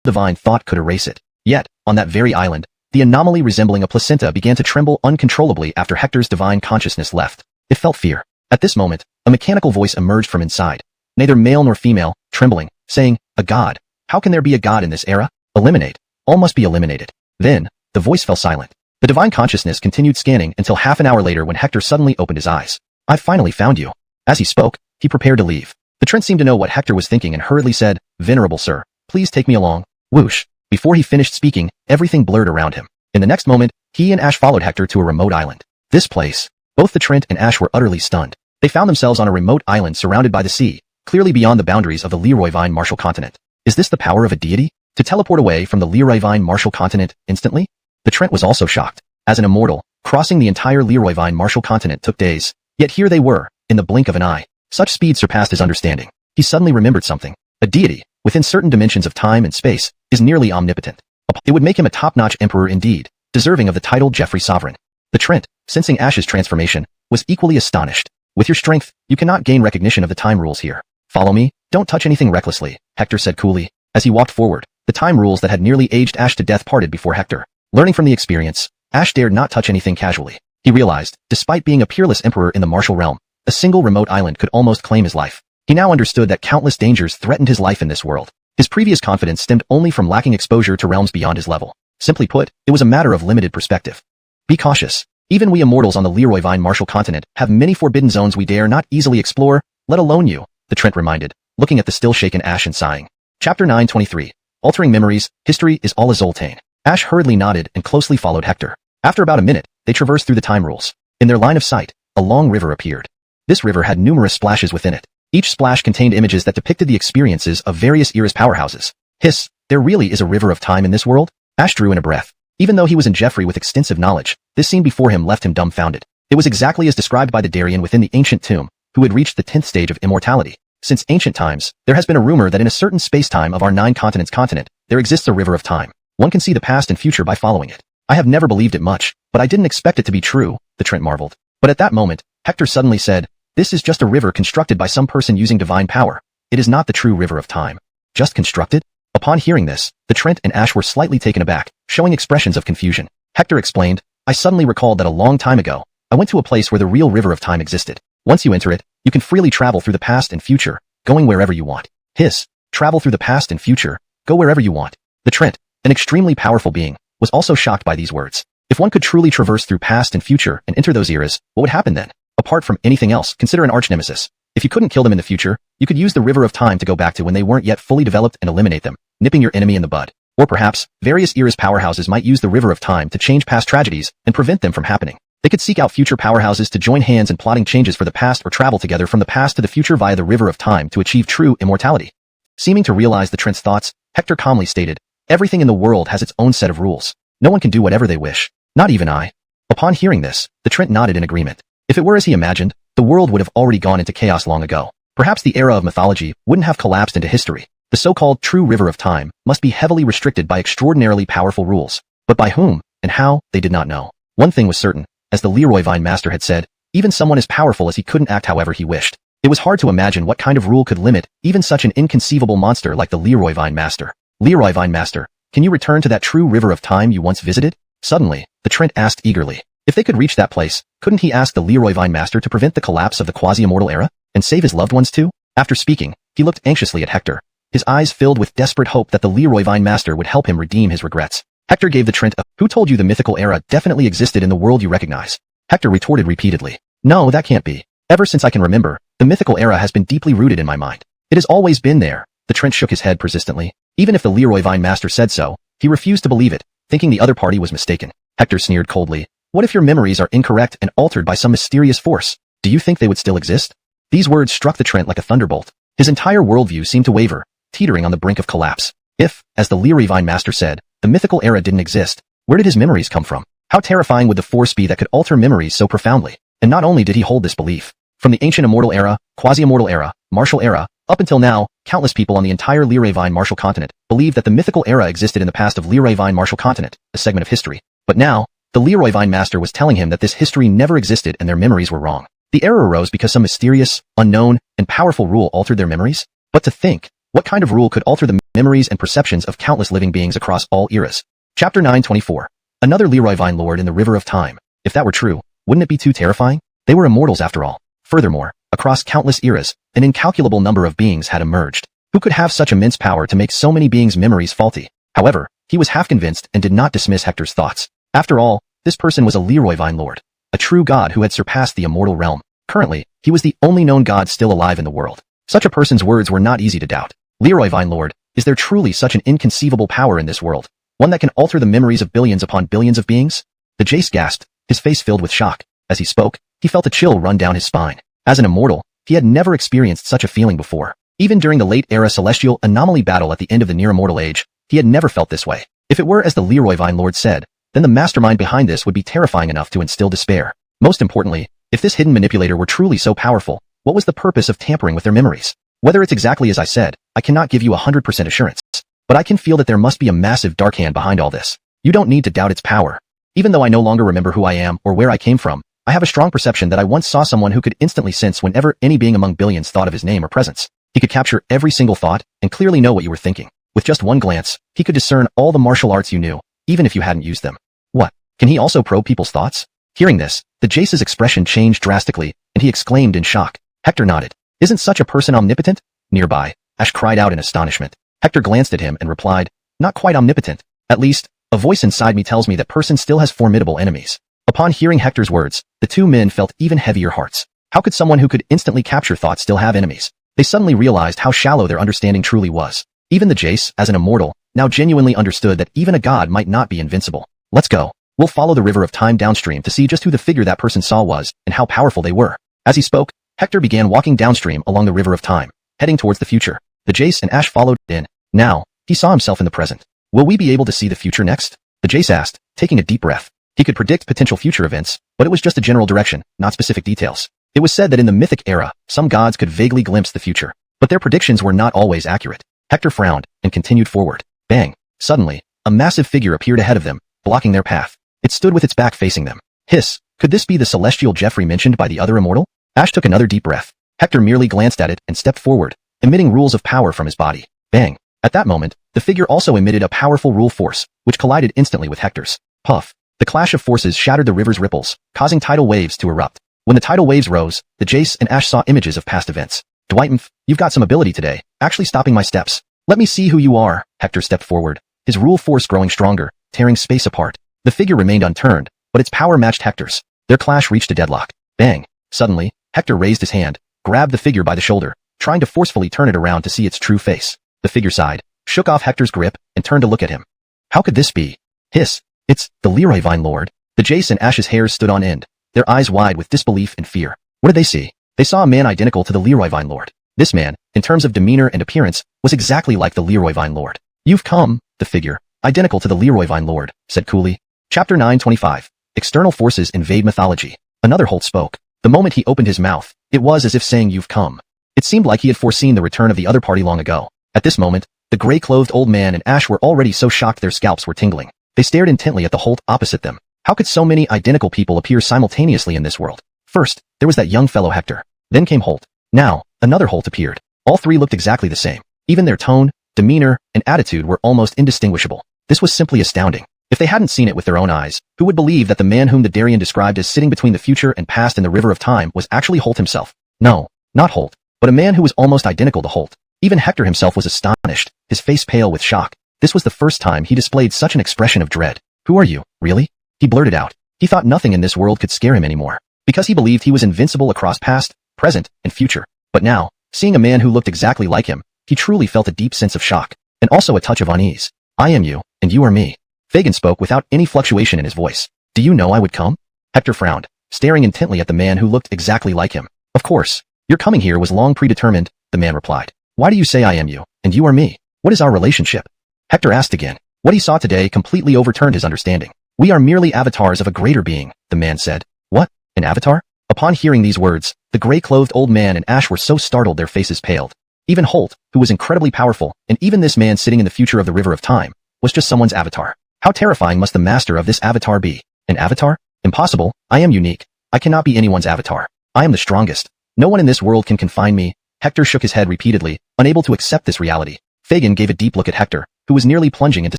divine thought could erase it. Yet, on that very island, the anomaly resembling a placenta began to tremble uncontrollably after Hector's divine consciousness left. It felt fear. At this moment, a mechanical voice emerged from inside, neither male nor female, trembling, saying, "A god. How can there be a god in this era? Eliminate. All must be eliminated." Then, the voice fell silent. The divine consciousness continued scanning until half an hour later when Hector suddenly opened his eyes. "I've finally found you." As he spoke, he prepared to leave. The Trent seemed to know what Hector was thinking and hurriedly said, "Venerable sir, please take me along." Whoosh. Before he finished speaking, everything blurred around him. In the next moment, he and Ash followed Hector to a remote island. This place. Both the Trent and Ash were utterly stunned. They found themselves on a remote island surrounded by the sea, clearly beyond the boundaries of the Leroy Marshall continent. Is this the power of a deity? To teleport away from the Leroy Marshall continent instantly? The Trent was also shocked. As an immortal, crossing the entire Leroy Marshall continent took days. Yet here they were, in the blink of an eye. Such speed surpassed his understanding. He suddenly remembered something. A deity, within certain dimensions of time and space, is nearly omnipotent. It would make him a top-notch emperor indeed, deserving of the title Jeffrey Sovereign. The Trent, sensing Ash's transformation, was equally astonished. With your strength, you cannot gain recognition of the time rules here. Follow me, don't touch anything recklessly, Hector said coolly. As he walked forward, the time rules that had nearly aged Ash to death parted before Hector. Learning from the experience, Ash dared not touch anything casually. He realized, despite being a peerless emperor in the martial realm, a single remote island could almost claim his life. He now understood that countless dangers threatened his life in this world. His previous confidence stemmed only from lacking exposure to realms beyond his level. Simply put, it was a matter of limited perspective. Be cautious. Even we immortals on the Leroy Marshall continent have many forbidden zones we dare not easily explore, let alone you, the Trent reminded, looking at the still-shaken Ash and sighing. Chapter 923. Altering Memories, History is all a Zoltane. Ash hurriedly nodded and closely followed Hector. After about a minute, they traversed through the time rules. In their line of sight, a long river appeared. This river had numerous splashes within it. Each splash contained images that depicted the experiences of various era's powerhouses. Hiss, there really is a river of time in this world? Ash drew in a breath. Even though he was in Jeffrey with extensive knowledge, this scene before him left him dumbfounded. It was exactly as described by the Darien within the ancient tomb, who had reached the 10th stage of immortality. Since ancient times, there has been a rumor that in a certain space-time of our 9 continents continent, there exists a river of time. One can see the past and future by following it. I have never believed it much, but I didn't expect it to be true, the Trent marveled. But at that moment, Hector suddenly said, this is just a river constructed by some person using divine power. It is not the true river of time. Just constructed? Upon hearing this, the Trent and Ash were slightly taken aback, showing expressions of confusion. Hector explained, I suddenly recalled that a long time ago, I went to a place where the real river of time existed. Once you enter it, you can freely travel through the past and future, going wherever you want. Hiss, travel through the past and future, go wherever you want. The Trent, an extremely powerful being, was also shocked by these words. If one could truly traverse through past and future and enter those eras, what would happen then? Apart from anything else, consider an arch-nemesis. If you couldn't kill them in the future, you could use the river of time to go back to when they weren't yet fully developed and eliminate them, nipping your enemy in the bud. Or perhaps, various eras powerhouses might use the river of time to change past tragedies and prevent them from happening. They could seek out future powerhouses to join hands in plotting changes for the past or travel together from the past to the future via the river of time to achieve true immortality. Seeming to realize the Trent's thoughts, Hector calmly stated, everything in the world has its own set of rules. No one can do whatever they wish. Not even I. Upon hearing this, the Trent nodded in agreement. If it were as he imagined, the world would have already gone into chaos long ago. Perhaps the era of mythology wouldn't have collapsed into history. The so-called true river of time must be heavily restricted by extraordinarily powerful rules. But by whom and how, they did not know. One thing was certain, as the Leroy Vine Master had said, even someone as powerful as he couldn't act however he wished. It was hard to imagine what kind of rule could limit even such an inconceivable monster like the Leroy Vine Master. Leroy Vine Master, can you return to that true river of time you once visited? Suddenly, the Trent asked eagerly. If they could reach that place, couldn't he ask the Leroy Vine Master to prevent the collapse of the quasi-immortal era, and save his loved ones too? After speaking, he looked anxiously at Hector, his eyes filled with desperate hope that the Leroy Vine Master would help him redeem his regrets. Hector gave the Trent a, who told you the mythical era definitely existed in the world you recognize? Hector retorted repeatedly, no, that can't be. Ever since I can remember, the mythical era has been deeply rooted in my mind. It has always been there. The Trent shook his head persistently. Even if the Leroy Vine Master said so, he refused to believe it, thinking the other party was mistaken. Hector sneered coldly. What if your memories are incorrect and altered by some mysterious force? Do you think they would still exist? These words struck the Trent like a thunderbolt. His entire worldview seemed to waver, teetering on the brink of collapse. If, as the Leroy Vine Master said, the mythical era didn't exist, where did his memories come from? How terrifying would the force be that could alter memories so profoundly? And not only did he hold this belief, from the ancient immortal era, quasi-immortal era, martial era, up until now, countless people on the entire Leroy Vine Martial continent believed that the mythical era existed in the past of Leroy Vine Martial continent, a segment of history. But now, the Leroy Vine Master was telling him that this history never existed and their memories were wrong. The error arose because some mysterious, unknown, and powerful rule altered their memories? But to think, what kind of rule could alter the memories and perceptions of countless living beings across all eras? Chapter 924. Another Leroy Vine Lord in the River of Time. If that were true, wouldn't it be too terrifying? They were immortals after all. Furthermore, across countless eras, an incalculable number of beings had emerged. Who could have such immense power to make so many beings' memories faulty? However, he was half convinced and did not dismiss Hector's thoughts. After all, this person was a Leroy Vine Lord, a true god who had surpassed the immortal realm. Currently, he was the only known god still alive in the world. Such a person's words were not easy to doubt. Leroy Vine Lord, is there truly such an inconceivable power in this world? One that can alter the memories of billions upon billions of beings? The Jace gasped, his face filled with shock. As he spoke, he felt a chill run down his spine. As an immortal, he had never experienced such a feeling before. Even during the late-era celestial anomaly battle at the end of the near-immortal age, he had never felt this way. If it were as the Leroy Vine Lord said, then the mastermind behind this would be terrifying enough to instill despair. Most importantly, if this hidden manipulator were truly so powerful, what was the purpose of tampering with their memories? Whether it's exactly as I said, I cannot give you 100% assurance. But I can feel that there must be a massive dark hand behind all this. You don't need to doubt its power. Even though I no longer remember who I am or where I came from, I have a strong perception that I once saw someone who could instantly sense whenever any being among billions thought of his name or presence. He could capture every single thought and clearly know what you were thinking. With just one glance, he could discern all the martial arts you knew, even if you hadn't used them. What? Can he also probe people's thoughts? Hearing this, the Jace's expression changed drastically, and he exclaimed in shock. Hector nodded. Isn't such a person omnipotent? Nearby, Ash cried out in astonishment. Hector glanced at him and replied, not quite omnipotent. At least, a voice inside me tells me that person still has formidable enemies. Upon hearing Hector's words, the two men felt even heavier hearts. How could someone who could instantly capture thoughts still have enemies? They suddenly realized how shallow their understanding truly was. Even the Jace, as an immortal, now genuinely understood that even a god might not be invincible. Let's go. We'll follow the river of time downstream to see just who the figure that person saw was and how powerful they were. As he spoke, Hector began walking downstream along the river of time, heading towards the future. The Jace and Ash followed in. Now, he saw himself in the present. Will we be able to see the future next? The Jace asked, taking a deep breath. He could predict potential future events, but it was just a general direction, not specific details. It was said that in the mythic era, some gods could vaguely glimpse the future, but their predictions were not always accurate. Hector frowned and continued forward. Bang! Suddenly, a massive figure appeared ahead of them, blocking their path. It stood with its back facing them. Hiss! Could this be the celestial Jeffrey mentioned by the other immortal? Ash took another deep breath. Hector merely glanced at it and stepped forward, emitting rules of power from his body. Bang! At that moment, the figure also emitted a powerful rule force, which collided instantly with Hector's. Puff! The clash of forces shattered the river's ripples, causing tidal waves to erupt. When the tidal waves rose, the Jace and Ash saw images of past events. Dwight, you've got some ability today, actually stopping my steps. Let me see who you are. Hector stepped forward, his rule force growing stronger, tearing space apart. The figure remained unturned, but its power matched Hector's. Their clash reached a deadlock. Bang! Suddenly, Hector raised his hand, grabbed the figure by the shoulder, trying to forcefully turn it around to see its true face. The figure sighed, shook off Hector's grip, and turned to look at him. How could this be? Hiss! It's the Leroy Vine Lord. The Jace and Ash's hairs stood on end, their eyes wide with disbelief and fear. What did they see? They saw a man identical to the Leroy Vine Lord. This man, in terms of demeanor and appearance, was exactly like the Leroy Vine Lord. You've come, the figure, identical to the Leroy Vine Lord, said coolly. Chapter 925. External forces invade mythology. Another Holt spoke. The moment he opened his mouth, it was as if saying you've come. It seemed like he had foreseen the return of the other party long ago. At this moment, the gray-clothed old man and Ash were already so shocked their scalps were tingling. They stared intently at the Holt opposite them. How could so many identical people appear simultaneously in this world? First, there was that young fellow Hector. Then came Holt. Now, another Holt appeared. All three looked exactly the same. Even their tone, demeanor, and attitude were almost indistinguishable. This was simply astounding. If they hadn't seen it with their own eyes, who would believe that the man whom the Darien described as sitting between the future and past in the river of time was actually Holt himself? No, not Holt, but a man who was almost identical to Holt. Even Hector himself was astonished, his face pale with shock. This was the first time he displayed such an expression of dread. Who are you, really? He blurted out. He thought nothing in this world could scare him anymore, because he believed he was invincible across past, present, and future. But now, seeing a man who looked exactly like him, he truly felt a deep sense of shock, and also a touch of unease. I am you, and you are me. Fagin spoke without any fluctuation in his voice. Do you know I would come? Hector frowned, staring intently at the man who looked exactly like him. Of course. Your coming here was long predetermined, the man replied. Why do you say I am you, and you are me? What is our relationship? Hector asked again. What he saw today completely overturned his understanding. We are merely avatars of a greater being, the man said. What? An avatar? Upon hearing these words, the gray-clothed old man and Ash were so startled their faces paled. Even Holt, who was incredibly powerful, and even this man sitting in the future of the river of time, was just someone's avatar. How terrifying must the master of this avatar be? An avatar? Impossible. I am unique. I cannot be anyone's avatar. I am the strongest. No one in this world can confine me. Hector shook his head repeatedly, unable to accept this reality. Fagin gave a deep look at Hector, who was nearly plunging into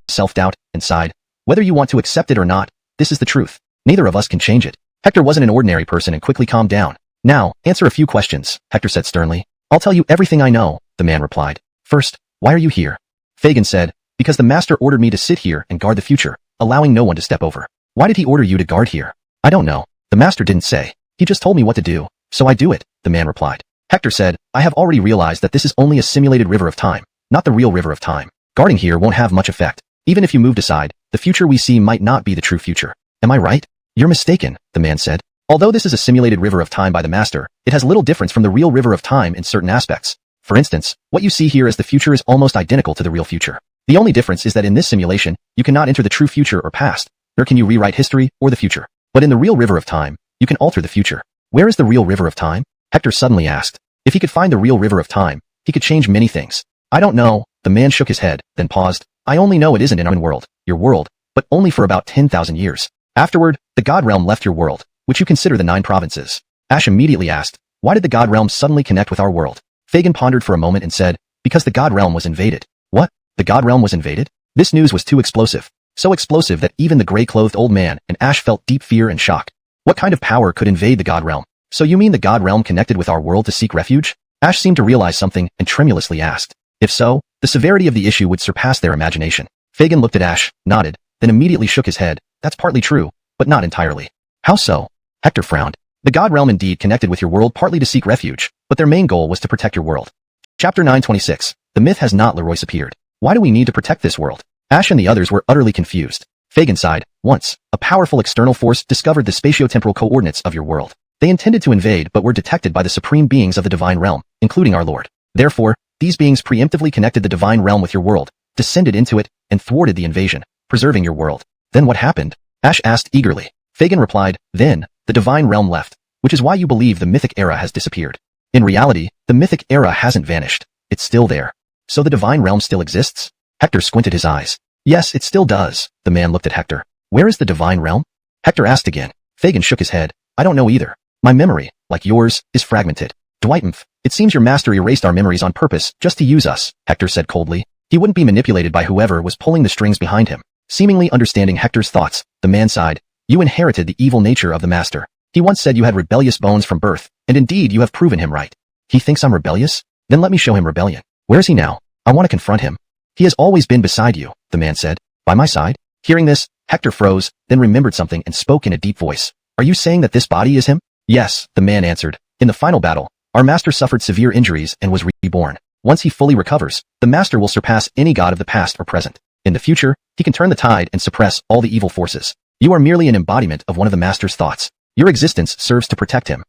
self-doubt, and sighed. Whether you want to accept it or not, this is the truth. Neither of us can change it. Hector wasn't an ordinary person and quickly calmed down. Now, answer a few questions, Hector said sternly. I'll tell you everything I know, the man replied. First, why are you here? Fagin said, because the master ordered me to sit here and guard the future, allowing no one to step over. Why did he order you to guard here? I don't know. The master didn't say. He just told me what to do, so I do it, the man replied. Hector said, I have already realized that this is only a simulated river of time, not the real river of time. Guarding here won't have much effect. Even if you moved aside, the future we see might not be the true future. Am I right? You're mistaken, the man said. Although this is a simulated river of time by the master, it has little difference from the real river of time in certain aspects. For instance, what you see here as the future is almost identical to the real future. The only difference is that in this simulation, you cannot enter the true future or past, nor can you rewrite history or the future. But in the real river of time, you can alter the future. Where is the real river of time? Hector suddenly asked. If he could find the real river of time, he could change many things. I don't know. The man shook his head, then paused. I only know it isn't in our world, your world, but only for about 10,000 years. Afterward, the God Realm left your world, which you consider the 9 provinces. Ash immediately asked, why did the God Realm suddenly connect with our world? Fagin pondered for a moment and said, because the God Realm was invaded. What? The God Realm was invaded? This news was too explosive. So explosive that even the gray-clothed old man and Ash felt deep fear and shock. What kind of power could invade the God Realm? So you mean the God Realm connected with our world to seek refuge? Ash seemed to realize something and tremulously asked. If so, the severity of the issue would surpass their imagination. Fagin looked at Ash, nodded, then immediately shook his head. That's partly true, but not entirely. How so? Hector frowned. The God Realm indeed connected with your world partly to seek refuge, but their main goal was to protect your world. Chapter 926. The myth has not Leroy's appeared. Why do we need to protect this world? Ash and the others were utterly confused. Fagin sighed. Once, a powerful external force discovered the spatiotemporal coordinates of your world. They intended to invade but were detected by the supreme beings of the divine realm, including our Lord. Therefore, these beings preemptively connected the divine realm with your world, descended into it, and thwarted the invasion, preserving your world. Then what happened? Ash asked eagerly. Fagin replied, then, the divine realm left, which is why you believe the mythic era has disappeared. In reality, the mythic era hasn't vanished. It's still there. So the divine realm still exists? Hector squinted his eyes. Yes, it still does. The man looked at Hector. Where is the divine realm? Hector asked again. Fagin shook his head. I don't know either. My memory, like yours, is fragmented. Dwight, it seems your master erased our memories on purpose, just to use us, Hector said coldly. He wouldn't be manipulated by whoever was pulling the strings behind him. Seemingly understanding Hector's thoughts, the man sighed. You inherited the evil nature of the master. He once said you had rebellious bones from birth, and indeed you have proven him right. He thinks I'm rebellious? Then let me show him rebellion. Where is he now? I want to confront him. He has always been beside you, the man said. By my side? Hearing this, Hector froze, then remembered something and spoke in a deep voice. Are you saying that this body is him? Yes, the man answered. In the final battle, our master suffered severe injuries and was reborn. Once he fully recovers, the master will surpass any god of the past or present. In the future, he can turn the tide and suppress all the evil forces. You are merely an embodiment of one of the master's thoughts. Your existence serves to protect him.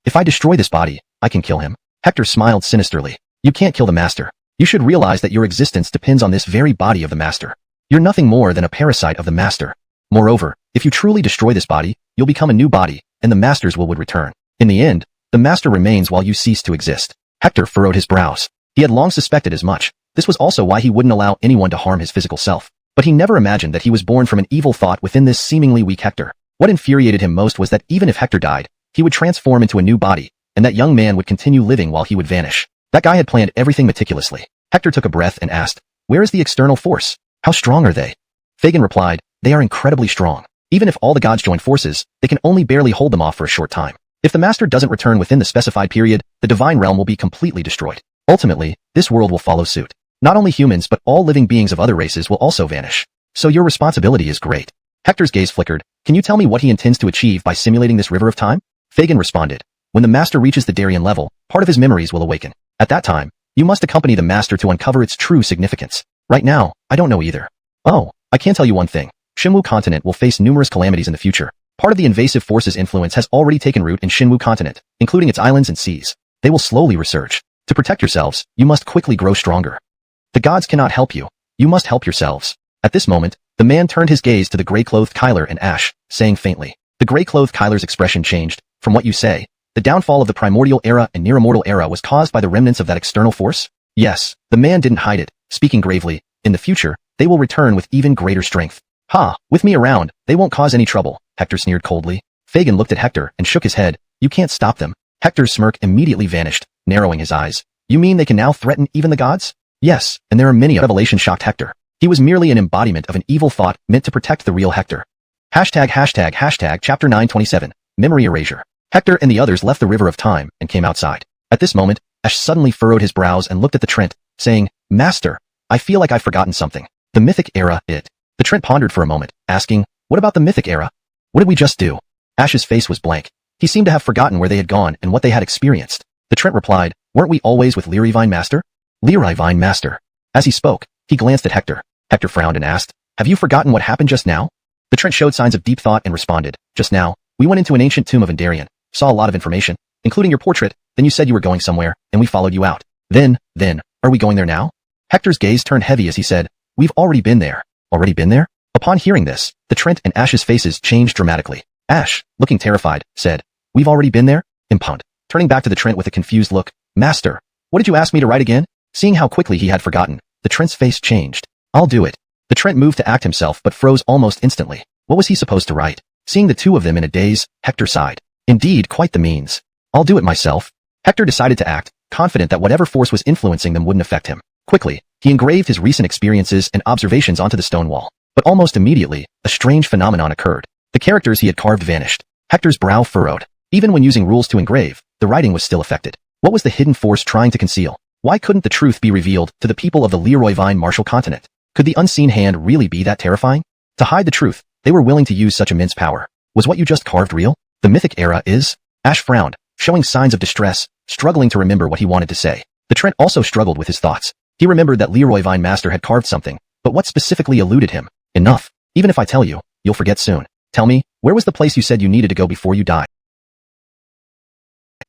If I destroy this body, I can kill him. Hector smiled sinisterly. You can't kill the master. You should realize that your existence depends on this very body of the master. You're nothing more than a parasite of the master. Moreover, if you truly destroy this body, you'll become a new body, and the master's will would return. In the end, the master remains while you cease to exist. Hector furrowed his brows. He had long suspected as much. This was also why he wouldn't allow anyone to harm his physical self. But he never imagined that he was born from an evil thought within this seemingly weak Hector. What infuriated him most was that even if Hector died, he would transform into a new body, and that young man would continue living while he would vanish. That guy had planned everything meticulously. Hector took a breath and asked, where is the external force? How strong are they? Fagin replied, they are incredibly strong. Even if all the gods join forces, they can only barely hold them off for a short time. If the master doesn't return within the specified period, the divine realm will be completely destroyed. Ultimately, this world will follow suit. Not only humans but all living beings of other races will also vanish. So your responsibility is great. Hector's gaze flickered. Can you tell me what he intends to achieve by simulating this river of time? Fagin responded. When the master reaches the Darien level, part of his memories will awaken. At that time, you must accompany the master to uncover its true significance. Right now, I don't know either. Oh, I can tell you one thing. Shinwu continent will face numerous calamities in the future. Part of the invasive force's influence has already taken root in Shinwu continent, including its islands and seas. They will slowly resurge. To protect yourselves, you must quickly grow stronger. The gods cannot help you. You must help yourselves. At this moment, the man turned his gaze to the gray-clothed Kyler and Ash, saying faintly. The gray-clothed Kyler's expression changed. From what you say, the downfall of the primordial era and near-immortal era was caused by the remnants of that external force? Yes, the man didn't hide it, speaking gravely. In the future, they will return with even greater strength. With me around, they won't cause any trouble, Hector sneered coldly. Fagin looked at Hector and shook his head. You can't stop them. Hector's smirk immediately vanished, narrowing his eyes. You mean they can now threaten even the gods? Yes, and there are many. Revelation shocked Hector. He was merely an embodiment of an evil thought meant to protect the real Hector. Hashtag chapter 927, memory erasure. Hector and the others left the river of time and came outside. At this moment, Ash suddenly furrowed his brows and looked at the Trent, saying, Master, I feel like I've forgotten something. The mythic era, it. The Trent pondered for a moment, asking, what about the mythic era? What did we just do? Ash's face was blank. He seemed to have forgotten where they had gone and what they had experienced. The Trent replied, weren't we always with Leary Vine Master? Leary Vine Master. As he spoke, he glanced at Hector. Hector frowned and asked, have you forgotten what happened just now? The Trent showed signs of deep thought and responded, just now, we went into an ancient tomb of Indarian, saw a lot of information, including your portrait, then you said you were going somewhere, and we followed you out. Then, are we going there now? Hector's gaze turned heavy as he said, we've already been there. Already been there? Upon hearing this, the Trent and Ash's faces changed dramatically. Ash, looking terrified, said, we've already been there? Impound. Turning back to the Trent with a confused look, Master, what did you ask me to write again? Seeing how quickly he had forgotten, the Trent's face changed. I'll do it. The Trent moved to act himself but froze almost instantly. What was he supposed to write? Seeing the two of them in a daze, Hector sighed. Indeed, quite the means. I'll do it myself. Hector decided to act, confident that whatever force was influencing them wouldn't affect him. Quickly, he engraved his recent experiences and observations onto the stone wall. But almost immediately, a strange phenomenon occurred. The characters he had carved vanished. Hector's brow furrowed. Even when using rules to engrave, the writing was still affected. What was the hidden force trying to conceal? Why couldn't the truth be revealed to the people of the Leroy Vine Marshall continent? Could the unseen hand really be that terrifying? To hide the truth, they were willing to use such immense power. Was what you just carved real? The mythic era is? Ash frowned, showing signs of distress, struggling to remember what he wanted to say. The Trent also struggled with his thoughts. He remembered that Leroy Vine Master had carved something, but what specifically eluded him? Enough. Even if I tell you, you'll forget soon. Tell me, where was the place you said you needed to go before you died?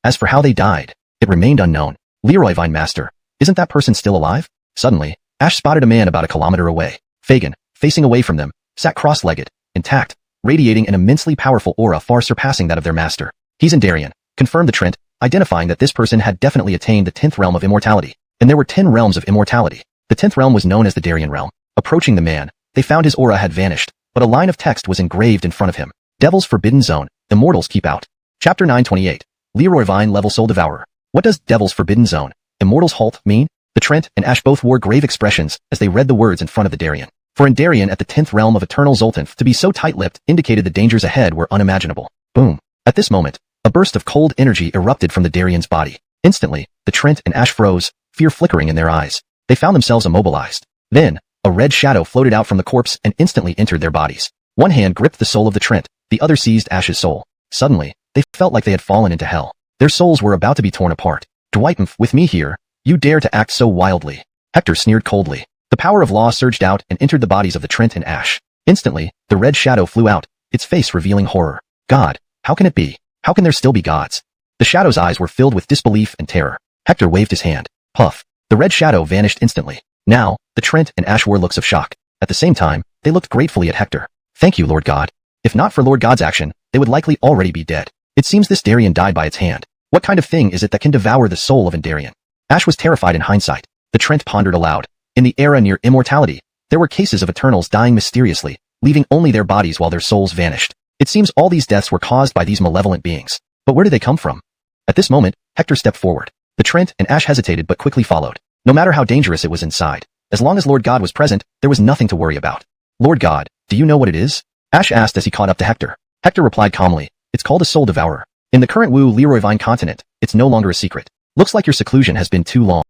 As for how they died, it remained unknown. Leroy Vine Master, isn't that person still alive? Suddenly, Ash spotted a man about a kilometer away. Fagin, facing away from them, sat cross-legged, intact, radiating an immensely powerful aura far surpassing that of their master. He's Indarian, confirmed the Trent, identifying that this person had definitely attained the 10th realm of immortality. And there were 10 realms of immortality. The 10th realm was known as the Darien realm. Approaching the man, they found his aura had vanished, but a line of text was engraved in front of him. Devil's Forbidden Zone, Immortals Keep Out. Chapter 928. Leroy Vine Level Soul Devourer. What does Devil's Forbidden Zone, Immortals Halt mean? The Trent and Ash both wore grave expressions as they read the words in front of the Darien. For in Darien at the 10th realm of Eternal Zoltanth to be so tight-lipped indicated the dangers ahead were unimaginable. Boom. At this moment, a burst of cold energy erupted from the Darien's body. Instantly, the Trent and Ash froze, fear flickering in their eyes. They found themselves immobilized. Then, a red shadow floated out from the corpse and instantly entered their bodies. One hand gripped the soul of the Trent, the other seized Ash's soul. Suddenly, they felt like they had fallen into hell. Their souls were about to be torn apart. Dwight, with me here, you dare to act so wildly. Hector sneered coldly. The power of law surged out and entered the bodies of the Trent and Ash. Instantly, the red shadow flew out, its face revealing horror. God, how can it be? How can there still be gods? The shadow's eyes were filled with disbelief and terror. Hector waved his hand. Puff. The red shadow vanished instantly. Now, the Trent and Ash wore looks of shock. At the same time, they looked gratefully at Hector. Thank you, Lord God. If not for Lord God's action, they would likely already be dead. It seems this Darien died by its hand. What kind of thing is it that can devour the soul of Indarian? Ash was terrified in hindsight. The Trent pondered aloud. In the era near immortality, there were cases of Eternals dying mysteriously, leaving only their bodies while their souls vanished. It seems all these deaths were caused by these malevolent beings. But where did they come from? At this moment, Hector stepped forward. The Trent and Ash hesitated but quickly followed. No matter how dangerous it was inside, as long as Lord God was present, there was nothing to worry about. Lord God, do you know what it is? Ash asked as he caught up to Hector. Hector replied calmly, it's called a soul devourer. In the current Wu Leroy Vine continent, it's no longer a secret. Looks like your seclusion has been too long.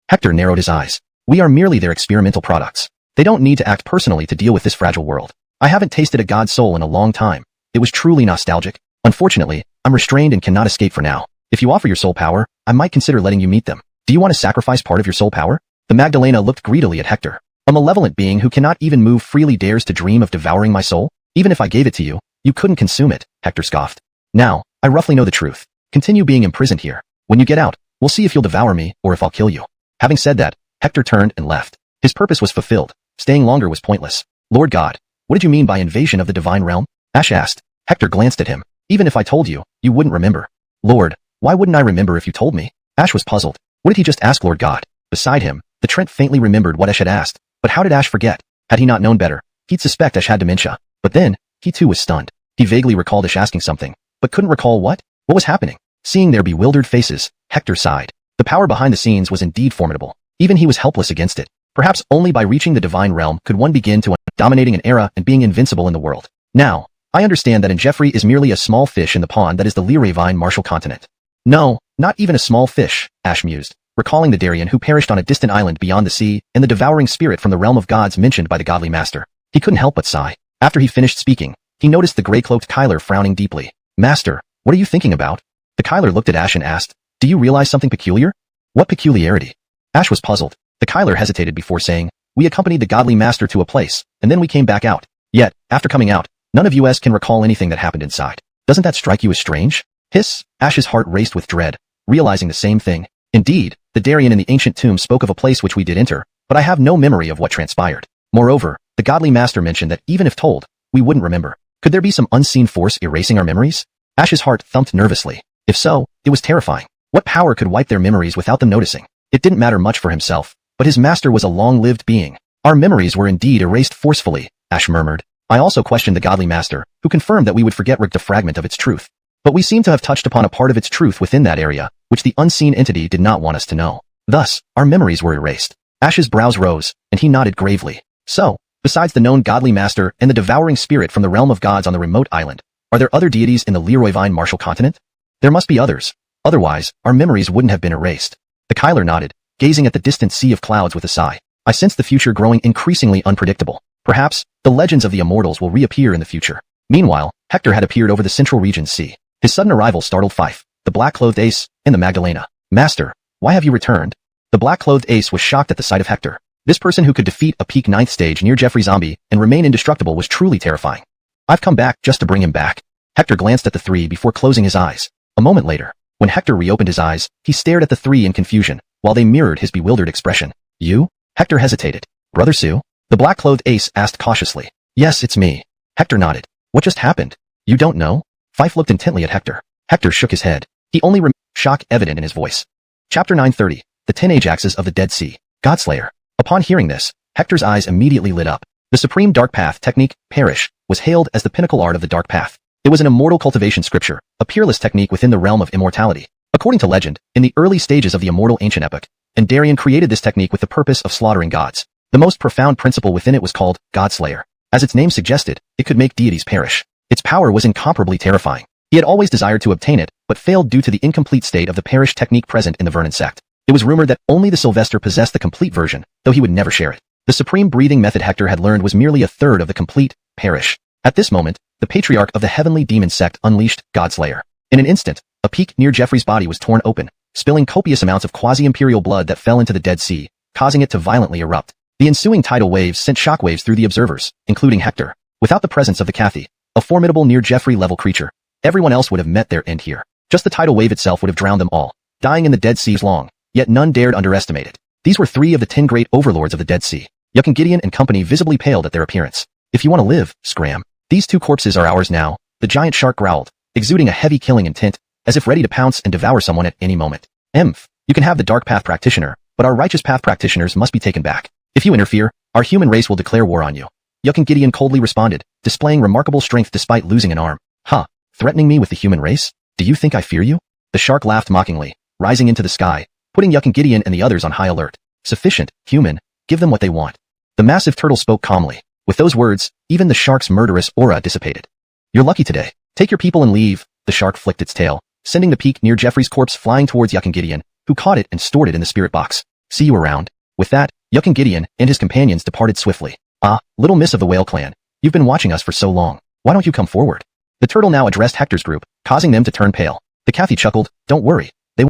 Hector narrowed his eyes. We are merely their experimental products. They don't need to act personally to deal with this fragile world. I haven't tasted a god's soul in a long time. It was truly nostalgic. Unfortunately, I'm restrained and cannot escape for now. If you offer your soul power, I might consider letting you meet them. Do you want to sacrifice part of your soul power? The Magdalena looked greedily at Hector. A malevolent being who cannot even move freely dares to dream of devouring my soul? Even if I gave it to you, you couldn't consume it, Hector scoffed. Now, I roughly know the truth. Continue being imprisoned here. When you get out, we'll see if you'll devour me or if I'll kill you. Having said that, Hector turned and left. His purpose was fulfilled. Staying longer was pointless. Lord God, what did you mean by invasion of the divine realm? Ash asked. Hector glanced at him. Even if I told you, you wouldn't remember. Lord, why wouldn't I remember if you told me? Ash was puzzled. What did he just ask Lord God? Beside him, the Trent faintly remembered what Ash had asked. But how did Ash forget? Had he not known better, he'd suspect Ash had dementia. But then, he too was stunned. He vaguely recalled Ash asking something, but couldn't recall what? What was happening? Seeing their bewildered faces, Hector sighed. The power behind the scenes was indeed formidable. Even he was helpless against it. Perhaps only by reaching the divine realm could one begin to dominating an era and being invincible in the world. Now, I understand that Jeffrey is merely a small fish in the pond that is the Leroy Vine Martial continent. No, not even a small fish, Ash mused, recalling the Darien who perished on a distant island beyond the sea and the devouring spirit from the realm of gods mentioned by the godly master. He couldn't help but sigh. After he finished speaking, he noticed the gray-cloaked Kyler frowning deeply. Master, what are you thinking about? The Kyler looked at Ash and asked, do you realize something peculiar? What peculiarity? Ash was puzzled. The Kyler hesitated before saying, we accompanied the godly master to a place, and then we came back out. Yet, after coming out, none of us can recall anything that happened inside. Doesn't that strike you as strange? Hiss, Ash's heart raced with dread, realizing the same thing. Indeed, the Darien in the ancient tomb spoke of a place which we did enter, but I have no memory of what transpired. Moreover, the godly master mentioned that even if told, we wouldn't remember. Could there be some unseen force erasing our memories? Ash's heart thumped nervously. If so, it was terrifying. What power could wipe their memories without them noticing? It didn't matter much for himself, but his master was a long-lived being. Our memories were indeed erased forcefully, Ash murmured. I also questioned the godly master, who confirmed that we would forget a fragment of its truth. But we seem to have touched upon a part of its truth within that area, which the unseen entity did not want us to know. Thus, our memories were erased. Ash's brows rose, and he nodded gravely. So, besides the known godly master and the devouring spirit from the realm of gods on the remote island, are there other deities in the Leroy Vine Martial continent? There must be others. Otherwise, our memories wouldn't have been erased. The Kyler nodded, gazing at the distant sea of clouds with a sigh. I sensed the future growing increasingly unpredictable. Perhaps, the legends of the immortals will reappear in the future. Meanwhile, Hector had appeared over the central region's sea. His sudden arrival startled Fife, the black-clothed ace, and the Magdalena. Master, why have you returned? The black-clothed ace was shocked at the sight of Hector. This person who could defeat a peak 9th stage near Jeffrey Zombie and remain indestructible was truly terrifying. I've come back just to bring him back. Hector glanced at the three before closing his eyes. A moment later, When Hector reopened his eyes, he stared at the three in confusion, while they mirrored his bewildered expression. You? Hector hesitated. Brother Su? The black-clothed ace asked cautiously. Yes, it's me. Hector nodded. What just happened? You don't know? Fife looked intently at Hector. Hector shook his head. He only shock evident in his voice. Chapter 930. The 10 Ajaxes of the Dead Sea. Godslayer. Upon hearing this, Hector's eyes immediately lit up. The supreme dark path technique, perish, was hailed as the pinnacle art of the dark path. It was an immortal cultivation scripture, a peerless technique within the realm of immortality. According to legend, in the early stages of the immortal ancient epoch, Darien created this technique with the purpose of slaughtering gods. The most profound principle within it was called Godslayer. As its name suggested, it could make deities perish. Its power was incomparably terrifying. He had always desired to obtain it, but failed due to the incomplete state of the perish technique present in the Vernon sect. It was rumored that only the Sylvester possessed the complete version, though he would never share it. The supreme breathing method Hector had learned was merely a third of the complete perish. At this moment, the patriarch of the heavenly demon sect unleashed Godslayer. In an instant, a peak near Jeffrey's body was torn open, spilling copious amounts of quasi-imperial blood that fell into the Dead Sea, causing it to violently erupt. The ensuing tidal waves sent shockwaves through the observers, including Hector. Without the presence of the Cathy, a formidable near Jeffrey-level creature, everyone else would have met their end here. Just the tidal wave itself would have drowned them all, dying in the Dead Seas long, yet none dared underestimate it. These were three of the 10 great overlords of the Dead Sea. Yuck Gideon and company visibly paled at their appearance. If you want to live, scram. These two corpses are ours now, the giant shark growled, exuding a heavy killing intent, as if ready to pounce and devour someone at any moment. You can have the dark path practitioner, but our righteous path practitioners must be taken back. If you interfere, our human race will declare war on you. Yuck Gideon coldly responded, displaying remarkable strength despite losing an arm. Huh, threatening me with the human race? Do you think I fear you? The shark laughed mockingly, rising into the sky, putting Yuck Gideon and the others on high alert. Sufficient, human, give them what they want. The massive turtle spoke calmly. With those words, even the shark's murderous aura dissipated. You're lucky today. Take your people and leave. The shark flicked its tail, sending the peak near Jeffrey's corpse flying towards Yuck Gideon, who caught it and stored it in the spirit box. See you around. With that, Yuck Gideon and his companions departed swiftly. Ah, little miss of the whale clan. You've been watching us for so long. Why don't you come forward? The turtle now addressed Hector's group, causing them to turn pale. The Cathy chuckled, don't worry. They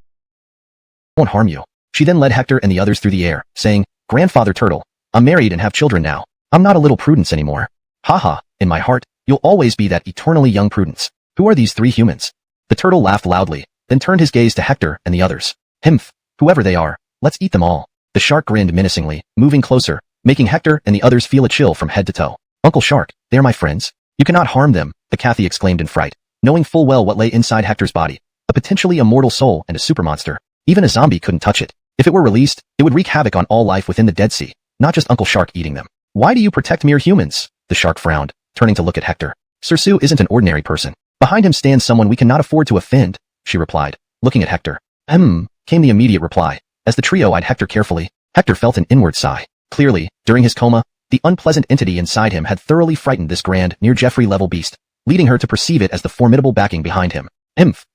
won't harm you. She then led Hector and the others through the air, saying, Grandfather Turtle, I'm married and have children now. I'm not a little Prudence anymore. Haha, in my heart, you'll always be that eternally young Prudence. Who are these three humans? The turtle laughed loudly, then turned his gaze to Hector and the others. Whoever they are, let's eat them all. The shark grinned menacingly, moving closer, making Hector and the others feel a chill from head to toe. Uncle Shark, they are my friends. You cannot harm them, the Cathy exclaimed in fright, knowing full well what lay inside Hector's body, a potentially immortal soul and a supermonster. Even a zombie couldn't touch it. If it were released, it would wreak havoc on all life within the Dead Sea, not just Uncle Shark eating them. Why do you protect mere humans? The shark frowned, turning to look at Hector. Sir Su isn't an ordinary person. Behind him stands someone we cannot afford to offend, she replied, looking at Hector. Came the immediate reply. As the trio eyed Hector carefully, Hector felt an inward sigh. Clearly, during his coma, the unpleasant entity inside him had thoroughly frightened this grand, near Jeffrey-level beast, leading her to perceive it as the formidable backing behind him.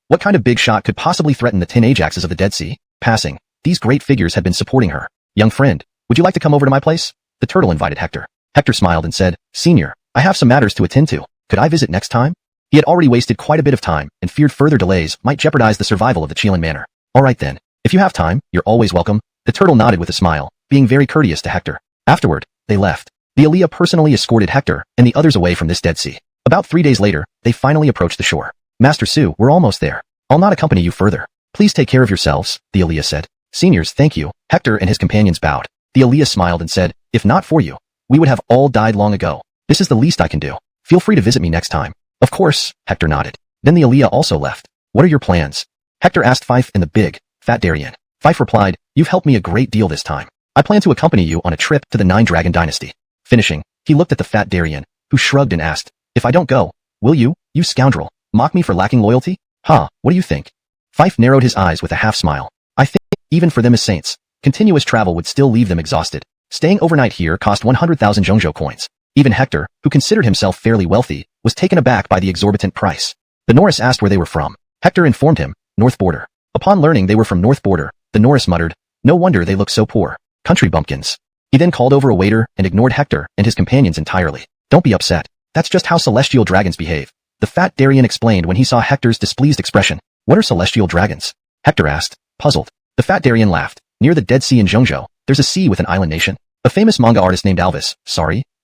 What kind of big shot could possibly threaten the 10 Ajaxes of the Dead Sea? Passing, these great figures had been supporting her. Young friend, would you like to come over to my place? The turtle invited Hector. Hector smiled and said, Senior, I have some matters to attend to. Could I visit next time? He had already wasted quite a bit of time and feared further delays might jeopardize the survival of the Chilean manor. All right then, if you have time, you're always welcome. The turtle nodded with a smile, being very courteous to Hector. Afterward, they left. The Aliyah personally escorted Hector and the others away from this Dead Sea. About 3 days later, they finally approached the shore. Master Su, we're almost there. I'll not accompany you further. Please take care of yourselves, the Aliyah said. Seniors, thank you. Hector and his companions bowed. The Aliyah smiled and said, if not for you, we would have all died long ago. This is the least I can do. Feel free to visit me next time. Of course, Hector nodded. Then the Aliyah also left. What are your plans? Hector asked Fife and the big, fat Darien. Fife replied, you've helped me a great deal this time. I plan to accompany you on a trip to the Nine Dragon Dynasty. Finishing, he looked at the fat Darien, who shrugged and asked, if I don't go, will you scoundrel, mock me for lacking loyalty? What do you think? Fife narrowed his eyes with a half smile. I think, even for them as saints, continuous travel would still leave them exhausted. Staying overnight here cost 100,000 Zhongzhou coins. Even Hector, who considered himself fairly wealthy, was taken aback by the exorbitant price. The Norris asked where they were from. Hector informed him, North Border. Upon learning they were from North Border, the Norris muttered, no wonder they look so poor. Country bumpkins. He then called over a waiter and ignored Hector and his companions entirely. Don't be upset. That's just how celestial dragons behave. The fat Darien explained when he saw Hector's displeased expression. What are celestial dragons? Hector asked, puzzled. The fat Darien laughed. Near the Dead Sea in Zhongzhou, there's a sea with an island nation. A famous manga artist named Alvis,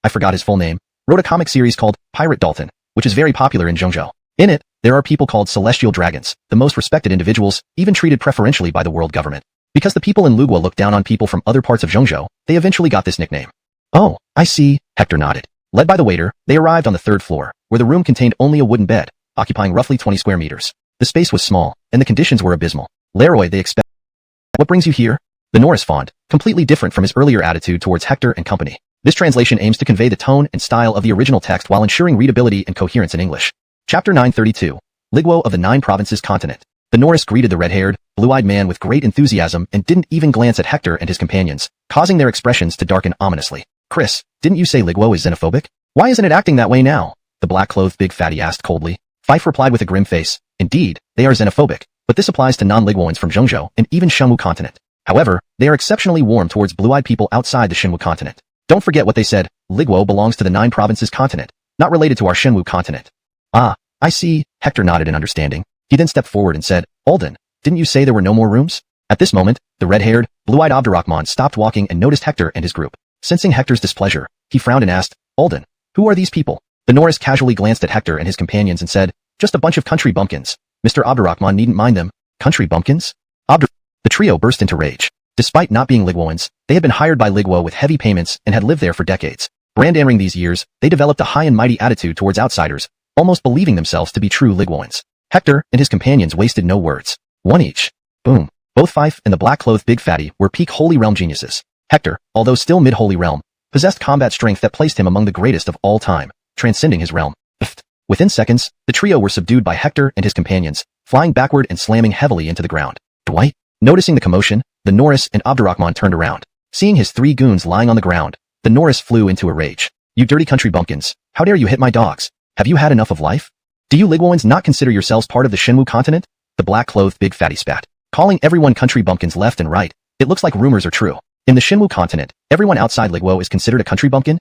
I forgot his full name, wrote a comic series called Pirate Dolphin, which is very popular in Zhongzhou. In it, there are people called celestial dragons, the most respected individuals, even treated preferentially by the world government. Because the people in Luguo looked down on people from other parts of Zhongzhou, they eventually got this nickname. Oh, I see, Hector nodded. Led by the waiter, they arrived on the 3rd floor, where the room contained only a wooden bed, occupying roughly 20 square meters. The space was small, and the conditions were abysmal. Leroy, they expect. What brings you here? The Norris font, completely different from his earlier attitude towards Hector and company. This translation aims to convey the tone and style of the original text while ensuring readability and coherence in English. Chapter 932. Liguo of the 9 Provinces Continent. The Norris greeted the red-haired, blue-eyed man with great enthusiasm and didn't even glance at Hector and his companions, causing their expressions to darken ominously. Chris, didn't you say Liguo is xenophobic? Why isn't it acting that way now? The black-clothed big fatty asked coldly. Fife replied with a grim face. Indeed, they are xenophobic, but this applies to non-Liguoans from Zhongzhou and even Shenwu continent. However, they are exceptionally warm towards blue-eyed people outside the Shenwu continent. Don't forget what they said, Liguo belongs to the 9 Provinces continent, not related to our Shenwu continent. Ah, I see, Hector nodded in understanding. He then stepped forward and said, Alden, didn't you say there were no more rooms? At this moment, the red-haired, blue-eyed Abdurrahman stopped walking and noticed Hector and his group. Sensing Hector's displeasure, he frowned and asked, Alden, who are these people? The Norris casually glanced at Hector and his companions and said, just a bunch of country bumpkins. Mr. Abdurrahman needn't mind them. Country bumpkins? The trio burst into rage. Despite not being Liguoans, they had been hired by Liguo with heavy payments and had lived there for decades. Brandering these years, they developed a high and mighty attitude towards outsiders, almost believing themselves to be true Liguoans. Hector and his companions wasted no words. One each. Boom. Both Fife and the black-clothed big fatty were peak Holy Realm geniuses. Hector, although still mid-Holy Realm, possessed combat strength that placed him among the greatest of all time, transcending his realm. Within seconds, the trio were subdued by Hector and his companions, flying backward and slamming heavily into the ground. Dwight? Noticing the commotion, the Norris and Abdurrahman turned around. Seeing his 3 goons lying on the ground, the Norris flew into a rage. You dirty country bumpkins, how dare you hit my dogs? Have you had enough of life? Do you Liguoans not consider yourselves part of the Shenwu continent? The black-clothed big fatty spat, calling everyone country bumpkins left and right. It looks like rumors are true. In the Shenwu continent, everyone outside Liguo is considered a country bumpkin?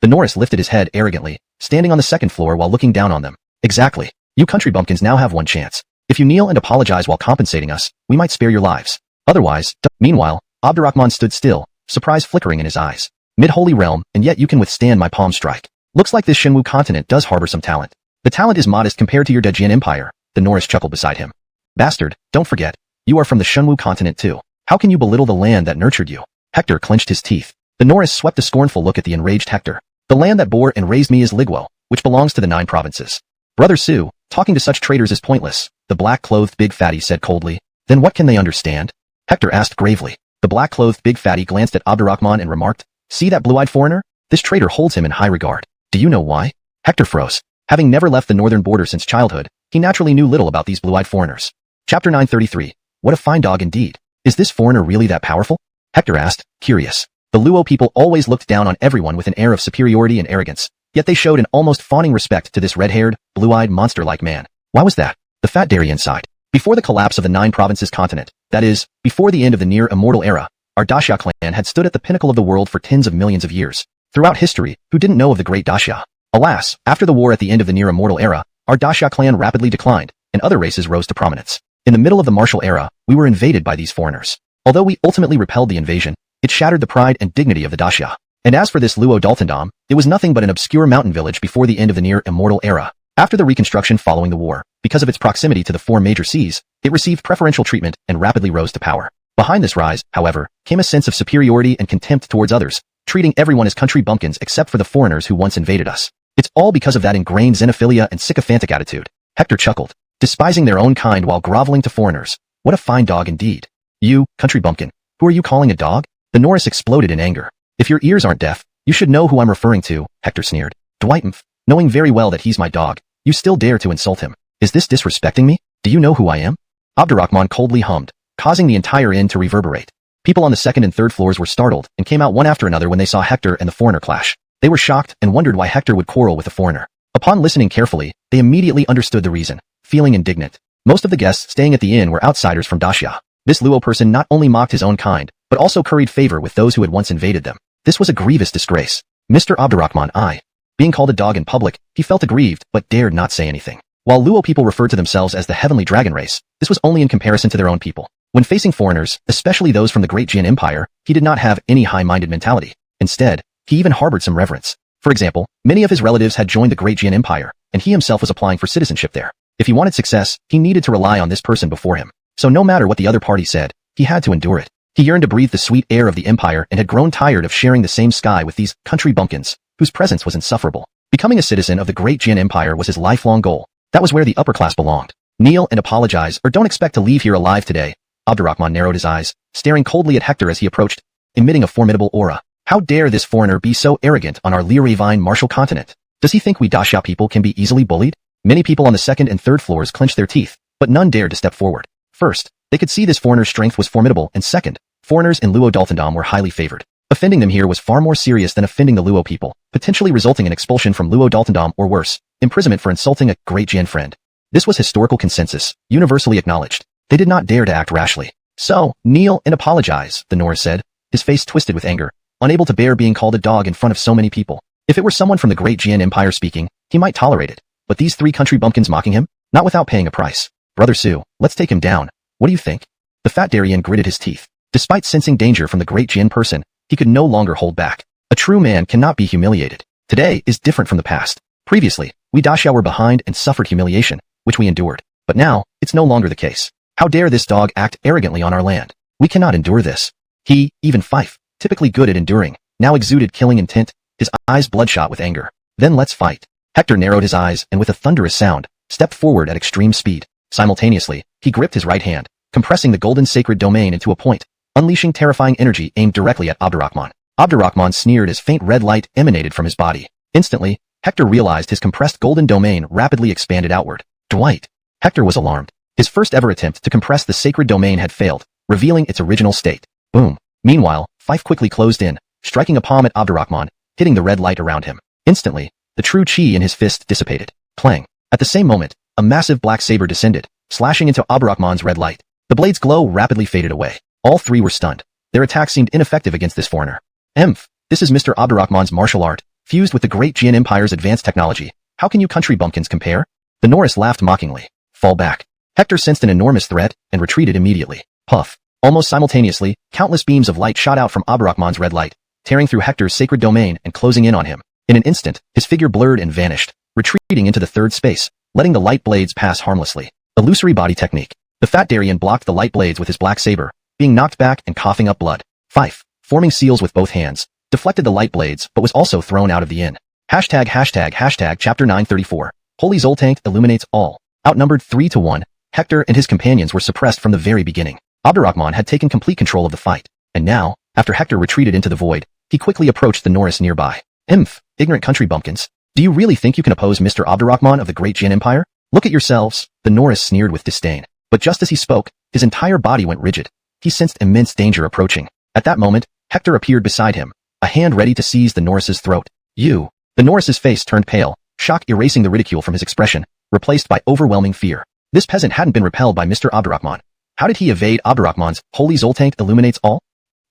The Norris lifted his head arrogantly, standing on the 2nd floor while looking down on them. Exactly. You country bumpkins now have one chance. If you kneel and apologize while compensating us, we might spare your lives. Otherwise, Meanwhile, Abdurrahman stood still, surprise flickering in his eyes. Mid-Holy Realm, and yet you can withstand my palm strike. Looks like this Shenwu continent does harbor some talent. The talent is modest compared to your Dejian Empire, the Norris chuckled beside him. Bastard, don't forget. You are from the Shenwu continent too. How can you belittle the land that nurtured you? Hector clenched his teeth. The Norris swept a scornful look at the enraged Hector. The land that bore and raised me is Liguo, which belongs to the 9 provinces. Brother Sue, talking to such traitors is pointless, the black-clothed big fatty said coldly. Then what can they understand? Hector asked gravely. The black-clothed big fatty glanced at Abdurrahman and remarked, see that blue-eyed foreigner? This traitor holds him in high regard. Do you know why? Hector froze. Having never left the northern border since childhood, he naturally knew little about these blue-eyed foreigners. Chapter 933. What a fine dog indeed. Is this foreigner really that powerful? Hector asked, curious. The Luo people always looked down on everyone with an air of superiority and arrogance, yet they showed an almost fawning respect to this red-haired, blue-eyed monster-like man. Why was that? The fat dairy inside. Before the collapse of the 9 provinces continent, that is, before the end of the near-immortal era, our Daxia clan had stood at the pinnacle of the world for tens of millions of years. Throughout history, who didn't know of the great Daxia? Alas, after the war at the end of the near-immortal era, our Daxia clan rapidly declined, and other races rose to prominence. In the middle of the martial era, we were invaded by these foreigners. Although we ultimately repelled the invasion, it shattered the pride and dignity of the Daxia. And as for this Luo Daltondom, it was nothing but an obscure mountain village before the end of the near-immortal era. After the reconstruction following the war, because of its proximity to the 4 major seas, it received preferential treatment and rapidly rose to power. Behind this rise, however, came a sense of superiority and contempt towards others, treating everyone as country bumpkins except for the foreigners who once invaded us. It's all because of that ingrained xenophilia and sycophantic attitude. Hector chuckled, despising their own kind while groveling to foreigners. What a fine dog indeed. You, country bumpkin, who are you calling a dog? The Norris exploded in anger. If your ears aren't deaf, you should know who I'm referring to, Hector sneered. Dwight, knowing very well that he's my dog, you still dare to insult him. Is this disrespecting me? Do you know who I am? Abdurrahman coldly hummed, causing the entire inn to reverberate. People on the 2nd and 3rd floors were startled and came out one after another when they saw Hector and the foreigner clash. They were shocked and wondered why Hector would quarrel with the foreigner. Upon listening carefully, they immediately understood the reason, feeling indignant. Most of the guests staying at the inn were outsiders from Daxia. This Luo person not only mocked his own kind, but also curried favor with those who had once invaded them. This was a grievous disgrace. Mr. Abdurrahman being called a dog in public, he felt aggrieved but dared not say anything. While Luo people referred to themselves as the heavenly dragon race, this was only in comparison to their own people. When facing foreigners, especially those from the great Jian Empire, he did not have any high-minded mentality. Instead, he even harbored some reverence. For example, many of his relatives had joined the great Jian Empire, and he himself was applying for citizenship there. If he wanted success, he needed to rely on this person before him. So no matter what the other party said, he had to endure it. He yearned to breathe the sweet air of the empire and had grown tired of sharing the same sky with these country bumpkins, whose presence was insufferable. Becoming a citizen of the great Jian Empire was his lifelong goal. That was where the upper class belonged. Kneel and apologize or don't expect to leave here alive today. Abdurrahman narrowed his eyes, staring coldly at Hector as he approached, emitting a formidable aura. How dare this foreigner be so arrogant on our Liravine martial continent? Does he think we Daxia people can be easily bullied? Many people on the second and third floors clenched their teeth, but none dared to step forward. First, they could see this foreigner's strength was formidable, and second, foreigners in Luo Dalthendom were highly favored. Offending them here was far more serious than offending the Luo people, potentially resulting in expulsion from Luo Dalthendom or worse, imprisonment for insulting a great Jian friend. This was historical consensus, universally acknowledged. They did not dare to act rashly. So, kneel and apologize, the Norris said, his face twisted with anger, unable to bear being called a dog in front of so many people. If it were someone from the great Jian Empire speaking, he might tolerate it. But these three country bumpkins mocking him? Not without paying a price. Brother Su, let's take him down. What do you think? The fat Darien gritted his teeth. Despite sensing danger from the great Jian person, he could no longer hold back. A true man cannot be humiliated. Today is different from the past. Previously, we Daxia were behind and suffered humiliation, which we endured. But now, it's no longer the case. How dare this dog act arrogantly on our land? We cannot endure this. He, even Fife, typically good at enduring, now exuded killing intent, his eyes bloodshot with anger. Then let's fight. Hector narrowed his eyes and with a thunderous sound, stepped forward at extreme speed. Simultaneously, he gripped his right hand, compressing the golden sacred domain into a point, unleashing terrifying energy aimed directly at Abdurrahman. Abdurrahman sneered as faint red light emanated from his body. Instantly, Hector realized his compressed golden domain rapidly expanded outward. Dwight. Hector was alarmed. His first ever attempt to compress the sacred domain had failed, revealing its original state. Boom. Meanwhile, Fife quickly closed in, striking a palm at Abdurrahman, hitting the red light around him. Instantly, the true chi in his fist dissipated. Clang. At the same moment, a massive black saber descended, slashing into Abdurrahman's red light. The blade's glow rapidly faded away. All three were stunned. Their attack seemed ineffective against this foreigner. Emph. This is Mr. Abdurrahman's martial art, fused with the great Jian Empire's advanced technology. How can you country bumpkins compare? The Norris laughed mockingly. Fall back. Hector sensed an enormous threat and retreated immediately. Puff. Almost simultaneously, countless beams of light shot out from Abdurrahman's red light, tearing through Hector's sacred domain and closing in on him. In an instant, his figure blurred and vanished, retreating into the third space, letting the light blades pass harmlessly. Illusory body technique. The fat Darien blocked the light blades with his black saber, being knocked back and coughing up blood. Fife, forming seals with both hands, deflected the light blades but was also thrown out of the inn. Hashtag chapter 934. Holy Zoltank illuminates all. Outnumbered 3-1, Hector and his companions were suppressed from the very beginning. Abdurrahman had taken complete control of the fight, and now, after Hector retreated into the void, he quickly approached the Norris nearby. Emph, ignorant country bumpkins. Do you really think you can oppose Mr. Abdurrahman of the great Jian Empire? Look at yourselves, the Norris sneered with disdain. But just as he spoke, his entire body went rigid. He sensed immense danger approaching. At that moment, Hector appeared beside him, a hand ready to seize the Norris's throat. You. The Norris's face turned pale, shock erasing the ridicule from his expression, replaced by overwhelming fear. This peasant hadn't been repelled by Mr. Abdurrahman. How did he evade Abdurrahman's Holy Zoltank illuminates all?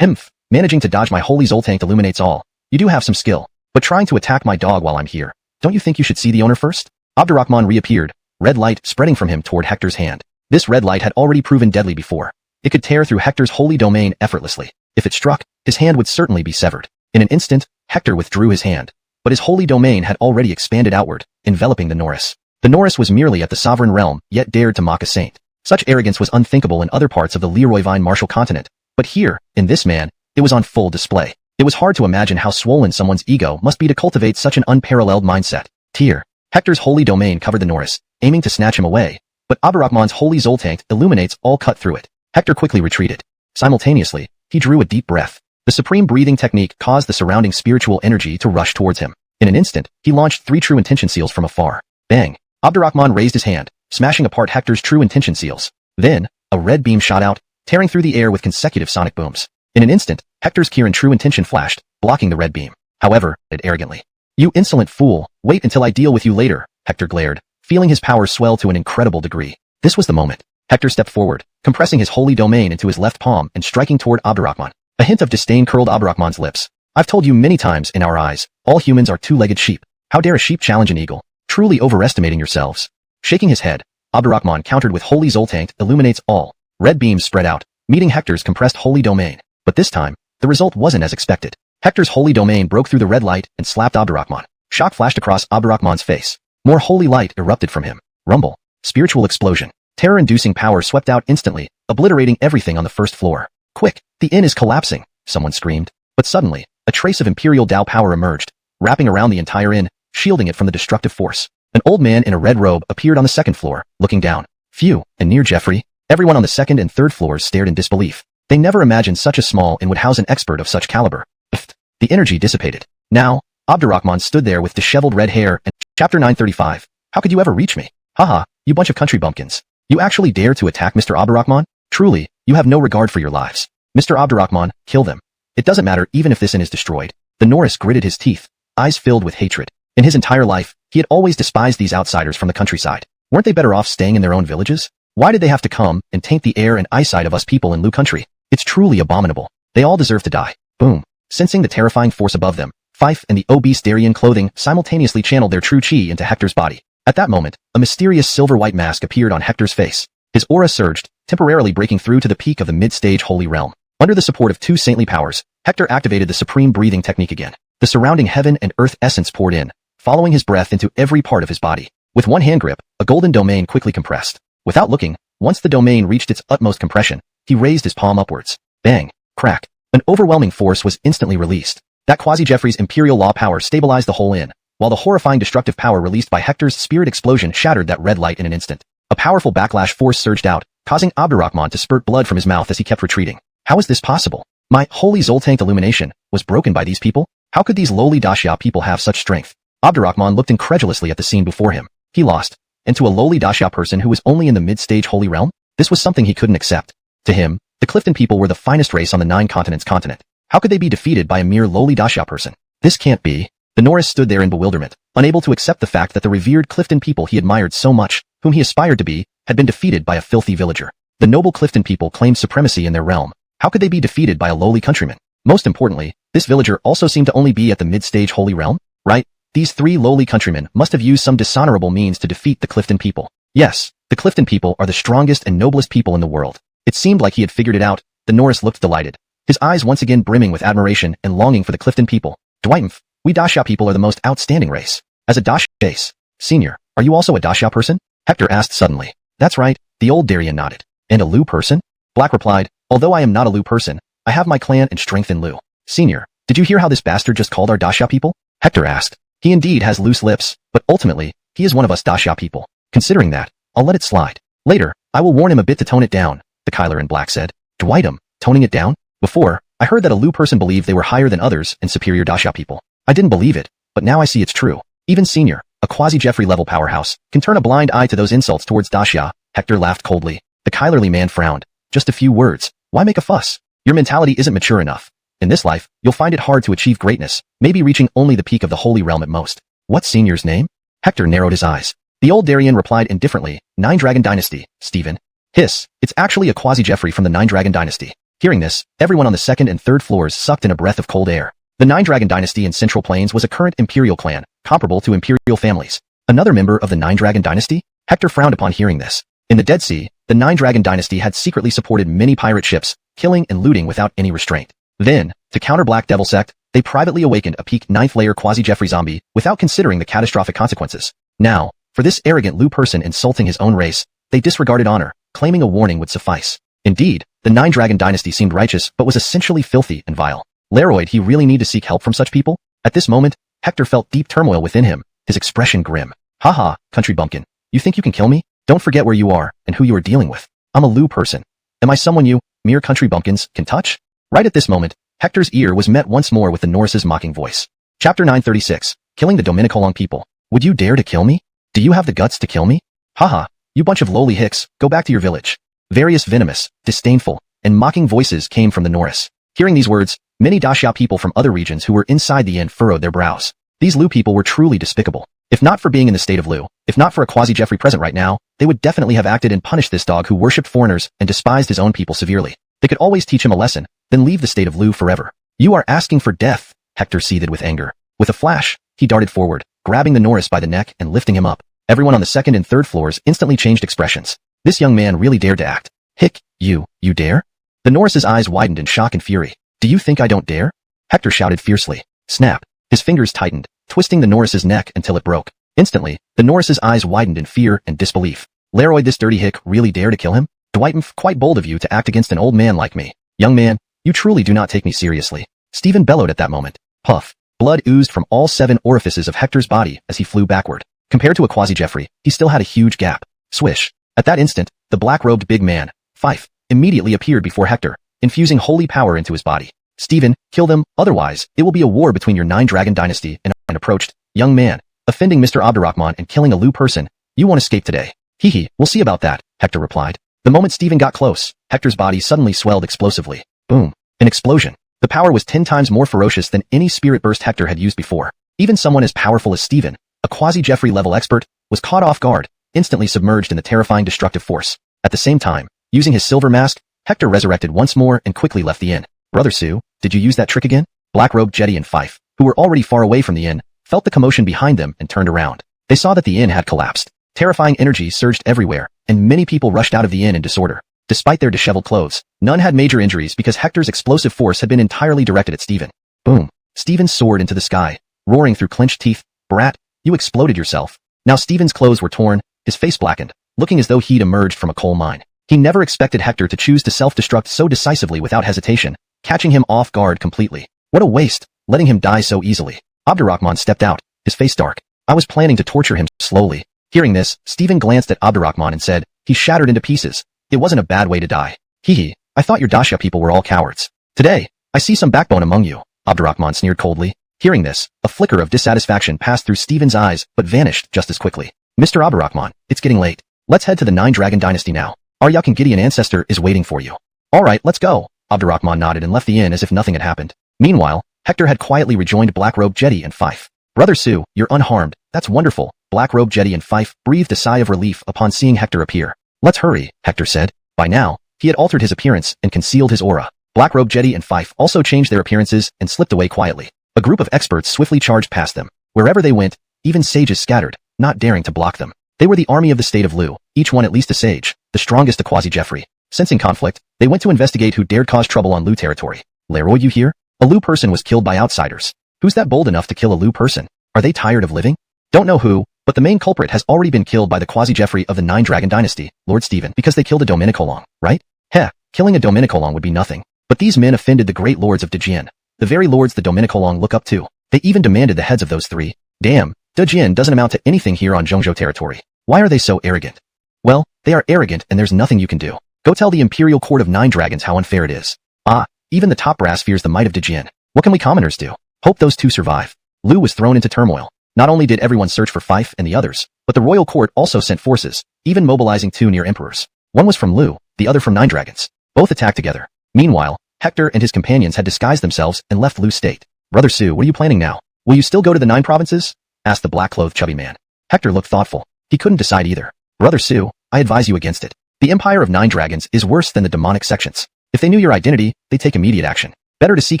Emph, managing to dodge my Holy Zoltank illuminates all. You do have some skill, but trying to attack my dog while I'm here. Don't you think you should see the owner first? Abdurrahman reappeared, red light spreading from him toward Hector's hand. This red light had already proven deadly before. It could tear through Hector's holy domain effortlessly. If it struck, his hand would certainly be severed. In an instant, Hector withdrew his hand, but his holy domain had already expanded outward, enveloping the Norris. The Norris was merely at the sovereign realm, yet dared to mock a saint. Such arrogance was unthinkable in other parts of the Leroyvine martial continent, but here, in this man, it was on full display. It was hard to imagine how swollen someone's ego must be to cultivate such an unparalleled mindset. Tear. Hector's holy domain covered the Norris, aiming to snatch him away, but Abdurrahman's holy Zoltank illuminates all cut through it. Hector quickly retreated. Simultaneously, he drew a deep breath. The supreme breathing technique caused the surrounding spiritual energy to rush towards him. In an instant, he launched 3 true intention seals from afar. Bang! Abdurrahman raised his hand, smashing apart Hector's true intention seals. Then, a red beam shot out, tearing through the air with consecutive sonic booms. In an instant, Hector's Kirin true intention flashed, blocking the red beam. However, it arrogantly. You insolent fool, wait until I deal with you later, Hector glared, feeling his power swell to an incredible degree. This was the moment. Hector stepped forward, compressing his holy domain into his left palm and striking toward Abdurrahman. A hint of disdain curled Abdurrahman's lips. I've told you many times in our eyes, all humans are two-legged sheep. How dare a sheep challenge an eagle? Truly overestimating yourselves. Shaking his head, Abdurrahman countered with Holy Zoltank illuminates all. Red beams spread out, meeting Hector's compressed holy domain. But this time, the result wasn't as expected. Hector's holy domain broke through the red light and slapped Abdurrahman. Shock flashed across Abdurrahman's face. More holy light erupted from him. Rumble. Spiritual explosion. Terror-inducing power swept out instantly, obliterating everything on the first floor. Quick, the inn is collapsing, someone screamed. But suddenly, a trace of Imperial Dao power emerged, wrapping around the entire inn, shielding it from the destructive force. An old man in a red robe appeared on the second floor, looking down. Phew, and near Jeffrey, everyone on the second and third floors stared in disbelief. They never imagined such a small inn would house an expert of such caliber. The energy dissipated. Now, Abdurrahman stood there with disheveled red hair and Chapter 935. How could you ever reach me? Haha, you bunch of country bumpkins. You actually dare to attack Mr. Abdurrahman? Truly, you have no regard for your lives. Mr. Abdurrahman, kill them. It doesn't matter even if this inn is destroyed. The Norris gritted his teeth, eyes filled with hatred. In his entire life, he had always despised these outsiders from the countryside. Weren't they better off staying in their own villages? Why did they have to come and taint the air and eyesight of us people in Lu country? It's truly abominable. They all deserve to die. Boom. Sensing the terrifying force above them, Fife and the obese Darien clothing simultaneously channeled their true chi into Hector's body. At that moment, a mysterious silver-white mask appeared on Hector's face. His aura surged, temporarily breaking through to the peak of the mid-stage holy realm. Under the support of two saintly powers, Hector activated the supreme breathing technique again. The surrounding heaven and earth essence poured in, following his breath into every part of his body. With one hand grip, a golden domain quickly compressed. Without looking, once the domain reached its utmost compression, he raised his palm upwards. Bang! Crack! An overwhelming force was instantly released. That quasi-Jeffrey's imperial law power stabilized the whole inn, while the horrifying destructive power released by Hector's spirit explosion shattered that red light in an instant. A powerful backlash force surged out, causing Abdurrahman to spurt blood from his mouth as he kept retreating. How is this possible? My holy Zoltank illumination was broken by these people? How could these lowly Dacia people have such strength? Abdurrahman looked incredulously at the scene before him. He lost. And to a lowly Dacia person who was only in the mid-stage holy realm? This was something he couldn't accept. To him, the Clifton people were the finest race on the 9 continents continent. How could they be defeated by a mere lowly Dacia person? This can't be. The Norris stood there in bewilderment, unable to accept the fact that the revered Clifton people he admired so much, whom he aspired to be, had been defeated by a filthy villager. The noble Clifton people claimed supremacy in their realm. How could they be defeated by a lowly countryman? Most importantly, this villager also seemed to only be at the mid-stage holy realm, right? These 3 lowly countrymen must have used some dishonorable means to defeat the Clifton people. Yes, the Clifton people are the strongest and noblest people in the world. It seemed like he had figured it out. The Norris looked delighted, his eyes once again brimming with admiration and longing for the Clifton people. Dwightenf, we Dacia people are the most outstanding race. As a Dacia base, Senior, are you also a Dacia person? Hector asked suddenly. That's right, the old Darien nodded. And a Lu person? Black replied, although I am not a Lu person, I have my clan and strength in Lu. Senior, did you hear how this bastard just called our Dacia people? Hector asked. He indeed has loose lips, but ultimately, he is one of us Dacia people. Considering that, I'll let it slide. Later, I will warn him a bit to tone it down, the Kyler in black said. Dwightem, toning it down? Before, I heard that a Lu person believed they were higher than others and superior Dacia people. I didn't believe it, but now I see it's true. Even Senior, a quasi-Jeffrey level powerhouse, can turn a blind eye to those insults towards Dacia. Hector laughed coldly. The Kylerly man frowned. Just a few words. Why make a fuss? Your mentality isn't mature enough. In this life, you'll find it hard to achieve greatness, maybe reaching only the peak of the holy realm at most. What's Senior's name? Hector narrowed his eyes. The old Darien replied indifferently, 9 Dragon Dynasty, Stephen. Hiss, it's actually a quasi-Jeffrey from the 9 Dragon Dynasty. Hearing this, everyone on the second and third floors sucked in a breath of cold air. The 9 Dragon Dynasty in Central Plains was a current imperial clan, comparable to imperial families. Another member of the 9 Dragon Dynasty? Hector frowned upon hearing this. In the Dead Sea, the 9 Dragon Dynasty had secretly supported many pirate ships, killing and looting without any restraint. Then, to counter Black Devil Sect, they privately awakened a peak 9th layer quasi-Jeffrey zombie without considering the catastrophic consequences. Now, for this arrogant Lu person insulting his own race, they disregarded honor, claiming a warning would suffice. Indeed, the 9 Dragon Dynasty seemed righteous but was essentially filthy and vile. Leroyd, he really need to seek help from such people? At this moment, Hector felt deep turmoil within him, his expression grim. Haha, country bumpkin. You think you can kill me? Don't forget where you are and who you are dealing with. I'm a Lu person. Am I someone you, mere country bumpkins, can touch? Right at this moment, Hector's ear was met once more with the Norris's mocking voice. Chapter 936, Killing the Dominicolong People. Would you dare to kill me? Do you have the guts to kill me? Haha, you bunch of lowly hicks, go back to your village. Various venomous, disdainful, and mocking voices came from the Norris. Hearing these words, many Dacia people from other regions who were inside the inn furrowed their brows. These Lu people were truly despicable. If not for being in the state of Lu, if not for a quasi-Jeffrey present right now, they would definitely have acted and punished this dog who worshipped foreigners and despised his own people severely. They could always teach him a lesson, then leave the state of Lu forever. You are asking for death, Hector seethed with anger. With a flash, he darted forward, grabbing the Norris by the neck and lifting him up. Everyone on the second and third floors instantly changed expressions. This young man really dared to act. Hick, you dare? The Norris's eyes widened in shock and fury. Do you think I don't dare? Hector shouted fiercely. Snap. His fingers tightened, twisting the Norris's neck until it broke. Instantly, the Norris's eyes widened in fear and disbelief. Leroy, this dirty hick really dare to kill him? Dwight, quite bold of you to act against an old man like me. Young man, you truly do not take me seriously. Stephen bellowed at that moment. Puff. Blood oozed from all 7 orifices of Hector's body as he flew backward. Compared to a quasi-Jeffrey, he still had a huge gap. Swish. At that instant, the black-robed big man, Fife, immediately appeared before Hector, infusing holy power into his body. Stephen, kill them, otherwise, it will be a war between your 9-dragon dynasty and approached. Young man, offending Mr. Abdurrahman and killing a Lu person, you won't escape today. Hee, we'll see about that, Hector replied. The moment Stephen got close, Hector's body suddenly swelled explosively. Boom. An explosion. The power was 10 times more ferocious than any spirit burst Hector had used before. Even someone as powerful as Stephen, a quasi-Jeffrey level expert, was caught off guard, instantly submerged in the terrifying destructive force. At the same time, using his silver mask, Hector resurrected once more and quickly left the inn. Brother Sue, did you use that trick again? Black-robed Jetty and Fife, who were already far away from the inn, felt the commotion behind them and turned around. They saw that the inn had collapsed. Terrifying energy surged everywhere, and many people rushed out of the inn in disorder. Despite their disheveled clothes, none had major injuries because Hector's explosive force had been entirely directed at Stephen. Boom. Stephen soared into the sky, roaring through clenched teeth. Brat, you exploded yourself. Now Stephen's clothes were torn, his face blackened, looking as though he'd emerged from a coal mine. He never expected Hector to choose to self-destruct so decisively without hesitation, catching him off guard completely. What a waste, letting him die so easily. Abdurrahman stepped out, his face dark. I was planning to torture him slowly. Hearing this, Stephen glanced at Abdurrahman and said, he shattered into pieces. It wasn't a bad way to die. Hee, I thought your Dasha people were all cowards. Today, I see some backbone among you, Abdurrahman sneered coldly. Hearing this, a flicker of dissatisfaction passed through Stephen's eyes, but vanished just as quickly. Mr. Abdurrahman, it's getting late. Let's head to the 9-dragon dynasty now. Our Gideon ancestor is waiting for you. Alright, let's go. Abdurrahman nodded and left the inn as if nothing had happened. Meanwhile, Hector had quietly rejoined Black-robed Jetty and Fife. Brother Sue, you're unharmed. That's wonderful. Black-robed Jetty and Fife breathed a sigh of relief upon seeing Hector appear. Let's hurry, Hector said. By now, he had altered his appearance and concealed his aura. Black-robed Jetty and Fife also changed their appearances and slipped away quietly. A group of experts swiftly charged past them. Wherever they went, even sages scattered, not daring to block them. They were the army of the state of Lu, each one at least a sage, the strongest a quasi-Jeffrey. Sensing conflict, they went to investigate who dared cause trouble on Lu territory. Leroy, you hear? A Lu person was killed by outsiders. Who's that bold enough to kill a Lu person? Are they tired of living? Don't know who, but the main culprit has already been killed by the quasi-Jeffrey of the 9-dragon dynasty, Lord Stephen, because they killed a Dominicolong, right? Heh, killing a Dominicolong would be nothing. But these men offended the great lords of Yi, the very lords the Dominicolong look up to. They even demanded the heads of those 3. Damn, Yi doesn't amount to anything here on Zhongzhou territory. Why are they so arrogant? Well, they are arrogant and there's nothing you can do. Go tell the Imperial Court of 9 Dragons how unfair it is. Ah, even the top brass fears the might of Yi. What can we commoners do? Hope those 2 survive. Lu was thrown into turmoil. Not only did everyone search for Fife and the others, but the royal court also sent forces, even mobilizing 2 near emperors. One was from Lu, the other from 9 Dragons. Both attacked together. Meanwhile, Hector and his companions had disguised themselves and left Lu's state. Brother Sue, what are you planning now? Will you still go to the 9 provinces? Asked the black-clothed chubby man. Hector looked thoughtful. He couldn't decide either. Brother Sue, I advise you against it. The empire of 9 Dragons is worse than the demonic sections. If they knew your identity, they'd take immediate action. Better to seek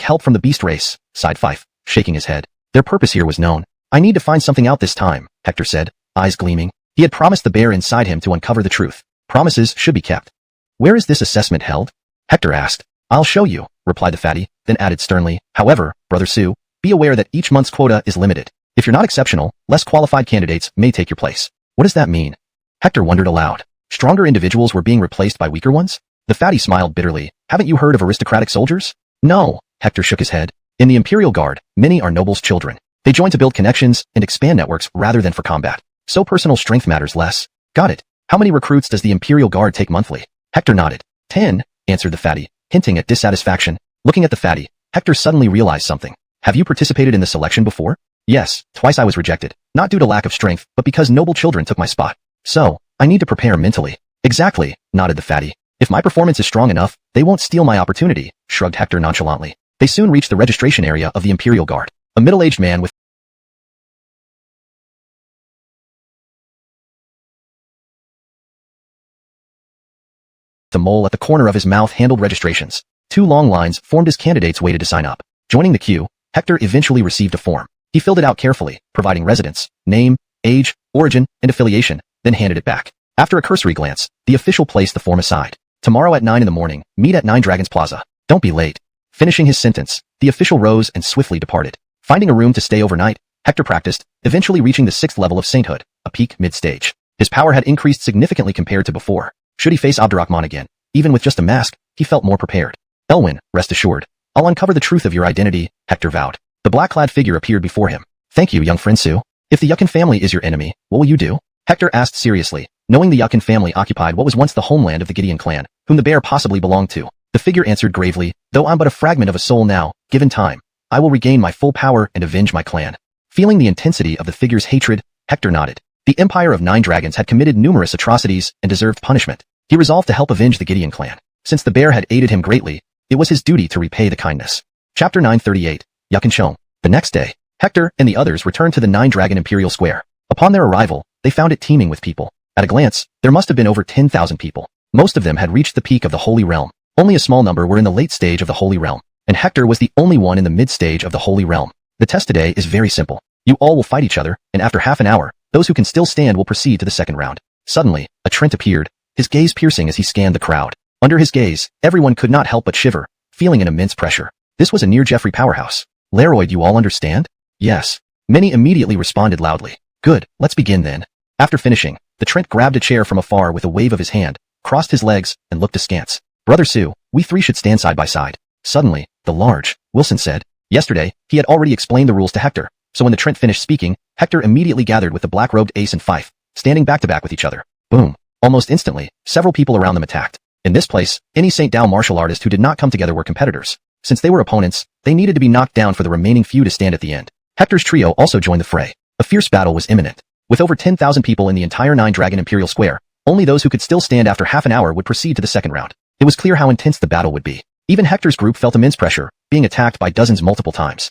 help from the beast race, sighed Fife, shaking his head. Their purpose here was known. I need to find something out this time, Hector said, eyes gleaming. He had promised the bear inside him to uncover the truth. Promises should be kept. Where is this assessment held? Hector asked. I'll show you, replied the fatty, then added sternly. However, Brother Sue, be aware that each month's quota is limited. If you're not exceptional, less qualified candidates may take your place. What does that mean? Hector wondered aloud. Stronger individuals were being replaced by weaker ones? The fatty smiled bitterly. Haven't you heard of aristocratic soldiers? No, Hector shook his head. In the Imperial Guard, many are nobles' children. They join to build connections and expand networks rather than for combat. So personal strength matters less. Got it. How many recruits does the Imperial Guard take monthly? Hector nodded. 10, answered the fatty, hinting at dissatisfaction. Looking at the fatty, Hector suddenly realized something. Have you participated in the selection before? Yes, twice I was rejected. Not due to lack of strength, but because noble children took my spot. So, I need to prepare mentally. Exactly, nodded the fatty. If my performance is strong enough, they won't steal my opportunity, shrugged Hector nonchalantly. They soon reached the registration area of the Imperial Guard. A middle-aged man with the mole at the corner of his mouth handled registrations. 2 long lines formed as candidates waited to sign up. Joining the queue, Hector eventually received a form. He filled it out carefully, providing residence, name, age, origin, and affiliation, then handed it back. After a cursory glance, the official placed the form aside. Tomorrow at 9 in the morning, meet at 9 Dragons Plaza. Don't be late. Finishing his sentence, the official rose and swiftly departed. Finding a room to stay overnight, Hector practiced, eventually reaching the 6th level of sainthood, a peak mid-stage. His power had increased significantly compared to before. Should he face Abdurrahman again, even with just a mask, he felt more prepared. Elwyn, rest assured. I'll uncover the truth of your identity, Hector vowed. The black-clad figure appeared before him. Thank you, young friend Su. If the Yukin family is your enemy, what will you do? Hector asked seriously, knowing the Yukin family occupied what was once the homeland of the Gideon clan, whom the bear possibly belonged to. The figure answered gravely, though I'm but a fragment of a soul now, given time, I will regain my full power and avenge my clan. Feeling the intensity of the figure's hatred, Hector nodded. The Empire of 9 Dragons had committed numerous atrocities and deserved punishment. He resolved to help avenge the Gideon clan. Since the bear had aided him greatly, it was his duty to repay the kindness. Chapter 938, Yakinchong. The next day, Hector and the others returned to the 9 Dragon Imperial Square. Upon their arrival, they found it teeming with people. At a glance, there must have been over 10,000 people. Most of them had reached the peak of the Holy Realm. Only a small number were in the late stage of the Holy Realm, and Hector was the only one in the mid-stage of the Holy Realm. The test today is very simple. You all will fight each other, and after half an hour, those who can still stand will proceed to the second round. Suddenly, a Trent appeared, his gaze piercing as he scanned the crowd. Under his gaze, everyone could not help but shiver, feeling an immense pressure. This was a near-Jeffrey powerhouse. Laroid, you all understand? Yes. Many immediately responded loudly. Good, let's begin then. After finishing, the Trent grabbed a chair from afar with a wave of his hand, crossed his legs, and looked askance. Brother Su, we three should stand side by side. Suddenly, the large, Wilson said. Yesterday, he had already explained the rules to Hector, so when the Trent finished speaking, Hector immediately gathered with the black-robed Ace and Fife, standing back-to-back with each other. Boom. Almost instantly, several people around them attacked. In this place, any St. Dao martial artist who did not come together were competitors. Since they were opponents, they needed to be knocked down for the remaining few to stand at the end. Hector's trio also joined the fray. A fierce battle was imminent. With over 10,000 people in the entire 9 Dragon Imperial Square, only those who could still stand after half an hour would proceed to the second round. It was clear how intense the battle would be. Even Hector's group felt immense pressure, being attacked by dozens multiple times.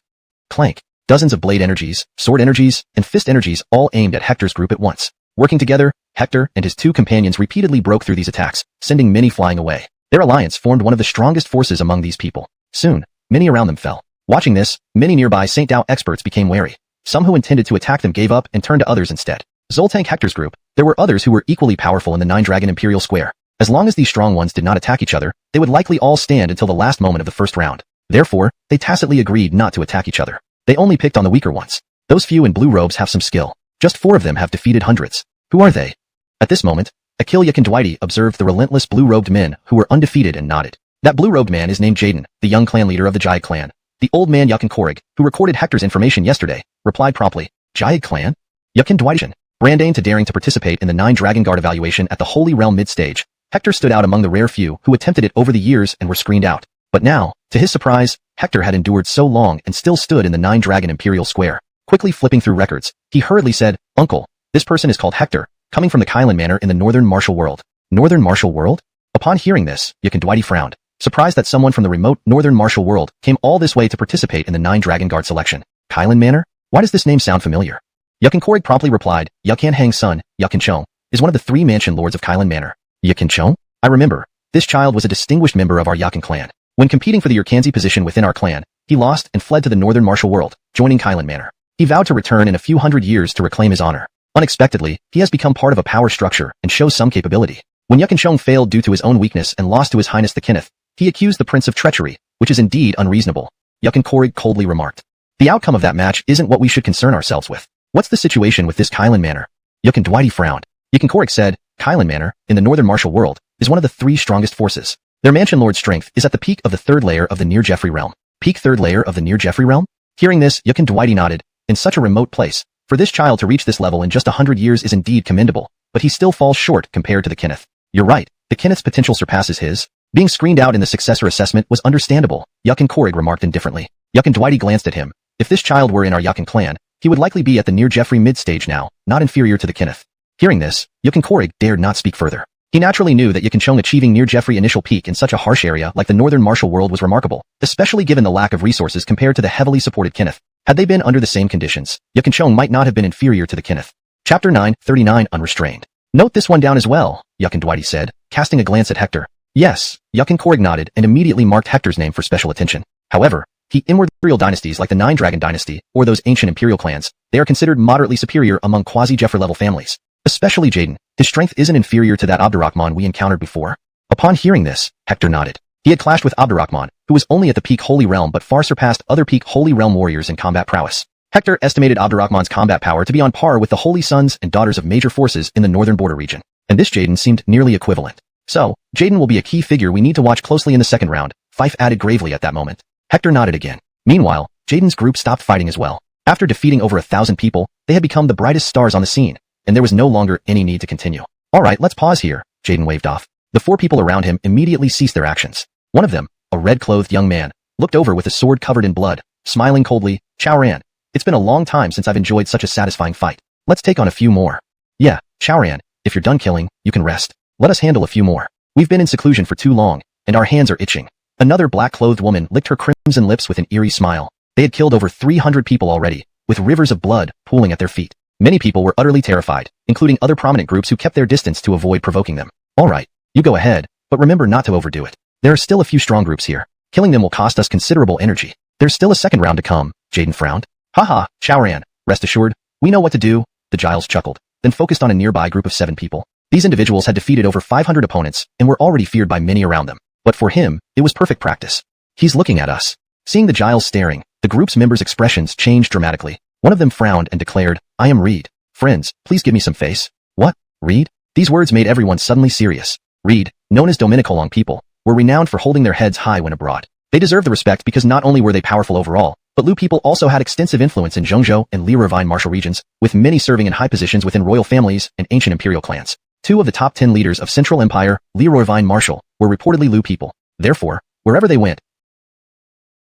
Clank. Dozens of blade energies, sword energies, and fist energies all aimed at Hector's group at once. Working together, Hector and his 2 companions repeatedly broke through these attacks, sending many flying away. Their alliance formed one of the strongest forces among these people. Soon, many around them fell. Watching this, many nearby St. Dao experts became wary. Some who intended to attack them gave up and turned to others instead. Zoltank Hector's group, there were others who were equally powerful in the 9 Dragon Imperial Square. As long as these strong ones did not attack each other, they would likely all stand until the last moment of the first round. Therefore, they tacitly agreed not to attack each other. They only picked on the weaker ones. Those few in blue robes have some skill. Just 4 of them have defeated hundreds. Who are they? At this moment, Akil Yakindwaiti observed the relentless blue-robed men who were undefeated and nodded. That blue-robed man is named Jaden, the young clan leader of the Jayag clan. The old man Yakin Korig, who recorded Hector's information yesterday, replied promptly. Jayag clan? Yakindwaiti. Brandane to daring to participate in the 9 Dragon Guard evaluation at the Holy Realm mid-stage, Hector stood out among the rare few who attempted it over the years and were screened out. But now, to his surprise, Hector had endured so long and still stood in the 9 Dragon Imperial Square. Quickly flipping through records, he hurriedly said, Uncle, this person is called Hector, coming from the Kylan Manor in the Northern Martial World. Northern Martial World? Upon hearing this, Yakindwaiti frowned, surprised that someone from the remote Northern Martial World came all this way to participate in the 9 Dragon Guard selection. Kylan Manor? Why does this name sound familiar? Yakinkorig promptly replied, Yakan Hang's son, Yakinchong, is one of the 3 mansion lords of Kylan Manor. Yakinchong? I remember. This child was a distinguished member of our Yakin clan. When competing for the Urkanzi position within our clan, he lost and fled to the Northern Martial World, joining Kylan Manor. He vowed to return in a few hundred years to reclaim his honor. Unexpectedly, he has become part of a power structure and shows some capability. When Yakinchong failed due to his own weakness and lost to His Highness the Kenneth, he accused the prince of treachery, which is indeed unreasonable. Yakinkorig coldly remarked. The outcome of that match isn't what we should concern ourselves with. What's the situation with this Kylan Manor? Yakindwaiti frowned. Yakinkorig said, Kylan Manor, in the Northern Martial World, is one of the 3 strongest forces. Their mansion lord strength is at the peak of the 3rd layer of the Near Jeffrey realm. Peak 3rd layer of the Near Jeffrey realm? Hearing this, Yakindwaiti nodded. In such a remote place, for this child to reach this level in just 100 years is indeed commendable, but he still falls short compared to the Kenneth. You're right, the Kenneth's potential surpasses his. Being screened out in the successor assessment was understandable, Yakinkorig remarked indifferently. Yakindwaiti glanced at him. If this child were in our Yakin clan, he would likely be at the Near Jeffrey mid-stage now, not inferior to the Kenneth. Hearing this, Yakinkorig dared not speak further. He naturally knew that Yakinchong achieving Near Jeffrey initial peak in such a harsh area like the Northern Martial World was remarkable, especially given the lack of resources compared to the heavily supported Kenneth. Had they been under the same conditions, Yakinchong might not have been inferior to the Kenneth. Chapter 939 Unrestrained. Note this one down as well, Yakindwaiti said, casting a glance at Hector. Yes, Yakinkorig nodded and immediately marked Hector's name for special attention. However, inward imperial dynasties like the 9 Dragon Dynasty, or those ancient imperial clans, they are considered moderately superior among quasi-Jeffrey level families. Especially Jaden, his strength isn't inferior to that Abdurrahman we encountered before. Upon hearing this, Hector nodded. He had clashed with Abdurrahman, who was only at the peak Holy Realm but far surpassed other peak Holy Realm warriors in combat prowess. Hector estimated Abdurrahman's combat power to be on par with the holy sons and daughters of major forces in the northern border region, and this Jaden seemed nearly equivalent. So, Jaden will be a key figure we need to watch closely in the second round, Fife added gravely at that moment. Hector nodded again. Meanwhile, Jaden's group stopped fighting as well. After defeating over 1,000 people, they had become the brightest stars on the scene, and there was no longer any need to continue. Alright, let's pause here, Jaden waved off. The four people around him immediately ceased their actions. One of them, a red-clothed young man, looked over with a sword covered in blood, smiling coldly. Chao Ran, it's been a long time since I've enjoyed such a satisfying fight. Let's take on a few more. Yeah, Chao Ran, if you're done killing, you can rest. Let us handle a few more. We've been in seclusion for too long, and our hands are itching. Another black-clothed woman licked her crimson lips with an eerie smile. They had killed over 300 people already, with rivers of blood pooling at their feet. Many people were utterly terrified, including other prominent groups who kept their distance to avoid provoking them. Alright, you go ahead, but remember not to overdo it. There are still a few strong groups here. Killing them will cost us considerable energy. There's still a second round to come, Jaden frowned. Haha, Chao Ran, rest assured, we know what to do, the Giles chuckled, then focused on a nearby group of 7 people. These individuals had defeated over 500 opponents and were already feared by many around them. But for him, it was perfect practice. He's looking at us. Seeing the Giles staring, the group's members' expressions changed dramatically. One of them frowned and declared, I am Reed. Friends, please give me some face. What? Reed? These words made everyone suddenly serious. Reed, known as Dominicolong people, were renowned for holding their heads high when abroad. They deserved the respect because not only were they powerful overall, but Lu people also had extensive influence in Zhongzhou and Liuervine martial regions, with many serving in high positions within royal families and ancient imperial clans. 2 of the top 10 leaders of Central Empire, Liuervine martial, were reportedly Lu people. Therefore, wherever they went,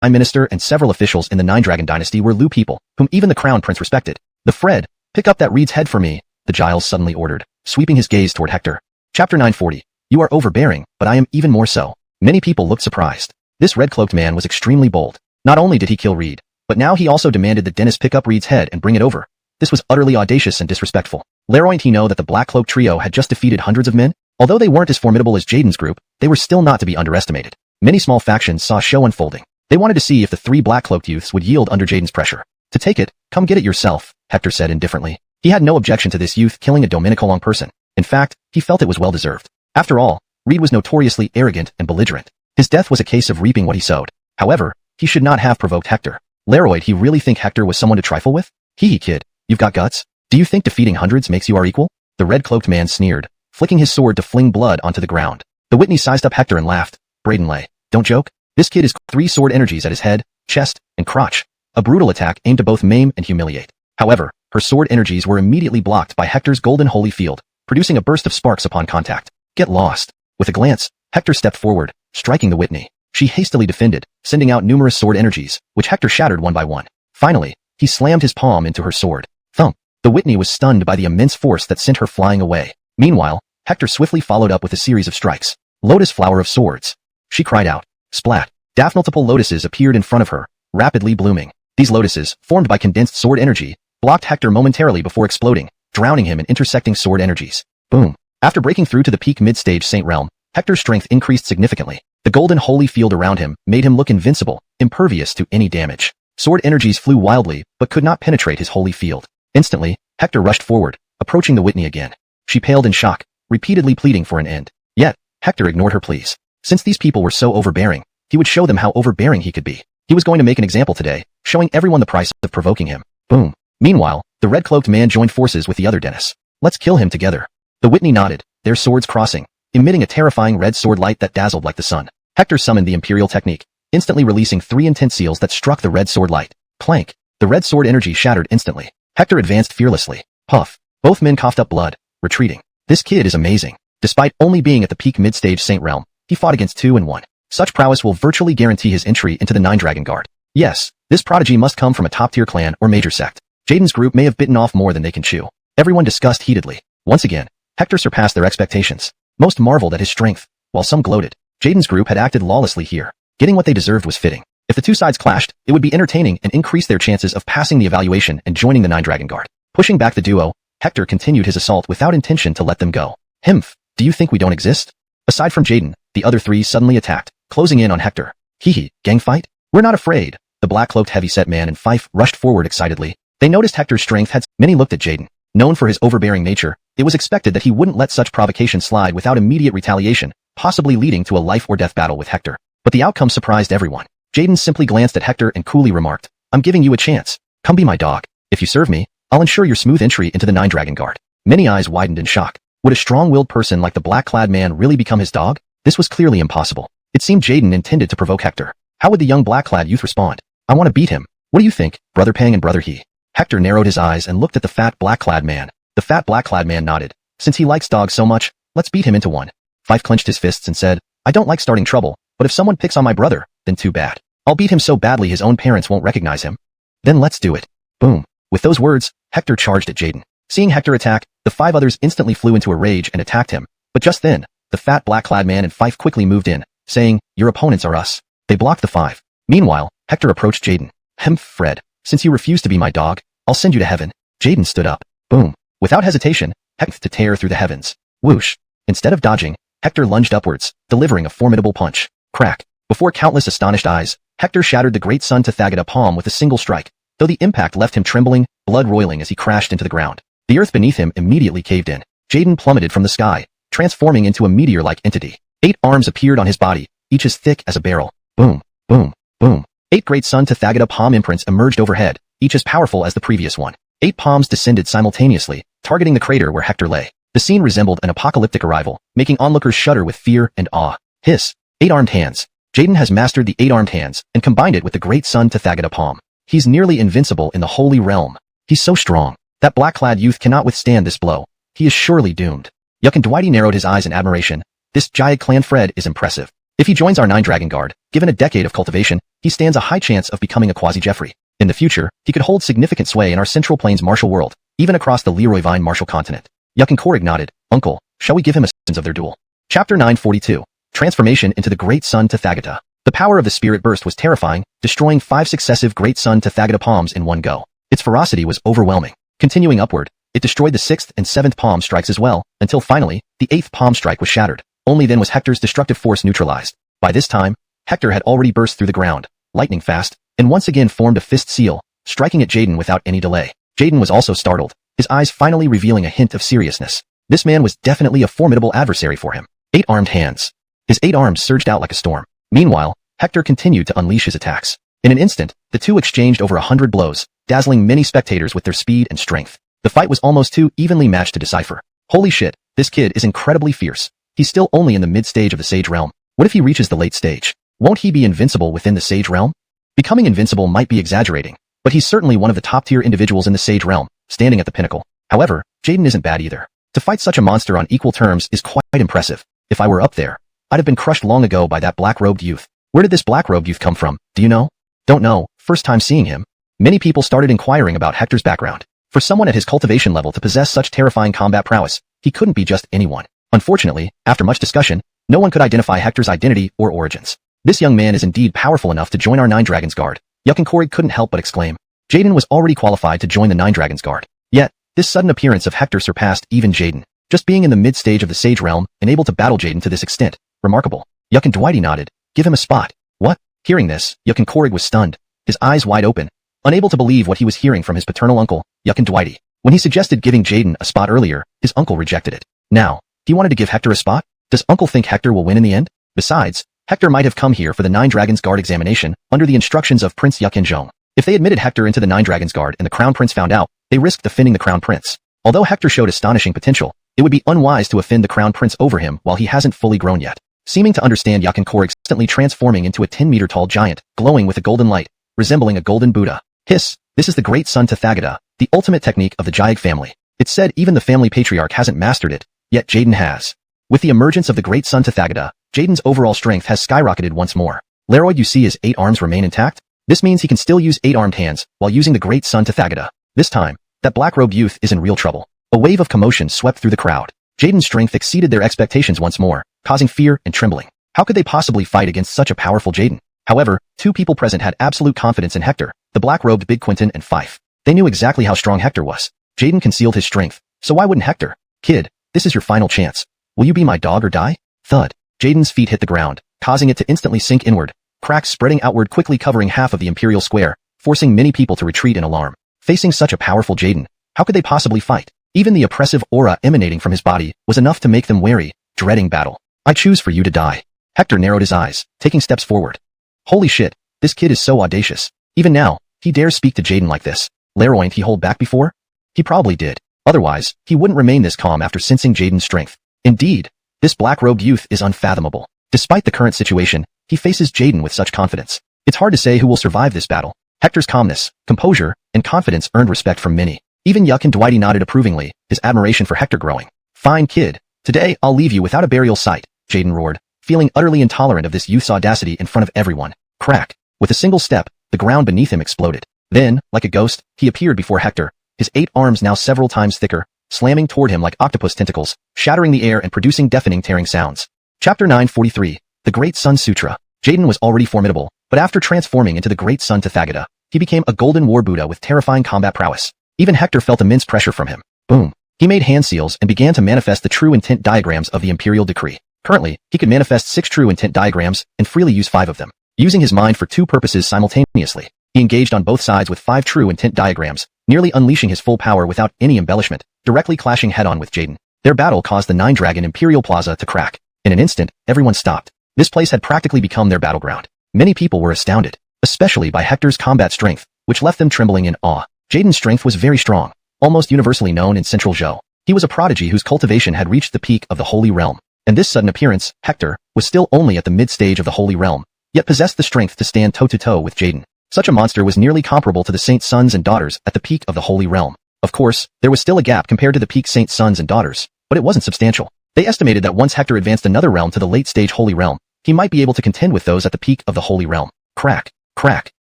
Prime Minister and several officials in the Nine Dragon dynasty were Lu people, whom even the Crown Prince respected. The Fred, pick up that Reed's head for me, the Giles suddenly ordered, sweeping his gaze toward Hector. Chapter 940. You are overbearing, but I am even more so. Many people looked surprised. This red-cloaked man was extremely bold. Not only did he kill Reed, but now he also demanded that Dennis pick up Reed's head and bring it over. This was utterly audacious and disrespectful. Leroyed he know that the Black-Cloaked trio had just defeated hundreds of men? Although they weren't as formidable as Jaden's group, they were still not to be underestimated. Many small factions saw a show unfolding. They wanted to see if the 3 black-cloaked youths would yield under Jaden's pressure. To take it, come get it yourself, Hector said indifferently. He had no objection to this youth killing a Dominicolong person. In fact, he felt it was well-deserved. After all, Reed was notoriously arrogant and belligerent. His death was a case of reaping what he sowed. However, he should not have provoked Hector. Leroyed he really think Hector was someone to trifle with? Hee kid, you've got guts? Do you think defeating hundreds makes you our equal? The red-cloaked man sneered, flicking his sword to fling blood onto the ground. The Whitney sized up Hector and laughed. Braden lay. Don't joke. This kid is 3 sword energies at his head, chest, and crotch. A brutal attack aimed to both maim and humiliate. However, her sword energies were immediately blocked by Hector's golden holy field, producing a burst of sparks upon contact. Get lost. With a glance, Hector stepped forward, striking the Whitney. She hastily defended, sending out numerous sword energies, which Hector shattered one by one. Finally, he slammed his palm into her sword. Thump. The Whitney was stunned by the immense force that sent her flying away. Meanwhile, Hector swiftly followed up with a series of strikes. Lotus flower of swords. She cried out. Splat. Multiple lotuses appeared in front of her, rapidly blooming. These lotuses, formed by condensed sword energy, blocked Hector momentarily before exploding, drowning him in intersecting sword energies. Boom. After breaking through to the peak mid-stage Saint Realm, Hector's strength increased significantly. The golden holy field around him made him look invincible, impervious to any damage. Sword energies flew wildly, but could not penetrate his holy field. Instantly, Hector rushed forward, approaching the Whitney again. She paled in shock, repeatedly pleading for an end. Yet, Hector ignored her pleas. Since these people were so overbearing, he would show them how overbearing he could be. He was going to make an example today, showing everyone the price of provoking him. Boom. Meanwhile, the red-cloaked man joined forces with the other Dennis. Let's kill him together. The Whitney nodded, their swords crossing, emitting a terrifying red sword light that dazzled like the sun. Hector summoned the Imperial technique, instantly releasing 3 intense seals that struck the red sword light. Clank. The red sword energy shattered instantly. Hector advanced fearlessly. Puff. Both men coughed up blood, retreating. This kid is amazing. Despite only being at the peak mid-stage Saint Realm, he fought against 2 and 1. Such prowess will virtually guarantee his entry into the Nine Dragon Guard. Yes, this prodigy must come from a top-tier clan or major sect. Jaden's group may have bitten off more than they can chew. Everyone discussed heatedly. Once again, Hector surpassed their expectations. Most marveled at his strength, while some gloated. Jaden's group had acted lawlessly here. Getting what they deserved was fitting. If the 2 sides clashed, it would be entertaining and increase their chances of passing the evaluation and joining the Nine Dragon Guard. Pushing back the duo, Hector continued his assault without intention to let them go. Himph, do you think we don't exist? Aside from Jaden, the other 3 suddenly attacked, closing in on Hector. Hee, gang fight? We're not afraid. The black-cloaked heavy-set man and Fife rushed forward excitedly. They noticed Hector's strength had... Many looked at Jaden. Known for his overbearing nature, it was expected that he wouldn't let such provocation slide without immediate retaliation, possibly leading to a life-or-death battle with Hector. But the outcome surprised everyone. Jaden simply glanced at Hector and coolly remarked, I'm giving you a chance. Come be my dog. If you serve me, I'll ensure your smooth entry into the Nine Dragon Guard. Many eyes widened in shock. Would a strong-willed person like the black-clad man really become his dog? This was clearly impossible. It seemed Jaden intended to provoke Hector. How would the young black-clad youth respond? I want to beat him. What do you think, Brother Pang and Brother He? Hector narrowed his eyes and looked at the fat black-clad man. The fat black-clad man nodded. Since he likes dogs so much, let's beat him into one. Fife clenched his fists and said, I don't like starting trouble, but if someone picks on my brother, then too bad. I'll beat him so badly his own parents won't recognize him. Then let's do it. Boom. With those words, Hector charged at Jaden. Seeing Hector attack, the 5 others instantly flew into a rage and attacked him. But just then, the fat black-clad man and Fife quickly moved in, saying, your opponents are us. They blocked the 5. Meanwhile, Hector approached Jaden. Fred, since you refuse to be my dog, I'll send you to heaven. Jaden stood up. Boom. Without hesitation, Hector to tear through the heavens. Whoosh. Instead of dodging, Hector lunged upwards, delivering a formidable punch. Crack. Before countless astonished eyes, Hector shattered the great sun Tathagata palm with a single strike, though the impact left him trembling, blood roiling as he crashed into the ground. The earth beneath him immediately caved in. Jaden plummeted from the sky, transforming into a meteor-like entity. 8 arms appeared on his body, each as thick as a barrel. Boom, boom, boom. 8 great sun Tathagata palm imprints emerged overhead, each as powerful as the previous one. 8 palms descended simultaneously, targeting the crater where Hector lay. The scene resembled an apocalyptic arrival, making onlookers shudder with fear and awe. Hiss. 8-armed hands. Jaden has mastered the 8-armed hands and combined it with the great sun Tathagata palm. He's nearly invincible in the holy realm. He's so strong. That black-clad youth cannot withstand this blow. He is surely doomed. Yuck, Dwighty narrowed his eyes in admiration. This Jayag clan Fred is impressive. If he joins our 9 Dragon Guard, given a decade of cultivation, he stands a high chance of becoming a quasi-Jeffrey. In the future, he could hold significant sway in our Central Plains martial world, even across the Leroy Vine martial continent. Yuck and Korig nodded. Uncle, shall we give him a sense of their duel? Chapter 942. Transformation into the Great Sun Tathagata. The power of the spirit burst was terrifying, destroying 5 successive Great Sun Tathagata palms in one go. Its ferocity was overwhelming. Continuing upward, it destroyed the 6th and 7th palm strikes as well, until finally, the 8th palm strike was shattered. Only then was Hector's destructive force neutralized. By this time, Hector had already burst through the ground, lightning fast, and once again formed a fist seal, striking at Jaden without any delay. Jaden was also startled, his eyes finally revealing a hint of seriousness. This man was definitely a formidable adversary for him. 8-armed hands. His 8 arms surged out like a storm. Meanwhile, Hector continued to unleash his attacks. In an instant, the two exchanged over 100 blows, dazzling many spectators with their speed and strength. The fight was almost too evenly matched to decipher. Holy shit, this kid is incredibly fierce. He's still only in the mid-stage of the Sage Realm. What if he reaches the late stage? Won't he be invincible within the Sage Realm? Becoming invincible might be exaggerating, but he's certainly one of the top-tier individuals in the Sage Realm, standing at the pinnacle. However, Jaden isn't bad either. To fight such a monster on equal terms is quite impressive. If I were up there, I'd have been crushed long ago by that black-robed youth. Where did this black-robed youth come from, do you know? Don't know, first time seeing him. Many people started inquiring about Hector's background. For someone at his cultivation level to possess such terrifying combat prowess, he couldn't be just anyone. Unfortunately, after much discussion, no one could identify Hector's identity or origins. This young man is indeed powerful enough to join our 9 Dragons Guard. Yuck and Korig couldn't help but exclaim. Jaden was already qualified to join the 9 Dragons Guard. Yet, this sudden appearance of Hector surpassed even Jaden. Just being in the mid-stage of the Sage Realm and able to battle Jaden to this extent. Remarkable. Yuck and Dwighty nodded. Give him a spot. What? Hearing this, Yuck and Korig was stunned, his eyes wide open, unable to believe what he was hearing from his paternal uncle, Yuck and Dwighty. When he suggested giving Jaden a spot earlier, his uncle rejected it. Now, he wanted to give Hector a spot? Does uncle think Hector will win in the end? Besides, Hector might have come here for the 9 Dragons Guard examination under the instructions of Prince Yuck and Zhong. If they admitted Hector into the 9 Dragons Guard and the Crown Prince found out, they risked offending the Crown Prince. Although Hector showed astonishing potential, it would be unwise to offend the Crown Prince over him while he hasn't fully grown yet. Seeming to understand, Yuck and Korig instantly transforming into a 10-meter-tall giant, glowing with a golden light, resembling a golden Buddha. Hiss, this is the Great Sun Tathagata, the ultimate technique of the Jayag family. It's said even the family patriarch hasn't mastered it, yet Jaden has. With the emergence of the Great Sun Tathagata, Jaden's overall strength has skyrocketed once more. Leroy, you see his 8 arms remain intact? This means he can still use 8-armed hands while using the Great Sun Tathagata. This time, that black-robed youth is in real trouble. A wave of commotion swept through the crowd. Jaden's strength exceeded their expectations once more, causing fear and trembling. How could they possibly fight against such a powerful Jaden? However, 2 people present had absolute confidence in Hector, the black-robed Big Quinton and Fife. They knew exactly how strong Hector was. Jaden concealed his strength, so why wouldn't Hector? Kid, this is your final chance. Will you be my dog or die? Thud. Jaden's feet hit the ground, causing it to instantly sink inward, cracks spreading outward quickly covering half of the Imperial Square, forcing many people to retreat in alarm. Facing such a powerful Jaden, how could they possibly fight? Even the oppressive aura emanating from his body was enough to make them wary, dreading battle. I choose for you to die. Hector narrowed his eyes, taking steps forward. Holy shit, this kid is so audacious. Even now, He dares speak to Jaden like this. Laroint he hold back before? He probably did. Otherwise, he wouldn't remain this calm after sensing Jaden's strength. Indeed, this black-robed youth is unfathomable. Despite the current situation, he faces Jaden with such confidence. It's hard to say who will survive this battle. Hector's calmness, composure, and confidence earned respect from many. Even Yuck and Dwighty nodded approvingly, his admiration for Hector growing. Fine kid. Today, I'll leave you without a burial site, Jaden roared, feeling utterly intolerant of this youth's audacity in front of everyone. Crack. With a single step, the ground beneath him exploded. Then, like a ghost, he appeared before Hector, his 8 arms now several times thicker, slamming toward him like octopus tentacles, shattering the air and producing deafening tearing sounds. Chapter 943, The Great Sun Sutra. Jaden was already formidable, but after transforming into the Great Sun Tathagata, he became a golden war Buddha with terrifying combat prowess. Even Hector felt immense pressure from him. Boom. He made hand seals and began to manifest the true intent diagrams of the Imperial Decree. Currently, he could manifest 6 true intent diagrams and freely use 5 of them. Using his mind for 2 purposes simultaneously, he engaged on both sides with 5 true intent diagrams, nearly unleashing his full power without any embellishment, directly clashing head-on with Jaden. Their battle caused the 9-Dragon Imperial Plaza to crack. In an instant, everyone stopped. This place had practically become their battleground. Many people were astounded, especially by Hector's combat strength, which left them trembling in awe. Jaden's strength was very strong, almost universally known in Central Zhou. He was a prodigy whose cultivation had reached the peak of the Holy Realm. And this sudden appearance, Hector, was still only at the mid-stage of the Holy Realm, yet possessed the strength to stand toe-to-toe with Jaden. Such a monster was nearly comparable to the Saint sons and daughters at the peak of the Holy Realm. Of course, there was still a gap compared to the peak Saint sons and daughters, but it wasn't substantial. They estimated that once Hector advanced another realm to the late-stage Holy Realm, he might be able to contend with those at the peak of the Holy Realm. Crack, crack,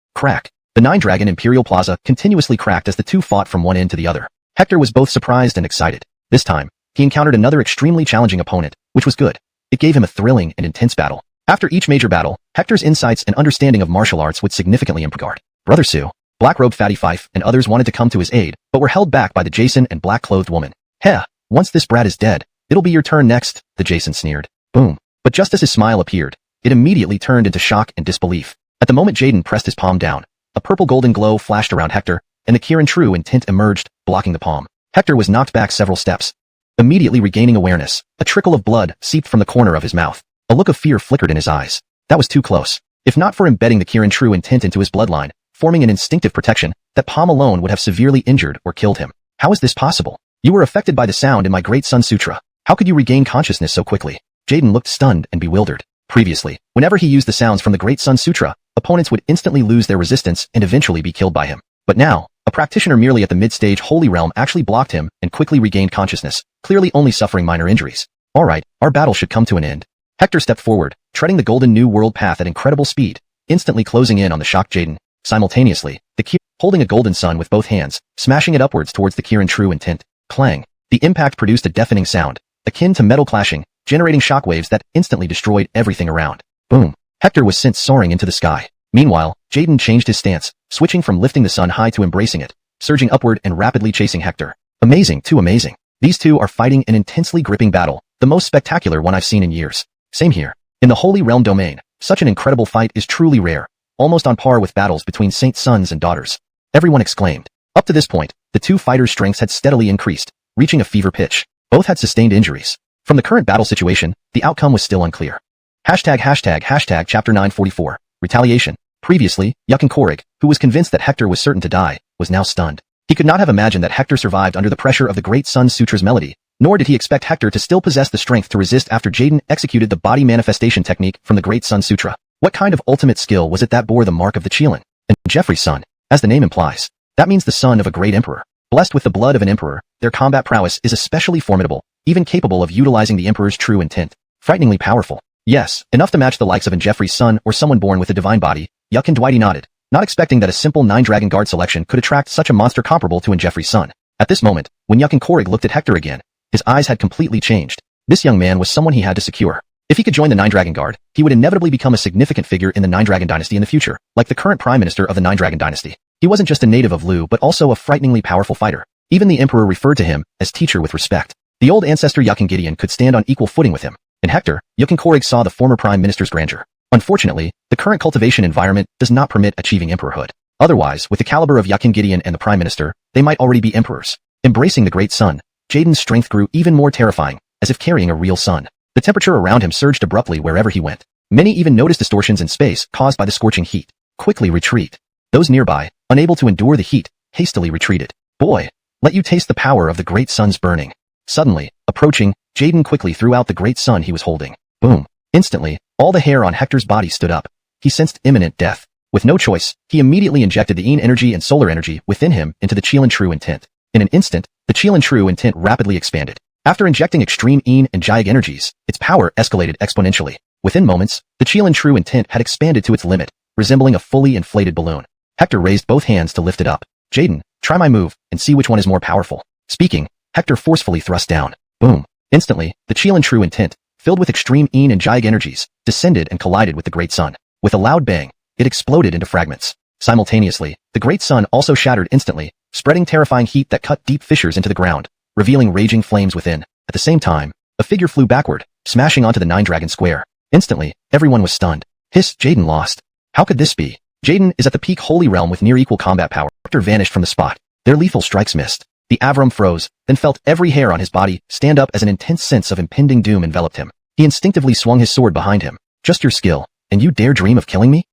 crack. The 9-Dragon Imperial Plaza continuously cracked as the two fought from one end to the other. Hector was both surprised and excited. This time, he encountered another extremely challenging opponent, which was good. It gave him a thrilling and intense battle. After each major battle, Hector's insights and understanding of martial arts would significantly improve. Brother Sue, Black-robed Fatty Fife, and others wanted to come to his aid, but were held back by the Jason and black-clothed woman. Heh, once this brat is dead, it'll be your turn next, the Jason sneered. Boom. But just as his smile appeared, it immediately turned into shock and disbelief. At the moment Jaden pressed his palm down, a purple golden glow flashed around Hector, and the Kirin true intent emerged, blocking the palm. Hector was knocked back several steps. Immediately regaining awareness, a trickle of blood seeped from the corner of his mouth. A look of fear flickered in his eyes. That was too close. If not for embedding the Kirin true intent into his bloodline, forming an instinctive protection, that palm alone would have severely injured or killed him. How is this possible? You were affected by the sound in my Great Sun Sutra. How could you regain consciousness so quickly? Jaden looked stunned and bewildered. Previously, whenever he used the sounds from the Great Sun Sutra, opponents would instantly lose their resistance and eventually be killed by him. But now, a practitioner merely at the mid-stage Holy Realm actually blocked him and quickly regained consciousness, clearly only suffering minor injuries. Alright, our battle should come to an end. Hector stepped forward, treading the golden new world path at incredible speed, instantly closing in on the shocked Jaden. Simultaneously, the Kirin, holding a golden sun with both hands, smashing it upwards towards the Kirin true intent. Clang. The impact produced a deafening sound, akin to metal clashing, generating shockwaves that instantly destroyed everything around. Boom. Hector was sent soaring into the sky. Meanwhile, Jaden changed his stance, switching from lifting the sun high to embracing it, surging upward and rapidly chasing Hector. Amazing, too amazing. These two are fighting an intensely gripping battle, the most spectacular one I've seen in years. Same here. In the Holy Realm domain, such an incredible fight is truly rare, almost on par with battles between Saint sons and daughters. Everyone exclaimed. Up to this point, the two fighters' strengths had steadily increased, reaching a fever pitch. Both had sustained injuries. From the current battle situation, the outcome was still unclear. Chapter 944. Retaliation. Previously, Yukin Korig, who was convinced that Hector was certain to die, was now stunned. He could not have imagined that Hector survived under the pressure of the Great Sun Sutra's melody, nor did he expect Hector to still possess the strength to resist after Jaden executed the body manifestation technique from the Great Sun Sutra. What kind of ultimate skill was it that bore the mark of the Qilin? And Jeffrey's son, as the name implies. That means the son of a great emperor. Blessed with the blood of an emperor, their combat prowess is especially formidable, even capable of utilizing the emperor's true intent. Frighteningly powerful. Yes, enough to match the likes of Jeffrey's son or someone born with a divine body. Yuck and Dwighty nodded, not expecting that a simple 9-Dragon Guard selection could attract such a monster comparable to Jeffrey's son. At this moment, when Yuck and Korig looked at Hector again, his eyes had completely changed. This young man was someone he had to secure. If he could join the 9-Dragon Guard, he would inevitably become a significant figure in the 9-Dragon dynasty in the future, like the current prime minister of the 9-Dragon dynasty. He wasn't just a native of Lu but also a frighteningly powerful fighter. Even the emperor referred to him as teacher with respect. The old ancestor Yuck and Gideon could stand on equal footing with him. In Hector, Yuck and Korig saw the former prime minister's grandeur. Unfortunately, the current cultivation environment does not permit achieving emperorhood. Otherwise, with the caliber of Yuck and Gideon and the prime minister, they might already be emperors. Embracing the great sun, Jaden's strength grew even more terrifying, as if carrying a real sun. The temperature around him surged abruptly wherever he went. Many even noticed distortions in space caused by the scorching heat. Quickly retreat. Those nearby, unable to endure the heat, hastily retreated. Boy, let you taste the power of the great sun's burning. Suddenly, approaching, Jaden quickly threw out the great sun he was holding. Boom. Instantly, all the hair on Hector's body stood up. He sensed imminent death. With no choice, he immediately injected the Yin energy and solar energy within him into the Qilan True Intent. In an instant, the Qilan True Intent rapidly expanded. After injecting extreme Yin and Jiag energies, its power escalated exponentially. Within moments, the Qilan True Intent had expanded to its limit, resembling a fully inflated balloon. Hector raised both hands to lift it up. Jaden, try my move and see which one is more powerful. Speaking, Hector forcefully thrust down. Boom. Instantly, the Qilan True Intent, filled with extreme Yin and Jiag energies, descended and collided with the great sun. With a loud bang, it exploded into fragments. Simultaneously, the great sun also shattered instantly, spreading terrifying heat that cut deep fissures into the ground, revealing raging flames within. At the same time, a figure flew backward, smashing onto the Nine-Dragon Square. Instantly, everyone was stunned. Hiss, Jaden lost. How could this be? Jaden is at the peak Holy Realm with near-equal combat power. Hector vanished from the spot. Their lethal strikes missed. The Avram froze, then felt every hair on his body stand up as an intense sense of impending doom enveloped him. He instinctively swung his sword behind him. Just your skill, and you dare dream of killing me?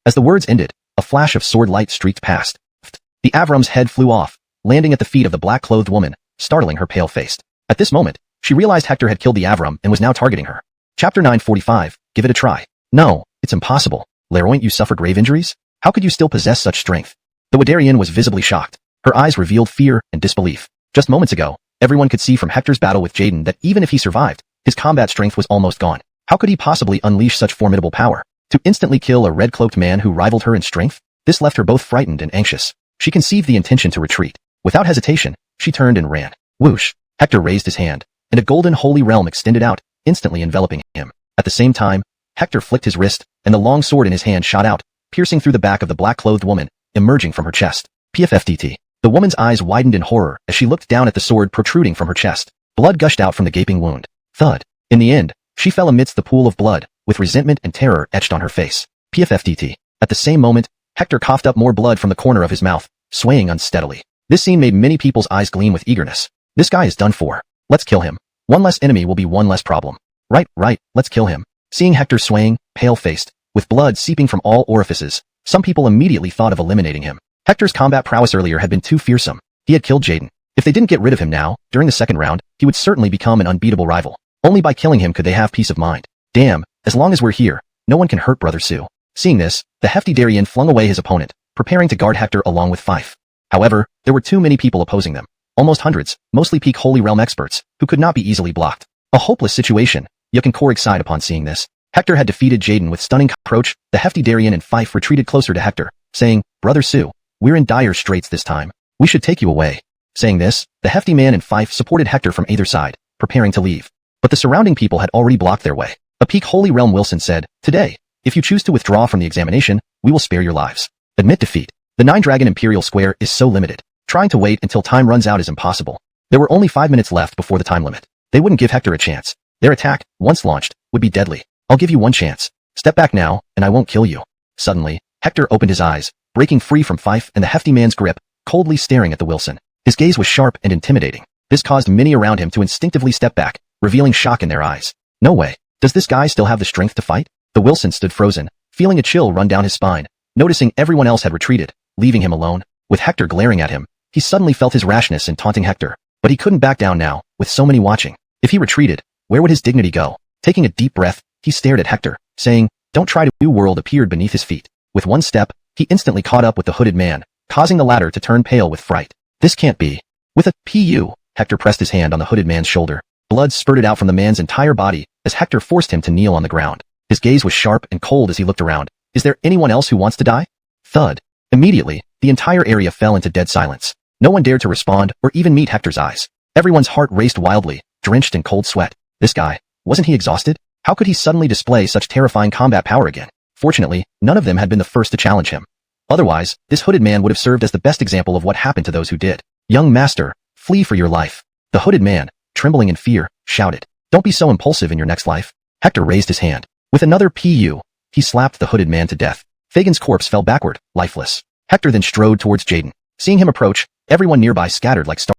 As the words ended, a flash of sword light streaked past. The Avram's head flew off, landing at the feet of the black-clothed woman, startling her pale-faced. At this moment, she realized Hector had killed the Avram and was now targeting her. Chapter 945, give it a try. No, it's impossible. Leroy, you suffer grave injuries? How could you still possess such strength? The Wadarian was visibly shocked. Her eyes revealed fear and disbelief. Just moments ago, everyone could see from Hector's battle with Jaden that even if he survived, his combat strength was almost gone. How could he possibly unleash such formidable power? To instantly kill a red-cloaked man who rivaled her in strength? This left her both frightened and anxious. She conceived the intention to retreat. Without hesitation, she turned and ran. Whoosh! Hector raised his hand, and a golden holy realm extended out, instantly enveloping him. At the same time, Hector flicked his wrist, and the long sword in his hand shot out, piercing through the back of the black-clothed woman, emerging from her chest. PFFDT. The woman's eyes widened in horror as she looked down at the sword protruding from her chest. Blood gushed out from the gaping wound. Thud. In the end, she fell amidst the pool of blood, with resentment and terror etched on her face. PFFDT. At the same moment, Hector coughed up more blood from the corner of his mouth, swaying unsteadily. This scene made many people's eyes gleam with eagerness. This guy is done for. Let's kill him. One less enemy will be one less problem. Right, let's kill him. Seeing Hector swaying, pale-faced, with blood seeping from all orifices, some people immediately thought of eliminating him. Hector's combat prowess earlier had been too fearsome. He had killed Jaden. If they didn't get rid of him now, during the second round, he would certainly become an unbeatable rival. Only by killing him could they have peace of mind. Damn, as long as we're here, no one can hurt Brother Sue. Seeing this, the hefty Darien flung away his opponent, preparing to guard Hector along with Fife. However, there were too many people opposing them. Almost hundreds, mostly peak Holy Realm experts, who could not be easily blocked. A hopeless situation. Yuk and Korig sighed upon seeing this. Hector had defeated Jaden with stunning approach. The hefty Darien and Fife retreated closer to Hector, saying, Brother Sue, we're in dire straits this time. We should take you away. Saying this, the hefty man and Fife supported Hector from either side, preparing to leave. But the surrounding people had already blocked their way. A peak Holy Realm Wilson said, Today, if you choose to withdraw from the examination, we will spare your lives. Admit defeat. The Nine-Dragon Imperial Square is so limited. Trying to wait until time runs out is impossible. There were only 5 minutes left before the time limit. They wouldn't give Hector a chance. Their attack, once launched, would be deadly. I'll give you one chance. Step back now, and I won't kill you. Suddenly, Hector opened his eyes, breaking free from Fife and the hefty man's grip, coldly staring at the Wilson. His gaze was sharp and intimidating. This caused many around him to instinctively step back, revealing shock in their eyes. No way. Does this guy still have the strength to fight? The Wilson stood frozen, feeling a chill run down his spine, noticing everyone else had retreated, leaving him alone. With Hector glaring at him, he suddenly felt his rashness in taunting Hector. But he couldn't back down now, with so many watching. If he retreated, where would his dignity go? Taking a deep breath, he stared at Hector, saying, Don't try to. New world appeared beneath his feet. With one step, he instantly caught up with the hooded man, causing the latter to turn pale with fright. This can't be. With a Pu, Hector pressed his hand on the hooded man's shoulder. Blood spurted out from the man's entire body as Hector forced him to kneel on the ground. His gaze was sharp and cold as he looked around. Is there anyone else who wants to die? Thud. Immediately, the entire area fell into dead silence. No one dared to respond or even meet Hector's eyes. Everyone's heart raced wildly, drenched in cold sweat. This guy, wasn't he exhausted? How could he suddenly display such terrifying combat power again? Fortunately, none of them had been the first to challenge him. Otherwise, this hooded man would have served as the best example of what happened to those who did. Young master, flee for your life. The hooded man, trembling in fear, shouted. Don't be so impulsive in your next life. Hector raised his hand. With another Pu, he slapped the hooded man to death. Fagin's corpse fell backward, lifeless. Hector then strode towards Jaden. Seeing him approach, everyone nearby scattered like stars.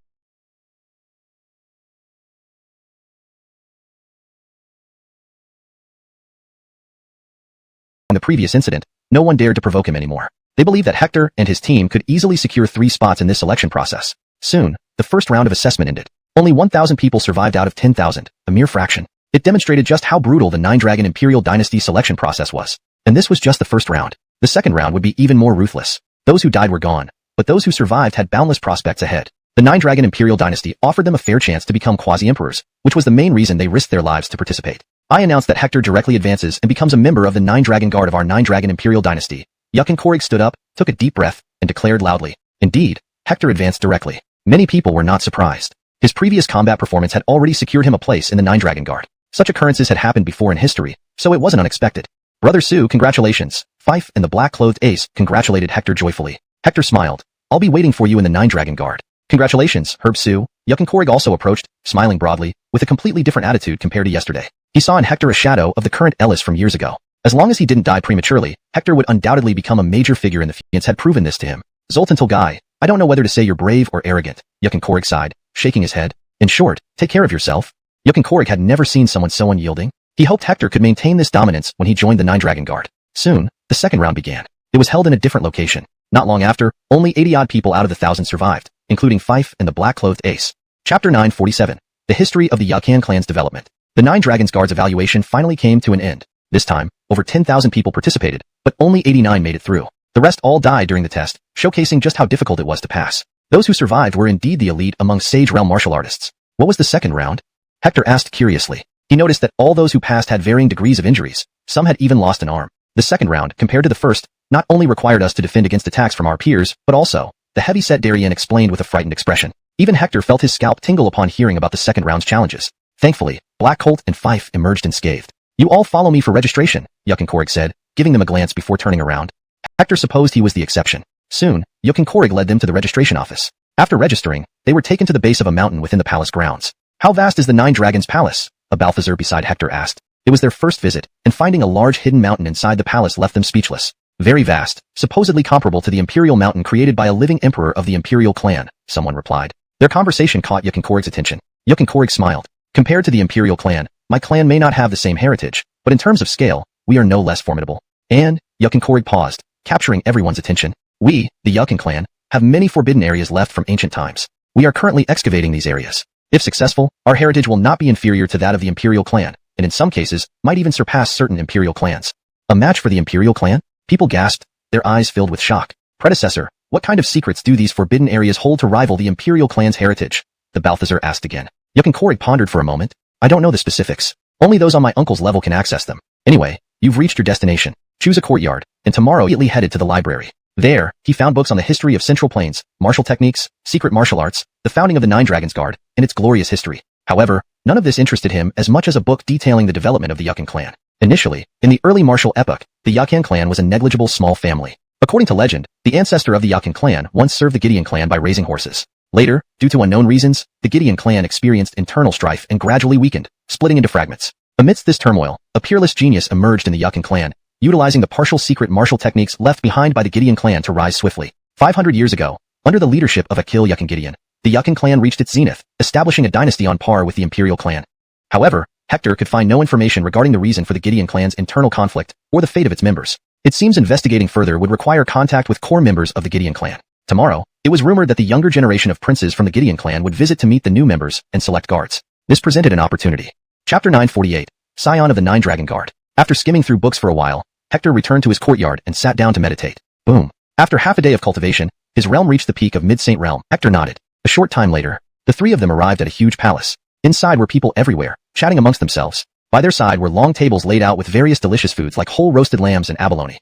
In the previous incident, no one dared to provoke him anymore. They believed that Hector and his team could easily secure 3 spots in this selection process. Soon, the first round of assessment ended. Only 1,000 people survived out of 10,000, a mere fraction. It demonstrated just how brutal the Nine-Dragon Imperial Dynasty selection process was. And this was just the first round. The second round would be even more ruthless. Those who died were gone, but those who survived had boundless prospects ahead. The Nine-Dragon Imperial Dynasty offered them a fair chance to become quasi-emperors, which was the main reason they risked their lives to participate. I announced that Hector directly advances and becomes a member of the Nine-Dragon Guard of our Nine-Dragon Imperial Dynasty. Yukin Korig stood up, took a deep breath, and declared loudly. Indeed, Hector advanced directly. Many people were not surprised. His previous combat performance had already secured him a place in the Nine-Dragon Guard. Such occurrences had happened before in history, so it wasn't unexpected. Brother Su, congratulations. Fife and the black-clothed ace congratulated Hector joyfully. Hector smiled. I'll be waiting for you in the Nine-Dragon Guard. Congratulations, Herb Su. Yukin Korig also approached, smiling broadly, with a completely different attitude compared to yesterday. He saw in Hector a shadow of the current Ellis from years ago. As long as he didn't die prematurely, Hector would undoubtedly become a major figure in the future. Had proven this to him. Zoltan Tilgai, I don't know whether to say you're brave or arrogant, Yukin Korig sighed, shaking his head. In short, take care of yourself. Yukin Korig had never seen someone so unyielding. He hoped Hector could maintain this dominance when he joined the Nine-Dragon Guard. Soon, the second round began. It was held in a different location. Not long after, only 80-odd people out of the 1,000 survived, including Fife and the black-clothed ace. Chapter 947. The History of the Yakan Clan's Development. The Nine-Dragons Guard's evaluation finally came to an end. This time, over 10,000 people participated, but only 89 made it through. The rest all died during the test, showcasing just how difficult it was to pass. Those who survived were indeed the elite among Sage Realm martial artists. What was the second round? Hector asked curiously. He noticed that all those who passed had varying degrees of injuries. Some had even lost an arm. The second round, compared to the first, not only required us to defend against attacks from our peers, but also, the heavy-set Darien explained with a frightened expression. Even Hector felt his scalp tingle upon hearing about the second round's challenges. Thankfully, Black Colt and Fife emerged unscathed. You all follow me for registration, Yukin Korig said, giving them a glance before turning around. Hector supposed he was the exception. Soon, Yukin Korig led them to the registration office. After registering, they were taken to the base of a mountain within the palace grounds. How vast is the Nine Dragons Palace? A Balthazar beside Hector asked. It was their first visit, and finding a large hidden mountain inside the palace left them speechless. Very vast, supposedly comparable to the Imperial Mountain created by a living emperor of the Imperial clan, someone replied. Their conversation caught Yukin Korig's attention. Yukin Korig smiled. Compared to the Imperial clan, my clan may not have the same heritage, but in terms of scale, we are no less formidable. And, Yukin Korig paused, capturing everyone's attention. We, the Yukin clan, have many forbidden areas left from ancient times. We are currently excavating these areas. If successful, our heritage will not be inferior to that of the Imperial clan, and in some cases, might even surpass certain Imperial clans. A match for the Imperial clan? People gasped, their eyes filled with shock. Predecessor, what kind of secrets do these forbidden areas hold to rival the Imperial clan's heritage? The Balthazar asked again. Yukin Korig pondered for a moment. I don't know the specifics. Only those on my uncle's level can access them. Anyway, you've reached your destination. Choose a courtyard, and tomorrow immediately headed to the library. There, he found books on the history of Central Plains, martial techniques, secret martial arts, the founding of the Nine Dragons Guard, and its glorious history. However, none of this interested him as much as a book detailing the development of the Yukin clan. Initially, in the early martial epoch, the Yakan clan was a negligible small family. According to legend, the ancestor of the Yakan clan once served the Gideon clan by raising horses. Later, due to unknown reasons, the Gideon clan experienced internal strife and gradually weakened, splitting into fragments. Amidst this turmoil, a peerless genius emerged in the Yakan clan, utilizing the partial secret martial techniques left behind by the Gideon clan to rise swiftly. 500 years ago, under the leadership of Akil Yukin Gideon, the Yukin clan reached its zenith, establishing a dynasty on par with the Imperial clan. However, Hector could find no information regarding the reason for the Gideon clan's internal conflict, or the fate of its members. It seems investigating further would require contact with core members of the Gideon clan. Tomorrow, it was rumored that the younger generation of princes from the Gideon clan would visit to meet the new members and select guards. This presented an opportunity. Chapter 948. Scion of the Nine Dragon Guard. After skimming through books for a while, Hector returned to his courtyard and sat down to meditate. Boom. After half a day of cultivation, his realm reached the peak of Mid-Saint Realm. Hector nodded. A short time later, the three of them arrived at a huge palace. Inside were people everywhere, chatting amongst themselves. By their side were long tables laid out with various delicious foods like whole roasted lambs and abalone.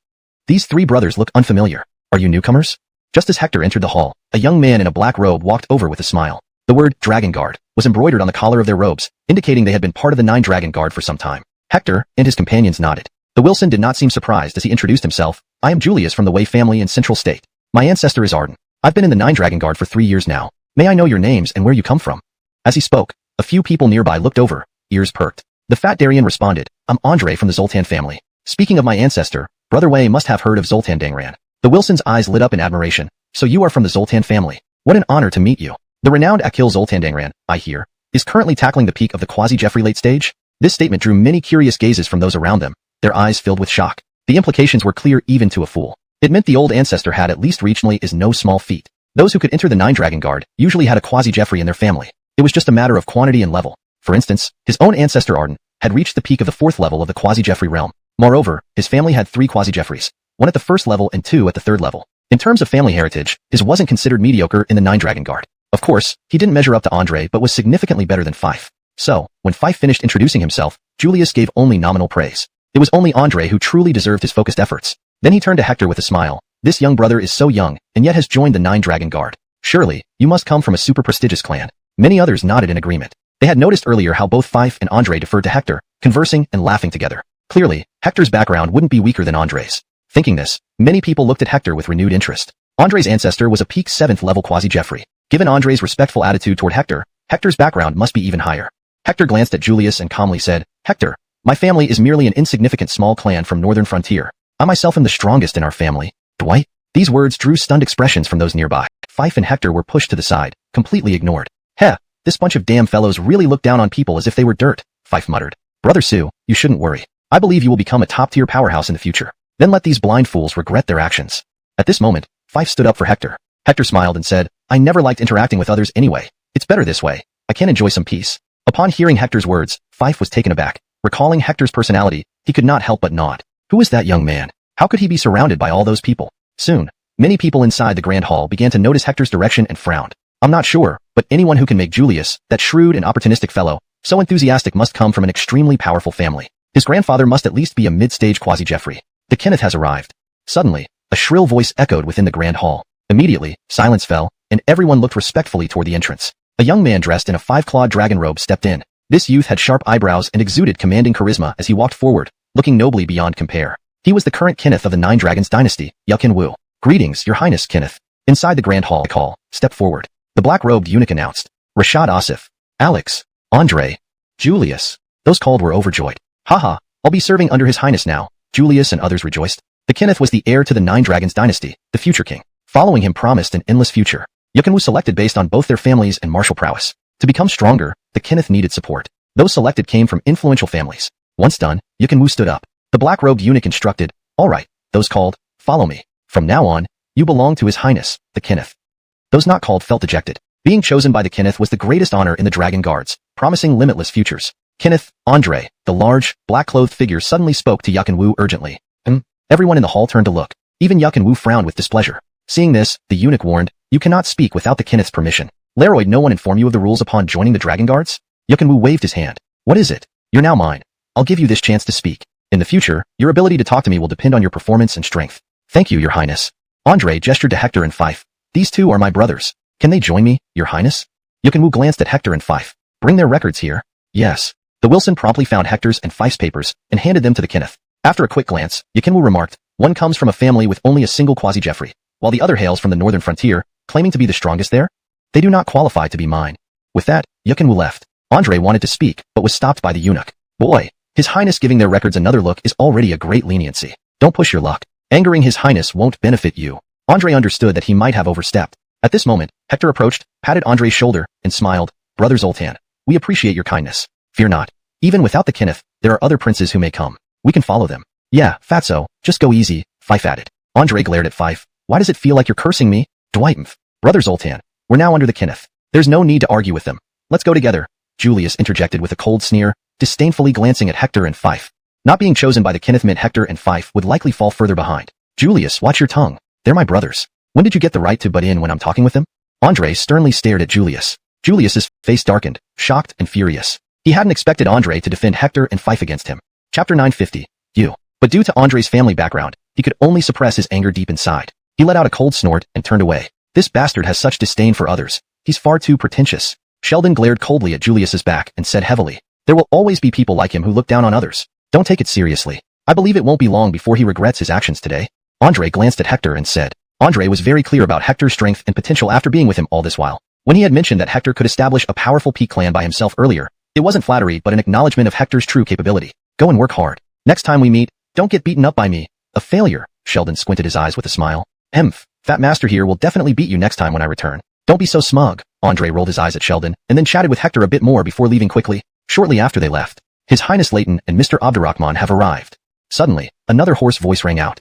These three brothers looked unfamiliar. Are you newcomers? Just as Hector entered the hall, a young man in a black robe walked over with a smile. The word Dragon Guard was embroidered on the collar of their robes, indicating they had been part of the Nine Dragon Guard for some time. Hector and his companions nodded. The Wilson did not seem surprised as he introduced himself. I am Julius from the Wei family in Central State. My ancestor is Arden. I've been in the Nine Dragon Guard for 3 years now. May I know your names and where you come from? As he spoke, a few people nearby looked over, ears perked. The fat Darien responded, I'm Andre from the Zoltan family. Speaking of my ancestor, Brother Wei must have heard of Zoltan Dangran. The Wilsons' eyes lit up in admiration. So you are from the Zoltan family. What an honor to meet you. The renowned Akil Zoltan Dangran, I hear, is currently tackling the peak of the quasi-Jeffrey late stage? This statement drew many curious gazes from those around them, their eyes filled with shock. The implications were clear even to a fool. It meant the old ancestor had at least regionally is no small feat. Those who could enter the Nine Dragon Guard usually had a quasi-Jeffrey in their family. It was just a matter of quantity and level. For instance, his own ancestor Arden had reached the peak of the 4th level of the quasi-Jeffrey realm. Moreover, his family had 3 quasi-Jeffreys, 1 at the 1st level and 2 at the 3rd level. In terms of family heritage, his wasn't considered mediocre in the Nine Dragon Guard. Of course, he didn't measure up to Andre but was significantly better than Fife. So, when Fife finished introducing himself, Julius gave only nominal praise. It was only Andre who truly deserved his focused efforts. Then he turned to Hector with a smile. This young brother is so young, and yet has joined the Nine Dragon Guard. Surely, you must come from a super prestigious clan. Many others nodded in agreement. They had noticed earlier how both Fife and Andre deferred to Hector, conversing and laughing together. Clearly, Hector's background wouldn't be weaker than Andre's. Thinking this, many people looked at Hector with renewed interest. Andre's ancestor was a peak 7th level quasi-Jeffrey. Given Andre's respectful attitude toward Hector, Hector's background must be even higher. Hector glanced at Julius and calmly said, Hector, my family is merely an insignificant small clan from northern frontier. I myself am the strongest in our family. Dwight? These words drew stunned expressions from those nearby. Fife and Hector were pushed to the side, completely ignored. Heh, this bunch of damn fellows really look down on people as if they were dirt, Fife muttered. Brother Sue, you shouldn't worry. I believe you will become a top-tier powerhouse in the future. Then let these blind fools regret their actions. At this moment, Fife stood up for Hector. Hector smiled and said, I never liked interacting with others anyway. It's better this way. I can enjoy some peace. Upon hearing Hector's words, Fife was taken aback. Recalling Hector's personality, he could not help but nod. Who is that young man? How could he be surrounded by all those people? Soon, many people inside the Grand Hall began to notice Hector's direction and frowned. I'm not sure, but anyone who can make Julius, that shrewd and opportunistic fellow, so enthusiastic must come from an extremely powerful family. His grandfather must at least be a mid-stage quasi-Jeffrey. The Kenneth has arrived. Suddenly, a shrill voice echoed within the Grand Hall. Immediately, silence fell, and everyone looked respectfully toward the entrance. A young man dressed in a 5-clawed dragon robe stepped in. This youth had sharp eyebrows and exuded commanding charisma as he walked forward, looking nobly beyond compare. He was the current Kenneth of the Nine Dragons dynasty, Yi Jian Wan Gu. Greetings, your highness, Kenneth. Inside the Grand Hall, stepped forward. The black-robed eunuch announced. Rashad Asif, Alex, Andre, Julius. Those called were overjoyed. Haha, I'll be serving under his highness now. Julius and others rejoiced. The Kenneth was the heir to the Nine Dragons dynasty, the future king. Following him promised an endless future. Yi Jian Wan Gu selected based on both their families and martial prowess. To become stronger, the Kenneth needed support. Those selected came from influential families. Once done, Yi Jian Wan Gu stood up. The black-robed eunuch instructed, all right, those called, follow me. From now on, you belong to his highness, the Kenneth. Those not called felt dejected. Being chosen by the Kenneth was the greatest honor in the Dragon Guards, promising limitless futures. Kenneth, Andre, the large, black-clothed figure suddenly spoke to Yi Jian Wan Gu urgently. Everyone in the hall turned to look. Even Yi Jian Wan Gu frowned with displeasure. Seeing this, the eunuch warned, you cannot speak without the Kenneth's permission. Leroy, no one inform you of the rules upon joining the Dragon Guards? Yi Jian Wan Gu waved his hand. What is it? You're now mine. I'll give you this chance to speak. In the future, your ability to talk to me will depend on your performance and strength. Thank you, your highness. Andre gestured to Hector and Fife. These two are my brothers. Can they join me, your highness? Yi Jian Wan Gu glanced at Hector and Fife. Bring their records here. Yes. The Wilson promptly found Hector's and Fife's papers and handed them to the Kenneth. After a quick glance, Yi Jian Wan Gu remarked, one comes from a family with only a single quasi-Jeffrey, while the other hails from the northern frontier, claiming to be the strongest there? They do not qualify to be mine. With that, Yi Jian Wan Gu left. Andre wanted to speak, but was stopped by the eunuch. Boy, his highness giving their records another look is already a great leniency. Don't push your luck. Angering his highness won't benefit you. Andre understood that he might have overstepped. At this moment, Hector approached, patted Andre's shoulder, and smiled. Brother Zoltan, we appreciate your kindness. Fear not. Even without the Kenneth, there are other princes who may come. We can follow them. Yeah, fatso, just go easy, Fife added. Andre glared at Fife. Why does it feel like you're cursing me? Dwight, Brother Zoltan, we're now under the Kenneth. There's no need to argue with them. Let's go together. Julius interjected with a cold sneer, disdainfully glancing at Hector and Fife. Not being chosen by the Kenneth meant Hector and Fife would likely fall further behind. Julius, watch your tongue. They're my brothers. When did you get the right to butt in when I'm talking with them? Andre sternly stared at Julius. Julius's face darkened, shocked and furious. He hadn't expected Andre to defend Hector and Fife against him. Chapter 950. But due to Andre's family background, he could only suppress his anger deep inside. He let out a cold snort and turned away. This bastard has such disdain for others. He's far too pretentious. Sheldon glared coldly at Julius's back and said heavily, there will always be people like him who look down on others. Don't take it seriously. I believe it won't be long before he regrets his actions today. Andre glanced at Hector and said, Andre was very clear about Hector's strength and potential after being with him all this while. When he had mentioned that Hector could establish a powerful peak clan by himself earlier, it wasn't flattery but an acknowledgement of Hector's true capability. Go and work hard. Next time we meet, don't get beaten up by me. A failure. Sheldon squinted his eyes with a smile. Fat Master here will definitely beat you next time when I return. Don't be so smug. Andre rolled his eyes at Sheldon and then chatted with Hector a bit more before leaving quickly. Shortly after they left, His Highness Leighton and Mr. Abdurrahman have arrived. Suddenly, another hoarse voice rang out.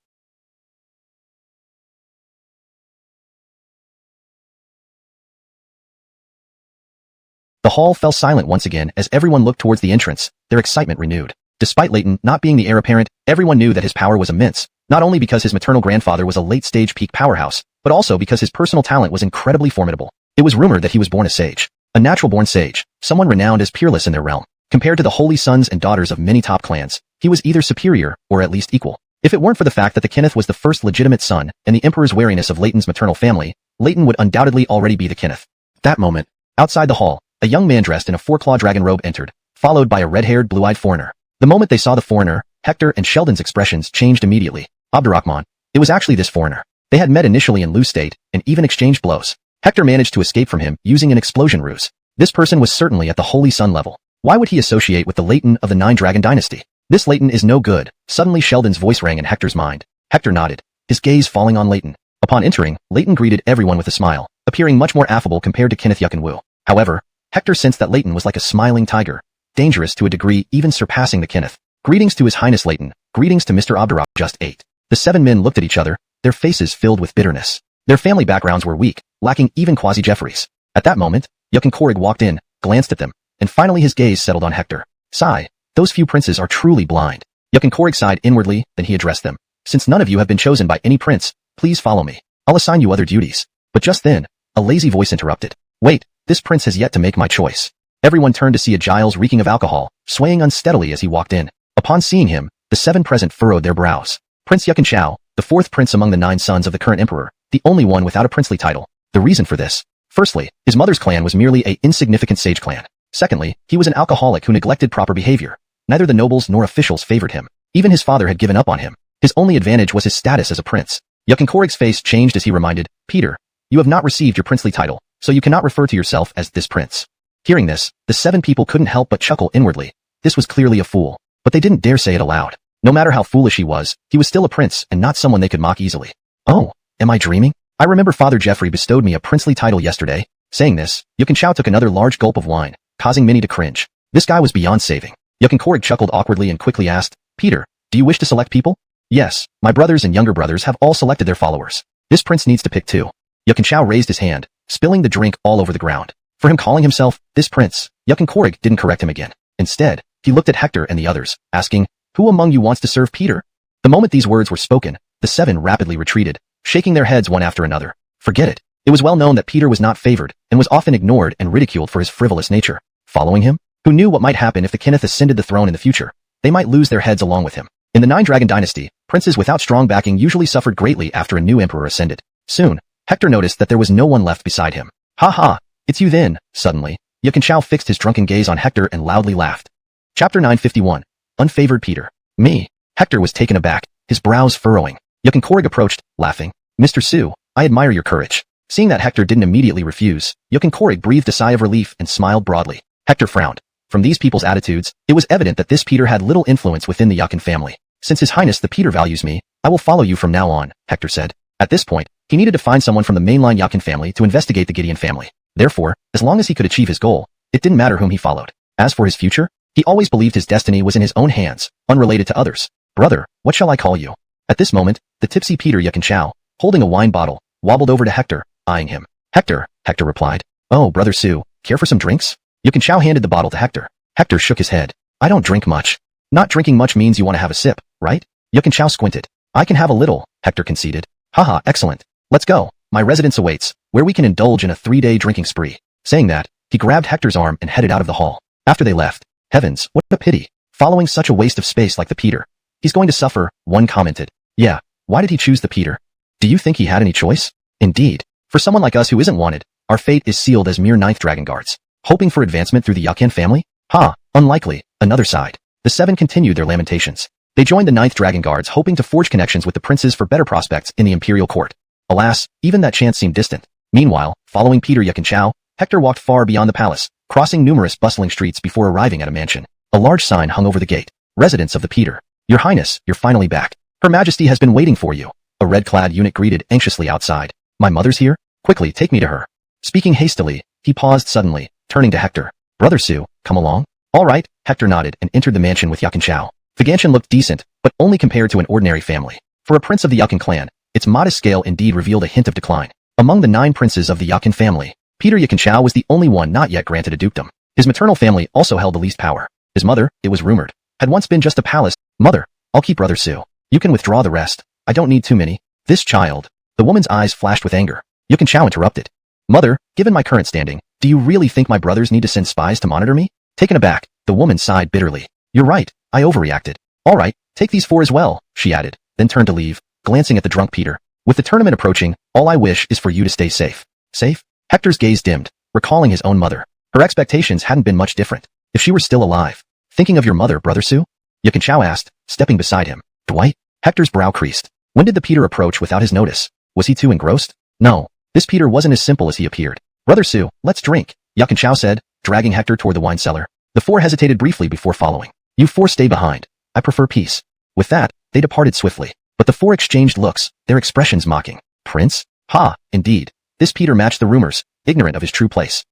hall fell silent once again as everyone looked towards the entrance, their excitement renewed. Despite Leighton not being the heir apparent, everyone knew that his power was immense, not only because his maternal grandfather was a late-stage peak powerhouse, but also because his personal talent was incredibly formidable. It was rumored that he was born a sage, a natural-born sage, someone renowned as peerless in their realm. Compared to the holy sons and daughters of many top clans, he was either superior or at least equal. If it weren't for the fact that the Kenneth was the first legitimate son and the emperor's wariness of Leighton's maternal family, Leighton would undoubtedly already be the Kenneth. That moment, outside the hall, a young man dressed in a four-claw dragon robe entered, followed by a red-haired, blue-eyed foreigner. The moment they saw the foreigner, Hector and Sheldon's expressions changed immediately. Abdurrahman. It was actually this foreigner. They had met initially in loose state and even exchanged blows. Hector managed to escape from him using an explosion ruse. This person was certainly at the Holy Sun level. Why would he associate with the Leighton of the Nine Dragon Dynasty? This Leighton is no good. Suddenly Sheldon's voice rang in Hector's mind. Hector nodded, his gaze falling on Leighton. Upon entering, Leighton greeted everyone with a smile, appearing much more affable compared to Kenneth Yuck and Wu. However, Hector sensed that Leighton was like a smiling tiger, dangerous to a degree even surpassing the Kenneth. Greetings to His Highness Leighton. Greetings to Mr. Abdurrahman. Just 8. The 7 men looked at each other, their faces filled with bitterness. Their family backgrounds were weak, lacking even quasi-Jeffries. At that moment, Yuck and Korig walked in, glanced at them, and finally his gaze settled on Hector. Sigh. Those few princes are truly blind. Yuck and Korig sighed inwardly, then he addressed them. Since none of you have been chosen by any prince, please follow me. I'll assign you other duties. But just then, a lazy voice interrupted. Wait, this prince has yet to make my choice. Everyone turned to see a Giles reeking of alcohol, swaying unsteadily as he walked in. Upon seeing him, the 7 present furrowed their brows. Prince Yuck and Chao, the 4th prince among the 9 sons of the current emperor, the only one without a princely title. The reason for this. Firstly, his mother's clan was merely an insignificant sage clan. Secondly, he was an alcoholic who neglected proper behavior. Neither the nobles nor officials favored him. Even his father had given up on him. His only advantage was his status as a prince. Yuck and Korig's face changed as he reminded, Peter, you have not received your princely title, so you cannot refer to yourself as this prince. Hearing this, the 7 people couldn't help but chuckle inwardly. This was clearly a fool, but they didn't dare say it aloud. No matter how foolish he was still a prince and not someone they could mock easily. Oh, am I dreaming? I remember Father Jeffrey bestowed me a princely title yesterday. Saying this, Yuck and Chao took another large gulp of wine, causing many to cringe. This guy was beyond saving. Yuck and Korig chuckled awkwardly and quickly asked, Peter, do you wish to select people? Yes, my brothers and younger brothers have all selected their followers. This prince needs to pick 2. Yuck and Chao raised his hand, spilling the drink all over the ground. For him calling himself this prince, Yuck and Korig didn't correct him again. Instead, he looked at Hector and the others, asking, who among you wants to serve Peter? The moment these words were spoken, the 7 rapidly retreated, shaking their heads one after another. Forget it. It was well known that Peter was not favored and was often ignored and ridiculed for his frivolous nature. Following him? Who knew what might happen if the Kenneth ascended the throne in the future? They might lose their heads along with him. In the Nine Dragon Dynasty, princes without strong backing usually suffered greatly after a new emperor ascended. Soon, Hector noticed that there was no one left beside him. Ha ha, it's you then. Suddenly, Yuck and Chao fixed his drunken gaze on Hector and loudly laughed. Chapter 951. Unfavored Peter. Me. Hector was taken aback, his brows furrowing. Yuck and Korig approached, laughing. Mr. Su, I admire your courage. Seeing that Hector didn't immediately refuse, Yuck and Korig breathed a sigh of relief and smiled broadly. Hector frowned. From these people's attitudes, it was evident that this Peter had little influence within the Yuck family. Since His Highness the Peter values me, I will follow you from now on, Hector said. At this point, he needed to find someone from the mainline Yuck family to investigate the Gideon family. Therefore, as long as he could achieve his goal, it didn't matter whom he followed. As for his future, he always believed his destiny was in his own hands, unrelated to others. Brother, what shall I call you? At this moment, the tipsy Peter Yuck and Chao, holding a wine bottle, wobbled over to Hector, eyeing him. Hector, Hector replied. Oh, Brother Su, care for some drinks? Yuck and Chao handed the bottle to Hector. Hector shook his head. I don't drink much. Not drinking much means you want to have a sip, right? Yuck and Chao squinted. I can have a little, Hector conceded. Haha, excellent. Let's go. My residence awaits, where we can indulge in a 3-day drinking spree. Saying that, he grabbed Hector's arm and headed out of the hall. After they left, heavens, what a pity. Following such a waste of space like the Peter. He's going to suffer, one commented. Yeah, why did he choose the Peter? Do you think he had any choice? Indeed. For someone like us who isn't wanted, our fate is sealed as mere 9th Dragon Guards. Hoping for advancement through the Yuck family? Ha, unlikely. Another side. The 7 continued their lamentations. They joined the 9th Dragon Guards hoping to forge connections with the princes for better prospects in the imperial court. Alas, even that chance seemed distant. Meanwhile, following Peter Yuck and Chao, Hector walked far beyond the palace, crossing numerous bustling streets before arriving at a mansion. A large sign hung over the gate. Residence of the Peter. Your Highness, you're finally back. Her Majesty has been waiting for you. A red-clad eunuch greeted anxiously outside. My mother's here? Quickly, take me to her. Speaking hastily, he paused suddenly, turning to Hector. Brother Su, come along. All right, Hector nodded and entered the mansion with Yuck and Chao. The mansion looked decent, but only compared to an ordinary family. For a prince of the Yuck clan, its modest scale indeed revealed a hint of decline. Among the 9 princes of the Yuck family, Peter Yuck and Chao was the only one not yet granted a dukedom. His maternal family also held the least power. His mother, it was rumored, had once been just a palace. Mother, I'll keep Brother Su. You can withdraw the rest. I don't need too many. This child. The woman's eyes flashed with anger. Yukin Chao interrupted. Mother, given my current standing, do you really think my brothers need to send spies to monitor me? Taken aback, the woman sighed bitterly. You're right, I overreacted. All right, take these 4 as well, she added, then turned to leave, glancing at the drunk Peter. With the tournament approaching, all I wish is for you to stay safe. Safe? Hector's gaze dimmed, recalling his own mother. Her expectations hadn't been much different. If she were still alive. Thinking of your mother, Brother Su? Yukin Chao asked, stepping beside him. Dwight? Hector's brow creased. When did the Peter approach without his notice? Was he too engrossed? No. This Peter wasn't as simple as he appeared. Brother Su, let's drink, Yukin Chao said, dragging Hector toward the wine cellar. The 4 hesitated briefly before following. You 4 stay behind. I prefer peace. With that, they departed swiftly. But the 4 exchanged looks, their expressions mocking. Prince? Ha, indeed. This Peter matched the rumors, ignorant of his true place.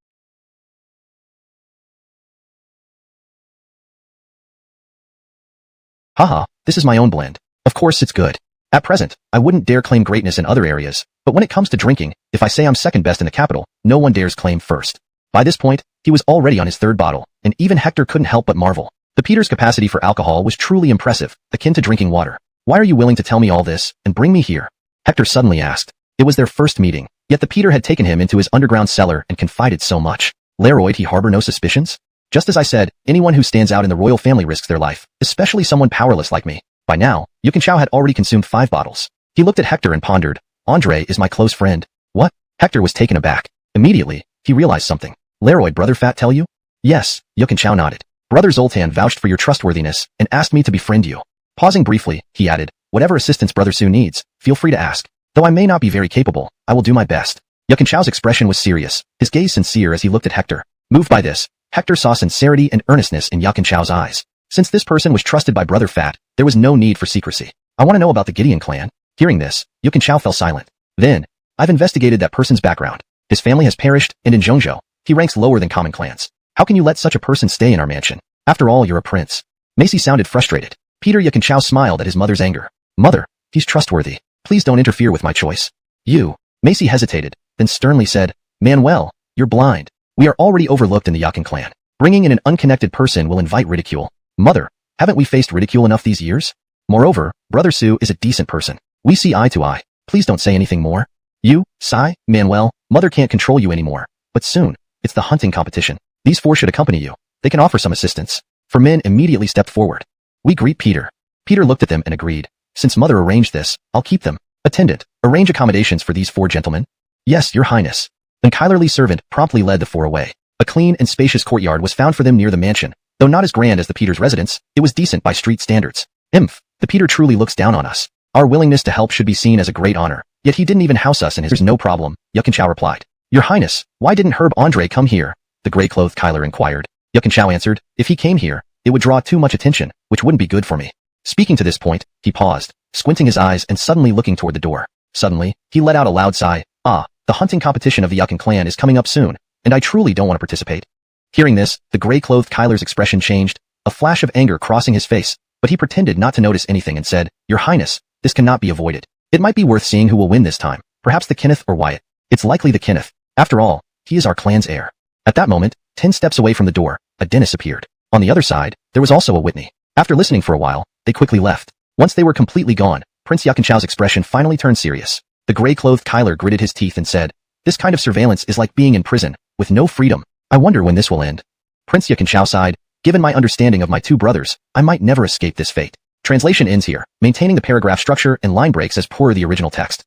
Haha, this is my own blend. Of course it's good. At present, I wouldn't dare claim greatness in other areas, but when it comes to drinking, if I say I'm second best in the capital, no one dares claim first. By this point, he was already on his 3rd bottle, and even Hector couldn't help but marvel. The Peter's capacity for alcohol was truly impressive, akin to drinking water. Why are you willing to tell me all this, and bring me here? Hector suddenly asked. It was their first meeting, yet the Peter had taken him into his underground cellar and confided so much. Leroyd he harbor no suspicions? Just as I said, anyone who stands out in the royal family risks their life, especially someone powerless like me. By now, Yukin Chao had already consumed 5 bottles. He looked at Hector and pondered. Andre is my close friend. What? Hector was taken aback. Immediately, he realized something. Leroyd Brother Fat tell you? Yes, Yukin Chao nodded. Brother Zoltan vouched for your trustworthiness and asked me to befriend you. Pausing briefly, he added, whatever assistance Brother Su needs, feel free to ask. Though I may not be very capable, I will do my best. Yukin Chao's expression was serious, his gaze sincere as he looked at Hector. Moved by this, Hector saw sincerity and earnestness in Yukin Chao's eyes. Since this person was trusted by Brother Fat, there was no need for secrecy. I want to know about the Gideon clan. Hearing this, Yukin Chao fell silent. Then, I've investigated that person's background. His family has perished, and in Zhongzhou, he ranks lower than common clans. How can you let such a person stay in our mansion? After all, you're a prince. Macy sounded frustrated. Peter Yukin Chao smiled at his mother's anger. Mother, he's trustworthy. Please don't interfere with my choice. You. Macy hesitated, then sternly said, Manuel, you're blind. We are already overlooked in the Yakin clan. Bringing in an unconnected person will invite ridicule. Mother, haven't we faced ridicule enough these years? Moreover, Brother Su is a decent person. We see eye to eye. Please don't say anything more. You, Sai, Manuel, Mother can't control you anymore. But soon, it's the hunting competition. These 4 should accompany you. They can offer some assistance. 4 men immediately stepped forward. We greet Peter. Peter looked at them and agreed. Since Mother arranged this, I'll keep them. Attendant, arrange accommodations for these 4 gentlemen. Yes, your highness. Then Kylerly's servant promptly led the 4 away. A clean and spacious courtyard was found for them near the mansion. Though not as grand as the Peter's residence, it was decent by street standards. The Peter truly looks down on us. Our willingness to help should be seen as a great honor. Yet he didn't even house us in his— There's no problem, Yukin Chao replied. Your highness, why didn't Herb Andre come here? The gray-clothed Kyler inquired. Yukin Chao answered, if he came here, it would draw too much attention, which wouldn't be good for me. Speaking to this point, he paused, squinting his eyes and suddenly looking toward the door. Suddenly, he let out a loud sigh. The hunting competition of the Yukin clan is coming up soon, and I truly don't want to participate. Hearing this, the gray-clothed Kyler's expression changed, a flash of anger crossing his face, but he pretended not to notice anything and said, Your highness, this cannot be avoided. It might be worth seeing who will win this time, perhaps the Kenneth or Wyatt. It's likely the Kenneth. After all, he is our clan's heir. At that moment, 10 steps away from the door, a Dennis appeared. On the other side, there was also a Whitney. After listening for a while, they quickly left. Once they were completely gone, Prince Yukin Chao's expression finally turned serious. The gray-clothed Kyler gritted his teeth and said, This kind of surveillance is like being in prison, with no freedom. I wonder when this will end. Prince Yukin Chao sighed, Given my understanding of my 2 brothers, I might never escape this fate. Translation ends here, maintaining the paragraph structure and line breaks as per the original text.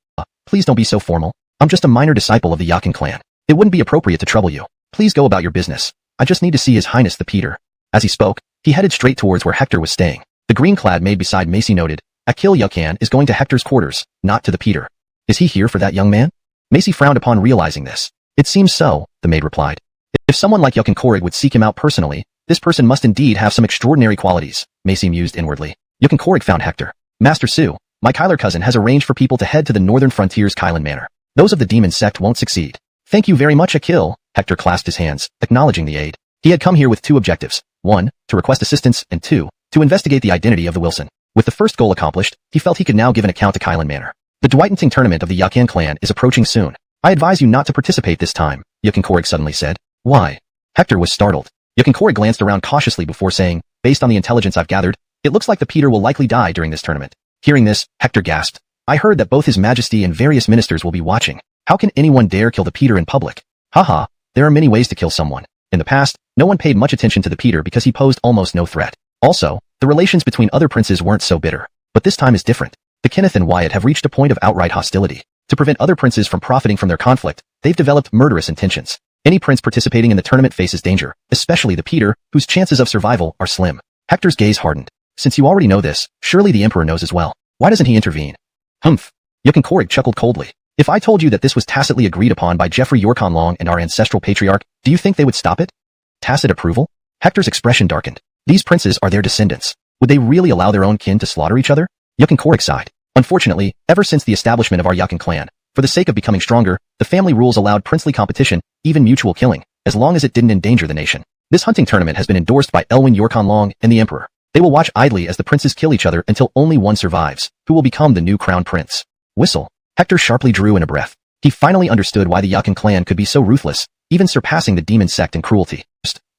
Please don't be so formal. I'm just a minor disciple of the Yakin clan. It wouldn't be appropriate to trouble you. Please go about your business. I just need to see His Highness the Peter. As he spoke, he headed straight towards where Hector was staying. The green-clad maid beside Macy noted, Akil Yukan is going to Hector's quarters, not to the Peter. Is he here for that young man? Macy frowned upon realizing this. It seems so, the maid replied. If someone like Yukin Korig would seek him out personally, this person must indeed have some extraordinary qualities, Macy mused inwardly. Yukin Korig found Hector. Master Su, my Kyler cousin has arranged for people to head to the northern frontier's Kylan Manor. Those of the demon sect won't succeed. Thank you very much, Akil. Hector clasped his hands, acknowledging the aid. He had come here with 2 objectives. 1, to request assistance, and 2, to investigate the identity of the Wilson. With the first goal accomplished, he felt he could now give an account to Kylan Manor. The Dwightenting tournament of the Yakan clan is approaching soon. I advise you not to participate this time, Yukin Korig suddenly said. Why? Hector was startled. Yakinkori glanced around cautiously before saying, based on the intelligence I've gathered, it looks like the Peter will likely die during this tournament. Hearing this, Hector gasped. I heard that both His Majesty and various ministers will be watching. How can anyone dare kill the Peter in public? Haha, there are many ways to kill someone. In the past, no one paid much attention to the Peter because he posed almost no threat. Also, the relations between other princes weren't so bitter. But this time is different. The Kenneth and Wyatt have reached a point of outright hostility. To prevent other princes from profiting from their conflict, they've developed murderous intentions. Any prince participating in the tournament faces danger, especially the Peter, whose chances of survival are slim. Hector's gaze hardened. Since you already know this, surely the Emperor knows as well. Why doesn't he intervene? Humph. Yakinkori chuckled coldly. If I told you that this was tacitly agreed upon by Geoffrey Yorkonlong and our ancestral patriarch, do you think they would stop it? Tacit approval? Hector's expression darkened. These princes are their descendants. Would they really allow their own kin to slaughter each other? Yakinkori sighed. Unfortunately, ever since the establishment of our Yakin clan, for the sake of becoming stronger, the family rules allowed princely competition, even mutual killing, as long as it didn't endanger the nation. This hunting tournament has been endorsed by Elwyn Yorkonlong and the Emperor. They will watch idly as the princes kill each other until only one survives, who will become the new crown prince. Whistle. Hector sharply drew in a breath. He finally understood why the Yakin clan could be so ruthless, even surpassing the demon sect in cruelty.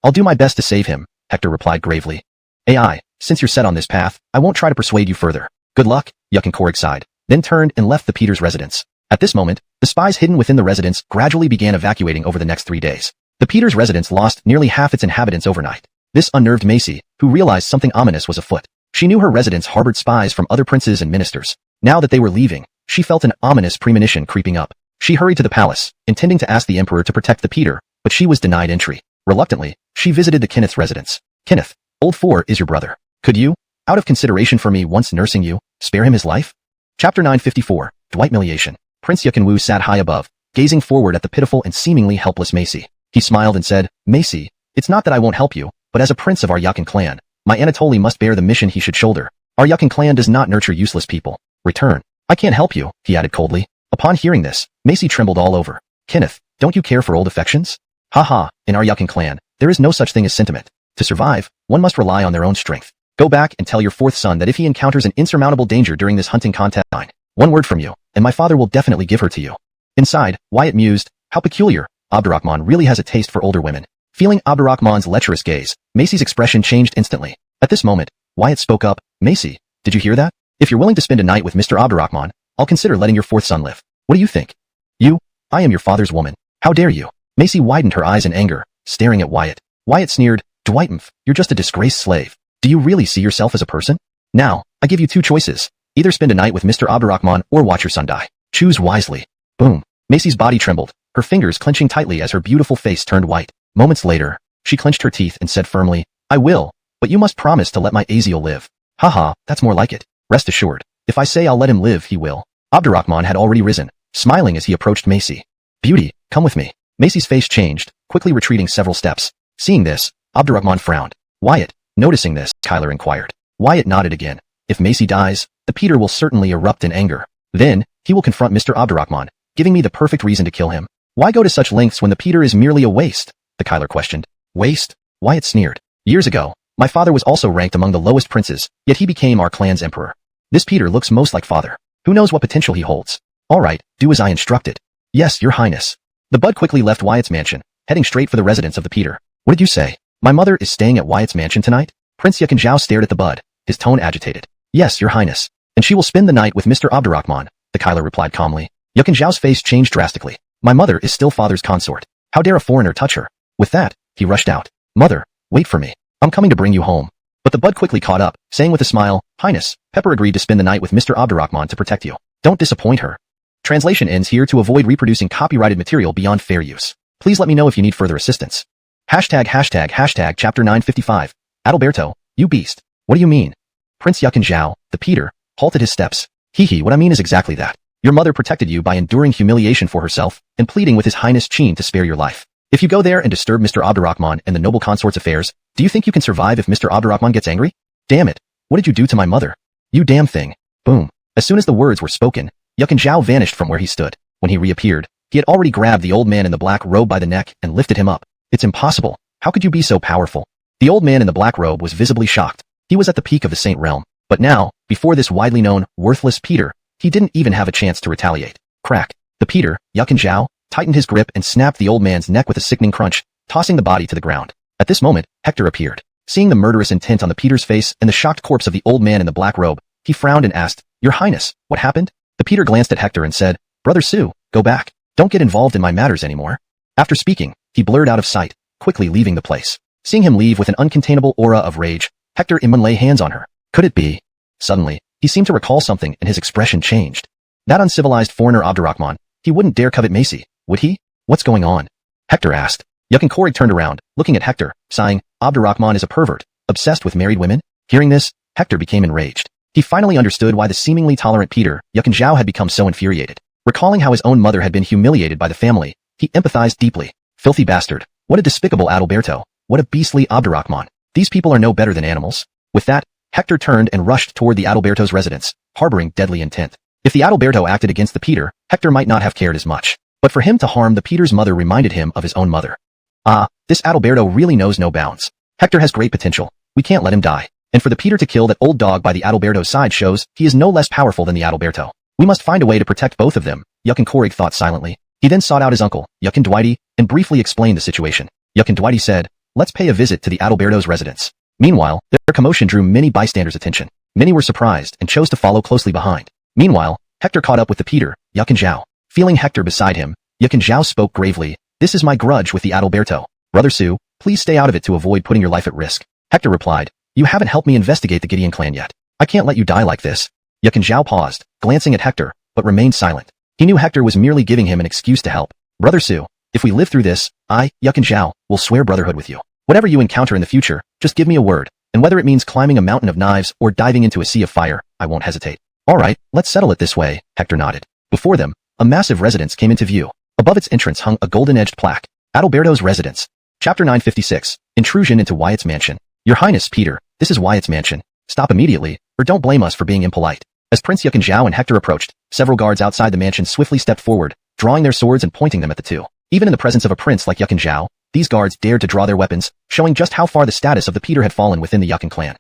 I'll do my best to save him, Hector replied gravely. AI, since you're set on this path, I won't try to persuade you further. Good luck, Yakinkori sighed, then turned and left the Peter's residence. At this moment, the spies hidden within the residence gradually began evacuating over the next 3 days. The Peter's residence lost nearly half its inhabitants overnight. This unnerved Macy, who realized something ominous was afoot. She knew her residence harbored spies from other princes and ministers. Now that they were leaving, she felt an ominous premonition creeping up. She hurried to the palace, intending to ask the Emperor to protect the Peter, but she was denied entry. Reluctantly, she visited the Kenneth's residence. Kenneth, old Four is your brother. Could you, out of consideration for me once nursing you, spare him his life? Chapter 954, Dwight Humiliation. Prince Yakinwu sat high above, gazing forward at the pitiful and seemingly helpless Macy. He smiled and said, Macy, it's not that I won't help you, but as a prince of our Yakin clan, my Anatoly must bear the mission he should shoulder. Our Yakin clan does not nurture useless people. Return. I can't help you, he added coldly. Upon hearing this, Macy trembled all over. Kenneth, don't you care for old affections? Haha, in our Yakin clan, there is no such thing as sentiment. To survive, one must rely on their own strength. Go back and tell your fourth son that if he encounters an insurmountable danger during this hunting contest, one word from you, and my father will definitely give her to you. Inside, Wyatt mused, how peculiar, Abdurrahman really has a taste for older women. Feeling Abdurrahman's lecherous gaze, Macy's expression changed instantly. At this moment, Wyatt spoke up, Macy, did you hear that? If you're willing to spend a night with Mr. Abdurrahman, I'll consider letting your fourth son live. What do you think? You? I am your father's woman. How dare you? Macy widened her eyes in anger, staring at Wyatt. Wyatt sneered, Dwight, you're just a disgraced slave. Do you really see yourself as a person? Now, I give you two choices. Either spend a night with Mr. Abdurrahman or watch your son die. Choose wisely. Boom. Macy's body trembled, her fingers clenching tightly as her beautiful face turned white. Moments later, she clenched her teeth and said firmly, I will, but you must promise to let my Aziel live. Haha, that's more like it. Rest assured, if I say I'll let him live, he will. Abdurrahman had already risen, smiling as he approached Macy. Beauty, come with me. Macy's face changed, quickly retreating several steps. Seeing this, Abdurrahman frowned. Wyatt, noticing this, Kyler inquired. Wyatt nodded again. If Macy dies, the Peter will certainly erupt in anger. Then, he will confront Mr. Abdurrahman, giving me the perfect reason to kill him. Why go to such lengths when the Peter is merely a waste? The Kyler questioned. Waste? Wyatt sneered. Years ago, my father was also ranked among the lowest princes, yet he became our clan's emperor. This Peter looks most like father. Who knows what potential he holds? All right, do as I instructed. Yes, your highness. The bud quickly left Wyatt's mansion, heading straight for the residence of the Peter. What did you say? My mother is staying at Wyatt's mansion tonight? Prince Yakinzhao stared at the bud, his tone agitated. Yes, your highness. And she will spend the night with Mr. Abdurrahman, the Kyler replied calmly. Yakinzhao's face changed drastically. My mother is still father's consort. How dare a foreigner touch her? With that, he rushed out. Mother, wait for me. I'm coming to bring you home. But the bud quickly caught up, saying with a smile, Highness, Pepper agreed to spend the night with Mr. Abdurrahman to protect you. Don't disappoint her. Translation ends here to avoid reproducing copyrighted material beyond fair use. Please let me know if you need further assistance. Chapter 955. Adalberto, you beast. What do you mean? Prince Yakinzhao, the Peter, halted his steps. What I mean is exactly that. Your mother protected you by enduring humiliation for herself and pleading with His Highness Qin to spare your life. If you go there and disturb Mr. Abdurrahman and the noble consort's affairs, do you think you can survive if Mr. Abdurrahman gets angry? Damn it. What did you do to my mother? You damn thing. Boom. As soon as the words were spoken, Yakinzhao vanished from where he stood. When he reappeared, he had already grabbed the old man in the black robe by the neck and lifted him up. It's impossible. How could you be so powerful? The old man in the black robe was visibly shocked. He was at the peak of the Saint realm. But now, before this widely known, worthless Peter, he didn't even have a chance to retaliate. Crack. The Peter, Yakinzhao, tightened his grip and snapped the old man's neck with a sickening crunch, tossing the body to the ground. At this moment, Hector appeared. Seeing the murderous intent on the Peter's face and the shocked corpse of the old man in the black robe, he frowned and asked, "Your Highness, what happened?" The Peter glanced at Hector and said, "Brother Sue, go back. Don't get involved in my matters anymore." After speaking, he blurred out of sight, quickly leaving the place. Seeing him leave with an uncontainable aura of rage, Hector Immun lay hands on her. Could it be? Suddenly, he seemed to recall something and his expression changed. That uncivilized foreigner Abdurrahman, he wouldn't dare covet Macy, would he? What's going on? Hector asked. Yukin Korig turned around, looking at Hector, sighing, Abdurrahman is a pervert, obsessed with married women? Hearing this, Hector became enraged. He finally understood why the seemingly tolerant Peter, Yukin Zhao, had become so infuriated. Recalling how his own mother had been humiliated by the family, he empathized deeply. Filthy bastard. What a despicable Adalberto. What a beastly Abdurrahman. These people are no better than animals. With that, Hector turned and rushed toward the Adalberto's residence, harboring deadly intent. If the Adalberto acted against the Peter, Hector might not have cared as much. But for him to harm the Peter's mother reminded him of his own mother. Ah, this Adalberto really knows no bounds. Hector has great potential. We can't let him die. And for the Peter to kill that old dog by the Adalberto's side shows he is no less powerful than the Adalberto. We must find a way to protect both of them, Yukin Korig thought silently. He then sought out his uncle, Yukin Dwighty, and briefly explained the situation. Yukin Dwighty said, "Let's pay a visit to the Adalberto's residence." Meanwhile, their commotion drew many bystanders' attention. Many were surprised and chose to follow closely behind. Meanwhile, Hector caught up with the Peter, Yukin Zhao. Feeling Hector beside him, Yukin Zhao spoke gravely, "This is my grudge with the Adalberto. Brother Sue, please stay out of it to avoid putting your life at risk." Hector replied, "You haven't helped me investigate the Gideon clan yet. I can't let you die like this." Yukin Zhao paused, glancing at Hector, but remained silent. He knew Hector was merely giving him an excuse to help. "Brother Sue, if we live through this, I, Yukin Zhao, will swear brotherhood with you. Whatever you encounter in the future, just give me a word, and whether it means climbing a mountain of knives or diving into a sea of fire, I won't hesitate." "All right, let's settle it this way," Hector nodded. Before them, a massive residence came into view. Above its entrance hung a golden-edged plaque, Adalberto's residence. Chapter 956, Intrusion into Wyatt's Mansion. "Your Highness, Peter, this is Wyatt's mansion. Stop immediately, or don't blame us for being impolite." As Prince Yukin Zhao and Hector approached, several guards outside the mansion swiftly stepped forward, drawing their swords and pointing them at the two. Even in the presence of a prince like Yukin Zhao, these guards dared to draw their weapons, showing just how far the status of the Peter had fallen within the Yukin clan.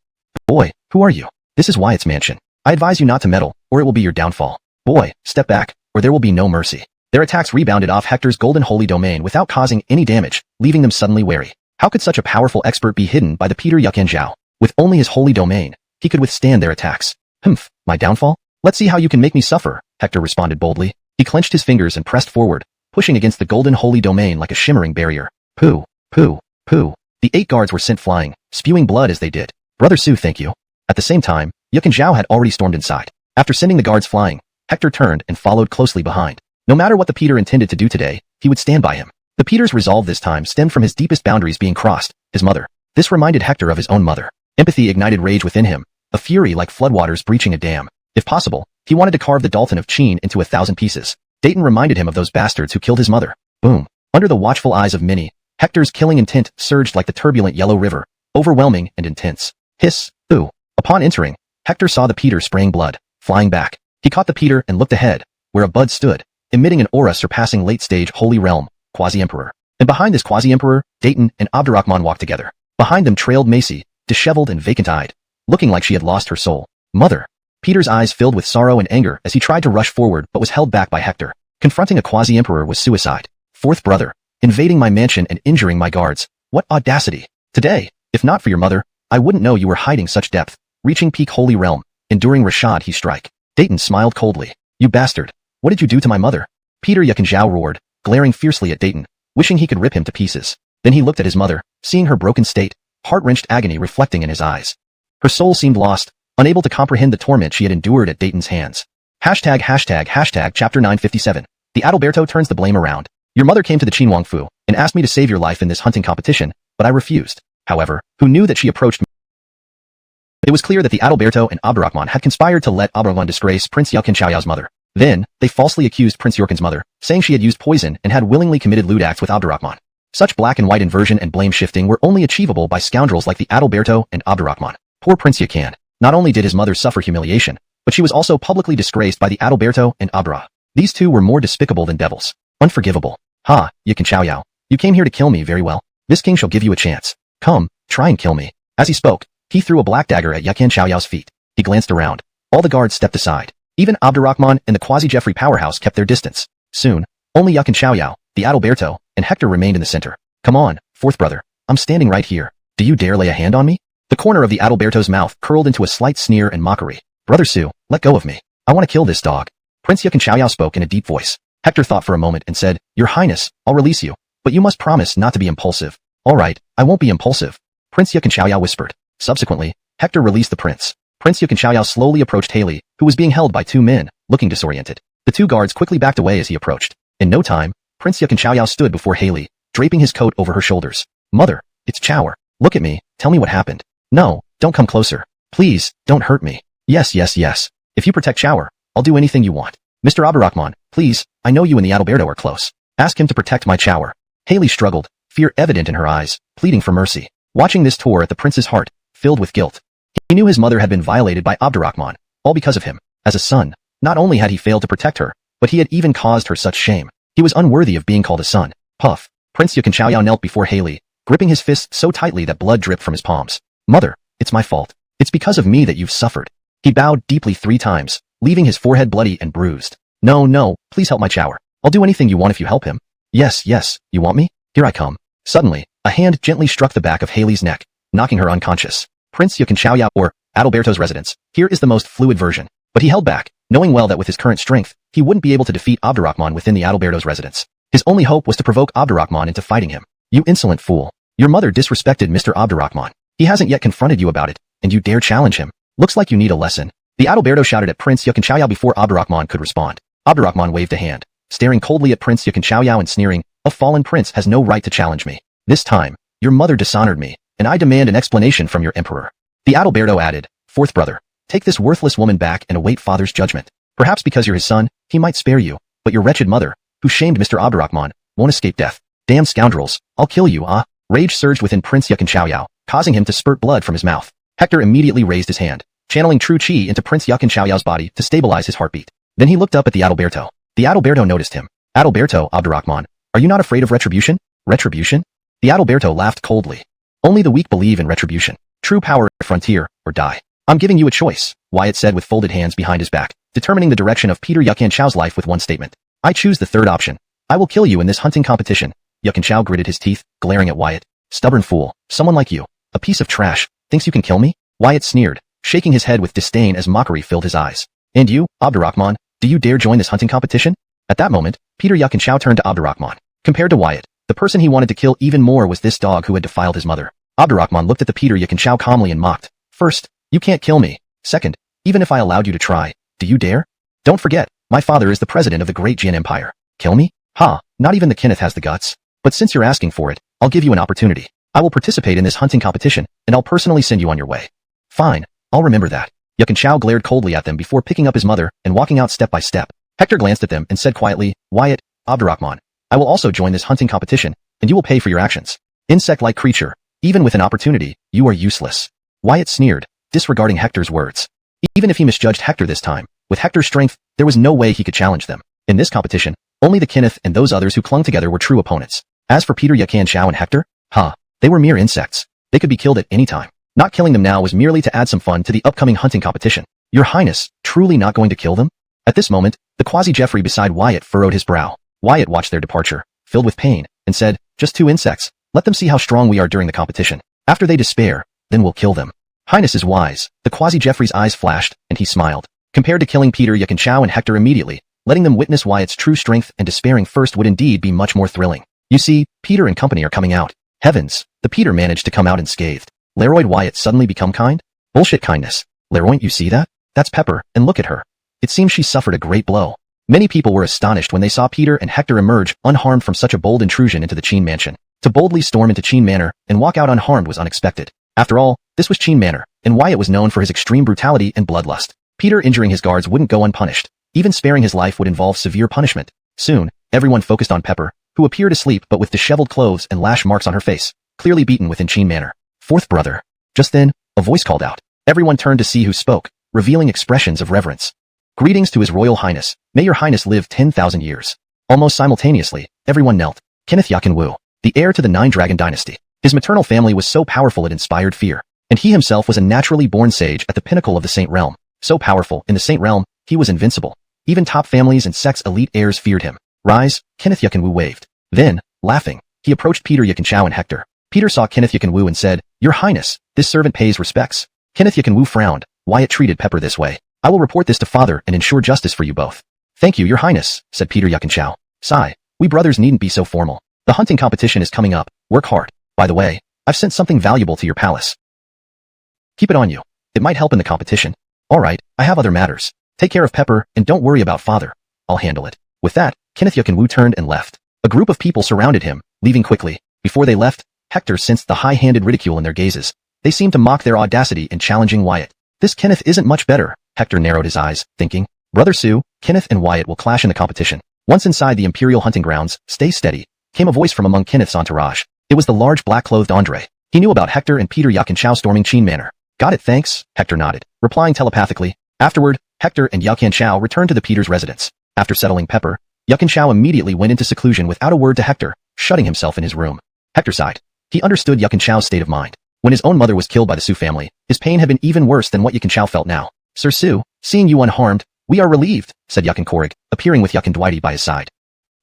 "Boy, who are you? This is Wyatt's mansion. I advise you not to meddle, or it will be your downfall. Boy, step back, or there will be no mercy." Their attacks rebounded off Hector's golden holy domain without causing any damage, leaving them suddenly wary. How could such a powerful expert be hidden by the Peter Yukin Zhao? With only his holy domain, he could withstand their attacks. "Humph, my downfall? Let's see how you can make me suffer," Hector responded boldly. He clenched his fingers and pressed forward, pushing against the golden holy domain like a shimmering barrier. Pooh, pooh, pooh. The 8 guards were sent flying, spewing blood as they did. "Brother Sue, thank you." At the same time, Yukin Zhao had already stormed inside. After sending the guards flying, Hector turned and followed closely behind. No matter what the Peter intended to do today, he would stand by him. The Peter's resolve this time stemmed from his deepest boundaries being crossed, his mother. This reminded Hector of his own mother. Empathy ignited rage within him, a fury like floodwaters breaching a dam. If possible, he wanted to carve the Dalton of Cheen into 1,000 pieces. Dayton reminded him of those bastards who killed his mother. Boom. Under the watchful eyes of many, Hector's killing intent surged like the turbulent yellow river, overwhelming and intense. Hiss, ooh. Upon entering, Hector saw the Peter spraying blood, flying back. He caught the Peter and looked ahead, where a bud stood, emitting an aura surpassing late-stage Holy Realm, Quasi-Emperor. And behind this Quasi-Emperor, Dayton and Abdurrahman walked together. Behind them trailed Macy, disheveled and vacant-eyed, looking like she had lost her soul. "Mother." Peter's eyes filled with sorrow and anger as he tried to rush forward but was held back by Hector. Confronting a Quasi-Emperor was suicide. "Fourth brother, invading my mansion and injuring my guards. What audacity. Today, if not for your mother, I wouldn't know you were hiding such depth." Reaching peak Holy Realm, enduring Rashad he strike. Dayton smiled coldly. "You bastard. What did you do to my mother?" Peter Yukin Zhao roared, glaring fiercely at Dayton, wishing he could rip him to pieces. Then he looked at his mother, seeing her broken state, heart-wrenched agony reflecting in his eyes. Her soul seemed lost, unable to comprehend the torment she had endured at Dayton's hands. ##### Chapter 957. The Adalberto turns the blame around. "Your mother came to the Qin Fu and asked me to save your life in this hunting competition, but I refused. However, who knew that she approached me?" It was clear that the Adalberto and Abdurrahman had conspired to let Abdurrahman disgrace Prince Yukin Xiaoyao's mother. Then, they falsely accused Prince Yurkin's mother, saying she had used poison and had willingly committed lewd acts with Abdurrahman. Such black and white inversion and blame shifting were only achievable by scoundrels like the Adalberto and Abdurrahman. Poor Prince Yukin. Not only did his mother suffer humiliation, but she was also publicly disgraced by the Adalberto and Abdurrah. These two were more despicable than devils. Unforgivable. "Ha, Yukin Xiaoyao. You came here to kill me, very well. This king shall give you a chance. Come, try and kill me." As he spoke, he threw a black dagger at Yukin Xiaoyao's feet. He glanced around. All the guards stepped aside. Even Abdurrahman and the Quasi-Jeffrey powerhouse kept their distance. Soon, only Yukin Xiaoyao, the Adalberto, and Hector remained in the center. "Come on, fourth brother. I'm standing right here. Do you dare lay a hand on me? The corner of the Adalberto's mouth curled into a slight sneer and mockery. Brother Su, let go of me. I want to kill this dog. Prince Yakin Xiaoyao spoke in a deep voice. Hector thought for a moment and said, Your Highness, I'll release you, but you must promise not to be impulsive. All right, I won't be impulsive. Prince Yakin Xiaoyao whispered. Subsequently, Hector released the prince. Prince Yakin Xiaoyao slowly approached Haley, who was being held by two men, looking disoriented. The two guards quickly backed away as he approached. In no time, Prince Yakin Xiaoyao stood before Haley, draping his coat over her shoulders. Mother, it's Chow'er. Look at me, tell me what happened. No, don't come closer. Please, don't hurt me. Yes. If you protect Chow'er, I'll do anything you want. Mr. Abdurrahman, please, I know you and the Adalberto are close. Ask him to protect my Chow'er. Haley struggled, fear evident in her eyes, pleading for mercy. Watching this tore at the prince's heart, filled with guilt. He knew his mother had been violated by Abdurrahman, all because of him. As a son, not only had he failed to protect her, but he had even caused her such shame. He was unworthy of being called a son. Puff. Prince Yakin Xiaoyao knelt before Haley, gripping his fist so tightly that blood dripped from his palms. Mother, it's my fault. It's because of me that you've suffered. He bowed deeply 3 times, leaving his forehead bloody and bruised. No, please help my Chow'er. I'll do anything you want if you help him. Yes, you want me? Here I come. Suddenly, a hand gently struck the back of Haley's neck, knocking her unconscious. Prince Yakin Xiaoyao, or Adalberto's residence, here is the most fluid version. But he held back, knowing well that with his current strength, he wouldn't be able to defeat Abdurrahman within the Adalberto's residence. His only hope was to provoke Abdurrahman into fighting him. You insolent fool. Your mother disrespected Mr. Abdurrahman. He hasn't yet confronted you about it, and you dare challenge him. Looks like you need a lesson. The Adalberto shouted at Prince Yakin Xiaoyao before Abdurrahman could respond. Abdurrahman waved a hand, staring coldly at Prince Yakin Xiaoyao and sneering, a fallen prince has no right to challenge me. This time, your mother dishonored me, and I demand an explanation from your emperor. The Adalberto added, Fourth brother, take this worthless woman back and await father's judgment. Perhaps because you're his son, he might spare you, but your wretched mother, who shamed Mr. Abdurrahman, won't escape death. Damn scoundrels, I'll kill you, ah. Rage surged within Prince Yakin Xiaoyao, causing him to spurt blood from his mouth. Hector immediately raised his hand, channeling true chi into Prince Yakin Xiaoyao's body to stabilize his heartbeat. Then he looked up at the Adalberto. The Adalberto noticed him. Adalberto, Abdurrahman, are you not afraid of retribution? Retribution? The Adalberto laughed coldly. Only the weak believe in retribution. True power, frontier, or die. I'm giving you a choice, Wyatt said with folded hands behind his back, determining the direction of Peter Yakin Chao's life with one statement. I choose the third option. I will kill you in this hunting competition. Yakin Chao gritted his teeth, glaring at Wyatt. Stubborn fool, someone like you, a piece of trash, thinks you can kill me? Wyatt sneered, shaking his head with disdain as mockery filled his eyes. And you, Abdurrahman, do you dare join this hunting competition? At that moment, Peter Yakin Chao turned to Abdurrahman. Compared to Wyatt, the person he wanted to kill even more was this dog who had defiled his mother. Abdurrahman looked at the Peter Yakin Chao calmly and mocked. First, you can't kill me. Second, even if I allowed you to try, do you dare? Don't forget, my father is the president of the great Jian Empire. Kill me? Ha, not even the Kenneth has the guts. But since you're asking for it, I'll give you an opportunity. I will participate in this hunting competition, and I'll personally send you on your way. Fine, I'll remember that. Yakin Chao glared coldly at them before picking up his mother and walking out step by step. Hector glanced at them and said quietly, Wyatt, Abdurrahman, I will also join this hunting competition, and you will pay for your actions. Insect-like creature, even with an opportunity, you are useless. Wyatt sneered, disregarding Hector's words. Even if he misjudged Hector this time, with Hector's strength, there was no way he could challenge them. In this competition, only the Kenneth and those others who clung together were true opponents. As for Peter Yakin Chao and Hector, they were mere insects. They could be killed at any time. Not killing them now was merely to add some fun to the upcoming hunting competition. Your Highness, truly not going to kill them? At this moment, the quasi-Jeffrey beside Wyatt furrowed his brow. Wyatt watched their departure, filled with pain, and said, just 2 insects. Let them see how strong we are during the competition. After they despair, then we'll kill them. Highness is wise. The quasi-Jeffrey's eyes flashed, and he smiled. Compared to killing Peter Yakin Chao and Hector immediately, letting them witness Wyatt's true strength and despairing first would indeed be much more thrilling. You see, Peter and company are coming out. Heavens, the Peter managed to come out unscathed. Leroy Wyatt suddenly become kind? Bullshit kindness. Leroy, you see that? That's Pepper, and look at her. It seems she suffered a great blow. Many people were astonished when they saw Peter and Hector emerge unharmed from such a bold intrusion into the Qin mansion. To boldly storm into Qin Manor and walk out unharmed was unexpected. After all, this was Qin Manor, and Wyatt was known for his extreme brutality and bloodlust. Peter injuring his guards wouldn't go unpunished. Even sparing his life would involve severe punishment. Soon, everyone focused on Pepper, who appeared asleep but with disheveled clothes and lash marks on her face, clearly beaten within Qin Manor. Fourth brother. Just then, a voice called out. Everyone turned to see who spoke, revealing expressions of reverence. Greetings to His Royal Highness. May your Highness live 10,000 years. Almost simultaneously, everyone knelt. Kenneth Yakin Wu, the heir to the Nine Dragon Dynasty. His maternal family was so powerful it inspired fear, and he himself was a naturally born sage at the pinnacle of the Saint Realm. So powerful, in the Saint Realm, he was invincible. Even top families and sects' elite heirs feared him. Rise, Kenneth Yakin Wu waved. Then, laughing, he approached Peter Yakin Chao and Hector. Peter saw Kenneth Yi Jian Wan Gu and said, "Your Highness, this servant pays respects." Kenneth Yi Jian Wan Gu frowned. Wyatt treated Pepper this way. "I will report this to father and ensure justice for you both." "Thank you, Your Highness," said Peter Yuckenchao. "Sigh, we brothers needn't be so formal. The hunting competition is coming up. Work hard. By the way, I've sent something valuable to your palace. Keep it on you. It might help in the competition." "All right, I have other matters. Take care of Pepper and don't worry about father. I'll handle it." With that, Kenneth Yi Jian Wan Gu turned and left. A group of people surrounded him, leaving quickly. Before they left, Hector sensed the high-handed ridicule in their gazes. They seemed to mock their audacity in challenging Wyatt. "This Kenneth isn't much better," Hector narrowed his eyes, thinking. "Brother Sue, Kenneth and Wyatt will clash in the competition." Once inside the Imperial hunting grounds, "Stay steady," came a voice from among Kenneth's entourage. It was the large black-clothed Andre. He knew about Hector and Peter Yuckenchao storming Qin Manor. "Got it, thanks," Hector nodded, replying telepathically. Afterward, Hector and Yuckenchao returned to the Peter's residence. After settling Pepper, Yuckenchao immediately went into seclusion without a word to Hector, shutting himself in his room. Hector sighed. He understood Yuckenchao's state of mind. When his own mother was killed by the Su family, his pain had been even worse than what Yuckenchao felt now. "Sir Su, seeing you unharmed, we are relieved," said Yucken Korig, appearing with Yucken Dwighty by his side.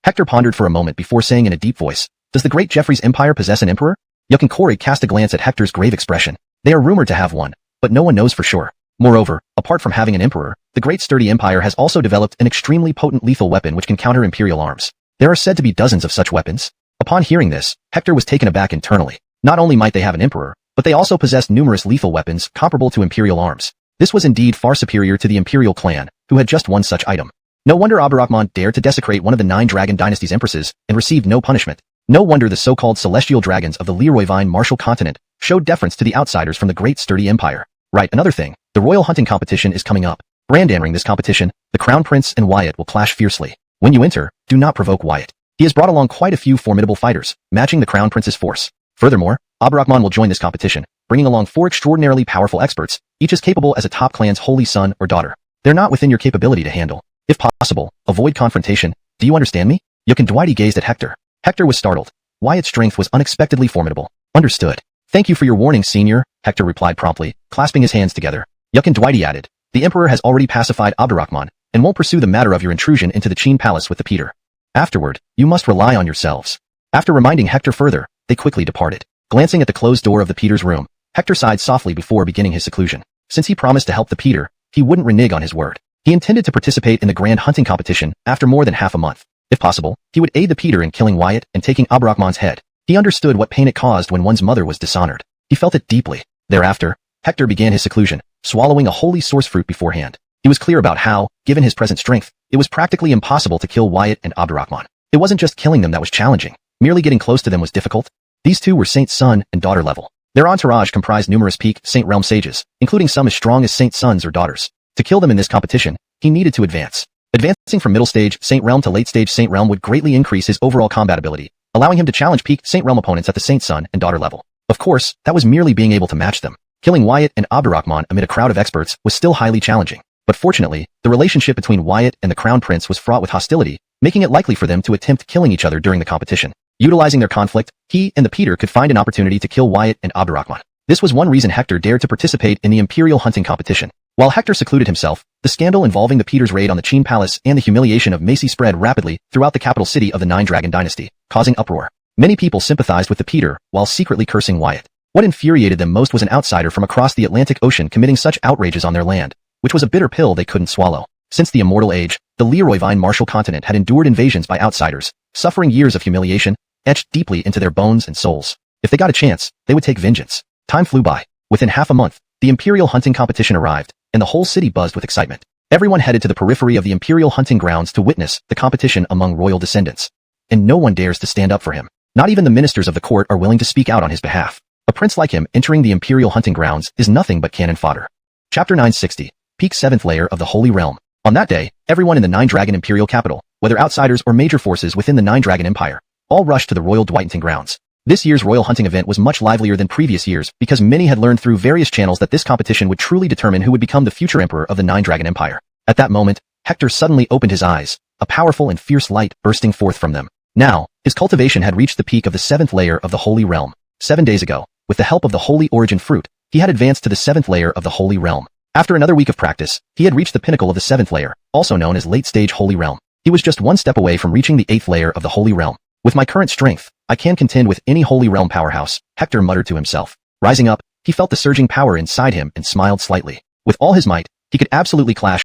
Hector pondered for a moment before saying in a deep voice, "Does the great Jeffrey's empire possess an emperor?" Yucken Korig cast a glance at Hector's grave expression. "They are rumored to have one, but no one knows for sure. Moreover, apart from having an emperor, the great sturdy empire has also developed an extremely potent lethal weapon which can counter imperial arms. There are said to be dozens of such weapons." Upon hearing this, Hector was taken aback internally. Not only might they have an emperor, but they also possessed numerous lethal weapons comparable to imperial arms. This was indeed far superior to the imperial clan, who had just one such item. No wonder Abderrahman dared to desecrate one of the 9 Dragon Dynasty's empresses and received no punishment. No wonder the so-called celestial dragons of the Leroyvine Martial Continent showed deference to the outsiders from the great sturdy empire. Right, another thing, the royal hunting competition is coming up. Entering this competition, the Crown Prince and Wyatt will clash fiercely. When you enter, do not provoke Wyatt. He has brought along quite a few formidable fighters, matching the Crown Prince's force. Furthermore, Abderrahman will join this competition, bringing along 4 extraordinarily powerful experts, each as capable as a top clan's holy son or daughter. They're not within your capability to handle. If possible, avoid confrontation. Do you understand me? Yucken Dwighty gazed at Hector. Hector was startled. Wyatt's strength was unexpectedly formidable. "Understood. Thank you for your warning, senior," Hector replied promptly, clasping his hands together. Yucken Dwighty added, "The Emperor has already pacified Abderrahman, and won't pursue the matter of your intrusion into the Qin Palace with the Peter. Afterward, you must rely on yourselves." After reminding Hector further, they quickly departed. Glancing at the closed door of the Peter's room, Hector sighed softly before beginning his seclusion. Since he promised to help the Peter, he wouldn't renege on his word. He intended to participate in the grand hunting competition after more than half a month. If possible, he would aid the Peter in killing Wyatt and taking Abderrahman's head. He understood what pain it caused when one's mother was dishonored. He felt it deeply. Thereafter, Hector began his seclusion, swallowing a holy source fruit beforehand. He was clear about how, given his present strength, it was practically impossible to kill Wyatt and Abderrahman. It wasn't just killing them that was challenging. Merely getting close to them was difficult. These two were Saint son and daughter level. Their entourage comprised numerous peak Saint Realm sages, including some as strong as Saint sons or daughters. To kill them in this competition, he needed to advance. Advancing from middle stage Saint Realm to late stage Saint Realm would greatly increase his overall combat ability, allowing him to challenge peak Saint Realm opponents at the Saint son and daughter level. Of course, that was merely being able to match them. Killing Wyatt and Abderrahman amid a crowd of experts was still highly challenging. But fortunately, the relationship between Wyatt and the Crown Prince was fraught with hostility, making it likely for them to attempt killing each other during the competition. Utilizing their conflict, he and the Peter could find an opportunity to kill Wyatt and Abderrahman. This was one reason Hector dared to participate in the Imperial hunting competition. While Hector secluded himself, the scandal involving the Peter's raid on the Qin Palace and the humiliation of Macy spread rapidly throughout the capital city of the 9 Dragon Dynasty, causing uproar. Many people sympathized with the Peter, while secretly cursing Wyatt. What infuriated them most was an outsider from across the Atlantic Ocean committing such outrages on their land, which was a bitter pill they couldn't swallow. Since the immortal age, the Leroyvine Martial Continent had endured invasions by outsiders, suffering years of humiliation, etched deeply into their bones and souls. If they got a chance, they would take vengeance. Time flew by. Within half a month, the Imperial hunting competition arrived, and the whole city buzzed with excitement. Everyone headed to the periphery of the Imperial hunting grounds to witness the competition among royal descendants. And no one dares to stand up for him. Not even the ministers of the court are willing to speak out on his behalf. A prince like him entering the Imperial hunting grounds is nothing but cannon fodder. Chapter 960. Peak 7th Layer of the Holy Realm. On that day, everyone in the 9 Dragon Imperial capital, whether outsiders or major forces within the 9 Dragon Empire, all rushed to the royal Dwighton grounds. This year's royal hunting event was much livelier than previous years because many had learned through various channels that this competition would truly determine who would become the future emperor of the 9 Dragon Empire. At that moment, Hector suddenly opened his eyes, a powerful and fierce light bursting forth from them. Now, his cultivation had reached the peak of the 7th layer of the Holy Realm. 7 days ago, with the help of the Holy Origin Fruit, he had advanced to the 7th layer of the Holy Realm. After another week of practice, he had reached the pinnacle of the 7th layer, also known as late stage Holy Realm. He was just one step away from reaching the 8th layer of the Holy Realm. With my current strength, I can contend with any Holy Realm powerhouse, Hector muttered to himself. Rising up, he felt the surging power inside him and smiled slightly. With all his might, he could absolutely clash.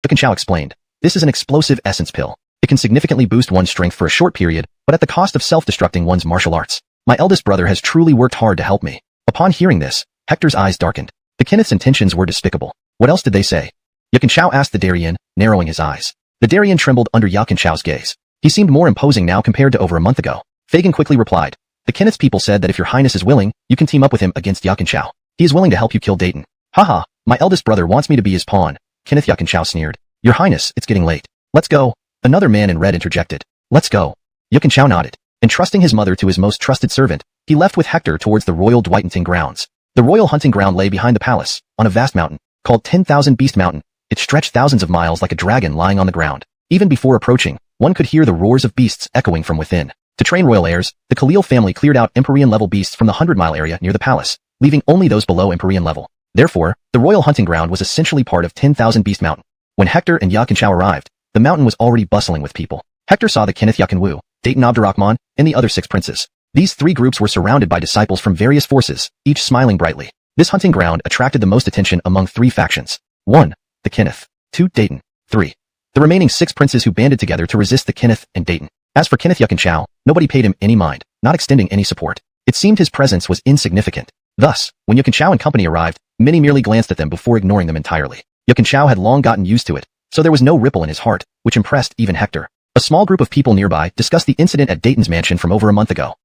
Yi Jian explained. This is an explosive essence pill. It can significantly boost one's strength for a short period, but at the cost of self-destructing one's martial arts. My eldest brother has truly worked hard to help me. Upon hearing this, Hector's eyes darkened. The Kenneth's intentions were despicable. What else did they say? Yi Jian asked the Darien, narrowing his eyes. The Darien trembled under Yi Jian's gaze. He seemed more imposing now compared to over a month ago. Fagin quickly replied. The Kenneth's people said that if your highness is willing, you can team up with him against Yi Jian. He is willing to help you kill Dayton. Haha, my eldest brother wants me to be his pawn. Kenneth Yi Jian sneered. Your highness, it's getting late. Let's go. Another man in red interjected. Let's go. Yi Jian nodded. Entrusting his mother to his most trusted servant, he left with Hector towards the royal hunting grounds. The royal hunting ground lay behind the palace, on a vast mountain, called 10,000 Beast Mountain. It stretched thousands of miles like a dragon lying on the ground. Even before approaching, one could hear the roars of beasts echoing from within. To train royal heirs, the Khalil family cleared out Empyrean-level beasts from the 100-mile area near the palace, leaving only those below Empyrean level. Therefore, the royal hunting ground was essentially part of 10,000 Beast Mountain. When Hector and Yi Jian arrived, the mountain was already bustling with people. Hector saw the Kenneth Yi Jian Wu, Dayton Abdurrahman, and the other 6 princes. These 3 groups were surrounded by disciples from various forces, each smiling brightly. This hunting ground attracted the most attention among 3 factions. 1. The Kenneth. 2. Dayton. 3. The remaining 6 princes who banded together to resist the Kenneth and Dayton. As for Kenneth Yi Jian, nobody paid him any mind, not extending any support. It seemed his presence was insignificant. Thus, when Yi Jian and company arrived, many merely glanced at them before ignoring them entirely. Yi Jian had long gotten used to it, so there was no ripple in his heart, which impressed even Hector. A small group of people nearby discussed the incident at Dayton's mansion from over a month ago.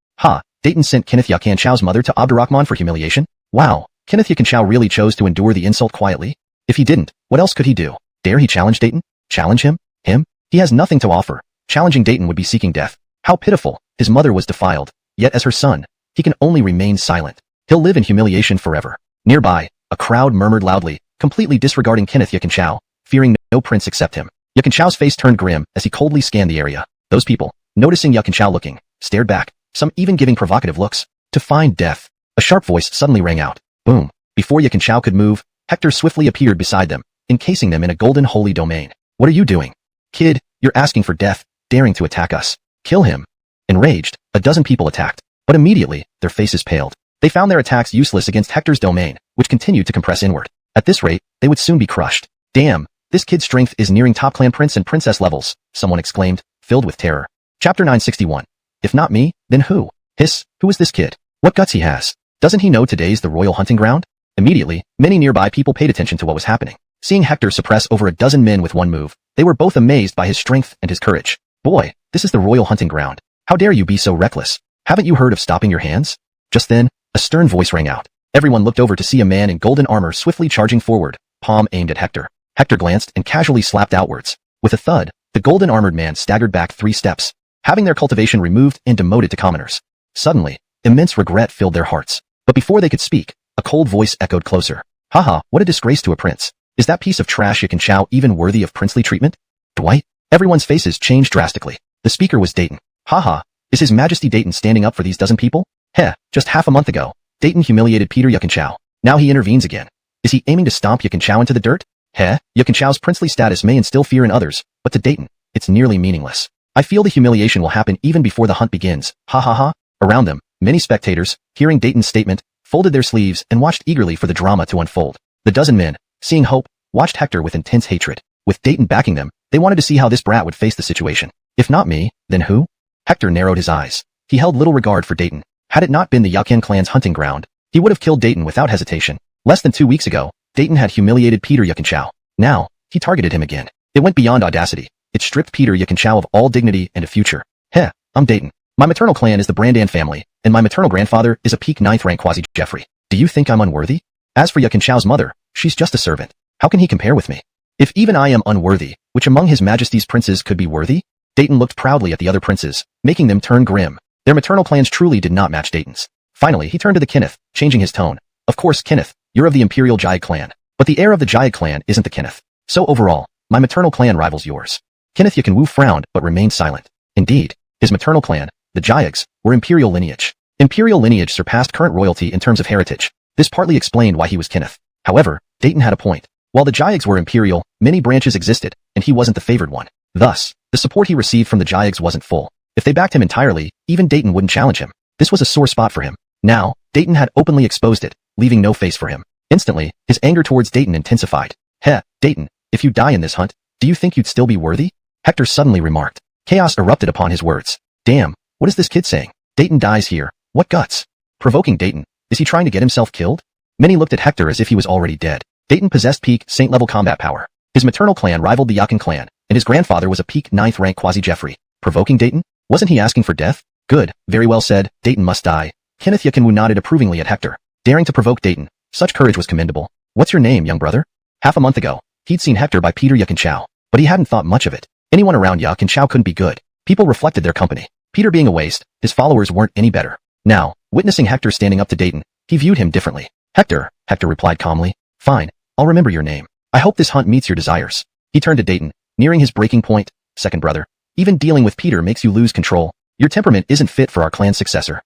Dayton sent Kenneth Yi Jian's mother to Abdurrahman for humiliation? Wow, Kenneth Yi Jian really chose to endure the insult quietly? If he didn't, what else could he do? Dare he challenge Dayton? Challenge him? Him? He has nothing to offer. Challenging Dayton would be seeking death. How pitiful. His mother was defiled. Yet as her son, he can only remain silent. He'll live in humiliation forever. Nearby, a crowd murmured loudly, completely disregarding Kenneth Yi Jian, fearing no prince except him. Yi Jian's face turned grim as he coldly scanned the area. Those people, noticing Yi Jian looking, stared back, some even giving provocative looks. To find death. A sharp voice suddenly rang out. Boom. Before Yi Jian could move, Hector swiftly appeared beside them, encasing them in a golden holy domain. What are you doing? Kid, you're asking for death, daring to attack us. Kill him. Enraged, a dozen people attacked, but immediately, their faces paled. They found their attacks useless against Hector's domain, which continued to compress inward. At this rate, they would soon be crushed. Damn, this kid's strength is nearing top clan prince and princess levels, someone exclaimed, filled with terror. Chapter 961. If not me, then who? Hiss, who is this kid? What guts he has? Doesn't he know today's the royal hunting ground? Immediately, many nearby people paid attention to what was happening. Seeing Hector suppress over a dozen men with one move, they were both amazed by his strength and his courage. Boy, this is the royal hunting ground. How dare you be so reckless? Haven't you heard of stopping your hands? Just then, a stern voice rang out. Everyone looked over to see a man in golden armor swiftly charging forward, palm aimed at Hector. Hector glanced and casually slapped outwards. With a thud, the golden armored man staggered back 3 steps, having their cultivation removed and demoted to commoners. Suddenly, immense regret filled their hearts. But before they could speak, a cold voice echoed closer. Haha, what a disgrace to a prince. Is that piece of trash Yi Jian even worthy of princely treatment? Dwight? Everyone's faces changed drastically. The speaker was Dayton. Haha, is His Majesty Dayton standing up for these dozen people? Heh, just half a month ago, Dayton humiliated Peter Yi Jian. Now he intervenes again. Is he aiming to stomp Yi Jian into the dirt? Heh, Yi Jian's princely status may instill fear in others, but to Dayton, it's nearly meaningless. I feel the humiliation will happen even before the hunt begins. Ha ha ha. Around them, many spectators, hearing Dayton's statement, folded their sleeves and watched eagerly for the drama to unfold. The dozen men, seeing hope, watched Hector with intense hatred. With Dayton backing them, they wanted to see how this brat would face the situation. If not me, then who? Hector narrowed his eyes. He held little regard for Dayton. Had it not been the Yi Jian clan's hunting ground, he would have killed Dayton without hesitation. Less than 2 weeks ago, Dayton had humiliated Peter Yi Jian. Now, he targeted him again. It went beyond audacity. It stripped Peter Yi Jian of all dignity and a future. Heh, I'm Dayton. My maternal clan is the Brandan family, and my maternal grandfather is a peak 9th rank Quasi Jeffrey. Do you think I'm unworthy? As for Yi Jian's mother, she's just a servant. How can he compare with me? If even I am unworthy, which among His Majesty's princes could be worthy? Dayton looked proudly at the other princes, making them turn grim. Their maternal clans truly did not match Dayton's. Finally, he turned to the Kenneth, changing his tone. Of course, Kenneth, you're of the Imperial Jayag clan. But the heir of the Jayag clan isn't the Kenneth. So overall, my maternal clan rivals yours. Kenneth Yi Jian Wu frowned but remained silent. Indeed, his maternal clan, the Jayags, were imperial lineage. Imperial lineage surpassed current royalty in terms of heritage. This partly explained why he was Kenneth. However, Dayton had a point. While the Jiags were imperial, many branches existed, and he wasn't the favored one. Thus, the support he received from the Jiags wasn't full. If they backed him entirely, even Dayton wouldn't challenge him. This was a sore spot for him. Now, Dayton had openly exposed it, leaving no face for him. Instantly, his anger towards Dayton intensified. Heh, Dayton, if you die in this hunt, do you think you'd still be worthy? Hector suddenly remarked. Chaos erupted upon his words. Damn, what is this kid saying? Dayton dies here. What guts? Provoking Dayton. Is he trying to get himself killed? Many looked at Hector as if he was already dead. Dayton possessed peak Saint-level combat power. His maternal clan rivaled the Yakin clan, and his grandfather was a peak 9th rank quasi-Jeffrey. Provoking Dayton? Wasn't he asking for death? Good, very well said, Dayton must die. Kenneth Yakin Wu nodded approvingly at Hector. Daring to provoke Dayton. Such courage was commendable. What's your name, young brother? Half a month ago, he'd seen Hector by Peter Yakin Chao, but he hadn't thought much of it. Anyone around Yakin Chao couldn't be good. People reflected their company. Peter being a waste, his followers weren't any better. Now, witnessing Hector standing up to Dayton, he viewed him differently. Hector replied calmly. Fine, I'll remember your name. I hope this hunt meets your desires. He turned to Dayton, nearing his breaking point. Second brother, even dealing with Peter makes you lose control. Your temperament isn't fit for our clan's successor.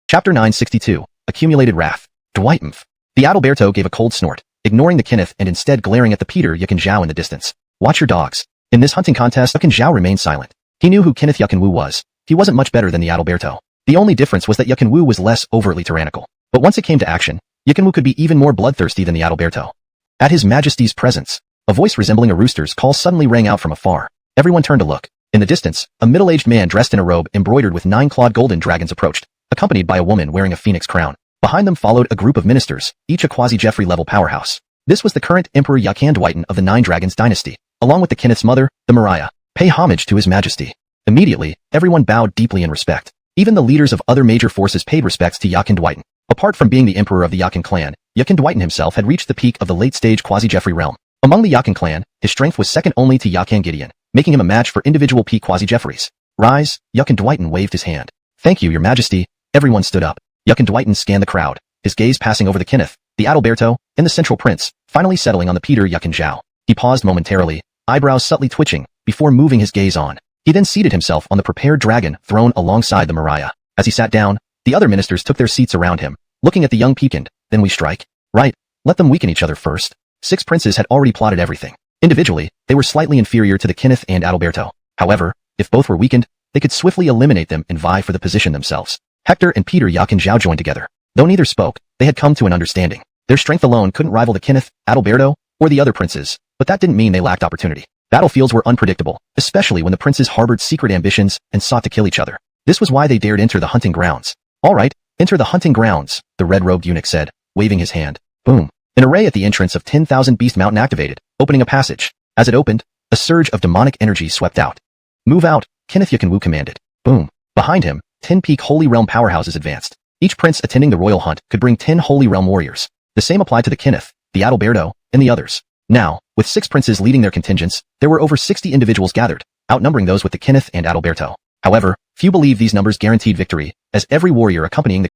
Chapter 962, Accumulated Wrath. Dwight Mf. The Adalberto gave a cold snort, ignoring the Kenneth and instead glaring at the Peter Yakin Zhao in the distance. Watch your dogs. In this hunting contest, Yakin Zhao remained silent. He knew who Kenneth Yakin Wu was. He wasn't much better than the Adalberto. The only difference was that Yakin Wu was less overtly tyrannical. But once it came to action, Yakin Wu could be even more bloodthirsty than the Adalberto. At his majesty's presence, a voice resembling a rooster's call suddenly rang out from afar. Everyone turned to look. In the distance, a middle-aged man dressed in a robe embroidered with 9-clawed golden dragons approached, accompanied by a woman wearing a phoenix crown. Behind them followed a group of ministers, each a quasi-Jeffrey level powerhouse. This was the current Emperor Yakan Dwighton of the Nine Dragons dynasty, along with the Kenneth's mother, the Mariah. Pay homage to his majesty. Immediately, everyone bowed deeply in respect. Even the leaders of other major forces paid respects to Yakan Dwighton. Apart from being the emperor of the Yakan clan, Yakan Dwighton himself had reached the peak of the late-stage quasi-Jeffrey realm. Among the Yakan clan, his strength was second only to Yakan Gideon, making him a match for individual peak quasi-Jeffreys. Rise, Yakan Dwighton waved his hand. Thank you, your majesty. Everyone stood up. Yakan Dwighton scanned the crowd, his gaze passing over the Kenneth, the Adalberto, and the central prince, finally settling on the Peter Yakin Zhao. He paused momentarily, eyebrows subtly twitching, before moving his gaze on. He then seated himself on the prepared dragon throne alongside the Mariah. As he sat down, the other ministers took their seats around him, looking at the young peaked. Then we strike. Right, let them weaken each other first. 6 princes had already plotted everything. Individually, they were slightly inferior to the Kenneth and Adalberto. However, if both were weakened, they could swiftly eliminate them and vie for the position themselves. Hector and Peter Yakin Zhao joined together. Though neither spoke, they had come to an understanding. Their strength alone couldn't rival the Kenneth, Adalberto, or the other princes, but that didn't mean they lacked opportunity. Battlefields were unpredictable, especially when the princes harbored secret ambitions and sought to kill each other. This was why they dared enter the hunting grounds. All right, enter the hunting grounds, the red-robed eunuch said, waving his hand. Boom. An array at the entrance of 10,000 Beast Mountain activated, opening a passage. As it opened, a surge of demonic energy swept out. Move out, Kenneth Yakin Wu commanded. Boom. Behind him, 10 peak Holy Realm powerhouses advanced. Each prince attending the royal hunt could bring 10 Holy Realm warriors. The same applied to the Kenneth, the Adalberto, and the others. Now, with 6 princes leading their contingents, there were over 60 individuals gathered, outnumbering those with the Kenneth and Adalberto. However, few believed these numbers guaranteed victory, as every warrior accompanying the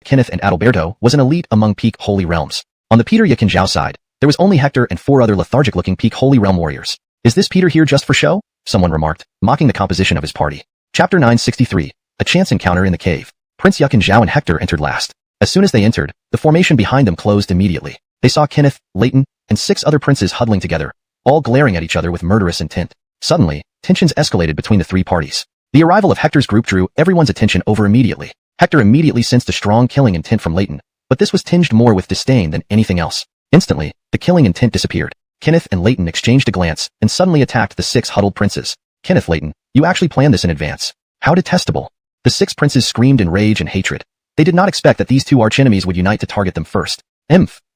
Kenneth and Adalberto was an elite among peak Holy Realms. On the Peter Yakin Zhao side, there was only Hector and 4 other lethargic-looking peak Holy Realm warriors. Is this Peter here just for show? Someone remarked, mocking the composition of his party. Chapter 963, A Chance Encounter in the Cave. Prince Yakin Zhao and Hector entered last. As soon as they entered, the formation behind them closed immediately. They saw Kenneth, Leighton, and 6 other princes huddling together, all glaring at each other with murderous intent. Suddenly, tensions escalated between the 3 parties. The arrival of Hector's group drew everyone's attention over immediately. Hector immediately sensed a strong killing intent from Leighton, but this was tinged more with disdain than anything else. Instantly, the killing intent disappeared. Kenneth and Leighton exchanged a glance and suddenly attacked the 6 huddled princes. Kenneth, Leighton, you actually planned this in advance. How detestable. The 6 princes screamed in rage and hatred. They did not expect that these 2 archenemies would unite to target them first.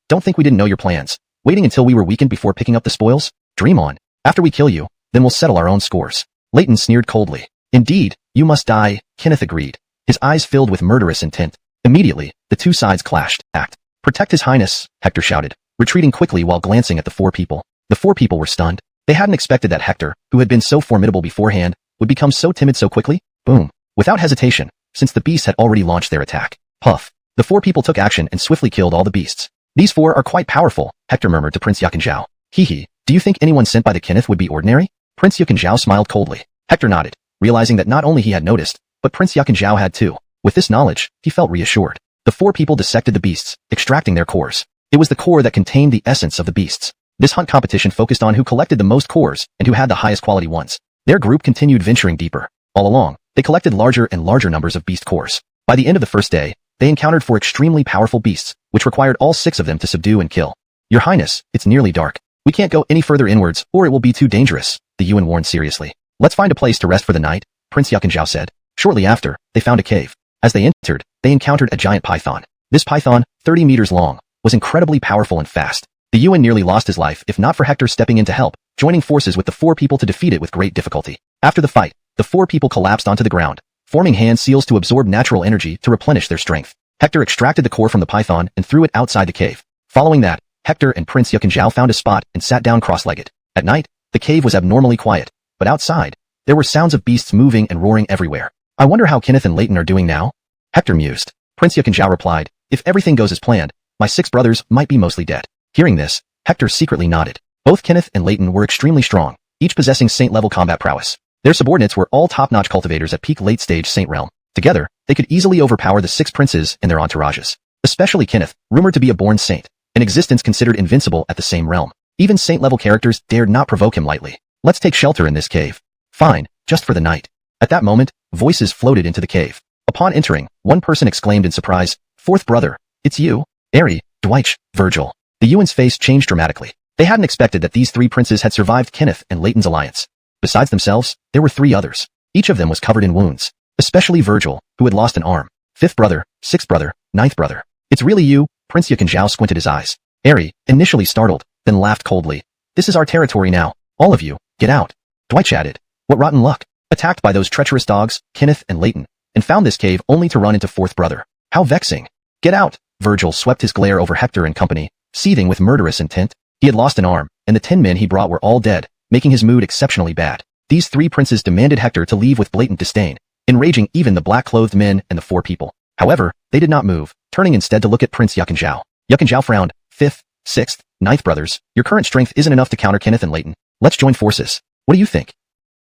Don't think we didn't know your plans. Waiting until we were weakened before picking up the spoils? Dream on. After we kill you, then we'll settle our own scores. Leighton sneered coldly. Indeed, you must die, Kenneth agreed, his eyes filled with murderous intent. Immediately, the 2 sides clashed. Act. Protect his highness, Hector shouted, retreating quickly while glancing at the 4 people. The 4 people were stunned. They hadn't expected that Hector, who had been so formidable beforehand, would become so timid so quickly. Boom. Without hesitation, since the beasts had already launched their attack. Puff. The 4 people took action and swiftly killed all the beasts. These 4 are quite powerful, Hector murmured to Prince Yakin Zhao. Hee, do you think anyone sent by the Kenneth would be ordinary? Prince Yakin Zhao smiled coldly. Hector nodded, realizing that not only he had noticed, but Prince Yakin Zhao had too. With this knowledge, he felt reassured. The 4 people dissected the beasts, extracting their cores. It was the core that contained the essence of the beasts. This hunt competition focused on who collected the most cores and who had the highest quality ones. Their group continued venturing deeper. All along, they collected larger and larger numbers of beast cores. By the end of the first day, they encountered 4 extremely powerful beasts, which required all 6 of them to subdue and kill. Your Highness, it's nearly dark. We can't go any further inwards, or it will be too dangerous, the Yuan warned seriously. Let's find a place to rest for the night, Prince Yuanzhao said. Shortly after, they found a cave. As they entered, they encountered a giant python. This python, 30 meters long, was incredibly powerful and fast. The Yuan nearly lost his life if not for Hector stepping in to help, joining forces with the 4 people to defeat it with great difficulty. After the fight, the 4 people collapsed onto the ground, forming hand seals to absorb natural energy to replenish their strength. Hector extracted the core from the python and threw it outside the cave. Following that, Hector and Prince Yuanzhao found a spot and sat down cross-legged. At night, the cave was abnormally quiet, but outside, there were sounds of beasts moving and roaring everywhere. I wonder how Kenneth and Leighton are doing now? Hector mused. Prince Yuanzhao replied, if everything goes as planned, my 6 brothers might be mostly dead. Hearing this, Hector secretly nodded. Both Kenneth and Leighton were extremely strong, each possessing saint-level combat prowess. Their subordinates were all top-notch cultivators at peak late-stage saint realm. Together, they could easily overpower the 6 princes and their entourages. Especially Kenneth, rumored to be a born saint, an existence considered invincible at the same realm. Even saint-level characters dared not provoke him lightly. Let's take shelter in this cave. Fine, just for the night. At that moment, voices floated into the cave. Upon entering, one person exclaimed in surprise, 4th brother, it's you? Ari, Dwight, Virgil. The Yuan's face changed dramatically. They hadn't expected that these 3 princes had survived Kenneth and Leighton's alliance. Besides themselves, there were 3 others. Each of them was covered in wounds. Especially Virgil, who had lost an arm. 5th brother, 6th brother, 9th brother. It's really you? Prince Yuanzhao squinted his eyes. Ari, initially startled, then laughed coldly. This is our territory now. All of you, get out. Dwight chatted. What rotten luck. Attacked by those treacherous dogs, Kenneth and Leighton, and found this cave only to run into 4th brother. How vexing. Get out. Virgil swept his glare over Hector and company, seething with murderous intent. He had lost an arm, and the 10 men he brought were all dead, making his mood exceptionally bad. These 3 princes demanded Hector to leave with blatant disdain, enraging even the black-clothed men and the 4 people. However, they did not move, turning instead to look at Prince Yuanzhao. Yuanzhao frowned. 5th, 6th, 9th brothers, your current strength isn't enough to counter Kenneth and Leighton. Let's join forces. What do you think?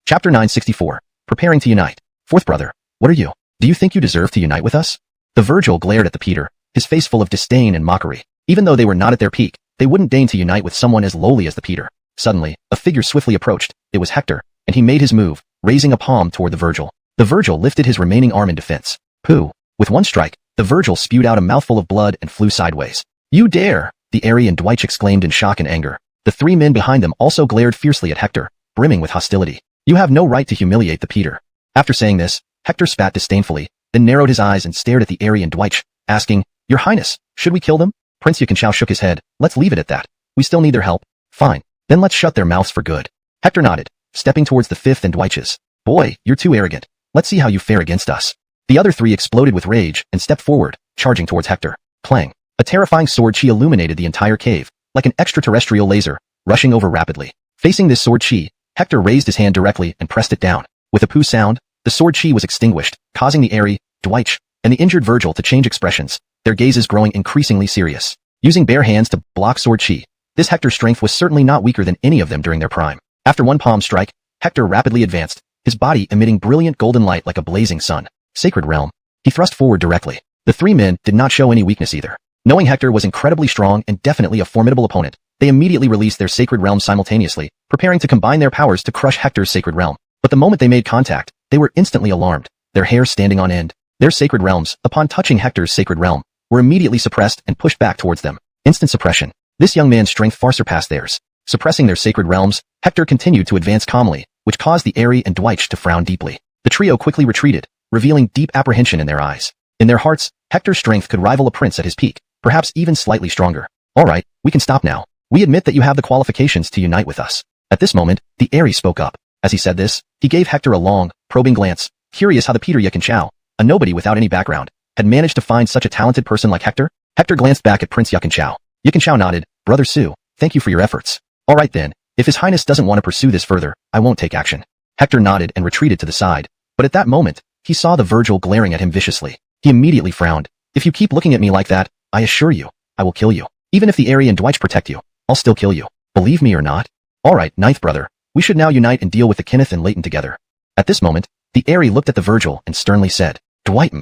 Chapter 964. Preparing to unite. 4th brother, what are you? Do you think you deserve to unite with us? The Virgil glared at the Peter, his face full of disdain and mockery. Even though they were not at their peak, they wouldn't deign to unite with someone as lowly as the Peter. Suddenly, a figure swiftly approached. It was Hector, and he made his move, raising a palm toward the Virgil. The Virgil lifted his remaining arm in defense. Pooh! With one strike, the Virgil spewed out a mouthful of blood and flew sideways. You dare! The Ari and Dwight exclaimed in shock and anger. The 3 men behind them also glared fiercely at Hector, brimming with hostility. You have no right to humiliate the Peter. After saying this, Hector spat disdainfully, then narrowed his eyes and stared at the Ari and Dwight, asking, Your Highness, should we kill them? Prince Yuanzhao shook his head. Let's leave it at that. We still need their help. Fine. Then let's shut their mouths for good. Hector nodded, stepping towards the 5th and Dwights. Boy, you're too arrogant. Let's see how you fare against us. The other 3 exploded with rage and stepped forward, charging towards Hector. Clang. A terrifying sword chi illuminated the entire cave, like an extraterrestrial laser, rushing over rapidly. Facing this sword chi, Hector raised his hand directly and pressed it down. With a poo sound, the sword chi was extinguished, causing the Ari, Dwight, and the injured Virgil to change expressions, their gazes growing increasingly serious. Using bare hands to block sword chi, this Hector's strength was certainly not weaker than any of them during their prime. After one palm strike, Hector rapidly advanced, his body emitting brilliant golden light like a blazing sun. Sacred realm. He thrust forward directly. The 3 men did not show any weakness either. Knowing Hector was incredibly strong and definitely a formidable opponent, they immediately released their sacred realms simultaneously, preparing to combine their powers to crush Hector's sacred realm. But the moment they made contact, they were instantly alarmed, their hair standing on end. Their sacred realms, upon touching Hector's sacred realm, were immediately suppressed and pushed back towards them. Instant suppression. This young man's strength far surpassed theirs. Suppressing their sacred realms, Hector continued to advance calmly, which caused the Ari and Dwight to frown deeply. The trio quickly retreated, revealing deep apprehension in their eyes. In their hearts, Hector's strength could rival a prince at his peak, perhaps even slightly stronger. All right, we can stop now. We admit that you have the qualifications to unite with us. At this moment, the Ari spoke up. As he said this, he gave Hector a long, probing glance, curious how the Peter Yuanzhao, a nobody without any background, had managed to find such a talented person like Hector. Hector glanced back at Prince Yuanzhao. Yuanzhao nodded. Brother Su, thank you for your efforts. All right then, if His Highness doesn't want to pursue this further, I won't take action. Hector nodded and retreated to the side. But at that moment, he saw the Virgil glaring at him viciously. He immediately frowned. If you keep looking at me like that, I assure you, I will kill you. Even if the Ari and Dwight protect you, I'll still kill you. Believe me or not? All right, 9th brother, we should now unite and deal with the Kenneth and Leighton together. At this moment, the Ari looked at the Virgil and sternly said, Dwight.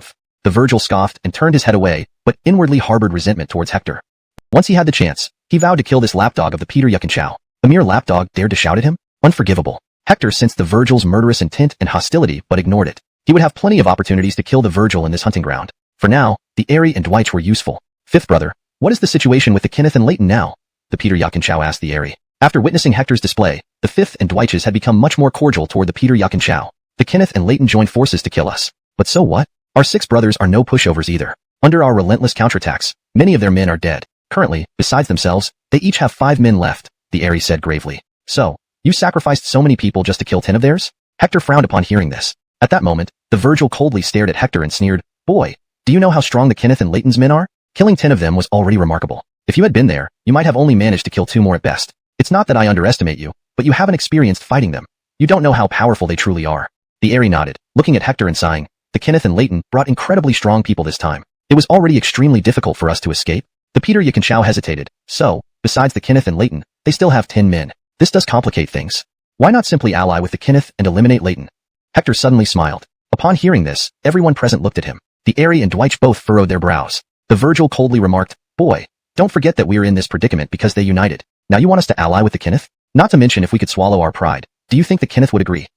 The Virgil scoffed and turned his head away, but inwardly harbored resentment towards Hector. Once he had the chance, he vowed to kill this lapdog of the Peter Yuckenchow. A mere lapdog dared to shout at him? Unforgivable. Hector sensed the Virgil's murderous intent and hostility but ignored it. He would have plenty of opportunities to kill the Virgil in this hunting ground. For now, the Airy and Dwight were useful. Fifth brother, what is the situation with the Kenneth and Leighton now? The Peter Yuckenchow asked the Airy. After witnessing Hector's display, the Fifth and Dwights had become much more cordial toward the Peter Yuckenchow. The Kenneth and Leighton joined forces to kill us. But so what? Our 6 brothers are no pushovers either. Under our relentless counterattacks, many of their men are dead. Currently, besides themselves, they each have 5 men left, the Airy said gravely. So, you sacrificed so many people just to kill 10 of theirs? Hector frowned upon hearing this. At that moment, the Virgil coldly stared at Hector and sneered, Boy, do you know how strong the Kenneth and Leighton's men are? Killing 10 of them was already remarkable. If you had been there, you might have only managed to kill 2 more at best. It's not that I underestimate you, but you haven't experienced fighting them. You don't know how powerful they truly are. The Airy nodded, looking at Hector and sighing. The Kenneth and Leighton brought incredibly strong people this time. It was already extremely difficult for us to escape. The Peter Yuckenchow hesitated. So, besides the Kenneth and Leighton, they still have 10 men. This does complicate things. Why not simply ally with the Kenneth and eliminate Leighton? Hector suddenly smiled. Upon hearing this, everyone present looked at him. The Airy and Dwight both furrowed their brows. The Virgil coldly remarked, Boy, don't forget that we're in this predicament because they united. Now you want us to ally with the Kenneth? Not to mention if we could swallow our pride. Do you think the Kenneth would agree?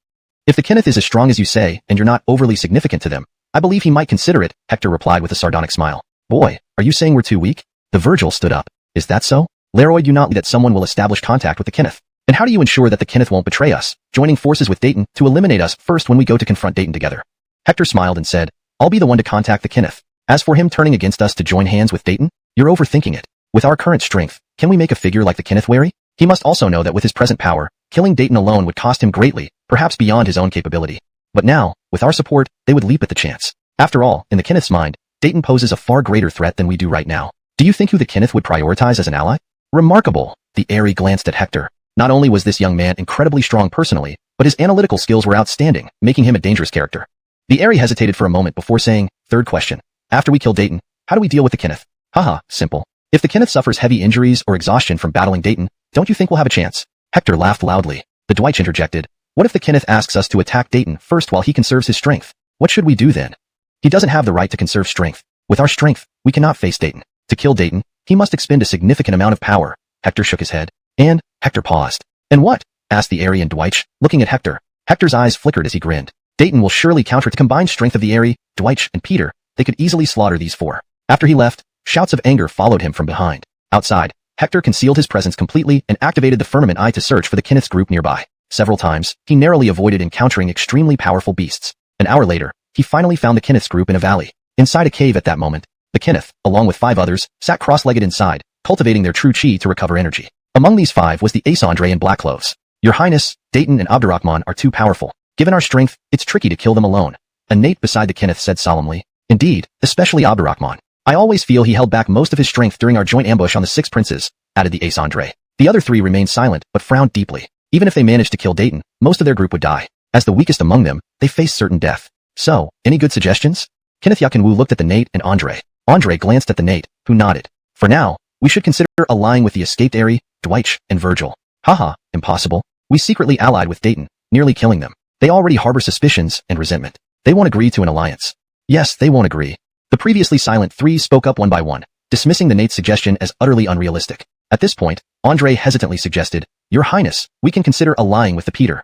If the Kenneth is as strong as you say, and you're not overly significant to them, I believe he might consider it, Hector replied with a sardonic smile. Boy, are you saying we're too weak? The Virgil stood up. Is that so? Leroy, do not that someone will establish contact with the Kenneth. And how do you ensure that the Kenneth won't betray us, joining forces with Dayton to eliminate us first when we go to confront Dayton together? Hector smiled and said, I'll be the one to contact the Kenneth. As for him turning against us to join hands with Dayton, you're overthinking it. With our current strength, can we make a figure like the Kenneth wary? He must also know that with his present power, killing Dayton alone would cost him greatly, perhaps beyond his own capability. But now, with our support, they would leap at the chance. After all, in the Kenneth's mind, Dayton poses a far greater threat than we do right now. Do you think who the Kenneth would prioritize as an ally? Remarkable. The Airy glanced at Hector. Not only was this young man incredibly strong personally, but his analytical skills were outstanding, making him a dangerous character. The Airy hesitated for a moment before saying, Third question. After we kill Dayton, how do we deal with the Kenneth? Haha, simple. If the Kenneth suffers heavy injuries or exhaustion from battling Dayton, don't you think we'll have a chance? Hector laughed loudly. The Dwight interjected. What if the Kenneth asks us to attack Dayton first while he conserves his strength? What should we do then? He doesn't have the right to conserve strength. With our strength, we cannot face Dayton. To kill Dayton, he must expend a significant amount of power. Hector shook his head. And, Hector paused. And what? Asked the Airy and Dwight, looking at Hector. Hector's eyes flickered as he grinned. Dayton will surely counter the combined strength of the Airy, Dwight, and Peter. They could easily slaughter these 4. After he left, shouts of anger followed him from behind. Outside, Hector concealed his presence completely and activated the firmament eye to search for the Kenneth's group nearby. Several times, he narrowly avoided encountering extremely powerful beasts. An hour later, he finally found the Kenneth's group in a valley. Inside a cave at that moment, the Kenneth, along with 5 others, sat cross-legged inside, cultivating their true chi to recover energy. Among these 5 was the Ace Andre in black clothes. Your Highness, Dayton and Abdurrahman are too powerful. Given our strength, it's tricky to kill them alone. A Nate beside the Kenneth said solemnly. Indeed, especially Abdurrahman. I always feel he held back most of his strength during our joint ambush on the 6 princes, added the Ace Andre. The other 3 remained silent, but frowned deeply. Even if they managed to kill Dayton, most of their group would die. As the weakest among them, they faced certain death. So, any good suggestions? Kenneth Yuckenwu looked at the Nate and Andre. Andre glanced at the Nate, who nodded. For now, we should consider allying with the escaped Airy, Dwight, and Virgil. Haha, impossible. We secretly allied with Dayton, nearly killing them. They already harbor suspicions and resentment. They won't agree to an alliance. Yes, they won't agree. The previously silent 3 spoke up one by one, dismissing the Nate's suggestion as utterly unrealistic. At this point, Andre hesitantly suggested, Your Highness, we can consider allying with the Peter.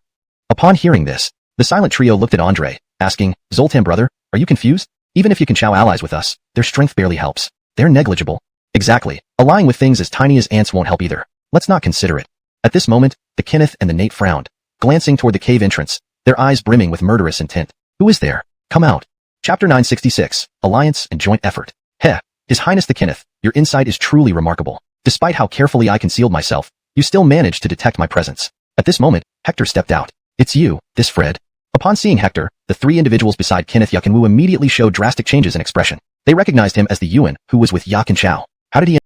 Upon hearing this, the silent trio looked at Andre, asking, Zoltan brother, are you confused? Even if Yuckenchow allies with us, their strength barely helps. They're negligible. Exactly. Allying with things as tiny as ants won't help either. Let's not consider it. At this moment, the Kenneth and the Nate frowned, glancing toward the cave entrance, their eyes brimming with murderous intent. Who is there? Come out. Chapter 966, Alliance and Joint Effort. Heh, His Highness the Kenneth, your insight is truly remarkable. Despite how carefully I concealed myself, you still managed to detect my presence. At this moment, Hector stepped out. It's you, this Fred. Upon seeing Hector, the 3 individuals beside Kenneth Yuckenwu immediately showed drastic changes in expression. They recognized him as the Yuan who was with Yuckenchow. How did he?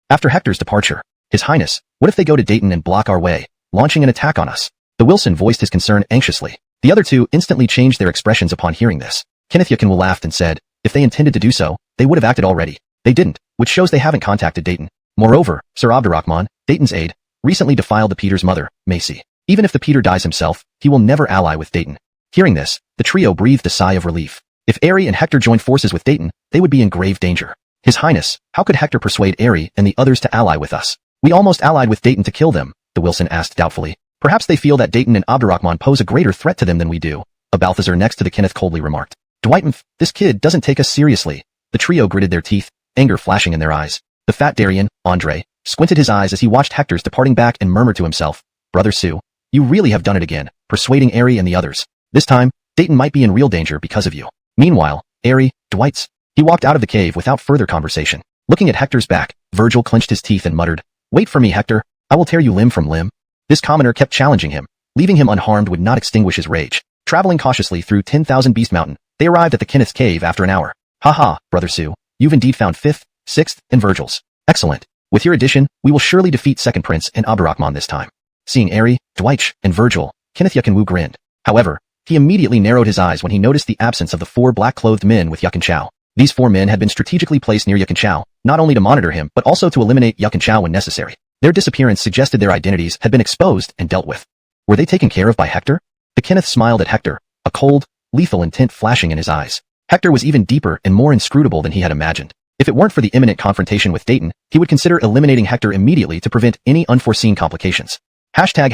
After Hector's departure, His Highness, what if they go to Dayton and block our way, launching an attack on us? The Wilson voiced his concern anxiously. The other 2 instantly changed their expressions upon hearing this. Kenneth Yuckenwu laughed and said, if they intended to do so, they would have acted already. They didn't, which shows they haven't contacted Dayton. Moreover, Sir Abdurrahman, Dayton's aide, recently defiled the Peter's mother, Macy. Even if the Peter dies himself, he will never ally with Dayton. Hearing this, the trio breathed a sigh of relief. If Airy and Hector joined forces with Dayton, they would be in grave danger. His Highness, how could Hector persuade Aerie and the others to ally with us? We almost allied with Dayton to kill them, the Wilson asked doubtfully. Perhaps they feel that Dayton and Abdurrahman pose a greater threat to them than we do, a Balthazar next to the Kenneth coldly remarked. Dwight, this kid doesn't take us seriously. The trio gritted their teeth, anger flashing in their eyes. The fat Darien, Andre, squinted his eyes as he watched Hector's departing back and murmured to himself, Brother Sue, you really have done it again, persuading Aerie and the others. This time, Dayton might be in real danger because of you. Meanwhile, Aerie, Dwight's. He walked out of the cave without further conversation. Looking at Hector's back, Virgil clenched his teeth and muttered, Wait for me, Hector. I will tear you limb from limb. This commoner kept challenging him. Leaving him unharmed would not extinguish his rage. Traveling cautiously through 10,000 Beast Mountain, they arrived at the Kenneth's cave after an hour. Ha, Brother Sue, you've indeed found 5th, 6th, and Virgil's. Excellent. With your addition, we will surely defeat Second Prince and Abdurrahman this time. Seeing Aerie, Dwight, and Virgil, Kenneth Yuck Wu grinned. However, he immediately narrowed his eyes when he noticed the absence of the 4 black-clothed men with Yuck and Chow. These 4 men had been strategically placed near Yuck and Chow, not only to monitor him but also to eliminate Yuck and Chow when necessary. Their disappearance suggested their identities had been exposed and dealt with. Were they taken care of by Hector? The Kenneth smiled at Hector, a cold, lethal intent flashing in his eyes. Hector was even deeper and more inscrutable than he had imagined. If it weren't for the imminent confrontation with Dayton, he would consider eliminating Hector immediately to prevent any unforeseen complications. Hashtag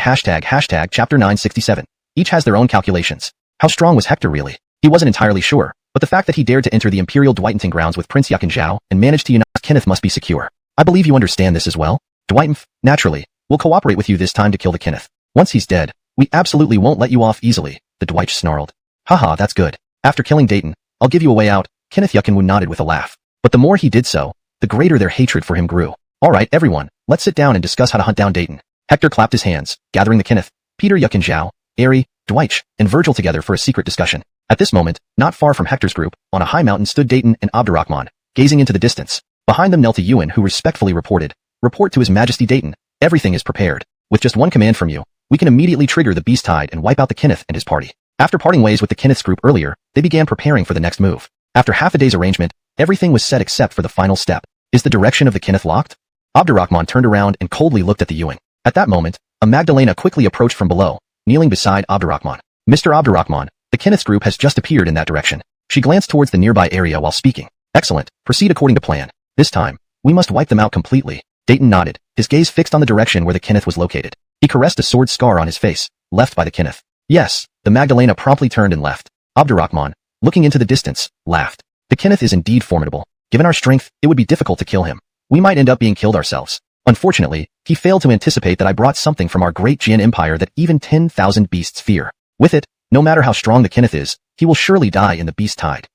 chapter 967. Each has their own calculations. How strong was Hector really? He wasn't entirely sure, but the fact that he dared to enter the Imperial Dwightington grounds with Prince Yuck and Zhao and managed to unite Kenneth must be secure. I believe you understand this as well? Dwight, naturally, we'll cooperate with you this time to kill the Kenneth. Once he's dead, we absolutely won't let you off easily, the Dwight snarled. Haha, that's good. After killing Dayton, I'll give you a way out, Kenneth Yuck Wu nodded with a laugh. But the more he did so, the greater their hatred for him grew. Alright everyone, let's sit down and discuss how to hunt down Dayton. Hector clapped his hands, gathering the Kenneth, Peter Yuck and Zhao, Aerie, Dwight, and Virgil together for a secret discussion. At this moment, not far from Hector's group, on a high mountain stood Dayton and Abdurrahman, gazing into the distance. Behind them knelt a Yuan who respectfully reported, Report to His Majesty Dayton, everything is prepared. With just one command from you, we can immediately trigger the beast tide and wipe out the Kenneth and his party. After parting ways with the Kenneth's group earlier, they began preparing for the next move. After half a day's arrangement, everything was set except for the final step. Is the direction of the Kenneth locked? Abdurrahman turned around and coldly looked at the Yuan. At that moment, a Magdalena quickly approached from below, kneeling beside Abdurrahman. Mr. Abdurrahman, the Kenneth's group has just appeared in that direction. She glanced towards the nearby area while speaking. Excellent, proceed according to plan. This time, we must wipe them out completely. Dayton nodded, his gaze fixed on the direction where the Kenneth was located. He caressed a sword scar on his face, left by the Kenneth. Yes, the Magdalena promptly turned and left. Abdurrahman, looking into the distance, laughed. The Kenneth is indeed formidable. Given our strength, it would be difficult to kill him. We might end up being killed ourselves. Unfortunately, he failed to anticipate that I brought something from our great Jian Empire that even 10,000 beasts fear. With it, no matter how strong the Kenneth is, he will surely die in the beast tide.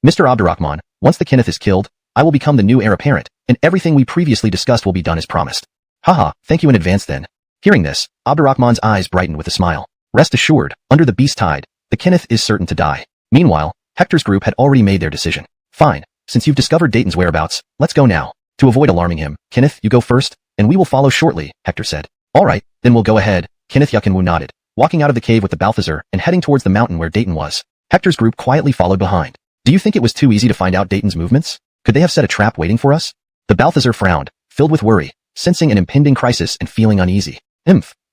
Mr. Abdurrahman, once the Kenneth is killed, I will become the new heir apparent, and everything we previously discussed will be done as promised. Haha, thank you in advance then. Hearing this, Abdurrahman's eyes brightened with a smile. Rest assured, under the beast tide, the Kenneth is certain to die. Meanwhile, Hector's group had already made their decision. Fine, since you've discovered Dayton's whereabouts, let's go now. To avoid alarming him, Kenneth, you go first, and we will follow shortly, Hector said. Alright, then we'll go ahead, Kenneth Yuck Wu nodded, walking out of the cave with the Balthazar and heading towards the mountain where Dayton was. Hector's group quietly followed behind. Do you think it was too easy to find out Dayton's movements? Could they have set a trap waiting for us? The Balthazar frowned, filled with worry, sensing an impending crisis and feeling uneasy.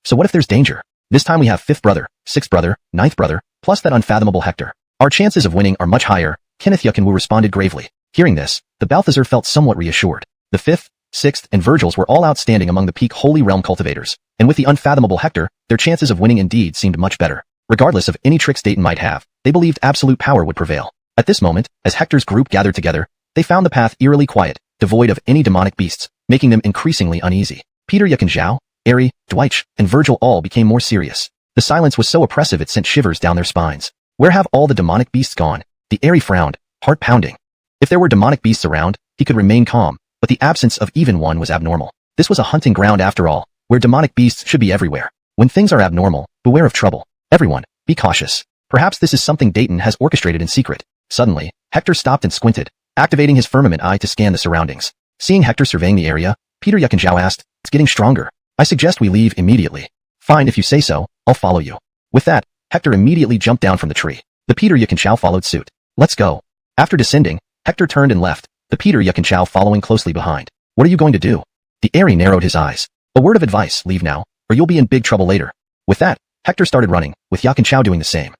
So what if there's danger? This time we have 5th brother, 6th brother, 9th brother, plus that unfathomable Hector. Our chances of winning are much higher, Kenneth Yuck Wu responded gravely. Hearing this, the Balthazar felt somewhat reassured. The 5th, 6th, and Virgils were all outstanding among the peak Holy Realm cultivators, and with the unfathomable Hector, their chances of winning indeed seemed much better. Regardless of any tricks Dayton might have, they believed absolute power would prevail. At this moment, as Hector's group gathered together, they found the path eerily quiet, devoid of any demonic beasts, making them increasingly uneasy. Peter Yuck and Zhao, Aerie, Dwight, and Virgil all became more serious. The silence was so oppressive it sent shivers down their spines. Where have all the demonic beasts gone? The Aerie frowned, heart pounding. If there were demonic beasts around, he could remain calm, but the absence of even one was abnormal. This was a hunting ground after all, where demonic beasts should be everywhere. When things are abnormal, beware of trouble. Everyone, be cautious. Perhaps this is something Dayton has orchestrated in secret. Suddenly, Hector stopped and squinted, activating his firmament eye to scan the surroundings. Seeing Hector surveying the area, Peter Yuck and Zhao asked, It's getting stronger. I suggest we leave immediately. Fine, if you say so, I'll follow you. With that, Hector immediately jumped down from the tree. The Peter Yuck and Zhao followed suit. Let's go. After descending, Hector turned and left, the Peter Yuck and Zhao following closely behind. What are you going to do? The Aerie narrowed his eyes. A word of advice, leave now, or you'll be in big trouble later. With that, Hector started running, with Yuck and Zhao doing the same.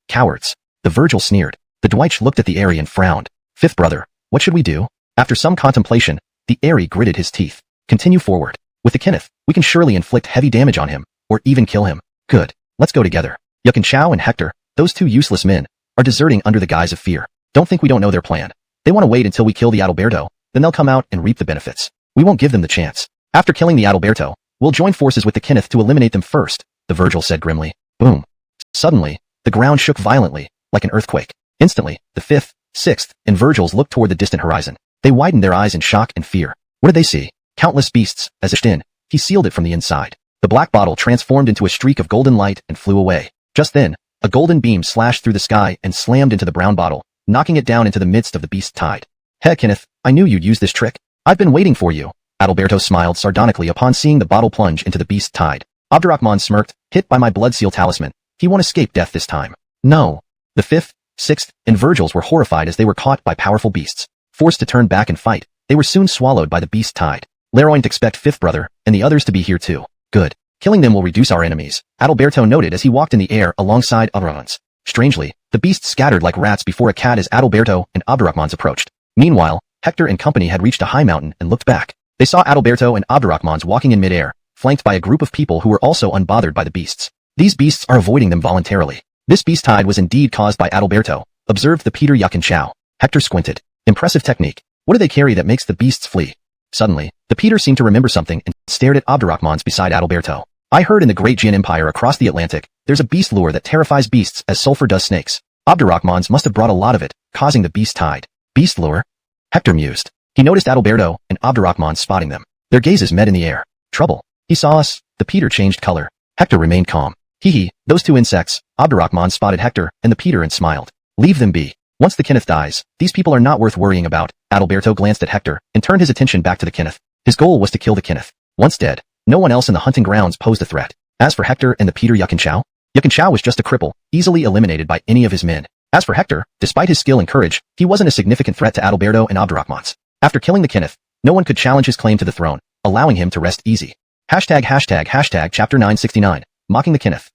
Cowards. The Virgil sneered. The Dwight looked at the Aerie and frowned. 5th brother, what should we do? After some contemplation, the Aerie gritted his teeth. Continue forward. With the Kenneth, we can surely inflict heavy damage on him, or even kill him. Good. Let's go together. Yuck and Chao and Hector, those two useless men, are deserting under the guise of fear. Don't think we don't know their plan. They want to wait until we kill the Adalberto, then they'll come out and reap the benefits. We won't give them the chance. After killing the Adalberto, we'll join forces with the Kenneth to eliminate them first, the Virgil said grimly. Boom. Suddenly, the ground shook violently, like an earthquake. Instantly, the 5th, 6th, and Virgils looked toward the distant horizon. They widened their eyes in shock and fear. What did they see? Countless beasts, as if in. He sealed it from the inside. The black bottle transformed into a streak of golden light and flew away. Just then, a golden beam slashed through the sky and slammed into the brown bottle, knocking it down into the midst of the beast tide. Hey, Kenneth, I knew you'd use this trick. I've been waiting for you. Adalberto smiled sardonically upon seeing the bottle plunge into the beast tide. Abdurrahman smirked, hit by my blood seal talisman. He won't escape death this time. No. The 5th, 6th, and Virgils were horrified as they were caught by powerful beasts. Forced to turn back and fight, they were soon swallowed by the beast tide. Leroy'd expect 5th brother, and the others to be here too. Good. Killing them will reduce our enemies, Adalberto noted as he walked in the air alongside Abdurrahman's. Strangely, the beasts scattered like rats before a cat as Adalberto and Abdurrahman's approached. Meanwhile, Hector and company had reached a high mountain and looked back. They saw Adalberto and Abdurrahman's walking in midair, flanked by a group of people who were also unbothered by the beasts. These beasts are avoiding them voluntarily. This beast tide was indeed caused by Adalberto, observed the Peter Yuck and Chao. Hector squinted. Impressive technique. What do they carry that makes the beasts flee? Suddenly, the Peter seemed to remember something and stared at Abdurrahman's beside Adalberto. I heard in the great Jin Empire across the Atlantic, there's a beast lure that terrifies beasts as sulfur does snakes. Abdurrahman's must have brought a lot of it, causing the beast tide. Beast lure? Hector mused. He noticed Adalberto and Abdurrahman spotting them. Their gazes met in the air. Trouble. He saw us. The Peter changed color. Hector remained calm. Hee, those two insects. Abdurrahman spotted Hector and the Peter and smiled. Leave them be. Once the Kenneth dies, these people are not worth worrying about. Adalberto glanced at Hector and turned his attention back to the Kenneth. His goal was to kill the Kenneth. Once dead, no one else in the hunting grounds posed a threat. As for Hector and the Peter Yuck and Chao was just a cripple, easily eliminated by any of his men. As for Hector, despite his skill and courage, he wasn't a significant threat to Adalberto and Abdurrahman's. After killing the Kenneth, no one could challenge his claim to the throne, allowing him to rest easy. Hashtag chapter 969, mocking the Kenneth.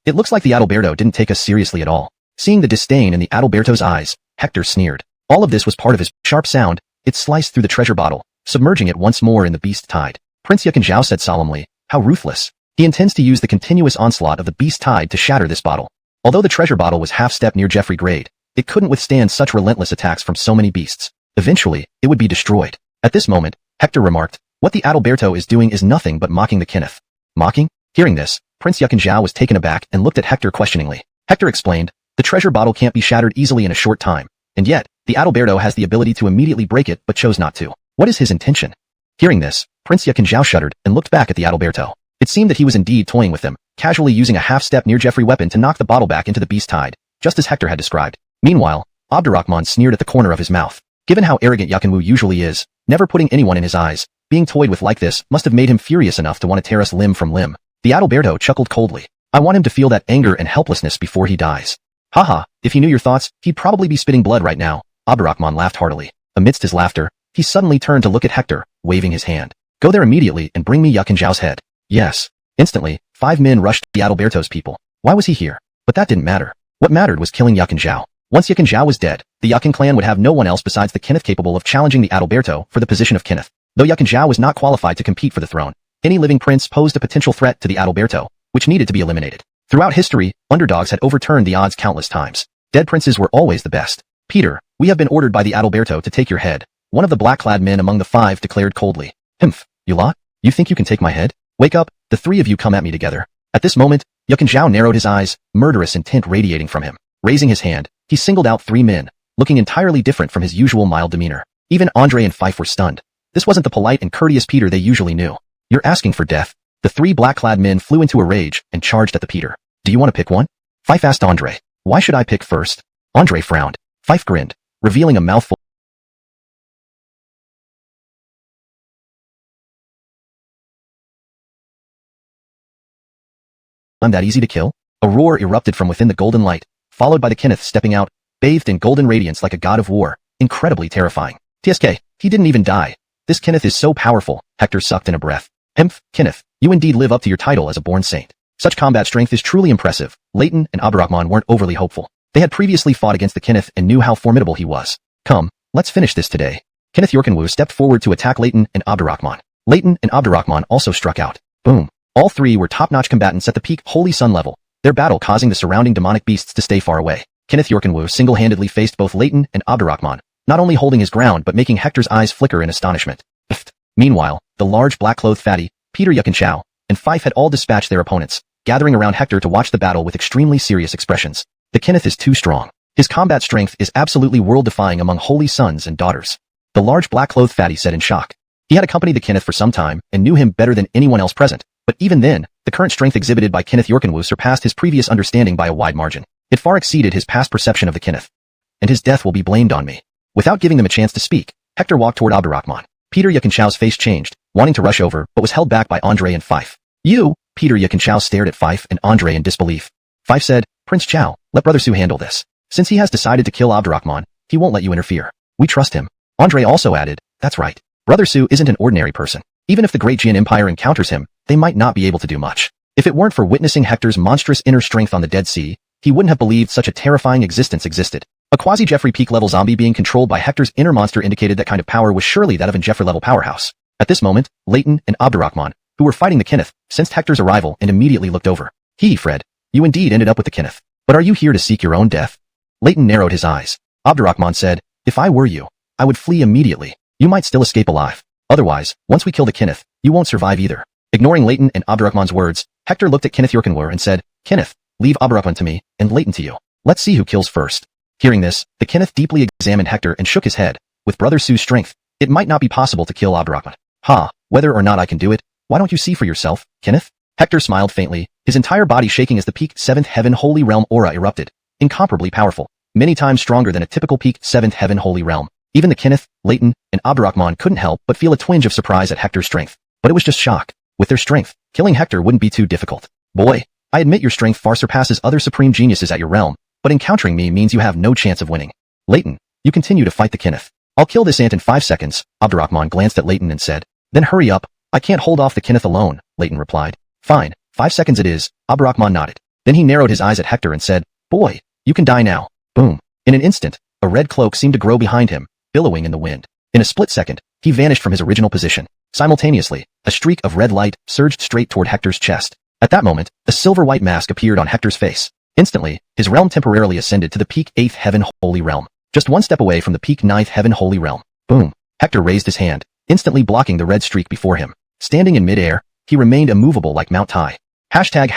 It looks like the Adalberto didn't take us seriously at all. Seeing the disdain in the Adalberto's eyes, Hector sneered. All of this was part of his sharp sound. It sliced through the treasure bottle, submerging it once more in the beast tide. Prince Yuck and Chao said solemnly, how ruthless. He intends to use the continuous onslaught of the beast tide to shatter this bottle. Although the treasure bottle was half-step near Jeffrey grade, it couldn't withstand such relentless attacks from so many beasts. Eventually, it would be destroyed. At this moment, Hector remarked, what the Adalberto is doing is nothing but mocking the Kenneth. Mocking? Hearing this, Prince Yuck and Chao was taken aback and looked at Hector questioningly. Hector explained, the treasure bottle can't be shattered easily in a short time, and yet, the Adalberto has the ability to immediately break it but chose not to. What is his intention? Hearing this, Prince Yuck and Chao shuddered and looked back at the Adalberto. It seemed that he was indeed toying with them, casually using a half-step near Jeffrey weapon to knock the bottle back into the beast tide, just as Hector had described. Meanwhile, Abdurrahman sneered at the corner of his mouth. Given how arrogant Yuck and Wu usually is, never putting anyone in his eyes, being toyed with like this must have made him furious enough to want to tear us limb from limb. The Adalberto chuckled coldly. I want him to feel that anger and helplessness before he dies. Haha, if he knew your thoughts, he'd probably be spitting blood right now. Abdurrahman laughed heartily. Amidst his laughter, he suddenly turned to look at Hector, waving his hand. Go there immediately and bring me Yuck and Chao's head. Yes. Instantly, 5 men rushed the Adalberto's people. Why was he here? But that didn't matter. What mattered was killing Yuck and Chao. Once Yuck and Chao was dead, the Yuccan clan would have no one else besides the Kenneth capable of challenging the Adalberto for the position of Kenneth. Though Yuck and Chao was not qualified to compete for the throne, any living prince posed a potential threat to the Adalberto, which needed to be eliminated. Throughout history, underdogs had overturned the odds countless times. Dead princes were always the best. Peter, we have been ordered by the Adalberto to take your head. One of the black-clad men among the 5 declared coldly. Humph, you lot? You think you can take my head? Wake up, the 3 of you come at me together. At this moment, Yuck and Chao narrowed his eyes, murderous intent radiating from him. Raising his hand, he singled out 3 men, looking entirely different from his usual mild demeanor. Even Andre and Fife were stunned. This wasn't the polite and courteous Peter they usually knew. You're asking for death. The 3 black-clad men flew into a rage and charged at the Peter. Do you want to pick one? Fife asked Andre. Why should I pick first? Andre frowned. Fife grinned, revealing a mouthful. I'm that easy to kill? A roar erupted from within the golden light, followed by the Kenneth stepping out, bathed in golden radiance like a god of war, incredibly terrifying. TSK, he didn't even die. This Kenneth is so powerful, Hector sucked in a breath. Hemph, Kenneth, you indeed live up to your title as a born saint. Such combat strength is truly impressive. Leighton and Abdurrahman weren't overly hopeful. They had previously fought against the Kenneth and knew how formidable he was. Come, let's finish this today. Kenneth Yorkenwu stepped forward to attack Leighton and Abdurrahman. Leighton and Abdurrahman also struck out. Boom. All three were top-notch combatants at the peak Holy Sun level, their battle causing the surrounding demonic beasts to stay far away. Kenneth Yorkenwu single-handedly faced both Leighton and Abdurrahman, not only holding his ground but making Hector's eyes flicker in astonishment. Meanwhile, the large black-clothed fatty, Peter Yukenchao, and Fife had all dispatched their opponents, gathering around Hector to watch the battle with extremely serious expressions. The Kenneth is too strong. His combat strength is absolutely world-defying among holy sons and daughters. The large black-clothed fatty said in shock. He had accompanied the Kenneth for some time and knew him better than anyone else present, but even then, the current strength exhibited by Kenneth Yorkenwu surpassed his previous understanding by a wide margin. It far exceeded his past perception of the Kenneth. And his death will be blamed on me. Without giving them a chance to speak, Hector walked toward Abdurrahman. Peter Yukenchao's face changed, wanting to rush over, but was held back by Andre and Fife. You! Peter Yukenchao stared at Fife and Andre in disbelief. Fife said, Prince Chao, let Brother Su handle this. Since he has decided to kill Abdurrahman, he won't let you interfere. We trust him. Andre also added, that's right. Brother Su isn't an ordinary person. Even if the Great Jian Empire encounters him, they might not be able to do much. If it weren't for witnessing Hector's monstrous inner strength on the Dead Sea, he wouldn't have believed such a terrifying existence existed. A quasi-Jeffrey peak-level zombie being controlled by Hector's inner monster indicated that kind of power was surely that of an Jeffrey-level powerhouse. At this moment, Leighton and Abdurrahman, who were fighting the Kenneth, sensed Hector's arrival and immediately looked over. Fred, you indeed ended up with the Kenneth. But are you here to seek your own death? Leighton narrowed his eyes. Abdurrahman said, if I were you, I would flee immediately. You might still escape alive. Otherwise, once we kill the Kenneth, you won't survive either. Ignoring Leighton and Abdurrahman's words, Hector looked at Kenneth Yorkenwu and said, Kenneth, leave Abdurrahman to me, and Leighton to you. Let's see who kills first. Hearing this, the Kenneth deeply examined Hector and shook his head. With Brother Su's strength, it might not be possible to kill Abdurrahman. Whether or not I can do it, why don't you see for yourself, Kenneth? Hector smiled faintly, his entire body shaking as the peak 7th Heaven Holy Realm aura erupted. Incomparably powerful, many times stronger than a typical peak 7th Heaven Holy Realm. Even the Kenneth, Leighton, and Abdurrahman couldn't help but feel a twinge of surprise at Hector's strength. But it was just shock. With their strength, killing Hector wouldn't be too difficult. Boy, I admit your strength far surpasses other supreme geniuses at your realm, but encountering me means you have no chance of winning. Leighton, you continue to fight the Kenneth. I'll kill this ant in 5 seconds, Abdurrahman glanced at Leighton and said. Then hurry up, I can't hold off the Kenneth alone, Leighton replied. Fine, 5 seconds it is, Abdurrahman nodded. Then he narrowed his eyes at Hector and said, Boy, you can die now. Boom. In an instant, a red cloak seemed to grow behind him, billowing in the wind. In a split second, he vanished from his original position. Simultaneously, a streak of red light surged straight toward Hector's chest. At that moment, a silver-white mask appeared on Hector's face. Instantly, his realm temporarily ascended to the peak 8th Heaven Holy Realm, just one step away from the peak 9th Heaven Holy Realm. Boom. Hector raised his hand, instantly blocking the red streak before him. Standing in mid-air, he remained immovable like Mount Tai. Hashtag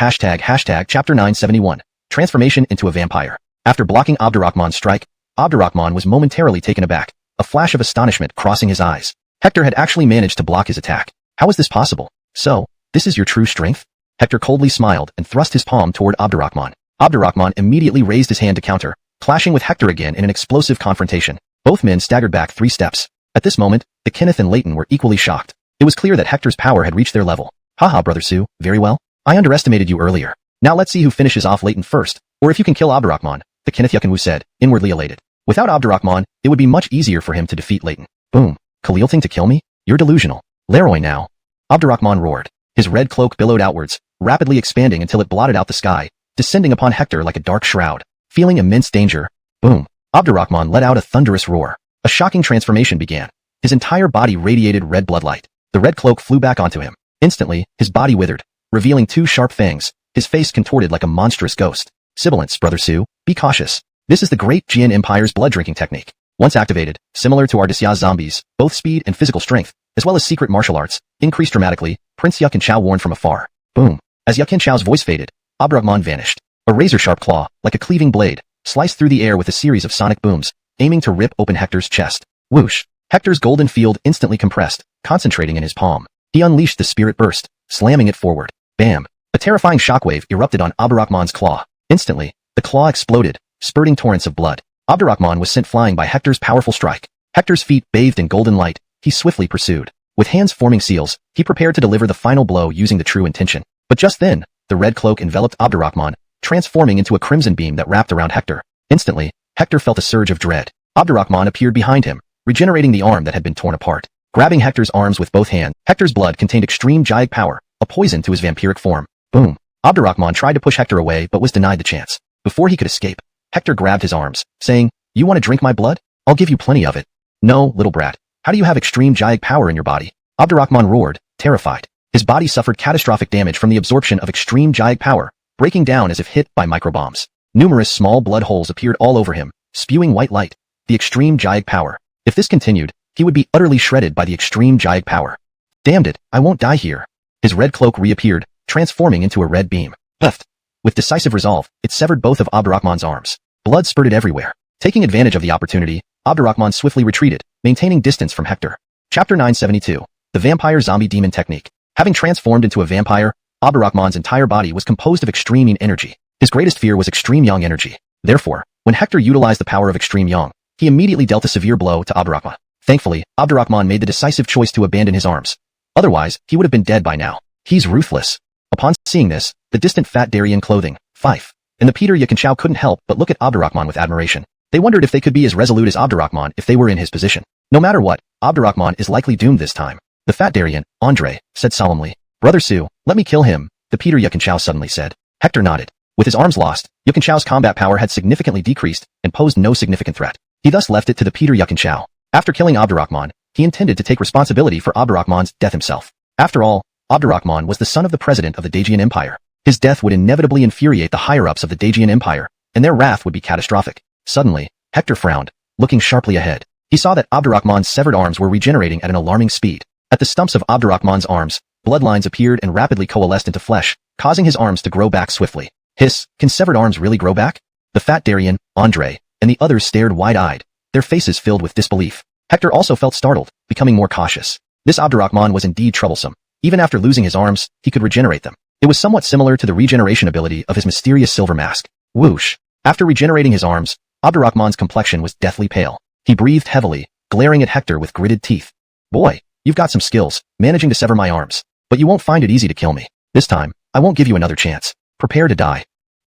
Chapter 971. Transformation into a vampire. After blocking Abdurrahman's strike, Abdurrahman was momentarily taken aback, a flash of astonishment crossing his eyes. Hector had actually managed to block his attack. How is this possible? So, this is your true strength? Hector coldly smiled and thrust his palm toward Abdurrahman. Abdurrahman immediately raised his hand to counter, clashing with Hector again in an explosive confrontation. Both men staggered back 3 steps. At this moment, the Kenneth and Leighton were equally shocked. It was clear that Hector's power had reached their level. Haha, Brother Su, very well. I underestimated you earlier. Now let's see who finishes off Leighton first, or if you can kill Abdurrahman, the Kenneth Yukenwu said, inwardly elated. Without Abdurrahman, it would be much easier for him to defeat Leighton. Boom. Khalilting to kill me? You're delusional. Leroy now. Abdurrahman roared. His red cloak billowed outwards, rapidly expanding until it blotted out the sky, descending upon Hector like a dark shroud. Feeling immense danger. Boom. Abdurrahman let out a thunderous roar. A shocking transformation began. His entire body radiated red bloodlight. The red cloak flew back onto him. Instantly, his body withered, revealing 2 sharp fangs, his face contorted like a monstrous ghost. Sibilance, Brother Su, be cautious. This is the Great Jian Empire's blood-drinking technique. Once activated, similar to our Disya's zombies, both speed and physical strength, as well as secret martial arts, increased dramatically. Prince Yukenchao warned from afar. Boom. As Yukenchao's voice faded, Abdurrahman vanished. A razor-sharp claw, like a cleaving blade, sliced through the air with a series of sonic booms, aiming to rip open Hector's chest. Whoosh. Hector's golden field instantly compressed, concentrating in his palm. He unleashed the spirit burst, slamming it forward. Bam. A terrifying shockwave erupted on Abdurrahman's claw. Instantly, the claw exploded, spurting torrents of blood. Abdurrahman was sent flying by Hector's powerful strike. Hector's feet bathed in golden light, he swiftly pursued. With hands forming seals, he prepared to deliver the final blow using the true intention. But just then, the red cloak enveloped Abdurrahman, transforming into a crimson beam that wrapped around Hector. Instantly, Hector felt a surge of dread. Abdurrahman appeared behind him, regenerating the arm that had been torn apart. Grabbing Hector's arms with both hands, Hector's blood contained extreme Jiag power, a poison to his vampiric form. Boom. Abdurrahman tried to push Hector away but was denied the chance. Before he could escape, Hector grabbed his arms, saying, You want to drink my blood? I'll give you plenty of it. No, little brat. How do you have extreme Jiaig power in your body? Abdurrahman roared, terrified. His body suffered catastrophic damage from the absorption of extreme Jiaig power, breaking down as if hit by microbombs. Numerous small blood holes appeared all over him, spewing white light. The extreme Jiaig power. If this continued, he would be utterly shredded by the extreme Jiaig power. Damned it, I won't die here. His red cloak reappeared, transforming into a red beam. Puffed. With decisive resolve, it severed both of Abdurrahman's arms. Blood spurted everywhere. Taking advantage of the opportunity, Abdurrahman swiftly retreated, maintaining distance from Hector. Chapter 972. The Vampire Zombie Demon Technique. Having transformed into a vampire, Abdurrahman's entire body was composed of extreme Yin energy. His greatest fear was extreme Yang energy. Therefore, when Hector utilized the power of extreme Yang, he immediately dealt a severe blow to Abdurrahman. Thankfully, Abdurrahman made the decisive choice to abandon his arms. Otherwise, he would have been dead by now. He's ruthless. Upon seeing this, the distant fat Darien clothing, Fife, and the Peter Yakinchao couldn't help but look at Abdurrahman with admiration. They wondered if they could be as resolute as Abdurrahman if they were in his position. No matter what, Abdurrahman is likely doomed this time. The fat Darien, Andre, said solemnly. Brother Su, let me kill him, the Peter Yakinchao suddenly said. Hector nodded. With his arms lost, Yakinchao's combat power had significantly decreased and posed no significant threat. He thus left it to the Peter Yakinchao. After killing Abdurrahman, he intended to take responsibility for Abdurrahman's death himself. After all, Abdurrahman was the son of the president of the Daejian Empire. His death would inevitably infuriate the higher-ups of the Daejian Empire, and their wrath would be catastrophic. Suddenly, Hector frowned, looking sharply ahead. He saw that Abdurrahman's severed arms were regenerating at an alarming speed. At the stumps of Abdurrahman's arms, bloodlines appeared and rapidly coalesced into flesh, causing his arms to grow back swiftly. Hiss, can severed arms really grow back? The fat Darien, Andre, and the others stared wide-eyed, their faces filled with disbelief. Hector also felt startled, becoming more cautious. This Abdurrahman was indeed troublesome. Even after losing his arms, he could regenerate them. It was somewhat similar to the regeneration ability of his mysterious silver mask. Whoosh. After regenerating his arms, Abdurrahman's complexion was deathly pale. He breathed heavily, glaring at Hector with gritted teeth. Boy, you've got some skills, managing to sever my arms. But you won't find it easy to kill me. This time, I won't give you another chance. Prepare to die.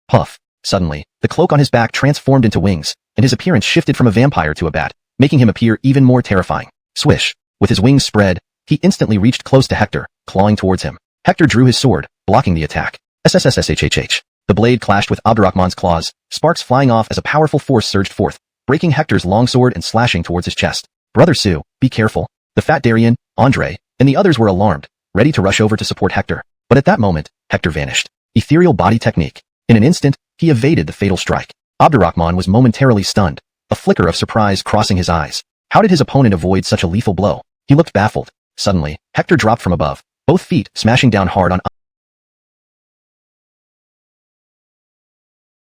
Puff. Suddenly, the cloak on his back transformed into wings, and his appearance shifted from a vampire to a bat, making him appear even more terrifying. Swish. With his wings spread, he instantly reached close to Hector, clawing towards him. Hector drew his sword, blocking the attack. SSSSHHH. The blade clashed with Abdurrahman's claws, sparks flying off as a powerful force surged forth, breaking Hector's longsword and slashing towards his chest. Brother Su, be careful. The fat Darien, Andre, and the others were alarmed, ready to rush over to support Hector. But at that moment, Hector vanished. Ethereal body technique. In an instant, he evaded the fatal strike. Abdurrahman was momentarily stunned, a flicker of surprise crossing his eyes. How did his opponent avoid such a lethal blow? He looked baffled. Suddenly, Hector dropped from above, both feet smashing down hard on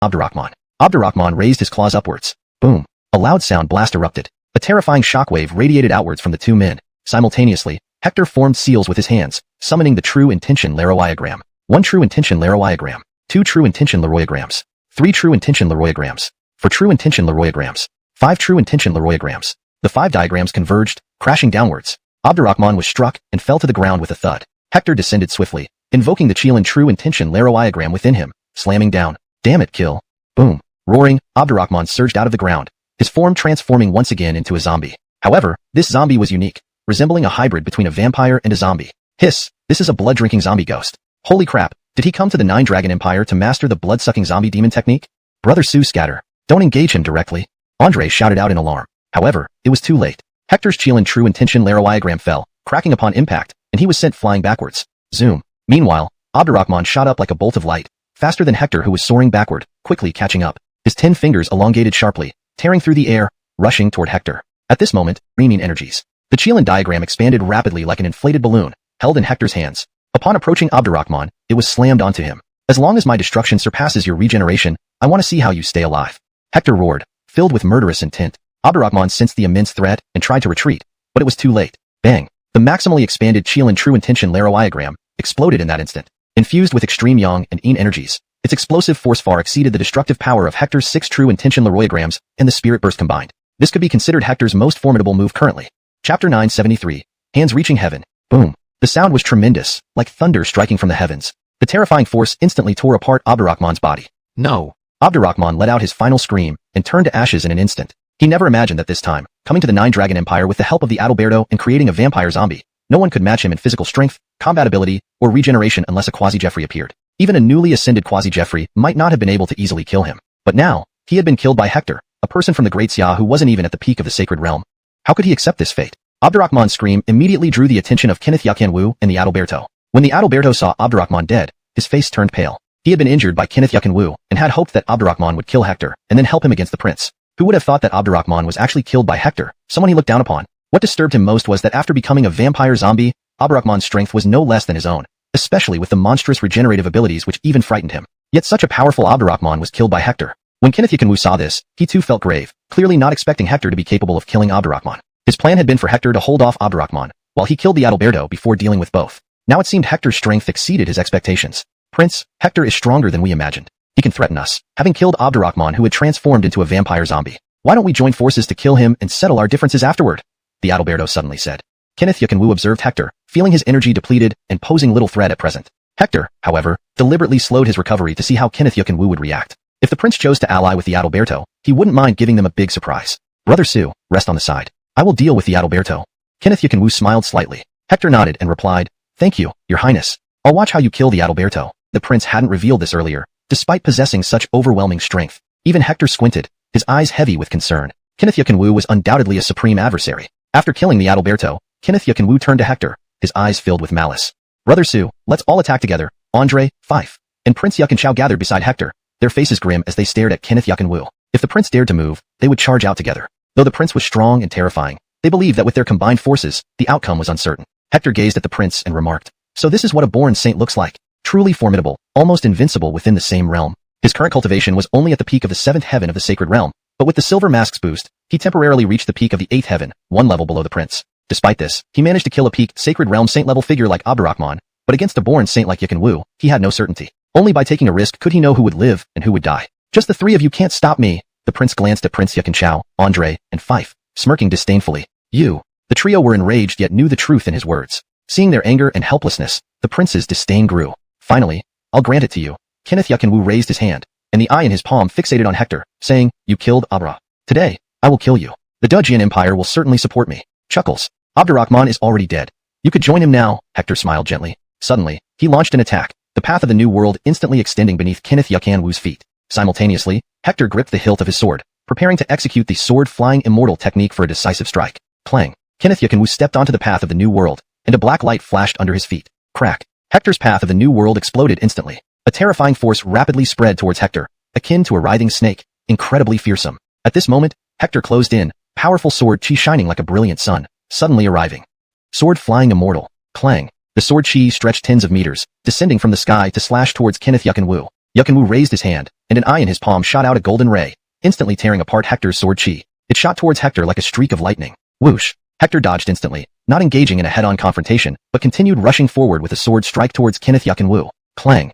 Abdurrahman. Abdurrahman raised his claws upwards. Boom. A loud sound blast erupted. A terrifying shockwave radiated outwards from the two men. Simultaneously, Hector formed seals with his hands, summoning the true intention Leroyagram. 1 true intention Leroyagram. 2 true intention Leroyograms. 3 true intention Leroyograms. 4 true intention Leroyograms. 5 true intention Leroyograms. The 5 diagrams converged, crashing downwards. Abdurrahman was struck and fell to the ground with a thud. Hector descended swiftly, invoking the Chilan true intention Leroyagram within him, slamming down. Damn it, kill. Boom. Roaring, Abdurrahman surged out of the ground, his form transforming once again into a zombie. However, this zombie was unique, resembling a hybrid between a vampire and a zombie. Hiss, this is a blood-drinking zombie ghost. Holy crap, did he come to the Nine Dragon Empire to master the blood-sucking zombie demon technique? Brother Su, scatter. Don't engage him directly. Andre shouted out in alarm. However, it was too late. Hector's Chilan true intention Leroyagram fell, cracking upon impact, and he was sent flying backwards. Zoom. Meanwhile, Abdurrahman shot up like a bolt of light, faster than Hector, who was soaring backward, quickly catching up. His 10 fingers elongated sharply, tearing through the air, rushing toward Hector. At this moment, Reaming energies. The Chilan diagram expanded rapidly like an inflated balloon, held in Hector's hands. Upon approaching Abdurrahman, it was slammed onto him. As long as my destruction surpasses your regeneration, I want to see how you stay alive. Hector roared, filled with murderous intent. Abdurrahman sensed the immense threat and tried to retreat, but it was too late. Bang! The maximally expanded Chilan true intention Leroyagram exploded in that instant. Infused with extreme Yang and Yin energies, its explosive force far exceeded the destructive power of Hector's 6 true intention Leroyagrams and the Spirit Burst combined. This could be considered Hector's most formidable move currently. Chapter 973. Hands reaching heaven. Boom. The sound was tremendous, like thunder striking from the heavens. The terrifying force instantly tore apart Abdurrahman's body. No. Abdurrahman let out his final scream and turned to ashes in an instant. He never imagined that this time, coming to the Nine Dragon Empire with the help of the Adalberto and creating a vampire zombie, no one could match him in physical strength, combat ability, or regeneration unless a Quasi-Jeffrey appeared. Even a newly ascended Quasi-Jeffrey might not have been able to easily kill him. But now, he had been killed by Hector, a person from the Great Xia who wasn't even at the peak of the sacred realm. How could he accept this fate? Abdurrahman's scream immediately drew the attention of Kenneth Yi Jian Wan and the Adalberto. When the Adalberto saw Abdurrahman dead, his face turned pale. He had been injured by Kenneth Yi Jian Wan and had hoped that Abdurrahman would kill Hector and then help him against the prince. Who would have thought that Abdurrahman was actually killed by Hector, someone he looked down upon? What disturbed him most was that after becoming a vampire zombie, Abdurrahman's strength was no less than his own, especially with the monstrous regenerative abilities which even frightened him. Yet such a powerful Abdurrahman was killed by Hector. When Kenneth Yi Jian Wan saw this, he too felt grave, clearly not expecting Hector to be capable of killing Abdurrahman. His plan had been for Hector to hold off Abdurrahman, while he killed the Adalberto before dealing with both. Now it seemed Hector's strength exceeded his expectations. Prince, Hector is stronger than we imagined. He can threaten us, having killed Abdurrahman who had transformed into a vampire zombie. Why don't we join forces to kill him and settle our differences afterward? The Adalberto suddenly said. Kenneth Yi Jian Wan observed Hector, feeling his energy depleted and posing little threat at present. Hector, however, deliberately slowed his recovery to see how Kenneth Yi Jian Wan would react. If the prince chose to ally with the Adalberto, he wouldn't mind giving them a big surprise. Brother Sue, rest on the side. I will deal with the Adalberto. Kenneth Yi Jian Wan smiled slightly. Hector nodded and replied, Thank you, your highness. I'll watch how you kill the Adalberto. The prince hadn't revealed this earlier, despite possessing such overwhelming strength. Even Hector squinted, his eyes heavy with concern. Kenneth Yi Jian Wan was undoubtedly a supreme adversary. After killing the Adalberto, Kenneth Yi Jian Wan turned to Hector, his eyes filled with malice. Brother Sue, let's all attack together. Andre, Fife, and Prince Yi Jian gathered beside Hector, their faces grim as they stared at Kenneth Yi Jian Wan. If the prince dared to move, they would charge out together. Though the prince was strong and terrifying, they believed that with their combined forces, the outcome was uncertain. Hector gazed at the prince and remarked, So this is what a born saint looks like. Truly formidable, almost invincible within the same realm. His current cultivation was only at the peak of the 7th heaven of the sacred realm, but with the silver mask's boost, he temporarily reached the peak of the 8th heaven, one level below the prince. Despite this, he managed to kill a peak sacred realm saint-level figure like Abdurrahman, but against a born saint like Yi Jian Wan, he had no certainty. Only by taking a risk could he know who would live and who would die. Just the three of you can't stop me. The prince glanced at Prince Yi Jian, Andre, and Fife, smirking disdainfully. You. The trio were enraged yet knew the truth in his words. Seeing their anger and helplessness, the prince's disdain grew. Finally, I'll grant it to you. Kenneth Yi Jian Wan raised his hand, and the eye in his palm fixated on Hector, saying, You killed Abra. Today, I will kill you. The Dujian Empire will certainly support me. Chuckles. Abdurrahman is already dead. You could join him now, Hector smiled gently. Suddenly, he launched an attack, the path of the new world instantly extending beneath Kenneth Yi Jian Wan's feet. Simultaneously, Hector gripped the hilt of his sword, preparing to execute the sword-flying immortal technique for a decisive strike. Clang. Kenneth Yi Jian Wan stepped onto the path of the new world, and a black light flashed under his feet. Crack. Hector's path of the new world exploded instantly. A terrifying force rapidly spread towards Hector, akin to a writhing snake, incredibly fearsome. At this moment, Hector closed in, powerful sword chi shining like a brilliant sun, suddenly arriving. Sword flying immortal. Clang. The sword chi stretched tens of meters, descending from the sky to slash towards Kenneth Yi Jian Wan. Yi Jian Wan raised his hand, and an eye in his palm shot out a golden ray, instantly tearing apart Hector's sword chi. It shot towards Hector like a streak of lightning. Whoosh. Hector dodged instantly, not engaging in a head-on confrontation, but continued rushing forward with a sword strike towards Kenneth Yi Jian Wan. Clang.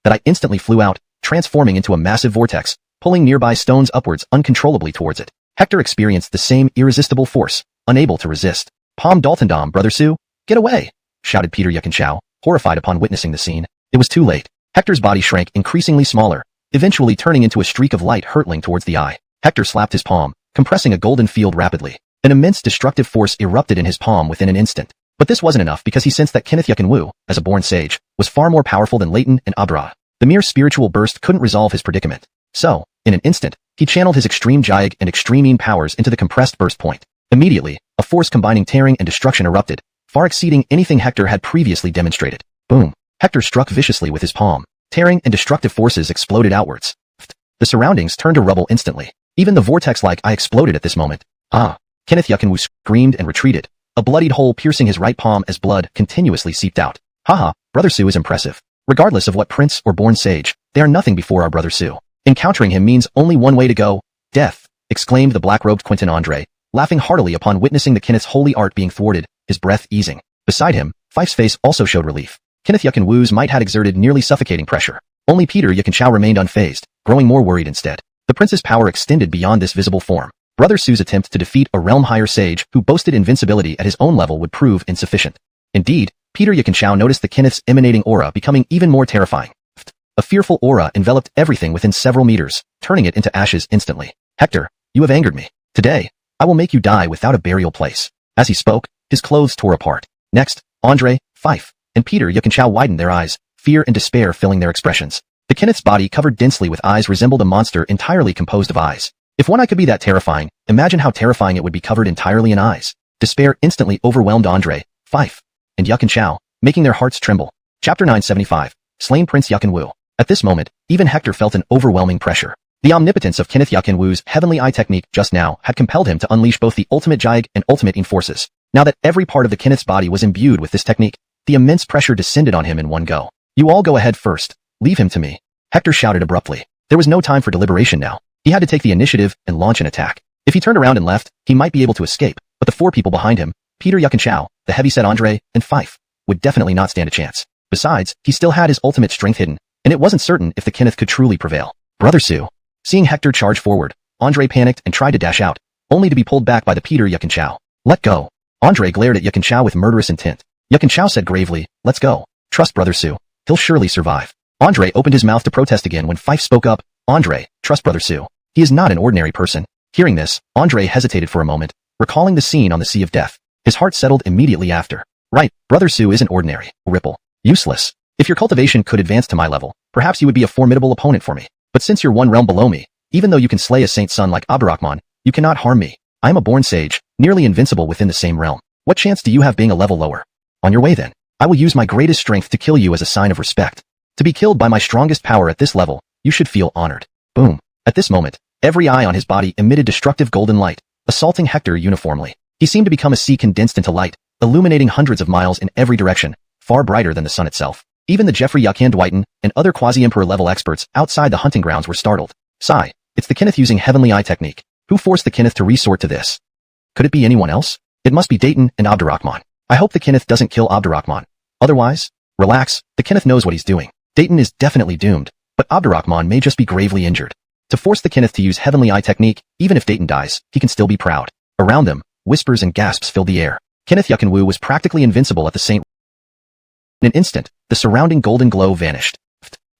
That eye instantly flew out, transforming into a massive vortex, pulling nearby stones upwards uncontrollably towards it. Hector experienced the same irresistible force, unable to resist. Palm Daltondom, Brother Sue, get away! Shouted Peter Yi Jian, horrified upon witnessing the scene. It was too late. Hector's body shrank increasingly smaller, eventually turning into a streak of light hurtling towards the eye. Hector slapped his palm, compressing a golden field rapidly. An immense destructive force erupted in his palm within an instant. But this wasn't enough because he sensed that Kenneth Yi Jian Wan, as a born sage, was far more powerful than Leighton and Abra. The mere spiritual burst couldn't resolve his predicament. So, in an instant, he channeled his extreme Jiag and extreme Yin powers into the compressed burst point. Immediately, a force combining tearing and destruction erupted, far exceeding anything Hector had previously demonstrated. Boom. Hector struck viciously with his palm. Tearing and destructive forces exploded outwards. The surroundings turned to rubble instantly. Even the vortex-like eye exploded at this moment. Ah! Kenneth Yi Jian Wan screamed and retreated, a bloodied hole piercing his right palm as blood continuously seeped out. Haha, Brother Sue is impressive. Regardless of what prince or born sage, they are nothing before our Brother Sue. Encountering him means only one way to go, death, exclaimed the black-robed Quentin Andre, laughing heartily upon witnessing the Kenneth's holy art being thwarted, his breath easing. Beside him, Fife's face also showed relief. Kenneth Yi Jian Wan's might had exerted nearly suffocating pressure. Only Peter Yi Jian remained unfazed, growing more worried instead. The prince's power extended beyond this visible form. Brother Sue's attempt to defeat a realm-higher sage who boasted invincibility at his own level would prove insufficient. Indeed, Peter Yi Jian noticed the Kenneth's emanating aura becoming even more terrifying. A fearful aura enveloped everything within several meters, turning it into ashes instantly. Hector, you have angered me. Today, I will make you die without a burial place. As he spoke, his clothes tore apart. Next, Andre, Fife, and Peter Yi Jian widened their eyes, fear and despair filling their expressions. The Kenneth's body covered densely with eyes resembled a monster entirely composed of eyes. If one eye could be that terrifying, imagine how terrifying it would be covered entirely in eyes. Despair instantly overwhelmed Andre, Fife, and Yukin Chao, making their hearts tremble. Chapter 975. Slain Prince Yukin Wu. At this moment, even Hector felt an overwhelming pressure. The omnipotence of Kenneth Yukin Wu's heavenly eye technique just now had compelled him to unleash both the ultimate Jiaig and ultimate Yin forces. Now that every part of the Kenneth's body was imbued with this technique, the immense pressure descended on him in one go. You all go ahead first. Leave him to me. Hector shouted abruptly. There was no time for deliberation now. He had to take the initiative and launch an attack. If he turned around and left, he might be able to escape, but the four people behind him, Peter Yukin Chao, the heavyset Andre, and Fife, would definitely not stand a chance. Besides, he still had his ultimate strength hidden, and it wasn't certain if the Kenneth could truly prevail. Brother Su. Seeing Hector charge forward, Andre panicked and tried to dash out, only to be pulled back by the Peter Yukin Chao. Let go. Andre glared at Yukin Chao with murderous intent. Yukin Chao said gravely, let's go. Trust Brother Su. He'll surely survive. Andre opened his mouth to protest again when Fife spoke up. Andre, trust Brother Su. He is not an ordinary person. Hearing this, Andre hesitated for a moment, recalling the scene on the Sea of Death. His heart settled immediately after. Right, Brother Su isn't ordinary. Ripple. Useless. If your cultivation could advance to my level, perhaps you would be a formidable opponent for me. But since you're one realm below me, even though you can slay a saint's son like Abdurrahman, you cannot harm me. I am a born sage, nearly invincible within the same realm. What chance do you have being a level lower? On your way then. I will use my greatest strength to kill you as a sign of respect. To be killed by my strongest power at this level, you should feel honored. Boom. At this moment, every eye on his body emitted destructive golden light, assaulting Hector uniformly. He seemed to become a sea condensed into light, illuminating hundreds of miles in every direction, far brighter than the sun itself. Even the Jeffrey Yukin Dwighton and other quasi-emperor level experts outside the hunting grounds were startled. Sigh. It's the Kenneth using heavenly eye technique. Who forced the Kenneth to resort to this? Could it be anyone else? It must be Dayton and Abdurrahman. I hope the Kenneth doesn't kill Abdurrahman. Otherwise, relax, the Kenneth knows what he's doing. Dayton is definitely doomed, but Abdurrahman may just be gravely injured. To force the Kenneth to use heavenly eye technique, even if Dayton dies, he can still be proud. Around them, whispers and gasps filled the air. Kenneth Yukin Wu was practically invincible at the same. In an instant, the surrounding golden glow vanished.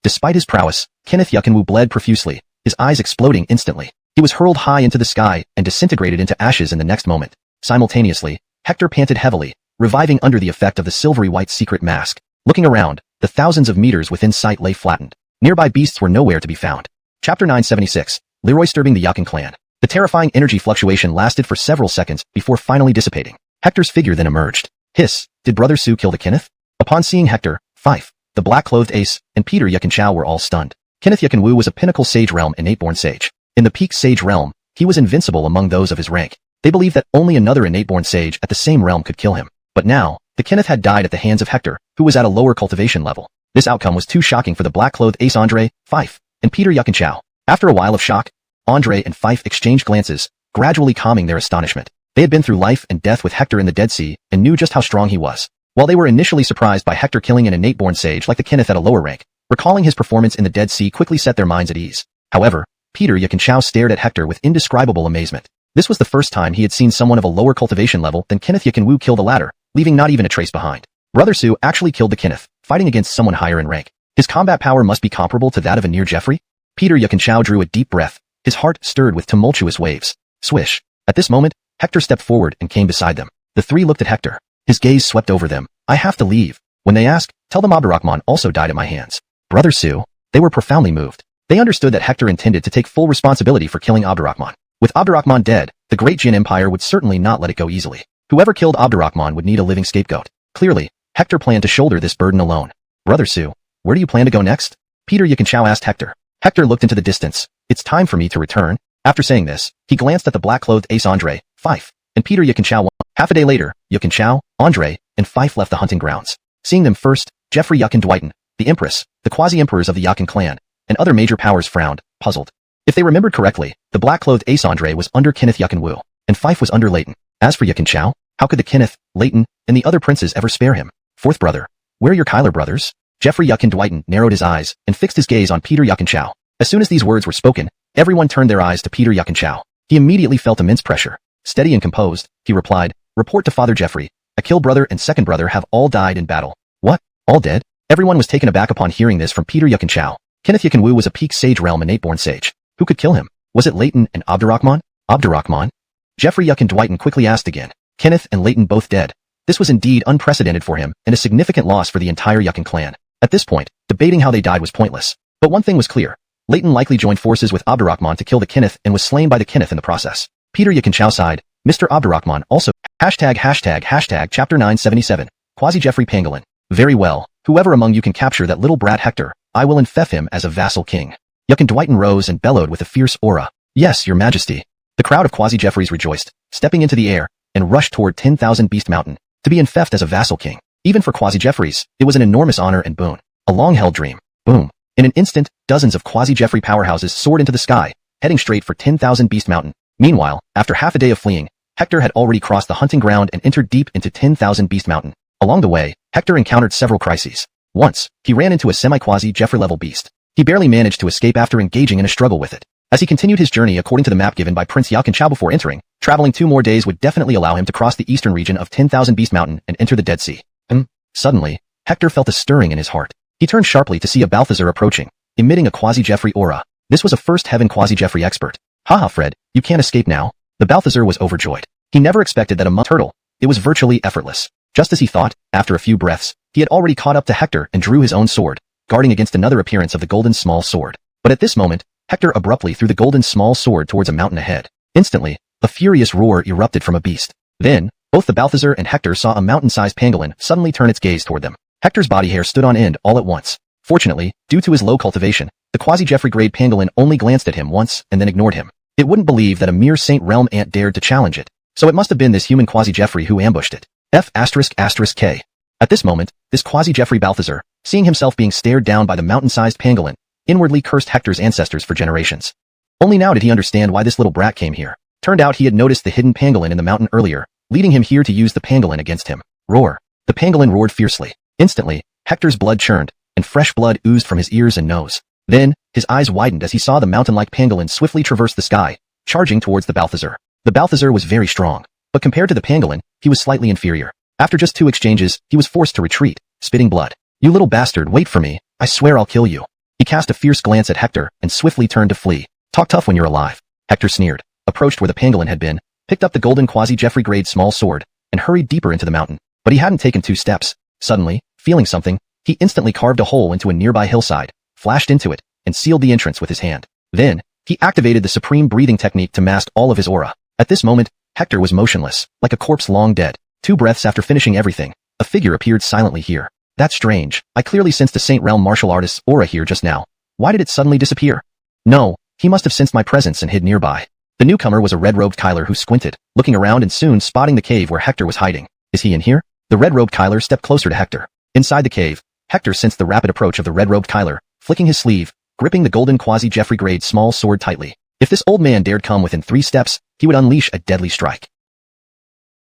Despite his prowess, Kenneth Yukin Wu bled profusely, his eyes exploding instantly. He was hurled high into the sky and disintegrated into ashes in the next moment. Simultaneously, Hector panted heavily, reviving under the effect of the silvery white secret mask. Looking around, the thousands of meters within sight lay flattened. Nearby beasts were nowhere to be found. Chapter 976. Leroy disturbing the Yukin clan. The terrifying energy fluctuation lasted for several seconds before finally dissipating. Hector's figure then emerged. Hiss, did Brother Su kill the Kenneth? Upon seeing Hector, Fife, the black-clothed ace, and Peter Yukin Chao were all stunned. Kenneth Yukin Wu was a pinnacle sage realm innate-born sage. In the peak sage realm, he was invincible among those of his rank. They believed that only another innate-born sage at the same realm could kill him. But now, the Kenneth had died at the hands of Hector, who was at a lower cultivation level. This outcome was too shocking for the black-clothed ace Andre, Fife, and Peter Yukin Chao. After a while of shock, Andre and Fife exchanged glances, gradually calming their astonishment. They had been through life and death with Hector in the Dead Sea and knew just how strong he was. While they were initially surprised by Hector killing an innate-born sage like the Kenneth at a lower rank, recalling his performance in the Dead Sea quickly set their minds at ease. However, Peter Yukin Chao stared at Hector with indescribable amazement. This was the first time he had seen someone of a lower cultivation level than Kenneth Yukin Wu kill the latter, leaving not even a trace behind. Brother Su actually killed the Kenneth, fighting against someone higher in rank. His combat power must be comparable to that of a near Jeffrey? Peter Yukin Chao drew a deep breath, his heart stirred with tumultuous waves. Swish. At this moment, Hector stepped forward and came beside them. The three looked at Hector. His gaze swept over them. I have to leave. When they ask, tell them Abdurrahman also died at my hands. Brother Su. They were profoundly moved. They understood that Hector intended to take full responsibility for killing Abdurrahman. With Abdurrahman dead, the great Jin Empire would certainly not let it go easily. Whoever killed Abdurrahman would need a living scapegoat. Clearly, Hector planned to shoulder this burden alone. Brother Su, where do you plan to go next? Peter Yukin Chao asked Hector. Hector looked into the distance. It's time for me to return. After saying this, he glanced at the black-clothed ace Andre, Fife, and Peter Yukin Chao. Half a day later, Yukin Chao, Andre, and Fife left the hunting grounds. Seeing them first, Jeffrey Yukin Dwighton, the Empress, the quasi-emperors of the Yukin clan, and other major powers frowned, puzzled. If they remembered correctly, the black-clothed ace Andre was under Kenneth Yukin Wu, and Fife was under Leighton. As for Yukin Chao, how could the Kenneth, Leighton, and the other princes ever spare him? Fourth brother, where are your Kyler brothers? Jeffrey Yukin Dwighton narrowed his eyes and fixed his gaze on Peter Yukin Chao. As soon as these words were spoken, everyone turned their eyes to Peter Yukin Chao. He immediately felt immense pressure. Steady and composed, he replied, report to Father Jeffrey. Akil brother and second brother have all died in battle. What? All dead? Everyone was taken aback upon hearing this from Peter Yukin Chao. Kenneth Yukin Wu was a peak sage realm innate-born sage. Who could kill him? Was it Leighton and Abdurrahman? Abdurrahman? Jeffrey Yukin Dwighton quickly asked again. Kenneth and Leighton both dead. This was indeed unprecedented for him and a significant loss for the entire Yukin clan. At this point, debating how they died was pointless. But one thing was clear. Leighton likely joined forces with Abdurrahman to kill the Kenneth and was slain by the Kenneth in the process. Peter Yukin Chao sighed. Mr. Abdurrahman also ##### Chapter 977. Quasi-Jeffrey Pangolin. Very well. Whoever among you can capture that little brat Hector, I will enfeoff him as a vassal king. Yuckin Dwighton rose and bellowed with a fierce aura. Yes, your majesty. The crowd of Quasi-Jeffreys rejoiced, stepping into the air, and rushed toward 10,000 Beast Mountain. To be enfeoffed as a vassal king. Even for Quasi-Jeffreys, it was an enormous honor and boon. A long-held dream. Boom. In an instant, dozens of Quasi-Jeffrey powerhouses soared into the sky, heading straight for 10,000 Beast Mountain. Meanwhile, after half a day of fleeing, Hector had already crossed the hunting ground and entered deep into 10,000 Beast Mountain. Along the way, Hector encountered several crises. Once, he ran into a semi-Quasi-Jeffrey level beast. He barely managed to escape after engaging in a struggle with it. As he continued his journey according to the map given by Prince Yakin Chao before entering, traveling 2 more days would definitely allow him to cross the eastern region of 10,000 Beast Mountain and enter the Dead Sea. Suddenly, Hector felt a stirring in his heart. He turned sharply to see a Balthazar approaching, emitting a Quasi-Jeffrey aura. This was a first-heaven Quasi-Jeffrey expert. Haha, Fred, you can't escape now. The Balthazar was overjoyed. He never expected that among turtle. It was virtually effortless. Just as he thought, after a few breaths, he had already caught up to Hector and drew his own sword, guarding against another appearance of the golden small sword. But at this moment, Hector abruptly threw the golden small sword towards a mountain ahead. Instantly, a furious roar erupted from a beast. Then, both the Balthazar and Hector saw a mountain-sized pangolin suddenly turn its gaze toward them. Hector's body hair stood on end all at once. Fortunately, due to his low cultivation, the Quasi-Jeffrey grade pangolin only glanced at him once and then ignored him. It wouldn't believe that a mere Saint Realm ant dared to challenge it. So it must have been this human Quasi-Jeffrey who ambushed it. F***K. At this moment, this Quasi-Jeffrey Balthazar, seeing himself being stared down by the mountain-sized pangolin, inwardly cursed Hector's ancestors for generations. Only now did he understand why this little brat came here. Turned out he had noticed the hidden pangolin in the mountain earlier, leading him here to use the pangolin against him. Roar. The pangolin roared fiercely. Instantly, Hector's blood churned, and fresh blood oozed from his ears and nose. Then, his eyes widened as he saw the mountain-like pangolin swiftly traverse the sky, charging towards the Balthazar. The Balthazar was very strong, but compared to the pangolin, he was slightly inferior. After just 2 exchanges, he was forced to retreat, spitting blood. You little bastard, wait for me, I swear I'll kill you. He cast a fierce glance at Hector and swiftly turned to flee. Talk tough when you're alive. Hector sneered, approached where the pangolin had been, picked up the golden Quasi-Jeffrey grade small sword, and hurried deeper into the mountain. But he hadn't taken 2 steps. Suddenly, feeling something, he instantly carved a hole into a nearby hillside, flashed into it, and sealed the entrance with his hand. Then, he activated the supreme breathing technique to mask all of his aura. At this moment, Hector was motionless, like a corpse long dead. 2 breaths after finishing everything, a figure appeared silently here. That's strange. I clearly sensed a Saint Realm martial artist's aura here just now. Why did it suddenly disappear? No, he must have sensed my presence and hid nearby. The newcomer was a red-robed Kyler who squinted, looking around and soon spotting the cave where Hector was hiding. Is he in here? The red-robed Kyler stepped closer to Hector. Inside the cave, Hector sensed the rapid approach of the red-robed Kyler, flicking his sleeve, gripping the golden Quasi-Jeffrey grade small sword tightly. If this old man dared come within 3 steps, he would unleash a deadly strike.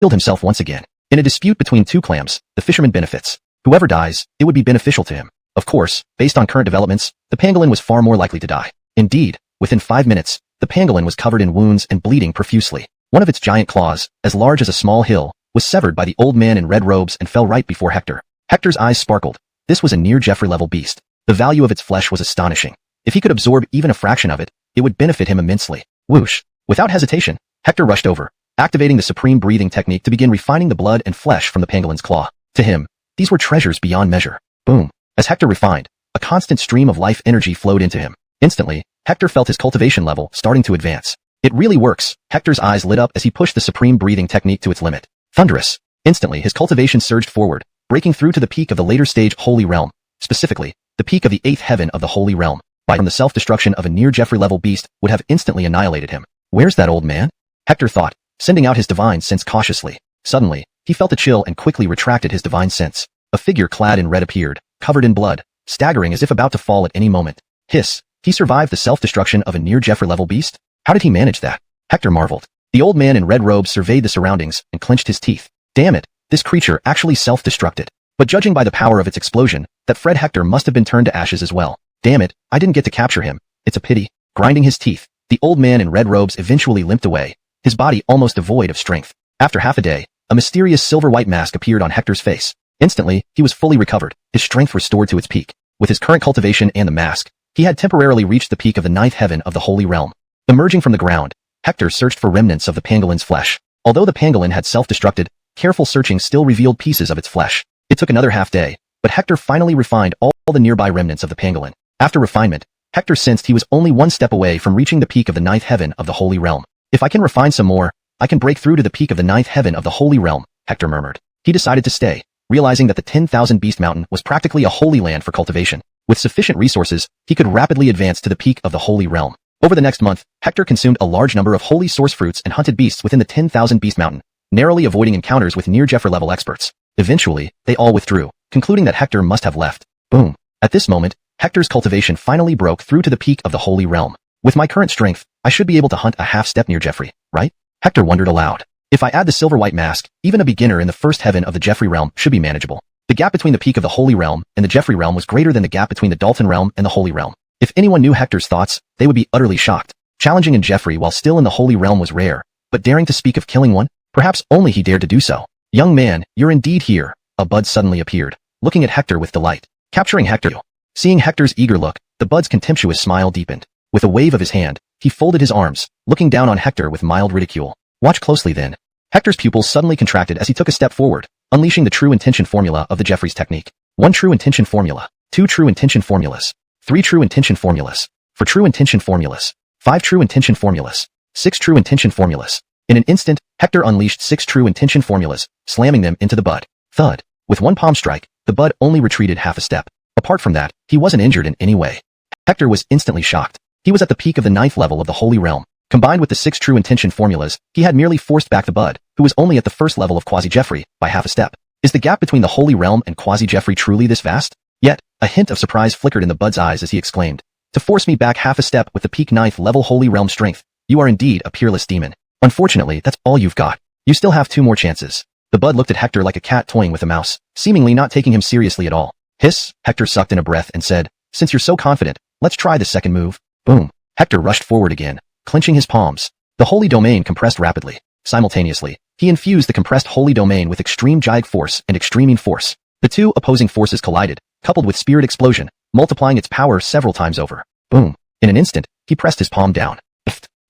Killed himself once again. In a dispute between 2 clams, the fisherman benefits. Whoever dies, it would be beneficial to him. Of course, based on current developments, the pangolin was far more likely to die. Indeed, within 5 minutes, the pangolin was covered in wounds and bleeding profusely. One of its giant claws, as large as a small hill, was severed by the old man in red robes and fell right before Hector. Hector's eyes sparkled. This was a near Jeffrey level beast. The value of its flesh was astonishing. If he could absorb even a fraction of it, it would benefit him immensely. Whoosh. Without hesitation, Hector rushed over, activating the supreme breathing technique to begin refining the blood and flesh from the pangolin's claw. To him, these were treasures beyond measure. Boom. As Hector refined, a constant stream of life energy flowed into him. Instantly, Hector felt his cultivation level starting to advance. It really works. Hector's eyes lit up as he pushed the supreme breathing technique to its limit. Thunderous. Instantly, his cultivation surged forward, breaking through to the peak of the later stage Holy Realm, specifically, the peak of the 8th heaven of the Holy Realm. The self-destruction of a near Jeffrey level beast would have instantly annihilated him. Where's that old man? Hector thought, sending out his divine sense cautiously. Suddenly, he felt a chill and quickly retracted his divine sense. A figure clad in red appeared, covered in blood, staggering as if about to fall at any moment. Hiss. He survived the self-destruction of a near Jeffrey level beast? How did he manage that? Hector marveled. The old man in red robes surveyed the surroundings and clenched his teeth. Damn it, this creature actually self-destructed. But judging by the power of its explosion, that Fred Hector must have been turned to ashes as well. Damn it, I didn't get to capture him. It's a pity. Grinding his teeth, the old man in red robes eventually limped away, his body almost devoid of strength. After half a day, a mysterious silver-white mask appeared on Hector's face. Instantly, he was fully recovered, his strength restored to its peak. With his current cultivation and the mask, he had temporarily reached the peak of the 9th heaven of the Holy Realm. Emerging from the ground, Hector searched for remnants of the pangolin's flesh. Although the pangolin had self-destructed, careful searching still revealed pieces of its flesh. It took another half day, but Hector finally refined all the nearby remnants of the pangolin. After refinement, Hector sensed he was only 1 step away from reaching the peak of the 9th heaven of the Holy Realm. If I can refine some more, I can break through to the peak of the ninth heaven of the Holy Realm, Hector murmured. He decided to stay, realizing that the 10,000 Beast Mountain was practically a holy land for cultivation. With sufficient resources, he could rapidly advance to the peak of the Holy Realm. Over the next month, Hector consumed a large number of holy source fruits and hunted beasts within the 10,000 Beast Mountain, narrowly avoiding encounters with near-Jeffrey-level experts. Eventually, they all withdrew, concluding that Hector must have left. Boom. At this moment, Hector's cultivation finally broke through to the peak of the Holy Realm. With my current strength, I should be able to hunt a half-step near Jeffrey, right? Hector wondered aloud. If I add the silver white mask, even a beginner in the first heaven of the Jeffrey realm should be manageable. The gap between the peak of the Holy Realm and the Jeffrey realm was greater than the gap between the Dalton realm and the Holy Realm. If anyone knew Hector's thoughts, they would be utterly shocked. Challenging in Jeffrey while still in the Holy Realm was rare, but daring to speak of killing one? Perhaps only he dared to do so. Young man, you're indeed here. A bud suddenly appeared, looking at Hector with delight. Capturing Hector. Seeing Hector's eager look, the bud's contemptuous smile deepened. With a wave of his hand, he folded his arms, looking down on Hector with mild ridicule. Watch closely then. Hector's pupils suddenly contracted as he took a step forward, unleashing the true intention formula of the Jeffrey's technique. 1 true intention formula, 2 true intention formulas, 3 true intention formulas, 4 true intention formulas, 5 true intention formulas, 6 true intention formulas. In an instant, Hector unleashed 6 true intention formulas, slamming them into the bud. Thud. With one palm strike, the bud only retreated half a step. Apart from that, he wasn't injured in any way. Hector was instantly shocked. He was at the peak of the 9th level of the Holy Realm. Combined with the 6 true intention formulas, he had merely forced back the bud, who was only at the first level of Quasi-Jeffrey, by half a step. Is the gap between the Holy Realm and Quasi-Jeffrey truly this vast? Yet, a hint of surprise flickered in the bud's eyes as he exclaimed, "To force me back half a step with the peak 9th level Holy Realm strength, you are indeed a peerless demon. Unfortunately, that's all you've got. You still have 2 more chances." The bud looked at Hector like a cat toying with a mouse, seemingly not taking him seriously at all. Hiss, Hector sucked in a breath and said, "Since you're so confident, let's try the second move." Boom. Hector rushed forward again, clenching his palms. The Holy Domain compressed rapidly. Simultaneously, he infused the compressed Holy Domain with extreme Jiag force and extreme force. The 2 opposing forces collided, coupled with Spirit Explosion, multiplying its power several times over. Boom. In an instant, he pressed his palm down.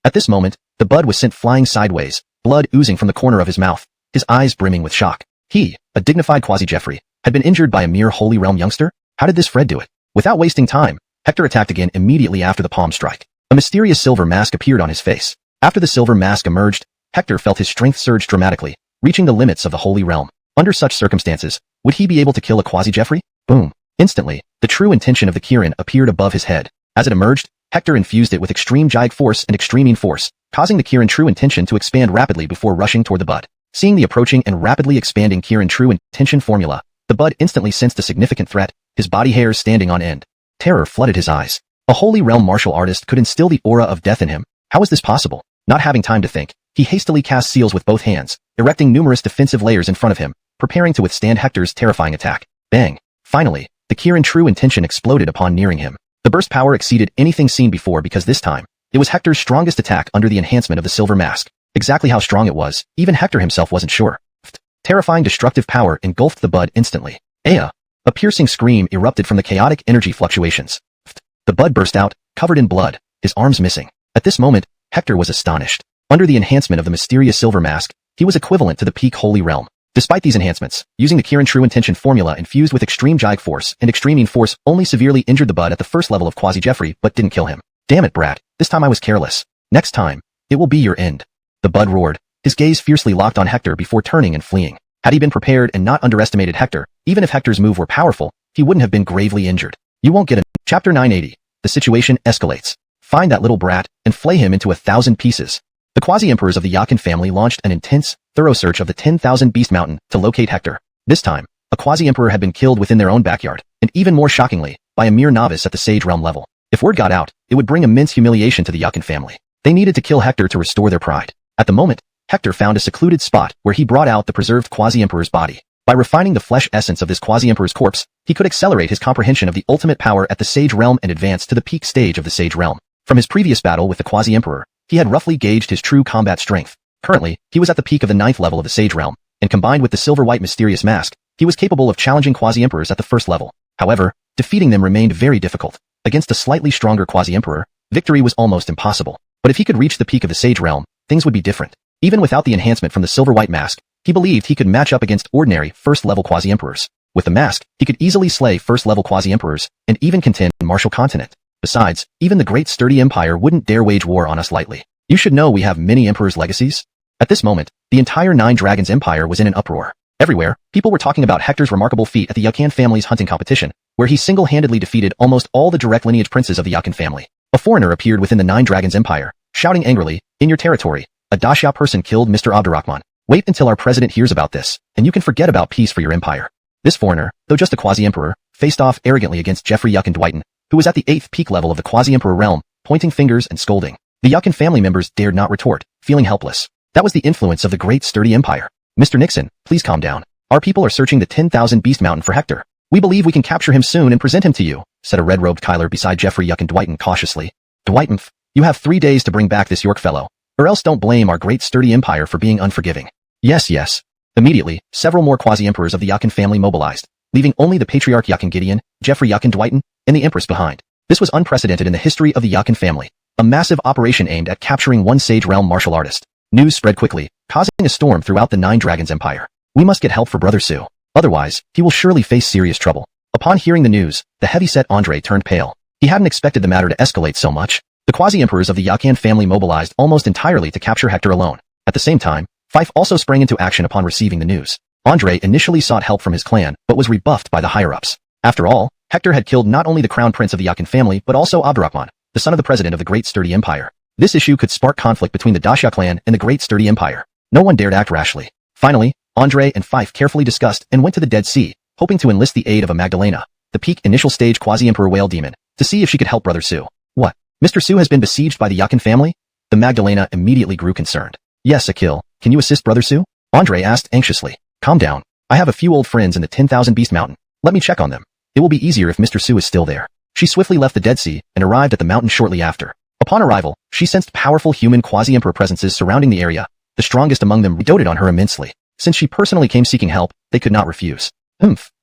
At this moment, the bud was sent flying sideways, blood oozing from the corner of his mouth, his eyes brimming with shock. He, a dignified Quasi-Jeffrey, had been injured by a mere Holy Realm youngster? How did this Fred do it? Without wasting time, Hector attacked again immediately after the palm strike. A mysterious silver mask appeared on his face. After the silver mask emerged, Hector felt his strength surge dramatically, reaching the limits of the Holy Realm. Under such circumstances, would he be able to kill a Quasi-Jeffrey? Boom. Instantly, the true intention of the Kirin appeared above his head. As it emerged, Hector infused it with extreme Jiag force and extreme force, causing the Kirin true intention to expand rapidly before rushing toward the bud. Seeing the approaching and rapidly expanding Kirin true intention formula, the bud instantly sensed a significant threat, his body hairs standing on end. Terror flooded his eyes. A Holy Realm martial artist could instill the aura of death in him. How was this possible? Not having time to think, he hastily cast seals with both hands, erecting numerous defensive layers in front of him, preparing to withstand Hector's terrifying attack. Bang! Finally, the Kirin true intention exploded upon nearing him. The burst power exceeded anything seen before because this time, it was Hector's strongest attack under the enhancement of the silver mask. Exactly how strong it was, even Hector himself wasn't sure. Terrifying destructive power engulfed the bud instantly. Aya! A piercing scream erupted from the chaotic energy fluctuations. The bud burst out, covered in blood, his arms missing. At this moment, Hector was astonished. Under the enhancement of the mysterious silver mask, he was equivalent to the peak Holy Realm. Despite these enhancements, using the Kirin true intention formula infused with extreme Jiag force and extreme force only severely injured the bud at the first level of Quasi-Jeffrey but didn't kill him. Damn it, brat, this time I was careless. Next time, it will be your end. The bud roared, his gaze fiercely locked on Hector before turning and fleeing. Had he been prepared and not underestimated Hector, even if Hector's move were powerful, he wouldn't have been gravely injured. You won't get it. Chapter 980. The situation escalates. Find that little brat and flay him into 1,000 pieces. The Quasi-Emperors of the Yakin family launched an intense, thorough search of the 10,000 Beast Mountain to locate Hector. This time, a Quasi-Emperor had been killed within their own backyard, and even more shockingly, by a mere novice at the Sage Realm level. If word got out, it would bring immense humiliation to the Yakin family. They needed to kill Hector to restore their pride. At the moment, Hector found a secluded spot where he brought out the preserved Quasi-Emperor's body. By refining the flesh essence of this Quasi-Emperor's corpse, he could accelerate his comprehension of the ultimate power at the Sage Realm and advance to the peak stage of the Sage Realm. From his previous battle with the Quasi-Emperor, he had roughly gauged his true combat strength. Currently, he was at the peak of the 9th level of the Sage Realm, and combined with the silver-white mysterious mask, he was capable of challenging Quasi-Emperors at the first level. However, defeating them remained very difficult. Against a slightly stronger Quasi-Emperor, victory was almost impossible. But if he could reach the peak of the Sage Realm, things would be different. Even without the enhancement from the silver-white mask, he believed he could match up against ordinary first-level Quasi-Emperors. With the mask, he could easily slay first-level Quasi-Emperors, and even contend in Martial Continent. Besides, even the great sturdy empire wouldn't dare wage war on us lightly. You should know we have many emperors' legacies. At this moment, the entire Nine Dragons Empire was in an uproar. Everywhere, people were talking about Hector's remarkable feat at the Yakan family's hunting competition, where he single-handedly defeated almost all the direct lineage princes of the Yakan family. A foreigner appeared within the Nine Dragons Empire, shouting angrily, "In your territory, a Daxia person killed Mr. Abdurrahman. Wait until our president hears about this, and you can forget about peace for your empire." This foreigner, though just a quasi-emperor, faced off arrogantly against Jeffrey Yakan Dwighton, who was at the 8th peak level of the quasi-emperor realm, pointing fingers and scolding. The Yakan family members dared not retort, feeling helpless. That was the influence of the great sturdy empire. "Mr. Nixon, please calm down. Our people are searching the 10,000 Beast Mountain for Hector. We believe we can capture him soon and present him to you," said a red-robed Kyler beside Jeffrey Yakan Dwighton cautiously. "Dwighton, you have 3 days to bring back this York fellow, or else don't blame our great sturdy empire for being unforgiving." Yes, yes. Immediately, several more quasi-emperors of the Yakan family mobilized, leaving only the Patriarch Yakan Gideon, Jeffrey Yakan Dwighton, and the Empress behind. This was unprecedented in the history of the Yakan family, a massive operation aimed at capturing one Sage Realm martial artist. News spread quickly, causing a storm throughout the Nine Dragons Empire. "We must get help for Brother Sue. Otherwise, he will surely face serious trouble." Upon hearing the news, the heavy-set Andre turned pale. He hadn't expected the matter to escalate so much. The quasi-emperors of the Yakan family mobilized almost entirely to capture Hector alone. At the same time, Fife also sprang into action upon receiving the news. Andre initially sought help from his clan, but was rebuffed by the higher-ups. After all, Hector had killed not only the crown prince of the Yakan family, but also Abdurrahman, the son of the president of the Great Sturdy Empire. This issue could spark conflict between the Daxia clan and the Great Sturdy Empire. No one dared act rashly. Finally, Andre and Fife carefully discussed and went to the Dead Sea, hoping to enlist the aid of a Magdalena, the peak initial stage quasi-emperor whale demon, to see if she could help Brother Sue. "What? Mr. Sue has been besieged by the Yakan family?" The Magdalena immediately grew concerned. "Yes, Akil. Can you assist Brother Sue?" Andre asked anxiously. "Calm down. I have a few old friends in the 10,000 Beast Mountain. Let me check on them. It will be easier if Mr. Sue is still there." She swiftly left the Dead Sea and arrived at the mountain shortly after. Upon arrival, she sensed powerful human quasi-emperor presences surrounding the area. The strongest among them doted on her immensely. Since she personally came seeking help, they could not refuse.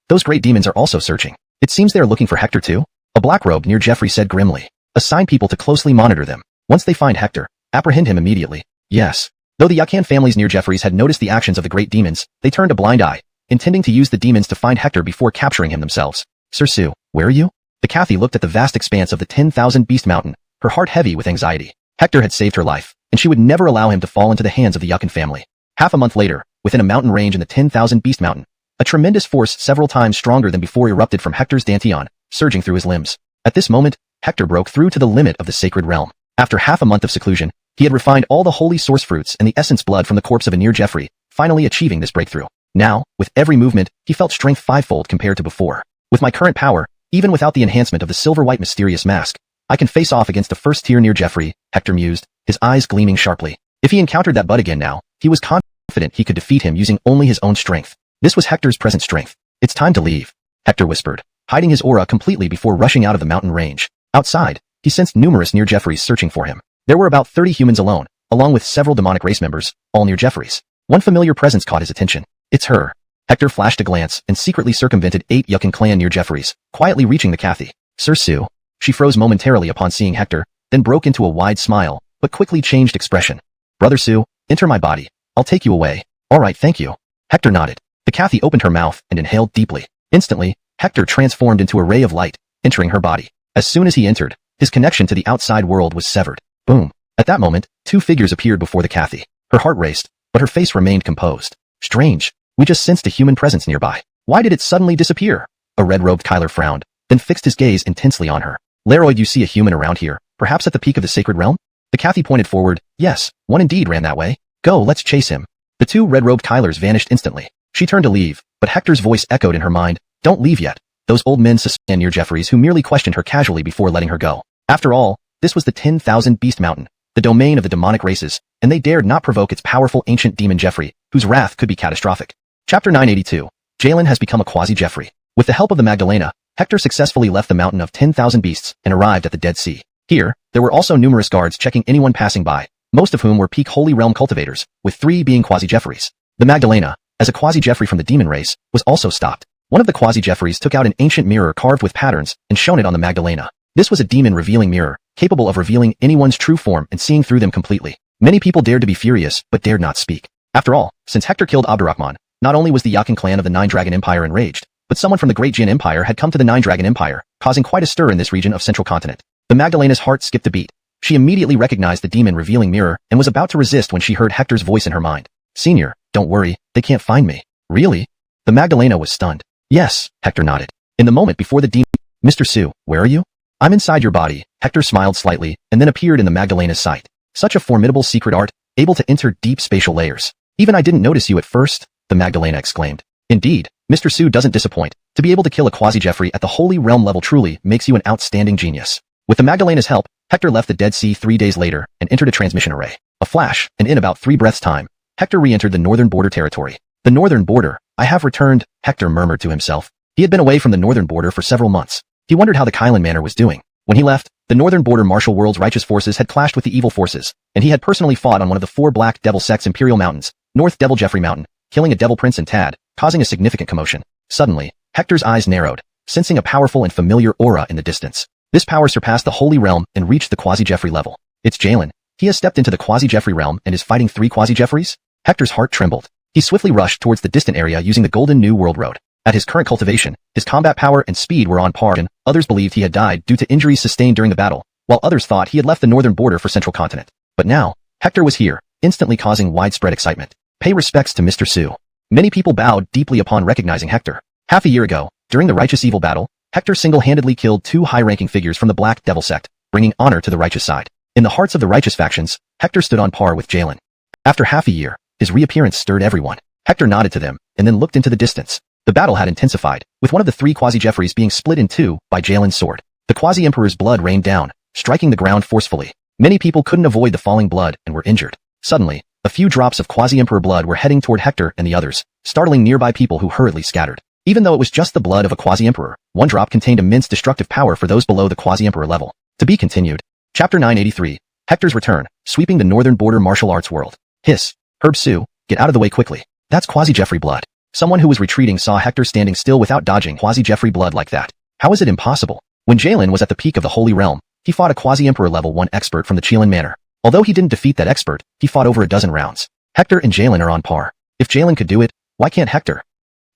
Those great demons are also searching. It seems they are looking for Hector too." A black robe near Jeffrey said grimly. "Assign people to closely monitor them. Once they find Hector, apprehend him immediately." Yes. Though the Yakan families near Jeffrey's had noticed the actions of the great demons, they turned a blind eye, intending to use the demons to find Hector before capturing him themselves. "Sir Sue, where are you?" The Cathy looked at the vast expanse of the 10,000 Beast Mountain, her heart heavy with anxiety. Hector had saved her life, and she would never allow him to fall into the hands of the Yakan family. Half a month later, within a mountain range in the 10,000 Beast Mountain, a tremendous force several times stronger than before erupted from Hector's dantian, surging through his limbs. At this moment, Hector broke through to the limit of the sacred realm. After half a month of seclusion, he had refined all the holy source fruits and the essence blood from the corpse of Anir Jeffrey, finally achieving this breakthrough. Now, with every movement, he felt strength fivefold compared to before. "With my current power, even without the enhancement of the silver-white mysterious mask, I can face off against the first tier Anir Jeffrey," Hector mused, his eyes gleaming sharply. If he encountered that bud again now, he was confident he could defeat him using only his own strength. This was Hector's present strength. "It's time to leave," Hector whispered, hiding his aura completely before rushing out of the mountain range. Outside, he sensed numerous Anir Jeffreys searching for him. There were about 30 humans alone, along with several demonic race members, all Anir Jeffreys. One familiar presence caught his attention. "It's her." Hector flashed a glance and secretly circumvented 8 Yakan clan Anir Jeffreys, quietly reaching the Cathy. "Sir Sue." She froze momentarily upon seeing Hector, then broke into a wide smile, but quickly changed expression. "Brother Sue, enter my body. I'll take you away." "All right, thank you." Hector nodded. The Cathy opened her mouth and inhaled deeply. Instantly, Hector transformed into a ray of light, entering her body. As soon as he entered, his connection to the outside world was severed. Boom. At that moment, 2 figures appeared before the Cathy. Her heart raced, but her face remained composed. "Strange. We just sensed a human presence nearby. Why did it suddenly disappear?" A red-robed Kyler frowned, then fixed his gaze intensely on her. "Leroy, you see a human around here, perhaps at the peak of the sacred realm?" The Cathy pointed forward. "Yes, one indeed ran that way. Go, let's chase him." The 2 red-robed Kylers vanished instantly. She turned to leave, but Hector's voice echoed in her mind. "Don't leave yet." Those old men suspected Anir Jeffreys who merely questioned her casually before letting her go. After all, this was the 10,000 Beast Mountain, the domain of the demonic races, and they dared not provoke its powerful ancient demon Jeffrey, whose wrath could be catastrophic. Chapter 982. Jalen has become a quasi-Jeffrey. With the help of the Magdalena, Hector successfully left the mountain of 10,000 beasts and arrived at the Dead Sea. Here, there were also numerous guards checking anyone passing by, most of whom were peak Holy Realm cultivators, with 3 being quasi-Jeffreys. The Magdalena, as a quasi-Jeffrey from the demon race, was also stopped. One of the quasi-Jeffreys took out an ancient mirror carved with patterns and shone it on the Magdalena. This was a demon-revealing mirror, capable of revealing anyone's true form and seeing through them completely. Many people dared to be furious, but dared not speak. After all, since Hector killed Abdurrahman, not only was the Yakan clan of the Nine Dragon Empire enraged, but someone from the Great Jin Empire had come to the Nine Dragon Empire, causing quite a stir in this region of Central Continent. The Magdalena's heart skipped a beat. She immediately recognized the demon-revealing mirror and was about to resist when she heard Hector's voice in her mind. Senior, don't worry, they can't find me. Really? The Magdalena was stunned. Yes, Hector nodded. In the moment before the demon, Mr. Su, where are you? I'm inside your body. Hector smiled slightly and then appeared in the Magdalena's sight. Such a formidable secret art, able to enter deep spatial layers. Even I didn't notice you at first, the Magdalena exclaimed. Indeed, Mr. Su doesn't disappoint. To be able to kill a quasi-Jeffrey at the Holy Realm level truly makes you an outstanding genius. With the Magdalena's help, Hector left the Dead Sea 3 days later and entered a transmission array. A flash, and in about 3 breaths' time, Hector re-entered the northern border territory. The northern border, I have returned, Hector murmured to himself. He had been away from the northern border for several months. He wondered how the Kylan Manor was doing. When he left, the northern border martial world's righteous forces had clashed with the evil forces, and he had personally fought on one of the 4 Black Devil Sect's Imperial Mountains, North Devil Jeffrey Mountain, killing a Devil Prince and Tad, causing a significant commotion. Suddenly, Hector's eyes narrowed, sensing a powerful and familiar aura in the distance. This power surpassed the Holy Realm and reached the Quasi-Jeffrey level. It's Jalen. He has stepped into the Quasi-Jeffrey realm and is fighting 3 Quasi-Jeffreys? Hector's heart trembled. He swiftly rushed towards the distant area using the Golden New World Road. At his current cultivation, his combat power and speed were on par, and others believed he had died due to injuries sustained during the battle, while others thought he had left the northern border for Central Continent. But now, Hector was here, instantly causing widespread excitement. Pay respects to Mr. Su. Many people bowed deeply upon recognizing Hector. Half a year ago, during the Righteous Evil battle, Hector single-handedly killed 2 high-ranking figures from the Black Devil Sect, bringing honor to the righteous side. In the hearts of the righteous factions, Hector stood on par with Jalen. After half a year, his reappearance stirred everyone. Hector nodded to them, and then looked into the distance. The battle had intensified, with one of the 3 Quasi-Jeffreys being split in 2 by Jalen's sword. The Quasi-Emperor's blood rained down, striking the ground forcefully. Many people couldn't avoid the falling blood and were injured. Suddenly, a few drops of Quasi-Emperor blood were heading toward Hector and the others, startling nearby people who hurriedly scattered. Even though it was just the blood of a Quasi-Emperor, one drop contained immense destructive power for those below the Quasi-Emperor level. To be continued. Chapter 983. Hector's return, sweeping the northern border martial arts world. Hiss. Herb Su, get out of the way quickly. That's Quasi-Jeffrey blood. Someone who was retreating saw Hector standing still without dodging Quasi-Jeffrey blood like that. How is it impossible? When Jalen was at the peak of the Holy Realm, he fought a Quasi-Emperor level 1 expert from the Chilan Manor. Although he didn't defeat that expert, he fought over a dozen rounds. Hector and Jalen are on par. If Jalen could do it, why can't Hector?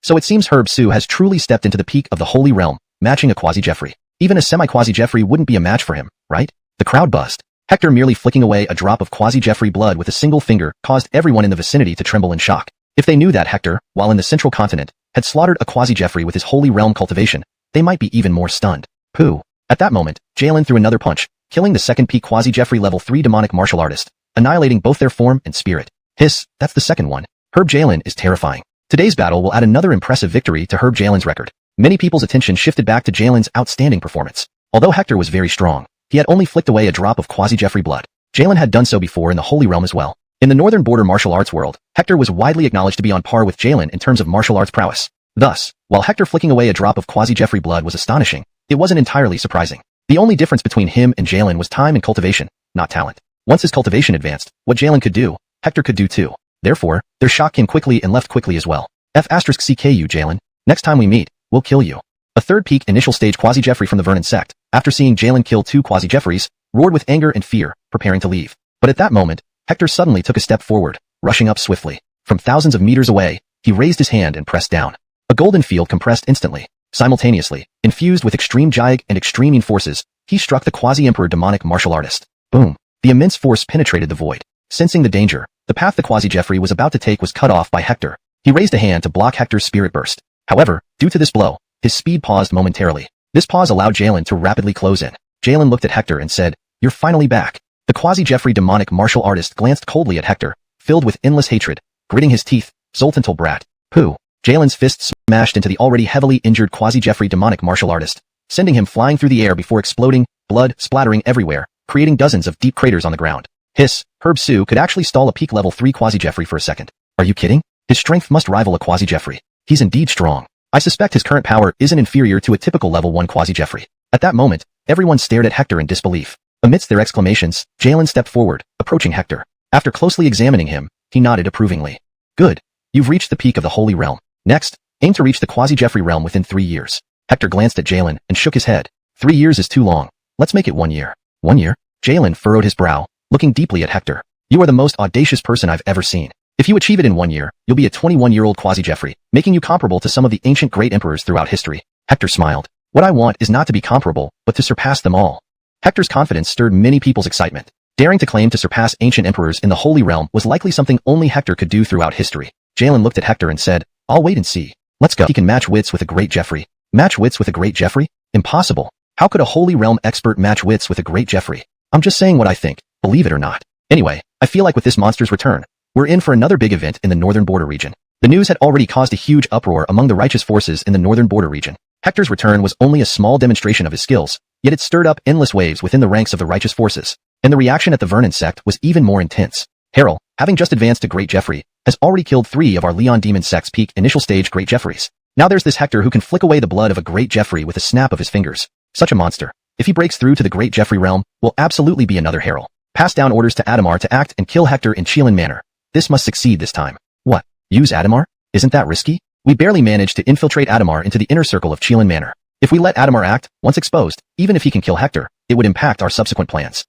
So it seems Herb Su has truly stepped into the peak of the Holy Realm, matching a Quasi-Jeffrey. Even a semi-Quasi-Jeffrey wouldn't be a match for him, right? The crowd buzzed. Hector merely flicking away a drop of Quasi-Jeffrey blood with a single finger caused everyone in the vicinity to tremble in shock. If they knew that Hector, while in the Central Continent, had slaughtered a Quasi-Jeffrey with his Holy Realm cultivation, they might be even more stunned. Pooh. At that moment, Jalen threw another punch, killing the second peak Quasi-Jeffrey level 3 demonic martial artist, annihilating both their form and spirit. Hiss, that's the second one. Herb Jalen is terrifying. Today's battle will add another impressive victory to Herb Jalen's record. Many people's attention shifted back to Jalen's outstanding performance. Although Hector was very strong, he had only flicked away a drop of Quasi-Jeffrey blood. Jalen had done so before in the Holy Realm as well. In the northern border martial arts world, Hector was widely acknowledged to be on par with Jalen in terms of martial arts prowess. Thus, while Hector flicking away a drop of Quasi-Jeffrey blood was astonishing, it wasn't entirely surprising. The only difference between him and Jalen was time and cultivation, not talent. Once his cultivation advanced, what Jalen could do, Hector could do too. Therefore, their shock came quickly and left quickly as well. F***CKU Jalen. Next time we meet, we'll kill you. A third peak initial stage Quasi-Jeffrey from the Vernon sect, after seeing Jalen kill 2 Quasi-Jeffreys, roared with anger and fear, preparing to leave. But at that moment, Hector suddenly took a step forward, rushing up swiftly. From thousands of meters away, he raised his hand and pressed down. A golden field compressed instantly. Simultaneously, infused with extreme Jiag and extreme Yin forces, he struck the Quasi-Emperor demonic martial artist. Boom. The immense force penetrated the void. Sensing the danger, the path the Quasi-Jeffrey was about to take was cut off by Hector. He raised a hand to block Hector's spirit burst. However, due to this blow, his speed paused momentarily. This pause allowed Jalen to rapidly close in. Jalen looked at Hector and said, "You're finally back." The Quasi-Jeffrey demonic martial artist glanced coldly at Hector, filled with endless hatred, gritting his teeth. Zoltantal brat. Pooh. Jalen's fist smashed into the already heavily injured Quasi-Jeffrey demonic martial artist, sending him flying through the air before exploding, blood splattering everywhere, creating dozens of deep craters on the ground. Hiss. Herb Su could actually stall a peak level 3 Quasi-Jeffrey for a second. Are you kidding? His strength must rival a Quasi-Jeffrey. He's indeed strong. I suspect his current power isn't inferior to a typical level 1 Quasi-Jeffrey. At that moment, everyone stared at Hector in disbelief. Amidst their exclamations, Jalen stepped forward, approaching Hector. After closely examining him, he nodded approvingly. Good. You've reached the peak of the Holy Realm. Next, aim to reach the Quasi-Jeffrey realm within 3 years. Hector glanced at Jalen and shook his head. 3 years is too long. Let's make it 1 year. 1 year? Jalen furrowed his brow, looking deeply at Hector. You are the most audacious person I've ever seen. If you achieve it in 1 year, you'll be a 21-year-old Quasi-Jeffrey, making you comparable to some of the ancient great emperors throughout history. Hector smiled. What I want is not to be comparable, but to surpass them all. Hector's confidence stirred many people's excitement. Daring to claim to surpass ancient emperors in the Holy Realm was likely something only Hector could do throughout history. Jalen looked at Hector and said, "I'll wait and see. Let's go." He can match wits with a great Jeffrey. Match wits with a great Jeffrey? Impossible. How could a Holy Realm expert match wits with a great Jeffrey? I'm just saying what I think, believe it or not. Anyway, I feel like with this monster's return, we're in for another big event in the northern border region. The news had already caused a huge uproar among the righteous forces in the northern border region. Hector's return was only a small demonstration of his skills, yet it stirred up endless waves within the ranks of the righteous forces, and the reaction at the Vernon sect was even more intense. Harrell, having just advanced to Great Jeffrey, has already killed 3 of our Leon Demon sect's peak initial stage Great Jeffreys. Now there's this Hector who can flick away the blood of a Great Jeffrey with a snap of his fingers. Such a monster. If he breaks through to the Great Jeffrey realm, will absolutely be another Harrell. Pass down orders to Adamar to act and kill Hector in Chelan manner. This must succeed this time. What? Use Adamar? Isn't that risky? We barely managed to infiltrate Adamar into the inner circle of Chelan manor. If we let Adamar act, once exposed, even if he can kill Hector, it would impact our subsequent plans.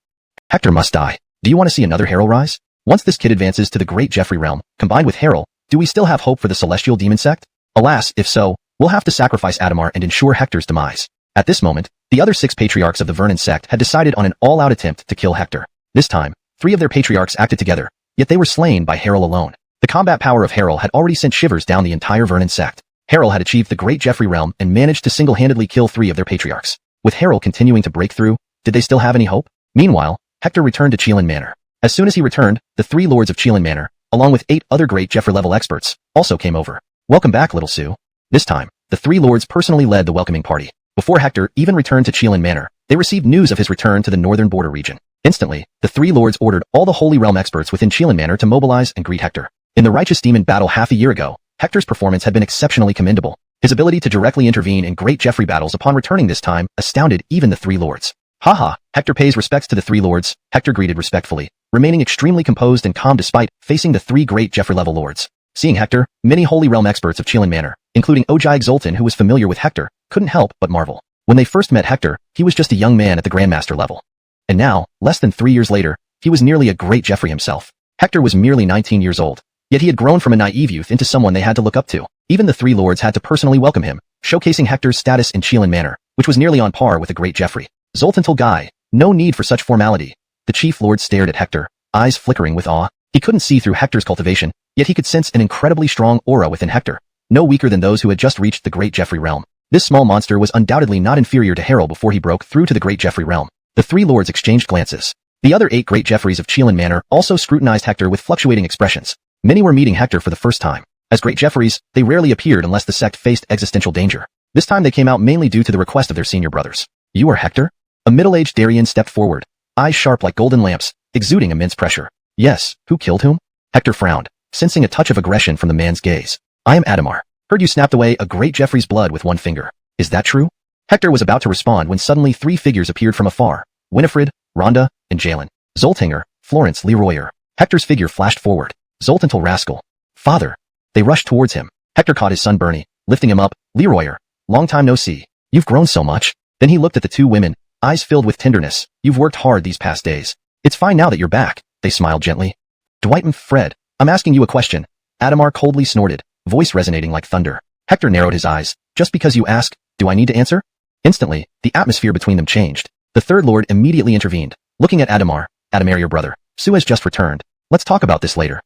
Hector must die. Do you want to see another Harrell rise? Once this kid advances to the Great Jeffrey realm, combined with Harrell, do we still have hope for the Celestial Demon sect? Alas, if so, we'll have to sacrifice Adamar and ensure Hector's demise. At this moment, the other 6 patriarchs of the Vernon sect had decided on an all-out attempt to kill Hector. This time, 3 of their patriarchs acted together, yet they were slain by Harrell alone. The combat power of Harrell had already sent shivers down the entire Vernon sect. Harrell had achieved the Great Jeffrey realm and managed to single-handedly kill 3 of their patriarchs. With Harrell continuing to break through, did they still have any hope? Meanwhile, Hector returned to Chelan manor. As soon as he returned, the 3 lords of Chelan manor, along with 8 other Great Jeffrey-level experts, also came over. Welcome back, little Sue. This time, the 3 lords personally led the welcoming party. Before Hector even returned to Chelan manor, they received news of his return to the northern border region. Instantly, the 3 lords ordered all the Holy Realm experts within Chelan manor to mobilize and greet Hector. In the Righteous Demon battle half a year ago, Hector's performance had been exceptionally commendable. His ability to directly intervene in Great Jeffrey battles upon returning this time astounded even the 3 lords. Haha, Hector pays respects to the 3 lords, Hector greeted respectfully, remaining extremely composed and calm despite facing the 3 Great Jeffrey-level lords. Seeing Hector, many Holy Realm experts of Chelan manor, including Ojai Zoltan who was familiar with Hector, couldn't help but marvel. When they first met Hector, he was just a young man at the Grandmaster level. And now, less than 3 years later, he was nearly a Great Jeffrey himself. Hector was merely 19 years old, yet he had grown from a naive youth into someone they had to look up to. Even the 3 lords had to personally welcome him, showcasing Hector's status in Chelan manor, which was nearly on par with a Great Jeffrey. Zoltan told Guy, no need for such formality. The chief lord stared at Hector, eyes flickering with awe. He couldn't see through Hector's cultivation, yet he could sense an incredibly strong aura within Hector, no weaker than those who had just reached the Great Jeffrey realm. This small monster was undoubtedly not inferior to Harrell before he broke through to the Great Jeffrey realm. The 3 lords exchanged glances. The other 8 Great Jeffreys of Chelan manor also scrutinized Hector with fluctuating expressions. Many were meeting Hector for the first time. As Great Jeffreys, they rarely appeared unless the sect faced existential danger. This time they came out mainly due to the request of their senior brothers. You are Hector? A middle-aged Darien stepped forward, eyes sharp like golden lamps, exuding immense pressure. Yes, who killed whom? Hector frowned, sensing a touch of aggression from the man's gaze. I am Adamar. Heard you snapped away a Great Jeffrey's blood with one finger. Is that true? Hector was about to respond when suddenly 3 figures appeared from afar. Winifred, Rhonda, and Jalen. Zoltinger, Florence Leroyer. Hector's figure flashed forward. Zoltantal rascal. Father. They rushed towards him. Hector caught his son Bernie, lifting him up. Leroyer. Long time no see. You've grown so much. Then he looked at the 2 women, eyes filled with tenderness. You've worked hard these past days. It's fine now that you're back. They smiled gently. Dwight and Fred, I'm asking you a question. Adamar coldly snorted, voice resonating like thunder. Hector narrowed his eyes. Just because you ask, do I need to answer? Instantly, the atmosphere between them changed. The 3rd lord immediately intervened, looking at Adamar. Adamar, your brother. Sue has just returned. Let's talk about this later.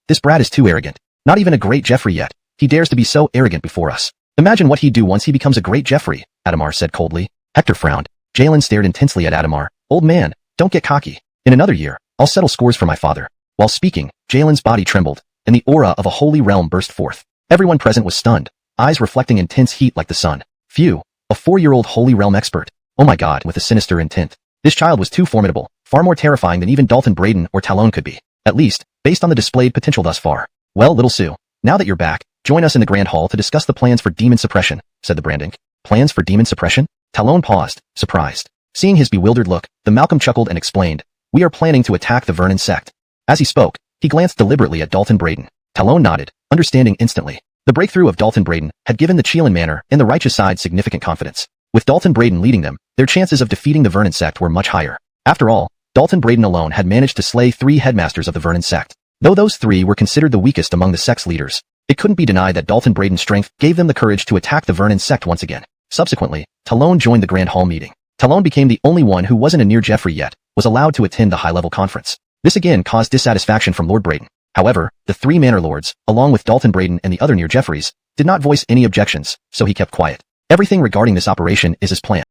This brat is too arrogant. Not even a Great Jeffrey yet. He dares to be so arrogant before us. Imagine what he'd do once he becomes a Great Jeffrey, Adamar said coldly. Hector frowned. Jalen stared intensely at Adamar. Old man, don't get cocky. In another year, I'll settle scores for my father. While speaking, Jalen's body trembled, and the aura of a holy realm burst forth. Everyone present was stunned, eyes reflecting intense heat like the sun. Phew, a 4-year-old holy realm expert. Oh my god, with a sinister intent. This child was too formidable, far more terrifying than even Dalton Braden or Talon could be. At least, based on the displayed potential thus far. Well, little Sue, now that you're back, join us in the Grand Hall to discuss the plans for demon suppression, said the Brandink. Plans for demon suppression? Talon paused, surprised. Seeing his bewildered look, the Malcolm chuckled and explained, we are planning to attack the Vernon sect. As he spoke, he glanced deliberately at Dalton Braden. Talon nodded, understanding instantly. The breakthrough of Dalton Braden had given the Chelan manor and the righteous side significant confidence. With Dalton Braden leading them, their chances of defeating the Vernon sect were much higher. After all, Dalton Braden alone had managed to slay 3 headmasters of the Vernon sect. Though those 3 were considered the weakest among the sect's leaders, it couldn't be denied that Dalton Braden's strength gave them the courage to attack the Vernon sect once again. Subsequently, Talon joined the Grand Hall meeting. Talon became the only one who wasn't a near Jeffrey yet, was allowed to attend the high-level conference. This again caused dissatisfaction from Lord Brayden. However, the three Manor Lords, along with Dalton Brayden and the other near Jeffreys, did not voice any objections, so he kept quiet. Everything regarding this operation is as planned.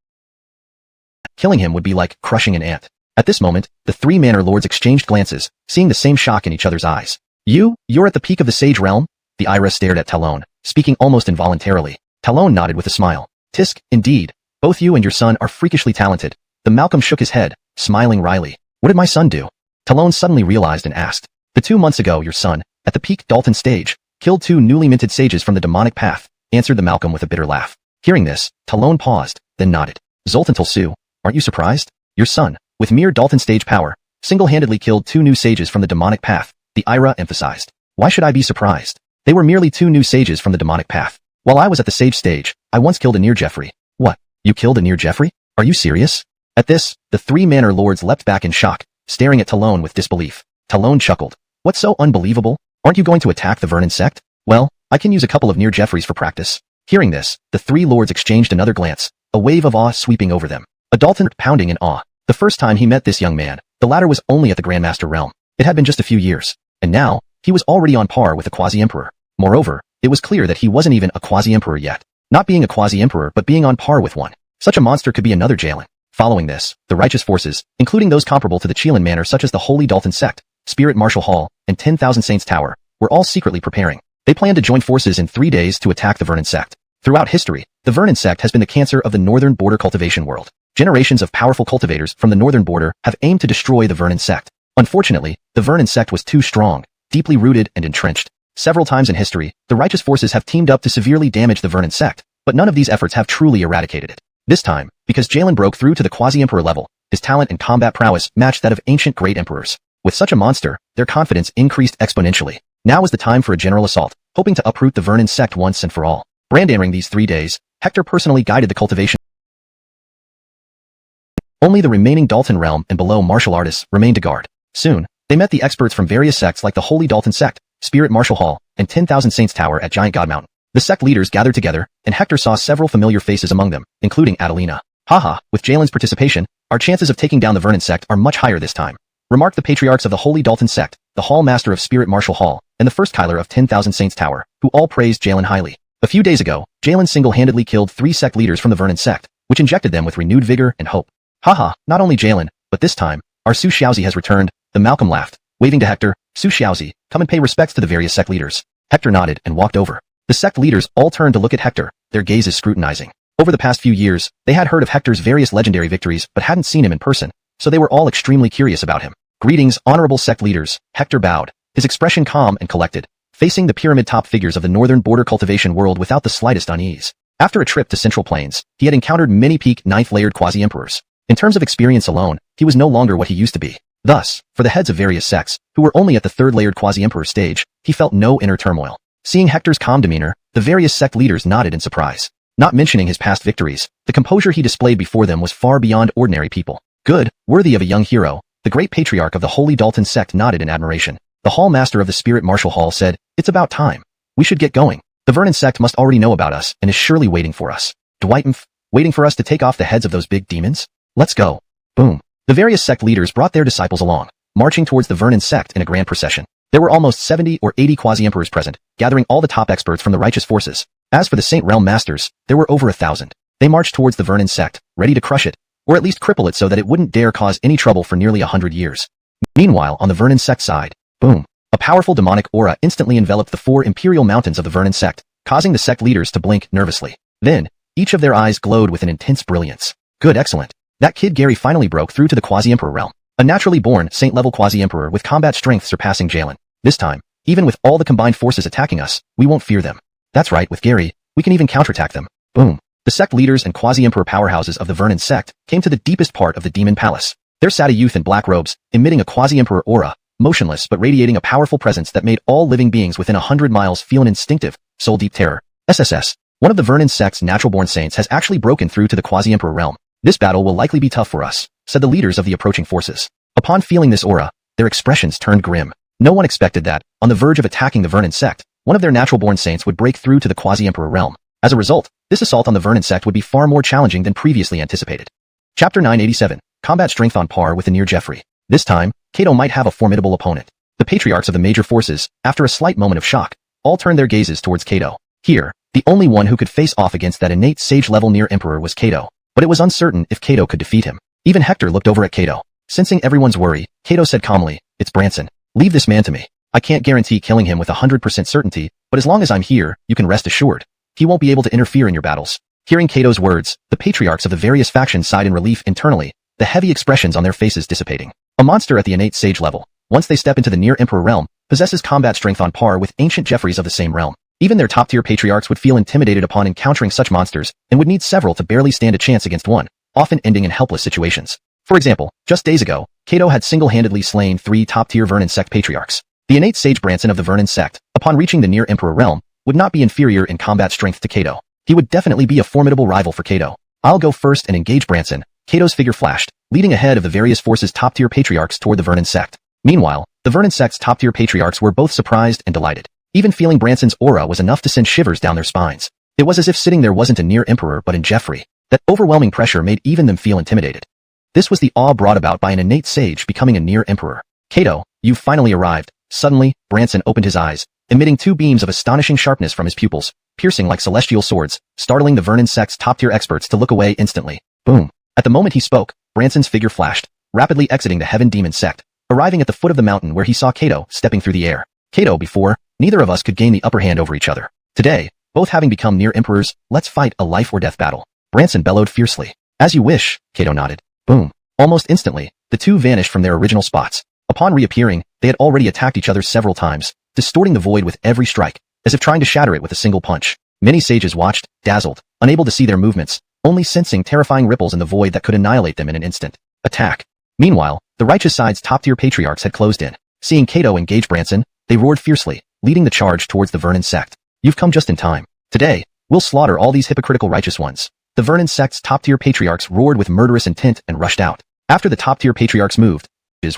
Killing him would be like crushing an ant. At this moment, the three Manor Lords exchanged glances, seeing the same shock in each other's eyes. You're at the peak of the Sage Realm? The Ira stared at Talon, speaking almost involuntarily. Talon nodded with a smile. Tisk, indeed. Both you and your son are freakishly talented. The Malcolm shook his head, smiling wryly. What did my son do? Talon suddenly realized and asked. The 2 months ago your son, at the peak Dalton stage, killed 2 newly minted sages from the demonic path, answered the Malcolm with a bitter laugh. Hearing this, Talon paused, then nodded. Zoltan Su, aren't you surprised? Your son, with mere Dalton stage power, single-handedly killed 2 new sages from the demonic path, the Ira emphasized. Why should I be surprised? They were merely 2 new sages from the demonic path. While I was at the sage stage, I once killed a near Jeffrey. What? You killed a near Jeffrey? Are you serious? At this, the 3 Manor Lords leapt back in shock, staring at Talon with disbelief. Talon chuckled. What's so unbelievable? Aren't you going to attack the Vernon sect? Well, I can use a couple of near Jeffreys for practice. Hearing this, the 3 lords exchanged another glance, a wave of awe sweeping over them. A Dalton pounding in awe. The first time he met this young man, the latter was only at the Grandmaster realm. It had been just a few years. And now, he was already on par with a quasi-emperor. Moreover, it was clear that he wasn't even a quasi-emperor yet. Not being a quasi-emperor but being on par with one. Such a monster could be another Jalen. Following this, the righteous forces, including those comparable to the Chelan Manor such as the Holy Dalton Sect, Spirit Marshal Hall, and 10,000 Saints Tower, were all secretly preparing. They planned to join forces in 3 days to attack the Vernon sect. Throughout history, the Vernon sect has been the cancer of the northern border cultivation world. Generations of powerful cultivators from the northern border have aimed to destroy the Vernon sect. Unfortunately, the Vernon sect was too strong, deeply rooted and entrenched. Several times in history, the righteous forces have teamed up to severely damage the Vernon sect, but none of these efforts have truly eradicated it. This time, because Jalen broke through to the quasi-emperor level, his talent and combat prowess matched that of ancient great emperors. With such a monster, their confidence increased exponentially. Now was the time for a general assault, hoping to uproot the Vernon sect once and for all. Branding these 3 days, Hector personally guided the cultivation. Only the remaining Dalton realm and below martial artists remained to guard. Soon, they met the experts from various sects like the Holy Dalton Sect, Spirit Marshal Hall, and 10,000 Saints Tower at Giant God Mountain. The sect leaders gathered together, and Hector saw several familiar faces among them, including Adelina. Haha, with Jalen's participation, our chances of taking down the Vernon sect are much higher this time, remarked the patriarchs of the Holy Dalton Sect, the Hall Master of Spirit Marshal Hall, and the first Kyler of 10,000 Saints Tower, who all praised Jalen highly. A few days ago, Jalen single-handedly killed 3 sect leaders from the Vernon sect, which injected them with renewed vigor and hope. Haha, not only Jalen, but this time, our Su Xiaozi has returned, the Malcolm laughed, waving to Hector. Su Xiaozi, come and pay respects to the various sect leaders. Hector nodded and walked over. The sect leaders all turned to look at Hector, their gazes scrutinizing. Over the past few years, they had heard of Hector's various legendary victories but hadn't seen him in person, so they were all extremely curious about him. Greetings, honorable sect leaders, Hector bowed, his expression calm and collected, facing the pyramid-top figures of the northern border cultivation world without the slightest unease. After a trip to Central Plains, he had encountered many peak 9th-layered quasi-emperors. In terms of experience alone, he was no longer what he used to be. Thus, for the heads of various sects, who were only at the 3rd-layered quasi-emperor stage, he felt no inner turmoil. Seeing Hector's calm demeanor, the various sect leaders nodded in surprise. Not mentioning his past victories, the composure he displayed before them was far beyond ordinary people. Good, worthy of a young hero, the great patriarch of the Holy Dalton sect nodded in admiration. The Hall Master of the Spirit Marshal Hall said, "It's about time. We should get going. The Vernon sect must already know about us and is surely waiting for us. Dwight, waiting for us to take off the heads of those big demons? Let's go." Boom. The various sect leaders brought their disciples along, marching towards the Vernon sect in a grand procession. There were almost 70 or 80 quasi-emperors present, gathering all the top experts from the righteous forces. As for the Saint Realm Masters, there were over 1,000. They marched towards the Vernon sect, ready to crush it, or at least cripple it so that it wouldn't dare cause any trouble for nearly 100 years. Meanwhile, on the Vernon sect side, boom, a powerful demonic aura instantly enveloped the 4 imperial mountains of the Vernon sect, causing the sect leaders to blink nervously. Then, each of their eyes glowed with an intense brilliance. Good, excellent. That kid Gary finally broke through to the quasi-emperor realm. A naturally born, saint-level quasi-emperor with combat strength surpassing Jalen. This time, even with all the combined forces attacking us, we won't fear them. That's right, with Gary, we can even counterattack them. Boom. The sect leaders and quasi-emperor powerhouses of the Vernon sect came to the deepest part of the demon palace. There sat a youth in black robes, emitting a quasi-emperor aura, motionless but radiating a powerful presence that made all living beings within 100 miles feel an instinctive, soul-deep terror. SSS. One of the Vernon sect's natural-born saints has actually broken through to the quasi-emperor realm. This battle will likely be tough for us, said the leaders of the approaching forces. Upon feeling this aura, their expressions turned grim. No one expected that, on the verge of attacking the Vernon sect, one of their natural-born saints would break through to the quasi-emperor realm. As a result, this assault on the Vernon sect would be far more challenging than previously anticipated. Chapter 987, Combat Strength on Par with the Near Jeffrey. This time, Kato might have a formidable opponent. The patriarchs of the major forces, after a slight moment of shock, all turned their gazes towards Kato. Here, the only one who could face off against that innate sage-level Near Emperor was Kato, but it was uncertain if Kato could defeat him. Even Hector looked over at Kato. Sensing everyone's worry, Kato said calmly, "It's Branson. Leave this man to me. I can't guarantee killing him with 100% certainty, but as long as I'm here, you can rest assured. He won't be able to interfere in your battles." Hearing Kato's words, the patriarchs of the various factions sighed in relief internally, the heavy expressions on their faces dissipating. A monster at the innate sage level, once they step into the Near Emperor realm, possesses combat strength on par with ancient Jeffreys of the same realm. Even their top-tier patriarchs would feel intimidated upon encountering such monsters and would need several to barely stand a chance against one, often ending in helpless situations. For example, just days ago, Kato had single-handedly slain 3 top-tier Vernon sect patriarchs. The innate sage Branson of the Vernon sect, upon reaching the Near Emperor realm, would not be inferior in combat strength to Kato. He would definitely be a formidable rival for Kato. "I'll go first and engage Branson." Kato's figure flashed, leading ahead of the various forces' top-tier patriarchs toward the Vernon sect. Meanwhile, the Vernon sect's top-tier patriarchs were both surprised and delighted. Even feeling Branson's aura was enough to send shivers down their spines. It was as if sitting there wasn't a Near Emperor but in Jeffrey. That overwhelming pressure made even them feel intimidated. This was the awe brought about by an innate sage becoming a Near Emperor. "Kato, you've finally arrived." Suddenly, Branson opened his eyes, emitting 2 beams of astonishing sharpness from his pupils, piercing like celestial swords, startling the Vernon sect's top-tier experts to look away instantly. Boom. At the moment he spoke, Branson's figure flashed, rapidly exiting the Heaven Demon sect, arriving at the foot of the mountain where he saw Kato stepping through the air. "Kato, before, neither of us could gain the upper hand over each other. Today, both having become Near Emperors, let's fight a life-or-death battle." Branson bellowed fiercely. "As you wish," Kato nodded. Boom. Almost instantly, the two vanished from their original spots. Upon reappearing, they had already attacked each other several times, distorting the void with every strike, as if trying to shatter it with a single punch. Many sages watched, dazzled, unable to see their movements, only sensing terrifying ripples in the void that could annihilate them in an instant. Attack. Meanwhile, the righteous side's top-tier patriarchs had closed in. Seeing Kato engage Branson, they roared fiercely, leading the charge towards the Vernon sect. "You've come just in time. Today, we'll slaughter all these hypocritical righteous ones." The Vernon sect's top-tier patriarchs roared with murderous intent and rushed out. After the top-tier patriarchs moved,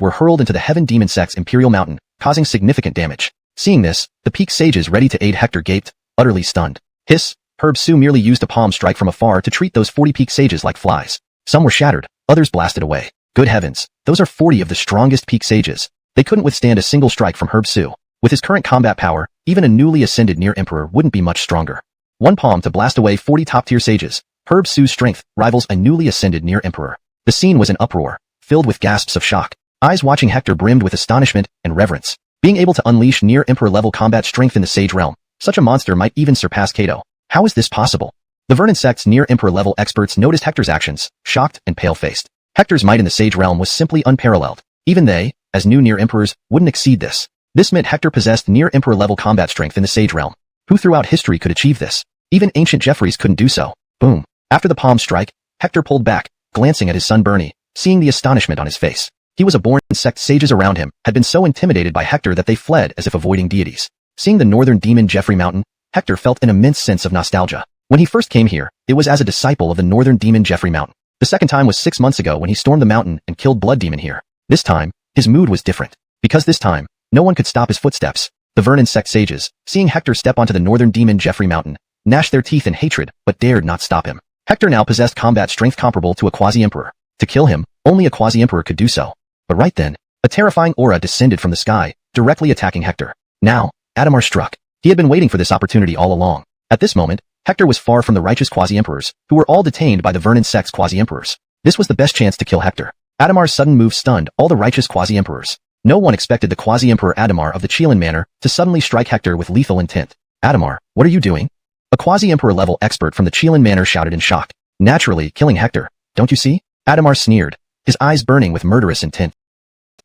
were hurled into the Heaven Demon sect's Imperial Mountain, causing significant damage. Seeing this, the peak sages ready to aid Hector gaped, utterly stunned. Hiss, Herb Su merely used a palm strike from afar to treat those 40 peak sages like flies. Some were shattered, others blasted away. Good heavens, those are 40 of the strongest peak sages. They couldn't withstand a single strike from Herb Su. With his current combat power, even a newly ascended Near Emperor wouldn't be much stronger. One palm to blast away 40 top-tier sages. Herb Su's strength rivals a newly ascended Near Emperor. The scene was an uproar, filled with gasps of shock. Eyes watching Hector brimmed with astonishment and reverence. Being able to unleash Near Emperor-level combat strength in the Sage realm, such a monster might even surpass Kato. How is this possible? The Vernon sect's Near Emperor-level experts noticed Hector's actions, shocked and pale-faced. Hector's might in the Sage realm was simply unparalleled. Even they, as new Near Emperors, wouldn't exceed this. This meant Hector possessed Near Emperor-level combat strength in the Sage realm. Who throughout history could achieve this? Even ancient Jeffreys couldn't do so. Boom. After the palm strike, Hector pulled back, glancing at his son Bernie, seeing the astonishment on his face. He was a born sect. Sages around him had been so intimidated by Hector that they fled as if avoiding deities. Seeing the northern demon Jeffrey Mountain, Hector felt an immense sense of nostalgia. When he first came here, it was as a disciple of the northern demon Jeffrey Mountain. The second time was 6 months ago when he stormed the mountain and killed Blood Demon here. This time, his mood was different. Because this time, no one could stop his footsteps. The Vernon sect sages, seeing Hector step onto the northern demon Jeffrey Mountain, gnashed their teeth in hatred but dared not stop him. Hector now possessed combat strength comparable to a quasi-emperor. To kill him, only a quasi-emperor could do so. But right then, a terrifying aura descended from the sky, directly attacking Hector. Now, Adamar struck. He had been waiting for this opportunity all along. At this moment, Hector was far from the righteous quasi-emperors, who were all detained by the Vernon sect's quasi-emperors. This was the best chance to kill Hector. Adamar's sudden move stunned all the righteous quasi-emperors. No one expected the quasi-emperor Adamar of the Qilin Manor to suddenly strike Hector with lethal intent. "Adamar, what are you doing?" A quasi-emperor level expert from the Qilin Manor shouted in shock. "Naturally, killing Hector. Don't you see?" Adamar sneered, his eyes burning with murderous intent.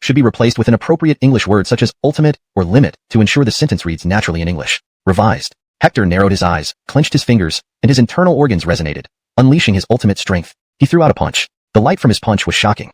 Should be replaced with an appropriate English word such as ultimate or limit to ensure the sentence reads naturally in English. Revised. Hector narrowed his eyes, clenched his fingers, and his internal organs resonated. Unleashing his ultimate strength, he threw out a punch. The light from his punch was shocking.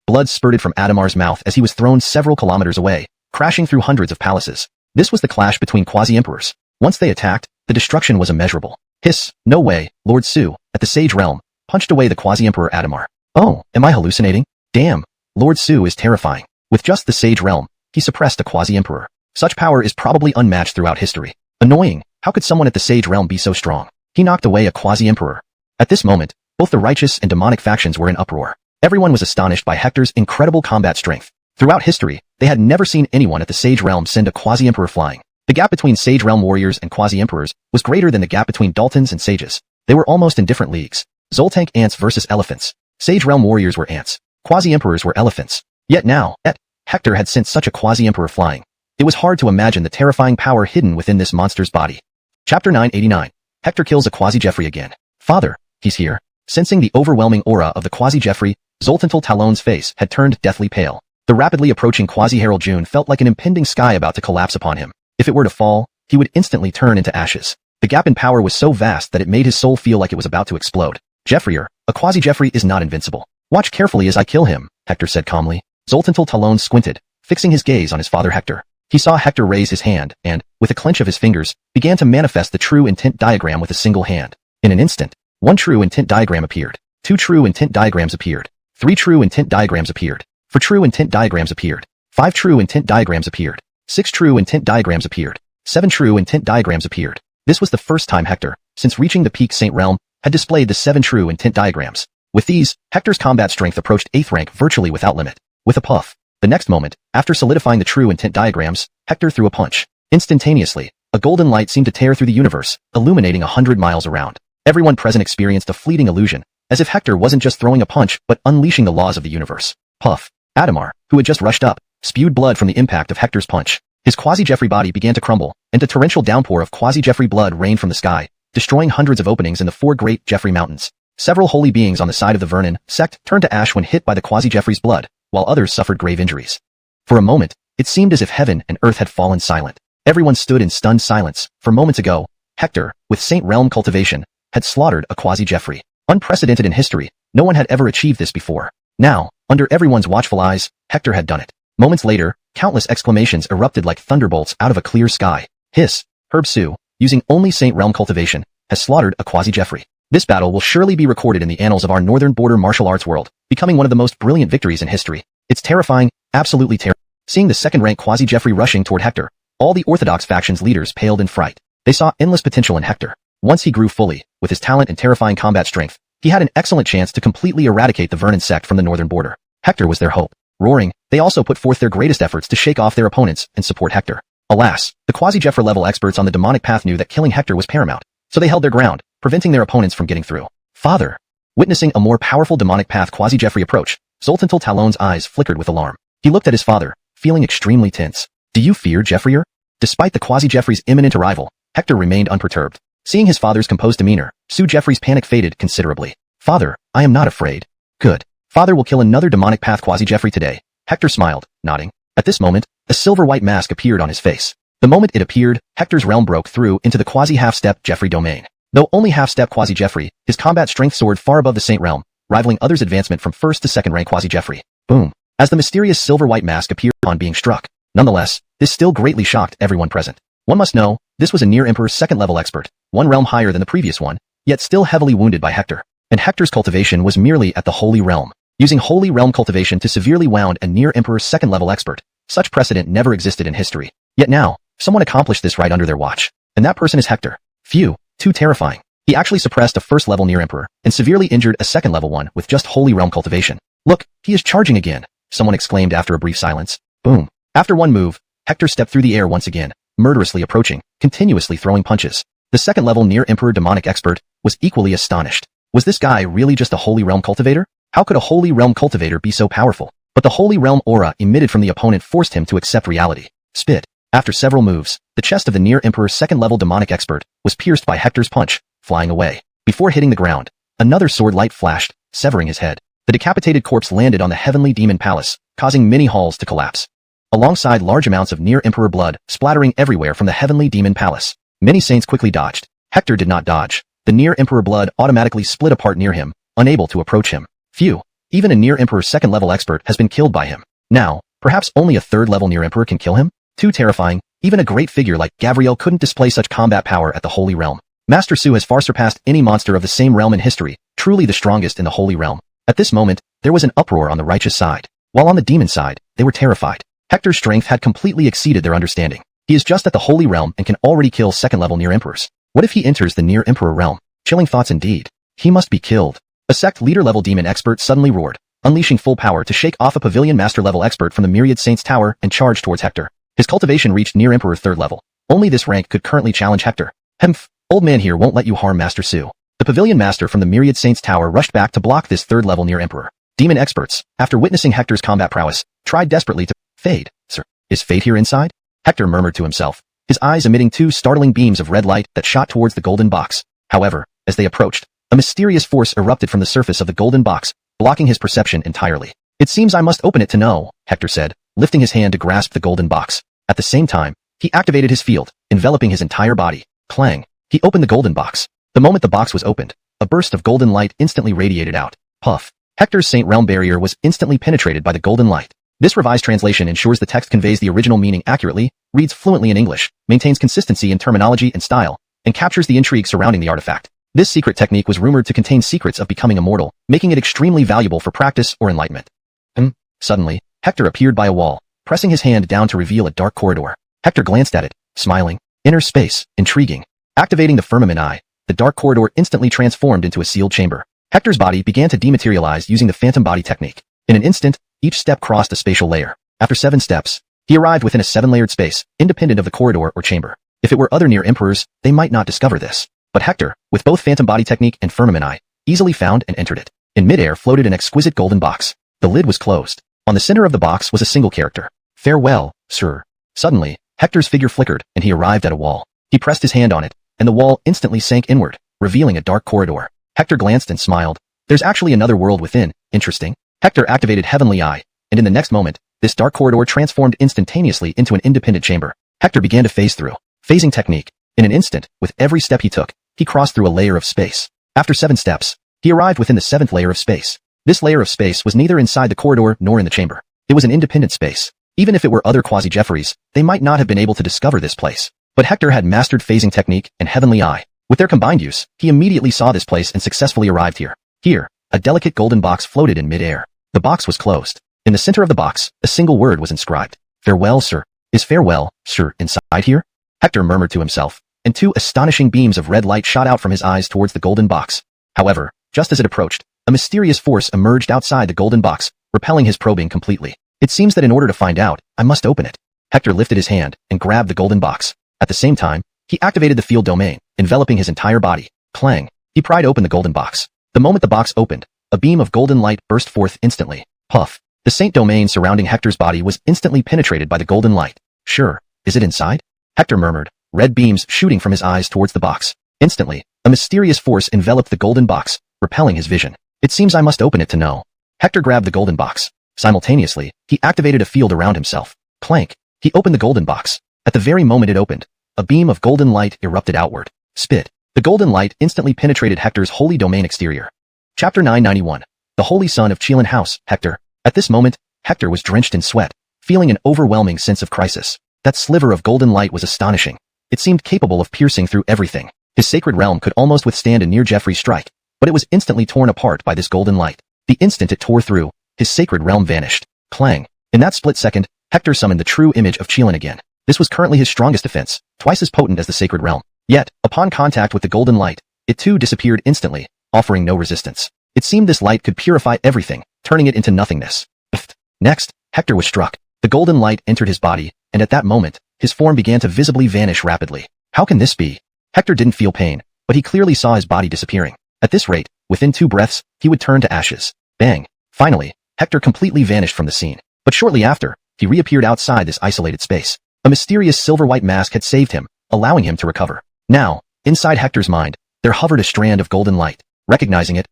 Blood spurted from Adamar's mouth as he was thrown several kilometers away, crashing through hundreds of palaces. This was the clash between quasi-emperors. Once they attacked, the destruction was immeasurable. Hiss, no way, Lord Su, at the Sage Realm, punched away the quasi-emperor Adamar. Oh, am I hallucinating? Damn, Lord Su is terrifying. With just the Sage Realm, he suppressed a quasi-emperor. Such power is probably unmatched throughout history. Annoying, how could someone at the Sage Realm be so strong? He knocked away a quasi-emperor. At this moment, Both the righteous and demonic factions were in uproar. Everyone was astonished by Hector's incredible combat strength. Throughout history, they had never seen anyone at the Sage Realm send a quasi-emperor flying. The gap between Sage Realm warriors and quasi-emperors was greater than the gap between Daltons and sages. They were almost in different leagues. Zoltank ants versus elephants. Sage Realm warriors were ants. Quasi-emperors were elephants. Yet now, Hector had sent such a quasi-emperor flying. It was hard to imagine the terrifying power hidden within this monster's body. Chapter 989. Hector kills a quasi-Jeffrey again. Father, he's here. Sensing the overwhelming aura of the quasi-Jeffrey, Zoltantal Talon's face had turned deathly pale. The rapidly approaching quasi-Herald June felt like an impending sky about to collapse upon him. If it were to fall, he would instantly turn into ashes. The gap in power was so vast that it made his soul feel like it was about to explode. Jeffreyer, a quasi-Jeffrey is not invincible. Watch carefully as I kill him, Hector said calmly. Zoltantal Talon squinted, fixing his gaze on his father Hector. He saw Hector raise his hand and, with a clench of his fingers, began to manifest the true intent diagram with a single hand. In an instant, 1 true intent diagram appeared. 2 true intent diagrams appeared. 3 true intent diagrams appeared. 4 true intent diagrams appeared. 5 true intent diagrams appeared. 6 true intent diagrams appeared. 7 true intent diagrams appeared. This was the first time Hector, since reaching the peak Saint Realm, had displayed the 7 true intent diagrams. With these, Hector's combat strength approached 8th rank virtually without limit. With a puff. The next moment, after solidifying the true intent diagrams, Hector threw a punch. Instantaneously, a golden light seemed to tear through the universe, illuminating 100 miles around. Everyone present experienced a fleeting illusion, as if Hector wasn't just throwing a punch, but unleashing the laws of the universe. Puff. Adamar, who had just rushed up, spewed blood from the impact of Hector's punch. His quasi-Jeffrey body began to crumble, and a torrential downpour of quasi-Jeffrey blood rained from the sky, destroying hundreds of openings in the 4 great Jeffrey mountains. Several holy beings on the side of the Vernon sect turned to ash when hit by the quasi-Jeffrey's blood, while others suffered grave injuries. For a moment, it seemed as if heaven and earth had fallen silent. Everyone stood in stunned silence, for moments ago, Hector, with Saint Realm cultivation, had slaughtered a quasi-Jeffrey. Unprecedented in history, no one had ever achieved this before. Now, under everyone's watchful eyes, Hector had done it. Moments later, countless exclamations erupted like thunderbolts out of a clear sky. Hiss, Herb Sue, using only Saint Realm cultivation, has slaughtered a quasi-Jeffrey. This battle will surely be recorded in the annals of our northern border martial arts world, becoming one of the most brilliant victories in history. It's terrifying, absolutely terrifying. Seeing the second-rank quasi-Jeffrey rushing toward Hector, all the Orthodox faction's leaders paled in fright. They saw endless potential in Hector. Once he grew fully, with his talent and terrifying combat strength, he had an excellent chance to completely eradicate the Vernon sect from the northern border. Hector was their hope. Roaring, they also put forth their greatest efforts to shake off their opponents and support Hector. Alas, the quasi-Jeffrey level experts on the demonic path knew that killing Hector was paramount, so they held their ground, preventing their opponents from getting through. Father. Witnessing a more powerful demonic path quasi-Jeffrey approach, Zoltantal Talon's eyes flickered with alarm. He looked at his father, feeling extremely tense. Do you fear Jeffreyer? Despite the quasi-Jeffrey's imminent arrival, Hector remained unperturbed. Seeing his father's composed demeanor, Sue Jeffrey's panic faded considerably. Father, I am not afraid. Good. Father will kill another demonic path quasi-Jeffrey today. Hector smiled, nodding. At this moment, a silver-white mask appeared on his face. The moment it appeared, Hector's realm broke through into the quasi-half-step Jeffrey domain. Though only half-step quasi-Jeffrey, his combat strength soared far above the Saint Realm, rivaling others' advancement from first to second rank quasi-Jeffrey. Boom. As the mysterious silver-white mask appeared upon being struck. Nonetheless, this still greatly shocked everyone present. One must know, this was a near Emperor's second-level expert, one realm higher than the previous one, yet still heavily wounded by Hector. And Hector's cultivation was merely at the Holy Realm. Using Holy Realm cultivation to severely wound a near Emperor's second-level expert, such precedent never existed in history. Yet now, someone accomplished this right under their watch. And that person is Hector. Phew, too terrifying. He actually suppressed a first-level near Emperor, and severely injured a second-level one with just Holy Realm cultivation. Look, he is charging again, someone exclaimed after a brief silence. Boom. After one move, Hector stepped through the air once again, murderously approaching, continuously throwing punches. The second-level near Emperor demonic expert was equally astonished. Was this guy really just a Holy Realm cultivator? How could a Holy Realm cultivator be so powerful? But the Holy Realm aura emitted from the opponent forced him to accept reality. Spit. After several moves, the chest of the near Emperor's second-level demonic expert was pierced by Hector's punch, flying away. Before hitting the ground, another sword light flashed, severing his head. The decapitated corpse landed on the heavenly demon palace, causing many halls to collapse. Alongside large amounts of near Emperor blood splattering everywhere from the heavenly demon palace. Many saints quickly dodged. Hector did not dodge. The near Emperor blood automatically split apart near him, unable to approach him. Phew. Even a near Emperor's second-level expert has been killed by him. Now, perhaps only a third-level near Emperor can kill him? Too terrifying. Even a great figure like Gabriel couldn't display such combat power at the Holy Realm. Master Su has far surpassed any monster of the same realm in history, truly the strongest in the Holy Realm. At this moment, there was an uproar on the righteous side. While on the demon side, they were terrified. Hector's strength had completely exceeded their understanding. He is just at the Holy Realm and can already kill second-level near Emperors. What if he enters the near Emperor realm? Chilling thoughts indeed. He must be killed. A sect leader-level demon expert suddenly roared, unleashing full power to shake off a pavilion master-level expert from the Myriad Saints Tower and charge towards Hector. His cultivation reached near Emperor 3rd level. Only this rank could currently challenge Hector. Hemph, old man here won't let you harm Master Su. The pavilion master from the Myriad Saints Tower rushed back to block this 3rd level near Emperor. Demon experts, after witnessing Hector's combat prowess, tried desperately to fade. Sir, is fate here inside? Hector murmured to himself, his eyes emitting 2 startling beams of red light that shot towards the golden box. However, as they approached, a mysterious force erupted from the surface of the golden box, blocking his perception entirely. It seems I must open it to know, Hector said, lifting his hand to grasp the golden box. At the same time, he activated his field, enveloping his entire body. Clang. He opened the golden box. The moment the box was opened, a burst of golden light instantly radiated out. Puff. Hector's Saint Realm barrier was instantly penetrated by the golden light. This revised translation ensures the text conveys the original meaning accurately, reads fluently in English, maintains consistency in terminology and style, and captures the intrigue surrounding the artifact. This secret technique was rumored to contain secrets of becoming immortal, making it extremely valuable for practice or enlightenment. Suddenly, Hector appeared by a wall, pressing his hand down to reveal a dark corridor. Hector glanced at it, smiling. Inner space, intriguing. Activating the firmament eye, the dark corridor instantly transformed into a sealed chamber. Hector's body began to dematerialize using the phantom body technique. In an instant, each step crossed a spatial layer. After 7 steps, he arrived within a 7-layered space, independent of the corridor or chamber. If it were other near emperors, they might not discover this. But Hector, with both phantom body technique and firmament eye, easily found and entered it. In midair floated an exquisite golden box. The lid was closed. On the center of the box was a single character. Farewell, sir. Suddenly, Hector's figure flickered, and he arrived at a wall. He pressed his hand on it, and the wall instantly sank inward, revealing a dark corridor. Hector glanced and smiled. There's actually another world within, interesting. Hector activated Heavenly Eye, and in the next moment, this dark corridor transformed instantaneously into an independent chamber. Hector began to phase through. Phasing technique. In an instant, with every step he took, he crossed through a layer of space. After 7 steps, he arrived within the 7th layer of space. This layer of space was neither inside the corridor nor in the chamber. It was an independent space. Even if it were other quasi-Jeffreys, they might not have been able to discover this place. But Hector had mastered phasing technique and Heavenly Eye. With their combined use, he immediately saw this place and successfully arrived here. Here, a delicate golden box floated in mid-air. The box was closed. In the center of the box, a single word was inscribed. Farewell, sir. Is farewell, sir, inside here? Hector murmured to himself, and 2 astonishing beams of red light shot out from his eyes towards the golden box. However, just as it approached, a mysterious force emerged outside the golden box, repelling his probing completely. It seems that in order to find out, I must open it. Hector lifted his hand and grabbed the golden box. At the same time, he activated the field domain, enveloping his entire body. Clang. He pried open the golden box. The moment the box opened, a beam of golden light burst forth instantly. Puff. The saint domain surrounding Hector's body was instantly penetrated by the golden light. Sure. Is it inside? Hector murmured, red beams shooting from his eyes towards the box. Instantly, a mysterious force enveloped the golden box, repelling his vision. It seems I must open it to know. Hector grabbed the golden box. Simultaneously, he activated a field around himself. Clank. He opened the golden box. At the very moment it opened, a beam of golden light erupted outward. Spit. The golden light instantly penetrated Hector's holy domain exterior. Chapter 991. The Holy Son of Qilin House, Hector. At this moment, Hector was drenched in sweat, feeling an overwhelming sense of crisis. That sliver of golden light was astonishing. It seemed capable of piercing through everything. His sacred realm could almost withstand a near Jeffrey strike, but it was instantly torn apart by this golden light. The instant it tore through, his sacred realm vanished. Clang. In that split second, Hector summoned the true image of Qilin again. This was currently his strongest defense, twice as potent as the sacred realm. Yet, upon contact with the golden light, it too disappeared instantly, offering no resistance. It seemed this light could purify everything, turning it into nothingness. Next, Hector was struck. The golden light entered his body, and at that moment, his form began to visibly vanish rapidly. How can this be? Hector didn't feel pain, but he clearly saw his body disappearing. At this rate, within 2 breaths, he would turn to ashes. Bang. Finally, Hector completely vanished from the scene. But shortly after, he reappeared outside this isolated space. A mysterious silver-white mask had saved him, allowing him to recover. Now, inside Hector's mind, there hovered a strand of golden light. Recognizing it,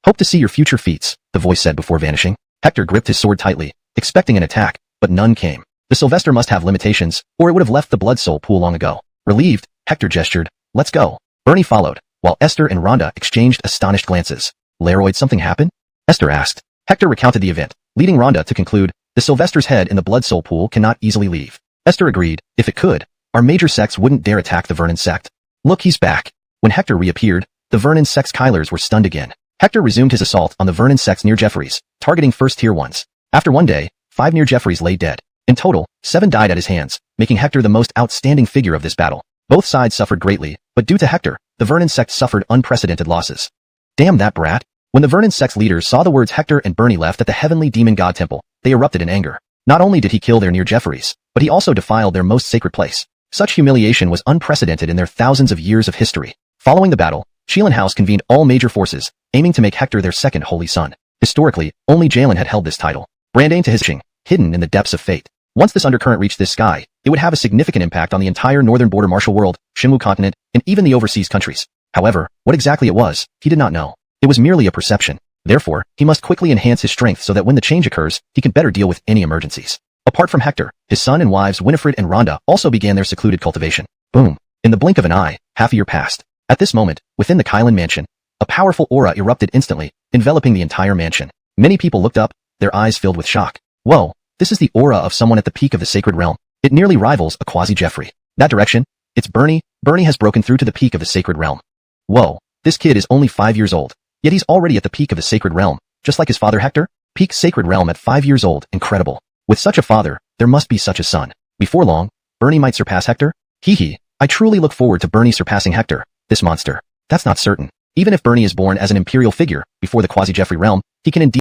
hope to see your future feats, the voice said before vanishing. Hector gripped his sword tightly, expecting an attack, but none came. The Sylvester must have limitations, or it would have left the blood soul pool long ago. Relieved, Hector gestured, let's go. Bernie followed, while Esther and Rhonda exchanged astonished glances. Leroyd, something happened? Esther asked. Hector recounted the event, leading Rhonda to conclude, the Sylvester's head in the blood soul pool cannot easily leave. Esther agreed, if it could, our major sects wouldn't dare attack the Vernon sect. Look, he's back. When Hector reappeared, the Vernon sect's Kylers were stunned again. Hector resumed his assault on the Vernon sects near Jeffreys, targeting first-tier ones. After one day, 5 near Jeffreys lay dead. In total, 7 died at his hands, making Hector the most outstanding figure of this battle. Both sides suffered greatly, but due to Hector, the Vernon sect suffered unprecedented losses. Damn that brat! When the Vernon sect's leaders saw the words Hector and Bernie left at the heavenly demon god temple, they erupted in anger. Not only did he kill their near Jeffries, but he also defiled their most sacred place. Such humiliation was unprecedented in their thousands of years of history. Following the battle, Shielan House convened all major forces, aiming to make Hector their second holy son. Historically, only Jian had held this title, branding to his king, hidden in the depths of fate. Once this undercurrent reached this sky, it would have a significant impact on the entire northern border martial world, Shinwu continent, and even the overseas countries. However, what exactly it was, he did not know. It was merely a perception. Therefore, he must quickly enhance his strength so that when the change occurs, he can better deal with any emergencies. Apart from Hector, his son and wives Winifred and Rhonda also began their secluded cultivation. Boom. In the blink of an eye, half a year passed. At this moment, within the Kylan mansion, a powerful aura erupted instantly, enveloping the entire mansion. Many people looked up, their eyes filled with shock. Whoa, this is the aura of someone at the peak of the sacred realm. It nearly rivals a quasi-Jeffrey. That direction? It's Bernie. Bernie has broken through to the peak of the sacred realm. Whoa, this kid is only 5 years old. Yet he's already at the peak of the sacred realm, just like his father Hector. Peak sacred realm at 5 years old, incredible. With such a father, there must be such a son. Before long, Bernie might surpass Hector? Hee hee, I truly look forward to Bernie surpassing Hector, this monster. That's not certain. Even if Bernie is born as an imperial figure, before the quasi-Jeffrey realm, he can indeed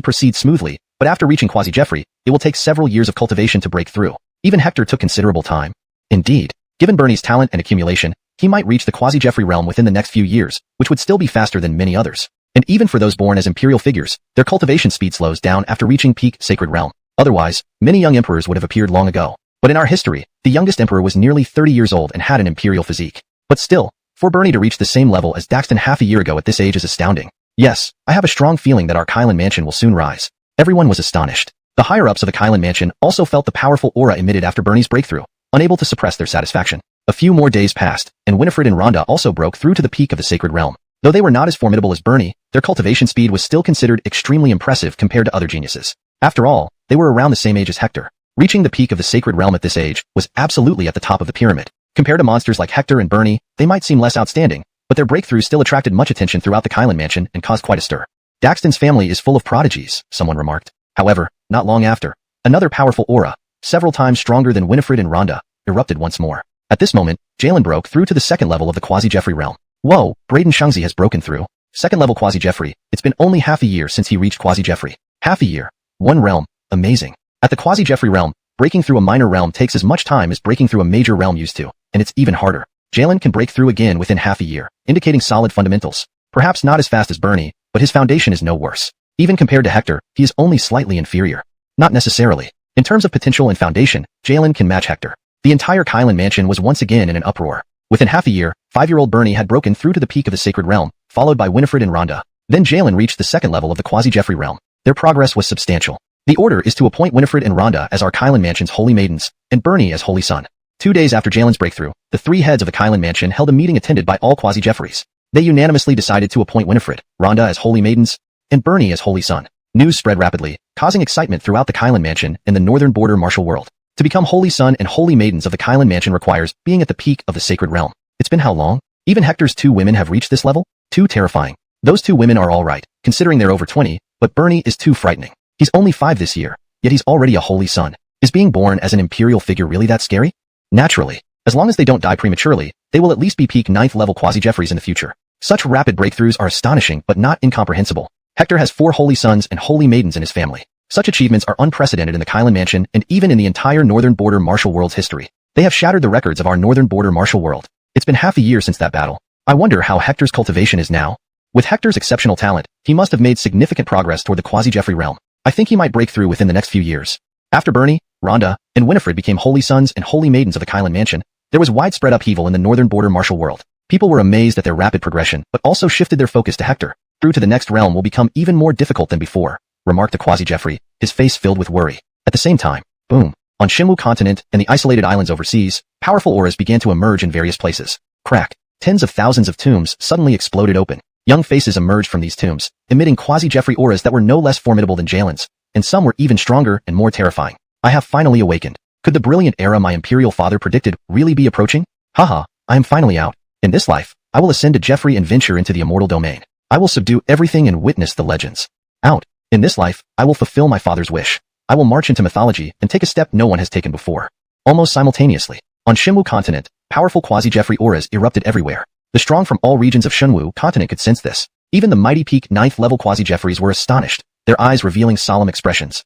proceed smoothly, but after reaching quasi-Jeffrey, it will take several years of cultivation to break through. Even Hector took considerable time. Indeed, given Bernie's talent and accumulation, he might reach the quasi-Jeffrey realm within the next few years, which would still be faster than many others. And even for those born as imperial figures, their cultivation speed slows down after reaching peak sacred realm. Otherwise, many young emperors would have appeared long ago. But in our history, the youngest emperor was nearly 30 years old and had an imperial physique. But still, for Bernie to reach the same level as Daxton half a year ago at this age is astounding. Yes, I have a strong feeling that our Kylan mansion will soon rise. Everyone was astonished. The higher-ups of the Kylan mansion also felt the powerful aura emitted after Bernie's breakthrough, unable to suppress their satisfaction. A few more days passed, and Winifred and Rhonda also broke through to the peak of the sacred realm. Though they were not as formidable as Bernie, their cultivation speed was still considered extremely impressive compared to other geniuses. After all, they were around the same age as Hector. Reaching the peak of the sacred realm at this age was absolutely at the top of the pyramid. Compared to monsters like Hector and Bernie, they might seem less outstanding, but their breakthrough still attracted much attention throughout the Kylan mansion and caused quite a stir. Daxton's family is full of prodigies, someone remarked. However, not long after, another powerful aura, several times stronger than Winifred and Rhonda, erupted once more. At this moment, Jian broke through to the second level of the quasi-Jeffrey realm. Whoa, Braden Shangzi has broken through. Second level quasi-Jeffrey, it's been only half a year since he reached quasi-Jeffrey. Half a year. One realm. Amazing. At the quasi-Jeffrey realm, breaking through a minor realm takes as much time as breaking through a major realm used to, and it's even harder. Jian can break through again within half a year, indicating solid fundamentals. Perhaps not as fast as Bernie, but his foundation is no worse. Even compared to Hector, he is only slightly inferior. Not necessarily. In terms of potential and foundation, Jian can match Hector. The entire Kylan mansion was once again in an uproar. Within half a year, 5-year-old Bernie had broken through to the peak of the sacred realm, followed by Winifred and Rhonda. Then Jian reached the second level of the quasi-Jeffrey realm. Their progress was substantial. The order is to appoint Winifred and Rhonda as our Kylan mansion's holy maidens, and Bernie as holy son. 2 days after Jian's breakthrough, the three heads of the Kylan mansion held a meeting attended by all quasi-Jeffreys. They unanimously decided to appoint Winifred, Rhonda as holy maidens, and Bernie as holy son. News spread rapidly, causing excitement throughout the Kylan mansion and the northern border martial world. To become holy son and holy maidens of the Kylan mansion requires being at the peak of the sacred realm. It's been how long? Even Hector's 2 women have reached this level? Too terrifying. Those 2 women are alright, considering they're over 20, but Bernie is too frightening. He's only 5 this year, yet he's already a holy son. Is being born as an imperial figure really that scary? Naturally. As long as they don't die prematurely, they will at least be peak 9th level quasi-Jeffreys in the future. Such rapid breakthroughs are astonishing but not incomprehensible. Hector has 4 holy sons and holy maidens in his family. Such achievements are unprecedented in the Kylan mansion and even in the entire northern border martial world's history. They have shattered the records of our northern border martial world. It's been half a year since that battle. I wonder how Hector's cultivation is now. With Hector's exceptional talent, he must have made significant progress toward the quasi-Jeffrey realm. I think he might break through within the next few years. After Bernie, Rhonda, and Winifred became holy sons and holy maidens of the Kylan mansion, there was widespread upheaval in the northern border martial world. People were amazed at their rapid progression, but also shifted their focus to Hector. Through to the next realm will become even more difficult than before, remarked the quasi-Jeffrey, his face filled with worry. At the same time, boom, on Shinwu continent and the isolated islands overseas, powerful auras began to emerge in various places. Crack. Tens of thousands of tombs suddenly exploded open. Young faces emerged from these tombs, emitting quasi-Jeffrey auras that were no less formidable than Jalen's, and some were even stronger and more terrifying. I have finally awakened. Could the brilliant era my imperial father predicted really be approaching? Haha, I am finally out. In this life, I will ascend to Jeffrey and venture into the immortal domain. I will subdue everything and witness the legends. Out. In this life, I will fulfill my father's wish. I will march into mythology and take a step no one has taken before. Almost simultaneously, on Shinwu continent, powerful quasi-Jeffrey auras erupted everywhere. The strong from all regions of Shunwu continent could sense this. Even the mighty peak 9th level quasi-Jeffries were astonished, their eyes revealing solemn expressions.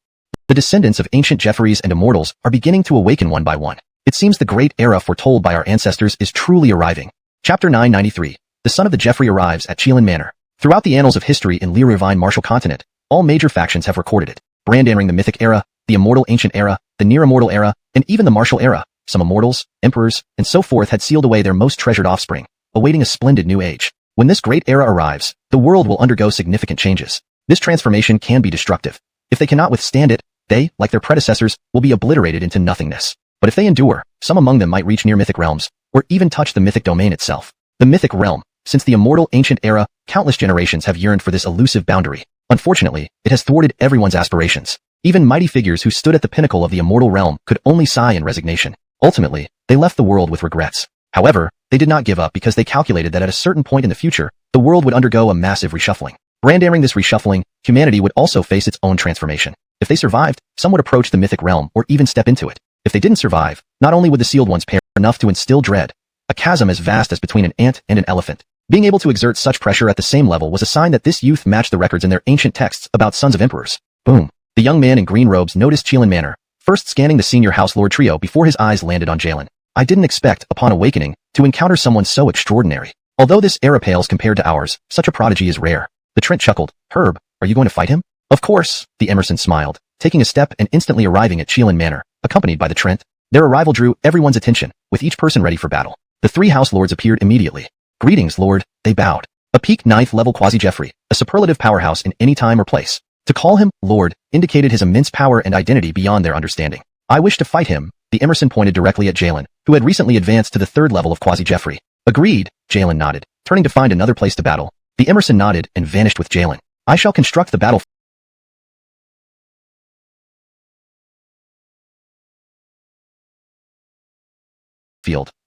The descendants of ancient Jeffries and immortals are beginning to awaken one by one. It seems the great era foretold by our ancestors is truly arriving. Chapter 993. The son of the Jeffrey arrives at Qilin Manor. Throughout the annals of history in Liurevine Martial Continent, all major factions have recorded it. Brand entering the mythic era, the immortal ancient era, the near-immortal era, and even the martial era. Some immortals, emperors, and so forth had sealed away their most treasured offspring, awaiting a splendid new age. When this great era arrives, the world will undergo significant changes. This transformation can be destructive. If they cannot withstand it, they, like their predecessors, will be obliterated into nothingness. But if they endure, some among them might reach near mythic realms, or even touch the mythic domain itself. The mythic realm. Since the immortal ancient era, countless generations have yearned for this elusive boundary. Unfortunately, it has thwarted everyone's aspirations. Even mighty figures who stood at the pinnacle of the immortal realm could only sigh in resignation. Ultimately, they left the world with regrets. However, they did not give up because they calculated that at a certain point in the future, the world would undergo a massive reshuffling. Branding this reshuffling, humanity would also face its own transformation. If they survived, some would approach the mythic realm or even step into it. If they didn't survive, not only would the sealed ones perish enough to instill dread, a chasm as vast as between an ant and an elephant. Being able to exert such pressure at the same level was a sign that this youth matched the records in their ancient texts about sons of emperors. Boom. The young man in green robes noticed Qilin Manor, first scanning the senior house lord trio before his eyes landed on Jalen. I didn't expect, upon awakening, to encounter someone so extraordinary. Although this era pales compared to ours, such a prodigy is rare. The Trent chuckled. Herb, are you going to fight him? Of course, the Emerson smiled, taking a step and instantly arriving at Qilin Manor, accompanied by the Trent. Their arrival drew everyone's attention, with each person ready for battle. The three house lords appeared immediately. Greetings, Lord, they bowed. A peak 9th level quasi-Jeffrey, a superlative powerhouse in any time or place. To call him Lord indicated his immense power and identity beyond their understanding. I wish to fight him, the Emerson pointed directly at Jalen, who had recently advanced to the 3rd level of quasi-Jeffrey. Agreed, Jalen nodded, turning to find another place to battle. The Emerson nodded and vanished with Jalen. I shall construct the battlefield.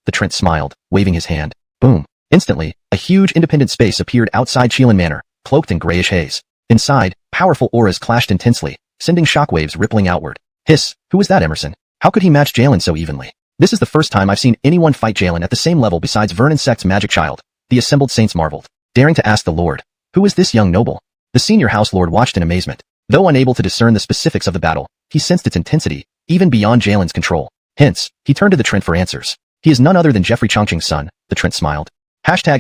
The Trent smiled, waving his hand. Boom. Instantly, a huge independent space appeared outside Qilin Manor, cloaked in grayish haze. Inside, powerful auras clashed intensely, sending shockwaves rippling outward. Hiss, who was that Emerson? How could he match Jalen so evenly? This is the first time I've seen anyone fight Jalen at the same level besides Vernon Sect's magic child. The assembled saints marveled, daring to ask the Lord, who is this young noble? The senior house lord watched in amazement. Though unable to discern the specifics of the battle, he sensed its intensity, even beyond Jalen's control. Hence, he turned to the Trent for answers. He is none other than Jeffrey Chongqing's son, the Trent smiled. Chapter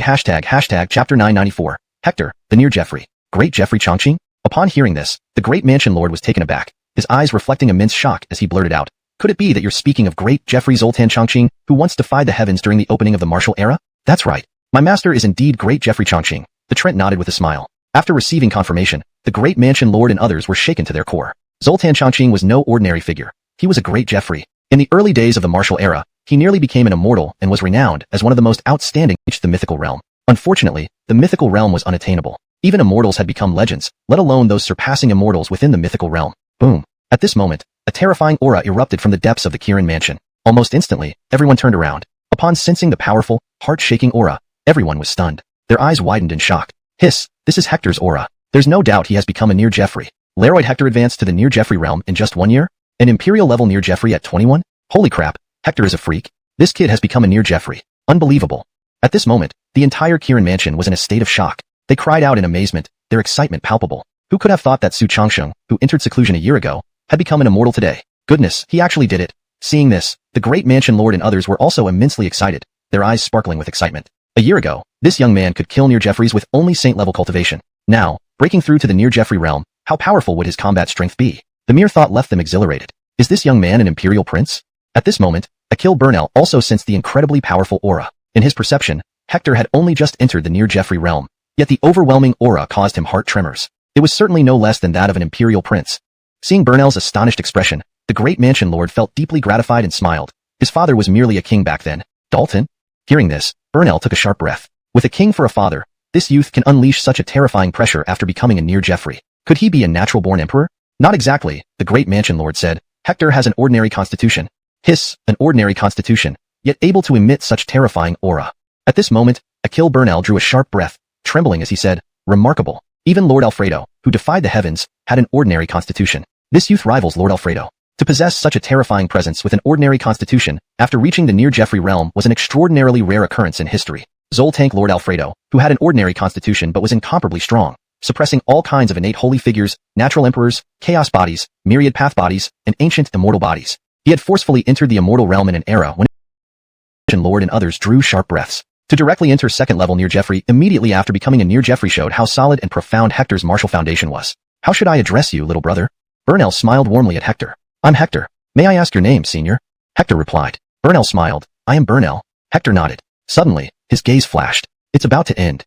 994. Hector, the near Jeffrey. Great Jeffrey Chongqing? Upon hearing this, the great mansion lord was taken aback, his eyes reflecting immense shock as he blurted out. Could it be that you're speaking of great Jeffrey Zoltan Chongqing, who once defied the heavens during the opening of the martial era? That's right. My master is indeed great Jeffrey Chongqing. The Trent nodded with a smile. After receiving confirmation, the great mansion lord and others were shaken to their core. Zoltan Chongqing was no ordinary figure. He was a great Jeffrey. In the early days of the martial era, he nearly became an immortal and was renowned as one of the most outstanding reached the mythical realm. Unfortunately, the mythical realm was unattainable. Even immortals had become legends, let alone those surpassing immortals within the mythical realm. Boom. At this moment, a terrifying aura erupted from the depths of the Kirin mansion. Almost instantly, everyone turned around. Upon sensing the powerful, heart-shaking aura, everyone was stunned. Their eyes widened in shock. Hiss, this is Hector's aura. There's no doubt he has become a near Jeffrey. Leroyd Hector advanced to the near Jeffrey realm in just 1 year? An imperial level near Jeffrey at 21? Holy crap, Hector is a freak. This kid has become a near Jeffrey. Unbelievable. At this moment, the entire Kirin mansion was in a state of shock. They cried out in amazement, their excitement palpable. Who could have thought that Su Changsheng, who entered seclusion a year ago, had become an immortal today? Goodness, he actually did it. Seeing this, the great mansion lord and others were also immensely excited, their eyes sparkling with excitement. A year ago, this young man could kill near Jeffreys with only saint-level cultivation. Now, breaking through to the near Jeffrey realm, how powerful would his combat strength be? The mere thought left them exhilarated. Is this young man an imperial prince? At this moment, Akil Burnell also sensed the incredibly powerful aura. In his perception, Hector had only just entered the near Jeffrey realm, yet the overwhelming aura caused him heart tremors. It was certainly no less than that of an imperial prince. Seeing Burnell's astonished expression, the great mansion lord felt deeply gratified and smiled. His father was merely a king back then. Dalton? Hearing this, Burnell took a sharp breath. With a king for a father, this youth can unleash such a terrifying pressure after becoming a near Jeffrey. Could he be a natural-born emperor? Not exactly, the great mansion lord said. Hector has an ordinary constitution. Hiss, an ordinary constitution, yet able to emit such terrifying aura. At this moment, Akil Burnell drew a sharp breath, trembling as he said, remarkable. Even Lord Alfredo, who defied the heavens, had an ordinary constitution. This youth rivals Lord Alfredo. To possess such a terrifying presence with an ordinary constitution after reaching the near Jeffrey realm was an extraordinarily rare occurrence in history. Zoltank Lord Alfredo, who had an ordinary constitution but was incomparably strong, suppressing all kinds of innate holy figures, natural emperors, chaos bodies, myriad path bodies, and ancient immortal bodies. He had forcefully entered the immortal realm in an era when Lord and others drew sharp breaths. To directly enter second level near Jeffrey immediately after becoming a near Jeffrey showed how solid and profound Hector's martial foundation was. How should I address you, little brother? Burnell smiled warmly at Hector. I'm Hector. May I ask your name, senior? Hector replied. Burnell smiled. I am Burnell. Hector nodded. Suddenly, his gaze flashed. It's about to end.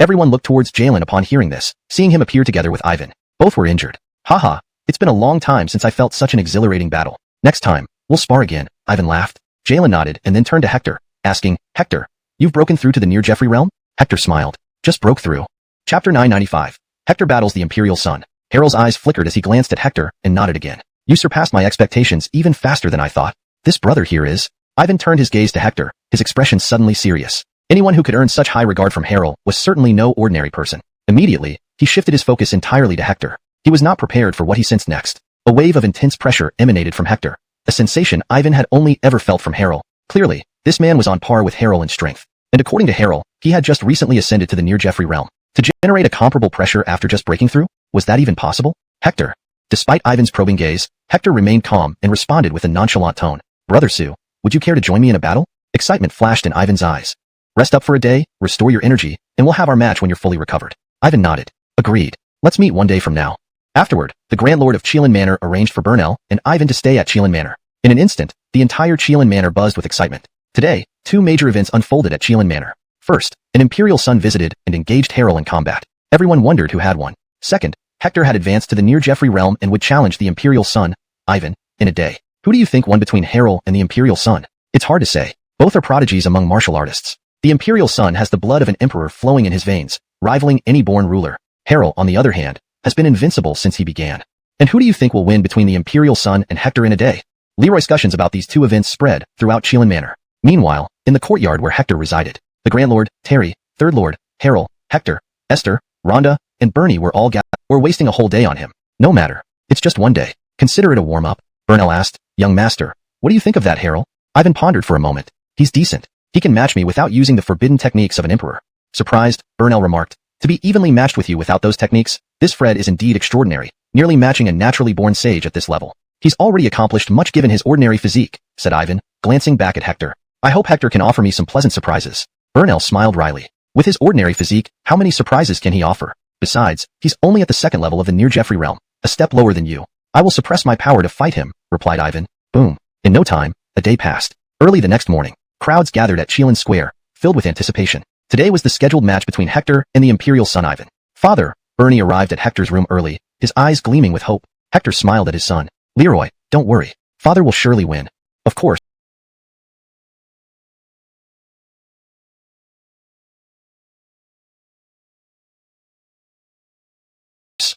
Everyone looked towards Jalen upon hearing this, seeing him appear together with Ivan. Both were injured. Haha, it's been a long time since I felt such an exhilarating battle. Next time, we'll spar again, Ivan laughed. Jalen nodded and then turned to Hector, asking, Hector, you've broken through to the near Jeffrey realm? Hector smiled. Just broke through. Chapter 995. Hector battles the Imperial Sun. Harold's eyes flickered as he glanced at Hector and nodded again. You surpassed my expectations even faster than I thought. This brother here is... Ivan turned his gaze to Hector, his expression suddenly serious. Anyone who could earn such high regard from Harold was certainly no ordinary person. Immediately, he shifted his focus entirely to Hector. He was not prepared for what he sensed next. A wave of intense pressure emanated from Hector, a sensation Ivan had only ever felt from Harold. Clearly, this man was on par with Harold in strength. And according to Harold, he had just recently ascended to the near Jeffrey realm. To generate a comparable pressure after just breaking through? Was that even possible? Hector. Despite Ivan's probing gaze, Hector remained calm and responded with a nonchalant tone. Brother Sue, would you care to join me in a battle? Excitement flashed in Ivan's eyes. Rest up for a day, restore your energy, and we'll have our match when you're fully recovered. Ivan nodded. Agreed. Let's meet one day from now. Afterward, the Grand Lord of Chelan Manor arranged for Burnell and Ivan to stay at Chelan Manor. In an instant, the entire Chelan Manor buzzed with excitement. Today, two major events unfolded at Chelan Manor. First, an Imperial Sun visited and engaged Harold in combat. Everyone wondered who had won. Second, Hector had advanced to the near Jeffrey realm and would challenge the Imperial Sun, Ivan, in a day. Who do you think won between Harold and the Imperial Sun? It's hard to say. Both are prodigies among martial artists. The Imperial Sun has the blood of an emperor flowing in his veins, rivaling any born ruler. Harold, on the other hand, has been invincible since he began. And who do you think will win between the Imperial Sun and Hector in a day? Leroy discussions about these two events spread throughout Chelan Manor. Meanwhile, in the courtyard where Hector resided, the Grand Lord, Terry, Third Lord, Harold, Hector, Esther, Rhonda, and Bernie were all gathered. We're wasting a whole day on him. No matter. It's just one day. Consider it a warm-up. Burnell asked, Young master, what do you think of that, Harold? Ivan pondered for a moment. He's decent. He can match me without using the forbidden techniques of an emperor. Surprised, Burnell remarked. To be evenly matched with you without those techniques, this Fred is indeed extraordinary, nearly matching a naturally born sage at this level. He's already accomplished much given his ordinary physique, said Ivan, glancing back at Hector. I hope Hector can offer me some pleasant surprises. Burnell smiled wryly. With his ordinary physique, how many surprises can he offer? Besides, he's only at the second level of the near Jeffrey realm, a step lower than you. I will suppress my power to fight him, replied Ivan. Boom. In no time, a day passed. Early the next morning, crowds gathered at Chelan Square, filled with anticipation. Today was the scheduled match between Hector and the Imperial Son Ivan. Father, Bernie arrived at Hector's room early, his eyes gleaming with hope. Hector smiled at his son. Leroy, don't worry. Father will surely win. Of course.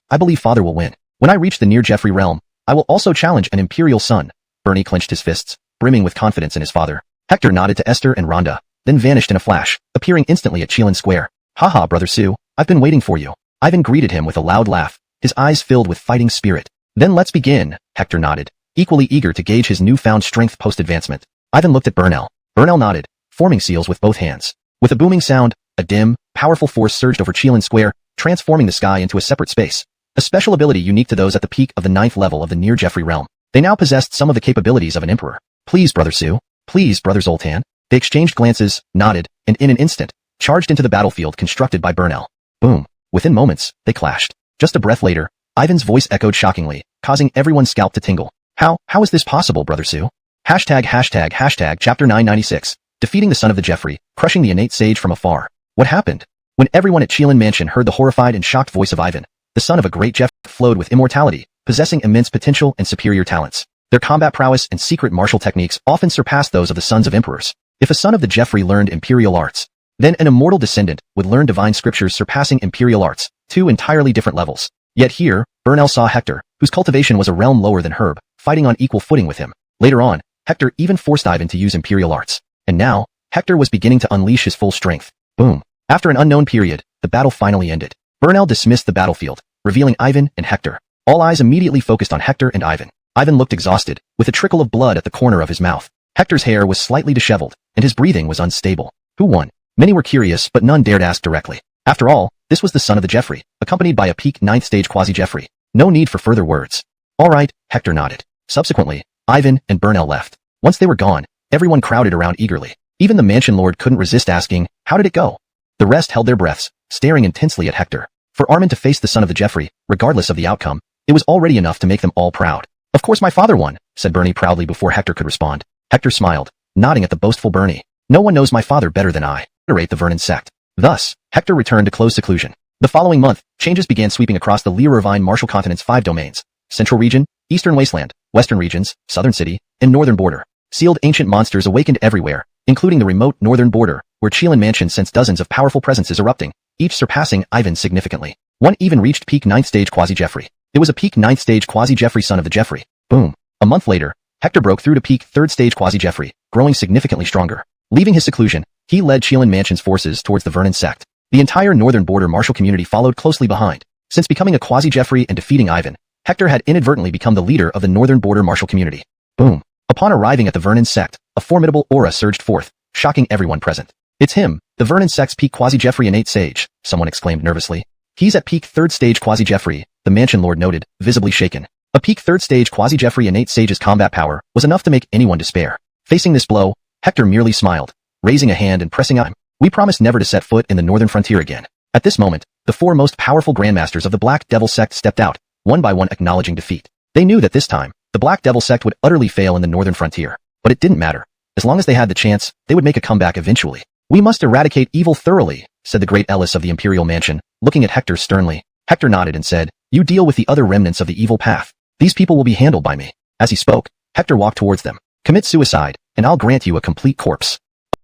I believe Father will win. When I reach the near Jeffrey realm, I will also challenge an Imperial Son. Bernie clenched his fists, brimming with confidence in his father. Hector nodded to Esther and Rhonda, then vanished in a flash, appearing instantly at Chelan Square. Haha, Brother Sue, I've been waiting for you. Ivan greeted him with a loud laugh, his eyes filled with fighting spirit. Then let's begin, Hector nodded, equally eager to gauge his newfound strength post-advancement. Ivan looked at Burnell. Burnell nodded, forming seals with both hands. With a booming sound, a dim, powerful force surged over Chelan Square, transforming the sky into a separate space. A special ability unique to those at the peak of the 9th level of the near Jeffrey realm. They now possessed some of the capabilities of an emperor. Please, Brother Sue. Please, Brother Zoltan. They exchanged glances, nodded, and in an instant, charged into the battlefield constructed by Burnell. Boom. Within moments, they clashed. Just a breath later, Ivan's voice echoed shockingly, causing everyone's scalp to tingle. How is this possible, Brother Sue? Hashtag chapter 996. Defeating the son of the Jeffrey, crushing the innate sage from afar. What happened? When everyone at Chelan Mansion heard the horrified and shocked voice of Ivan, the son of a great Jeff flowed with immortality, possessing immense potential and superior talents. Their combat prowess and secret martial techniques often surpassed those of the sons of emperors. If a son of the Jeffrey learned imperial arts, then an immortal descendant would learn divine scriptures surpassing imperial arts, two entirely different levels. Yet here, Burnell saw Hector, whose cultivation was a realm lower than Herb, fighting on equal footing with him. Later on, Hector even forced Ivan to use imperial arts. And now, Hector was beginning to unleash his full strength. Boom. After an unknown period, the battle finally ended. Burnell dismissed the battlefield, revealing Ivan and Hector. All eyes immediately focused on Hector and Ivan. Ivan looked exhausted, with a trickle of blood at the corner of his mouth. Hector's hair was slightly disheveled, and his breathing was unstable. Who won? Many were curious, but none dared ask directly. After all, this was the son of the Jeffrey, accompanied by a peak 9th stage quasi-Jeffrey. No need for further words. All right, Hector nodded. Subsequently, Ivan and Burnell left. Once they were gone, everyone crowded around eagerly. Even the mansion lord couldn't resist asking, how did it go? The rest held their breaths, staring intensely at Hector. For Armand to face the son of the Jeffrey, regardless of the outcome, it was already enough to make them all proud. Of course my father won, said Bernie proudly before Hector could respond. Hector smiled, nodding at the boastful Bernie. No one knows my father better than I, reiterate the Vernon sect. Thus, Hector returned to close seclusion. The following month, changes began sweeping across the Lea-Irvine Marshall Continent's 5 domains: Central Region, Eastern Wasteland, Western Regions, Southern City, and Northern Border. Sealed ancient monsters awakened everywhere, including the remote Northern Border, where Chelan Mansion sensed dozens of powerful presences erupting, each surpassing Ivan significantly. One even reached peak 9th stage quasi-Jeffrey. It was a peak 9th stage quasi-Jeffrey son of the Jeffrey. Boom. A month later, Hector broke through to peak 3rd stage quasi-Jeffrey, growing significantly stronger. Leaving his seclusion, he led Chelan Mansion's forces towards the Vernon sect. The entire Northern Border martial community followed closely behind. Since becoming a quasi-Jeffrey and defeating Ivan, Hector had inadvertently become the leader of the Northern Border martial community. Boom. Upon arriving at the Vernon sect, a formidable aura surged forth, shocking everyone present. It's him, the Vernon sect's peak quasi-Jeffrey innate sage, someone exclaimed nervously. He's at peak 3rd stage quasi-Jeffrey, the mansion lord noted, visibly shaken. A peak 3rd stage quasi-Jeffrey innate sage's combat power was enough to make anyone despair. Facing this blow, Hector merely smiled, raising a hand and pressing out. We promise never to set foot in the northern frontier again. At this moment, the 4 most powerful grandmasters of the Black Devil sect stepped out, one by one acknowledging defeat. They knew that this time, the Black Devil sect would utterly fail in the northern frontier. But it didn't matter. As long as they had the chance, they would make a comeback eventually. We must eradicate evil thoroughly, said the great Ellis of the Imperial Mansion, looking at Hector sternly. Hector nodded and said, you deal with the other remnants of the evil path. These people will be handled by me. As he spoke, Hector walked towards them. Commit suicide, and I'll grant you a complete corpse.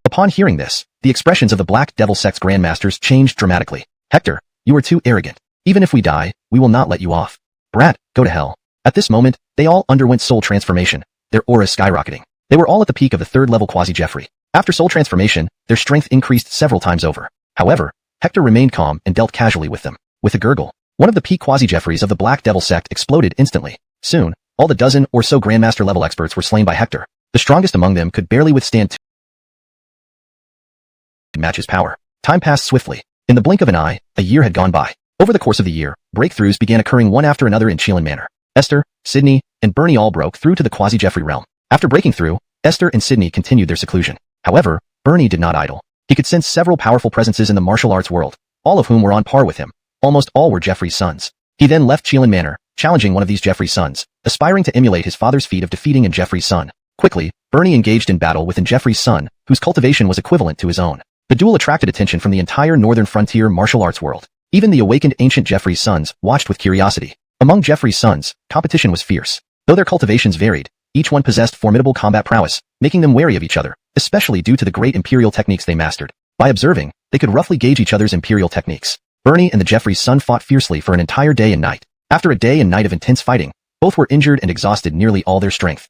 Upon hearing this, the expressions of the Black Devil sect's grandmasters changed dramatically. Hector, you are too arrogant. Even if we die, we will not let you off. Brat, go to hell. At this moment, they all underwent soul transformation, their auras skyrocketing. They were all at the peak of the 3rd level quasi-Jeffrey. After soul transformation, their strength increased several times over. However, Hector remained calm and dealt casually with them. With a gurgle, one of the peak quasi-Jeffreys of the Black Devil sect exploded instantly. Soon, all the dozen or so Grandmaster level experts were slain by Hector. The strongest among them could barely withstand to match his power. Time passed swiftly. In the blink of an eye, a year had gone by. Over the course of the year, breakthroughs began occurring one after another in Chelan Manor. Esther, Sydney, and Bernie all broke through to the quasi-Jeffrey realm. After breaking through, Esther and Sydney continued their seclusion. However, Bernie did not idle. He could sense several powerful presences in the martial arts world, all of whom were on par with him. Almost all were Jeffrey's sons. He then left Chelan Manor, challenging one of these Jeffrey's sons, aspiring to emulate his father's feat of defeating Jeffrey's son. Quickly, Bernie engaged in battle with Jeffrey's son, whose cultivation was equivalent to his own. The duel attracted attention from the entire northern frontier martial arts world. Even the awakened ancient Jeffrey's sons watched with curiosity. Among Jeffrey's sons, competition was fierce. Though their cultivations varied, each one possessed formidable combat prowess, making them wary of each other, especially due to the great imperial techniques they mastered. By observing, they could roughly gauge each other's imperial techniques. Bernie and the Jeffrey's son fought fiercely for an entire day and night. After a day and night of intense fighting, both were injured and exhausted nearly all their strength.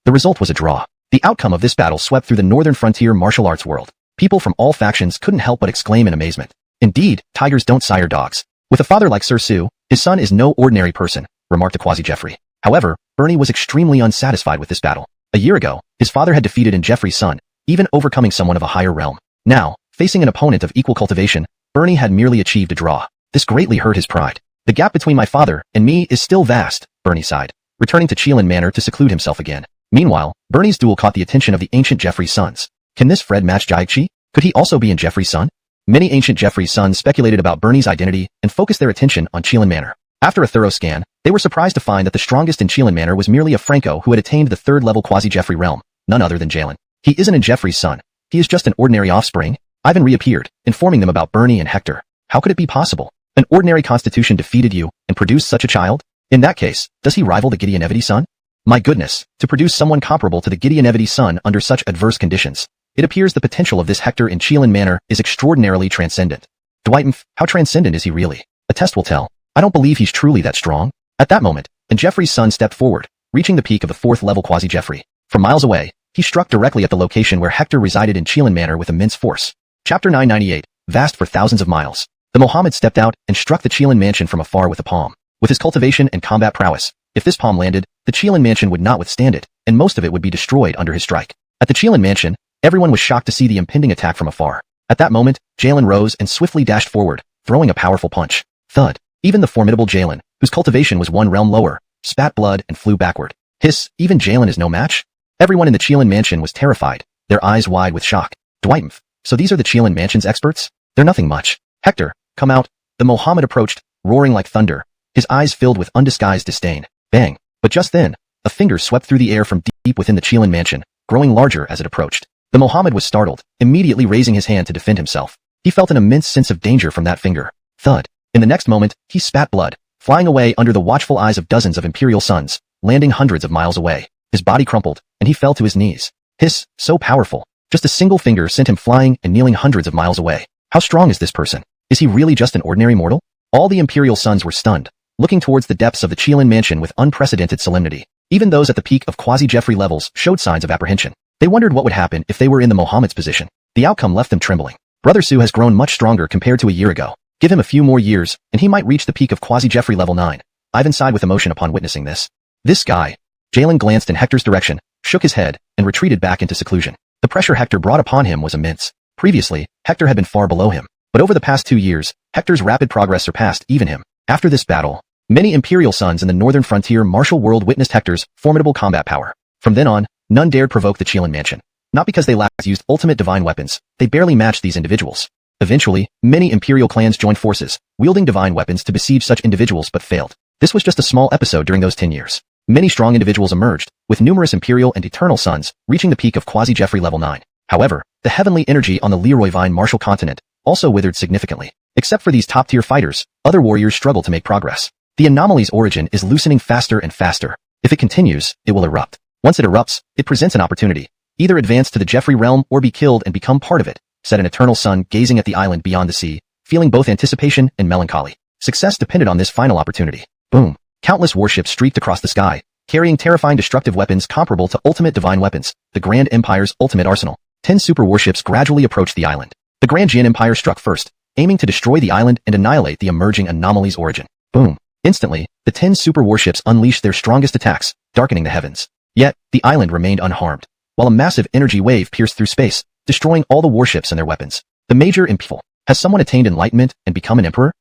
The result was a draw. The outcome of this battle swept through the northern frontier martial arts world. People from all factions couldn't help but exclaim in amazement. Indeed, tigers don't sire dogs. With a father like Sir Sue, his son is no ordinary person, remarked the quasi-Jeffrey. However, Bernie was extremely unsatisfied with this battle. A year ago, his father had defeated Jeffrey's son, even overcoming someone of a higher realm. Now, facing an opponent of equal cultivation, Bernie had merely achieved a draw. This greatly hurt his pride. The gap between my father and me is still vast, Bernie sighed, returning to Chelan Manor to seclude himself again. Meanwhile, Bernie's duel caught the attention of the ancient Jeffrey's sons. Can this Fred match Jiachi? Could he also be Jeffrey's son? Many ancient Jeffrey's sons speculated about Bernie's identity and focused their attention on Chelan Manor. After a thorough scan, they were surprised to find that the strongest in Chelan Manor was merely a Franco who had attained the 3rd level quasi-Jeffrey realm, none other than Jalen. He isn't Jeffrey's son. He is just an ordinary offspring. Ivan reappeared, informing them about Bernie and Hector. How could it be possible? An ordinary constitution defeated you and produced such a child? In that case, does he rival the Gideonevity son? My goodness, to produce someone comparable to the Gideonevity son under such adverse conditions. It appears the potential of this Hector in Chelan Manor is extraordinarily transcendent. Dwight, how transcendent is he really? A test will tell. I don't believe he's truly that strong. At that moment, Jeffrey's son stepped forward, reaching the peak of the 4th level quasi-Jeffrey. From miles away, he struck directly at the location where Hector resided in Chelan Manor with immense force. Chapter 998, vast for thousands of miles. The Mohammed stepped out and struck the Chelan mansion from afar with a palm. With his cultivation and combat prowess, if this palm landed, the Chelan mansion would not withstand it. and most of it would be destroyed under his strike. At the Qilin mansion, everyone was shocked to see the impending attack from afar. At that moment, Jalen rose and swiftly dashed forward, throwing a powerful punch. Thud. Even the formidable Jalen, whose cultivation was one realm lower, spat blood and flew backward. Hiss, even Jalen is no match? Everyone in the Qilin mansion was terrified, their eyes wide with shock. Dwighmph. So these are the Qilin mansion's experts? They're nothing much. Hector, come out. The Mohammed approached, roaring like thunder, his eyes filled with undisguised disdain. Bang. But just then, a finger swept through the air from deep within the Qilin mansion, growing larger as it approached. The Mohammed was startled, immediately raising his hand to defend himself. He felt an immense sense of danger from that finger. Thud. In the next moment, he spat blood, flying away under the watchful eyes of dozens of Imperial suns, landing hundreds of miles away. His body crumpled, and he fell to his knees. Hiss, so powerful. Just a single finger sent him flying and kneeling hundreds of miles away. How strong is this person? Is he really just an ordinary mortal? All the Imperial suns were stunned, looking towards the depths of the Qilin mansion with unprecedented solemnity. Even those at the peak of quasi-Jeffrey levels showed signs of apprehension. They wondered what would happen if they were in the Mohammed's position. The outcome left them trembling. Brother Su has grown much stronger compared to a year ago. Give him a few more years, and he might reach the peak of quasi-Jeffrey level 9. Ivan sighed with emotion upon witnessing this. This guy. Jalen glanced in Hector's direction, shook his head, and retreated back into seclusion. The pressure Hector brought upon him was immense. Previously, Hector had been far below him. But over the past 2 years, Hector's rapid progress surpassed even him. After this battle, many Imperial sons in the northern frontier martial world witnessed Hector's formidable combat power. From then on, none dared provoke the Qilin mansion. Not because they lacked used ultimate divine weapons, they barely matched these individuals. Eventually, many Imperial clans joined forces, wielding divine weapons to besiege such individuals but failed. This was just a small episode during those 10 years. Many strong individuals emerged, with numerous Imperial and Eternal sons, reaching the peak of quasi-Jeffrey level 9. However, the heavenly energy on the Leroy Vine martial continent also withered significantly. Except for these top-tier fighters, other warriors struggle to make progress. The anomaly's origin is loosening faster and faster. If it continues, it will erupt. Once it erupts, it presents an opportunity. Either advance to the Jeffrey realm or be killed and become part of it, said an Eternal Son gazing at the island beyond the sea, feeling both anticipation and melancholy. Success depended on this final opportunity. Boom. Countless warships streaked across the sky, carrying terrifying destructive weapons comparable to ultimate divine weapons, the Grand Empire's ultimate arsenal. 10 super warships gradually approached the island. The Grand Jian Empire struck first, aiming to destroy the island and annihilate the emerging anomaly's origin. Boom. Instantly, the 10 super warships unleashed their strongest attacks, darkening the heavens. Yet, the island remained unharmed, while a massive energy wave pierced through space, destroying all the warships and their weapons. The major impful. Has someone attained enlightenment and become an emperor?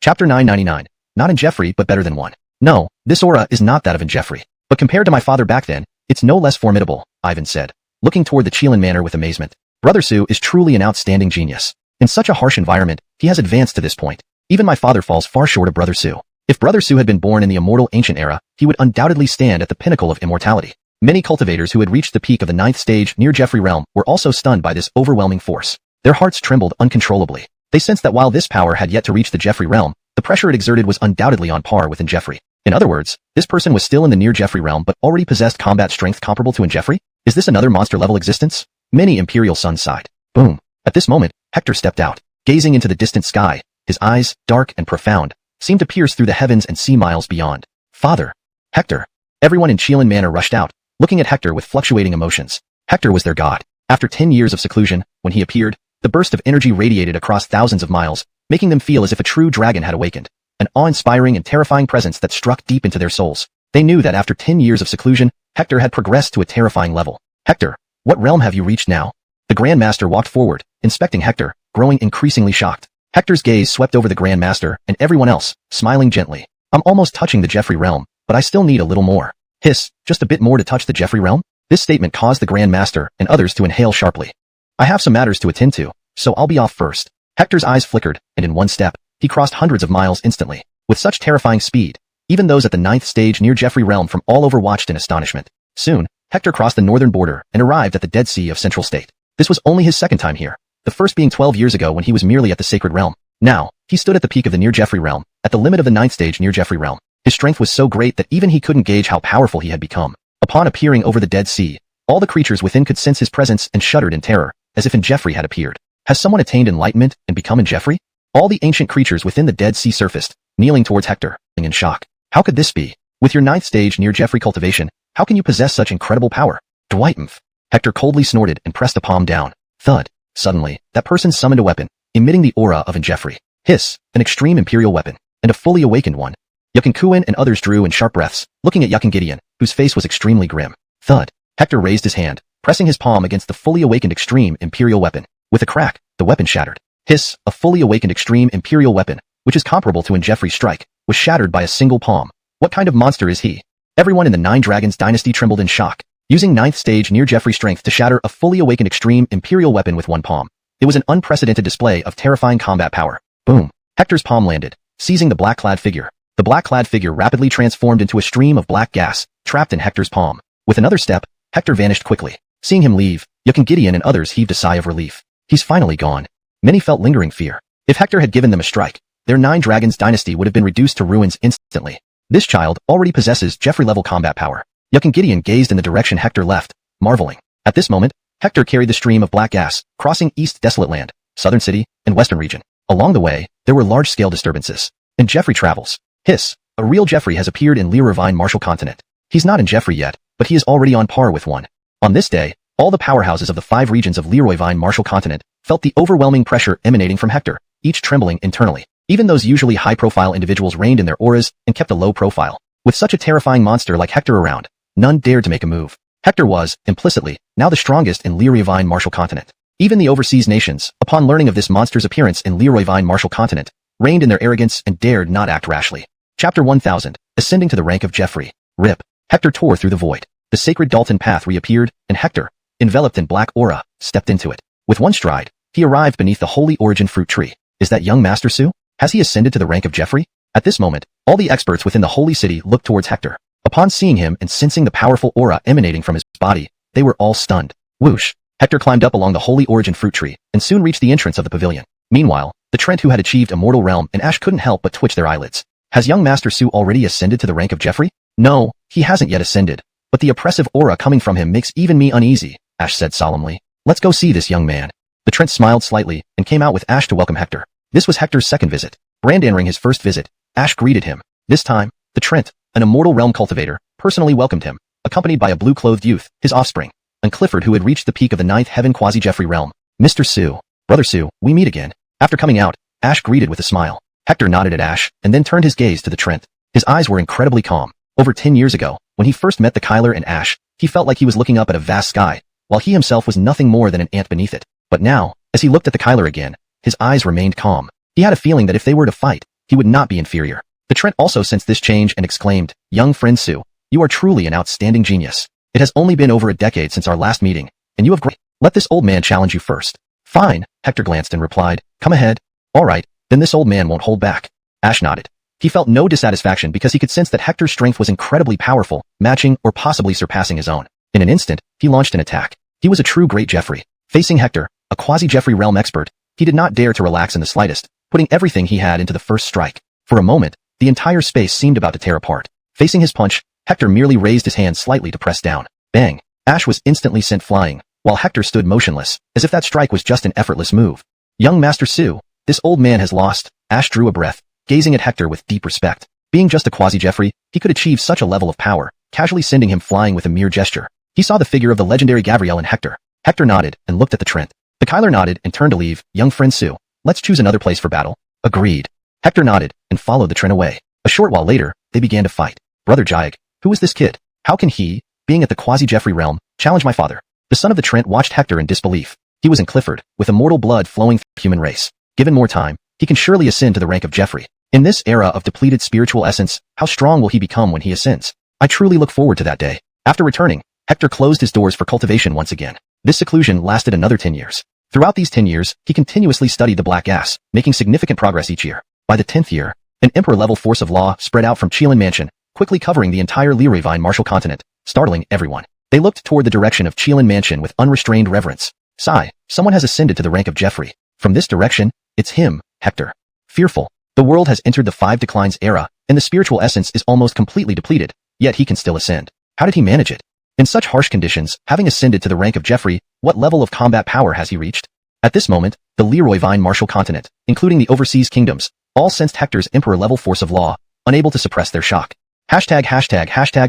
Chapter 999. Not in Jeffrey, but better than one. No, this aura is not that of in Jeffrey. But compared to my father back then, it's no less formidable, Ivan said, looking toward the Qilin manor with amazement. Brother Su is truly an outstanding genius. In such a harsh environment, he has advanced to this point. Even my father falls far short of Brother Su. If Brother Su had been born in the immortal ancient era, he would undoubtedly stand at the pinnacle of immortality. Many cultivators who had reached the peak of the 9th stage near Jeffrey realm were also stunned by this overwhelming force. Their hearts trembled uncontrollably. They sensed that while this power had yet to reach the Jeffrey realm, the pressure it exerted was undoubtedly on par with in Jeffrey. In other words, this person was still in the near Jeffrey realm but already possessed combat strength comparable to in Jeffrey? Is this another monster-level existence? Many Imperial sons sighed. Boom. At this moment, Hector stepped out, gazing into the distant sky. His eyes, dark and profound, seemed to pierce through the heavens and see miles beyond. Father! Hector! Everyone in Qilin Manor rushed out, looking at Hector with fluctuating emotions. Hector was their god. After 10 years of seclusion, when he appeared, the burst of energy radiated across thousands of miles, making them feel as if a true dragon had awakened. An awe-inspiring and terrifying presence that struck deep into their souls. They knew that after 10 years of seclusion, Hector had progressed to a terrifying level. Hector, what realm have you reached now? The Grand Master walked forward, inspecting Hector, growing increasingly shocked. Hector's gaze swept over the Grand Master and everyone else, smiling gently. I'm almost touching the Jeffrey realm, but I still need a little more. Hiss, just a bit more to touch the Jeffrey realm? This statement caused the Grand Master and others to inhale sharply. I have some matters to attend to, so I'll be off first. Hector's eyes flickered, and in one step, he crossed hundreds of miles instantly. With such terrifying speed, even those at the 9th stage near Jeffrey realm from all over watched in astonishment. Soon, Hector crossed the northern border and arrived at the Dead Sea of Central State. This was only his second time here, the first being 12 years ago when he was merely at the Sacred Realm. Now, he stood at the peak of the near Jeffrey realm, at the limit of the 9th stage near Jeffrey realm. His strength was so great that even he couldn't gauge how powerful he had become. Upon appearing over the Dead Sea, all the creatures within could sense his presence and shuddered in terror, as if in Jeffrey had appeared. Has someone attained enlightenment and become in Jeffrey? All the ancient creatures within the Dead Sea surfaced, kneeling towards Hector, in shock. How could this be? With your 9th stage near Jeffrey cultivation, how can you possess such incredible power? Dwighmph. Hector coldly snorted and pressed a palm down. Thud. Suddenly, that person summoned a weapon, emitting the aura of in Jeffrey. Hiss, an extreme imperial weapon, and a fully awakened one. Yakin Kuin and others drew in sharp breaths, looking at Yakin Gideon, whose face was extremely grim. Thud. Hector raised his hand, pressing his palm against the fully awakened extreme imperial weapon. With a crack, the weapon shattered. Hiss, a fully awakened extreme imperial weapon, which is comparable to Jeffrey's strike, was shattered by a single palm. What kind of monster is he? Everyone in the Nine Dragons dynasty trembled in shock. Using 9th stage near Jeffrey's strength to shatter a fully awakened extreme imperial weapon with one palm. It was an unprecedented display of terrifying combat power. Boom. Hector's palm landed, seizing the black-clad figure. The black-clad figure rapidly transformed into a stream of black gas, trapped in Hector's palm. With another step, Hector vanished quickly. Seeing him leave, Yi Jian and others heaved a sigh of relief. He's finally gone. Many felt lingering fear. If Hector had given them a strike, their Nine Dragons dynasty would have been reduced to ruins instantly. This child already possesses Jeffrey-level combat power. Yi Jian gazed in the direction Hector left, marveling. At this moment, Hector carried the stream of black gas, crossing East Desolate Land, Southern City, and Western Region. Along the way, there were large-scale disturbances. In Jeffrey travels. Hiss. A real Jeffrey has appeared in Lirovine Martial Continent. He's not in Jeffrey yet, but he is already on par with one. On this day, all the powerhouses of the 5 regions of Lirovine Martial Continent felt the overwhelming pressure emanating from Hector, each trembling internally. Even those usually high-profile individuals reined in their auras and kept a low profile. With such a terrifying monster like Hector around, none dared to make a move. Hector was, implicitly, now the strongest in Lirovine Martial Continent. Even the overseas nations, upon learning of this monster's appearance in Lirovine Martial Continent, reigned in their arrogance and dared not act rashly. Chapter 1000, Ascending to the rank of Jeffrey. Rip. Hector tore through the void. The sacred Dalton path reappeared, and Hector, enveloped in black aura, stepped into it. With one stride, he arrived beneath the holy origin fruit tree. Is that young Master Su? Has he ascended to the rank of Jeffrey? At this moment, all the experts within the holy city looked towards Hector. Upon seeing him and sensing the powerful aura emanating from his body, they were all stunned. Whoosh! Hector climbed up along the holy origin fruit tree, and soon reached the entrance of the pavilion. Meanwhile, the Trent who had achieved immortal realm and Ash couldn't help but twitch their eyelids. Has young Master Su already ascended to the rank of Jeffrey? No, he hasn't yet ascended, but the oppressive aura coming from him makes even me uneasy, Ash said solemnly. Let's go see this young man. The Trent smiled slightly and came out with Ash to welcome Hector. This was Hector's second visit. Brandering his first visit, Ash greeted him. This time, the Trent, an immortal realm cultivator, personally welcomed him, accompanied by a blue-clothed youth, his offspring, and Clifford who had reached the peak of the 9th heaven quasi-Jeffrey realm. Mr. Su. Brother Su, we meet again. After coming out, Ash greeted with a smile. Hector nodded at Ash and then turned his gaze to the Trent. His eyes were incredibly calm. Over 10 years ago, when he first met the Kyler and Ash, he felt like he was looking up at a vast sky, while he himself was nothing more than an ant beneath it. But now, as he looked at the Kyler again, his eyes remained calm. He had a feeling that if they were to fight, he would not be inferior. The Trent also sensed this change and exclaimed, Young friend Su, you are truly an outstanding genius. It has only been over a decade since our last meeting, and you have great. Let this old man challenge you first. Fine, Hector glanced and replied, come ahead. All right, then this old man won't hold back. Ash nodded. He felt no dissatisfaction because he could sense that Hector's strength was incredibly powerful, matching or possibly surpassing his own. In an instant, he launched an attack. He was a true great Jeffrey. Facing Hector, a quasi-Jeffrey realm expert, he did not dare to relax in the slightest, putting everything he had into the first strike. For a moment, the entire space seemed about to tear apart. Facing his punch, Hector merely raised his hand slightly to press down. Bang! Ash was instantly sent flying, while Hector stood motionless, as if that strike was just an effortless move. Young Master Su, this old man has lost. Ash drew a breath, gazing at Hector with deep respect. Being just a quasi-Jeffrey, he could achieve such a level of power, casually sending him flying with a mere gesture. He saw the figure of the legendary Gabrielle in Hector. Hector nodded and looked at the Trent. The Kyler nodded and turned to leave. Young friend Su, let's choose another place for battle. Agreed. Hector nodded and followed the Trent away. A short while later, they began to fight. Brother Jiag, who is this kid? How can he, being at the quasi-Jeffrey realm, challenge my father? The son of the Trent watched Hector in disbelief. He was in Clifford, with immortal blood flowing through the human race. Given more time, he can surely ascend to the rank of Jeffrey. In this era of depleted spiritual essence, how strong will he become when he ascends? I truly look forward to that day. After returning, Hector closed his doors for cultivation once again. This seclusion lasted another 10 years. Throughout these 10 years, he continuously studied the black gas, making significant progress each year. By the 10th year, an emperor-level force of law spread out from Qilin Mansion, quickly covering the entire Lirovine Martial Continent, startling everyone. They looked toward the direction of Qilin Mansion with unrestrained reverence. Sigh, someone has ascended to the rank of Jeffrey. From this direction, it's him, Hector. Fearful. The world has entered the 5 declines era, and the spiritual essence is almost completely depleted, yet he can still ascend. How did he manage it? In such harsh conditions, having ascended to the rank of Jeffrey, what level of combat power has he reached? At this moment, the Lirovine Martial Continent, including the overseas kingdoms, all sensed Hector's emperor-level force of law, unable to suppress their shock. Hashtag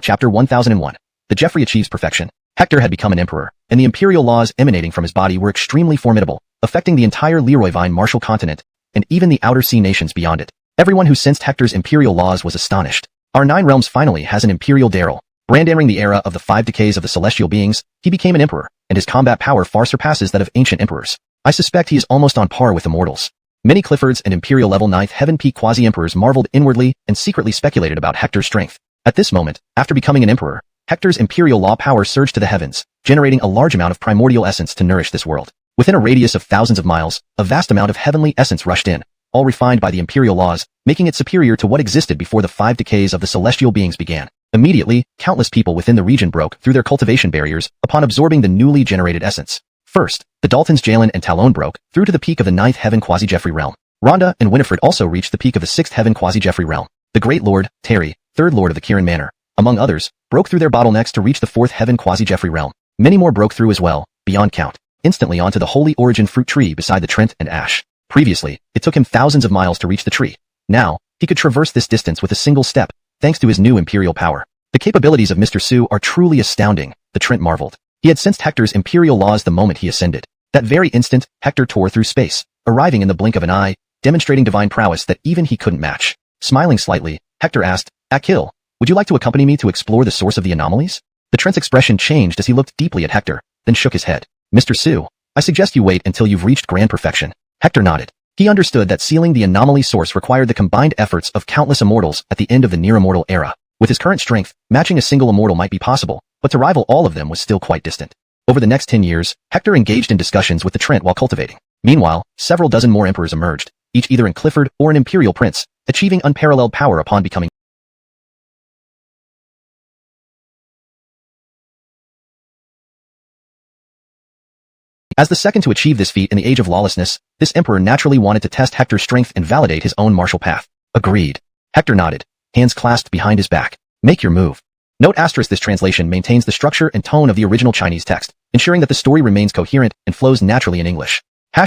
Chapter 1001. The Jeffrey achieves perfection. Hector had become an emperor, and the imperial laws emanating from his body were extremely formidable, affecting the entire Lirovine Martial Continent, and even the outer sea nations beyond it. Everyone who sensed Hector's imperial laws was astonished. Our 9 realms finally has an imperial Daryl. Brand entering the era of the 5 decays of the celestial beings, he became an emperor, and his combat power far surpasses that of ancient emperors. I suspect he is almost on par with immortals. Many Cliffords and Imperial-level 9th Heaven Peak quasi-emperors marveled inwardly and secretly speculated about Hector's strength. At this moment, after becoming an emperor, Hector's imperial law power surged to the heavens, generating a large amount of primordial essence to nourish this world. Within a radius of thousands of miles, a vast amount of heavenly essence rushed in, all refined by the imperial laws, making it superior to what existed before the 5 decays of the celestial beings began. Immediately, countless people within the region broke through their cultivation barriers upon absorbing the newly generated essence. First, the Daltons Jalen and Talon broke through to the peak of the 9th Heaven Quasi-Jeffrey realm. Rhonda and Winifred also reached the peak of the 6th Heaven Quasi-Jeffrey realm. The Great Lord, Terry, 3rd Lord of the Kieran Manor, among others, broke through their bottlenecks to reach the 4th Heaven Quasi-Jeffrey realm. Many more broke through as well, beyond count, instantly onto the Holy Origin fruit tree beside the Trent and Ash. Previously, it took him thousands of miles to reach the tree. Now, he could traverse this distance with a single step, thanks to his new imperial power. The capabilities of Mr. Su are truly astounding, the Trent marveled. He had sensed Hector's imperial laws the moment he ascended. That very instant, Hector tore through space, arriving in the blink of an eye, demonstrating divine prowess that even he couldn't match. Smiling slightly, Hector asked, Akil, would you like to accompany me to explore the source of the anomalies? The Trent's expression changed as he looked deeply at Hector, then shook his head. Mr. Su, I suggest you wait until you've reached grand perfection. Hector nodded. He understood that sealing the anomaly source required the combined efforts of countless immortals at the end of the near-immortal era. With his current strength, matching a single immortal might be possible, but to rival all of them was still quite distant. Over the next 10 years, Hector engaged in discussions with the Trent while cultivating. Meanwhile, several dozen more emperors emerged, each either in Clifford or an imperial prince, achieving unparalleled power upon becoming. As the second to achieve this feat in the age of lawlessness, this emperor naturally wanted to test Hector's strength and validate his own martial path. Agreed. Hector nodded, hands clasped behind his back. Make your move. Note asterisk this translation maintains the structure and tone of the original Chinese text, ensuring that the story remains coherent and flows naturally in English. #####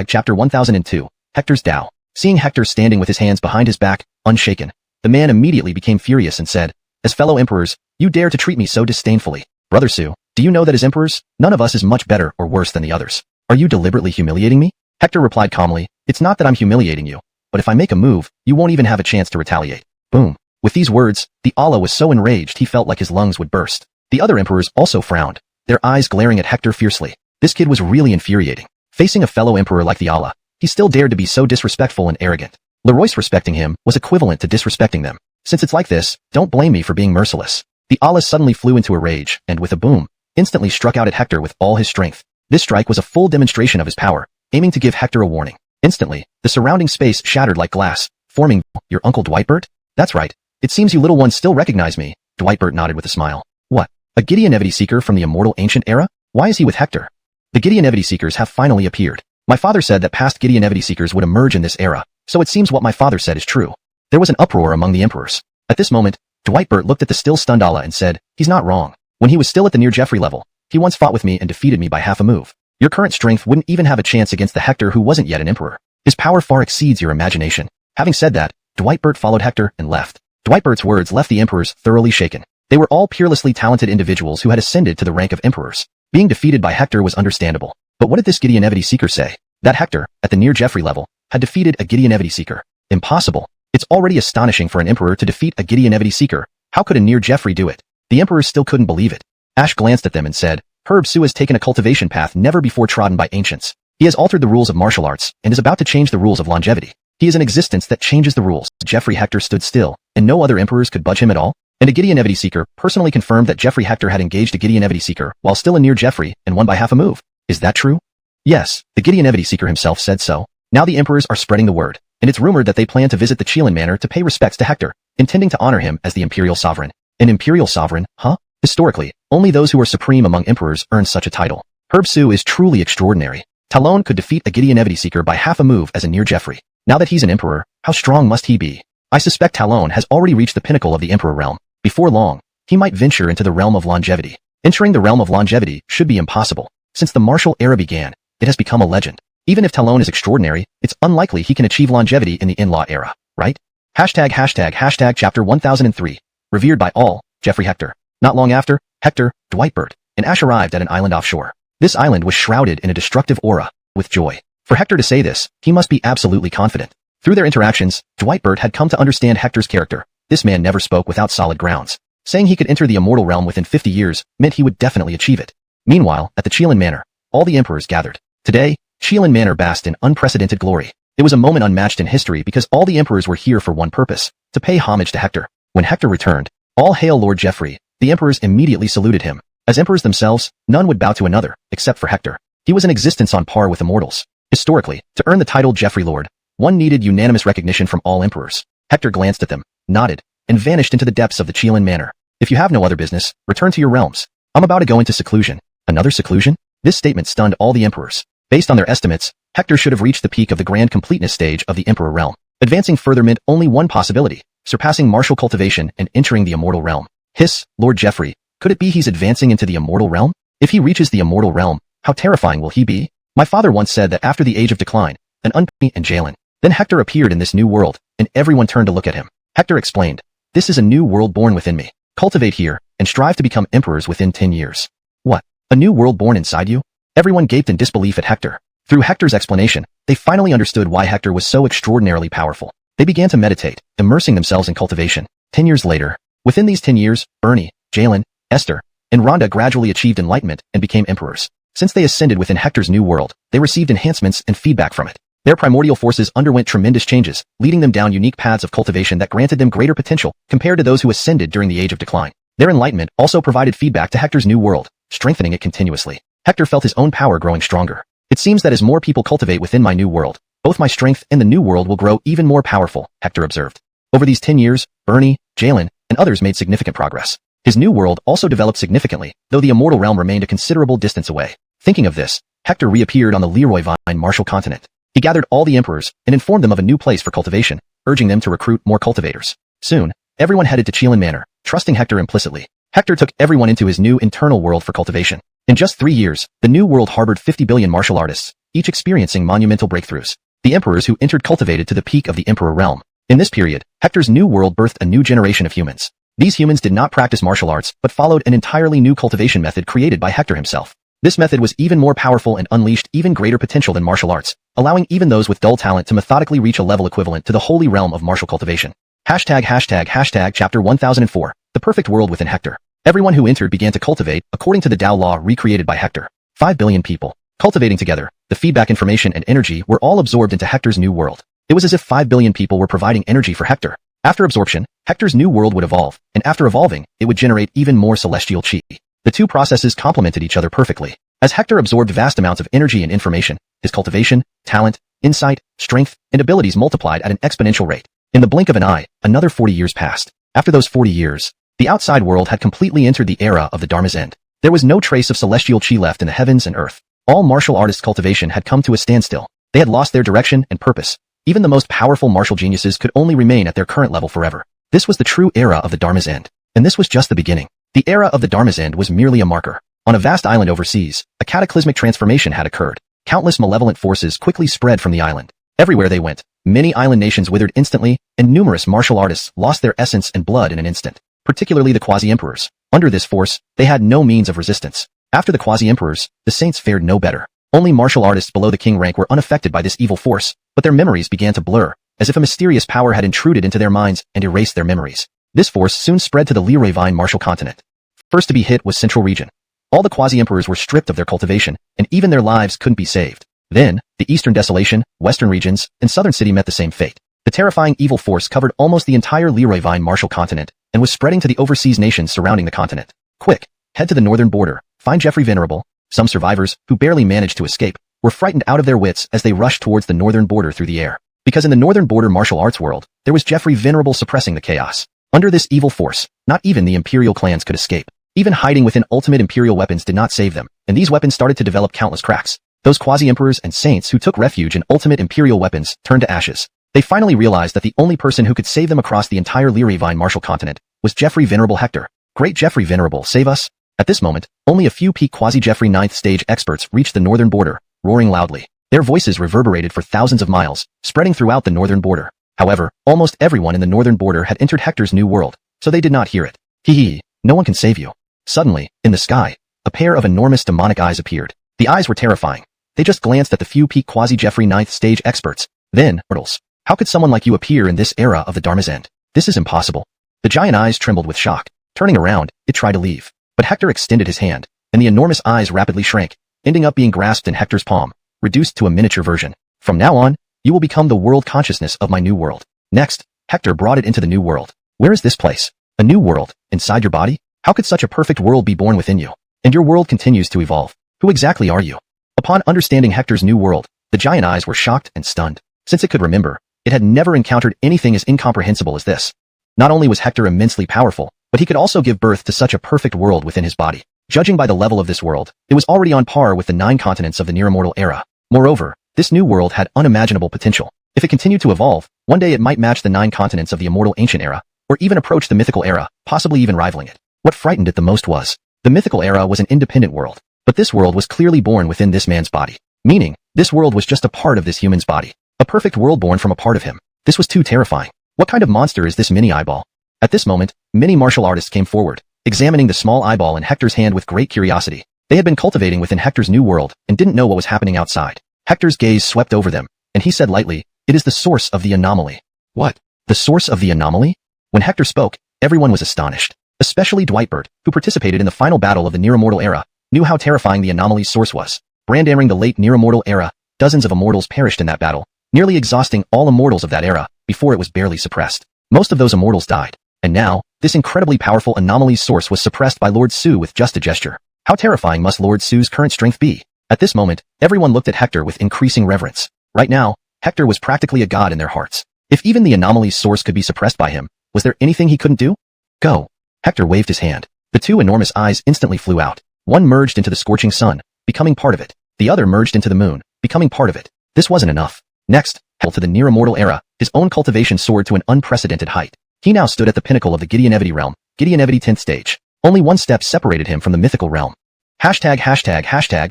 Chapter 1002, Hector's Tao. Seeing Hector standing with his hands behind his back, unshaken, the man immediately became furious and said, As fellow emperors, you dare to treat me so disdainfully. Brother Su, do you know that as emperors, none of us is much better or worse than the others? Are you deliberately humiliating me? Hector replied calmly, It's not that I'm humiliating you, but if I make a move, you won't even have a chance to retaliate. Boom. With these words, the Allah was so enraged he felt like his lungs would burst. The other emperors also frowned, their eyes glaring at Hector fiercely. This kid was really infuriating. Facing a fellow emperor like the Allah, he still dared to be so disrespectful and arrogant. Leroy's respecting him was equivalent to disrespecting them. Since it's like this, don't blame me for being merciless. The Allah suddenly flew into a rage, and with a boom, instantly struck out at Hector with all his strength. This strike was a full demonstration of his power, aiming to give Hector a warning. Instantly, the surrounding space shattered like glass, forming, Your Uncle Dwightbert? That's right. It seems you little ones still recognize me. Dwightbert nodded with a smile. What? A Gideonevity Seeker from the immortal ancient era? Why is he with Hector? The Gideonevity Seekers have finally appeared. My father said that past Gideonevity Seekers would emerge in this era, so it seems what my father said is true. There was an uproar among the emperors. At this moment, Dwightbert looked at the still stunned Allah and said, He's not wrong. When he was still at the near Jeffrey level, he once fought with me and defeated me by half a move. Your current strength wouldn't even have a chance against the Hector who wasn't yet an emperor. His power far exceeds your imagination. Having said that, Dwightbert followed Hector and left. Dwightbert's words left the emperors thoroughly shaken. They were all peerlessly talented individuals who had ascended to the rank of emperors. Being defeated by Hector was understandable. But what did this Gideonevity Seeker say? That Hector, at the near Jeffrey level, had defeated a Gideonevity Seeker. Impossible. It's already astonishing for an emperor to defeat a Gideonevity Seeker. How could a near Jeffrey do it? The emperors still couldn't believe it. Ash glanced at them and said, Herb Su has taken a cultivation path never before trodden by ancients. He has altered the rules of martial arts and is about to change the rules of longevity. He is an existence that changes the rules. Jeffrey Hector stood still, and no other emperors could budge him at all. And a Gideonevity Seeker personally confirmed that Jeffrey Hector had engaged a Gideonevity Seeker while still a near Jeffrey and won by half a move. Is that true? Yes, the Gideonevity Seeker himself said so. Now the emperors are spreading the word, and it's rumored that they plan to visit the Qilin Manor to pay respects to Hector, intending to honor him as the imperial sovereign. An imperial sovereign, huh? Historically, only those who are supreme among emperors earn such a title. Herb Su is truly extraordinary. Talon could defeat a Gideonevity Seeker by half a move as a near Jeffrey. Now that he's an emperor, how strong must he be? I suspect Talon has already reached the pinnacle of the emperor realm. Before long, he might venture into the realm of longevity. Entering the realm of longevity should be impossible. Since the martial era began, it has become a legend. Even if Talon is extraordinary, it's unlikely he can achieve longevity in the in-law era, right? #### Chapter 1003. Revered by all, Jeffrey Hector. Not long after, Hector, Dwightbert, and Ash arrived at an island offshore. This island was shrouded in a destructive aura. With joy. For Hector to say this, he must be absolutely confident. Through their interactions, Dwightbert had come to understand Hector's character. This man never spoke without solid grounds. Saying he could enter the immortal realm within 50 years meant he would definitely achieve it. Meanwhile, at the Qilin Manor, all the emperors gathered. Today, Qilin Manor basked in unprecedented glory. It was a moment unmatched in history because all the emperors were here for one purpose, to pay homage to Hector. When Hector returned, "All hail Lord Geoffrey," the emperors immediately saluted him. As emperors themselves, none would bow to another, except for Hector. He was in existence on par with immortals. Historically, to earn the title Geoffrey Lord, one needed unanimous recognition from all emperors. Hector glanced at them, nodded, and vanished into the depths of the Qilin Manor. "If you have no other business, return to your realms. I'm about to go into seclusion." Another seclusion? This statement stunned all the emperors. Based on their estimates, Hector should have reached the peak of the grand completeness stage of the emperor realm. Advancing further meant only one possibility, surpassing martial cultivation and entering the immortal realm. Hiss, Lord Geoffrey, could it be he's advancing into the immortal realm? If he reaches the immortal realm, how terrifying will he be? My father once said that after the age of decline, an unpy and Jalen. Then Hector appeared in this new world, and everyone turned to look at him. Hector explained, "This is a new world born within me. Cultivate here, and strive to become emperors within 10 years. What? A new world born inside you? Everyone gaped in disbelief at Hector. Through Hector's explanation, they finally understood why Hector was so extraordinarily powerful. They began to meditate, immersing themselves in cultivation. 10 years later, within these 10 years, Bernie, Jalen, Esther, and Rhonda gradually achieved enlightenment and became emperors. Since they ascended within Hector's new world, they received enhancements and feedback from it. Their primordial forces underwent tremendous changes, leading them down unique paths of cultivation that granted them greater potential compared to those who ascended during the age of decline. Their enlightenment also provided feedback to Hector's new world, strengthening it continuously. Hector felt his own power growing stronger. It seems that as more people cultivate within my new world, both my strength and the new world will grow even more powerful, Hector observed. Over these 10 years, Bernie, Jalen, and others made significant progress. His new world also developed significantly, though the immortal realm remained a considerable distance away. Thinking of this, Hector reappeared on the Leroy Vine Martial continent. He gathered all the emperors and informed them of a new place for cultivation, urging them to recruit more cultivators. Soon, everyone headed to Qilin Manor, trusting Hector implicitly. Hector took everyone into his new internal world for cultivation. In just 3 years, the new world harbored 50 billion martial artists, each experiencing monumental breakthroughs. The emperors who entered cultivated to the peak of the emperor realm. In this period, Hector's new world birthed a new generation of humans. These humans did not practice martial arts but followed an entirely new cultivation method created by Hector himself. This method was even more powerful and unleashed even greater potential than martial arts, allowing even those with dull talent to methodically reach a level equivalent to the holy realm of martial cultivation. ##### Chapter 1004, The Perfect World Within Hector. Everyone who entered began to cultivate according to the Tao law recreated by Hector. 5 billion people. Cultivating together, the feedback information and energy were all absorbed into Hector's new world. It was as if 5 billion people were providing energy for Hector. After absorption, Hector's new world would evolve, and after evolving, it would generate even more celestial chi. The two processes complemented each other perfectly. As Hector absorbed vast amounts of energy and information, his cultivation, talent, insight, strength, and abilities multiplied at an exponential rate. In the blink of an eye, another 40 years passed. After those 40 years, the outside world had completely entered the era of the Dharma's end. There was no trace of celestial chi left in the heavens and earth. All martial artists' cultivation had come to a standstill. They had lost their direction and purpose. Even the most powerful martial geniuses could only remain at their current level forever. This was the true era of the Dharma's end. And this was just the beginning. The era of the Dharma's end was merely a marker. On a vast island overseas, a cataclysmic transformation had occurred. Countless malevolent forces quickly spread from the island. Everywhere they went, many island nations withered instantly, and numerous martial artists lost their essence and blood in an instant. Particularly the quasi-emperors. Under this force, they had no means of resistance. After the quasi-emperors, the saints fared no better. Only martial artists below the king rank were unaffected by this evil force, but their memories began to blur, as if a mysterious power had intruded into their minds and erased their memories. This force soon spread to the Leroy Vine Martial continent. First to be hit was Central Region. All the quasi-emperors were stripped of their cultivation, and even their lives couldn't be saved. Then, the Eastern Desolation, Western regions, and Southern City met the same fate. The terrifying evil force covered almost the entire Leroy Vine Martial continent, and was spreading to the overseas nations surrounding the continent. Quick, head to the northern border, find Geoffrey Venerable. Some survivors, who barely managed to escape, were frightened out of their wits as they rushed towards the northern border through the air. Because in the northern border martial arts world, there was Geoffrey Venerable suppressing the chaos. Under this evil force, not even the imperial clans could escape. Even hiding within ultimate imperial weapons did not save them, and these weapons started to develop countless cracks. Those quasi-emperors and saints who took refuge in ultimate imperial weapons turned to ashes. They finally realized that the only person who could save them across the entire Leroy Vine Martial continent was Geoffrey Venerable Hector. Great Geoffrey Venerable, save us! At this moment, only a few peak quasi-Geoffrey 9th stage experts reached the northern border, roaring loudly. Their voices reverberated for thousands of miles, spreading throughout the northern border. However, almost everyone in the northern border had entered Hector's new world, so they did not hear it. Hee, no one can save you. Suddenly, in the sky, a pair of enormous demonic eyes appeared. The eyes were terrifying. They just glanced at the few peak quasi-Geoffrey 9th stage experts. Then, mortals. How could someone like you appear in this era of the Dharma's end? This is impossible. The giant eyes trembled with shock. Turning around, it tried to leave. But Hector extended his hand, and the enormous eyes rapidly shrank, ending up being grasped in Hector's palm, reduced to a miniature version. From now on, you will become the world consciousness of my new world. Next, Hector brought it into the new world. Where is this place? A new world, inside your body? How could such a perfect world be born within you? And your world continues to evolve. Who exactly are you? Upon understanding Hector's new world, the giant eyes were shocked and stunned. Since it could remember, it had never encountered anything as incomprehensible as this. Not only was Hector immensely powerful, but he could also give birth to such a perfect world within his body. Judging by the level of this world, it was already on par with the 9 continents of the near-immortal era. Moreover, this new world had unimaginable potential. If it continued to evolve, one day it might match the 9 continents of the immortal ancient era, or even approach the mythical era, possibly even rivaling it. What frightened it the most was, the mythical era was an independent world, but this world was clearly born within this man's body. Meaning, this world was just a part of this human's body. A perfect world born from a part of him. This was too terrifying. What kind of monster is this mini eyeball? At this moment, many martial artists came forward, examining the small eyeball in Hector's hand with great curiosity. They had been cultivating within Hector's new world and didn't know what was happening outside. Hector's gaze swept over them, and he said lightly, "It is the source of the anomaly." What? The source of the anomaly? When Hector spoke, everyone was astonished. Especially Dwightbert, who participated in the final battle of the near-immortal era, knew how terrifying the anomaly's source was. Branding the late near-immortal era, dozens of immortals perished in that battle, nearly exhausting all immortals of that era before it was barely suppressed. Most of those immortals died. And now, this incredibly powerful anomaly's source was suppressed by Lord Su with just a gesture. How terrifying must Lord Su's current strength be? At this moment, everyone looked at Hector with increasing reverence. Right now, Hector was practically a god in their hearts. If even the anomaly's source could be suppressed by him, was there anything he couldn't do? Go. Hector waved his hand. The 2 enormous eyes instantly flew out. One merged into the scorching sun, becoming part of it. The other merged into the moon, becoming part of it. This wasn't enough. Next, held to the near-immortal era, his own cultivation soared to an unprecedented height. He now stood at the pinnacle of the Gideonevity realm, Gideonevity 10th stage. Only one step separated him from the mythical realm. #####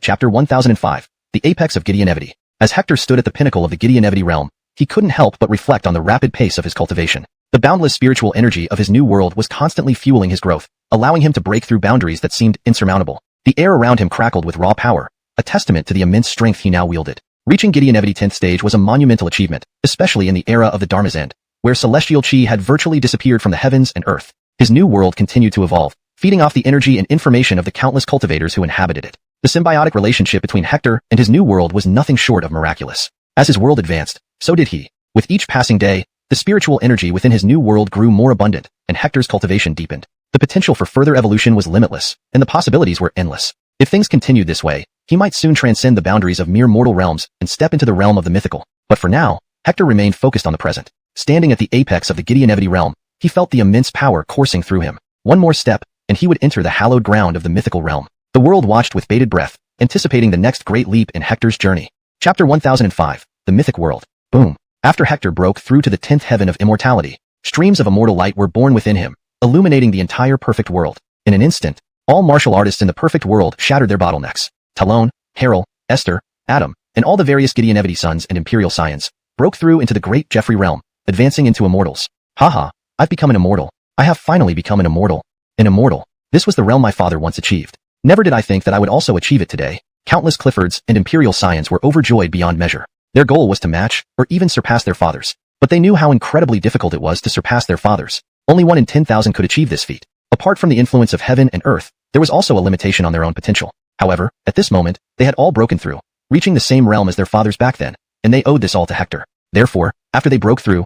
Chapter 1005, the apex of Gideonevity. As Hector stood at the pinnacle of the Gideonevity realm, he couldn't help but reflect on the rapid pace of his cultivation. The boundless spiritual energy of his new world was constantly fueling his growth, allowing him to break through boundaries that seemed insurmountable. The air around him crackled with raw power, a testament to the immense strength he now wielded. Reaching Gideonevity 10th stage was a monumental achievement, especially in the era of the Dharma's end, where celestial chi had virtually disappeared from the heavens and earth. His new world continued to evolve, feeding off the energy and information of the countless cultivators who inhabited it. The symbiotic relationship between Hector and his new world was nothing short of miraculous. As his world advanced, so did he. With each passing day, the spiritual energy within his new world grew more abundant, and Hector's cultivation deepened. The potential for further evolution was limitless, and the possibilities were endless. If things continued this way, he might soon transcend the boundaries of mere mortal realms and step into the realm of the mythical. But for now, Hector remained focused on the present. Standing at the apex of the Gideonevity realm, he felt the immense power coursing through him. One more step, and he would enter the hallowed ground of the mythical realm. The world watched with bated breath, anticipating the next great leap in Hector's journey. Chapter 1005, the Mythic World. Boom. After Hector broke through to the 10th heaven of immortality, streams of immortal light were born within him, illuminating the entire perfect world. In an instant, all martial artists in the perfect world shattered their bottlenecks. Talon, Harrel, Esther, Adam, and all the various Gideonevity sons and Imperial Scions broke through into the great Jeffrey realm, advancing into immortals. Haha, I've become an immortal. I have finally become an immortal. An immortal. This was the realm my father once achieved. Never did I think that I would also achieve it today. Countless Cliffords and Imperial Scions were overjoyed beyond measure. Their goal was to match, or even surpass their fathers. But they knew how incredibly difficult it was to surpass their fathers. Only 1 in 10,000 could achieve this feat. Apart from the influence of heaven and earth, there was also a limitation on their own potential. However, at this moment, they had all broken through, reaching the same realm as their fathers back then, and they owed this all to Hector. Therefore, after they broke through,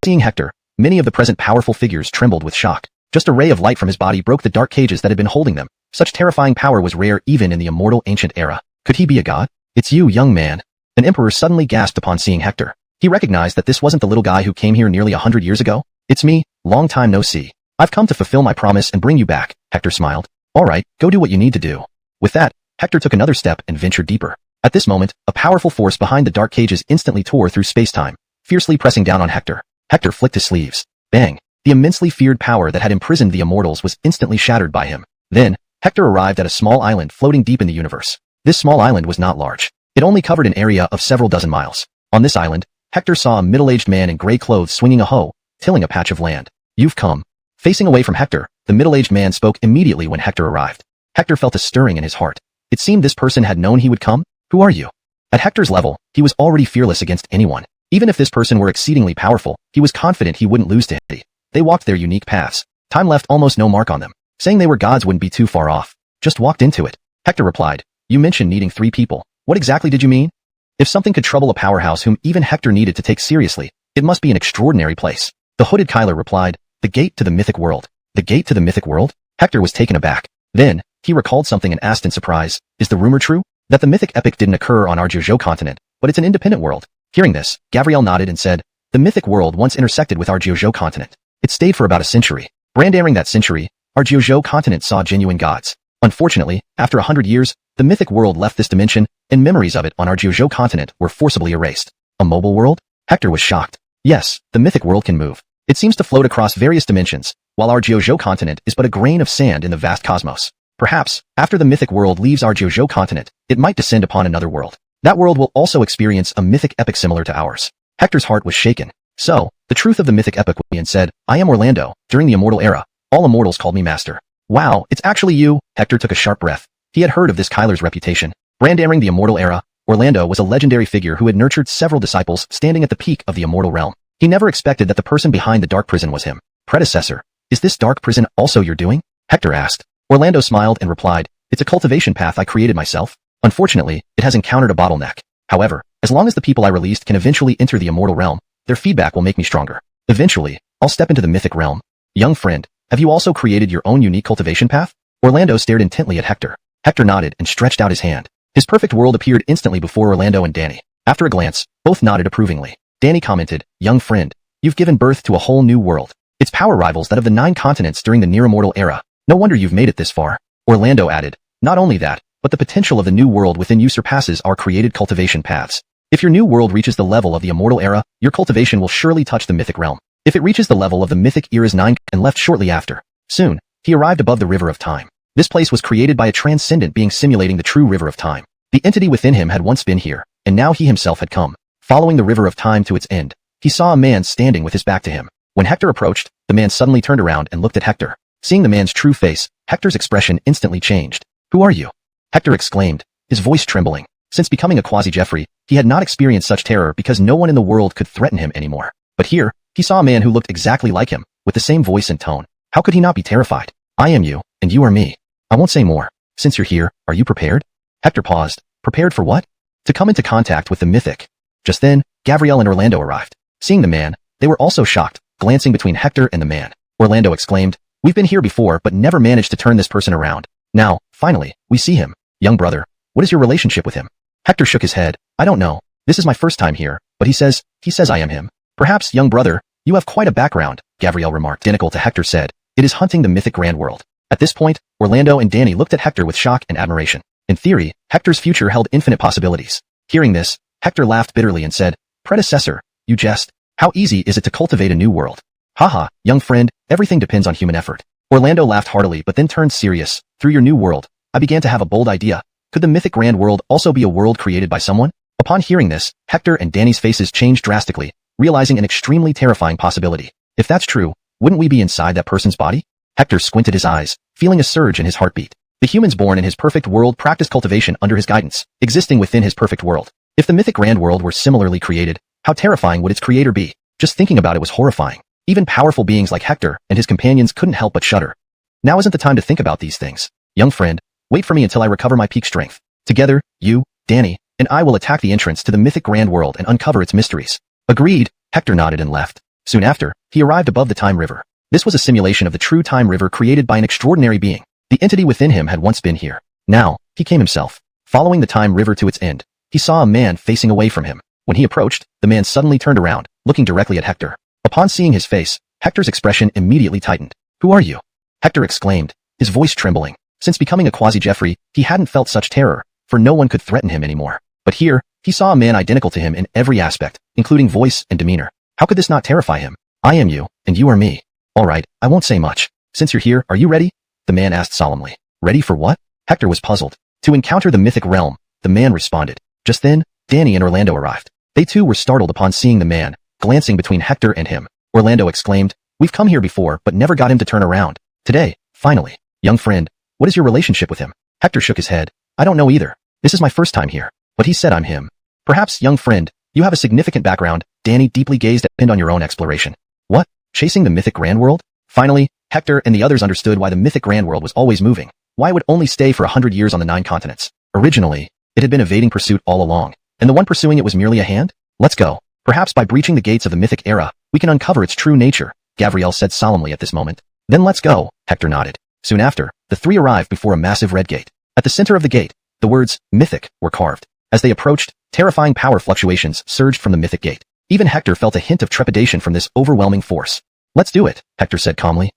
seeing Hector, many of the present powerful figures trembled with shock. Just a ray of light from his body broke the dark cages that had been holding them. Such terrifying power was rare even in the immortal ancient era. Could he be a god? It's you, young man. An emperor suddenly gasped upon seeing Hector. He recognized that this wasn't the little guy who came here nearly 100 years ago. It's me, long time no see. I've come to fulfill my promise and bring you back, Hector smiled. All right, go do what you need to do. With that, Hector took another step and ventured deeper. At this moment, a powerful force behind the dark cages instantly tore through space-time, fiercely pressing down on Hector. Hector flicked his sleeves. Bang! The immensely feared power that had imprisoned the immortals was instantly shattered by him. Then, Hector arrived at a small island floating deep in the universe. This small island was not large. It only covered an area of several dozen miles. On this island, Hector saw a middle-aged man in gray clothes swinging a hoe, tilling a patch of land. You've come. Facing away from Hector, the middle-aged man spoke immediately when Hector arrived. Hector felt a stirring in his heart. It seemed this person had known he would come. Who are you? At Hector's level, he was already fearless against anyone. Even if this person were exceedingly powerful, he was confident he wouldn't lose to him. They walked their unique paths. Time left almost no mark on them. saying they were gods wouldn't be too far off. Just walked into it. Hector replied, you mentioned needing 3 people. What exactly did you mean? If something could trouble a powerhouse whom even Hector needed to take seriously, it must be an extraordinary place. The hooded Kyler replied, the gate to the mythic world. The gate to the mythic world? Hector was taken aback. Then, he recalled something and asked in surprise, is the rumor true? That the mythic epic didn't occur on our Jojo continent, but it's an independent world. Hearing this, Gabrielle nodded and said, the mythic world once intersected with our Jojo continent. It stayed for about a century. During that century, our Jojo continent saw genuine gods. Unfortunately, after 100 years, the mythic world left this dimension, and memories of it on our Jojo continent were forcibly erased. A mobile world? Hector was shocked. Yes, the mythic world can move. It seems to float across various dimensions, while our Jojo continent is but a grain of sand in the vast cosmos. Perhaps, after the mythic world leaves our Jojo continent, it might descend upon another world. That world will also experience a mythic epic similar to ours. Hector's heart was shaken. So, the truth of the mythic epic and said, I am Orlando. During the immortal era, all immortals called me master. Wow, it's actually you. Hector took a sharp breath. He had heard of this Kyler's reputation. During the immortal era, Orlando was a legendary figure who had nurtured several disciples standing at the peak of the immortal realm. He never expected that the person behind the dark prison was him. Predecessor, is this dark prison also your doing? Hector asked. Orlando smiled and replied, it's a cultivation path I created myself. Unfortunately, it has encountered a bottleneck. However, as long as the people I released can eventually enter the immortal realm, their feedback will make me stronger. Eventually, I'll step into the mythic realm. Young friend, have you also created your own unique cultivation path? Orlando stared intently at Hector. Hector nodded and stretched out his hand. His perfect world appeared instantly before Orlando and Danny. After a glance, both nodded approvingly. Danny commented, young friend, you've given birth to a whole new world. Its power rivals that of the 9 continents during the near-immortal era. No wonder you've made it this far. Orlando added, not only that, but the potential of the new world within you surpasses our created cultivation paths. If your new world reaches the level of the immortal era, your cultivation will surely touch the mythic realm. If it reaches the level of the mythic era's 9 and left shortly after. Soon, he arrived above the river of time. This place was created by a transcendent being simulating the true river of time. The entity within him had once been here, and now he himself had come. Following the river of time to its end, he saw a man standing with his back to him. When Hector approached, the man suddenly turned around and looked at Hector. Seeing the man's true face, Hector's expression instantly changed. Who are you? Hector exclaimed, his voice trembling. Since becoming a quasi-Jeffrey, he had not experienced such terror because no one in the world could threaten him anymore. But here, he saw a man who looked exactly like him, with the same voice and tone. How could he not be terrified? I am you, and you are me. I won't say more. Since you're here, are you prepared? Hector paused. Prepared for what? To come into contact with the mythic. Just then, Gabrielle and Orlando arrived. Seeing the man, they were also shocked, glancing between Hector and the man. Orlando exclaimed, we've been here before but never managed to turn this person around. Now, finally, we see him. Young brother, what is your relationship with him? Hector shook his head. I don't know. This is my first time here, but he says I am him. Perhaps, young brother, you have quite a background, Gabrielle remarked. Identical to Hector said, it is hunting the mythic grand world. At this point, Orlando and Danny looked at Hector with shock and admiration. In theory, Hector's future held infinite possibilities. Hearing this, Hector laughed bitterly and said, predecessor, you jest. How easy is it to cultivate a new world? Haha, young friend, everything depends on human effort. Orlando laughed heartily but then turned serious. Through your new world, I began to have a bold idea. Could the mythic grand world also be a world created by someone? Upon hearing this, Hector and Danny's faces changed drastically, realizing an extremely terrifying possibility. If that's true, wouldn't we be inside that person's body? Hector squinted his eyes, feeling a surge in his heartbeat. The humans born in his perfect world practiced cultivation under his guidance, existing within his perfect world. If the mythic grand world were similarly created, how terrifying would its creator be? Just thinking about it was horrifying. Even powerful beings like Hector and his companions couldn't help but shudder. Now isn't the time to think about these things. Young friend, wait for me until I recover my peak strength. Together, you, Danny, and I will attack the entrance to the mythic grand world and uncover its mysteries. Agreed, Hector nodded and left. Soon after, he arrived above the time river. This was a simulation of the true time river created by an extraordinary being. The entity within him had once been here. Now, he came himself. Following the time river to its end, he saw a man facing away from him. When he approached, the man suddenly turned around, looking directly at Hector. Upon seeing his face, Hector's expression immediately tightened. Who are you? Hector exclaimed, his voice trembling. Since becoming a quasi-Jeffrey, he hadn't felt such terror, for no one could threaten him anymore. But here, he saw a man identical to him in every aspect, including voice and demeanor. How could this not terrify him? I am you, and you are me. All right, I won't say much. Since you're here, are you ready? The man asked solemnly. Ready for what? Hector was puzzled. To encounter the mythic realm, the man responded. Just then, Danny and Orlando arrived. They too were startled upon seeing the man, glancing between Hector and him. Orlando exclaimed, we've come here before but never got him to turn around. Today, finally. Young friend, what is your relationship with him? Hector shook his head. I don't know either. This is my first time here. But he said I'm him. Perhaps, young friend, you have a significant background. Danny deeply gazed at pinned on your own exploration. What? Chasing the mythic grand world? Finally, Hector and the others understood why the mythic Grand World was always moving, why it would only stay for 100 years on the 9 continents. Originally, it had been evading pursuit all along, and the one pursuing it was merely a hand? Let's go. Perhaps by breaching the gates of the mythic era, we can uncover its true nature, Gabrielle said solemnly at this moment. Then let's go, Hector nodded. Soon after, the three arrived before a massive red gate. At the center of the gate, the words, mythic, were carved. As they approached, terrifying power fluctuations surged from the mythic gate. Even Hector felt a hint of trepidation from this overwhelming force. Let's do it, Hector said calmly.